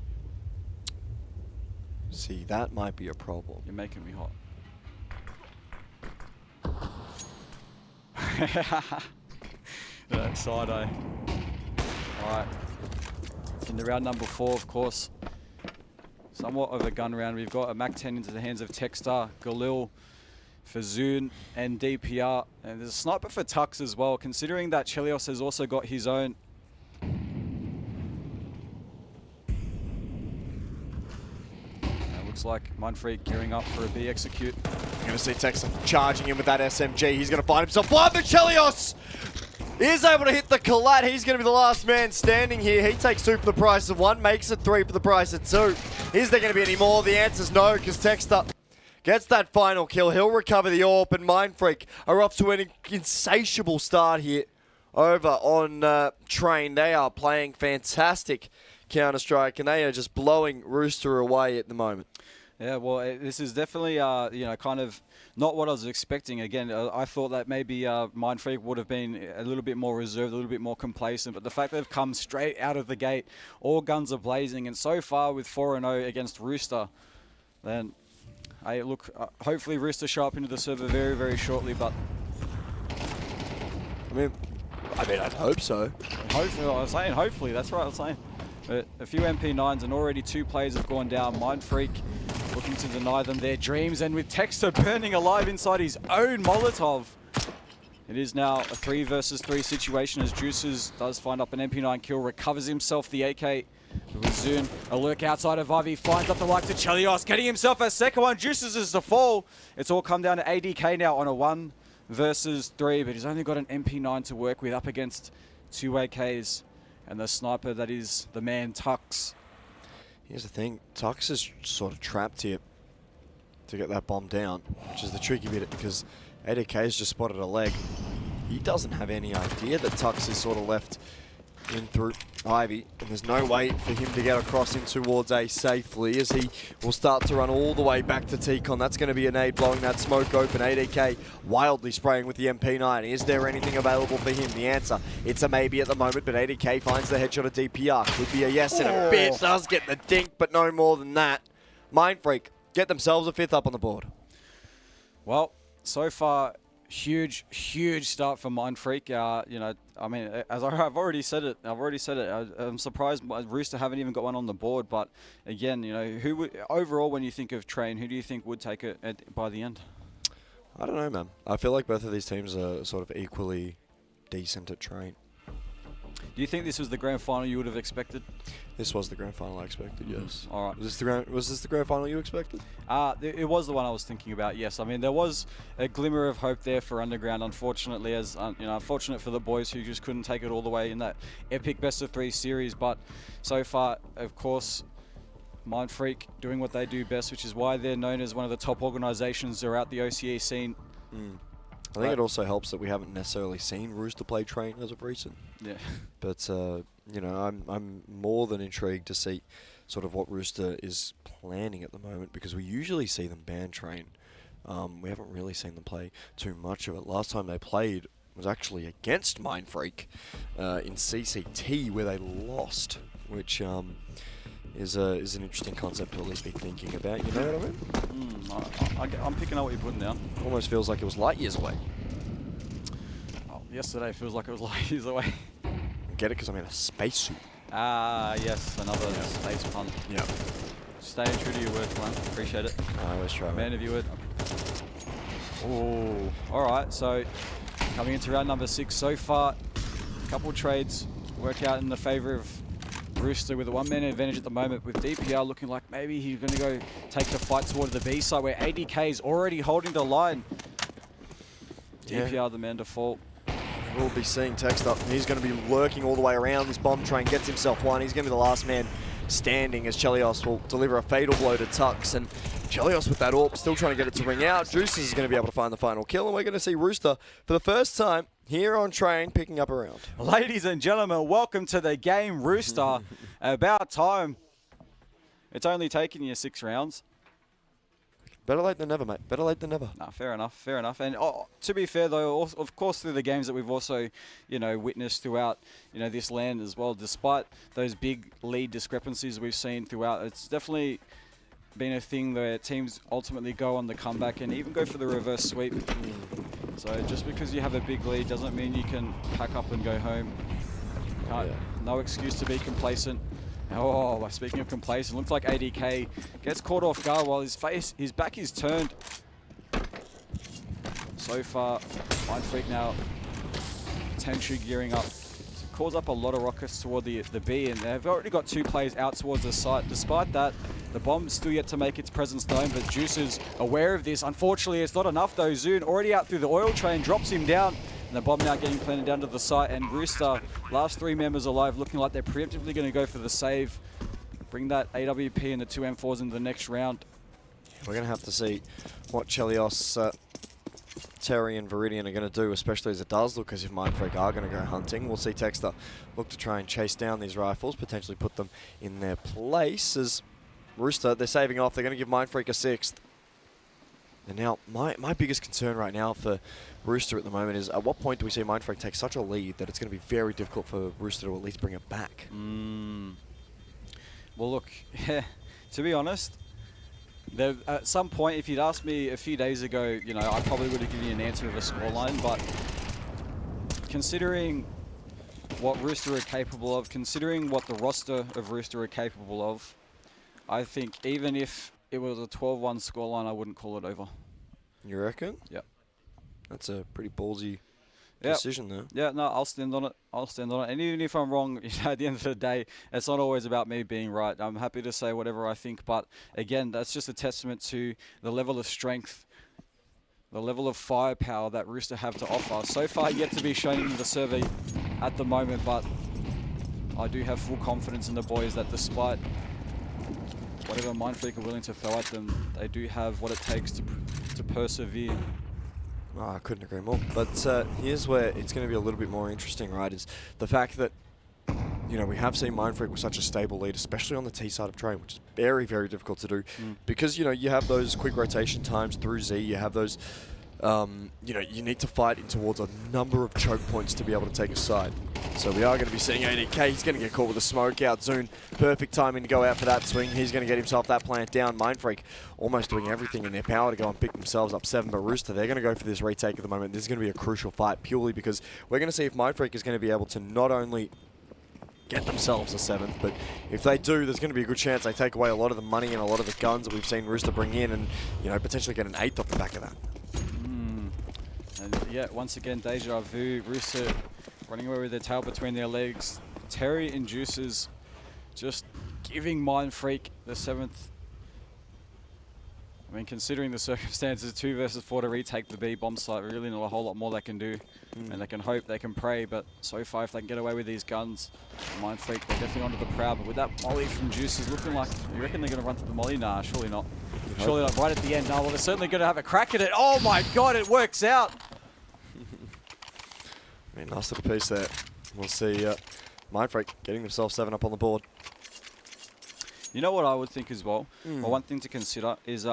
See, that might be a problem. You're making me hot. That side eye. Alright. In the round number 4, of course. somewhat of a gun round. We've got a MAC-10 into the hands of Texter, Galil, Fazoon, and DPR. And there's a sniper for Tux as well, considering that Chelios has also got his own. Looks like Mindfreak gearing up for a B execute. You're going to see Texan charging in with that SMG. He's going to find himself blind, but Chelios is able to hit the collat. He's going to be the last man standing here. He takes 2 for the price of 1, makes it 3 for the price of 2. Is there going to be any more? The answer's no, because Texter gets that final kill. He'll recover the AWP, and Mindfreak are off to an insatiable start here over on Train. They are playing fantastic Counter-Strike, and they are just blowing Rooster away at the moment. Yeah, well, this is definitely, you know, kind of not what I was expecting. Again, I thought that maybe Mindfreak would have been a little bit more reserved, a little bit more complacent, but the fact that they've come straight out of the gate, all guns are blazing, and so far with 4-0 against Rooster, then, hey, look, hopefully Rooster show up into the server very, very shortly, but... I mean, I'd hope so. Hopefully, I was saying, hopefully, that's right, I was saying. But a few MP9s and already 2 players have gone down. Mindfreak looking to deny them their dreams, and with Texter burning alive inside his own Molotov. It is now a 3 versus 3 situation as Juices does find up an MP9 kill, recovers himself the AK. With Zune, a lurk outside of Ivy, finds up the likes of Chelios, getting himself a second one. Juices is the fall. It's all come down to ADK now on a 1 versus 3, but he's only got an MP9 to work with up against 2 AKs. And the sniper that is the man, Tux. Here's the thing, Tux is sort of trapped here to get that bomb down, which is the tricky bit, because ADK's just spotted a leg. He doesn't have any idea that Tux is sort of left in through Ivy, and there's no way for him to get across in towards A safely, as he will start to run all the way back to T-Con. That's going to be a nade blowing that smoke open. ADK wildly spraying with the MP9. Is there anything available for him? The answer, it's a maybe at the moment, but ADK finds the headshot of DPR. Could be a yes in a bit. Does get the dink, but no more than that. Mindfreak get themselves a 5th up on the board. Well, so far, huge start for Mindfreak. You know, I mean, as I've already said it. I'm surprised Rooster haven't even got one on the board. But again, you know, who would, overall, when you think of Train, who do you think would take it by the end? I don't know, man. I feel like both of these teams are sort of equally decent at Train. Do you think this was the grand final you would have expected? This was the grand final I expected, yes. All right. Was this the grand final you expected? It was the one I was thinking about, yes. I mean, there was a glimmer of hope there for Underground, unfortunately, as you know, unfortunate for the boys who just couldn't take it all the way in that epic best-of-3 series. But so far, of course, Mindfreak doing what they do best, which is why they're known as one of the top organizations throughout the OCE scene. I think it also helps that we haven't necessarily seen Rooster play Train as of recent. Yeah. But you know, I'm more than intrigued to see sort of what Rooster is planning at the moment, because we usually see them ban Train. We haven't really seen them play too much of it. Last time they played was actually against Mindfreak in CCT, where they lost, which is an interesting concept to at least be thinking about. You know what I mean? I'm picking up what you're putting down. Almost feels like it was light years away. Oh, yesterday feels like it was light years away. Get it? Because I'm in a spacesuit. Ah, yes, another space pun. Yeah. Staying true to your word, man. Appreciate it. I always try. Man of your word. Oh, all right. So coming into round number 6 so far, a couple of trades work out in the favor of Rooster with a 1-man advantage at the moment, with DPR looking like maybe he's going to go take the fight toward the B side, where ADK is already holding the line. Yeah. DPR the man to fall. We'll be seeing Text up. He's going to be lurking all the way around this bomb train, gets himself one. He's going to be the last man standing, as Chelios will deliver a fatal blow to Tux, and Chelios with that AWP still trying to get it to ring out. Juices is going to be able to find the final kill, and we're going to see Rooster for the first time here on Train picking up a round. Ladies and gentlemen, welcome to the game, Rooster. About time. It's only taken you 6 rounds. Better late than never, mate. Better late than never. Nah, fair enough, fair enough. And to be fair, though, of course, through the games that we've also, you know, witnessed throughout, you know, this LAN as well, despite those big lead discrepancies we've seen throughout, it's definitely been a thing where teams ultimately go on the comeback and even go for the reverse sweep. So just because you have a big lead doesn't mean you can pack up and go home. No excuse to be complacent. Oh, speaking of complacent, looks like ADK gets caught off guard while his back is turned. So far, Mind Freak now potentially gearing up. Calls up a lot of rockets toward the B, and they've already got 2 players out towards the site. Despite that, the bomb's still yet to make its presence known, but Juice is aware of this. Unfortunately, it's not enough though. Zune already out through the oil train, drops him down, and the bomb now getting planted down to the site, and Rooster, last 3 members alive, looking like they're preemptively going to go for the save. Bring that AWP and the 2 M4s into the next round. We're going to have to see what Chelios, Terry and Viridian are going to do, especially as it does look as if Mindfreak are going to go hunting. We'll see Texter look to try and chase down these rifles, potentially put them in their place. As Rooster, they're saving off. They're going to give Mindfreak a 6th. And now, my biggest concern right now for Rooster at the moment is at what point do we see Mindfreak take such a lead that it's going to be very difficult for Rooster to at least bring it back? Well, look, to be honest, at some point, if you'd asked me a few days ago, you know, I probably would have given you an answer of a scoreline, but considering what Rooster are capable of, considering what the roster of Rooster are capable of, I think even if it was a 12-1 scoreline, I wouldn't call it over. You reckon? Yep. That's a pretty ballsy decision there. Yeah, no, I'll stand on it. I'll stand on it. And even if I'm wrong, you know, at the end of the day, it's not always about me being right. I'm happy to say whatever I think. But again, that's just a testament to the level of strength, the level of firepower that Rooster have to offer. So far, yet to be shown in the survey at the moment. But I do have full confidence in the boys that despite whatever Mindfreak are willing to throw at them, they do have what it takes to persevere. Oh, I couldn't agree more. But here's where it's going to be a little bit more interesting, right, is the fact that, you know, we have seen Mindfreak with such a stable lead, especially on the T side of train, which is very, very difficult to do. Because, you know, you have those quick rotation times through Z, you have those, you know, you need to fight in towards a number of choke points to be able to take a side. So we are going to be seeing ADK. He's going to get caught with a smoke out. Zune, perfect timing to go out for that swing. He's going to get himself that plant down. Mindfreak almost doing everything in their power to go and pick themselves up 7. But Rooster, they're going to go for this retake at the moment. This is going to be a crucial fight purely because we're going to see if Mindfreak is going to be able to not only get themselves a 7th, but if they do, there's going to be a good chance they take away a lot of the money and a lot of the guns that we've seen Rooster bring in and, you know, potentially get an 8th off the back of that. And yeah, once again, deja vu. Rooster running away with their tail between their legs. Terry and Juices just giving Mindfreak the 7th. I mean, considering the circumstances, 2 versus 4 to retake the B bomb site, really not a whole lot more they can do. And they can hope, they can pray, but so far if they can get away with these guns, Mindfreak, they're definitely onto the prowl. But with that molly from Juices looking like, you reckon they're going to run to the molly? Nah, surely not. Surely not. Right at the end, no, well, they're certainly going to have a crack at it. Oh my God, it works out. I mean, nice little piece there. We'll see Mindfreak getting themselves 7 up on the board. You know what I would think as well? Well, one thing to consider is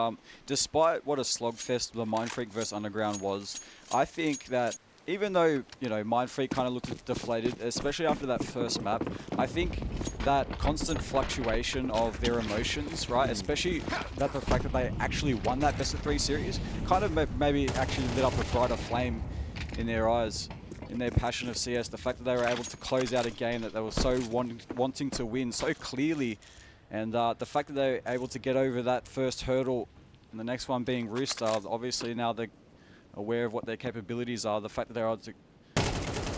despite what a slogfest the Mindfreak versus Underground was, I think that even though, you know, Mindfreak kind of looked deflated, especially after that first map, I think that constant fluctuation of their emotions, right, especially that the fact that they actually won that best of 3 series, kind of maybe actually lit up a brighter flame in their eyes, in their passion of CS. The fact that they were able to close out a game that they were so wanting to win so clearly, and the fact that they were able to get over that first hurdle, and the next one being Rooster, obviously now they're aware of what their capabilities are. The fact that they're able to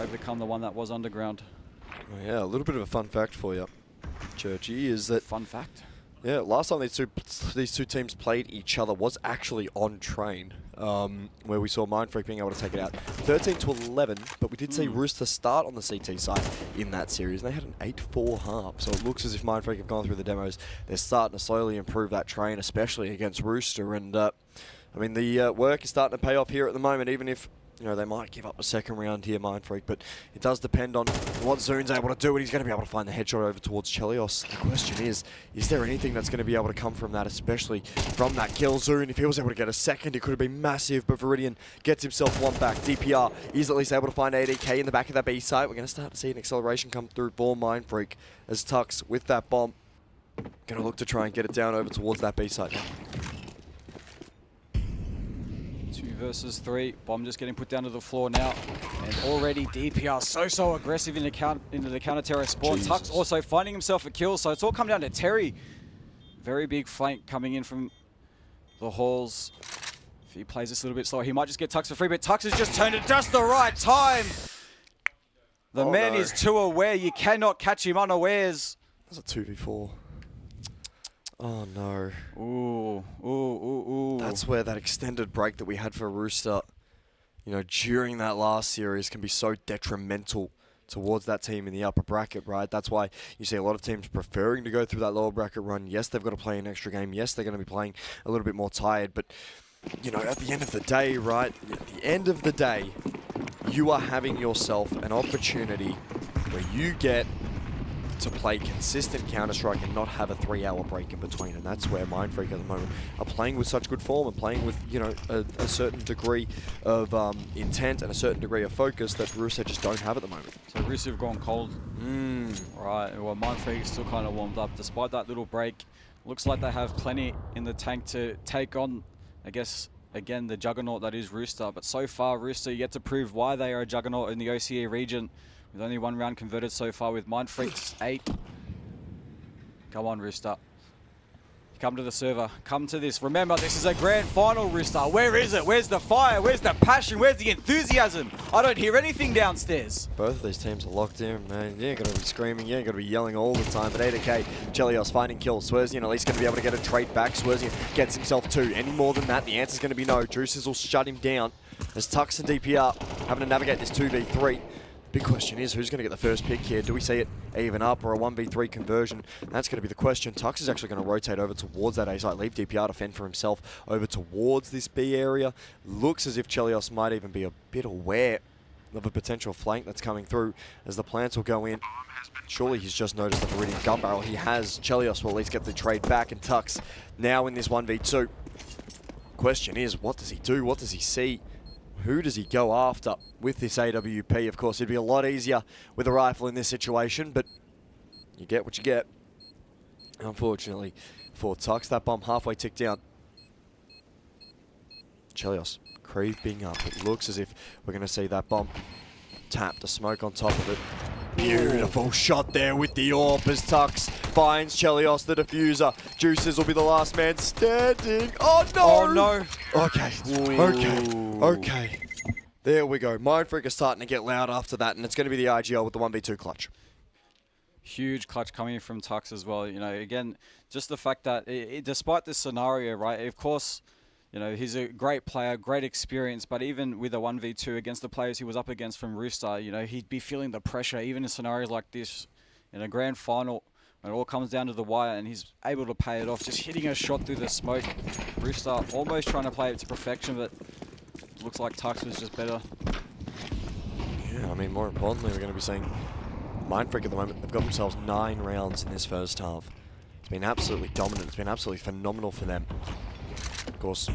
overcome the one that was Underground. Oh, yeah, a little bit of a fun fact for you, Churchy, is that... Fun fact? Yeah, last time these two teams played each other was actually on train, where we saw Mindfreak being able to take it out 13-11, but we did see Rooster start on the CT side in that series, and they had an 8-4 half, so it looks as if Mindfreak have gone through the demos. They're starting to slowly improve that train, especially against Rooster, and I mean, the work is starting to pay off here at the moment, even if, you know, they might give up a second round here, Mindfreak, but it does depend on what Zune's able to do, and he's going to be able to find the headshot over towards Chelios. The question is there anything that's going to be able to come from that, especially from that kill? Zune, if he was able to get a second, it could have been massive, but Viridian gets himself one back. DPR is at least able to find ADK in the back of that B site. We're going to start to see an acceleration come through for Mindfreak as Tux, with that bomb, going to look to try and get it down over towards that B site now. 2 versus 3. Bomb just getting put down to the floor now. And already DPR so aggressive into the counter terror spawn. Jesus. Tux also finding himself a kill. So it's all come down to Terry. Very big flank coming in from the halls. If he plays this a little bit slower, he might just get Tux for free, but Tux has just turned it just the right time. The man is too aware. You cannot catch him unawares. That's a 2v4. Oh no. Ooh. That's where that extended break that we had for Rooster, you know, during that last series can be so detrimental towards that team in the upper bracket, right? That's why you see a lot of teams preferring to go through that lower bracket run. Yes, they've got to play an extra game. Yes, they're going to be playing a little bit more tired. But, you know, at the end of the day, right? At the end of the day, you are having yourself an opportunity where you get to play consistent Counter-Strike and not have a 3-hour break in between. And that's where Mindfreak at the moment are playing with such good form and playing with, you know, a certain degree of intent and a certain degree of focus that Rooster just don't have at the moment. So Rooster have gone cold. Right, well, Mindfreak is still kind of warmed up. Despite that little break, looks like they have plenty in the tank to take on, I guess, again, the juggernaut that is Rooster. But so far, Rooster yet to prove why they are a juggernaut in the OCE region. With only 1 round converted so far with Mindfreak's 8. Come on, Rooster. Come to the server. Come to this. Remember, this is a grand final, Rooster. Where is it? Where's the fire? Where's the passion? Where's the enthusiasm? I don't hear anything downstairs. Both of these teams are locked in, man. You ain't going to be screaming. You ain't going to be yelling all the time. But ADK, Chelios finding kills. Swerzian at least going to be able to get a trade back. Swerzian gets himself 2. Any more than that, the answer's going to be no. Juices will shut him down as Tux and DPR having to navigate this 2v3. Big question is, who's going to get the first pick here? Do we see it even up or a 1v3 conversion? That's going to be the question. Tux is actually going to rotate over towards that A site, leave DPR to fend for himself over towards this B area. Looks as if Chelios might even be a bit aware of a potential flank that's coming through as the plants will go in. Surely he's just noticed the Viridian gun barrel. He has. Chelios will at least get the trade back, and Tux now in this 1v2. Question is, what does he do? What does he see? Who does he go after with this AWP? Of course, it'd be a lot easier with a rifle in this situation, but you get what you get. Unfortunately for Tux, that bomb halfway ticked down. Chelios creeping up. It looks as if we're going to see that bomb tap the smoke on top of it. Beautiful shot there with the AWP as Tux finds Chelios, the diffuser. Juices will be the last man standing. Oh no! Oh no! Okay. There we go. Mindfreak is starting to get loud after that, and it's going to be the IGL with the 1v2 clutch. Huge clutch coming in from Tux as well. You know, again, just the fact that despite this scenario, right, of course, you know, he's a great player, great experience, but even with a 1v2 against the players he was up against from Rooster, you know, he'd be feeling the pressure, even in scenarios like this, in a grand final, when it all comes down to the wire, and he's able to pay it off, just hitting a shot through the smoke. Rooster almost trying to play it to perfection, but looks like Tux was just better. Yeah, I mean, more importantly, we're going to be seeing Mindfreak at the moment. They've got themselves 9 rounds in this first half. It's been absolutely dominant. It's been absolutely phenomenal for them. Of course,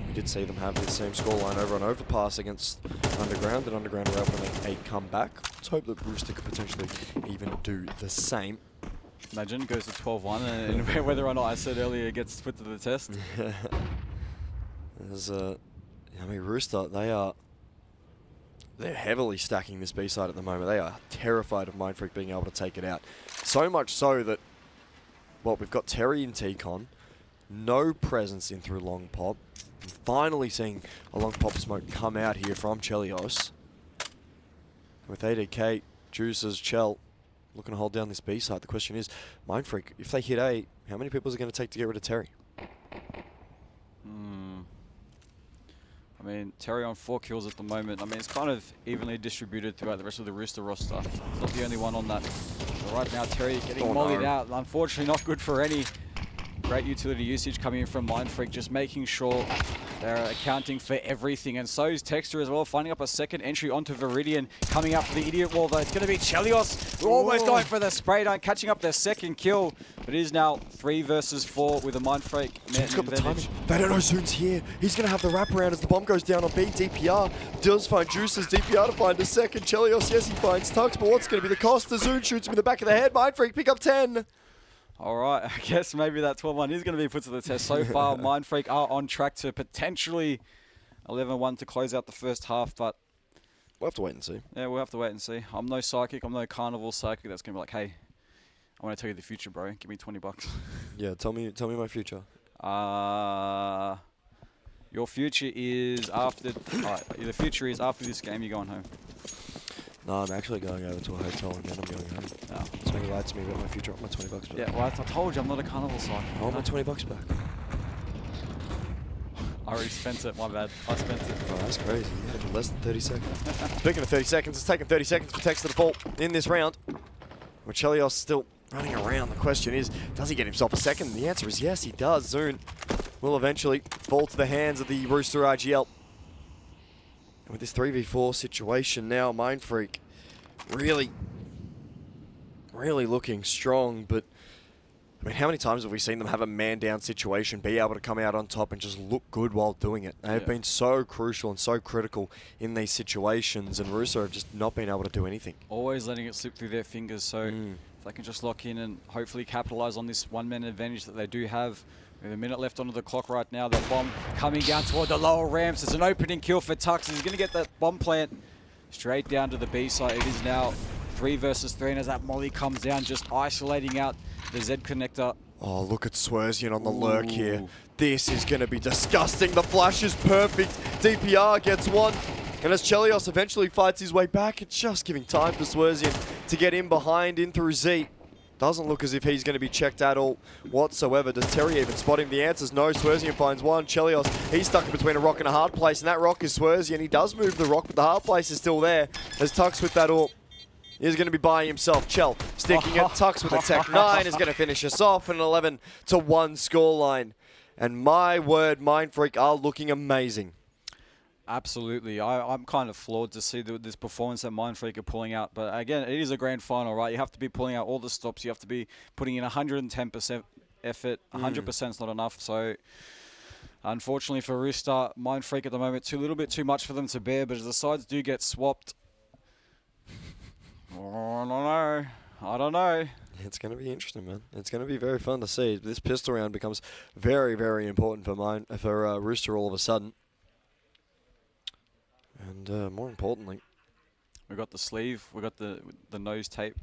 we did see them have the same scoreline over and overpass against Underground, and Underground were able to make a comeback. Let's hope that Rooster could potentially even do the same. Imagine it goes to 12-1, and whether or not I said earlier it gets put to the test. There's I mean, Rooster, they're heavily stacking this B side at the moment. They are terrified of Mindfreak being able to take it out. So much so that, well, we've got Terry and T-Con. No presence in through long pop. And finally seeing a long pop smoke come out here from Chelios. With ADK, Juices, Chell looking to hold down this B side. The question is, Mindfreak, if they hit A, how many people is it going to take to get rid of Terry? I mean, Terry on 4 kills at the moment. I mean, it's kind of evenly distributed throughout the rest of the Rooster roster. He's not the only one on that. But right now, Terry getting mollied out. Unfortunately, not good for any. Great utility usage coming in from Mindfreak, just making sure they're accounting for everything. And so is Texture as well, finding up a second entry onto Viridian, coming up for the idiot wall, though. It's going to be Chelios. We're almost going for the spray down, catching up their second kill. But it is now 3 versus 4 with a Mindfreak net Got the timing. advantage. They don't know Zoon's here. He's going to have the wraparound as the bomb goes down on B. DPR does find Juices. DPR to find a second. Chelios, yes, he finds Tux, but what's going to be the cost? The Zoon shoots him in the back of the head. Mindfreak pick up 10. All right, I guess maybe that 12-1 is going to be put to the test. So far, Mindfreak are on track to potentially 11-1 to close out the first half, but We'll have to wait and see. yeah, we'll have to wait and see. I'm no psychic. I'm no carnival psychic that's going to be like, hey, I want to tell you the future, bro. Give me $20. Yeah, tell me my future. Your future is after. The future is after this game. You're going home. No, I'm actually going over to a hotel and then I'm going home. Oh. So he lied to me about my future. I want my $20 back. Yeah, well, I told you I'm not a carnival psychic. I want my $20 back. I already spent it. My bad. I spent it. Oh, that's crazy. You had it for less than 30 seconds. Speaking of 30 seconds, it's taken 30 seconds for Tex to default in this round. With Chelios still running around, the question is, does he get himself a second? And the answer is yes, he does. Zune will eventually fall to the hands of the Rooster IGL. And with this 3v4 situation now, Mindfreak really looking strong, but I mean, how many times have we seen them have a man-down situation, be able to come out on top and just look good while doing it? They've been so crucial and so critical in these situations, and Russo have just not been able to do anything. Always letting it slip through their fingers, so if they can just lock in and hopefully capitalize on this one-man advantage that they do have. With a minute left onto the clock right now, the bomb coming down toward the lower ramps. It's an opening kill for Tux. He's going to get that bomb plant straight down to the B side. It is now 3 versus 3, and as that molly comes down, just isolating out the Z connector. Oh, look at Swerzian on the lurk here. This is going to be disgusting. The flash is perfect. DPR gets one. And as Chelios eventually fights his way back, it's just giving time for Swerzian to get in behind, in through Z. Doesn't look as if he's going to be checked at all whatsoever. Does Terry even spot him? The answer's no. Swerzian finds one. Chelios, he's stuck in between a rock and a hard place, and that rock is Swerzian. He does move the rock, but the hard place is still there. As Tux with that AWP is going to be by himself. Chell sticking it. Tux with a Tech 9 is going to finish us off an 11-1 scoreline. And my word, Mindfreak are looking amazing. Absolutely. I'm kind of floored to see this performance that Mindfreak are pulling out. But again, it is a grand final, right? You have to be pulling out all the stops. You have to be putting in 110% effort. 100% is not enough. So unfortunately for Rooster, Mindfreak at the moment, a little bit too much for them to bear. But as the sides do get swapped, I don't know. It's going to be interesting, man. It's going to be very fun to see. This pistol round becomes very, very important for Rooster all of a sudden. And more importantly, we got the sleeve. We got the nose tape.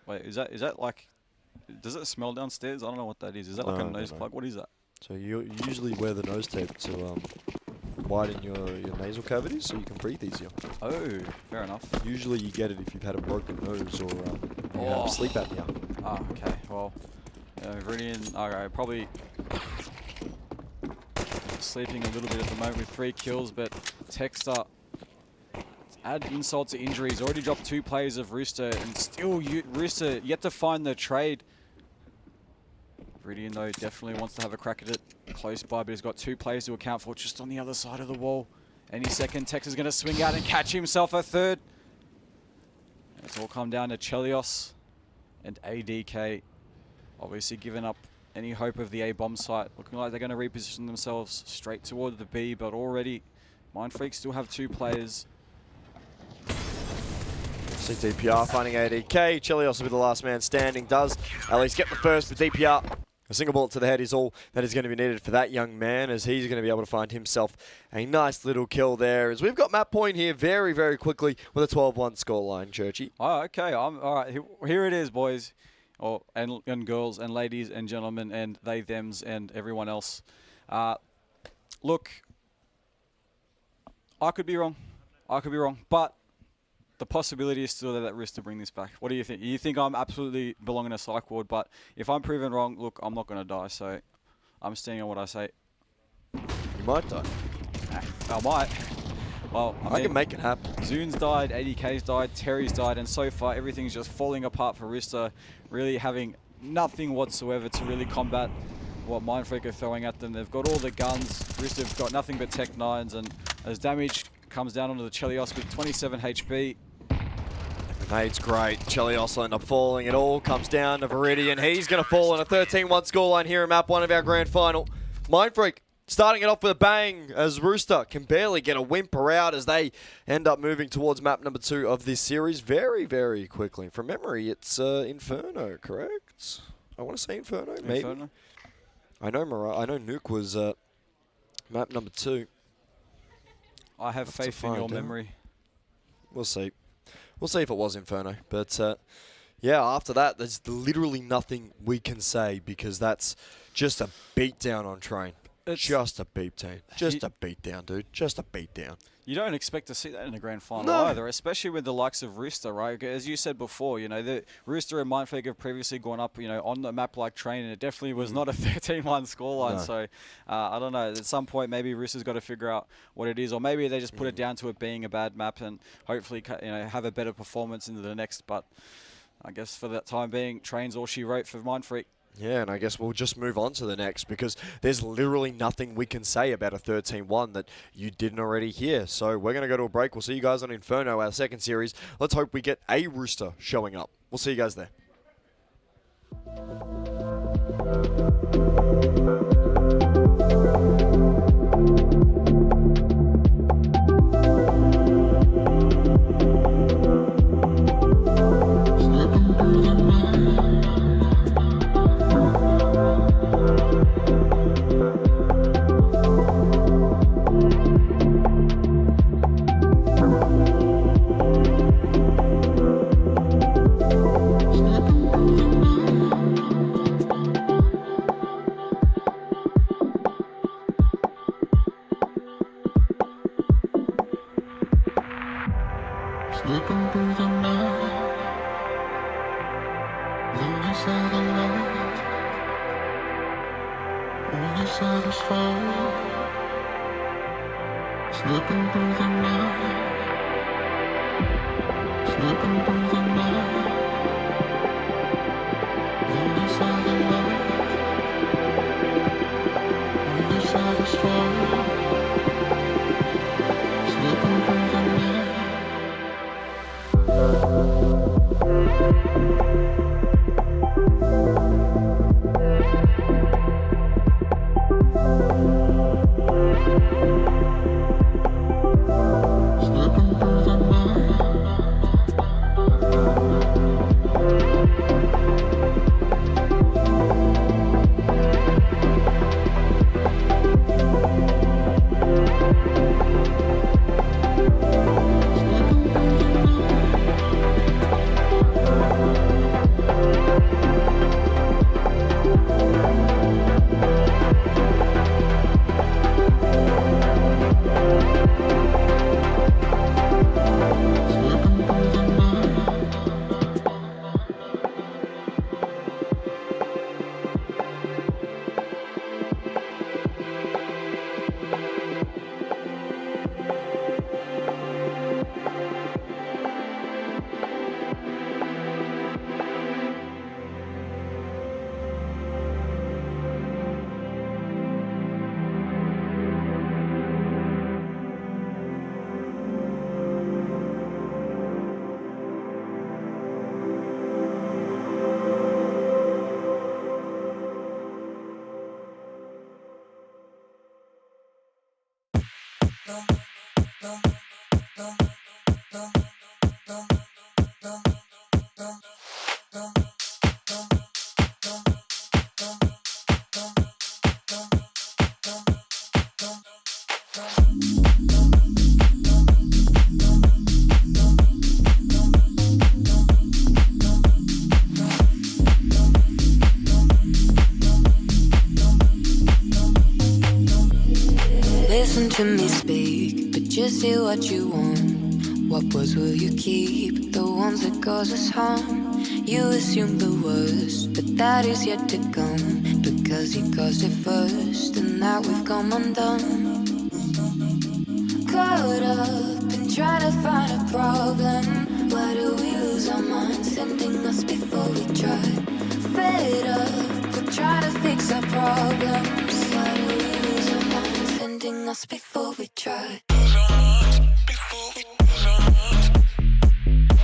Wait, is that like? Does it smell downstairs? I don't know what that is. Is that like a nose plug? What is that? So you usually wear the nose tape to widen your nasal cavities so you can breathe easier. Oh, fair enough. Usually you get it if you've had a broken nose or you have sleep apnea. Ah, okay. Well, Viridian, alright, probably sleeping a little bit at the moment with 3 kills, but Texter, add insult to injury. He's already dropped 2 players of Rooster, and still Rooster yet to find the trade. Viridian, though, definitely wants to have a crack at it close by, but he's got 2 players to account for just on the other side of the wall. Any second, Tex is going to swing out and catch himself a third. And it's all come down to Chelios and ADK. Obviously giving up any hope of the A bomb site. Looking like they're going to reposition themselves straight toward the B, but already Mindfreak still have 2 players. See DPR finding ADK. Chelios will be the last man standing. Does at least get the first, but DPR, a single bullet to the head is all that is going to be needed for that young man, as he's going to be able to find himself a nice little kill there. As we've got map point here very, very quickly with a 12-1 scoreline, Churchy. Oh, okay. All right. Here it is, boys. And girls and ladies and gentlemen and they, thems and everyone else. Look, I could be wrong. But the possibility is still there that Risk to bring this back. What do you think? You think I'm absolutely belong in a psych ward, but if I'm proven wrong, look, I'm not going to die. So I'm standing on what I say. You might die. I might. Well, I can make it happen. Zune's died, ADK's died, Terry's died, and so far everything's just falling apart for Rista, really having nothing whatsoever to really combat what Mindfreak are throwing at them. They've got all the guns, Rista's got nothing but Tech 9s, and as damage comes down onto the Chelios with 27 HP. Nade's great. Chelios will end up falling. It all comes down to Viridian. He's going to fall in a 13-1 scoreline here in map 1 of our grand final. Mindfreak starting it off with a bang as Rooster can barely get a whimper out as they end up moving towards map number 2 of this series very, very quickly. From memory, it's Inferno, correct? I want to say Inferno, maybe. Inferno? I know Nuke was map number 2. I have faith in your memory. We'll see. We'll see if it was Inferno. But yeah, after that, there's literally nothing we can say because that's just a beatdown on Train. Just a beatdown. Just a beatdown, dude. Just a beatdown. You don't expect to see that in a grand final No. either, especially with the likes of Rooster, right? As you said before, the Rooster and Mindfreak have previously gone up, on the map like Train, and it definitely was not a 13-1 scoreline. No. So I don't know. At some point, maybe Rooster's got to figure out what it is, or maybe they just put it down to it being a bad map and hopefully have a better performance into the next. But I guess for that time being, Train's all she wrote for Mindfreak. Yeah, and I guess we'll just move on to the next because there's literally nothing we can say about a 13-1 that you didn't already hear. So we're going to go to a break. We'll see you guys on Inferno, our second series. Let's hope we get a Rooster showing up. We'll see you guys there. Slipping through the night, losing sight of light, only satisfied. Slipping through the night, slipping through the night, only sight of light, only satisfied. Slipping through the night. Listen to me speak, but just say what you want. What words will you keep? The ones that cause us harm. You assume the worst, but that is yet to come. Because he caused it first, and now we've come undone. Caught up in trying to find a problem. Why do we lose our minds, sending us before we try? Fed up, we're trying to fix our problems. Why do we lose our minds, sending us before we try?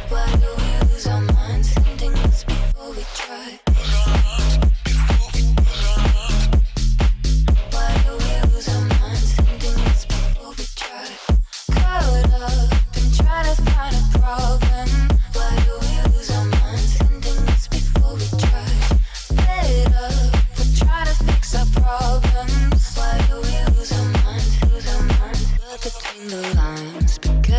Why do we lose our minds, sending us before we try? Why do we lose our minds, sending us before we try? Caught up in trying to find a problem. Why do we lose our minds, sending us before we try? Fed up, we're trying to fix our problems. Why do we lose our minds, lose our minds? Look between the lines.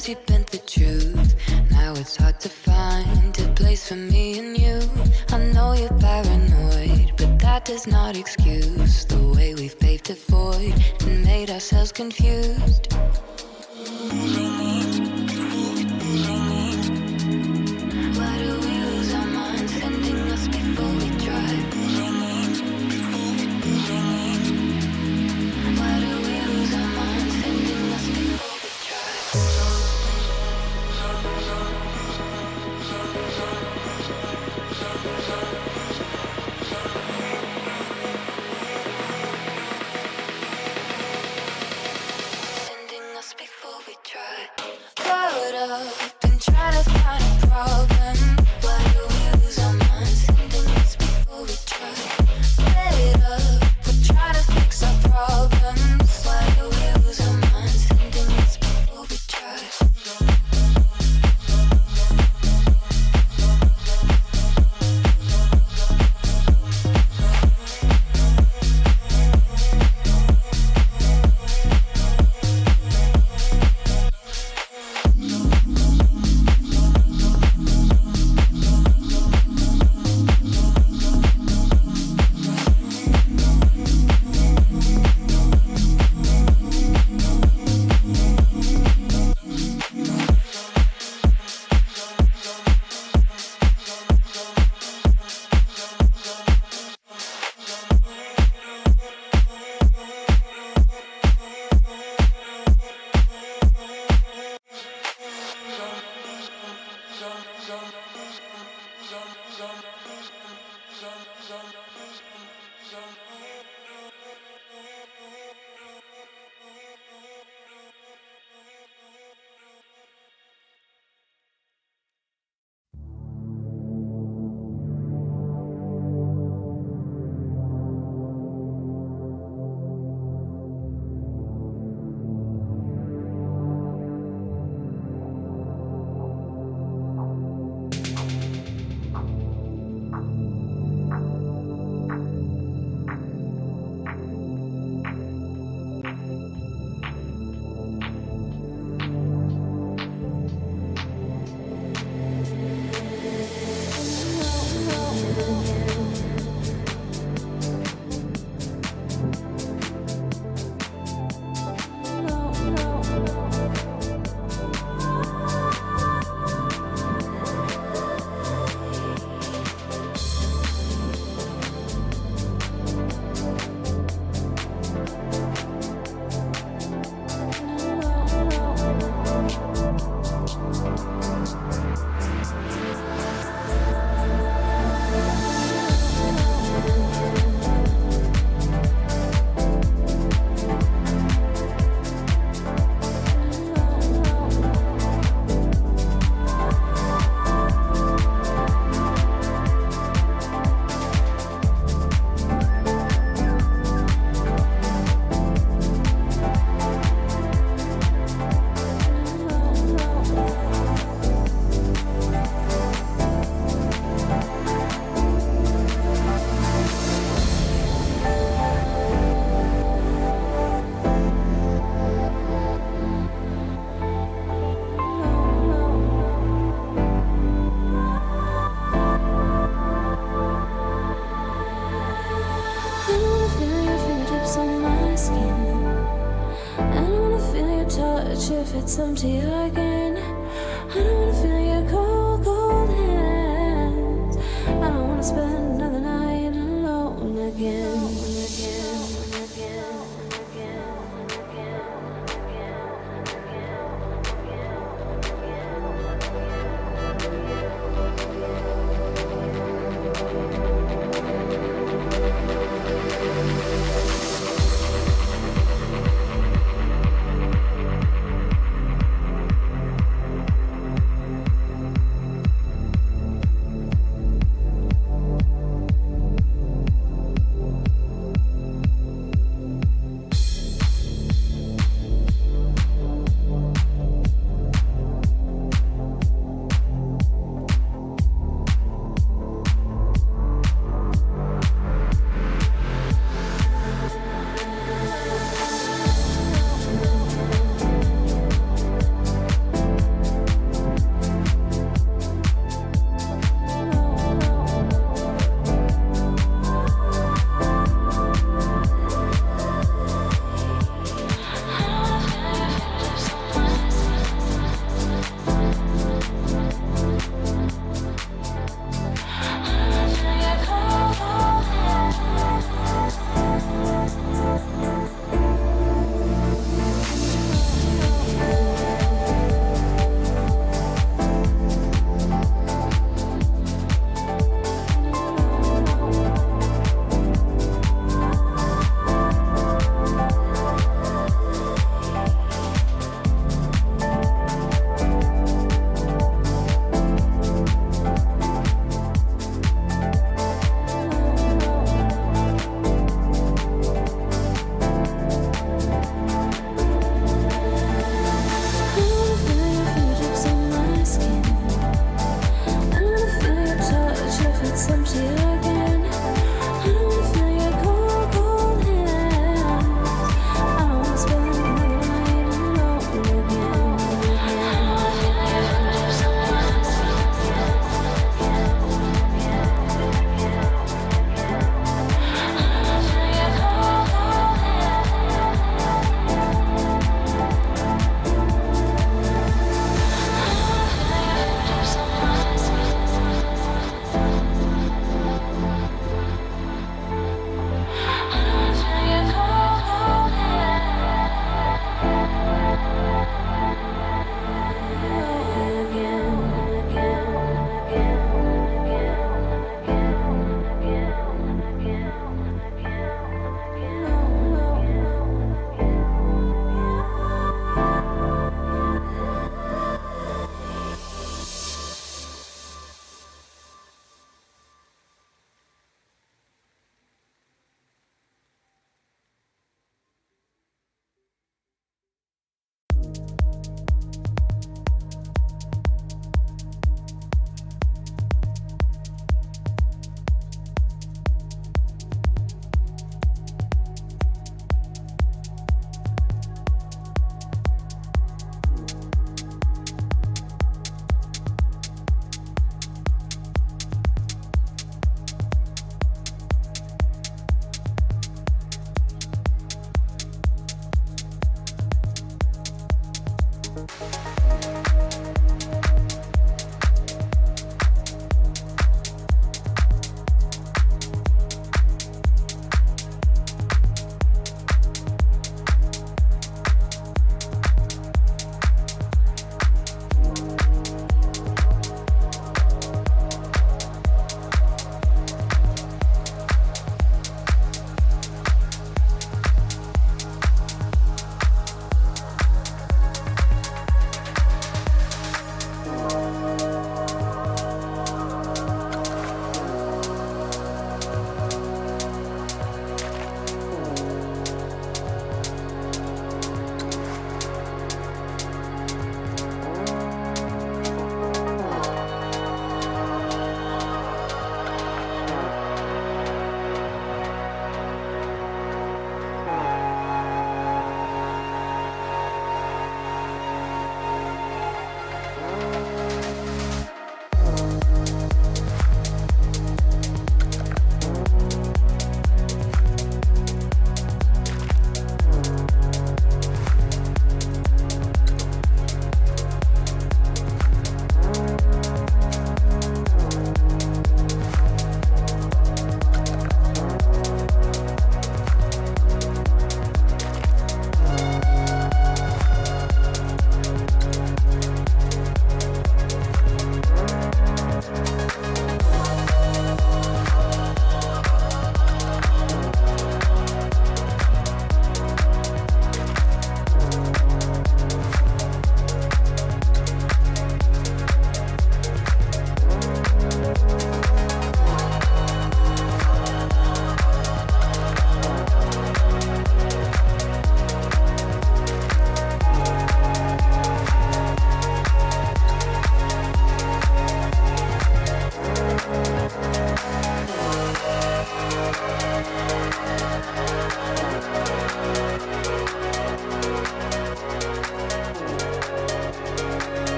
years you bent the truth. Now it's hard to find a place for me and you. I know you're paranoid, but that does not excuse the way we've paved a void and made ourselves confused. Why do we lose our minds, sending us before we try? Why do we lose our minds, sending us before we try? Sending us before we try. Caught up and trying to find a problem. Why do we lose our minds, sending us before we try? Fed up, we're trying to fix our problems. Why do we lose our minds, sending us before we try? If it's empty again, I don't wanna feel your cold, cold hands. I don't wanna spend another night alone again.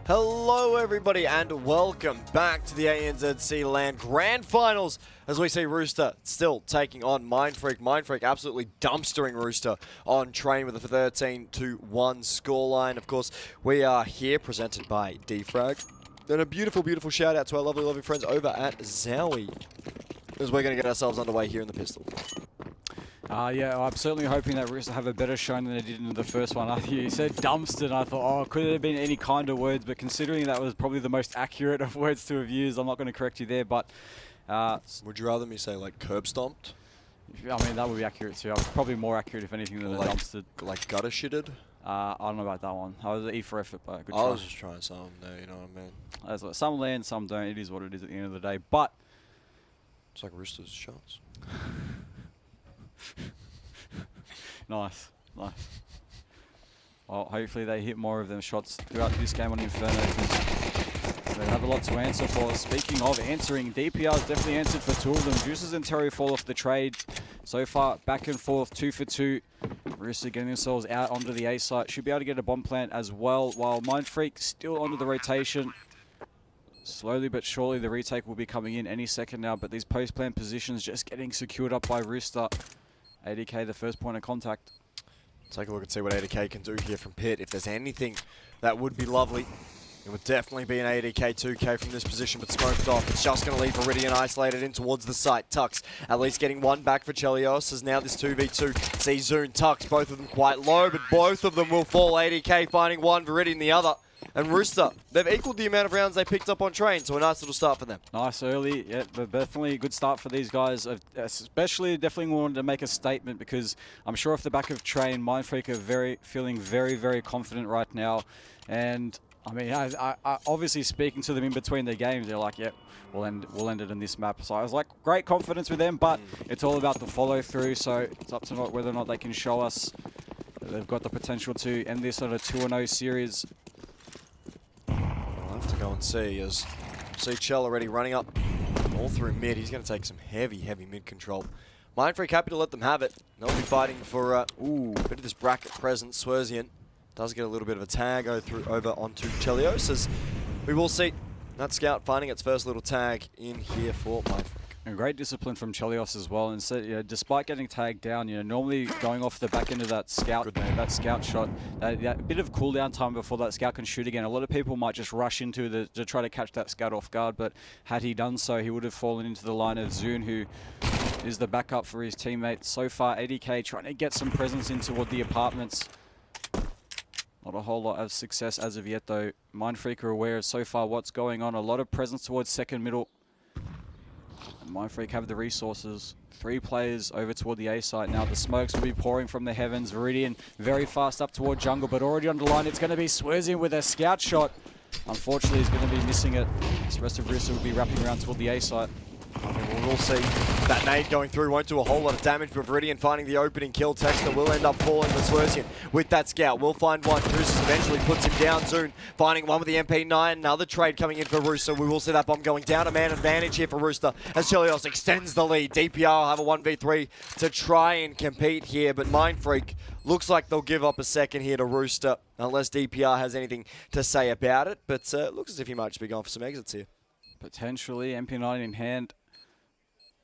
Hello everybody and welcome back to the ANZC LAN Grand Finals as we see Rooster still taking on Mindfreak. Mindfreak absolutely dumpstering Rooster on train with a 13-1 scoreline. Of course, we are here presented by Defrag. And a beautiful, beautiful shout out to our lovely, lovely friends over at Zowie as we're going to get ourselves underway here in the pistol. Yeah, I'm certainly hoping that Rooster have a better showing than they did in the first one. You said dumpster, and I thought, oh, could it have been any kind of words? But considering that was probably the most accurate of words to have used, I'm not going to correct you there. But would you rather me say like curb stomped? I mean, that would be accurate too. Probably more accurate, if anything, than like, a dumpster. Like gutter shitted? I don't know about that one. I was E for effort, but good I try. was just trying something there, you know what I mean? As like, some land, some don't. It is what it is at the end of the day. But it's like Rooster's shots. Nice, nice. Well, hopefully they hit more of them shots throughout this game on Inferno, because they have a lot to answer for. Speaking of answering, DPR's definitely answered for two of them. Juices and Terry fall off the trade. So far, back and forth, 2 for 2. Rooster getting themselves out onto the A site. Should be able to get a bomb plant as well, while Mindfreak still onto the rotation. Slowly but surely, the retake will be coming in any second now, but these post-plant positions just getting secured up by Rooster. ADK, the first point of contact. Take a look and see what ADK can do here from Pit. If there's anything that would be lovely, It would definitely be an ADK 2K from this position, but smoked off. It's just going to leave Viridian isolated in towards the site. Tux at least getting one back for Chelios, as now this 2v2 sees Zune, Tux, both of them quite low, but both of them will fall. ADK finding one, Viridian the other. And Rooster, they've equaled the amount of rounds they picked up on train, so a nice little start for them. Nice early, yeah, but definitely a good start for these guys. Especially, definitely wanted to make a statement, because I'm sure off the back of train, Mindfreak are feeling very confident right now. And I mean, I obviously speaking to them in between their games, they're like, yeah, we'll end it in this map. So I was like, great confidence with them, but it's all about the follow through. So it's up to whether or not they can show us that they've got the potential to end this on a 2-0 series. We'll have to go and see, as see Chell already running up all through mid. He's going to take some heavy mid control. Mindfreak happy to let them have it. They'll be fighting for a bit of this bracket presence. Swerzian does get a little bit of a tag over onto Chelios, as we will see that scout finding its first little tag in here for Mindfreak. And great discipline from Chelios as well. And so, despite getting tagged down, normally going off the back end of that scout shot, that bit of cooldown time before that scout can shoot again. A lot of people might just rush into to try to catch that scout off guard, but had he done so, he would have fallen into the line of Zune, who is the backup for his teammates. So far, ADK trying to get some presence in toward the apartments. Not a whole lot of success as of yet, though. Mindfreak are aware of so far what's going on. A lot of presence towards second middle. Mindfreak have the resources. 3 players over toward the A site now. The smokes will be pouring from the heavens. Viridian very fast up toward jungle, but already on the line. It's going to be Swerzian with a scout shot. Unfortunately, he's going to be missing it. The rest of Rooster will be wrapping around toward the A site. We'll see that nade going through won't do a whole lot of damage, but Viridian finding the opening kill. Texter will end up falling with Swerzian with that scout. We'll find one. Roosters eventually puts him down. Zune finding one with the MP9. Another trade coming in for Rooster. We will see that bomb going down. A man advantage here for Rooster as Chelios extends the lead. DPR will have a 1v3 to try and compete here, but Mindfreak looks like they'll give up a second here to Rooster unless DPR has anything to say about it, but looks as if he might just be going for some exits here. Potentially, MP9 in hand.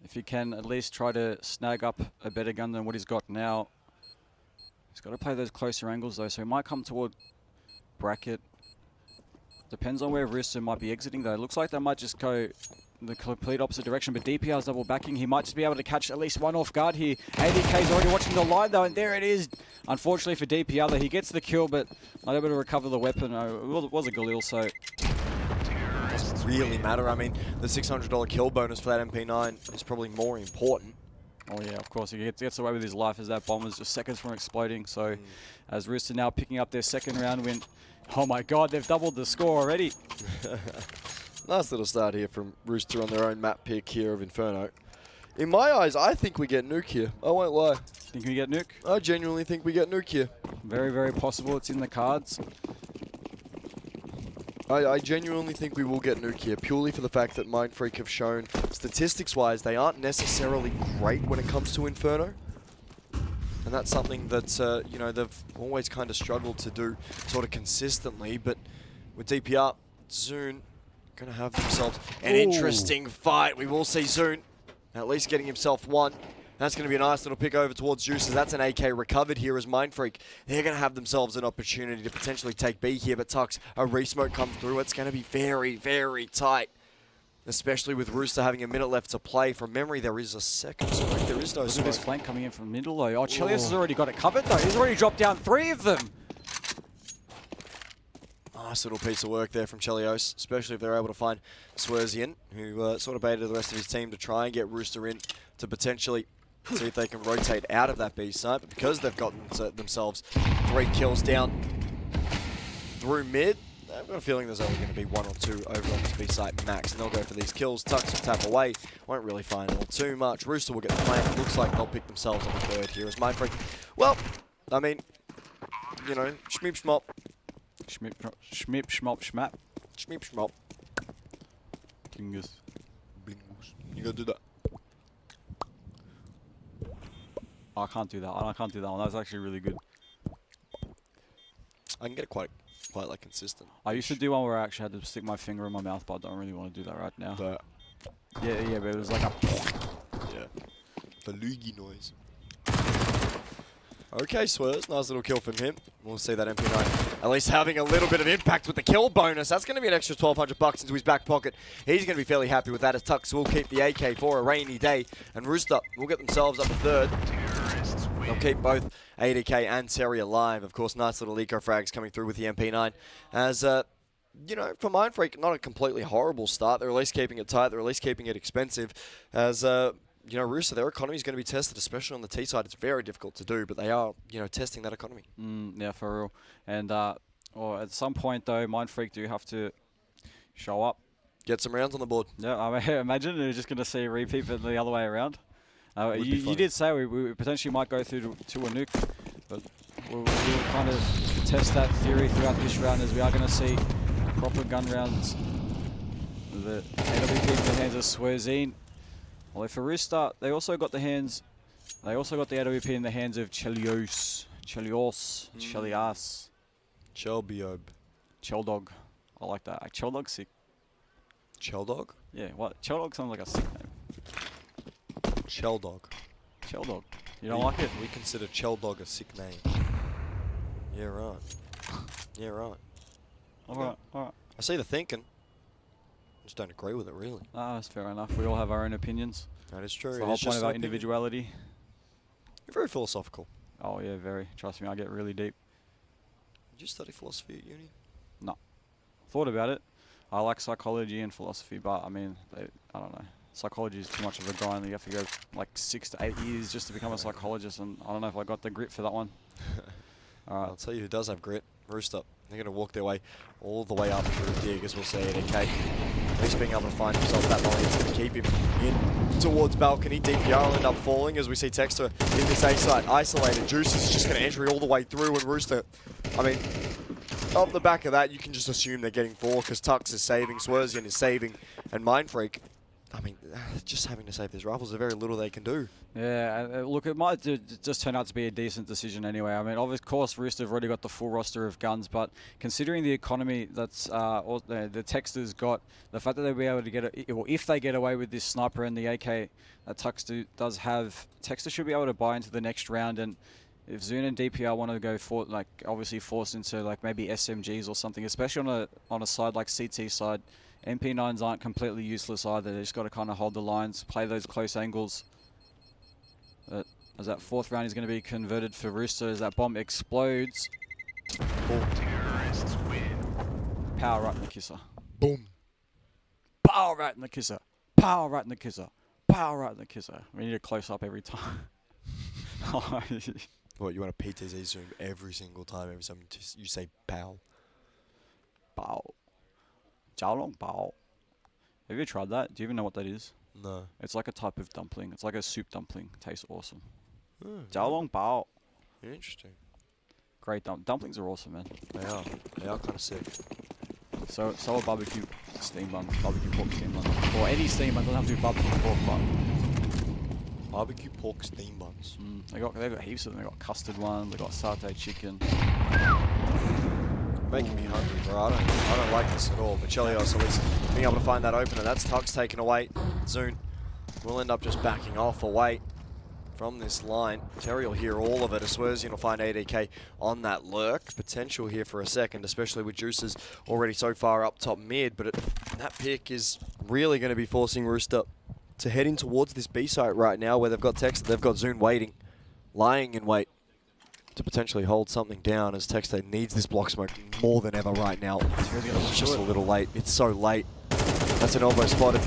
If he can at least try to snag up a better gun than what he's got now. He's got to play those closer angles though, so he might come toward bracket. Depends on where Rooster might be exiting though. It looks like they might just go the complete opposite direction, but DPR's double backing. He might just be able to catch at least one off guard here. ADK's already watching the line though, and there it is. Unfortunately for DPR though, he gets the kill, but not able to recover the weapon. It was a Galil, so doesn't really matter. I mean, the $600 kill bonus for that MP9 is probably more important. Oh yeah, of course. He gets away with his life as that bomb was just seconds from exploding. So as Rooster now picking up their second round win. Oh my god, they've doubled the score already. Nice little start here from Rooster on their own map pick here of Inferno. In my eyes, I think we get Nuke here. I won't lie. Think we get Nuke? I genuinely think we get Nuke here. Very possible. It's in the cards. I genuinely think we will get Nuke here, purely for the fact that Mindfreak have shown, statistics-wise, they aren't necessarily great when it comes to Inferno. And that's something that, you know, they've always kind of struggled to do sort of consistently. But with DPR, Zune going to have themselves an interesting fight. We will see Zune at least getting himself one. That's going to be a nice little pick over towards Juices. That's an AK recovered here as Mindfreak. They're going to have themselves an opportunity to potentially take B here, but Tux, a resmoke comes through. It's going to be very tight, especially with Rooster having a minute left to play. From memory, there is a second smoke. There is no Look smoke. at this flank coming in from middle, though. Oh, Chelios has already got it covered, though. He's already dropped down 3 of them. Nice little piece of work there from Chelios, especially if they're able to find Swerzian, who sort of baited the rest of his team to try and get Rooster in to potentially see if they can rotate out of that B site. But because they've gotten themselves 3 kills down through mid, I've got a feeling there's only going to be 1 or 2 over on this B site max, and they'll go for these kills. Tux will tap away, won't really find all too much. Rooster will get the flank. Looks like they'll pick themselves on the third here as Mindfreak. Well, I mean, you know, schmeep schmop. Schmip, schmop, schmap. Schmeep schmop. Blingus. Blingus. You gotta do that. I can't do that. I can't do that one. That was actually really good. I can get it quite like consistent. I used to do one where I actually had to stick my finger in my mouth, but I don't really want to do that right now. But yeah, but it was like a yeah, the loogie noise. Okay, Swerves, nice little kill from him. We'll see that MP9 at least having a little bit of impact with the kill bonus. That's going to be an extra 1,200 bucks into his back pocket. He's going to be fairly happy with that, as Tux will keep the AK for a rainy day. And Rooster will get themselves up to third. They'll keep both ADK and Terry alive. Of course, nice little eco frags coming through with the MP9. As, you know, for Mindfreak, not a completely horrible start. They're at least keeping it tight. They're at least keeping it expensive. As, you know, Rooster, their economy is going to be tested, especially on the T side. It's very difficult to do, but they are, you know, testing that economy. Yeah, for real. And or at some point, though, Mindfreak do have to show up. Get some rounds on the board. Yeah, I mean, imagine we're just going to see a repeat, but the other way around. You did say we potentially might go through to a nuke, but we'll kind of test that theory throughout this round, as we are going to see proper gun rounds. The AWP in the hands of Swerzine. Well, for Rooster, they also got the AWP in the hands of Chelios. Chelias. Chelbiob. Cheldog. I like that. Cheldog's sick. Cheldog? Yeah, what? Cheldog sounds like a sick name. Cheldog. Cheldog. You don't like it? We consider Cheldog a sick name. Yeah, right. Yeah, right. Alright. I see the thinking. Just don't agree with it, really. That's fair enough. We all have our own opinions. That is true. It's the whole point of our individuality. You're very philosophical. Oh yeah, very. Trust me, I get really deep. Did you study philosophy at uni? No. Thought about it. I like psychology and philosophy, but I mean, I don't know. Psychology is too much of a grind. You have to go like 6 to 8 years just to become a psychologist, and I don't know if I got the grit for that one. Alright. I'll tell you who does have grit. Rooster. They're going to walk their way all the way up through dig, as we'll see at AK. At least being able to find himself that molly is going to keep him in towards balcony. DPR will end up falling as we see Texter in this A site. Isolated. Juice is just going to entry all the way through, and Rooster, I mean, off the back of that, you can just assume they're getting 4 because Tux is saving, Swerzian is saving, and Mindfreak, I mean, just having to save these rifles, there's very little they can do. Yeah, look, it might just turn out to be a decent decision anyway. I mean, of course, Rooster have already got the full roster of guns, but considering the economy that's the Texter's got, the fact that they'll be able to get well, if they get away with this sniper and the AK that Tux does have, Texter should be able to buy into the next round. And if Zune and DPR want to go for, like, obviously forced into like maybe SMGs or something, especially on a side like CT side, MP9s aren't completely useless either. They just got to kind of hold the lines, play those close angles. As that 4th round is going to be converted for Rooster as that bomb explodes. Terrorists win. Power right in the kisser. Boom. Power right in the kisser. Power right in the kisser. Power right in the kisser. We need a close up every time. What, you want a PTZ zoom every single time you say pow? Pow. Jiaolong bao. Have you tried that? Do you even know what that is? No. It's like a type of dumpling. It's like a soup dumpling. Tastes awesome. Oh, Jiaolong bao. interesting. Great dumplings are awesome, man. They are. They are kind of sick. So are barbecue steam buns, barbecue pork steam buns, or any steam bun. Doesn't have to be barbecue pork, but Barbecue pork steam buns. they've got heaps of them. They got custard ones. They got satay chicken. Making me hungry, bro. I don't like this at all. But Chelios at least being able to find that opener. That's Tux taken away. Zune will end up just backing off away from this line. Terry will hear all of it. Swerzian will find ADK on that lurk. Potential here for a second, especially with Juices already so far up top mid. But that pick is really going to be forcing Rooster to head in towards this B site right now, where they've got Texter, they've got Zune waiting, lying in wait to potentially hold something down, as Texter needs this block smoke more than ever right now. It's just a little late. It's so late. That's an elbow spotted.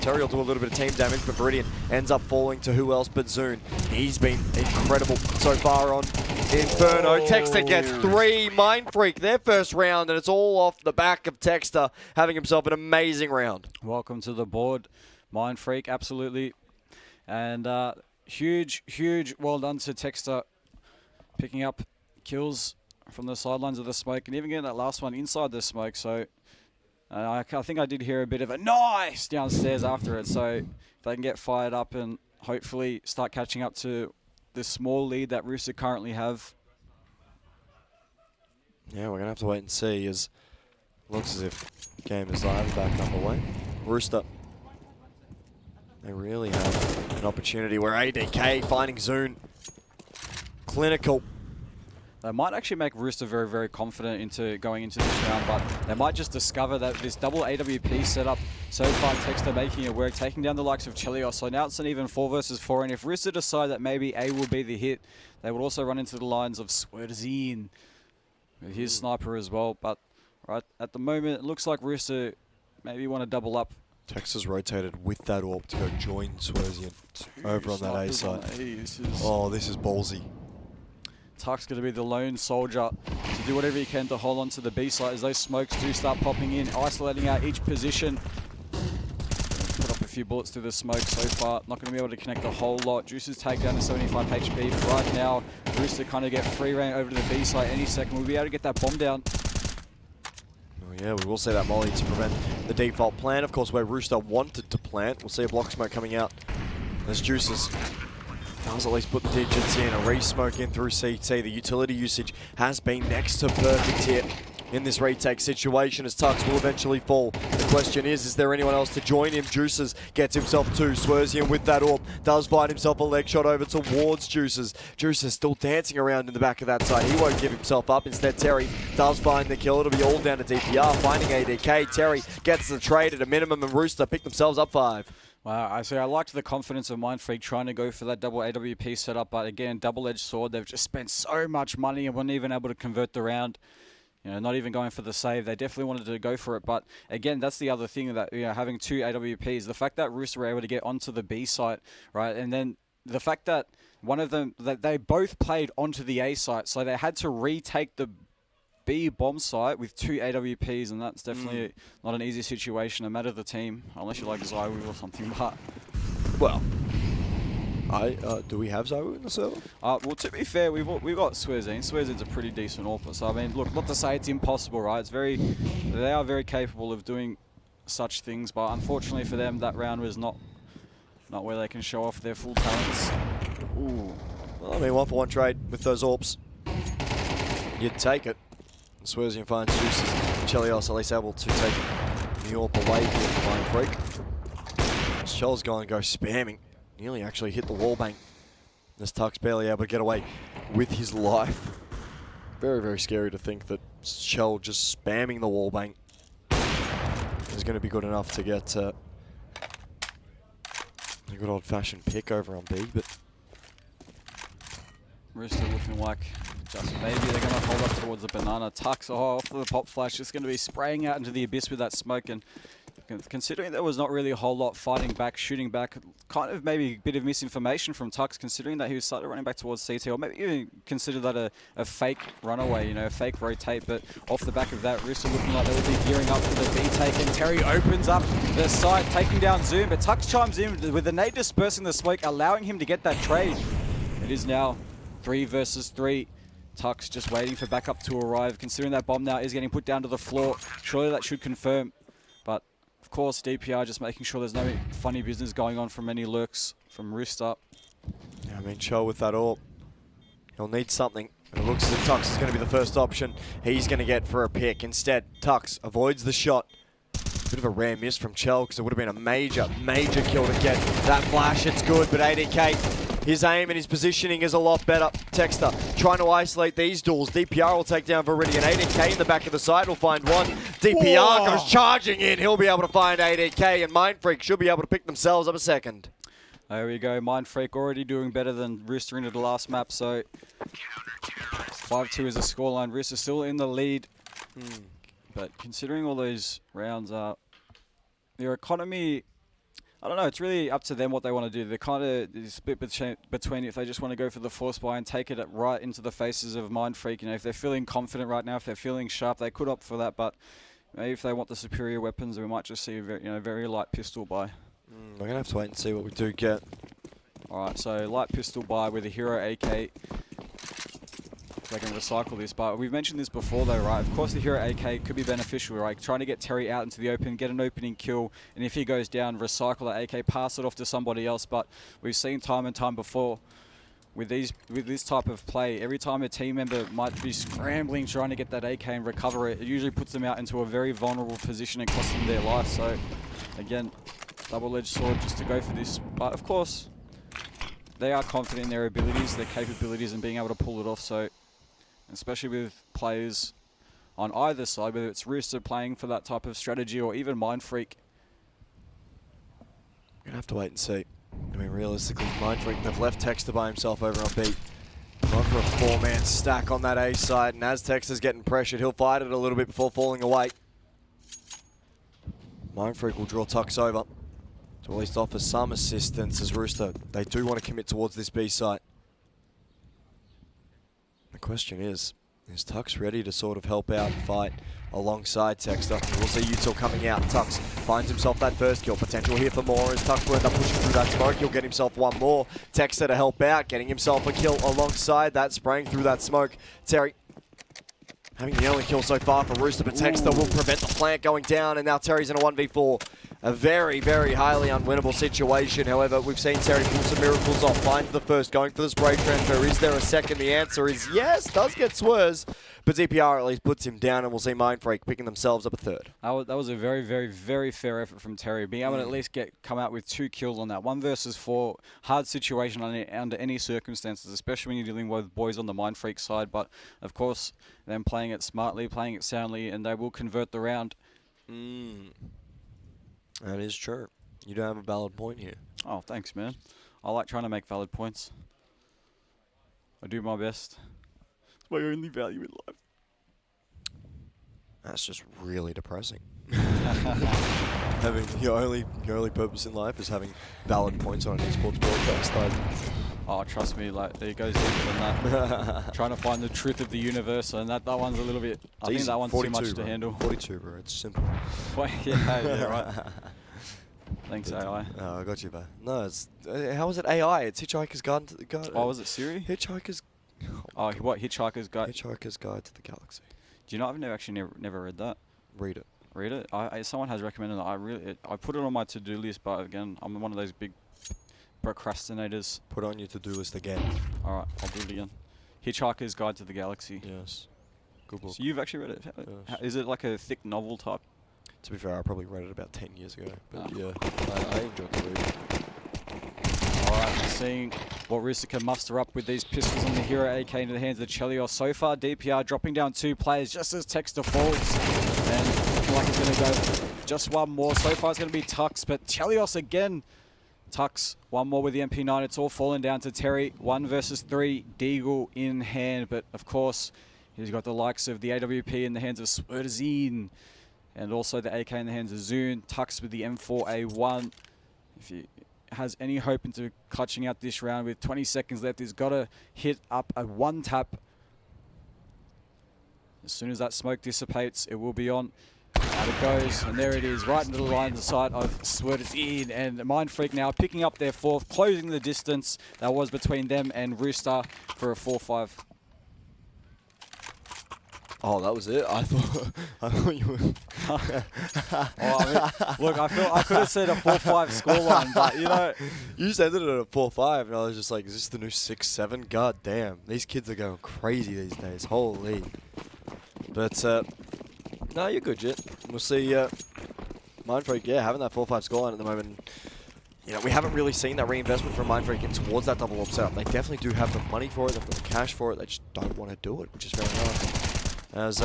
Terry will do a little bit of team damage, but Viridian ends up falling to who else but Zune. He's been incredible so far on Inferno. Texter gets 3. Mindfreak, their first round, and it's all off the back of Texter having himself an amazing round. Welcome to the board, Mindfreak, absolutely. And huge well done to Texter, picking up kills from the sidelines of the smoke and even getting that last one inside the smoke. So I think I did hear a bit of a nice downstairs after it. So if they can get fired up and hopefully start catching up to the small lead that Rooster currently have. Yeah, we're going to have to wait and see, as it looks as if the game is live back underway. Rooster, they really have an opportunity where ADK finding Zune. clinical. They might actually make Rooster very, very confident into going into this round, but they might just discover that this double AWP setup so far, Texter making it work, taking down the likes of Chelios. So now it's an even 4 versus 4, and if Rooster decide that maybe A will be the hit, they will also run into the lines of Swerdzine with his sniper as well. But right at the moment, it looks like Rooster maybe want to double up. Texas rotated with that AWP to go join Swerzian over on that A side. This is ballsy. Tuck's going to be the lone soldier to do whatever he can to hold on to the B side as those smokes do start popping in, isolating out each position. Put up a few bullets through the smoke so far. Not going to be able to connect a whole lot. Juice's takedown to 75 HP. Right now, Rooster kind of get free reign over to the B side any second. We'll be able to get that bomb down. Oh yeah, we will see that molly to prevent the default plan. Of course, where Rooster wanted to plant. We'll see a block smoke coming out. There's Juices. Does at least put the digits in, a re-smoke in through CT. The utility usage has been next to perfect here in this retake situation as Tux will eventually fall. The question is there anyone else to join him? Juices gets himself two. Swerzian with that AWP does find himself a leg shot over towards Juices. Juices still dancing around in the back of that side. He won't give himself up. Instead, Terry does find the kill. It'll be all down to DPR, finding ADK. Terry gets the trade at a minimum, and Rooster pick themselves up 5. Wow, I liked the confidence of Mindfreak trying to go for that double AWP setup, but again, double-edged sword. They've just spent so much money and weren't even able to convert the round. You know, not even going for the save. They definitely wanted to go for it, but again, that's the other thing that having 2 AWPs. The fact that Rooster were able to get onto the B site, right, and then the fact that one of them that they both played onto the A site, so they had to retake the B bomb site with 2 AWPs, and that's definitely not an easy situation. No matter the team, unless you like Zywu or something. But well, do we have Zywu in the server? Well, to be fair, we've got Swerzine. Swerzine's a pretty decent AWPer. So I mean, look, not to say it's impossible, right? They are very capable of doing such things, but unfortunately for them, that round was not where they can show off their full talents. Ooh. Well, I mean, 1-for-1 trade with those AWPs. You'd take it. Swerzian finds Juices. Chelios at least able to take the AWP away here from Mindfreak. Shell's going to go spamming. Nearly actually hit the wall bank. This Tuck's barely able to get away with his life. Very, very scary to think that Shell just spamming the wall bank is going to be good enough to get a good old-fashioned pick over on B, but Rooster looking like just maybe they're going to hold up towards the banana. Tux off the pop flash, just going to be spraying out into the abyss with that smoke. And considering there was not really a whole lot fighting back, shooting back, kind of maybe a bit of misinformation from Tux, considering that he was started running back towards CT, or maybe even consider that a fake runaway, you know, a fake rotate. But off the back of that, Rooster looking like they would be gearing up for the B take, and Terry opens up the side, taking down Zoom, but Tux chimes in with the nade dispersing the smoke, allowing him to get that trade. It is now 3 versus 3. Tux just waiting for backup to arrive. Considering that bomb now is getting put down to the floor, surely that should confirm. But of course, DPR just making sure there's no funny business going on from any lurks from Rooster. yeah, I mean, Shell with that AWP, he'll need something. It looks as if Tux is going to be the first option he's going to get for a pick. Instead, Tux avoids the shot. Bit of a rare miss from Chell because it would have been a major, major kill to get that flash. It's good, but ADK, his aim and his positioning is a lot better. Texter trying to isolate these duels. DPR will take down Viridian. ADK in the back of the side will find one. DPR goes charging in. He'll be able to find ADK, and Mindfreak should be able to pick themselves up a second. There we go. Mindfreak already doing better than Rooster into the last map, so 5-2 is the scoreline. Rooster still in the lead. But considering all those rounds are, their economy, I don't know, it's really up to them what they want to do. They're kind of split between if they just want to go for the force buy and take it right into the faces of Mindfreak. You know, if they're feeling confident right now, if they're feeling sharp, they could opt for that. But maybe if they want the superior weapons, we might just see a very light pistol buy. We're going to have to wait and see what we do get. All right, so light pistol buy with a hero AK. They can recycle this, but we've mentioned this before though, right? Of course the hero AK could be beneficial, right? Trying to get Terry out into the open, get an opening kill, and if he goes down, recycle that AK, pass it off to somebody else. But we've seen time and time before with this type of play, every time a team member might be scrambling trying to get that AK and recover it, it usually puts them out into a very vulnerable position and costs them their life. So again, double-edged sword just to go for this. But of course, they are confident in their abilities, their capabilities, and being able to pull it off. So, especially with players on either side, whether it's Rooster playing for that type of strategy or even Mindfreak. We're going to have to wait and see. I mean, realistically, Mindfreak, they've left Texter by himself over on B. Gone for a 4-man stack on that A side, and as Texter's getting pressured, he'll fight it a little bit before falling away. Mindfreak will draw Tux over to at least offer some assistance as Rooster, they do want to commit towards this B site. The question is Tux ready to sort of help out and fight alongside Texter? We'll see Util coming out. Tux finds himself that first kill. Potential here for more as Tux will end up pushing through that smoke. He'll get himself one more. Texter to help out, getting himself a kill alongside that, spraying through that smoke. Terry having the only kill so far for Rooster, but Texter will prevent the plant going down, and now Terry's in a 1v4. A very, very highly unwinnable situation. However, we've seen Terry pull some miracles off. Finds the first, going for the spray transfer. Is there a second? The answer is yes. Does get Swers, but DPR at least puts him down, and we'll see Mindfreak picking themselves up a third. That was a very, very, very fair effort from Terry. Being able to at least come out with 2 kills on that. 1 versus 4, hard situation under any circumstances, especially when you're dealing with boys on the Mindfreak side. But, of course, them playing it smartly, playing it soundly, and they will convert the round. That is true. You do have a valid point here. Oh, thanks, man. I like trying to make valid points. I do my best. It's my only value in life. That's just really depressing. Having your only purpose in life is having valid points on an esports broadcast. Oh, trust me, like it goes deeper than that. Trying to find the truth of the universe, and that one's a little bit. I think that one's too much to handle. 42, bro. It's simple. Yeah, right. Thanks, AI. Oh, I got you, bro. No, it's how is it AI? It's Hitchhiker's Guide to the Galaxy. Oh, was it Siri? Hitchhiker's. Oh, what? Hitchhiker's Guide. Hitchhiker's Guide to the Galaxy. Do you know? I've never read that. Read it. Read it. Someone has recommended it. I put it on my to-do list, but again, I'm one of those big procrastinators. Put it on your to-do list again. All right, I'll do it again. Hitchhiker's Guide to the Galaxy. Yes. Good book. So you've actually read it? Yes. Is it like a thick novel type? To be fair, I probably read it about 10 years ago. But yeah, I enjoyed the read. Alright, seeing what Rooster can muster up with these pistols on the Hero AK into the hands of Chelios. So far, DPR dropping down 2 players just as Texter falls. And looking like it's going to go just one more. So far, it's going to be Tux, but Chelios again. Tux, one more with the MP9. It's all fallen down to Terry. 1 versus 3, Deagle in hand. But of course, he's got the likes of the AWP in the hands of Swerdzine. And also the AK in the hands of Zune. Tux with the M4A1. If he has any hope into clutching out this round with 20 seconds left, he's got to hit up a 1-tap. As soon as that smoke dissipates, it will be on. Out it goes, and there it is, right into the line of sight of Swerdzine. And Mindfreak now picking up their 4th, closing the distance that was between them and Rooster for a 4-5. Oh, that was it? I thought you were... Look, I could have said a 4-5 scoreline, but you know... You just ended it at a 4-5, and I was just like, is this the new 6-7? God damn, these kids are going crazy these days. Holy. But, no, you're good, Jit. We'll see Mindfreak, having that 4-5 scoreline at the moment. You know, we haven't really seen that reinvestment from Mindfreak in towards that double up setup. They definitely do have the money for it, they've got the cash for it, they just don't want to do it, which is fair enough. As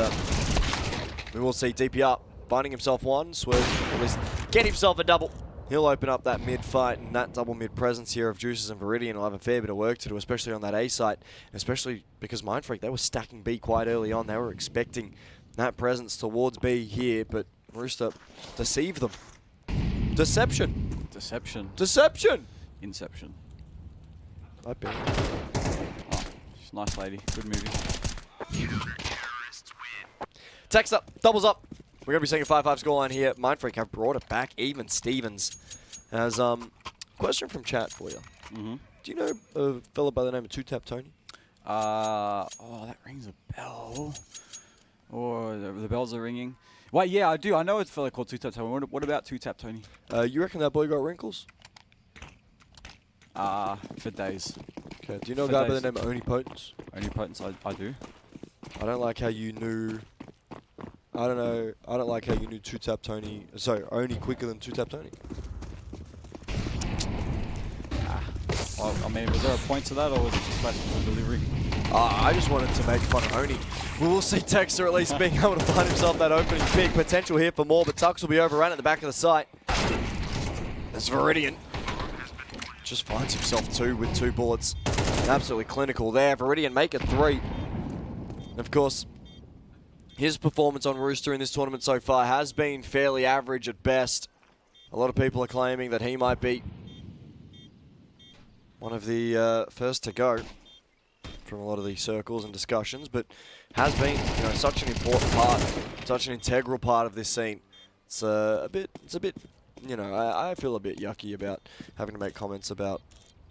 we will see DPR finding himself one, Swerve at least get himself a double. He'll open up that mid fight, and that double mid presence here of Juices and Viridian will have a fair bit of work to do, especially on that A site, especially because Mindfreak, they were stacking B quite early on. They were expecting that presence towards B here, but Rooster deceived them. Deception. Deception. Deception. Inception. I've been. Oh, she's a nice lady. Good movie. Text up, doubles up. We're going to be seeing a 5-5 scoreline here. Mindfreak have brought it back. Even Stevens has question from chat for you. Mm-hmm. Do you know a fella by the name of 2-Tap Tony? Oh, that rings a bell. Or the bells are ringing. Wait, yeah, I do. I know it's a fella called 2-Tap Tony. What about 2-Tap Tony? You reckon that boy got wrinkles? For days. Okay. Do you know a guy by the name of Oni Potence? Oni Potence, I do. I don't like how you knew... I don't like how you knew 2-Tap Tony... Sorry, Oni quicker than 2-Tap Tony. I mean, was there a point to that, or was it just basically a delivery? I just wanted to make fun of Oni. We will see Texter at least being able to find himself that opening pick. Potential here for more, but Tux will be overrun at the back of the site. As Viridian just finds himself 2 with 2 bullets. Absolutely clinical there. Viridian make it 3. Of course, his performance on Rooster in this tournament so far has been fairly average at best. A lot of people are claiming that he might be one of the first to go from a lot of these circles and discussions, but has been, you know, such an important part, such an integral part of this scene. It's a bit, you know, I feel a bit yucky about having to make comments about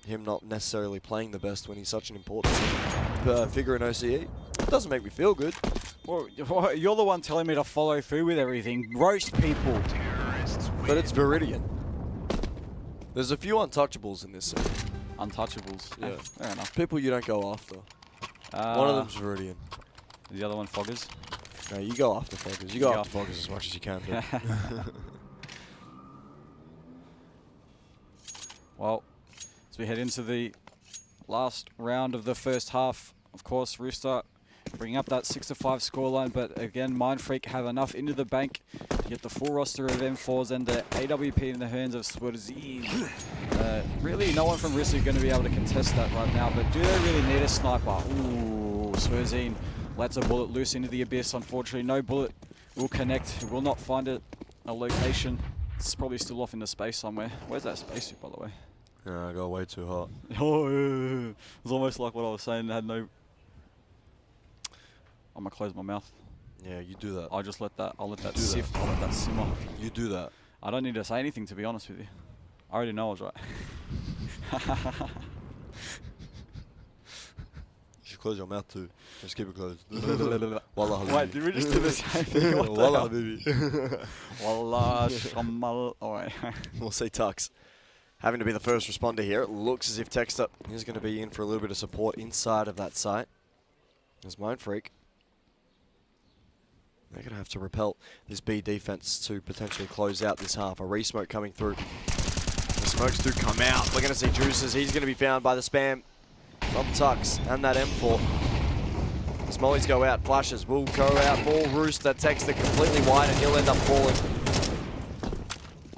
him not necessarily playing the best when he's such an important figure in OCE. It doesn't make me feel good. Well, you're the one telling me to follow through with everything. Roast people. But it's Viridian. There's a few untouchables in this scene. Untouchables. Yeah. Fair enough. People you don't go after. One of them's Viridian. Is the other one Foggers? No, you go after Foggers. You go after Foggers as much as you can. Well, as we head into the last round of the first half, of course, Rooster bringing up that 6-5 scoreline, but again, Mindfreak have enough into the bank to get the full roster of M4s and the AWP in the hands of Swerzi. Really, no one from Rooster is going to be able to contest that right now, but do they really need a sniper? Ooh, Swerzine lets a bullet loose into the abyss. Unfortunately, no bullet will connect. It will not find a location. It's probably still off into space somewhere. Where's that spacesuit, by the way? Yeah, I got way too hot. Oh, yeah. It was almost like what I was saying. Had no. I'm gonna close my mouth. Yeah, you do that. I'll just let that. I'll let that sift. I'll let that simmer. You do that. I don't need to say anything, to be honest with you. I already know I was right. You should close your mouth too. Just keep it closed. Wallah, wait, did we just do the same thing? Wallah, baby. Wallah, shamal. Alright. We'll see Tux having to be the first responder here. It looks as if Texter is going to be in for a little bit of support inside of that site. There's Mindfreak. They're going to have to repel this B defense to potentially close out this half. A re-smoke coming through. The smokes do come out. We're going to see Juices. He's going to be found by the spam from Tux and that M4. Smollies go out. Flashes will go out for Rooster. Texter completely wide and he'll end up falling.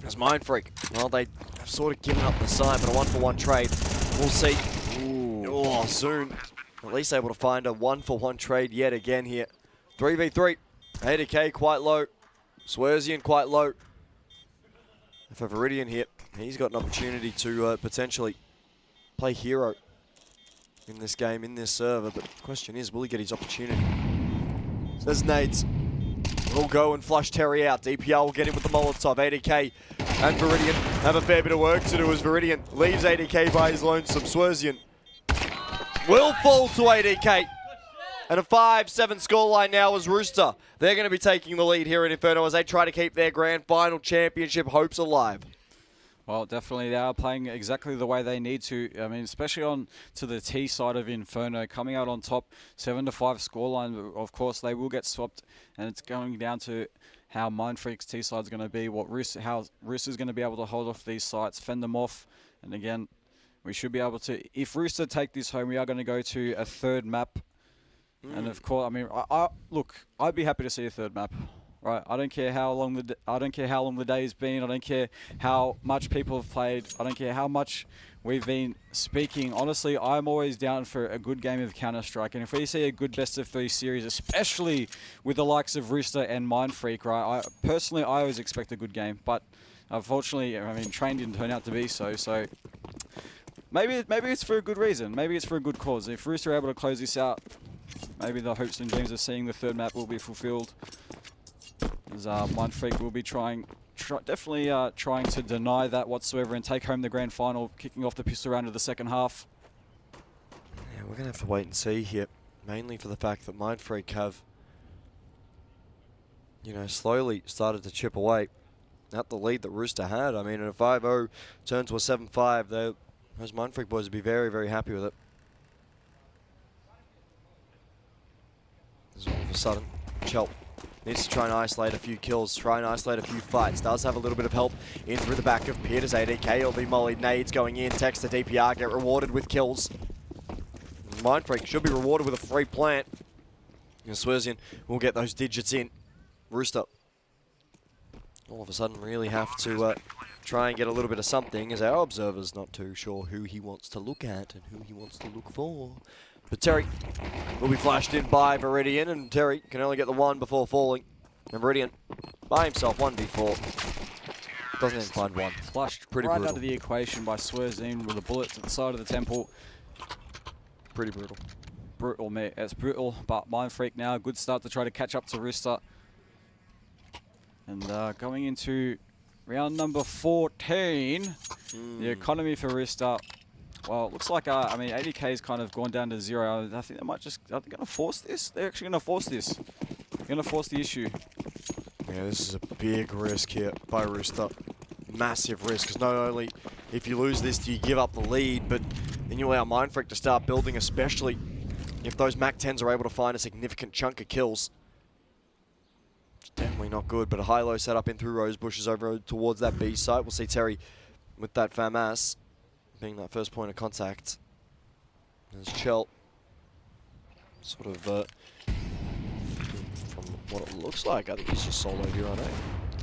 There's Mindfreak. Well, they have sort of given up the side, but a 1-for-1 trade. We'll see. Ooh. Oh, soon. At least able to find a 1-for-1 trade yet again here. 3v3. ADK quite low. Swerzian quite low. For Viridian here, he's got an opportunity to potentially play hero in this game, in this server. But the question is, will he get his opportunity? There's nades. We'll go and flush Terry out. DPR will get in with the Molotov. ADK and Viridian have a fair bit of work to do as Viridian leaves ADK by his lonesome. Swerzian will fall to ADK. And a 5-7 scoreline now as Rooster. They're going to be taking the lead here in Inferno as they try to keep their grand final championship hopes alive. Well, definitely they are playing exactly the way they need to. I mean, especially on to the T side of Inferno, coming out on top, 7-5 scoreline. Of course, they will get swapped, and it's going down to how Mindfreak's T side is going to be, how Rooster's going to be able to hold off these sites, fend them off, and again, we should be able to. If Rooster take this home, we are going to go to a third map. And of course, I mean, look, I'd be happy to see a third map, right? I don't care how long the day's been. I don't care how much people have played. I don't care how much we've been speaking. Honestly, I'm always down for a good game of Counter-Strike. And if we see a good best-of-3 series, especially with the likes of Rooster and Mindfreak, right? I always expect a good game, but unfortunately, I mean, train didn't turn out to be so. So maybe it's for a good reason. Maybe it's for a good cause. If Rooster are able to close this out, maybe the hopes and dreams of seeing the third map will be fulfilled. As Mindfreak will be definitely trying to deny that whatsoever and take home the grand final, kicking off the pistol round of the second half. Yeah, we're going to have to wait and see here, mainly for the fact that Mindfreak have, you know, slowly started to chip away at the lead that Rooster had. I mean, in a 5-0 turn to a 7-5, those Mindfreak boys would be very, very happy with it. All of a sudden, Chelt Needs to try and isolate a few kills, try and isolate a few fights. Does have a little bit of help in through the back of Peters. ADK will be mollied. Nades going in. Text to DPR. Get rewarded with kills. Mindfreak should be rewarded with a free plant. And Swerzian will get those digits in. Rooster all of a sudden really have to try and get a little bit of something, as our observer's not too sure who he wants to look at and who he wants to look for. But Terry will be flashed in by Viridian, and Terry can only get the one before falling. And Viridian by himself, 1v4. Doesn't even find one. Flushed Pretty right brutal. out of the equation by Swerzine with a bullet to the side of the temple. Pretty brutal. Brutal, mate. It's brutal, but Mindfreak now, good start to try to catch up to Rooster. And going into round number 14, the economy for Rooster. Well, it looks like, I mean, 80K's kind of gone down to 0. I think they might just, are they going to force this? They're actually going to force this. They're going to force the issue. Yeah, this is a big risk here by Rooster. Massive risk, because not only if you lose this do you give up the lead, but then you allow Mindfreak to start building, especially if those MAC-10s are able to find a significant chunk of kills. It's definitely not good, but a high-low setup in through rose bushes over towards that B site. We'll see Terry with that FAMAS being that first point of contact. There's Chell sort of from what it looks like, I think he's just solo here on A.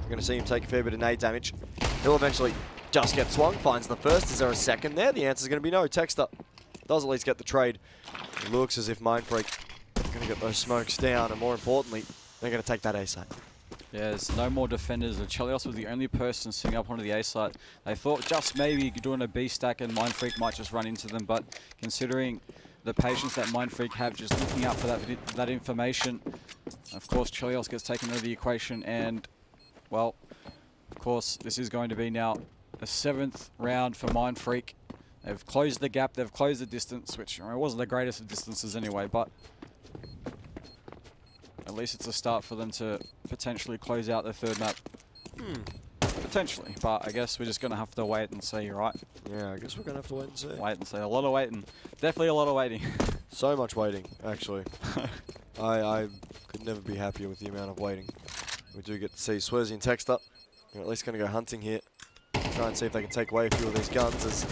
We're going to see him take a fair bit of nade damage. He'll eventually just get swung, finds the first. Is there a second there? The answer is going to be no. Texter does at least get the trade. It looks as if Mindfreak are going to get those smokes down, and more importantly, they're going to take that A site. Yeah, there's no more defenders. Chelios was the only person sitting up onto the A site. They thought just maybe doing a B stack and Mindfreak might just run into them, but considering the patience that Mindfreak have just looking out for that information, of course Chelios gets taken out of the equation, and well, of course this is going to be now a 7th round for Mindfreak. They've closed the gap, they've closed the distance, which I mean, wasn't the greatest of distances anyway, but at least it's a start for them to potentially close out their 3rd map. Potentially, but I guess we're just going to have to wait and see, right? Yeah, I guess we're going to have to wait and see. Wait and see. A lot of waiting. Definitely a lot of waiting. So much waiting, actually. I could never be happier with the amount of waiting. We do get to see Swerzy and Texter. They're at least going to go hunting here. Try and see if they can take away a few of these guns as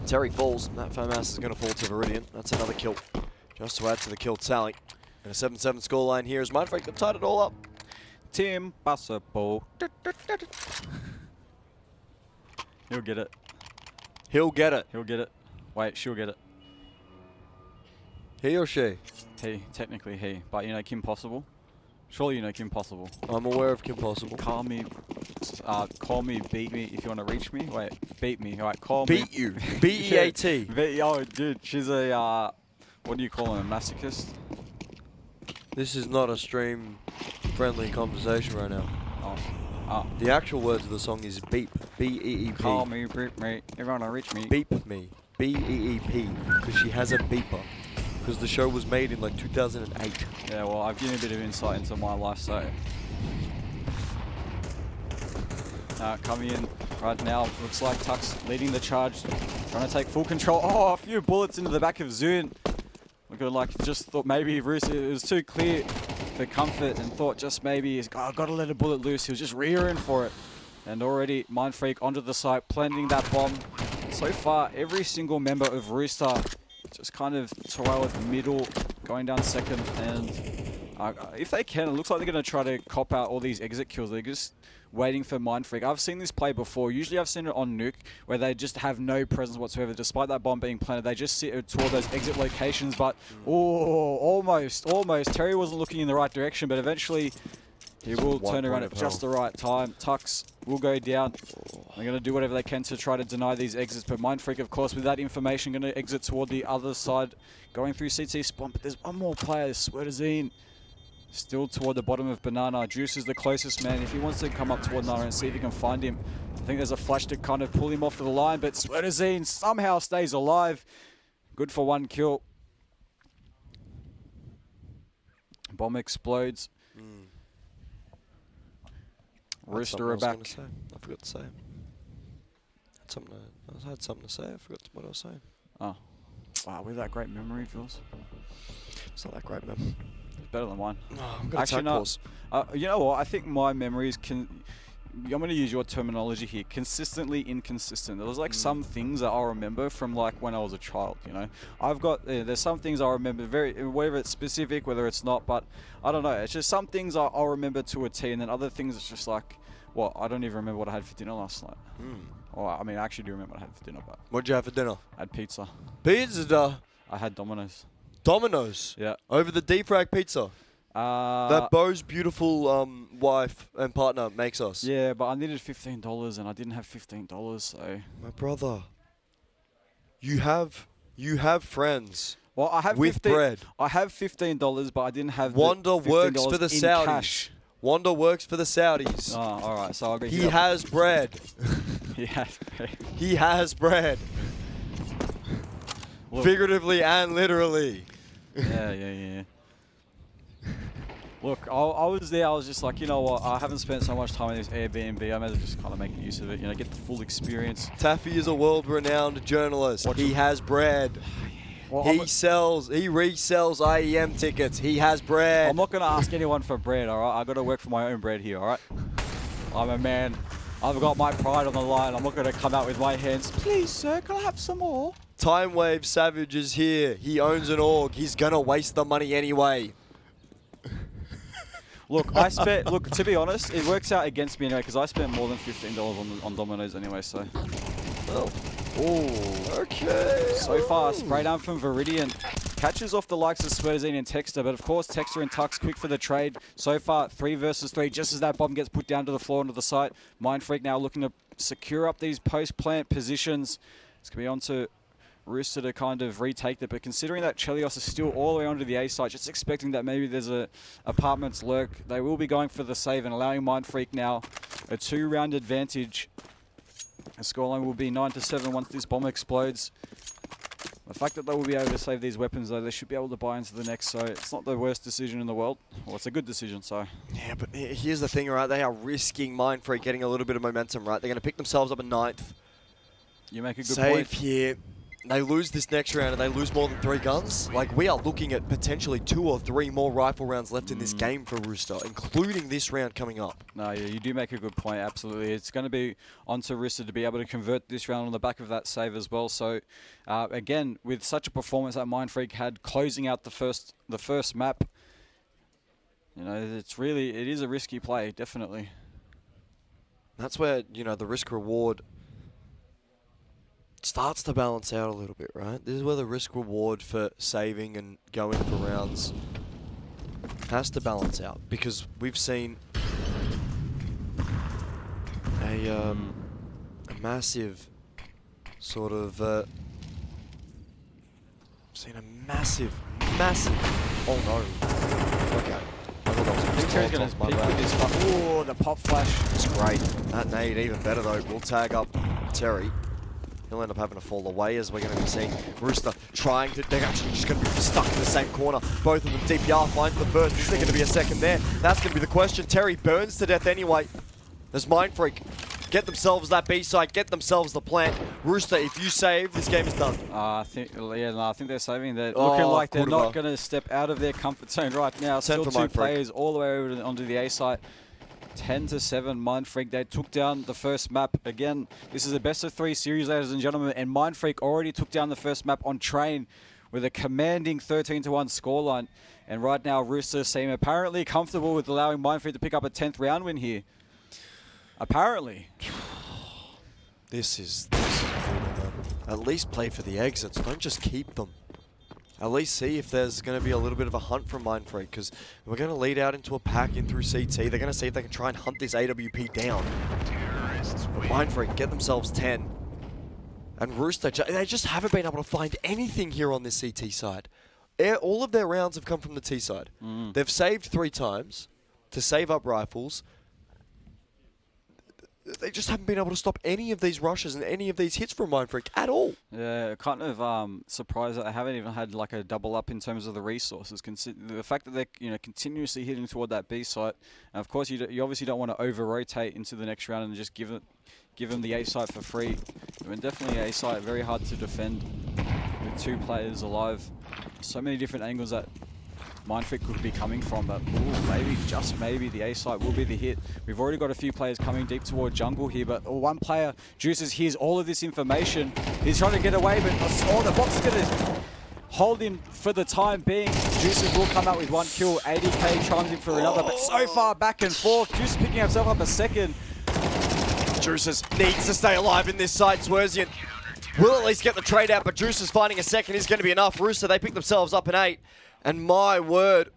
Terry falls. That FAMAS is going to fall to Viridian. That's another kill, just to add to the kill tally. And a 7-7 scoreline here as Mindfreak, they've tied it all up. Tim Possible. He'll get it. He'll get it. He'll get it. Wait, she'll get it. He or she? He, technically he. But you know Kim Possible? Surely you know Kim Possible. I'm aware of Kim Possible. Call me, beat me if you want to reach me. Wait, beat me. All right, call me. Beat you. B-E-A-T. Oh, dude, she's a, what do you call him, a masochist? This is not a stream-friendly conversation right now. Oh. The actual words of the song is beep. B-E-E-P. Call me, beep me. If you want to reach me. Beep me. B-E-E-P. Because she has a beeper. Because the show was made in like 2008. Yeah, well, I've given a bit of insight into my life, so. Coming in right now, looks like Tuck's leading the charge, trying to take full control. Oh, a few bullets into the back of Zune. Looking like just thought maybe it was too clear for comfort and thought just maybe he's got to let a bullet loose. He was just rearing for it. And already Mindfreak onto the site, planting that bomb. So far, every single member of Rooster just kind of Terrell middle, going down 2nd, and if they can, it looks like they're going to try to cop out all these exit kills. They're just waiting for Mindfreak. I've seen this play before. Usually I've seen it on Nuke, where they just have no presence whatsoever. Despite that bomb being planted, they just sit toward those exit locations, but almost. Terry wasn't looking in the right direction, but eventually he will turn around at just the right time. Tux will go down. They're going to do whatever they can to try to deny these exits, but Mindfreak, of course, with that information, going to exit toward the other side, going through CT spawn. But there's one more player, Swertazine, still toward the bottom of Banana. Juice is the closest man. If he wants to come up toward Nara and see if he can find him, I think there's a flash to kind of pull him off to the line, but Swertazine somehow stays alive. Good for 1 kill. Bomb explodes. Rooster are back. I forgot to say. I had something to say. I forgot what I was saying. Oh. Wow, with that great memory of yours. It's not that great, man. Better than mine. Oh, I'm gonna Actually, attack no. pause. You know what? I think my memories can. I'm going to use your terminology here. Consistently inconsistent. There's like some things that I'll remember from like when I was a child. You know, I've got there's some things I remember whether it's specific, whether it's not. But I don't know. It's just some things I'll remember to a T, and then other things it's just like, well, I don't even remember what I had for dinner last night. Or I mean, I actually do remember what I had for dinner, but What'd you have for dinner? I had pizza. Pizza. I had Domino's. Domino's. Yeah. Over the deep frag pizza that Bo's beautiful wife and partner makes us. Yeah, but I needed $15 and I didn't have $15, so. My brother, you have friends. Well, I have with bread. I have $15, but I didn't have. Wanda works for the in Saudis. Cash. Wanda works for the Saudis. Oh, all right. So I'll go. He has bread. He has bread. He has bread. Look. Figuratively and literally. Yeah. Look, I was there. I was just like, you know what? I haven't spent so much time in this Airbnb. I may as well just kind of make use of it. You know, get the full experience. Taffy is a world-renowned journalist. He has bread. Well, he resells IEM tickets. He has bread. I'm not going to ask anyone for bread, all right? I got to work for my own bread here, all right? I'm a man. I've got my pride on the line. I'm not going to come out with my hands. Please, sir, can I have some more? Time Wave Savage is here. He owns an org. He's going to waste the money anyway. Look, to be honest, it works out against me anyway because I spent more than $15 on Domino's anyway, so. Well. Oh, okay. So far, spray down from Viridian. Catches off the likes of Swearzine and Texter, but of course, Texter and Tux quick for the trade. So far, 3 versus 3, just as that bomb gets put down to the floor onto the site. Mindfreak now looking to secure up these post-plant positions. It's going to be on to Rooster to kind of retake that, but considering that Chelios is still all the way onto the A site, just expecting that maybe there's a apartments lurk, they will be going for the save and allowing Mindfreak now a 2-round advantage. The scoreline will be 9-7 once this bomb explodes. The fact that they will be able to save these weapons, though, they should be able to buy into the next, so it's not the worst decision in the world. Well, it's a good decision, so. Yeah, but here's the thing, right? They are risking Mindfreak getting a little bit of momentum, right? They're going to pick themselves up a 9th. You make a good Save point. here. They lose this next round and they lose more than 3 guns. Like, we are looking at potentially 2 or 3 more rifle rounds left in this game for Rooster, including this round coming up. No, yeah, you do make a good point, absolutely. It's going to be onto Rooster to be able to convert this round on the back of that save as well. So, again, with such a performance that Mindfreak had closing out the first map, you know, it is a risky play, definitely. That's where, you know, the risk-reward starts to balance out a little bit, right? This is where the risk-reward for saving and going for rounds has to balance out, because we've seen a massive sort of massive. Oh no! Okay. I thought that was I think Terry's going to pick with this. Oh, the pop flash. It's great. That nade even better though. We'll tag up Terry. He'll end up having to fall away, as we're going to be seeing Rooster trying to. They're actually just going to be stuck in the same corner. Both of them. DPR finds the burst. Is there going to be a second there? That's going to be the question. Terry burns to death anyway. There's Mindfreak. Get themselves that B side. Get themselves the plant. Rooster, if you save, this game is done. I think they're saving. They're looking like they're not going to step out of their comfort zone right now. Still 2 players all the way over onto the A site. 10-7, Mindfreak. They took down the first map. Again, this is a best of 3 series, ladies and gentlemen, and Mindfreak already took down the first map on Train with a commanding 13-1 scoreline. And right now, Rooster seem apparently comfortable with allowing Mindfreak to pick up a 10th round win here. Apparently. This is brutal, man. At least play for the exits. Don't just keep them. At least see if there's going to be a little bit of a hunt from Mindfreak, because we're going to lead out into a pack in through CT. They're going to see if they can try and hunt this AWP down. But Mindfreak get themselves 10. And Rooster, they just haven't been able to find anything here on this CT side. All of their rounds have come from the T side. They've saved 3 times to save up rifles. They just haven't been able to stop any of these rushes and any of these hits from Mindfreak at all. Yeah, kind of surprised that they haven't even had like a double up in terms of the resources. The fact that they're continuously hitting toward that B site, and of course you obviously don't want to over rotate into the next round and just give them the A site for free. I mean, definitely A site very hard to defend with 2 players alive. So many different angles that Mindfreak could be coming from, but ooh, maybe, just maybe, the A site will be the hit. We've already got a few players coming deep toward jungle here, but one player, Juices, hears all of this information. He's trying to get away, but the box is going to hold him for the time being. Juices will come out with 1 kill. ADK chimes in for another, but so far back and forth. Juices picking himself up a second. Juices needs to stay alive in this side. Swerzian will at least get the trade out, but Juices finding a second is going to be enough. Rooster, they pick themselves up in 8. And my word,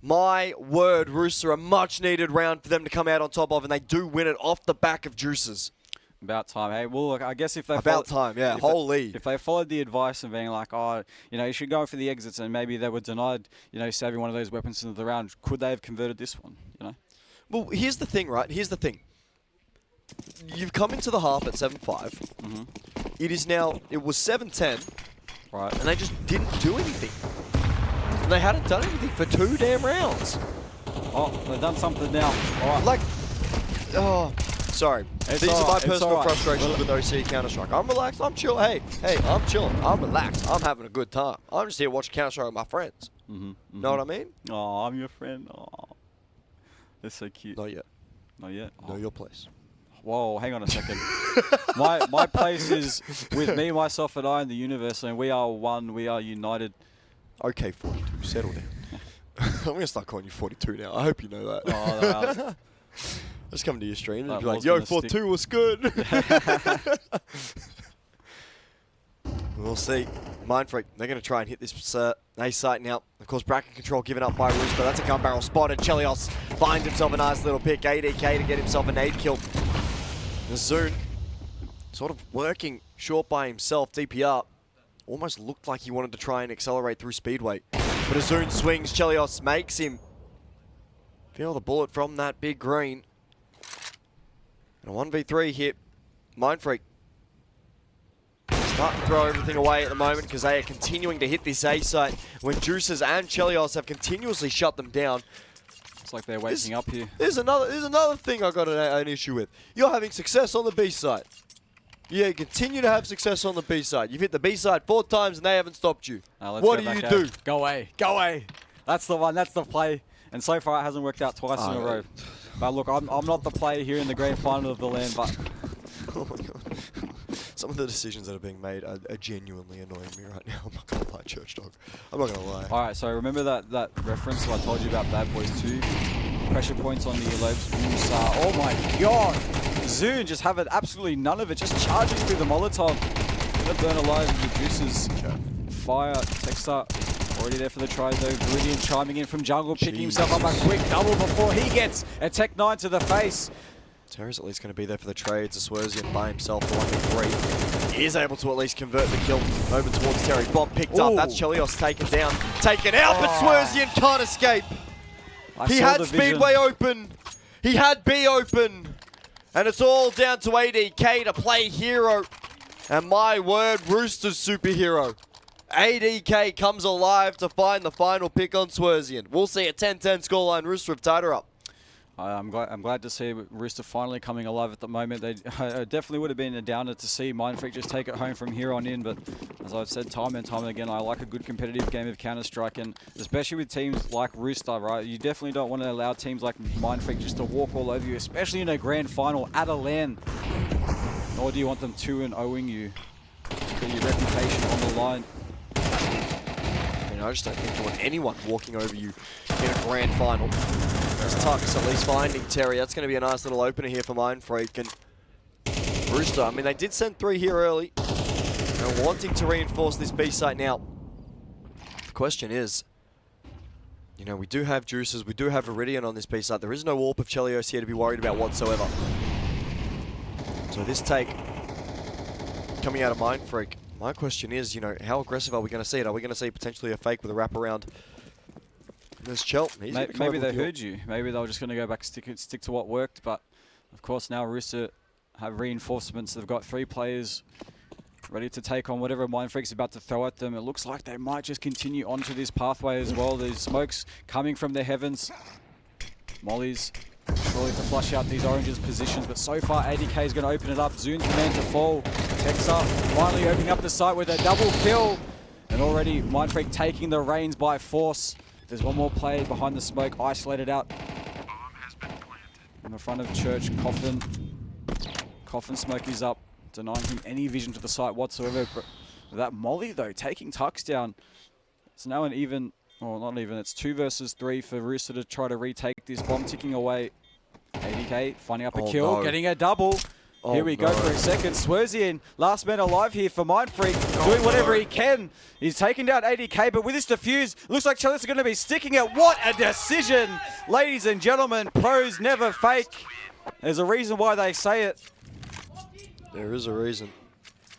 Rooster, a much needed round for them to come out on top of, and they do win it off the back of Juices. About time. Hey, well, look, I guess if they If they followed the advice of being like, oh, you know, you should go for the exits, and maybe they were denied, you know, saving one of those weapons into the round, could they have converted this one? You know. Well, here's the thing, right? Here's the thing. You've come into the half at 7-5. It is now. It was 7-10. Right. And they just didn't do anything. And they hadn't done anything for 2 damn rounds. Oh, they've done something now. All right. Like, oh, sorry. It's These are my alright, it's personal alright. frustrations with OC Counter-Strike. I'm relaxed, I'm chill. Hey, I'm chilling. I'm relaxed. I'm having a good time. I'm just here watching Counter-Strike with my friends. Know what I mean? Oh, I'm your friend. Oh, that's so cute. Not yet. Not yet. Know your place. Whoa, hang on a second. my place is with me, myself, and I in the universe, and we are one. We are united. Okay, 42. Settle down. I'm going to start calling you 42 now. I hope you know that. Oh, Just come to your stream and That be like, was yo, gonna 42 was good. We'll see. Mindfreak, they're going to try and hit this A site now. Of course, bracket control given up by Rooster. That's a gun barrel spotted. Chelios finds himself a nice little pick. ADK to get himself an 8 kill. Nazoon sort of working short by himself. DPR almost looked like he wanted to try and accelerate through Speedway. But Nazoon swings. Chelios makes him feel the bullet from that big green. And a 1v3 hit. Mindfreak starting to throw everything away at the moment because they are continuing to hit this A site when Juices and Chelios have continuously shut them down. It's like they're waking up here. There's another thing I got an issue with. You're having success on the B side. Yeah, continue to have success on the B side. You've hit the B side 4 times and they haven't stopped you. What do you do? Go away. Go away. That's the one. That's the play. And so far it hasn't worked out twice in a row. But look, I'm not the player here in the grand final of the LAN, but oh my god. Some of the decisions that are being made are genuinely annoying me right now. I'm not going to lie, Church Dog. I'm not going to lie. All right, so remember that reference I told you about Bad Boys 2? Pressure points on the elopes. Oh my god! Zoon just having absolutely none of it, just charging through the Molotov. Gonna burn alive with the Juices. Fire, Texter, already there for the try though. Viridian chiming in from jungle, picking himself up a quick double before he gets a Tech 9 to the face. Terry's at least going to be there for the trades. Swerzian by himself, 1v3. He is able to at least convert the kill over towards Terry. Bomb picked up. That's Chelios taken down. Taken out, but Swerzian can't escape. He had Speedway open. He had B open. And it's all down to ADK to play hero. And my word, Rooster's superhero. ADK comes alive to find the final pick on Swerzian. We'll see a 10-10 scoreline. Rooster have tied her up. I'm glad to see Rooster finally coming alive at the moment. They definitely would have been a downer to see Mindfreak just take it home from here on in, but as I've said time and time again, I like a good competitive game of Counter-Strike, and especially with teams like Rooster, right? You definitely don't want to allow teams like Mindfreak just to walk all over you, especially in a grand final at a LAN. Nor do you want them 2-0-ing you. Put your reputation on the line. I just don't think you want anyone walking over you in a grand final. As Tuck's at least finding Terry. That's going to be a nice little opener here for Mindfreak. And Rooster, I mean, they did send 3 here early. They're wanting to reinforce this B site now. The question is, you know, we do have Juices, we do have Viridian on this B site. There is no Warp of Chelios here to be worried about whatsoever. So this take coming out of Mindfreak. My question is, you know, how aggressive are we going to see it? Are we going to see potentially a fake with a wraparound? There's Chel. Maybe they heard you. Maybe they were just going to go back and stick to what worked. But, of course, now Rooster have reinforcements. They've got 3 players ready to take on whatever Mindfreak's about to throw at them. It looks like they might just continue onto this pathway as well. There's smokes coming from the heavens. Molly's surely to flush out these Oranges' positions, but so far ADK is going to open it up. Zoon's the man to fall. Texar finally opening up the site with a double kill. And already Mindfreak taking the reins by force. There's one more play behind the smoke, isolated out. In the front of Church, Coffin. Coffin smoke is up, denying him any vision to the site whatsoever. But that Molly, though, taking Tux down. It's now an even, or not even, it's 2 versus 3 for Rooster to try to retake this bomb, ticking away. ADK finding up a kill, no. getting a double. Oh, Here we go for a second. Swerzian, last man alive here for Mindfreak, doing whatever he can. He's taking down ADK, but with this defuse, looks like Chalice are going to be sticking it. What a decision! Ladies and gentlemen, pros never fake. There's a reason why they say it. There is a reason.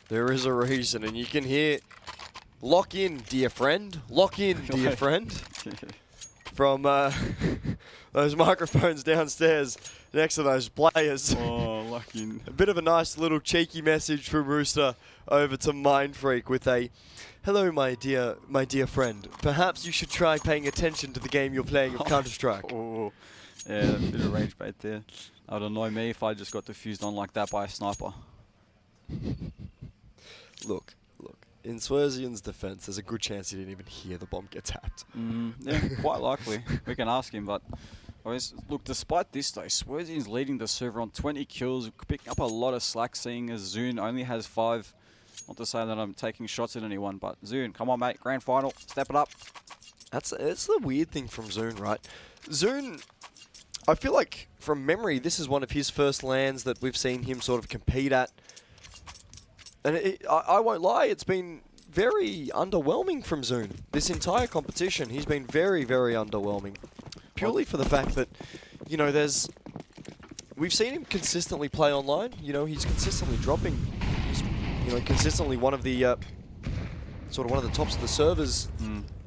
There is a reason, and you can hear, lock in, dear friend. Lock in, dear friend. From those microphones downstairs next to those players. Oh, lucky. A bit of a nice little cheeky message from Rooster over to Mindfreak with a, hello, my dear friend. Perhaps you should try paying attention to the game you're playing of Counter-Strike. Oh, yeah, a bit of rage bait there. That would annoy me if I just got diffused on like that by a sniper. Look. In Swerzian's defense, there's a good chance he didn't even hear the bomb get tapped. Yeah, quite likely. We can ask him, but look, despite this though, Swerzian's leading the server on 20 kills, picking up a lot of slack, seeing as Zune only has 5. Not to say that I'm taking shots at anyone, but Zune, come on mate, grand final, step it up. That's the weird thing from Zune, right? Zune, I feel like from memory, this is one of his first LANs that we've seen him sort of compete at. And I won't lie, it's been very underwhelming from Zune. This entire competition, he's been very, very underwhelming. Purely for the fact that, you know, we've seen him consistently play online. You know, he's consistently dropping. He's, you know, consistently one of the, sort of one of the tops of the servers,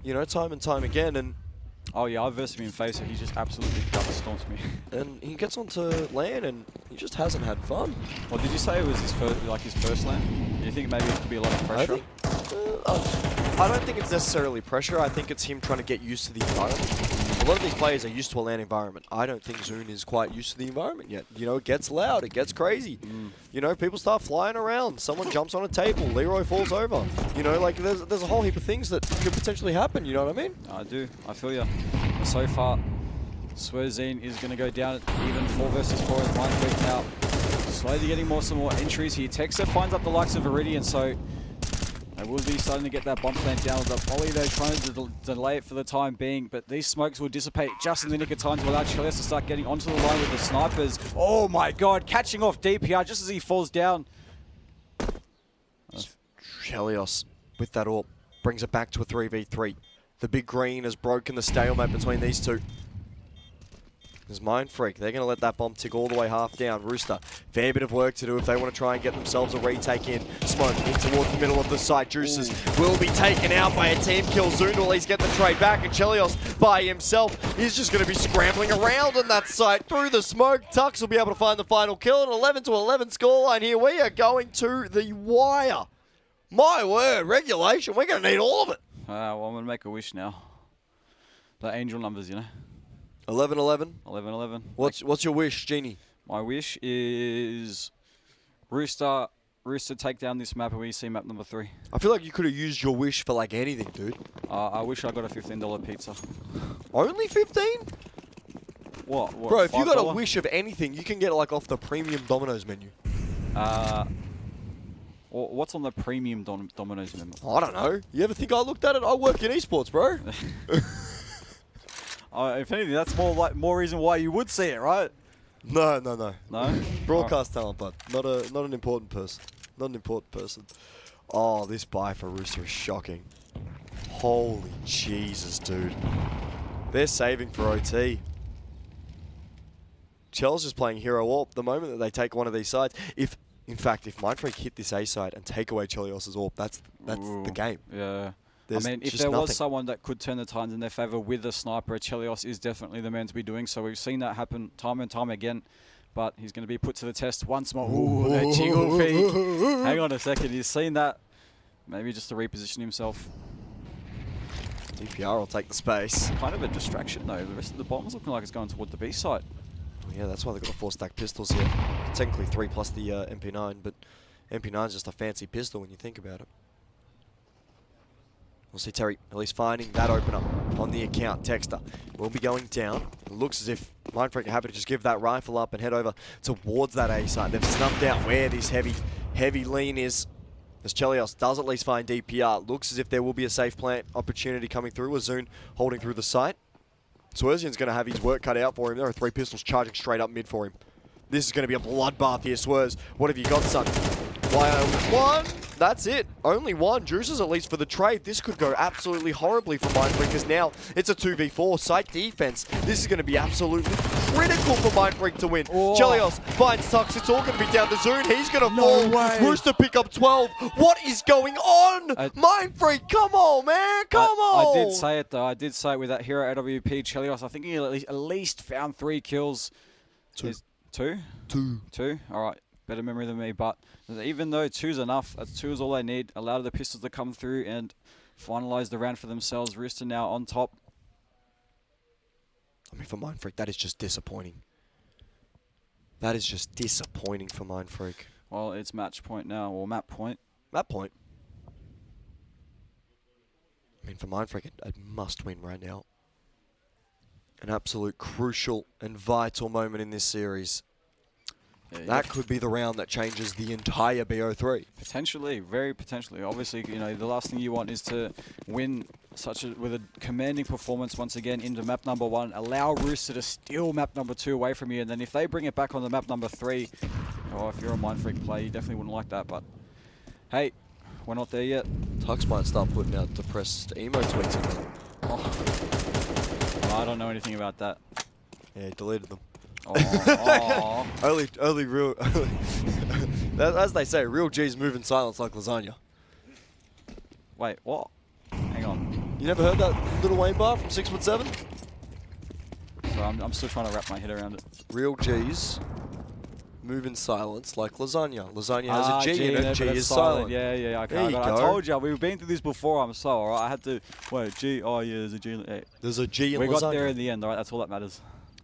you know, time and time again. And oh yeah, I've versed him in face, and he just absolutely gut stomps me. And he gets onto LAN, and he just hasn't had fun. Well, did you say it was his first LAN? Do you think maybe it could be a lot of pressure? I don't think it's necessarily pressure. I think it's him trying to get used to the environment. A lot of these players are used to a LAN environment. I don't think Zune is quite used to the environment yet. You know, it gets loud, it gets crazy. You know, people start flying around. Someone jumps on a table. Leroy falls over. You know, like there's a whole heap of things that could potentially happen. You know what I mean? I do. I feel you. So far, Swerzine is going to go down at even 4 versus 4 as Mindfreak now. Slowly getting some more entries here. Texer finds up the likes of Iridian, so they will be starting to get that bomb plant down with the volley. They're trying to delay it for the time being, but these smokes will dissipate just in the nick of time to allow Chalice to start getting onto the line with the snipers. Oh my god, catching off DPR just as he falls down. Chelios with that AWP brings it back to a 3v3. The big green has broken the stalemate between these two. There's Mindfreak. They're going to let that bomb tick all the way half down. Rooster, fair bit of work to do if they want to try and get themselves a retake in. Smoke in towards the middle of the site. Juices will be taken out by a team kill. Zune will at least get the trade back, and Chelios by himself is just going to be scrambling around on that site through the smoke. Tux will be able to find the final kill. An 11-11 scoreline here. We are going to the wire. My word, regulation. We're going to need all of it. Well, I'm going to make a wish now. The angel numbers, you know. 11-11. 11-11. What's your wish, Genie? My wish is Rooster take down this map and we see map number 3. I feel like you could have used your wish for like anything, dude. I wish I got a $15 pizza. Only 15? What? Bro, if you got a $5? wish of anything, you can get it like off the premium Domino's menu. What's on the premium Domino's menu? I don't know. You ever think I looked at it? I work in esports, bro. If anything, that's more reason why you would see it, right? No. No? Broadcast talent, but not an important person. Not an important person. Oh, this buy for Rooster is shocking. Holy Jesus, dude. They're saving for OT. Chel's just playing hero AWP. The moment that they take one of these sides, in fact, if Mindfreak hit this A side and take away Chelios's AWP, that's the game. Yeah. There's I mean, if there was someone that could turn the tides in their favor with a sniper, Chelios is definitely the man to be doing so. We've seen that happen time and time again, but he's going to be put to the test once more. Ooh, that jiggle feed. Hang on a second. He's seen that. Maybe just to reposition himself. DPR will take the space. Kind of a distraction, though. The rest of the bomb's looking like it's going toward the B site. Oh, yeah, that's why they've got the 4-stack pistols here. Technically 3 plus the MP9, but MP9 is just a fancy pistol when you think about it. We'll see Terry at least finding that opener on the account. Texter will be going down. It looks as if Mindfreak are happy to just give that rifle up and head over towards that A site. They've snuffed out where this heavy lean is. As Chelios does at least find DPR. Looks as if there will be a safe plant opportunity coming through. Azun holding through the site. Swerzian's going to have his work cut out for him. There are 3 pistols charging straight up mid for him. This is going to be a bloodbath here, Swerz. What have you got, son? Why only one? That's it. Only one. Juices at least for the trade. This could go absolutely horribly for Mindfreak because now it's a 2v4 site defense. This is going to be absolutely critical for Mindfreak to win. Oh. Chelios finds Tux. It's all going to be down to Zune. He's going to fall. Way. Rooster pick up 12. What is going on? Mindfreak, come on, man. Come on. I did say it, though. I did say it with that hero AWP Chelios. I think he at least found 3 kills. Two? Two? All right. Better memory than me, but even though 2's enough, 2 is all they need. Allow the pistols to come through and finalize the round for themselves. Rooster now on top. I mean, for Mindfreak, that is just disappointing. That is just disappointing for Mindfreak. Well, it's match point now, or map point. Map point. I mean, for Mindfreak, a must-win right now. An absolute crucial and vital moment in this series. Yeah, that could be the round that changes the entire BO3. Potentially, very potentially. Obviously, you know, the last thing you want is to win with a commanding performance once again into map number 1. Allow Rooster to steal map number 2 away from you, and then if they bring it back on the map number 3, oh, if you're a Mindfreak player, you definitely wouldn't like that. But hey, we're not there yet. Tux might start putting out depressed emo tweets again. Oh, I don't know anything about that. Yeah, he deleted them. Oh. only real, as they say, real G's move in silence like lasagna. Wait, what? Hang on. You never heard that Little Wayne bar from 6'7"? So I'm still trying to wrap my head around it. Real G's move in silence like lasagna. Lasagna has a G in it. G is silent. Yeah, okay. There you I go. told you, we've been through this before. I'm sorry, alright? I had to, wait, G, oh yeah, there's a G. Hey. There's a G in we lasagna. got there in the end, alright? That's all that matters.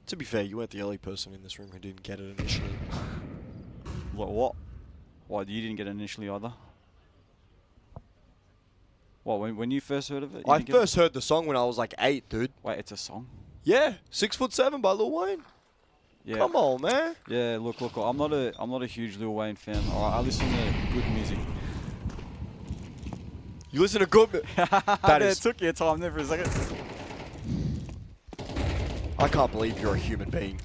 To be fair, you weren't the only person in this room who didn't get it initially. What? What, you didn't get it initially either? What, when you first heard of it? I first heard the song when I was like 8, dude. Wait, it's a song? Yeah, 6'7" by Lil Wayne. Yeah. Come on, man. Yeah, look, I'm not a huge Lil Wayne fan. Alright, I listen to good music. You listen to good It took you a time there for a second. I can't believe you're a human being.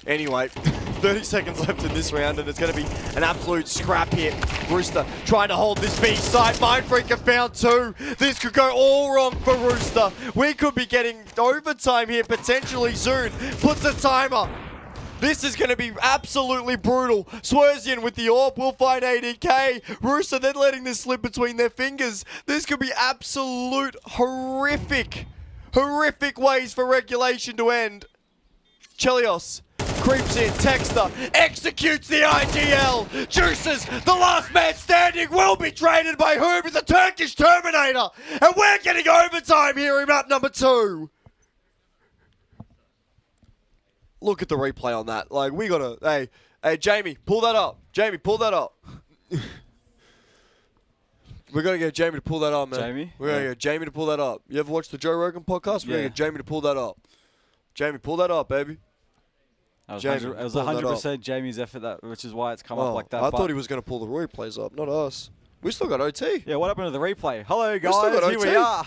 Anyway, 30 seconds left in this round, and it's going to be an absolute scrap here. Rooster trying to hold this B side. Mindfreak have found 2. This could go all wrong for Rooster. We could be getting overtime here, potentially. Zune puts a timer. This is going to be absolutely brutal. Swerzian with the AWP will find ADK. Rooster then letting this slip between their fingers. This could be absolute horrific ways for regulation to end. Chelios creeps in. Texter executes the IGL. Juices, the last man standing, will be traded by whom? The Turkish Terminator. And we're getting overtime here in map number 2. Look at the replay on that. Like, we gotta... Hey, Jamie, pull that up. Jamie, pull that up. We're going to get Jamie to pull that up, man. Jamie? We're going to get Jamie to pull that up. You ever watched the Joe Rogan podcast? We're going to get Jamie to pull that up. Jamie, pull that up, baby. It was 100% Jamie's effort, which is why it's come up like that. I thought he was going to pull the replays up, not us. We still got OT. Yeah, what happened to the replay? Hello, guys. still got Here OT. we are.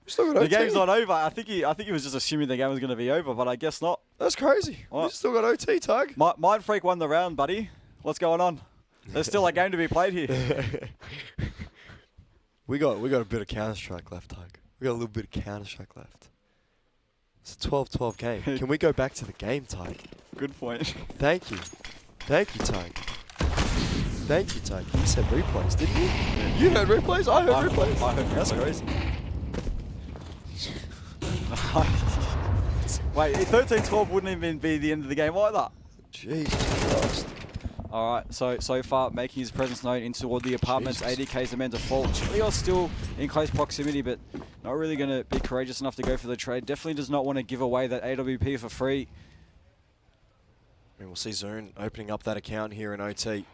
We still got The OT. game's not over. I think he was just assuming the game was going to be over, but I guess not. That's crazy. What? We still got OT, Tug. Mindfreak won the round, buddy. What's going on? There's still a game to be played here. We got a bit of Counter-Strike left, Tug. We got a little bit of Counter-Strike left. It's a 12-12 game. Can we go back to the game, Tug? Good point. Thank you. Thank you, Tug. Thank you, Tug. You said replays, didn't you? Yeah. You heard replays? I heard replays. I heard That's replays. crazy. Wait, 13-12 wouldn't even be the end of the game either. Jesus Christ. Alright, so far making his presence known in toward the apartments. ADK's the man to fall. Chelios still in close proximity, but not really going to be courageous enough to go for the trade. Definitely does not want to give away that AWP for free. And we'll see Zune opening up that account here in OT.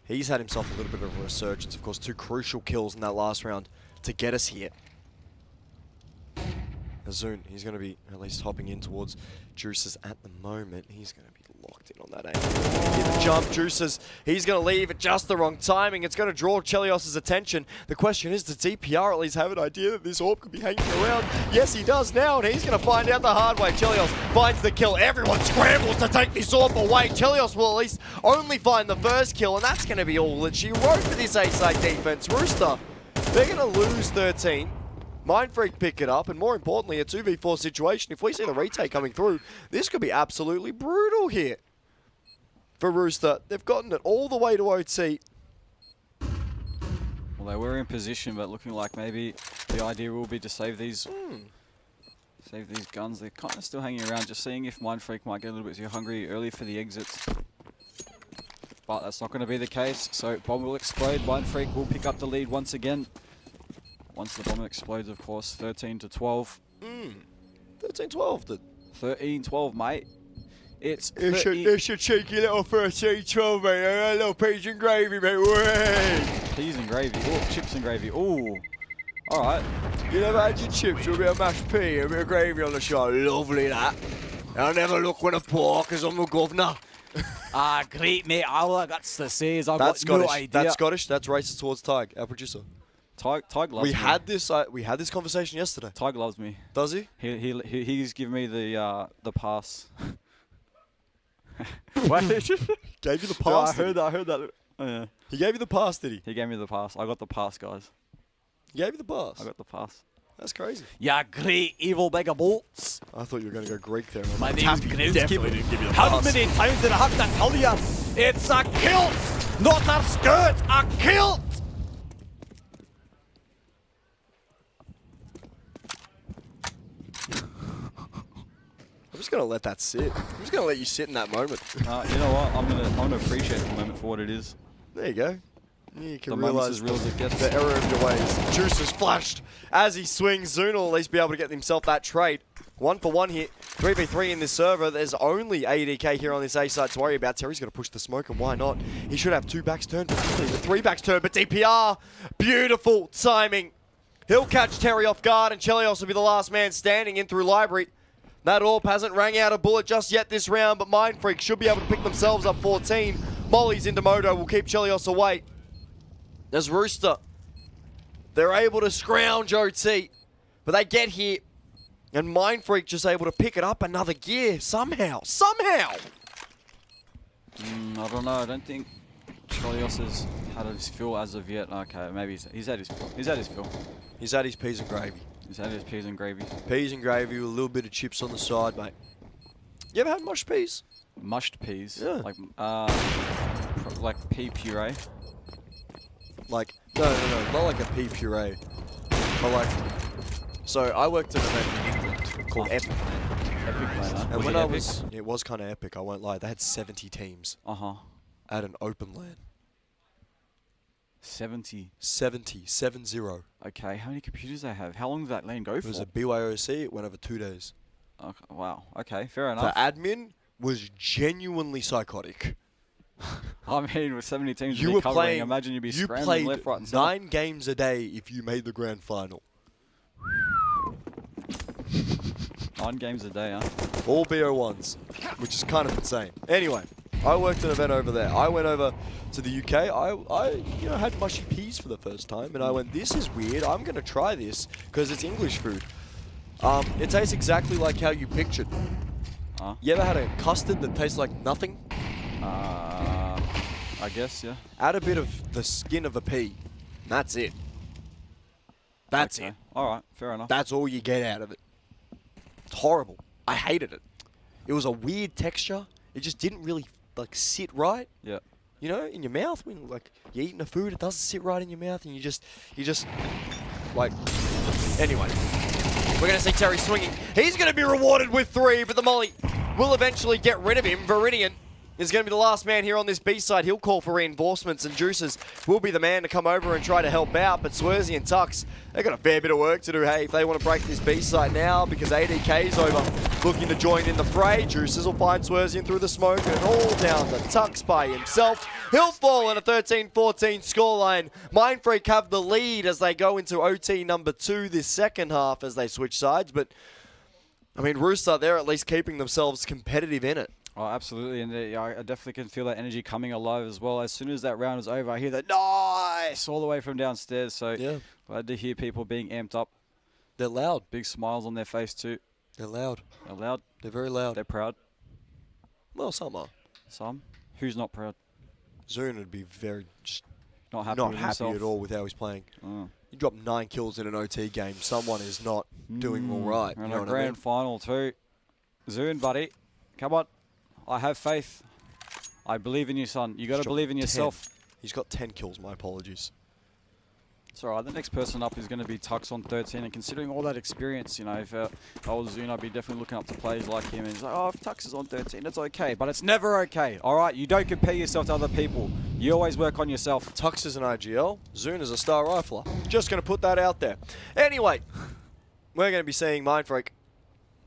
He's had himself a little bit of a resurgence. Of course, 2 crucial kills in that last round. to get us here. Azun, he's going to be at least hopping in towards Juices at the moment. He's going to be locked in on that angle. Get the jump, Juices. He's going to leave at just the wrong timing. It's going to draw Chelios' attention. The question is, does DPR at least have an idea that this orb could be hanging around? Yes, he does now, and he's going to find out the hard way. Chelios finds the kill. Everyone scrambles to take this orb away. Chelios will at least only find the first kill, and that's going to be all that she wrote for this A-side defense. Rooster, they're going to lose 13. Mindfreak pick it up, and more importantly, a 2v4 situation. If we see the retake coming through, this could be absolutely brutal here for Rooster. They've gotten it all the way to OT. Well, they were in position, but looking like maybe the idea will be to save these guns. They're kind of still hanging around, just seeing if Mindfreak might get a little bit too hungry early for the exits. But that's not going to be the case, so bomb will explode. Mindfreak will pick up the lead once again. Once the bomb explodes, of course, 13-12. 13-12, 13-12, mate. It's a cheeky little 13-12, mate. A little peas and gravy, mate. Way. Peas and gravy. Oh, chips and gravy. Oh. All right. You never had your chips with a bit of mashed pea and a bit of gravy on the side. Lovely, that. I'll never look when I pork, because I'm a governor. Great, mate. All I got to say is I've got Scottish. no idea. That's Scottish. That's racist towards Tig, our producer. Tig loves me. We had this conversation yesterday. Tig loves me. Does he? He's given me the pass. What? Gave you the pass? No, I heard that. Oh, yeah. He gave you the pass, did he? He gave me the pass. I got the pass, guys. He gave you the pass? I got the pass. That's crazy. Yeah, great evil mega bolts. I thought you were going to go Greek there. My name's Groundskeeper. How many times did I have to tell you? It's a kilt, not a skirt, a kilt! I'm just going to let that sit. I'm just going to let you sit in that moment. You know what? I'm gonna appreciate the moment for what it is. There you go. You can The realise moment's as real as it gets. the error of your ways. Juice is flashed as he swings. Zune will at least be able to get himself that trade. 1 for 1 here. 3v3 in this server. There's only ADK here on this A side to worry about. Terry's going to push the smoke, and why not? He should have 2 backs turned, but actually the 3 backs turned. But DPR, beautiful timing. He'll catch Terry off guard, and Chelios will be the last man standing in through Library. That orb hasn't rang out a bullet just yet this round, but Mindfreak should be able to pick themselves up 14. Molly's into Moto will keep Chelios away. There's Rooster. They're able to scrounge OT, but they get here, and Mindfreak just able to pick it up another gear somehow. I don't know. I don't think Chelios has had his fill as of yet. Okay, maybe he's had his fill. He's had his fill. He's had his peas and gravy. He's had his peas and gravy. Peas and gravy with a little bit of chips on the side, mate. You ever had mushed peas? Mushed peas? Yeah. Like pea puree? Like, no, not like a pea puree. But like, so I worked at an event in England called Epic LAN. Epic LAN, huh? And when it was kind of epic, I won't lie. They had 70 teams at an open LAN. 70? 70. Okay, how many computers do they have? How long did that LAN go for? It was a BYOC. It went over 2 days. Okay, wow. Okay, fair enough. The admin was genuinely psychotic. I mean, with 70 teams You were covering, playing. imagine you'd be You scrambling played left, right, and 9 games a day if you made the grand final. 9 games a day, huh? All BO1s, which is kind of insane. Anyway, I worked an event over there. I went over to the UK. I had mushy peas for the first time, and I went, this is weird. I'm going to try this because it's English food. It tastes exactly like how you pictured. You ever had a custard that tastes like nothing? I guess, yeah. Add a bit of the skin of a pea. That's it. That's it. All right, fair enough. That's all you get out of it. It's horrible. I hated it. It was a weird texture. It just didn't really like sit right. Yeah. You know, in your mouth when like you're eating the food, it doesn't sit right in your mouth, and you just like. Anyway, we're gonna see Terry swinging. He's gonna be rewarded with 3, but the Molly will eventually get rid of him. Viridian is going to be the last man here on this B side. He'll call for reinforcements, and Juices will be the man to come over and try to help out. But Swersey and Tux, they've got a fair bit of work to do. Hey, if they want to break this B side now, because ADK's over, looking to join in the fray. Juices will find Swersey through the smoke, and all down to Tux by himself. He'll fall in a 13-14 scoreline. Mindfreak have the lead as they go into OT number 2 this second half as they switch sides. But, I mean, Rooster, they're at least keeping themselves competitive in it. Oh, absolutely, and I definitely can feel that energy coming alive as well. As soon as that round is over, I hear that nice all the way from downstairs. So yeah, glad to hear people being amped up. They're loud. Big smiles on their face too. They're loud. They're loud. They're very loud. They're proud. Well, some are. Some? Who's not proud? Zune would be very just not happy at all with how he's playing. Oh. You drop 9 kills in an OT game. Someone is not doing all right. And you know a what I mean? grand final too. Zune, buddy, come on. I have faith. I believe in you, son. You got to believe in yourself. He's got 10 kills. My apologies. It's all right. The next person up is going to be Tux on 13. And considering all that experience, you know, if I was Zune, I'd be definitely looking up to players like him. And he's like, oh, if Tux is on 13, it's okay. But it's never okay. All right? You don't compare yourself to other people. You always work on yourself. Tux is an IGL. Zune is a star rifler. Just going to put that out there. Anyway, we're going to be seeing Mindfreak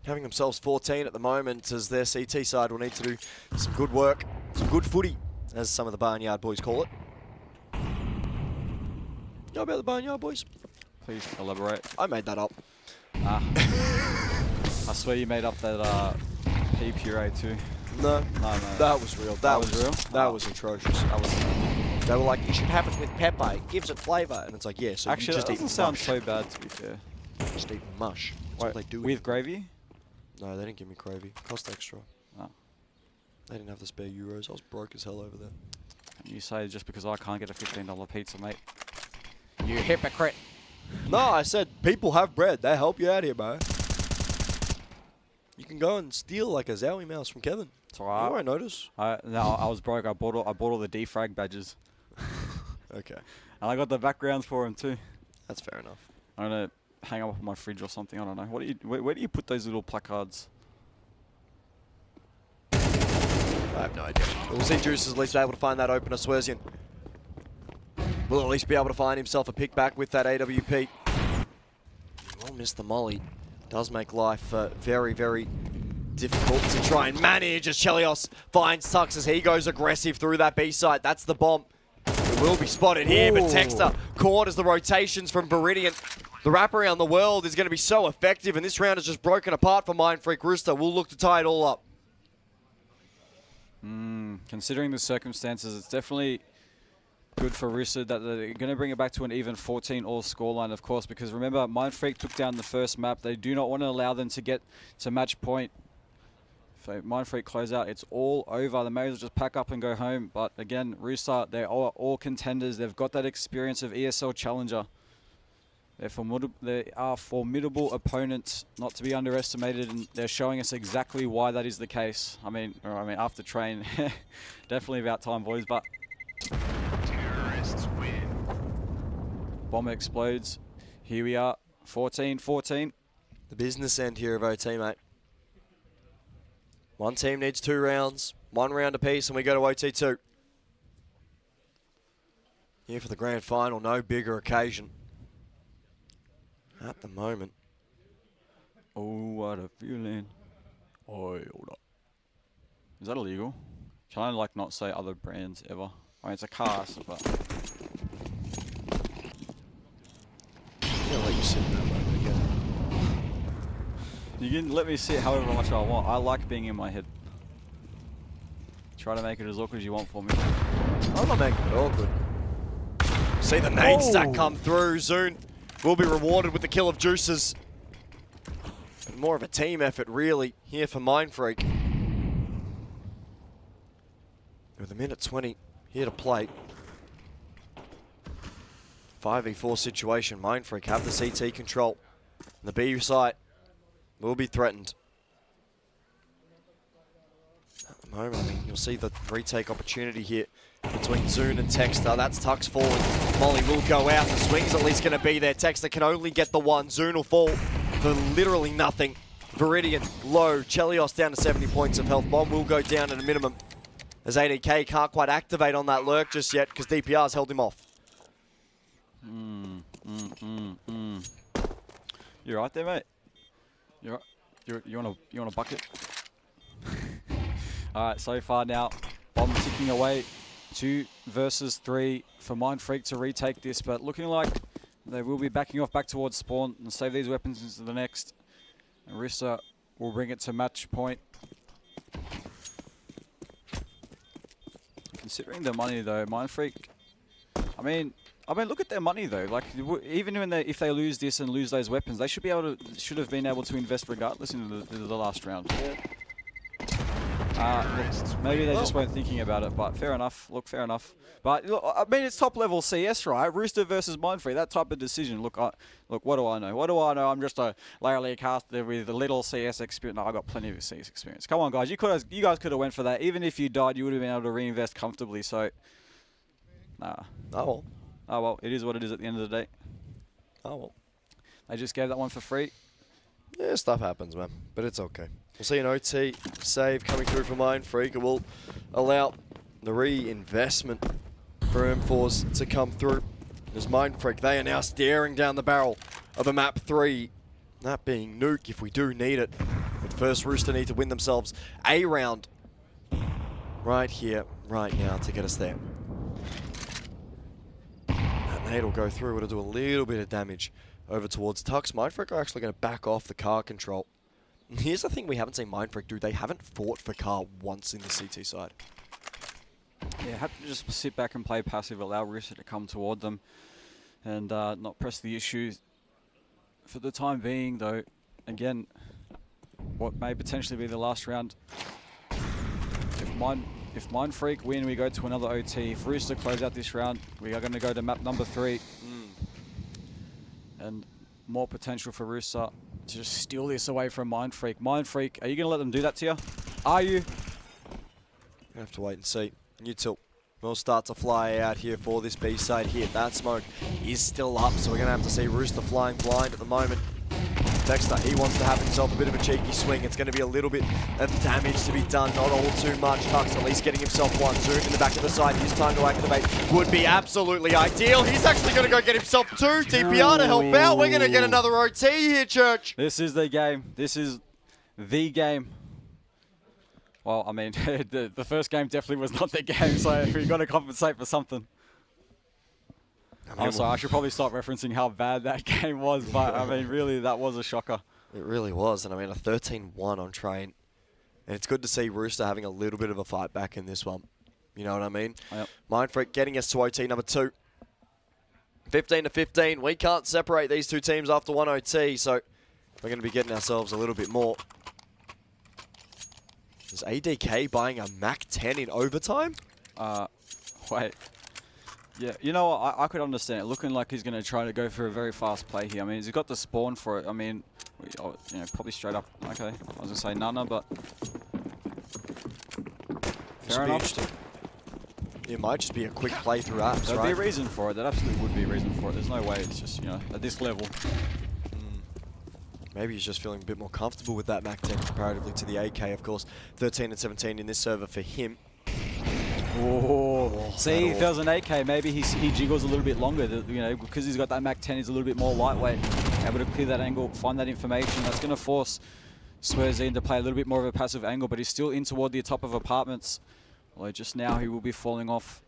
having themselves 14 at the moment, as their CT side will need to do some good work, some good footy, as some of the Barnyard boys call it. Know about the Barnyard boys? Please elaborate. I made that up. I swear you made up that pea puree too. No, no. That was real. That was real? That was atrocious. They were like, you should have it with pepper. It gives it flavour. And it's like, yeah, so actually, you just that eat doesn't sound mush. so bad, to be fair. Just eat mush. That's what they do. With gravy? No, they didn't give me gravy. Cost extra. Oh. They didn't have the spare euros. I was broke as hell over there. You say just because I can't get a $15 pizza, mate. You hypocrite. No, I said people have bread. They help you out here, bro. You can go and steal like a Zowie mouse from Kevin. It's alright. You won't notice. No, I was broke. I bought all the defrag badges. Okay. And I got the backgrounds for them too. That's fair enough. I'm gonna hang up on my fridge or something. I don't know. Where do you put those little placards? I have no idea. We'll see Juice at least be able to find that opener. Swerzian will at least be able to find himself a pick back with that AWP. Will miss the molly. Does make life very, very difficult to try and manage as Chelios finds Tux as he goes aggressive through that B site. That's the bomb. It will be spotted here, but Texter caught as the rotations from Viridian. The wrap around the world is going to be so effective, and this round is just broken apart for Mindfreak. Rooster will look to tie it all up. Considering the circumstances, it's definitely good for Rooster that they're going to bring it back to an even 14-all scoreline, of course, because remember, Mindfreak took down the first map. They do not want to allow them to get to match point. If Mindfreak close out, it's all over. They may as well just pack up and go home. But again, Rooster, they are all contenders. They've got that experience of ESL Challenger. They are formidable opponents, not to be underestimated, and they're showing us exactly why that is the case. I mean, after train, definitely about time, boys. But terrorists win. Bomb explodes. Here we are, 14-14. The business end here of OT, mate. One team needs 2 rounds, 1 round apiece, and we go to OT2. Here for the grand final, no bigger occasion at the moment. Oh, what a feeling. Oh, hold up. Is that illegal? Can I like not say other brands ever? I mean, it's a cast, but I'm gonna let you sit in that moment again. you can let me sit however much I want. I like being in my head. Try to make it as awkward as you want for me. I'm not making it awkward. See the nade stack come through. Zune will be rewarded with the kill of Juices. And more of a team effort, really, here for Mindfreak. With a minute 20 here to play. 5v4 situation. Mindfreak have the CT control. And the B site will be threatened. At the moment, I mean, you'll see the retake opportunity here between Zune and Texter. That's Tux falling. Molly will go out. The swing's at least going to be there. Texter can only get the 1. Zune will fall for literally nothing. Viridian low. Chelios down to 70 points of health. Bomb will go down at a minimum. As ADK can't quite activate on that lurk just yet because DPR's held him off. You right there, mate? You want a bucket? All right, so far now, Bomb ticking away. 2 versus 3 for Mindfreak to retake this, but looking like they will be backing off back towards spawn and save these weapons into the next. And Rissa will bring it to match point. Considering the money though, Mindfreak, I mean, look at their money though. Like, even if they lose this and lose those weapons, they should have been able to invest regardless into the last round. Look, maybe they just weren't thinking about it, but fair enough. Look, fair enough. But look, I mean, it's top level CS, right? Rooster versus Mindfreak, that type of decision. Look, what do I know? What do I know? I'm just a lower league caster with a little CS experience. No, I got plenty of CS experience. Come on, guys, you guys could have went for that. Even if you died, you would have been able to reinvest comfortably. So, nah. Oh well, it is what it is at the end of the day. Oh well. They just gave that one for free. Yeah, stuff happens, man. But it's okay. We'll see an OT save coming through for Mindfreak. It will allow the reinvestment for M4s to come through. As Mindfreak, they are now staring down the barrel of a map 3. That being Nuke if we do need it. But first, Rooster need to win themselves a round right here, right now to get us there. That nade will go through. It'll do a little bit of damage over towards Tux. Mindfreak are actually going to back off the car control. And here's the thing we haven't seen Mindfreak do. They haven't fought for car once in the CT side. Yeah, have to just sit back and play passive, allow Rooster to come toward them and not press the issues. For the time being, though, again, what may potentially be the last round. If Mindfreak win, we go to another OT. If Rooster close out this round, we are going to go to map number 3. And more potential for Rooster to just steal this away from Mindfreak. Mindfreak, are you going to let them do that to you? Are you? Gonna have to wait and see. New tilt will start to fly out here for this B side here. That smoke is still up, so we're gonna have to see Rooster flying blind at the moment. Dexter, he wants to have himself a bit of a cheeky swing. It's going to be a little bit of damage to be done, not all too much. Tux at least getting himself one. Zoom in the back of the side. His time to activate would be absolutely ideal. He's actually going to go get himself 2 DPR to help out. We're going to get another OT here, Church. This is the game. This is the game. Well, I mean, the first game definitely was not the game, so we've got to compensate for something. I'm sorry, I should probably start referencing how bad that game was, but I mean, really, that was a shocker. It really was, and I mean, a 13-1 on train. And it's good to see Rooster having a little bit of a fight back in this one. You know what I mean? Yep. Mindfreak getting us to OT number 2. 15 to 15. We can't separate these two teams after one OT, so we're going to be getting ourselves a little bit more. Is ADK buying a Mac 10 in overtime? Wait. Yeah, you know what? I could understand it. Looking like he's going to try to go for a very fast play here. I mean, he's got the spawn for it. I mean, you know, probably straight up. Okay, I was going to say Nana, but fair enough. It might just be a quick play through apps, There'd right? be a reason for it. There absolutely would be a reason for it. There's no way it's just, you know, at this level. Maybe he's just feeling a bit more comfortable with that Mac 10 comparatively to the AK, of course. 13 and 17 in this server for him. Oh, see, if there was an 8K, maybe he jiggles a little bit longer. You know, because he's got that Mac 10, he's a little bit more lightweight, able to clear that angle, find that information. That's going to force Swearzine to play a little bit more of a passive angle, but he's still in toward the top of apartments. Although just now he will be falling off,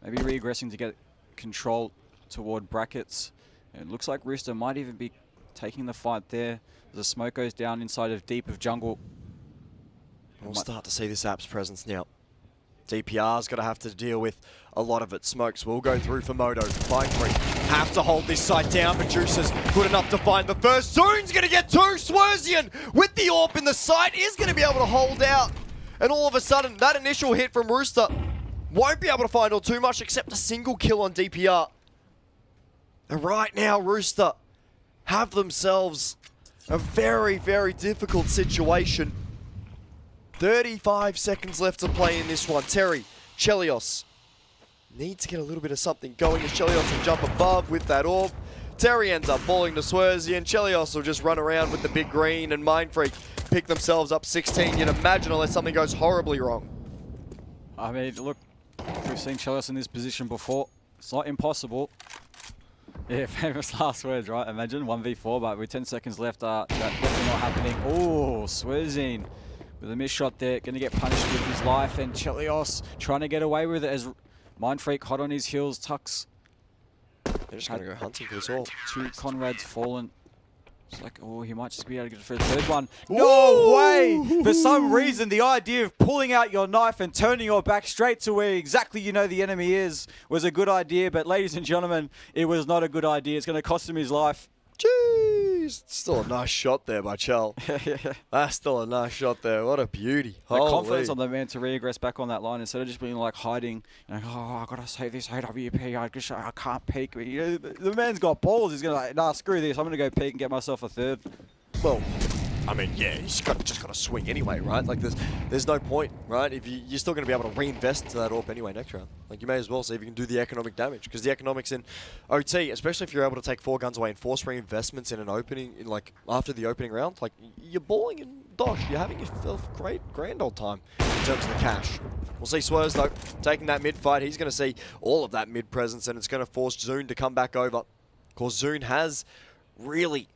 maybe regressing to get control toward brackets. It looks like Rooster might even be taking the fight there. The smoke goes down inside of deep of jungle. We'll start to see this app's presence now. DPR's got to have to deal with a lot of it. Smokes will go through for Moto. Mindfreak have to hold this side down, but Juice is good enough to find the first. Zoon's going to get 2. Swerzian with the AWP in the site is going to be able to hold out. And all of a sudden, that initial hit from Rooster won't be able to find all too much except a single kill on DPR. And right now, Rooster have themselves a very, very difficult situation. 35 seconds left to play in this one. Terry, Chelios needs to get a little bit of something going as Chelios will jump above with that AWP. Terry ends up falling to Swerzy, and Chelios will just run around with the big green, and Mindfreak pick themselves up 16. You'd imagine unless something goes horribly wrong. I mean, look, we've seen Chelios in this position before. It's not impossible. Yeah, famous last words, right? Imagine 1v4, but with 10 seconds left, that's definitely not happening. Oh, Swerzine with a missed shot there, going to get punished with his life, and Chelios trying to get away with it as Mindfreak hot on his heels. Tux. They're just going to go hunting for this all. 2 Conrads fallen. It's like, oh, he might just be able to get it for the third one. No way! For some reason, the idea of pulling out your knife and turning your back straight to where exactly you know the enemy is was a good idea. But ladies and gentlemen, it was not a good idea. It's going to cost him his life. Jeez! Still a nice shot there by Chell. That's still a nice shot there. What a beauty. The Holy. confidence on the man to regress back on that line instead of just being like hiding. Like, oh, I got to save this AWP. I can't peek. You know, the man's got balls. He's going to like, nah, screw this. I'm going to go peek and get myself a third. Well, I mean, yeah, he's just got to swing anyway, right? Like, there's no point, right? If you're still going to be able to reinvest into that AWP anyway next round. Like, you may as well see if you can do the economic damage, because the economics in OT, especially if you're able to take 4 guns away and force reinvestments in an opening, in like after the opening round, like you're balling in dosh. You're having yourself grand old time in terms of the cash. We'll see Swerz though taking that mid fight. He's going to see all of that mid presence, and it's going to force Zune to come back over. Of course, Zune has really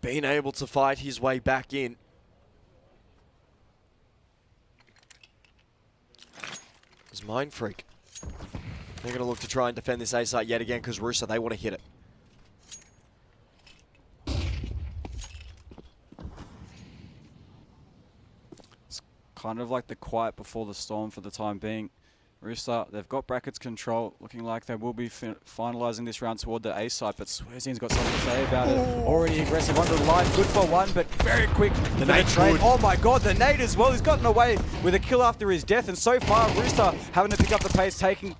been able to fight his way back in. It's Mindfreak. They're going to look to try and defend this A site yet again because Rooster, they want to hit it. It's kind of like the quiet before the storm for the time being. Rooster, they've got brackets control, looking like they will be finalising this round toward the A site, but Swerzine's got something to say about it. Already aggressive under the line, good for one, but very quick for the trade. Oh my god, the nade as well. He's gotten away with a kill after his death, and so far Rooster having to pick up the pace, taking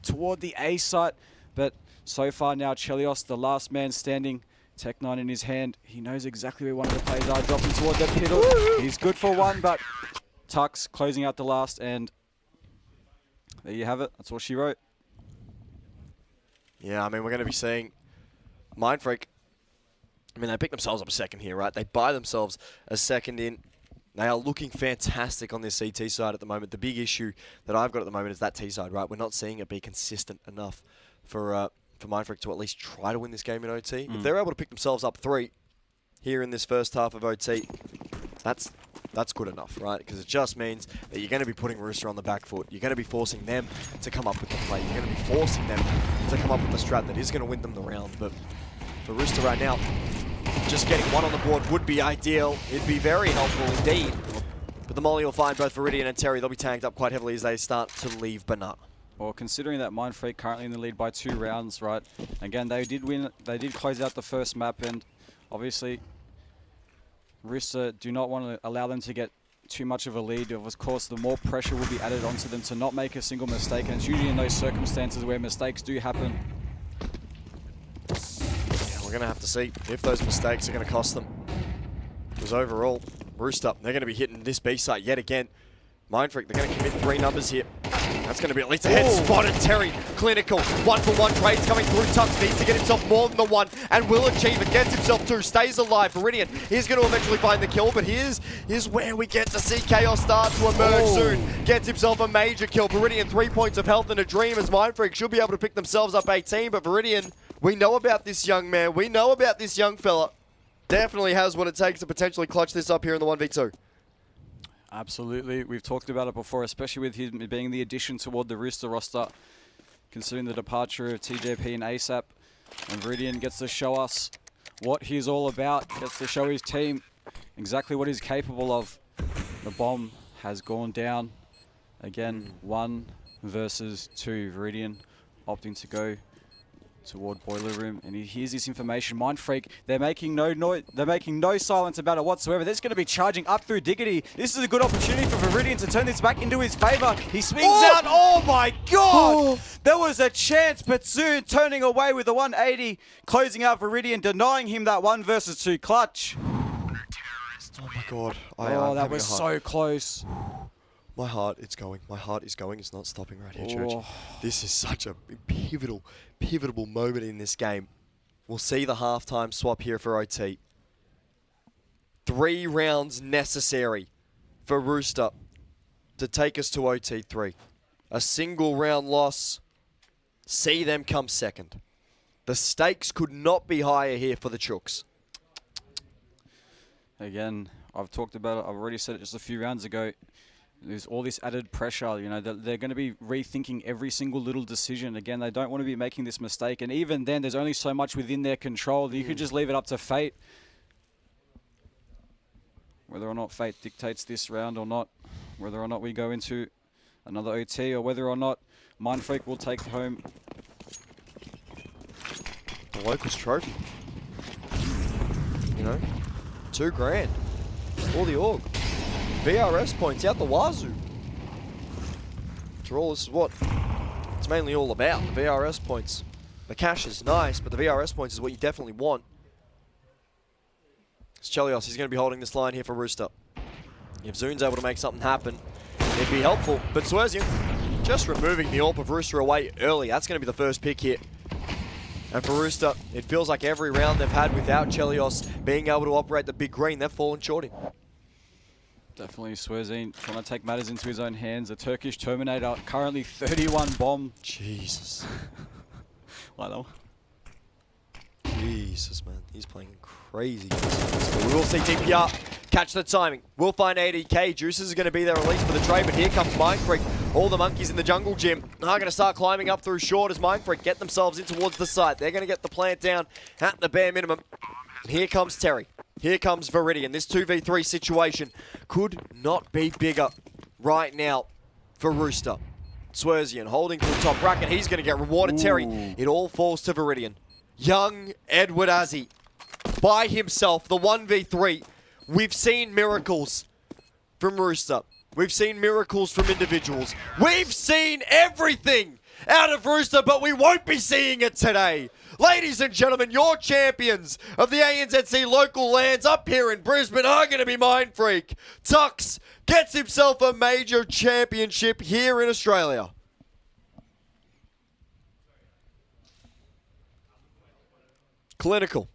toward the A site, but so far now Chelios, the last man standing, Tech 9 in his hand. He knows exactly where one of the players are, dropping toward the piddle. He's good for one, but Tux closing out the last, and there you have it. That's what she wrote. Yeah, I mean, we're going to be seeing Mindfreak. I mean, they pick themselves up a second here, right? They buy themselves a second in. They are looking fantastic on this CT side at the moment. The big issue that I've got at the moment is that T side, right? We're not seeing it be consistent enough for Mindfreak to at least try to win this game in OT. If they're able to pick themselves up 3 here in this first half of OT, that's good enough, right? Because it just means that you're going to be putting Rooster on the back foot. You're going to be forcing them to come up with the play. You're going to be forcing them to come up with the strat that is going to win them the round. But for Rooster right now, just getting 1 on the board would be ideal. It'd be very helpful indeed. But the Molly will find both Viridian and Terry. They'll be tanked up quite heavily as they start to leave Banana. Well, considering that Mindfreak currently in the lead by 2 rounds, right? Again, they did win. They did close out the first map, and obviously Rooster do not want to allow them to get too much of a lead. Of course, the more pressure will be added onto them to not make a single mistake, and it's usually in those circumstances where mistakes do happen. Yeah, we're going to have to see if those mistakes are going to cost them. Because overall, Rooster, they're going to be hitting this B site yet again. Mindfreak, they're going to commit 3 numbers here. That's going to be at least a head spot, and Terry, clinical. 1-for-1 trades coming through. Tux needs to get himself more than the 1 and will achieve it. Gets himself 2, stays alive. Viridian, he's going to eventually find the kill, but here's where we get to see chaos start to emerge soon. Gets himself a major kill. Viridian, 3 points of health and a dream as Mindfreak should be able to pick themselves up 18, but Viridian, we know about this young man. We know about this young fella. Definitely has what it takes to potentially clutch this up here in the 1v2. Absolutely. We've talked about it before, especially with him being the addition toward the Rooster roster, considering the departure of TJP and ASAP. And Viridian gets to show us what he's all about, gets to show his team exactly what he's capable of. The bomb has gone down. Again, 1 versus 2. Viridian opting to go toward Boiler Room, and he hears this information. Mindfreak, they're making no noise, they're making no silence about it whatsoever. They're just going to be charging up through Diggity. This is a good opportunity for Viridian to turn this back into his favor. He swings out. Oh my god! There was a chance, but soon turning away with the 180, closing out Viridian, denying him that 1 versus 2 clutch. Oh my god. That was so close. My heart, it's going. My heart is going. It's not stopping right here, Church. This is such a pivotal moment in this game. We'll see the halftime swap here for OT. 3 rounds necessary for Rooster to take us to OT3. A single round loss. See them come second. The stakes could not be higher here for the Chooks. Again, I've talked about it. I've already said it just a few rounds ago. There's all this added pressure. You know, they're going to be rethinking every single little decision. Again, they don't want to be making this mistake. And even then, there's only so much within their control that you could just leave it up to fate. Whether or not fate dictates this round or not, whether or not we go into another OT, or whether or not Mindfreak will take home The Locals trophy. You know, $2 grand for the org. VRS points out the wazoo. After all, this is what it's mainly all about, the VRS points. The cash is nice, but the VRS points is what you definitely want. It's Chelios, he's going to be holding this line here for Rooster. If Zoon's able to make something happen, it'd be helpful. But Swerzian just removing the AWP of Rooster away early. That's going to be the first pick here. And for Rooster, it feels like every round they've had without Chelios being able to operate the big green, they've fallen short in. Definitely Swerzine trying to take matters into his own hands. The Turkish Terminator currently 31 bomb. Jesus. Like that one. Jesus, man. He's playing crazy. But we will see DPR catch the timing. We'll find ADK. Juices are going to be there at least for the trade, but here comes Mindfreak. All the monkeys in the jungle gym are going to start climbing up through short as Mindfreak get themselves in towards the site. They're going to get the plant down at the bare minimum. And here comes Terry. Here comes Viridian. This 2v3 situation could not be bigger right now for Rooster. Swerzian holding to the top bracket. He's going to get rewarded. Ooh. Terry. It all falls to Viridian. Young Edward Azzy by himself, the 1v3. We've seen miracles from Rooster. We've seen miracles from individuals. We've seen everything out of Rooster, but we won't be seeing it today. Ladies and gentlemen, your champions of the ANZC local lands up here in Brisbane are going to be Mindfreak. Tux gets himself a major championship here in Australia. Clinical.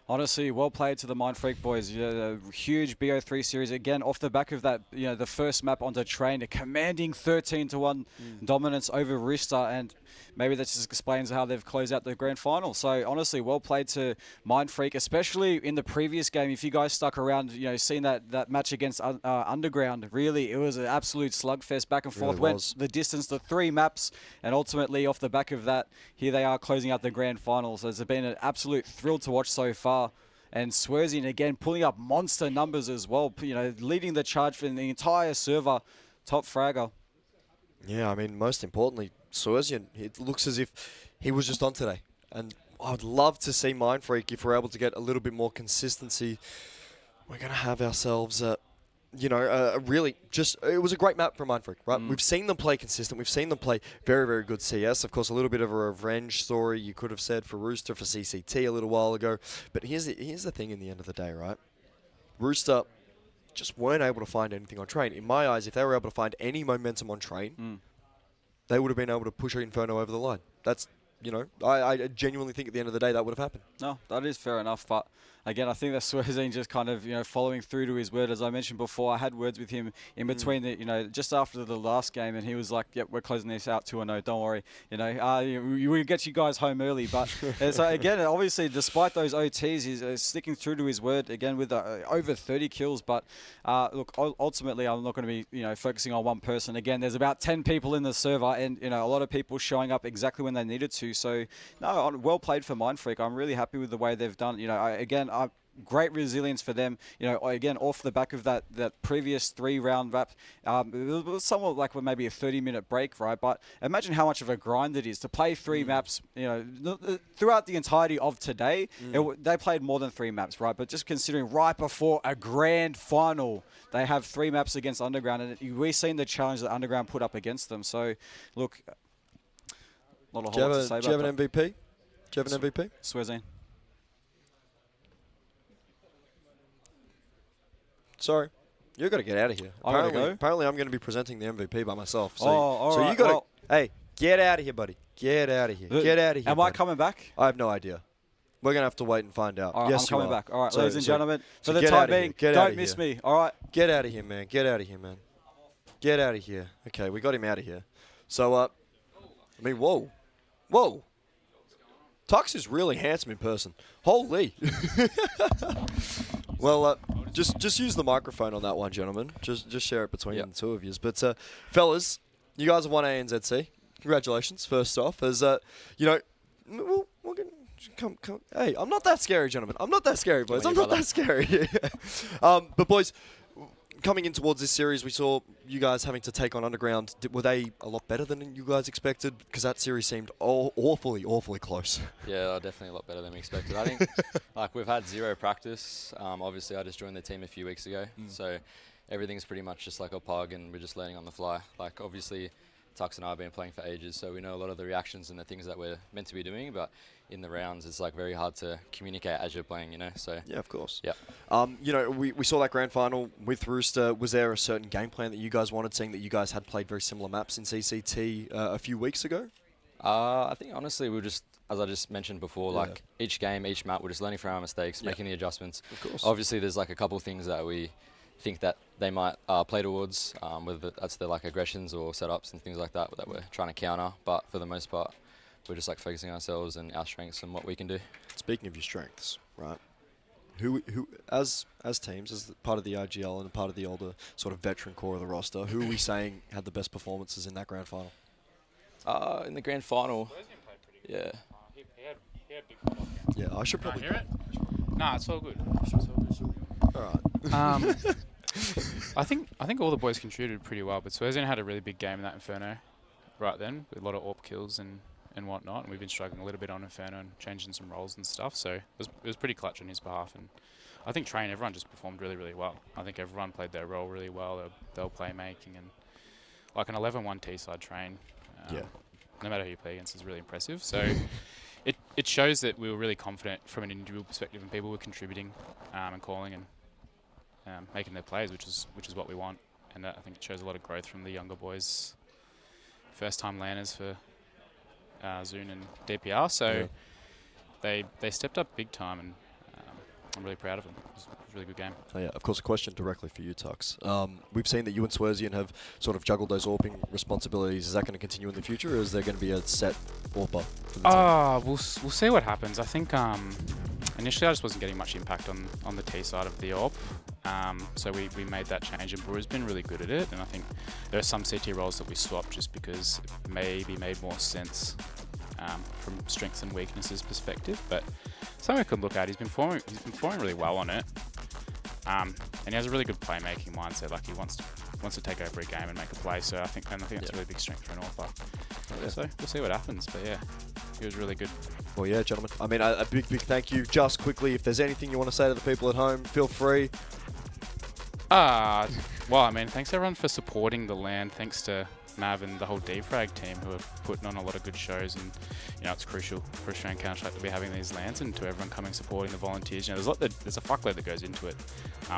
Honestly, well played to the Mindfreak boys. A huge BO3 series again off the back of that. You know, the first map onto Train, a commanding 13-1 dominance over Rooster, and maybe that just explains how they've closed out the grand final. So honestly, well played to Mindfreak, especially in the previous game. If you guys stuck around, you know, seeing that match against Underground, really, it was an absolute slugfest back and forth. Really went the distance to 3 maps, and ultimately off the back of that, here they are closing out the grand final. So it's been an absolute thrill to watch so far. And Swerzian again pulling up monster numbers as well, you know, leading the charge for the entire server, top fragger. Yeah, I mean, most importantly, Swerzian, it looks as if he was just on today. And I would love to see Mindfreak, if we're able to get a little bit more consistency, we're going to have ourselves, you know, really just, it was a great map for Mindfreak, right? We've seen them play consistent. We've seen them play very, very good CS. Of course, a little bit of a revenge story, you could have said, for Rooster, for CCT a little while ago. But here's the thing in the end of the day, right? Rooster just weren't able to find anything on Train. In my eyes, if they were able to find any momentum on Train, they would have been able to push Inferno over the line. That's, you know, I genuinely think at the end of the day that would have happened. No, that is fair enough. But again, I think that Swerzine just kind of, you know, following through to his word. As I mentioned before, I had words with him in between the, you know, just after the last game, and he was like, "Yep, we're closing this out 2-0. Don't worry, you know, we'll get you guys home early." But so again, obviously, despite those OTs, he's sticking true to his word again with over 30 kills. But look, ultimately, I'm not going to be, you know, focusing on one person. Again, there's about 10 people in the server, and you know, a lot of people showing up exactly when they needed to. So no, well played for Mindfreak. I'm really happy with the way they've done. You know, great resilience for them. You know, again, off the back of that previous 3-round wrap, it was somewhat like maybe a 30-minute break, right? But imagine how much of a grind it is to play 3 maps. You know, throughout the entirety of today, they played more than 3 maps, right? But just considering right before a grand final, they have 3 maps against Underground, and we've seen the challenge that Underground put up against them. So, look, not a whole lot to say about that. Do you have an MVP? Do you have an MVP? Swerzine. Sorry, you've got to get out of here. Apparently, I'm going to be presenting the MVP by myself. So, all right. You got to. Hey, get out of here, buddy. Get out of here. Get out of here. Am I coming back? I have no idea. We're going to have to wait and find out. All right, yes, I'm coming back. All right, ladies and gentlemen, so for the time being, don't miss me. All right. Get out of here, man. Get out of here, man. Get out of here. Okay, we got him out of here. So, I mean, whoa. Whoa. Tux is really handsome in person. Holy. Well, just use the microphone on that one, gentlemen. Just share it between the two of you. But, fellas, you guys have won ANZC. Congratulations, first off. As, you know, we're going to come. Hey, I'm not that scary, gentlemen. I'm not that scary, boys. I'm not that scary. But, boys, coming in towards this series, we saw you guys having to take on Underground. Were they a lot better than you guys expected? Because that series seemed awfully close. Yeah, definitely a lot better than we expected. I think like we've had zero practice. Obviously, I just joined the team a few weeks ago, so everything's pretty much just like a pug, and we're just learning on the fly. Like obviously, Tux and I have been playing for ages, so we know a lot of the reactions and the things that we're meant to be doing, but in the rounds, it's like very hard to communicate as you're playing, you know. So yeah, of course. Yeah. You know, we saw that grand final with Rooster. Was there a certain game plan that you guys wanted, seeing that you guys had played very similar maps in CCT a few weeks ago? I think honestly, we were just, as I just mentioned before, like each game, each map, we're just learning from our mistakes, making the adjustments. Of course. Obviously, there's like a couple of things that we think that they might play towards, whether that's their like aggressions or setups and things like that we're trying to counter. But for the most part, we're just like focusing ourselves and our strengths and what we can do. Speaking of your strengths, right? Who as teams, as part of the IGL and part of the older sort of veteran core of the roster, who are we saying had the best performances in that grand final? In the grand final, yeah. He had big. Yeah, I should probably hear it. Nah, it's all good. All right. I think all the boys contributed pretty well, but Swerzien had a really big game in that Inferno right then, with a lot of AWP kills and whatnot, and we've been struggling a little bit on Inferno and changing some roles and stuff, so it was pretty clutch on his behalf. And I think Train, everyone just performed really, really well. I think everyone played their role really well. They were playmaking, and like an 11-1 T-side Train, no matter who you play against, is really impressive. So it shows that we were really confident from an individual perspective, and people were contributing and calling and making their plays, which is what we want. And I think it shows a lot of growth from the younger boys, first-time landers for Zune and DPR. So they stepped up big time, and I'm really proud of them. It was a really good game. Oh, yeah, of course, a question directly for you, Tux. We've seen that you and Swerzien have sort of juggled those AWPing responsibilities. Is that going to continue in the future, or is there going to be a set AWPer? We'll see what happens. I think initially I just wasn't getting much impact on the T side of the AWP. So we made that change, and Brewer's been really good at it. And I think there are some CT roles that we swapped just because it maybe made more sense from strengths and weaknesses perspective. But something I could look at. He's been performing really well on it, and he has a really good playmaking mindset. Like he wants to take over a game and make a play. So I think that's a really big strength for an AWPer. So we'll see what happens. But yeah, he was really good. Well, yeah, gentlemen. I mean, a big thank you. Just quickly, if there's anything you want to say to the people at home, feel free. Well, I mean, thanks everyone for supporting the LAN. Thanks to Mav and the whole Defrag team who are putting on a lot of good shows, and you know it's crucial for Australian Counter-Strike to be having these LANs, and to everyone coming supporting the volunteers. You know, there's a fuckload that goes into it.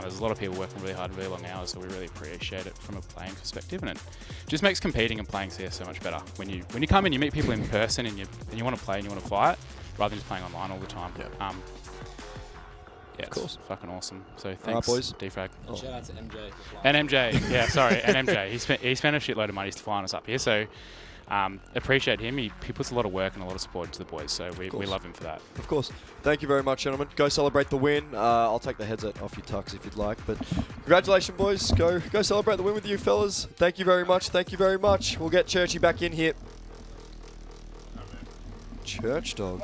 There's a lot of people working really hard, really long hours, so we really appreciate it from a playing perspective, and it just makes competing and playing CS so much better. When you come in, you meet people in person, and you want to play and you want to fight, rather than just playing online all the time. Yeah, it's fucking awesome. So thanks, boys. Defrag. Shout out to MJ. And MJ, yeah, sorry, and MJ. He spent a shitload of money to flying us up here, so appreciate him. He puts a lot of work and a lot of support into the boys, so we love him for that. Of course. Thank you very much, gentlemen. Go celebrate the win. I'll take the headset off you, Tux, if you'd like. But congratulations, boys. Go celebrate the win with you, fellas. Thank you very much. Thank you very much. We'll get Churchy back in here. Church Dog.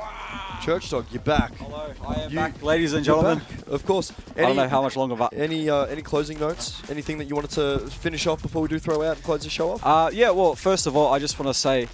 Church Dog, you're back. Hello, I am back, ladies and gentlemen. Back. Of course. I don't know how much longer, but any closing notes? Anything that you wanted to finish off before we do throw out and close the show off? Yeah, well, first of all, I just want to say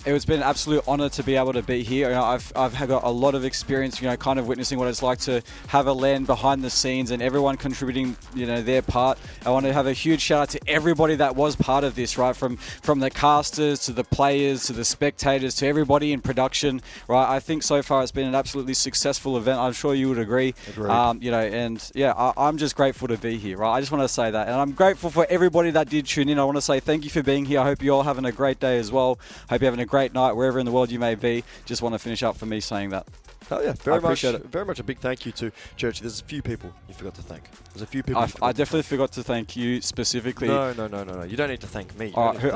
it's been an absolute honour to be able to be here. You know, I've had got a lot of experience, you know, kind of witnessing what it's like to have a LAN behind the scenes and everyone contributing, you know, their part. I want to have a huge shout out to everybody that was part of this, right? From the casters to the players to the spectators to everybody in production, right? I think so far it's been an absolutely successful event. I'm sure you would agree. Agreed. You know, and yeah, I'm just grateful to be here, right? I just want to say that. And I'm grateful for everybody that did tune in. I want to say thank you for being here. I hope you're all having a great day as well. Hope you're having a great night wherever in the world you may be. Just want to finish up for me saying that. Oh yeah, I appreciate it. very much a big thank you to Churchy. There's a few people you forgot to thank. There's a few people. I definitely forgot to thank you specifically. No. You don't need to thank me. Actually,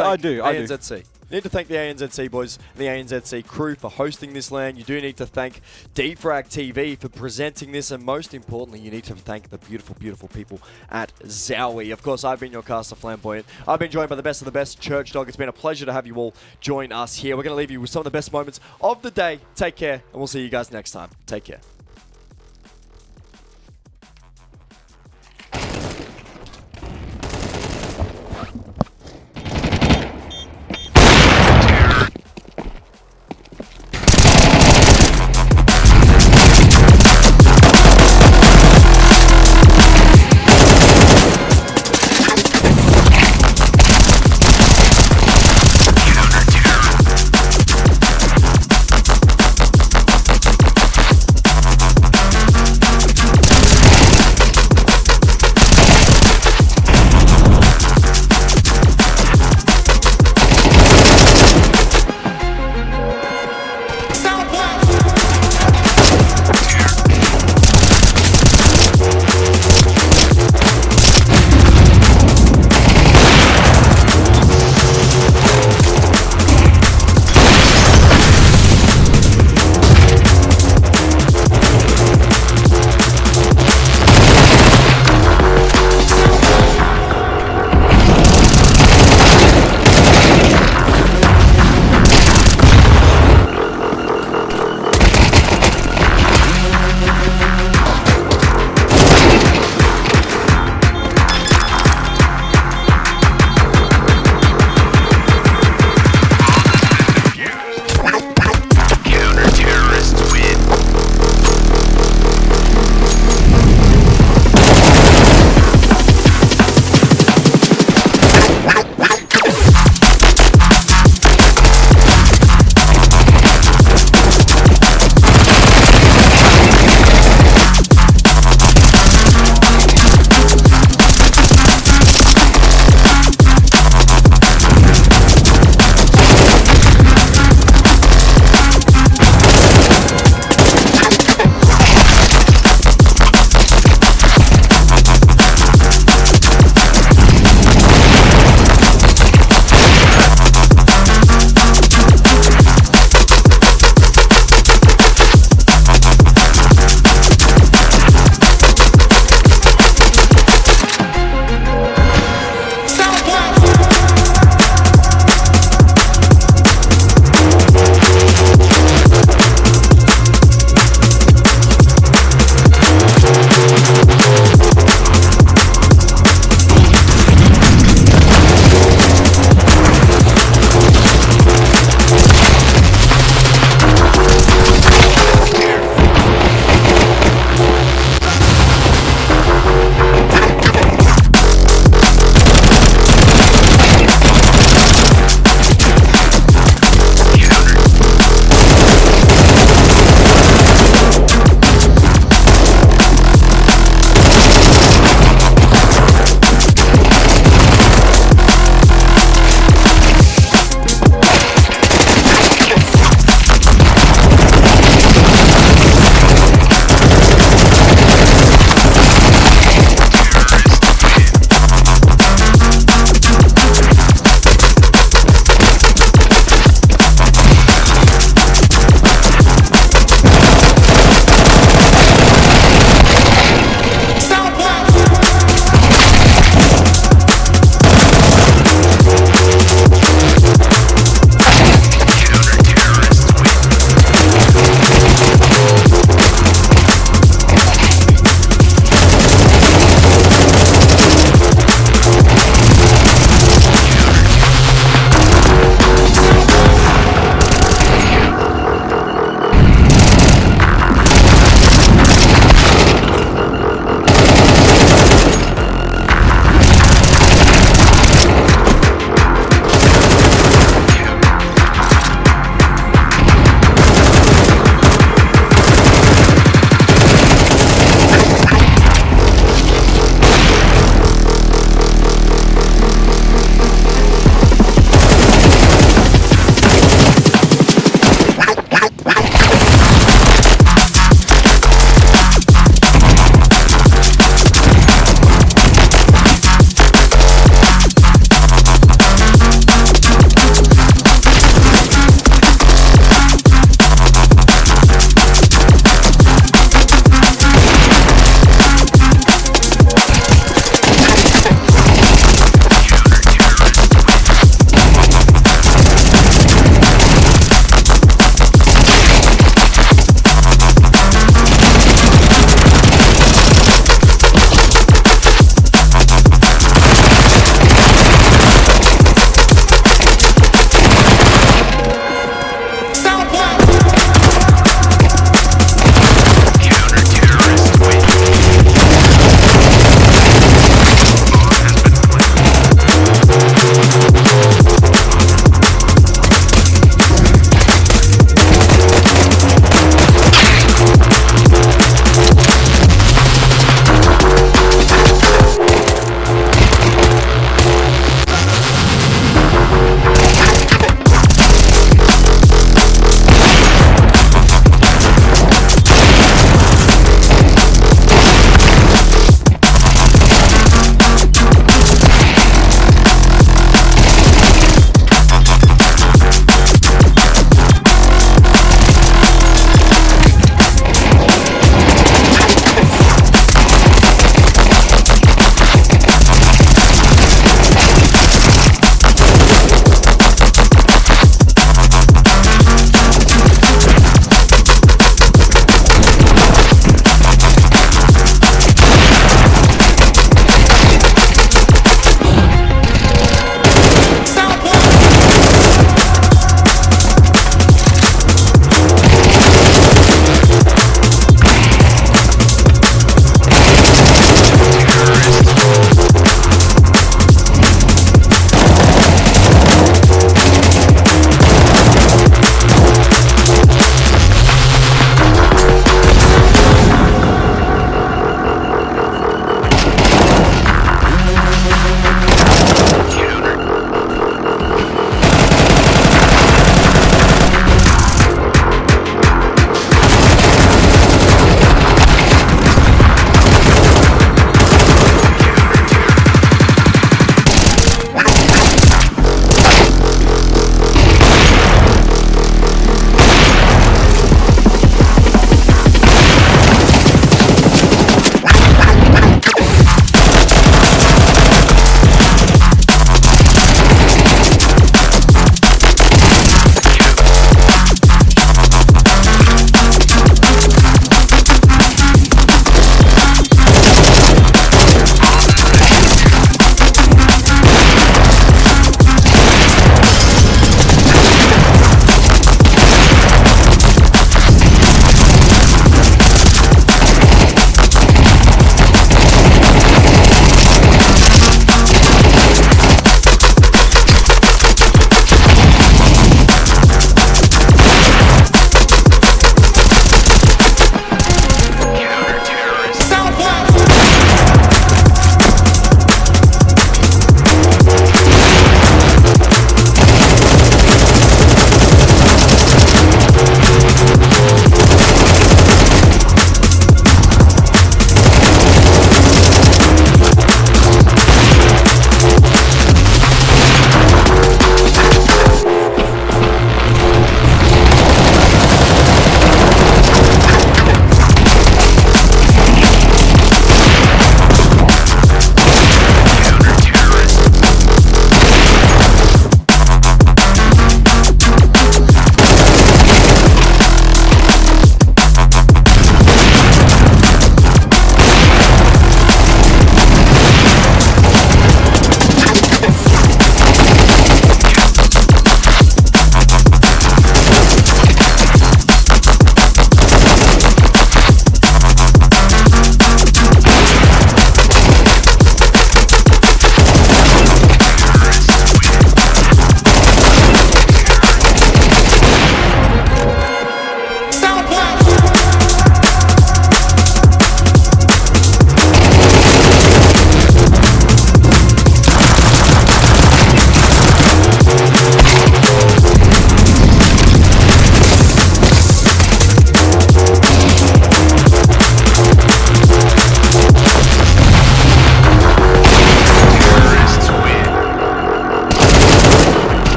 I do. ANZC. You need to thank the ANZC boys, the ANZC crew for hosting this LAN. You do need to thank Defrag TV for presenting this, and most importantly, you need to thank the beautiful, beautiful people at Zowie. Of course, I've been your caster, Flamboyant. I've been joined by the best of the best, Church Dog. It's been a pleasure to have you all join us here. We're going to leave you with some of the best moments of the day. Take care, and we'll see you guys next time. Take care.